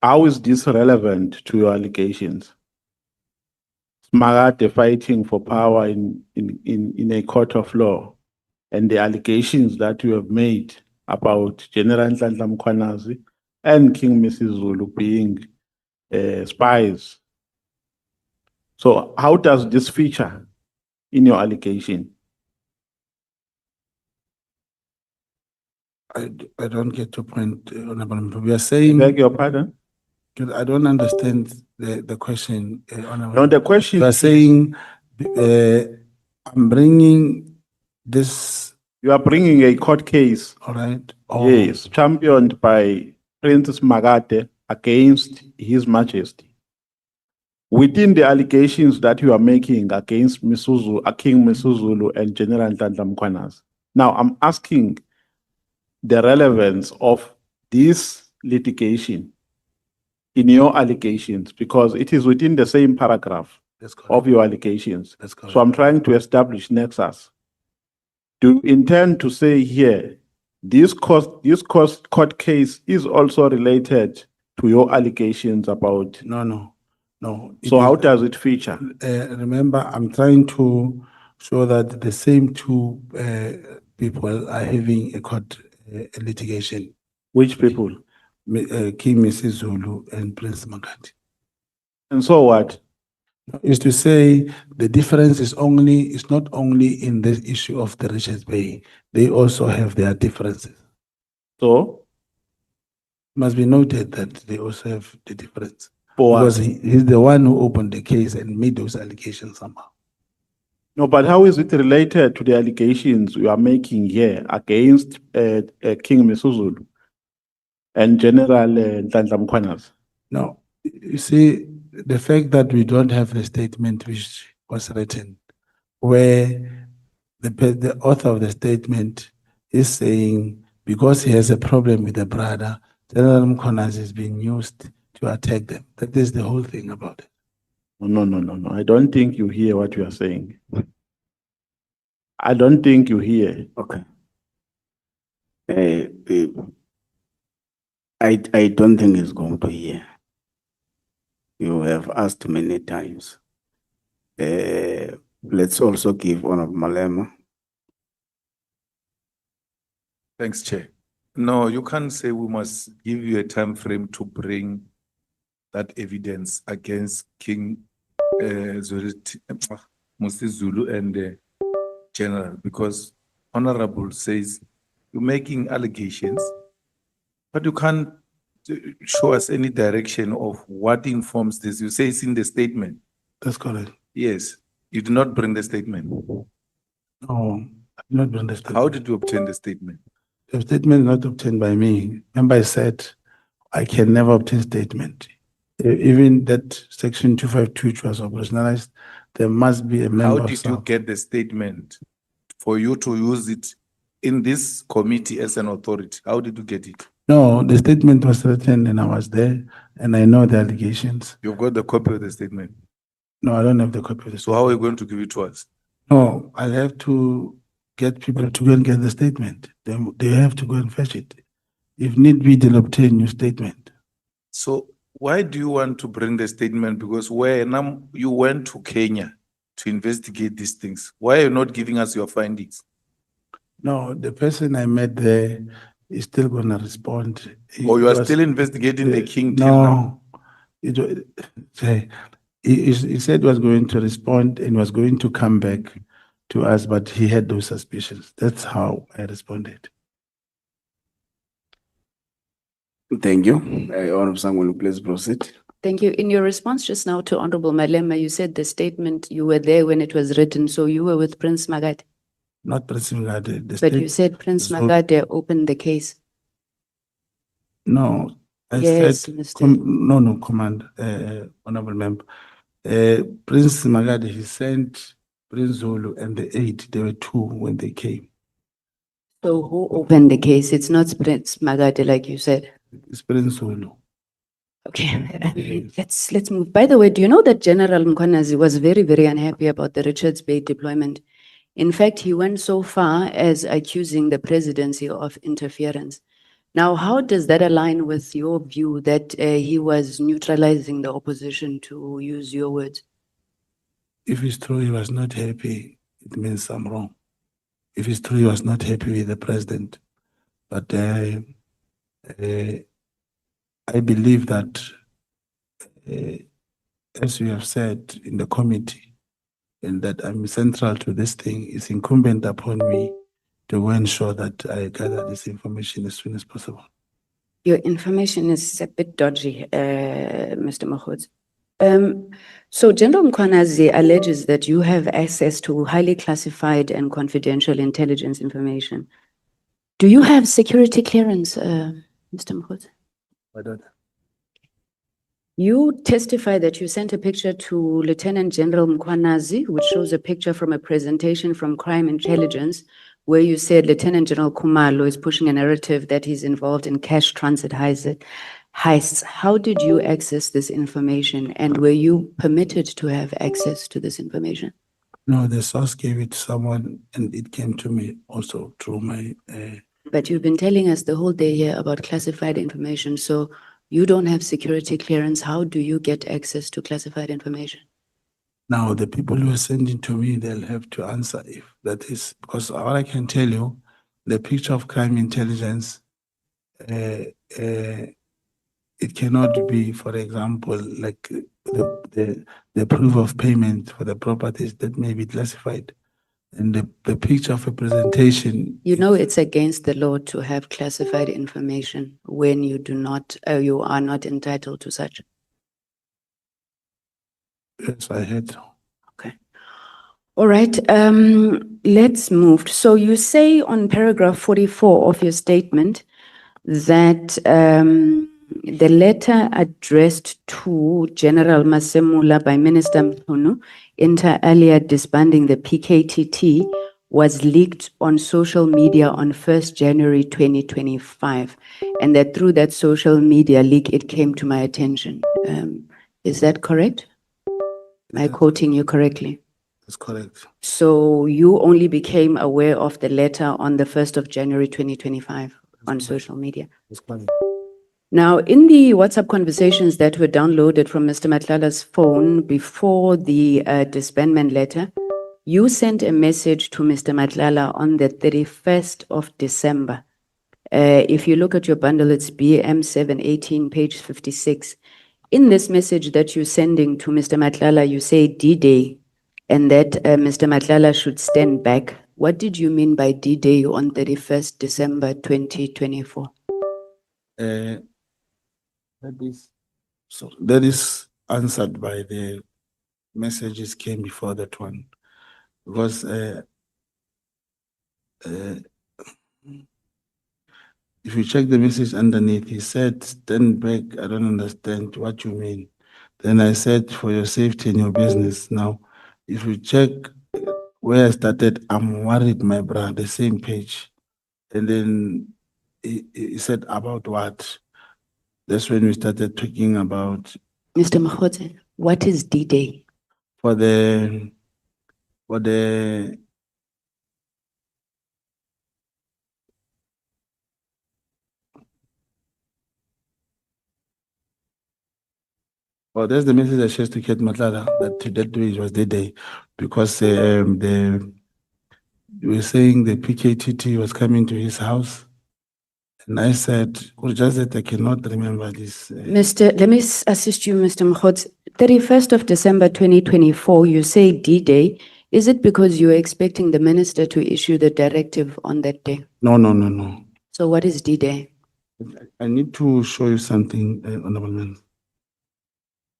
How is this relevant to your allegations? Magate fighting for power in a court of law, and the allegations that you have made about General Nhlanhla Mkhwanazi and King Mosizulu being spies. So how does this feature in your allegation? I don't get your point, Honorable Member. We are saying. Beg your pardon? I don't understand the question, Honorable. No, the question. You are saying, I'm bringing this. You are bringing a court case. All right. Yes, championed by Princess Magate against His Majesty. Within the allegations that you are making against King Mosizulu and General Nhlanhla Mkhwanazi. Now, I'm asking the relevance of this litigation in your allegations, because it is within the same paragraph of your allegations. So I'm trying to establish nexus. Do you intend to say here, this court case is also related to your allegations about? No. So how does it feature? Remember, I'm trying to show that the same two people are having a court litigation. Which people? King Mosizulu and Prince Magate. And so what? Is to say the difference is not only in the issue of the Richards Bay, they also have their differences. So must be noted that they also have the difference. For because he's the one who opened the case and made those allegations somehow. No, but how is it related to the allegations you are making here against King Mosizulu and General Nhlanhla Mkhwanazi? No, you see, the fact that we don't have the statement which was written, where the author of the statement is saying because he has a problem with the brother, General Mkhwanazi is being used to attack them. That is the whole thing about it. No. I don't think you hear what you are saying. I don't think you hear. Okay. I don't think he's going to hear. You have asked many times. Let's also give Honorable Malema. Thanks, Chair. No, you can't say we must give you a time frame to bring that evidence against King Mosizulu and General, because Honorable says you're making allegations, but you can't show us any direction of what informs this. You say it's in the statement. That's correct. Yes. You did not bring the statement. No, I did not bring the statement. How did you obtain the statement? The statement is not obtained by me. Remember, I said I can never obtain statement. Even that section 252 which was operationalized, there must be a member. How did you get the statement for you to use it in this committee as an authority? How did you get it? No, the statement was written and I was there and I know the allegations. You've got the copy of the statement? No, I don't have the copy of the statement. So how are you going to give it to us? No, I'll have to get people to go and get the statement. They have to go and fetch it. If need be, they'll obtain your statement. So why do you want to bring the statement? Because when you went to Kenya to investigate these things, why are you not giving us your findings? No, the person I met there is still going to respond. Or you are still investigating the king till now? He said he was going to respond and was going to come back to us, but he had those suspicions. That's how I responded. Thank you. Honorable Sangweni, please proceed. Thank you. In your response just now to Honorable Malema, you said the statement, you were there when it was written, so you were with Prince Magate. Not Prince Magate. But you said Prince Magate opened the case. No, I Yes, said, Mr. no, Command, Honorable Member. Prince Magadi, he sent Prince Zulu and the aide, there were two when they came. So who opened the case? It's not Prince Magadi, like you said. It's Prince Zulu. Okay, let's move. By the way, do you know that General Mkhwanazi was very, very unhappy about the Richards Bay deployment? In fact, he went so far as accusing the presidency of interference. Now, how does that align with your view that he was neutralizing the opposition, to use your words? If it's true he was not happy, it means I'm wrong. If it's true he was not happy with the president, but I believe that, as you have said in the committee, and that I'm central to this thing, it's incumbent upon me to go ensure that I gather this information as soon as possible. Your information is a bit dodgy, Mr. Mogotsi. So General Mkhwanazi alleges that you have access to highly classified and confidential intelligence information. Do you have security clearance, Mr. Mogotsi? I don't. You testify that you sent a picture to Lieutenant General Mkhwanazi, which shows a picture from a presentation from Crime Intelligence, where you said Lieutenant General Kumalo is pushing a narrative that he's involved in cash transit heists. How did you access this information, and were you permitted to have access to this information? No, the source gave it to someone and it came to me also through my... But you've been telling us the whole day here about classified information, so you don't have security clearance. How do you get access to classified information? Now, the people who are sending to me, they'll have to answer if that is, because all I can tell you, the picture of Crime Intelligence, it cannot be, for example, like the proof of payment for the properties that may be classified. And the picture of a presentation. You know, it's against the law to have classified information when you do not, you are not entitled to such. Yes, I heard. Okay. All right, let's move. So you say on paragraph 44 of your statement that the letter addressed to General Masemula by Minister Mkhunu, inter alia disbanding the PKTT, was leaked on social media on 1st January 2025, and that through that social media leak, it came to my attention. Is that correct? Am I quoting you correctly? That's correct. So you only became aware of the letter on the 1st of January 2025 on social media? That's correct. Now, in the WhatsApp conversations that were downloaded from Mr. Matlala's phone before the disbandment letter, you sent a message to Mr. Matlala on the 31st of December. If you look at your bundle, it's BM 718, page 56. In this message that you're sending to Mr. Matlala, you say D-Day, and that Mr. Matlala should stand back. What did you mean by D-Day on 31st December 2024? That is answered by the messages came before that one. Because if you check the message underneath, he said, stand back, I don't understand what you mean. Then I said, for your safety and your business. Now, if you check where I started, I'm worried, my brother, the same page. And then he said, about what? That's when we started talking about. Mr. Mogotsi, what is D-Day? Well, there's the message I shared to Kate Matlala that that day was the day, because they were saying the PKTT was coming to his house. And I said, just that I cannot remember this. Let me assist you, Mr. Mogotsi. 31st of December 2024, you say D-Day. Is it because you were expecting the minister to issue the directive on that day? No. So what is D-Day? I need to show you something, Honorable Man.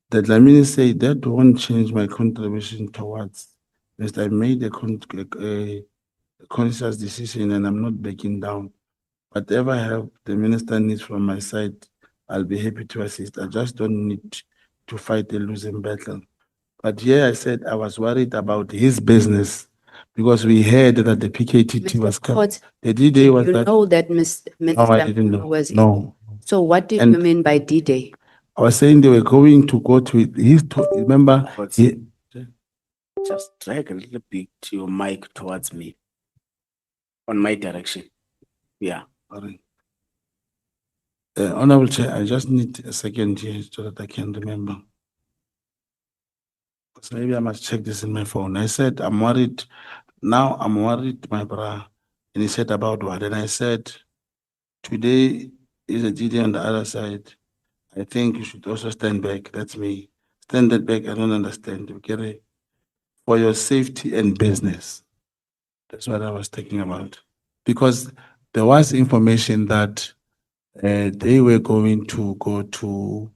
That let me say that won't change my contribution towards this. I made a conscious decision and I'm not backing down. Whatever help the minister needs from my side, I'll be happy to assist. I just don't need to fight a losing battle. But here I said I was worried about his business because we heard that the PKTT was coming. Court, The D-Day did was you that. know that No, I didn't know. was in? No. So what did And- you mean by D-Day? I was saying they were going to go to remember, Just drag a little bit your mic towards me. On my direction. Yeah. Sorry. Honorable Chair, I just need a second here so that I can remember. So maybe I must check this in my phone. I said, I'm worried. Now I'm worried, my brother. And he said about what? And I said, today is a GD on the other side. I think you should also stand back. That's me. Stand that back. I don't understand. Okay? For your safety and business. That's what I was talking about. Because there was information that they were going to go to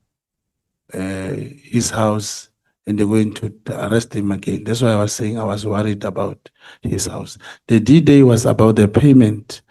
his house and they're going to arrest him again. That's why I was saying I was worried about his house. The D-Day was about the payment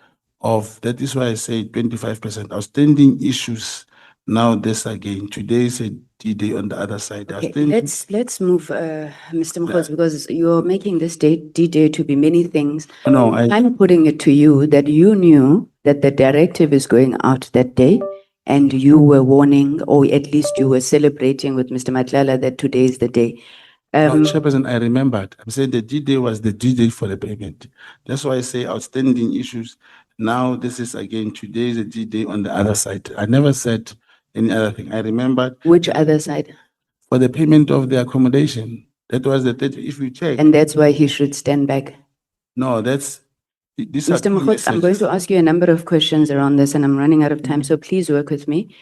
of, that is why I say 25% outstanding issues. Now this again, today is a D-Day on the other side. Okay, Outstanding- let's move, Mr. Mogotsi, because you're making this D-Day to be many things. No, I'm putting it to you that you knew that the directive is going out that day, and you were warning, or at least you were celebrating with Mr. Matlala that today is the day. No, Chairperson, I remembered. I'm saying the D-Day was the D-Day for the payment. That's why I say outstanding issues. Now this is again, today is a D-Day on the other side. I never said any other thing. I remembered. Which other side? For the payment of the accommodation. That was the 30, if you check. And that's why he should stand back. No, these are Mr. two Mogotsi, I'm going messages. to ask you a number of questions around this, and I'm running out of time, so please work with me.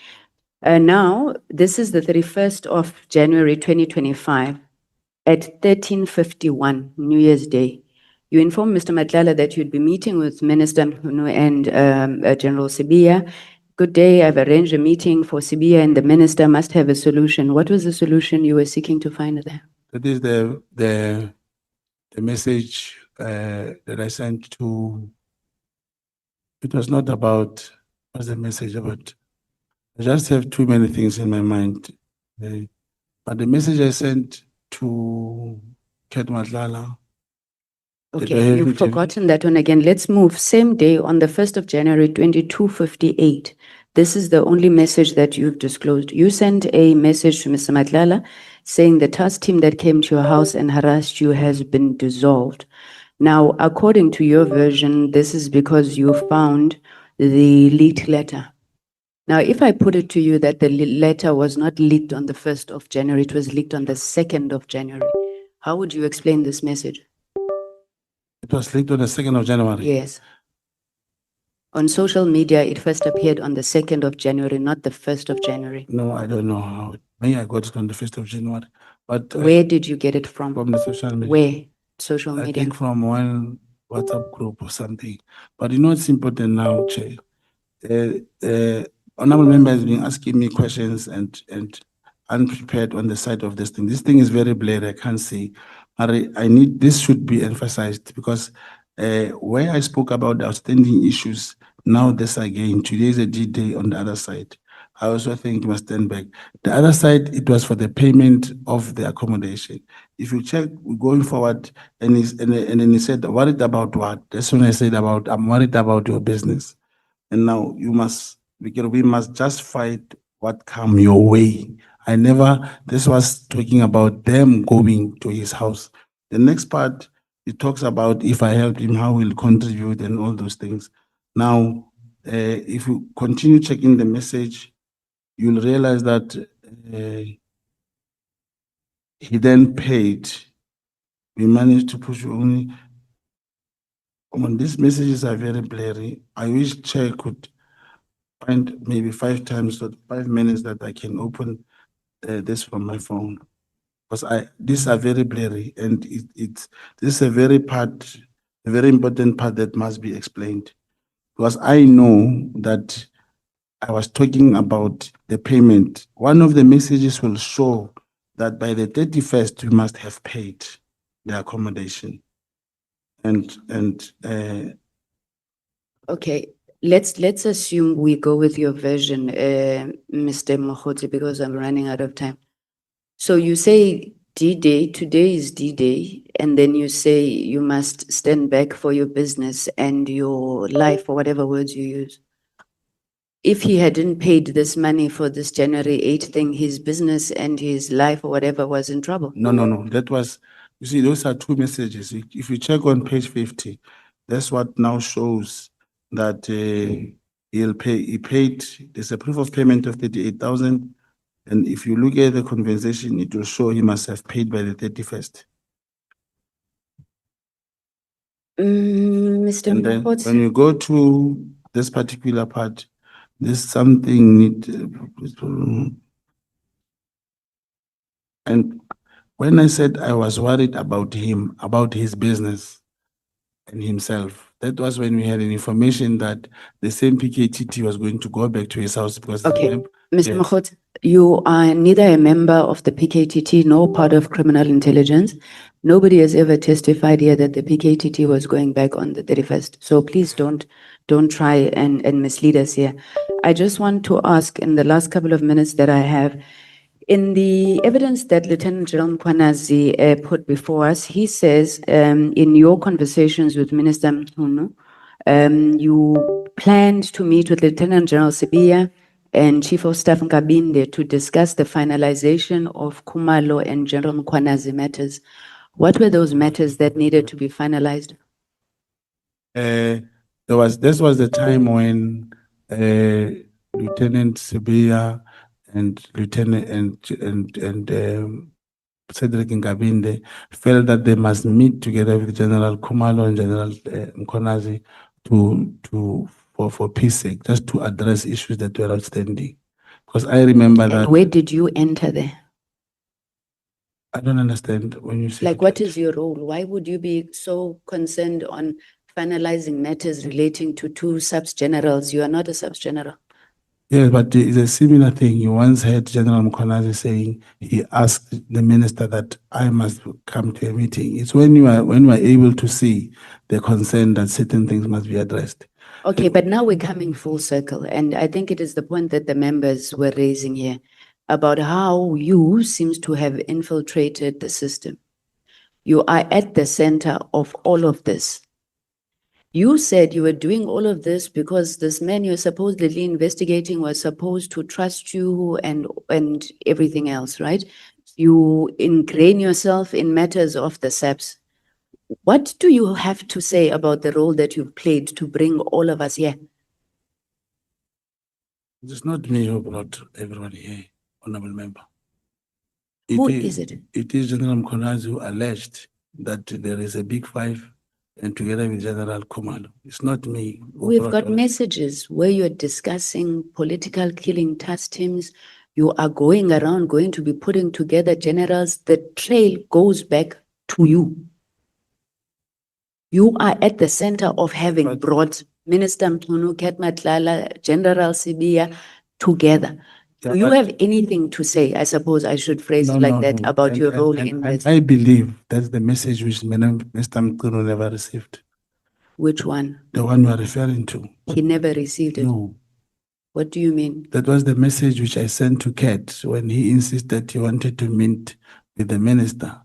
Now, this is the 31st of January 2025 at 13:51, New Year's Day. You informed Mr. Matlala that you'd be meeting with Minister Mkhunu and General Sibiya. Good day, I've arranged a meeting for Sibiya and the minister must have a solution. What was the solution you were seeking to find there? That is the message that I sent to, it was not about, what's the message about? I just have too many things in my mind. But the message I sent to Ket Matlala. Okay, you've forgotten that one again. Let's move. Same day on the 1st of January, 22:58. This is the only message that you've disclosed. You sent a message to Mr. Matlala saying the task team that came to your house and harassed you has been dissolved. Now, according to your version, this is because you found the leaked letter. Now, if I put it to you that the letter was not leaked on the 1st of January, it was leaked on the 2nd of January, how would you explain this message? It was leaked on the 2nd of January. Yes. On social media, it first appeared on the 2nd of January, not the 1st of January. No, I don't know how. Maybe I got it on the 1st of January. But Where did you get it from? From the social media. Where? Social I media. think from one WhatsApp group or something. But you know what's important now, Chair? Honorable member has been asking me questions and unprepared on the side of this thing. This thing is very blurry. I can't see. I need, this should be emphasized because where I spoke about the outstanding issues, now this again, today is a D-Day on the other side. I also think you must stand back. The other side, it was for the payment of the accommodation. If you check going forward, and then he said, worried about what? That's when I said about, I'm worried about your business. And now you must, we must just fight what come your way. This was talking about them going to his house. The next part, it talks about if I help him, how he'll contribute and all those things. Now, if you continue checking the message, you'll realize that he then paid. We managed to push only. These messages are very blurry. I wish Chair could find maybe 5 times or 5 minutes that I can open this from my phone. Because these are very blurry and this is a very important part that must be explained. Because I know that I was talking about the payment. One of the messages will show that by the 31st, we must have paid the accommodation. Okay, let's assume we go with your version, Mr. Mogotsi, because I'm running out of time. So you say D-Day, today is D-Day, and then you say you must stand back for your business and your life, or whatever words you use. If he hadn't paid this money for this January 8th thing, his business and his life or whatever was in trouble. No. That was, you see, those are two messages. If you check on page 50, that's what now shows that he paid, there's a proof of payment of 38,000. And if you look at the compensation, it will show he must have paid by the 31st. Mr. And then Mogotsi. when you go to this particular part, there's something need. And when I said I was worried about him, about his business and himself, that was when we had an information that the same PKTT was going to go back to his house because. Okay, Mr. Yes. Mogotsi, you are neither a member of the PKTT nor part of criminal intelligence. Nobody has ever testified here that the PKTT was going back on the 31st. So please don't try and mislead us here. I just want to ask in the last couple of minutes that I have, in the evidence that Lieutenant General Mkhwanazi put before us, he says in your conversations with Minister Mkhunu, you planned to meet with Lieutenant General Sibiya and Chief of Staff Nkabinde to discuss the finalization of Khumalo and General Mkhwanazi matters. What were those matters that needed to be finalized? This was the time when Lieutenant Sibiya and Lieutenant and Cedric Nkabinde felt that they must meet together with General Khumalo and General Mkhwanazi for peace sake, just to address issues that were outstanding. Because I remember that. Where did you enter there? I don't understand when you say. Like, what is your role? Why would you be so concerned on finalizing matters relating to two subs-generals? You are not a subs-general. Yes, but it's a similar thing. You once heard General Mkhwanazi saying he asked the minister that I must come to a meeting. It's when you are able to see the concern that certain things must be addressed. Okay, but now we're coming full circle, and I think it is the point that the members were raising here about how you seems to have infiltrated the system. You are at the center of all of this. You said you were doing all of this because this man you're supposedly investigating was supposed to trust you and everything else, right? You ingrain yourself in matters of the SAPS. What do you have to say about the role that you've played to bring all of us here? It's not me who brought everybody here, Honorable Member. Who is it? It is General Mkhwanazi who alleged that there is a big five and together with General Khumalo. It's not me. We've got messages where you're discussing political killing task teams. You are going around, going to be putting together generals. The trail goes back to you. You are at the center of having brought Minister Mkhunu, Ket Matlala, General Sibiya together. Do you have anything to say? I suppose I should phrase it like that about your role in this. I believe that's the message which Mr. Mkhunu never received. Which one? The one you are referring to. He never received it. No. What do you mean? That was the message which I sent to Ket when he insisted he wanted to meet with the minister.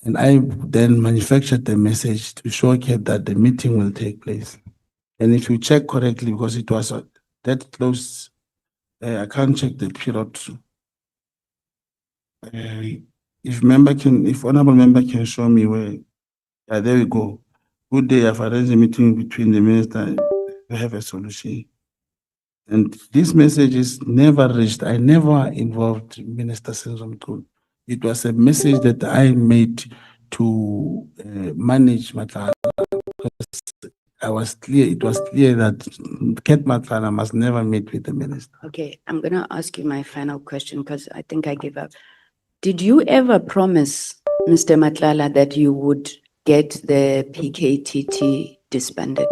And I then manufactured the message to show Ket that the meeting will take place. And if you check correctly, because it was that close, I can't check the period. If honorable member can show me where, there we go. Good day, I've arranged a meeting between the minister and we have a solution. And this message is never reached. I never involved Minister Senzomkhulu. It was a message that I made to manage Matlala. It was clear that Ket Matlala must never meet with the minister. Okay, I'm going to ask you my final question because I think I give up. Did you ever promise Mr. Matlala that you would get the PKTT disbanded?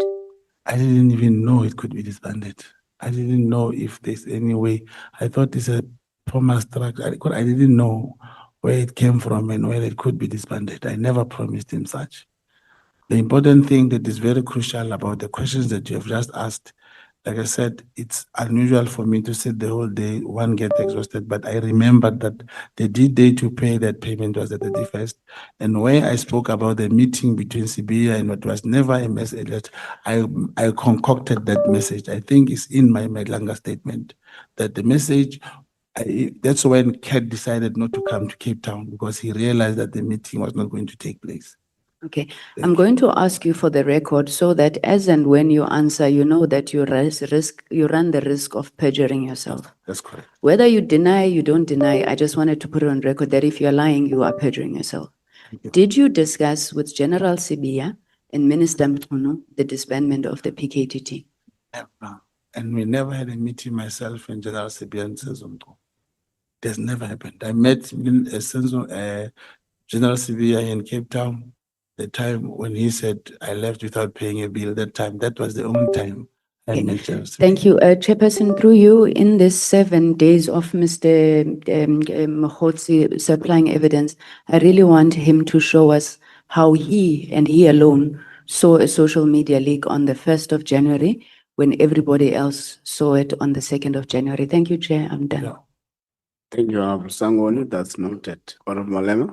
I didn't even know it could be disbanded. I didn't know if there's any way. I thought it's a formal structure. I didn't know where it came from and where it could be disbanded. I never promised him such. The important thing that is very crucial about the questions that you have just asked, like I said, it's unusual for me to sit the whole day, one get exhausted, but I remembered that the due date to pay that payment was the 31st. And when I spoke about the meeting between Sibiya and what was never a message, that I concocted that message. I think it's in my Medlanga statement that the message, that's when Kat decided not to come to Cape Town because he realized that the meeting was not going to take place. Okay, I'm going to ask you for the record so that as and when you answer, you know that you run the risk of perjuring yourself. That's correct. Whether you deny, you don't deny, I just wanted to put it on record that if you're lying, you are perjuring yourself. Did you discuss with General Sibiya and Minister Mtunu the disbandment of the PKTT? Never. And we never had a meeting, myself and General Sibiya and Sezonto. That's never happened. I met General Sibiya in Cape Town. The time when he said I left without paying a bill, that was the only time I met General Sibiya. Thank you. Chairperson, through you, in this 7 days of Mr. Mogotsi supplying evidence, I really want him to show us how he and he alone saw a social media leak on the 1st of January when everybody else saw it on the 2nd of January. Thank you, Chair. I'm done. Yeah. Thank you, Honorable Sangoni. That's noted. Honorable Malema.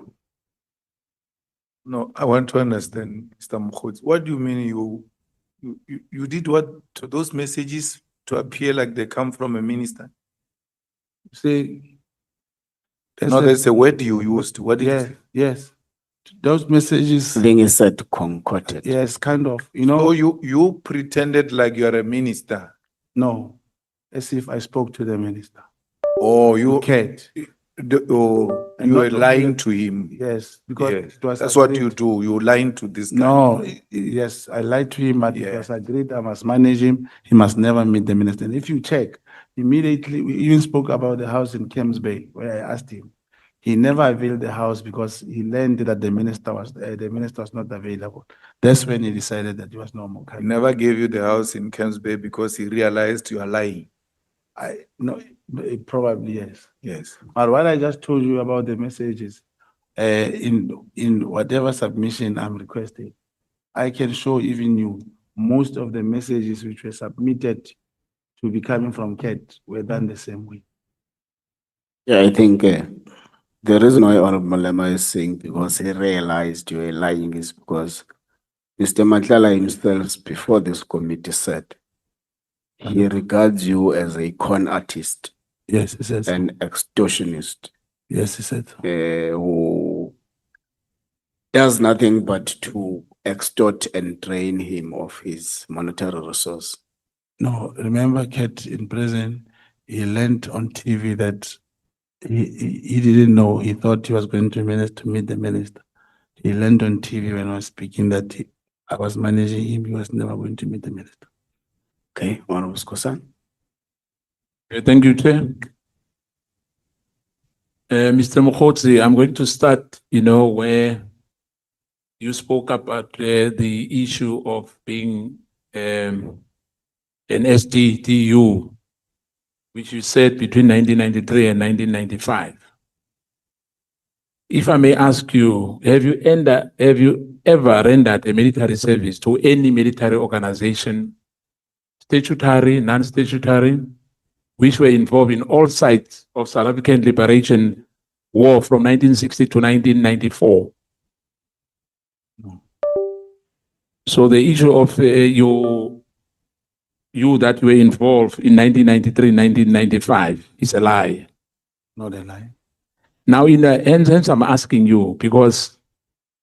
No, I want to understand, Mr. Mogotsi. What do you mean you did what to those messages to appear like they come from a minister? See, That's a word you used. What did you say? Yes. Those messages. I think it's said concocted. Yes, kind of. You know. So you pretended like you are a minister. No, as if I spoke to the minister. Oh, you cared. You were lying to him. Yes, because Yes, it was that's what you agreed. do. You lying to this guy. No, yes, I lied to him, but it was agreed I must manage him. He must never meet the minister. And if you check, immediately, we even spoke about the house in Kems Bay, where I asked him. He never availed the house because he learned that the minister was not available. That's when he decided that he was no more He coming. never gave you the house in Kems Bay because he realized you are lying. No, probably yes. Yes. But what I just told you about the messages, in whatever submission I'm requesting, I can show even you most of the messages which were submitted to be coming from Kat were done the same way. Yeah, I think the reason why Honorable Malema is saying because he realized you were lying is because Mr. Matlala himself, before this committee said, he regards you as a con artist. Yes, he says. An extortionist. Yes, he said. Who does nothing but to extort and drain him of his monetary resource. No, remember Kat in prison, he learned on TV that he didn't know. He thought he was going to meet the minister. He learned on TV when I was speaking that I was managing him. He was never going to meet the minister. Okay, Honorable Skosan. Thank you, Chair. Mr. Mogotsi, I'm going to start, where you spoke about the issue of being an SDTU, which you said between 1993 and 1995. If I may ask you, have you ever rendered a military service to any military organization, statutory, non-statutory, which were involved in all sides of South African liberation war from 1960 to 1994? No. So the issue of you that were involved in 1993, 1995 is a lie. Not a lie. Now, in the essence, I'm asking you, because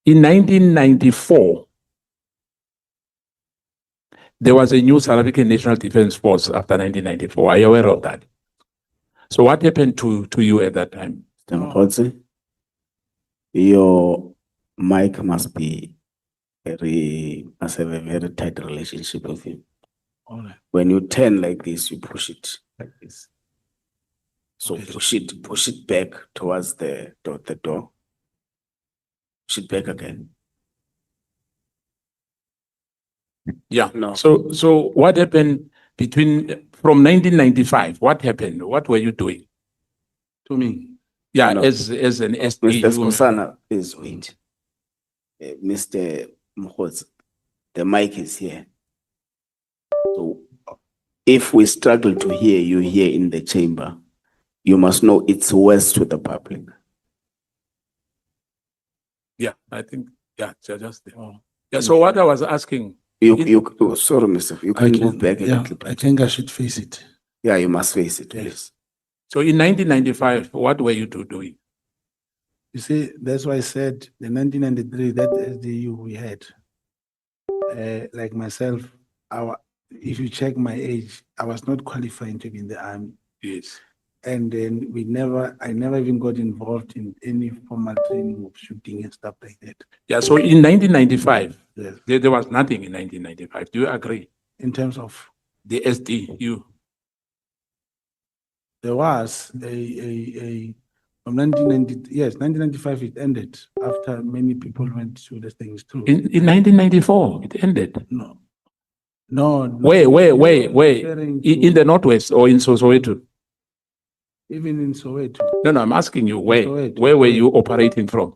in 1994, there was a new South African National Defense Force after 1994. Are you aware of that? So what happened to you at that time? Mr. Mogotsi, your mic must have a very tight relationship with him. All right. When you turn like this, you push it like this. So Okay. push it back towards the door. Push it back again. Yeah. No. So what happened from 1995? What happened? What were you doing? To me. Yeah, No. as an Mr. SDU. Skosana, please wait. Mr. Mogotsi, the mic is here. So if we struggle to hear you here in the chamber, you must know it's worse to the public. Yeah, I think, yeah, just there. Yeah, so what I was asking, Sorry, Mr. You can move back a Yeah, little bit. I think I should face it. Yeah, you must face it, Yes. please. so in 1995, what were you two doing? You see, that's why I said the 1993, that SDU we had, like myself, if you check my age, I was not qualifying to be in the army. Yes. And then I never even got involved in any formal training of shooting and stuff like that. Yeah, so in 1995, Yes. there was nothing in 1995. Do you agree? In terms of, The SDU. there was from 1990, yes, 1995 it ended after many people went through the things too. In 1994, it ended. No. Where? Referring to- In the Northwest or in Soweto? Even in Soweto. No, I'm asking you, where? Soweto. Where were you operating from?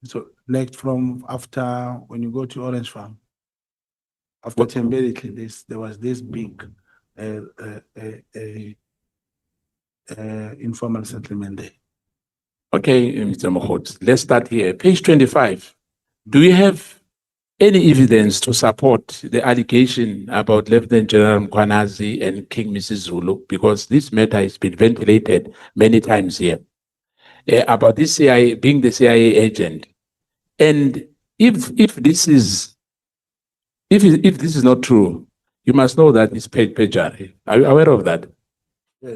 So like from after, when you go to Orange Farm, after Tembele, there was this big informal settlement there. Okay, Mr. Mogotsi, let's start here. Page 25. Do you have any evidence to support the allegation about Lieutenant General Mkhwanazi and King Mrs. Zulu? Because this matter has been ventilated many times here. About this CIA being the CIA agent. And if this is not true, you must know that it's perjury. Are you aware of that? Yeah.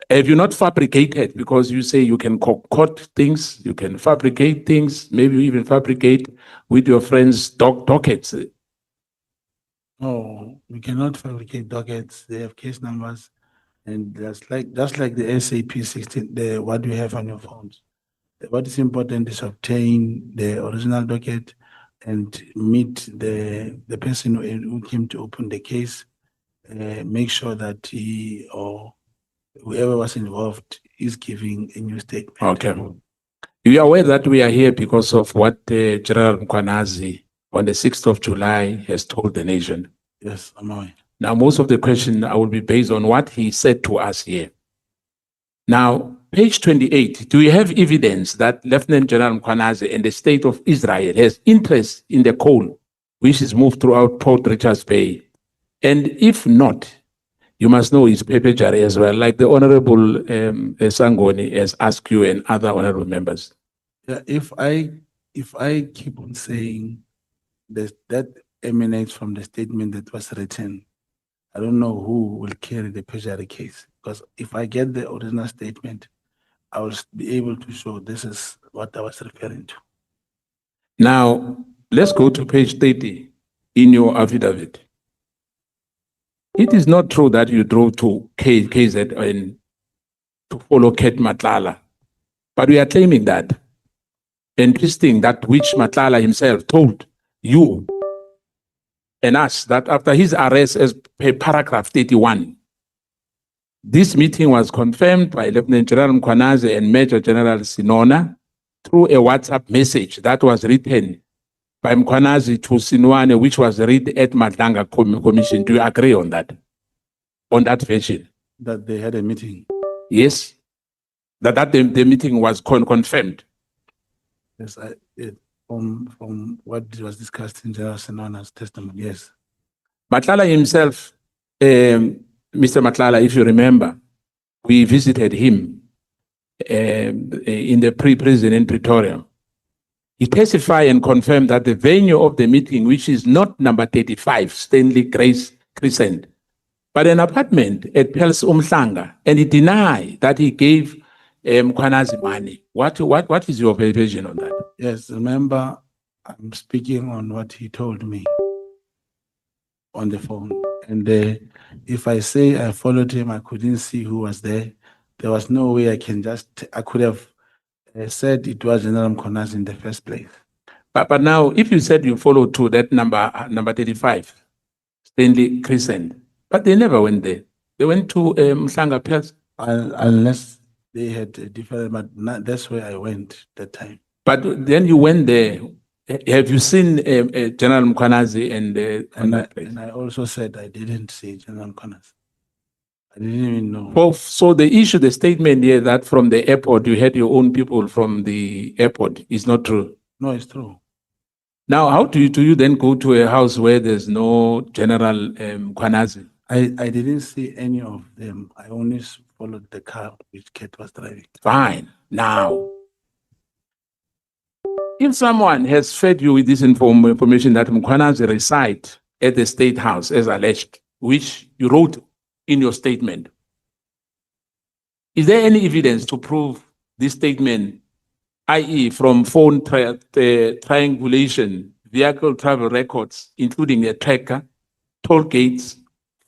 Have you not fabricated? Because you say you can concoct things, you can fabricate things, maybe you even fabricate with your friends dockets. No, we cannot fabricate dockets. They have case numbers, and just like the SAP 16, what you have on your phones. What is important is obtain the original docket and meet the person who came to open the case. Make sure that he or whoever was involved is giving a new statement. Okay. You are aware that we are here because of what General Mkhwanazi on the 6th of July has told the nation. Yes, I'm aware. Now, most of the question will be based on what he said to us here. Now, page 28, do you have evidence that Lieutenant General Mkhwanazi and the state of Israel has interest in the coal, which is moved throughout Port Richards Bay? And if not, you must know it's perjury as well, like the Honorable Sangoni has asked you and other honorable members. Yeah, if I keep on saying that emanates from the statement that was written, I don't know who will carry the perjury case. Because if I get the original statement, I will be able to show this is what I was referring to. Now, let's go to page 30 in your affidavit. It is not true that you drove to KZN to follow Ket Matlala, but we are claiming that and twisting that which Matlala himself told you and us that after his arrest as per paragraph 31, this meeting was confirmed by Lieutenant General Mkhwanazi and Major General Sinona through a WhatsApp message that was written by Mkhwanazi to Sinwane, which was read at Madlanga Commission. Do you agree on that? On that version? That they had a meeting. Yes. That the meeting was confirmed. Yes, from what was discussed in General Senona's testimony, yes. Matlala himself, Mr. Matlala, if you remember, we visited him in the pre-prison in Pretoria. He testified and confirmed that the venue of the meeting, which is not number 35, Stanley Grace Crescent, but an apartment at Pels Umhlanga, and he denied that he gave Mkhwanazi money. What is your version on that? Yes, remember, I'm speaking on what he told me on the phone. And if I say I followed him, I couldn't see who was there. There was no way I could have said it was General Mkhwanazi in the first place. But now, if you said you followed to that number 35, Stanley Crescent, but they never went there. They went to Mhlanga Pels. Unless they had a different, but that's where I went that time. But then you went there. Have you seen General Mkhwanazi and And I also said I didn't see General Mkhwanazi. I didn't even know. So the issue, the statement here that from the airport, you had your own people from the airport is not true. No, it's true. Now, how do you then go to a house where there's no General Kwanazi? I didn't see any of them. I only followed the car which Kate was driving. Fine. Now, if someone has fed you with this information that Mkwanazi reside at the State House as alleged, which you wrote in your statement, is there any evidence to prove this statement, i.e. from phone triangulation, vehicle travel records, including the tracker, toll gates,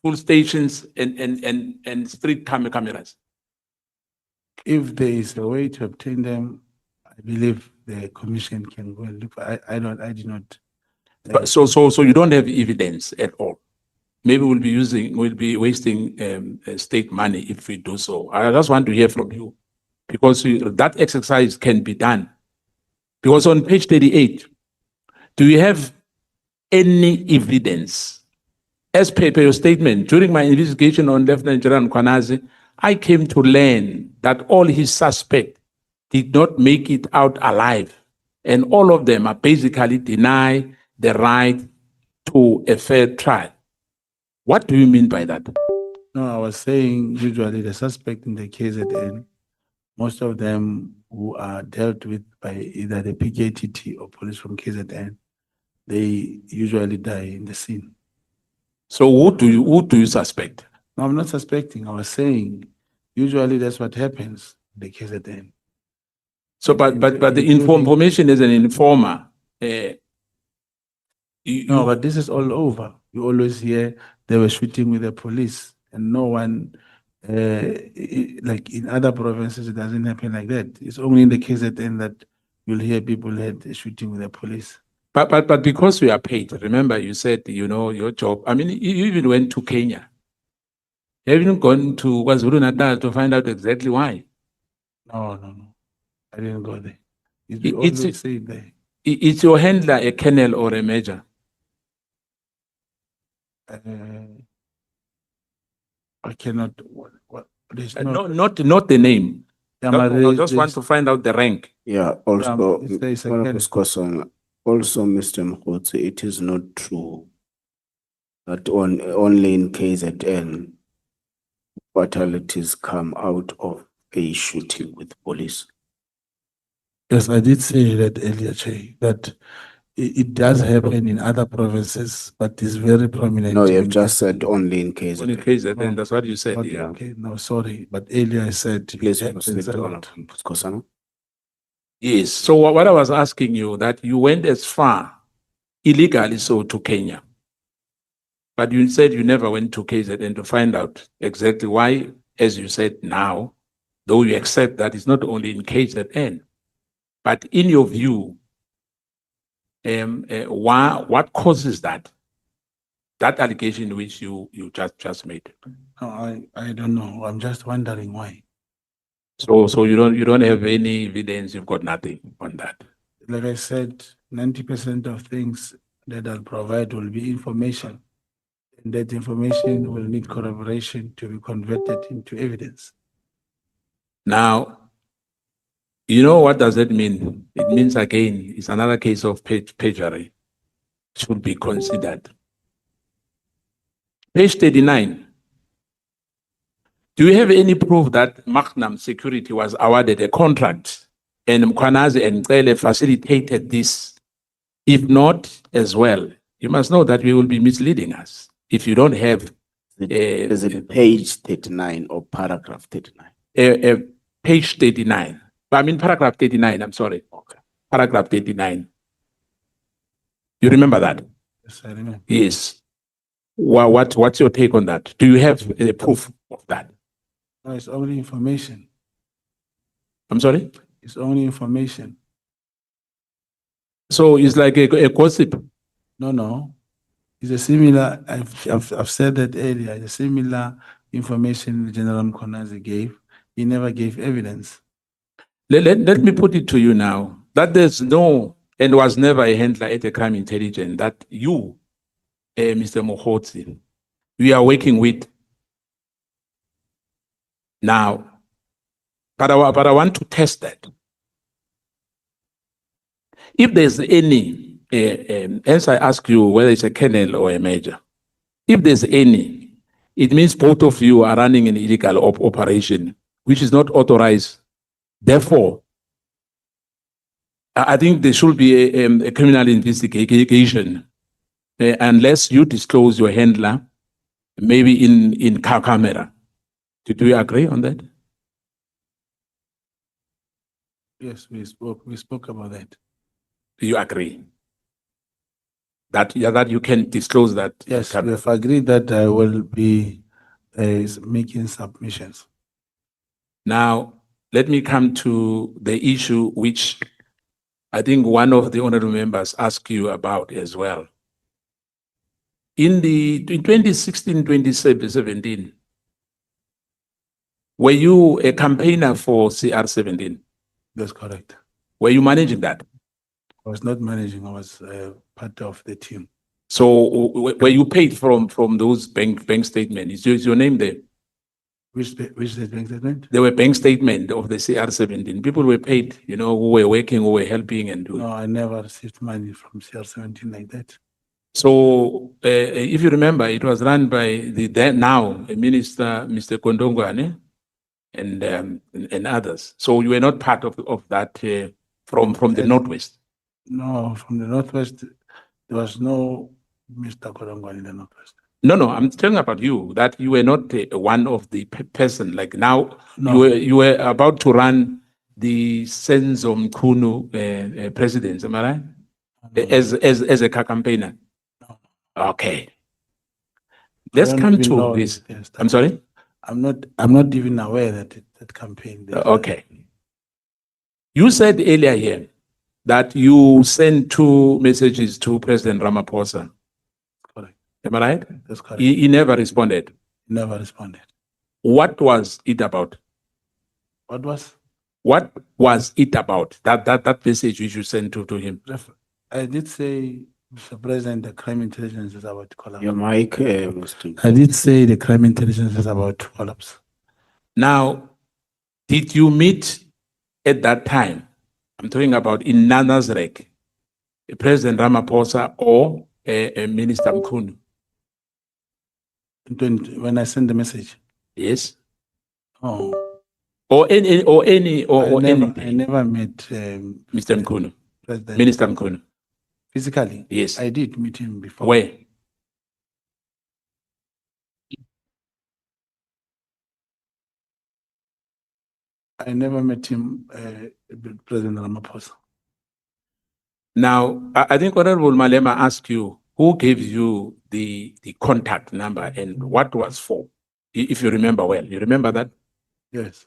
full stations, and street cameras? If there is a way to obtain them, I believe the commission can go and look. I did not. So you don't have evidence at all. Maybe we'll be wasting state money if we do so. I just want to hear from you, because that exercise can be done. Because on page 38, do you have any evidence? As per your statement, during my investigation on Lieutenant General Kwanazi, I came to learn that all his suspects did not make it out alive. And all of them are basically deny the right to a fair trial. What do you mean by that? No, I was saying usually the suspect in the KZN, most of them who are dealt with by either the PKTT or police from KZN, they usually die in the scene. So who do you suspect? No, I'm not suspecting. I was saying usually that's what happens in the KZN. So, but the information is an informer. No, but this is all over. You always hear they were shooting with the police, and no one, like in other provinces, it doesn't happen like that. It's only in the KZN that you'll hear people had shooting with the police. But because we are paid, remember you said, your job. I mean, you even went to Kenya. You haven't gone to KwaZulu-Natal to find out exactly why. No. I didn't go there. Always say there. Is your handler a colonel or a major? I cannot. There's Not the name. I just want to find out the rank. Yeah, also, there is a one of colonel. his question, also, Mr. Mogotsi, it is not true that only in KZN fatalities come out of a shooting with police. Yes, I did say that earlier, Che, that it does happen in other provinces, but it's very prominent. No, you have in just KZN. said only in KZN. Only KZN, that's what you said. Okay, Yeah. okay, no, sorry, but earlier I said Please it happens proceed a on, lot. Kosana. Yes. So what I was asking you, that you went as far illegally so to Kenya, but you said you never went to KZN to find out exactly why, as you said now, though you accept that it's not only in KZN, but in your view, what causes that allegation which you just made? No, I don't know. I'm just wondering why. So you don't have any evidence. You've got nothing on that. Like I said, 90% of things that I'll provide will be information. And that information will need corroboration to be converted into evidence. Now, you know what does that mean? It means again, it's another case of perjury. Should be considered. Page 39. Do you have any proof that Magnum Security was awarded a contract and Mkwanazi and Cele facilitated this? If not, as well, you must know that we will be misleading us if you don't have Is it page 39 or paragraph 39? Page 39. I mean paragraph 39, I'm sorry. Okay. Paragraph 39. You remember that? Yes, I remember. Yes. What's your take on that? Do you have a proof of that? No, it's only information. I'm sorry? It's only information. So it's like a gossip. No. It's a similar, I've said that earlier, it's a similar information General Mkwanazi gave. He never gave evidence. Let me put it to you now, that there's no, and was never a handler at a crime intelligence, that you, Mr. Mogotsi, we are working with Now, but I want to test that. If there's any, as I ask you whether it's a colonel or a major, if there's any, it means both of you are running an illegal operation, which is not authorized. Therefore, I think there should be a criminal investigation unless you disclose your handler, maybe in camera. Do you agree on that? Yes, we spoke about that. Do you agree? That you can disclose that? Yes, we have agreed that I will be making submissions. Now, let me come to the issue which I think one of the honorable members asked you about as well. In 2016, 2017, were you a campaigner for CR17? That's correct. Were you managing that? I was not managing, I was part of the team. So were you paid from those bank statements? Is your name there? Which bank statement? There were bank statements of the CR17. People were paid, who were working, who were helping and doing. No, I never received money from CR17 like that. So if you remember, it was run by the then now Minister, Mr. Kondongwane, and others. So you were not part of that from the Northwest. No, from the Northwest, there was no Mr. Korongwan in the Northwest. No, I'm telling about you, that you were not one of the person. Like now, No. you were about to run the Senzo Mkhunu presidency, am I right? As a campaigner. No. Okay. Let's don't come even to know this. it, yes, I'm sorry? I'm not even aware that campaign. Okay. You said earlier here that you sent 2 messages to President Ramaphosa. Correct. Am I right? That's correct. He never responded. Never responded. What was it about? What was it about? That message which you sent to him? I did say, Mr. President, the crime intelligence is about to collapse. Your mic, Mr. I did say the crime intelligence is about to collapse. Now, did you meet at that time? I'm talking about in Nazareth, President Ramaphosa or Minister Mkhunu? When I sent the message? Yes. Oh. Or any I never met Mr. Mkhunu, President. Minister Mkhunu. Physically? Yes. I did meet him before. Where? I never met him, President Ramaphosa. Now, I think Honorable Malema asked you, who gave you the contact number and what was for? If you remember well. You remember that? Yes.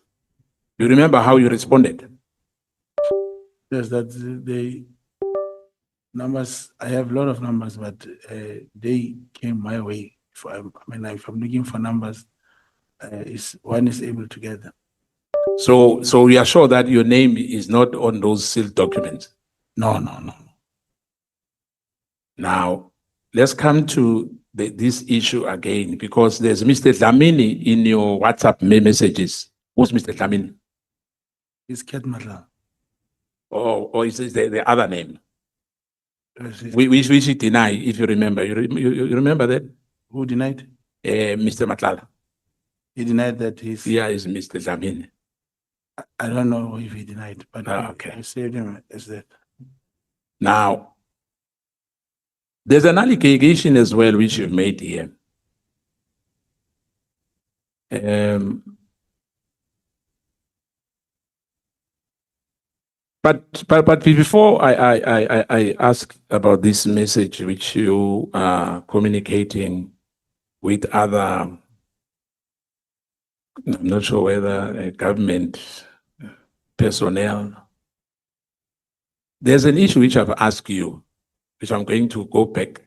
You remember how you responded? Yes, that the numbers, I have a lot of numbers, but they came my way. If I'm looking for numbers, one is able to get them. So we are sure that your name is not on those sealed documents? No. Now, let's come to this issue again, because there's Mr. Dlamini in your WhatsApp messages. Who's Mr. Dlamini? It's Ket Matla. Or is it the other name? Which you deny, if you remember. You remember that? Who denied? Mr. Matlala. He denied that he's... Yeah, it's Mr. Dlamini. I don't know if he denied, but okay. I saved him as that. Now, there's an allegation as well which you've made here. But before I ask about this message which you are communicating with other, I'm not sure whether government personnel, there's an issue which I've asked you, which I'm going to go back.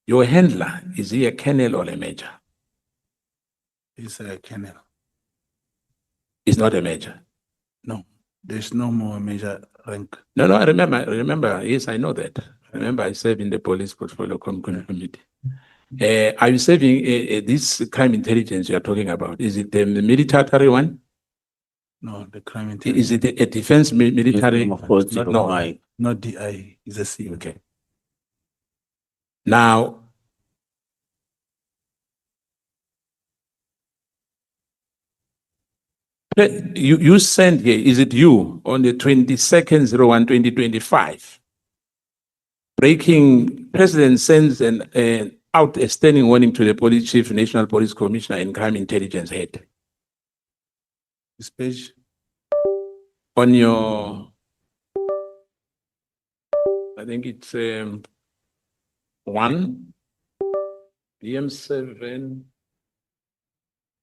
Your handler, is he a colonel or a major? He's a colonel. He's not a major? No, there's no more major rank. No, I remember, yes, I know that. Remember, I served in the police portfolio committee. Are you serving this crime intelligence you are talking about? Is it the military one? No, the crime Is intelligence. it a defense military? Mogotsi, No. why? Not DI, it's a C. Okay. Now, you sent here, is it you, on the 22nd/01/2025? Breaking, President sends an out a standing warning to the police chief, national police commissioner, and crime intelligence head. This page. On your, I think it's 1, BM7.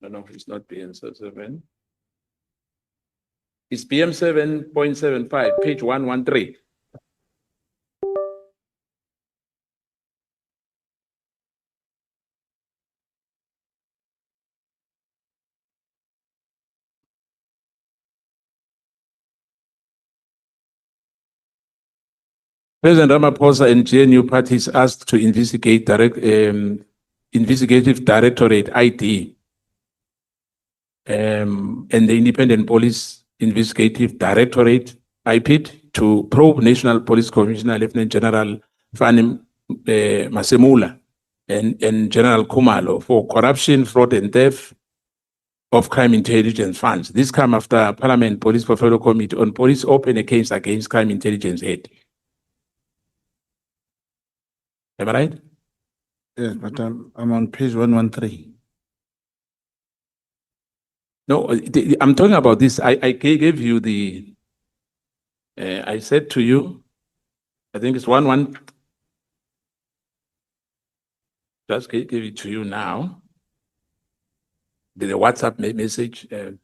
No, it's not BM7. It's BM7.75, page 113. President Ramaphosa and GNU parties asked to investigate Investigative Directorate ID and the Independent Police Investigative Directorate IPID to probe National Police Commissioner Lieutenant General Fani Masemula and General Kumalo for corruption, fraud, and theft of crime intelligence funds. This come after Parliament Police Portfolio Committee on Police opened a case against crime intelligence head. Am I right? Yes, but I'm on page 113. No, I'm talking about this. I gave you the, I said to you, I think it's 1-1. Just give it to you now. The WhatsApp message. Am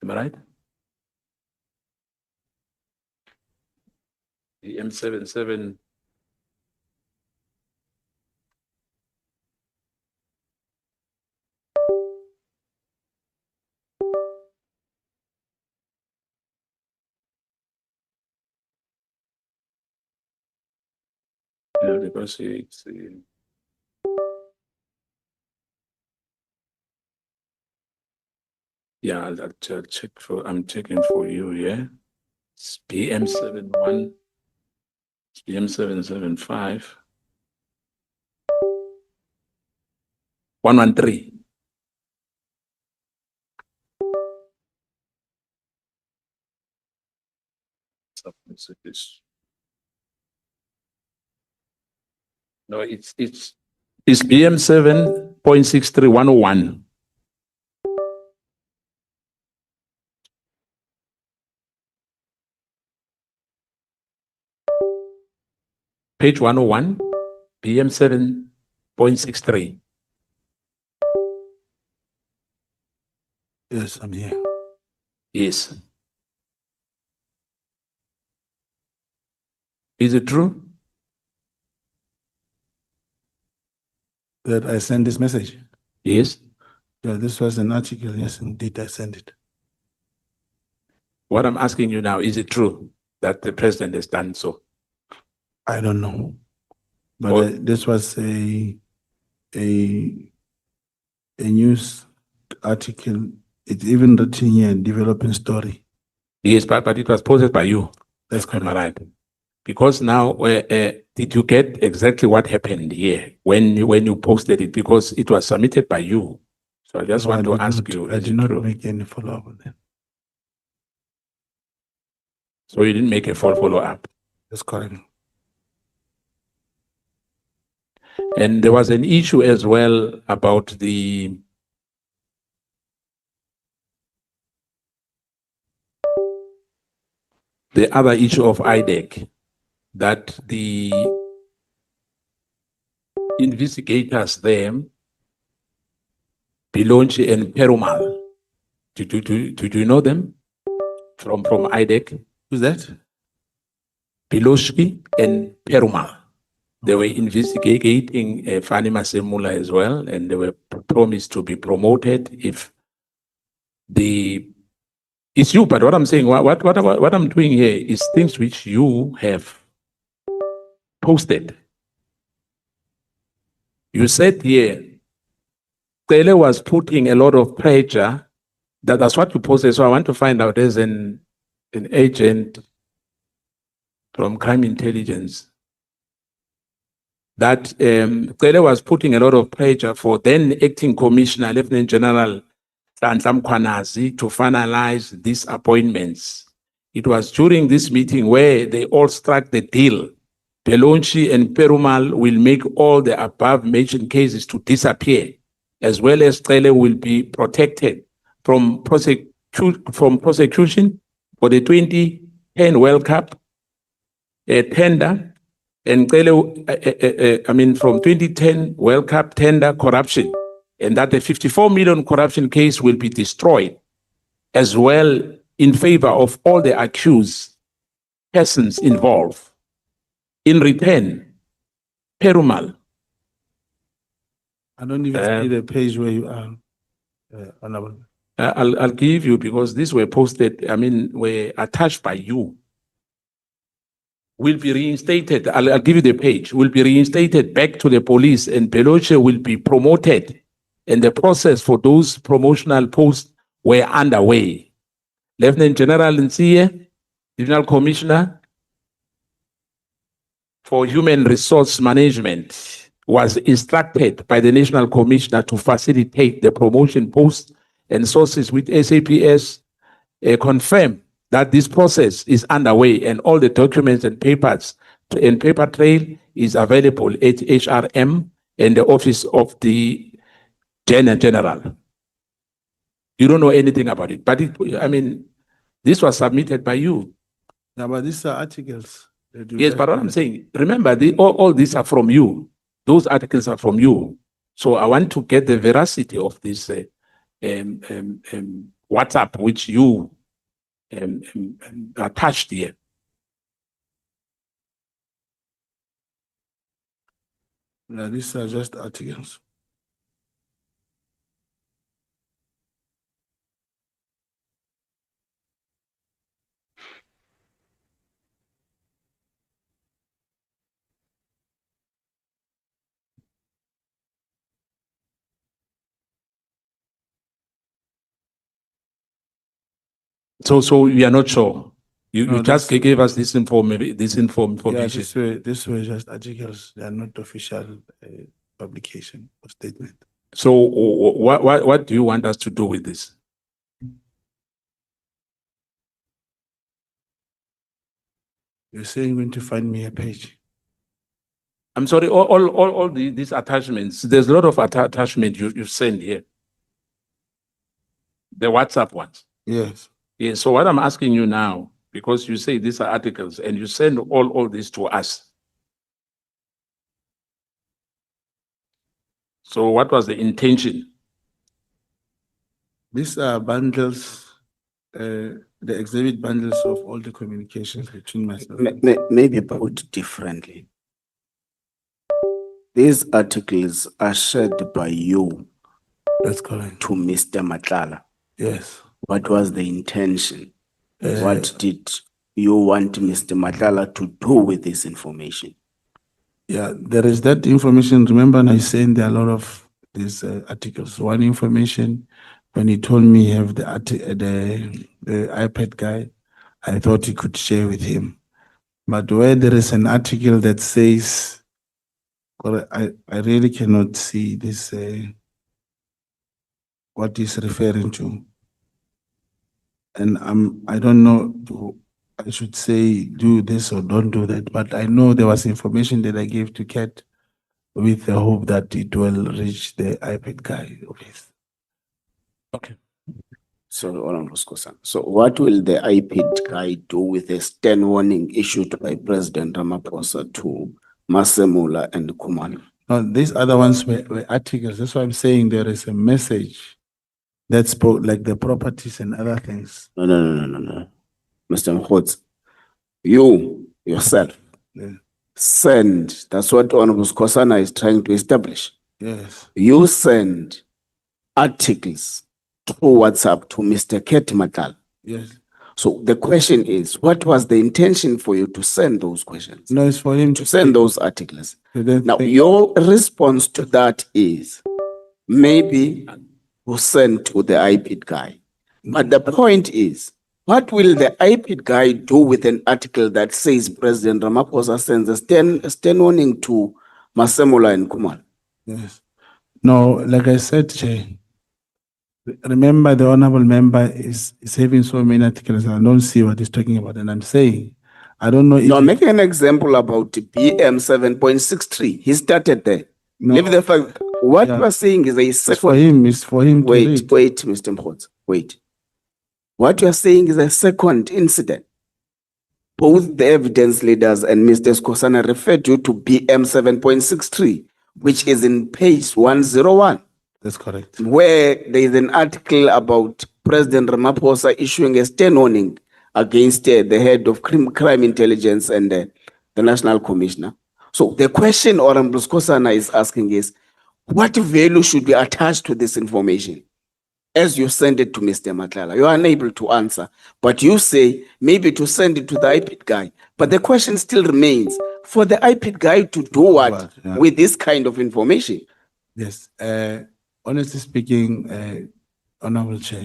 I right? The M77. Yeah, because it's yeah, I'll check for. I'm checking for you. Yeah, it's PM71. It's PM775. 113. Messages. No, it's PM7.63101. Page 101, PM7.63. Yes, I'm here. Yes. Is it true? That I sent this message? Yes. Yeah, this was an article. Yes, indeed, I sent it. What I'm asking you now, is it true that the president has done so? I don't know. But this was a news article. It's even written here, developing story. Yes, but it was posted by you. That's correct. Am I right? Because now, did you get exactly what happened here when you posted it? Because it was submitted by you. So I just want to ask you. I did not make any follow-up on that. So you didn't make a follow-up? That's correct. And there was an issue as well about the other issue of IDEC, that the investigators there, Pilonchi and Perumal, do you know them from IDEC? Who's that? Piloshki and Perumal. They were investigating Fani Masemula as well, and they were promised to be promoted if it's you. But what I'm saying, what I'm doing here is things which you have posted. You said here, Cele was putting a lot of pressure. That's what you posted. So I want to find out as an agent from crime intelligence that Cele was putting a lot of pressure for then acting commissioner, Lieutenant General Nhlanhla Mkhwanazi, to finalize these appointments. It was during this meeting where they all struck the deal. Pelonchi and Perumal will make all the above mentioned cases to disappear, as well as Cele will be protected from prosecution for the 2010 World Cup tender, and Cele, from 2010 World Cup tender corruption, and that the 54 million corruption case will be destroyed, as well in favor of all the accused persons involved. In return, Perumal. I don't even see the page where you are, Honorable. I'll give you, because these were posted, were attached by you. Will be reinstated. I'll give you the page. Will be reinstated back to the police, and Peloche will be promoted. And the process for those promotional posts were underway. Lieutenant General Nsiye, Divisional Commissioner for Human Resource Management, was instructed by the National Commissioner to facilitate the promotion post, and sources with SAPS confirm that this process is underway, and all the documents and papers and paper trail is available at HRM and the Office of the General. You don't know anything about it, but this was submitted by you. Yeah, but these are articles. Yes, but what I'm saying, remember, all these are from you. Those articles are from you. So I want to get the veracity of this WhatsApp, which you attached here. Yeah, these are just articles. So you are not sure. You No, just this- gave us this information. Yeah, this were just articles. They are not official publication or statement. So what do you want us to do with this? You're saying you're going to find me a page. I'm sorry, all these attachments, there's a lot of attachment you send here. The WhatsApp ones. Yes. Yes, so what I'm asking you now, because you say these are articles and you send all this to us. So what was the intention? These are bundles, the exhibit bundles of all the communications between myself. Maybe put differently. These articles are shared by you. That's correct. To Mr. Matlala. Yes. What was the intention? What did you want Mr. Matlala to do with this information? Yeah, there is that information. Remember, I saying there are a lot of these articles. One information, when he told me he have the iPad guy, I thought he could share with him. But where there is an article that says, well, I really cannot see this, what he's referring to. And I don't know, I should say do this or don't do that, but I know there was information that I gave to Kat with the hope that it will reach the iPad guy of his. Okay. So what will the iPad guy do with a stern warning issued by President Ramaphosa to Masemula and Kumalo? No, these other ones were articles. That's why I'm saying there is a message that spoke like the properties and other things. No. Mr. Mogotsi, you yourself send, that's what Honorable Skosana is trying to establish. Yes. You send articles through WhatsApp to Mr. Ket Matlala. Yes. So the question is, what was the intention for you to send those questions? No, it's for him To send those articles. to then Now, think- your response to that is maybe we'll send to the IPID guy. But the point is, what will the IPID guy do with an article that says President Ramaphosa sends a stern warning to Masemola and Kumal? Yes. No, like I said, Chair, remember the honorable member is having so many articles and I don't see what he's talking about. And I'm saying, I don't know if. No, I'm making an example about BM 7.63. He started there. No. Leave the fact. What Yeah. you are saying is a It's for second. him, it's for him to Wait, read. wait, Mr. Mkhotsi, wait. What you are saying is a second incident. Both the evidence leaders and Mr. Skosana referred you to BM 7.63, which is in page 101. That's correct. Where there is an article about President Ramaphosa issuing a stern warning against the head of crime intelligence and the National Commissioner. So the question Honorable Skosana is asking is, what value should be attached to this information? As you send it to Mr. Matlala, you are unable to answer, but you say maybe to send it to the IPID guy. But the question still remains, for the IPID guy to do what Yeah. with this kind of information? Yes. Honestly speaking, Honorable Chair,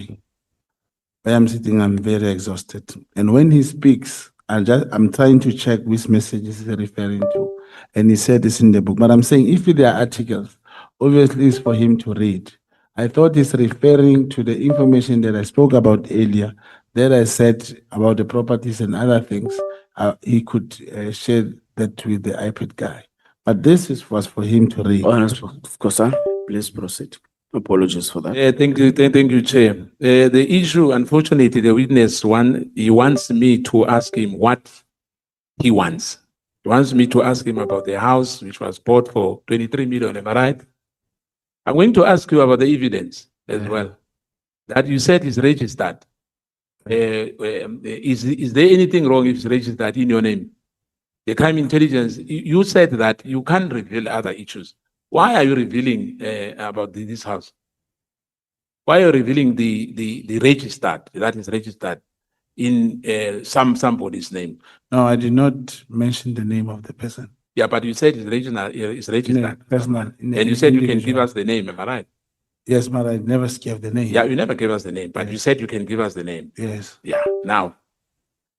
I am sitting, I'm very exhausted. And when he speaks, I'm trying to check which message he's referring to. And he said it's in the book. But I'm saying if there are articles, obviously it's for him to read. I thought he's referring to the information that I spoke about earlier, that I said about the properties and other things. He could share that with the iPad guy. But was for him to read. Of course, sir. Please proceed. Apologies for that. Thank you, Chair. The issue, unfortunately, the witness he wants me to ask him what he wants. He wants me to ask him about the house which was bought for 23 million, am I right? I'm going to ask you about the evidence as well. That you said is registered. Is there anything wrong if it's registered in your name? The crime intelligence, you said that you can't reveal other issues. Why are you revealing about this house? Why are you revealing the registered, that is registered in somebody's name? No, I did not mention the name of the person. Yeah, but you said it's registered. Personal. And you said you can give us the name, am I right? Yes, but I never gave the name. Yeah, you never gave us the name, but you said you can give us the name. Yes. Yeah, now,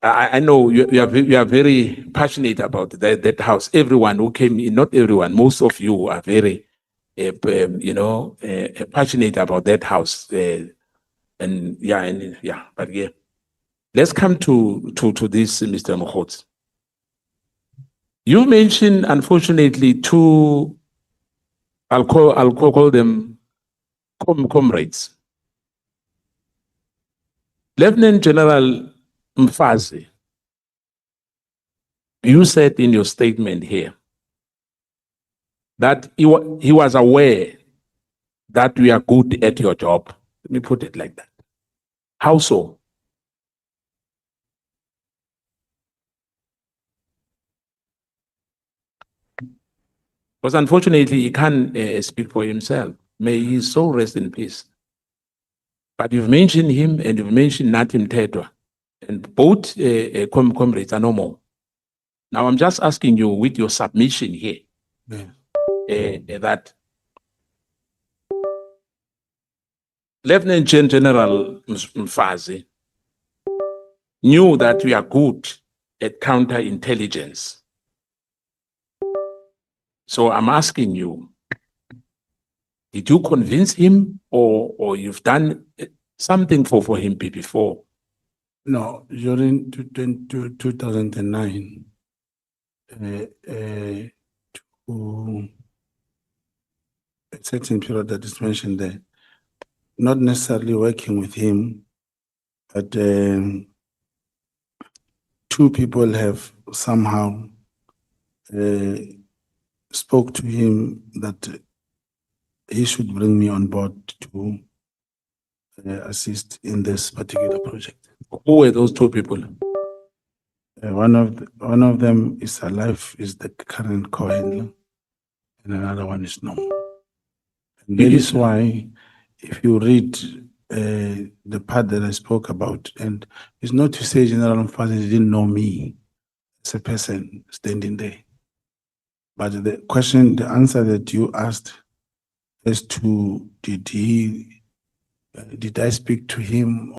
I know you are very passionate about that house. Everyone who came in, not everyone, most of you are very, passionate about that house. But yeah. Let's come to this, Mr. Mogotsi. You mentioned, unfortunately, two, I'll call them comrades. Lieutenant General Mfazi, you said in your statement here that he was aware that you are good at your job. Let me put it like that. How so? Because unfortunately, he can't speak for himself. May his soul rest in peace. But you've mentioned him and you've mentioned Natim Tedwa. And both comrades are no more. Now, I'm just asking you with your submission here, that Lieutenant General Mfazi knew that we are good at counterintelligence. So I'm asking you, did you convince him or you've done something for him before? No, during 2009, to a certain period that is mentioned there, not necessarily working with him, but two people have somehow spoke to him that he should bring me on board to assist in this particular project. Who were those two people? One of them is alive, is the current co-handler, and another one is no. And that is why, if you read the part that I spoke about. And it's not to say General Mfazi didn't know me as a person standing there. But the question, the answer that you asked as to did I speak to him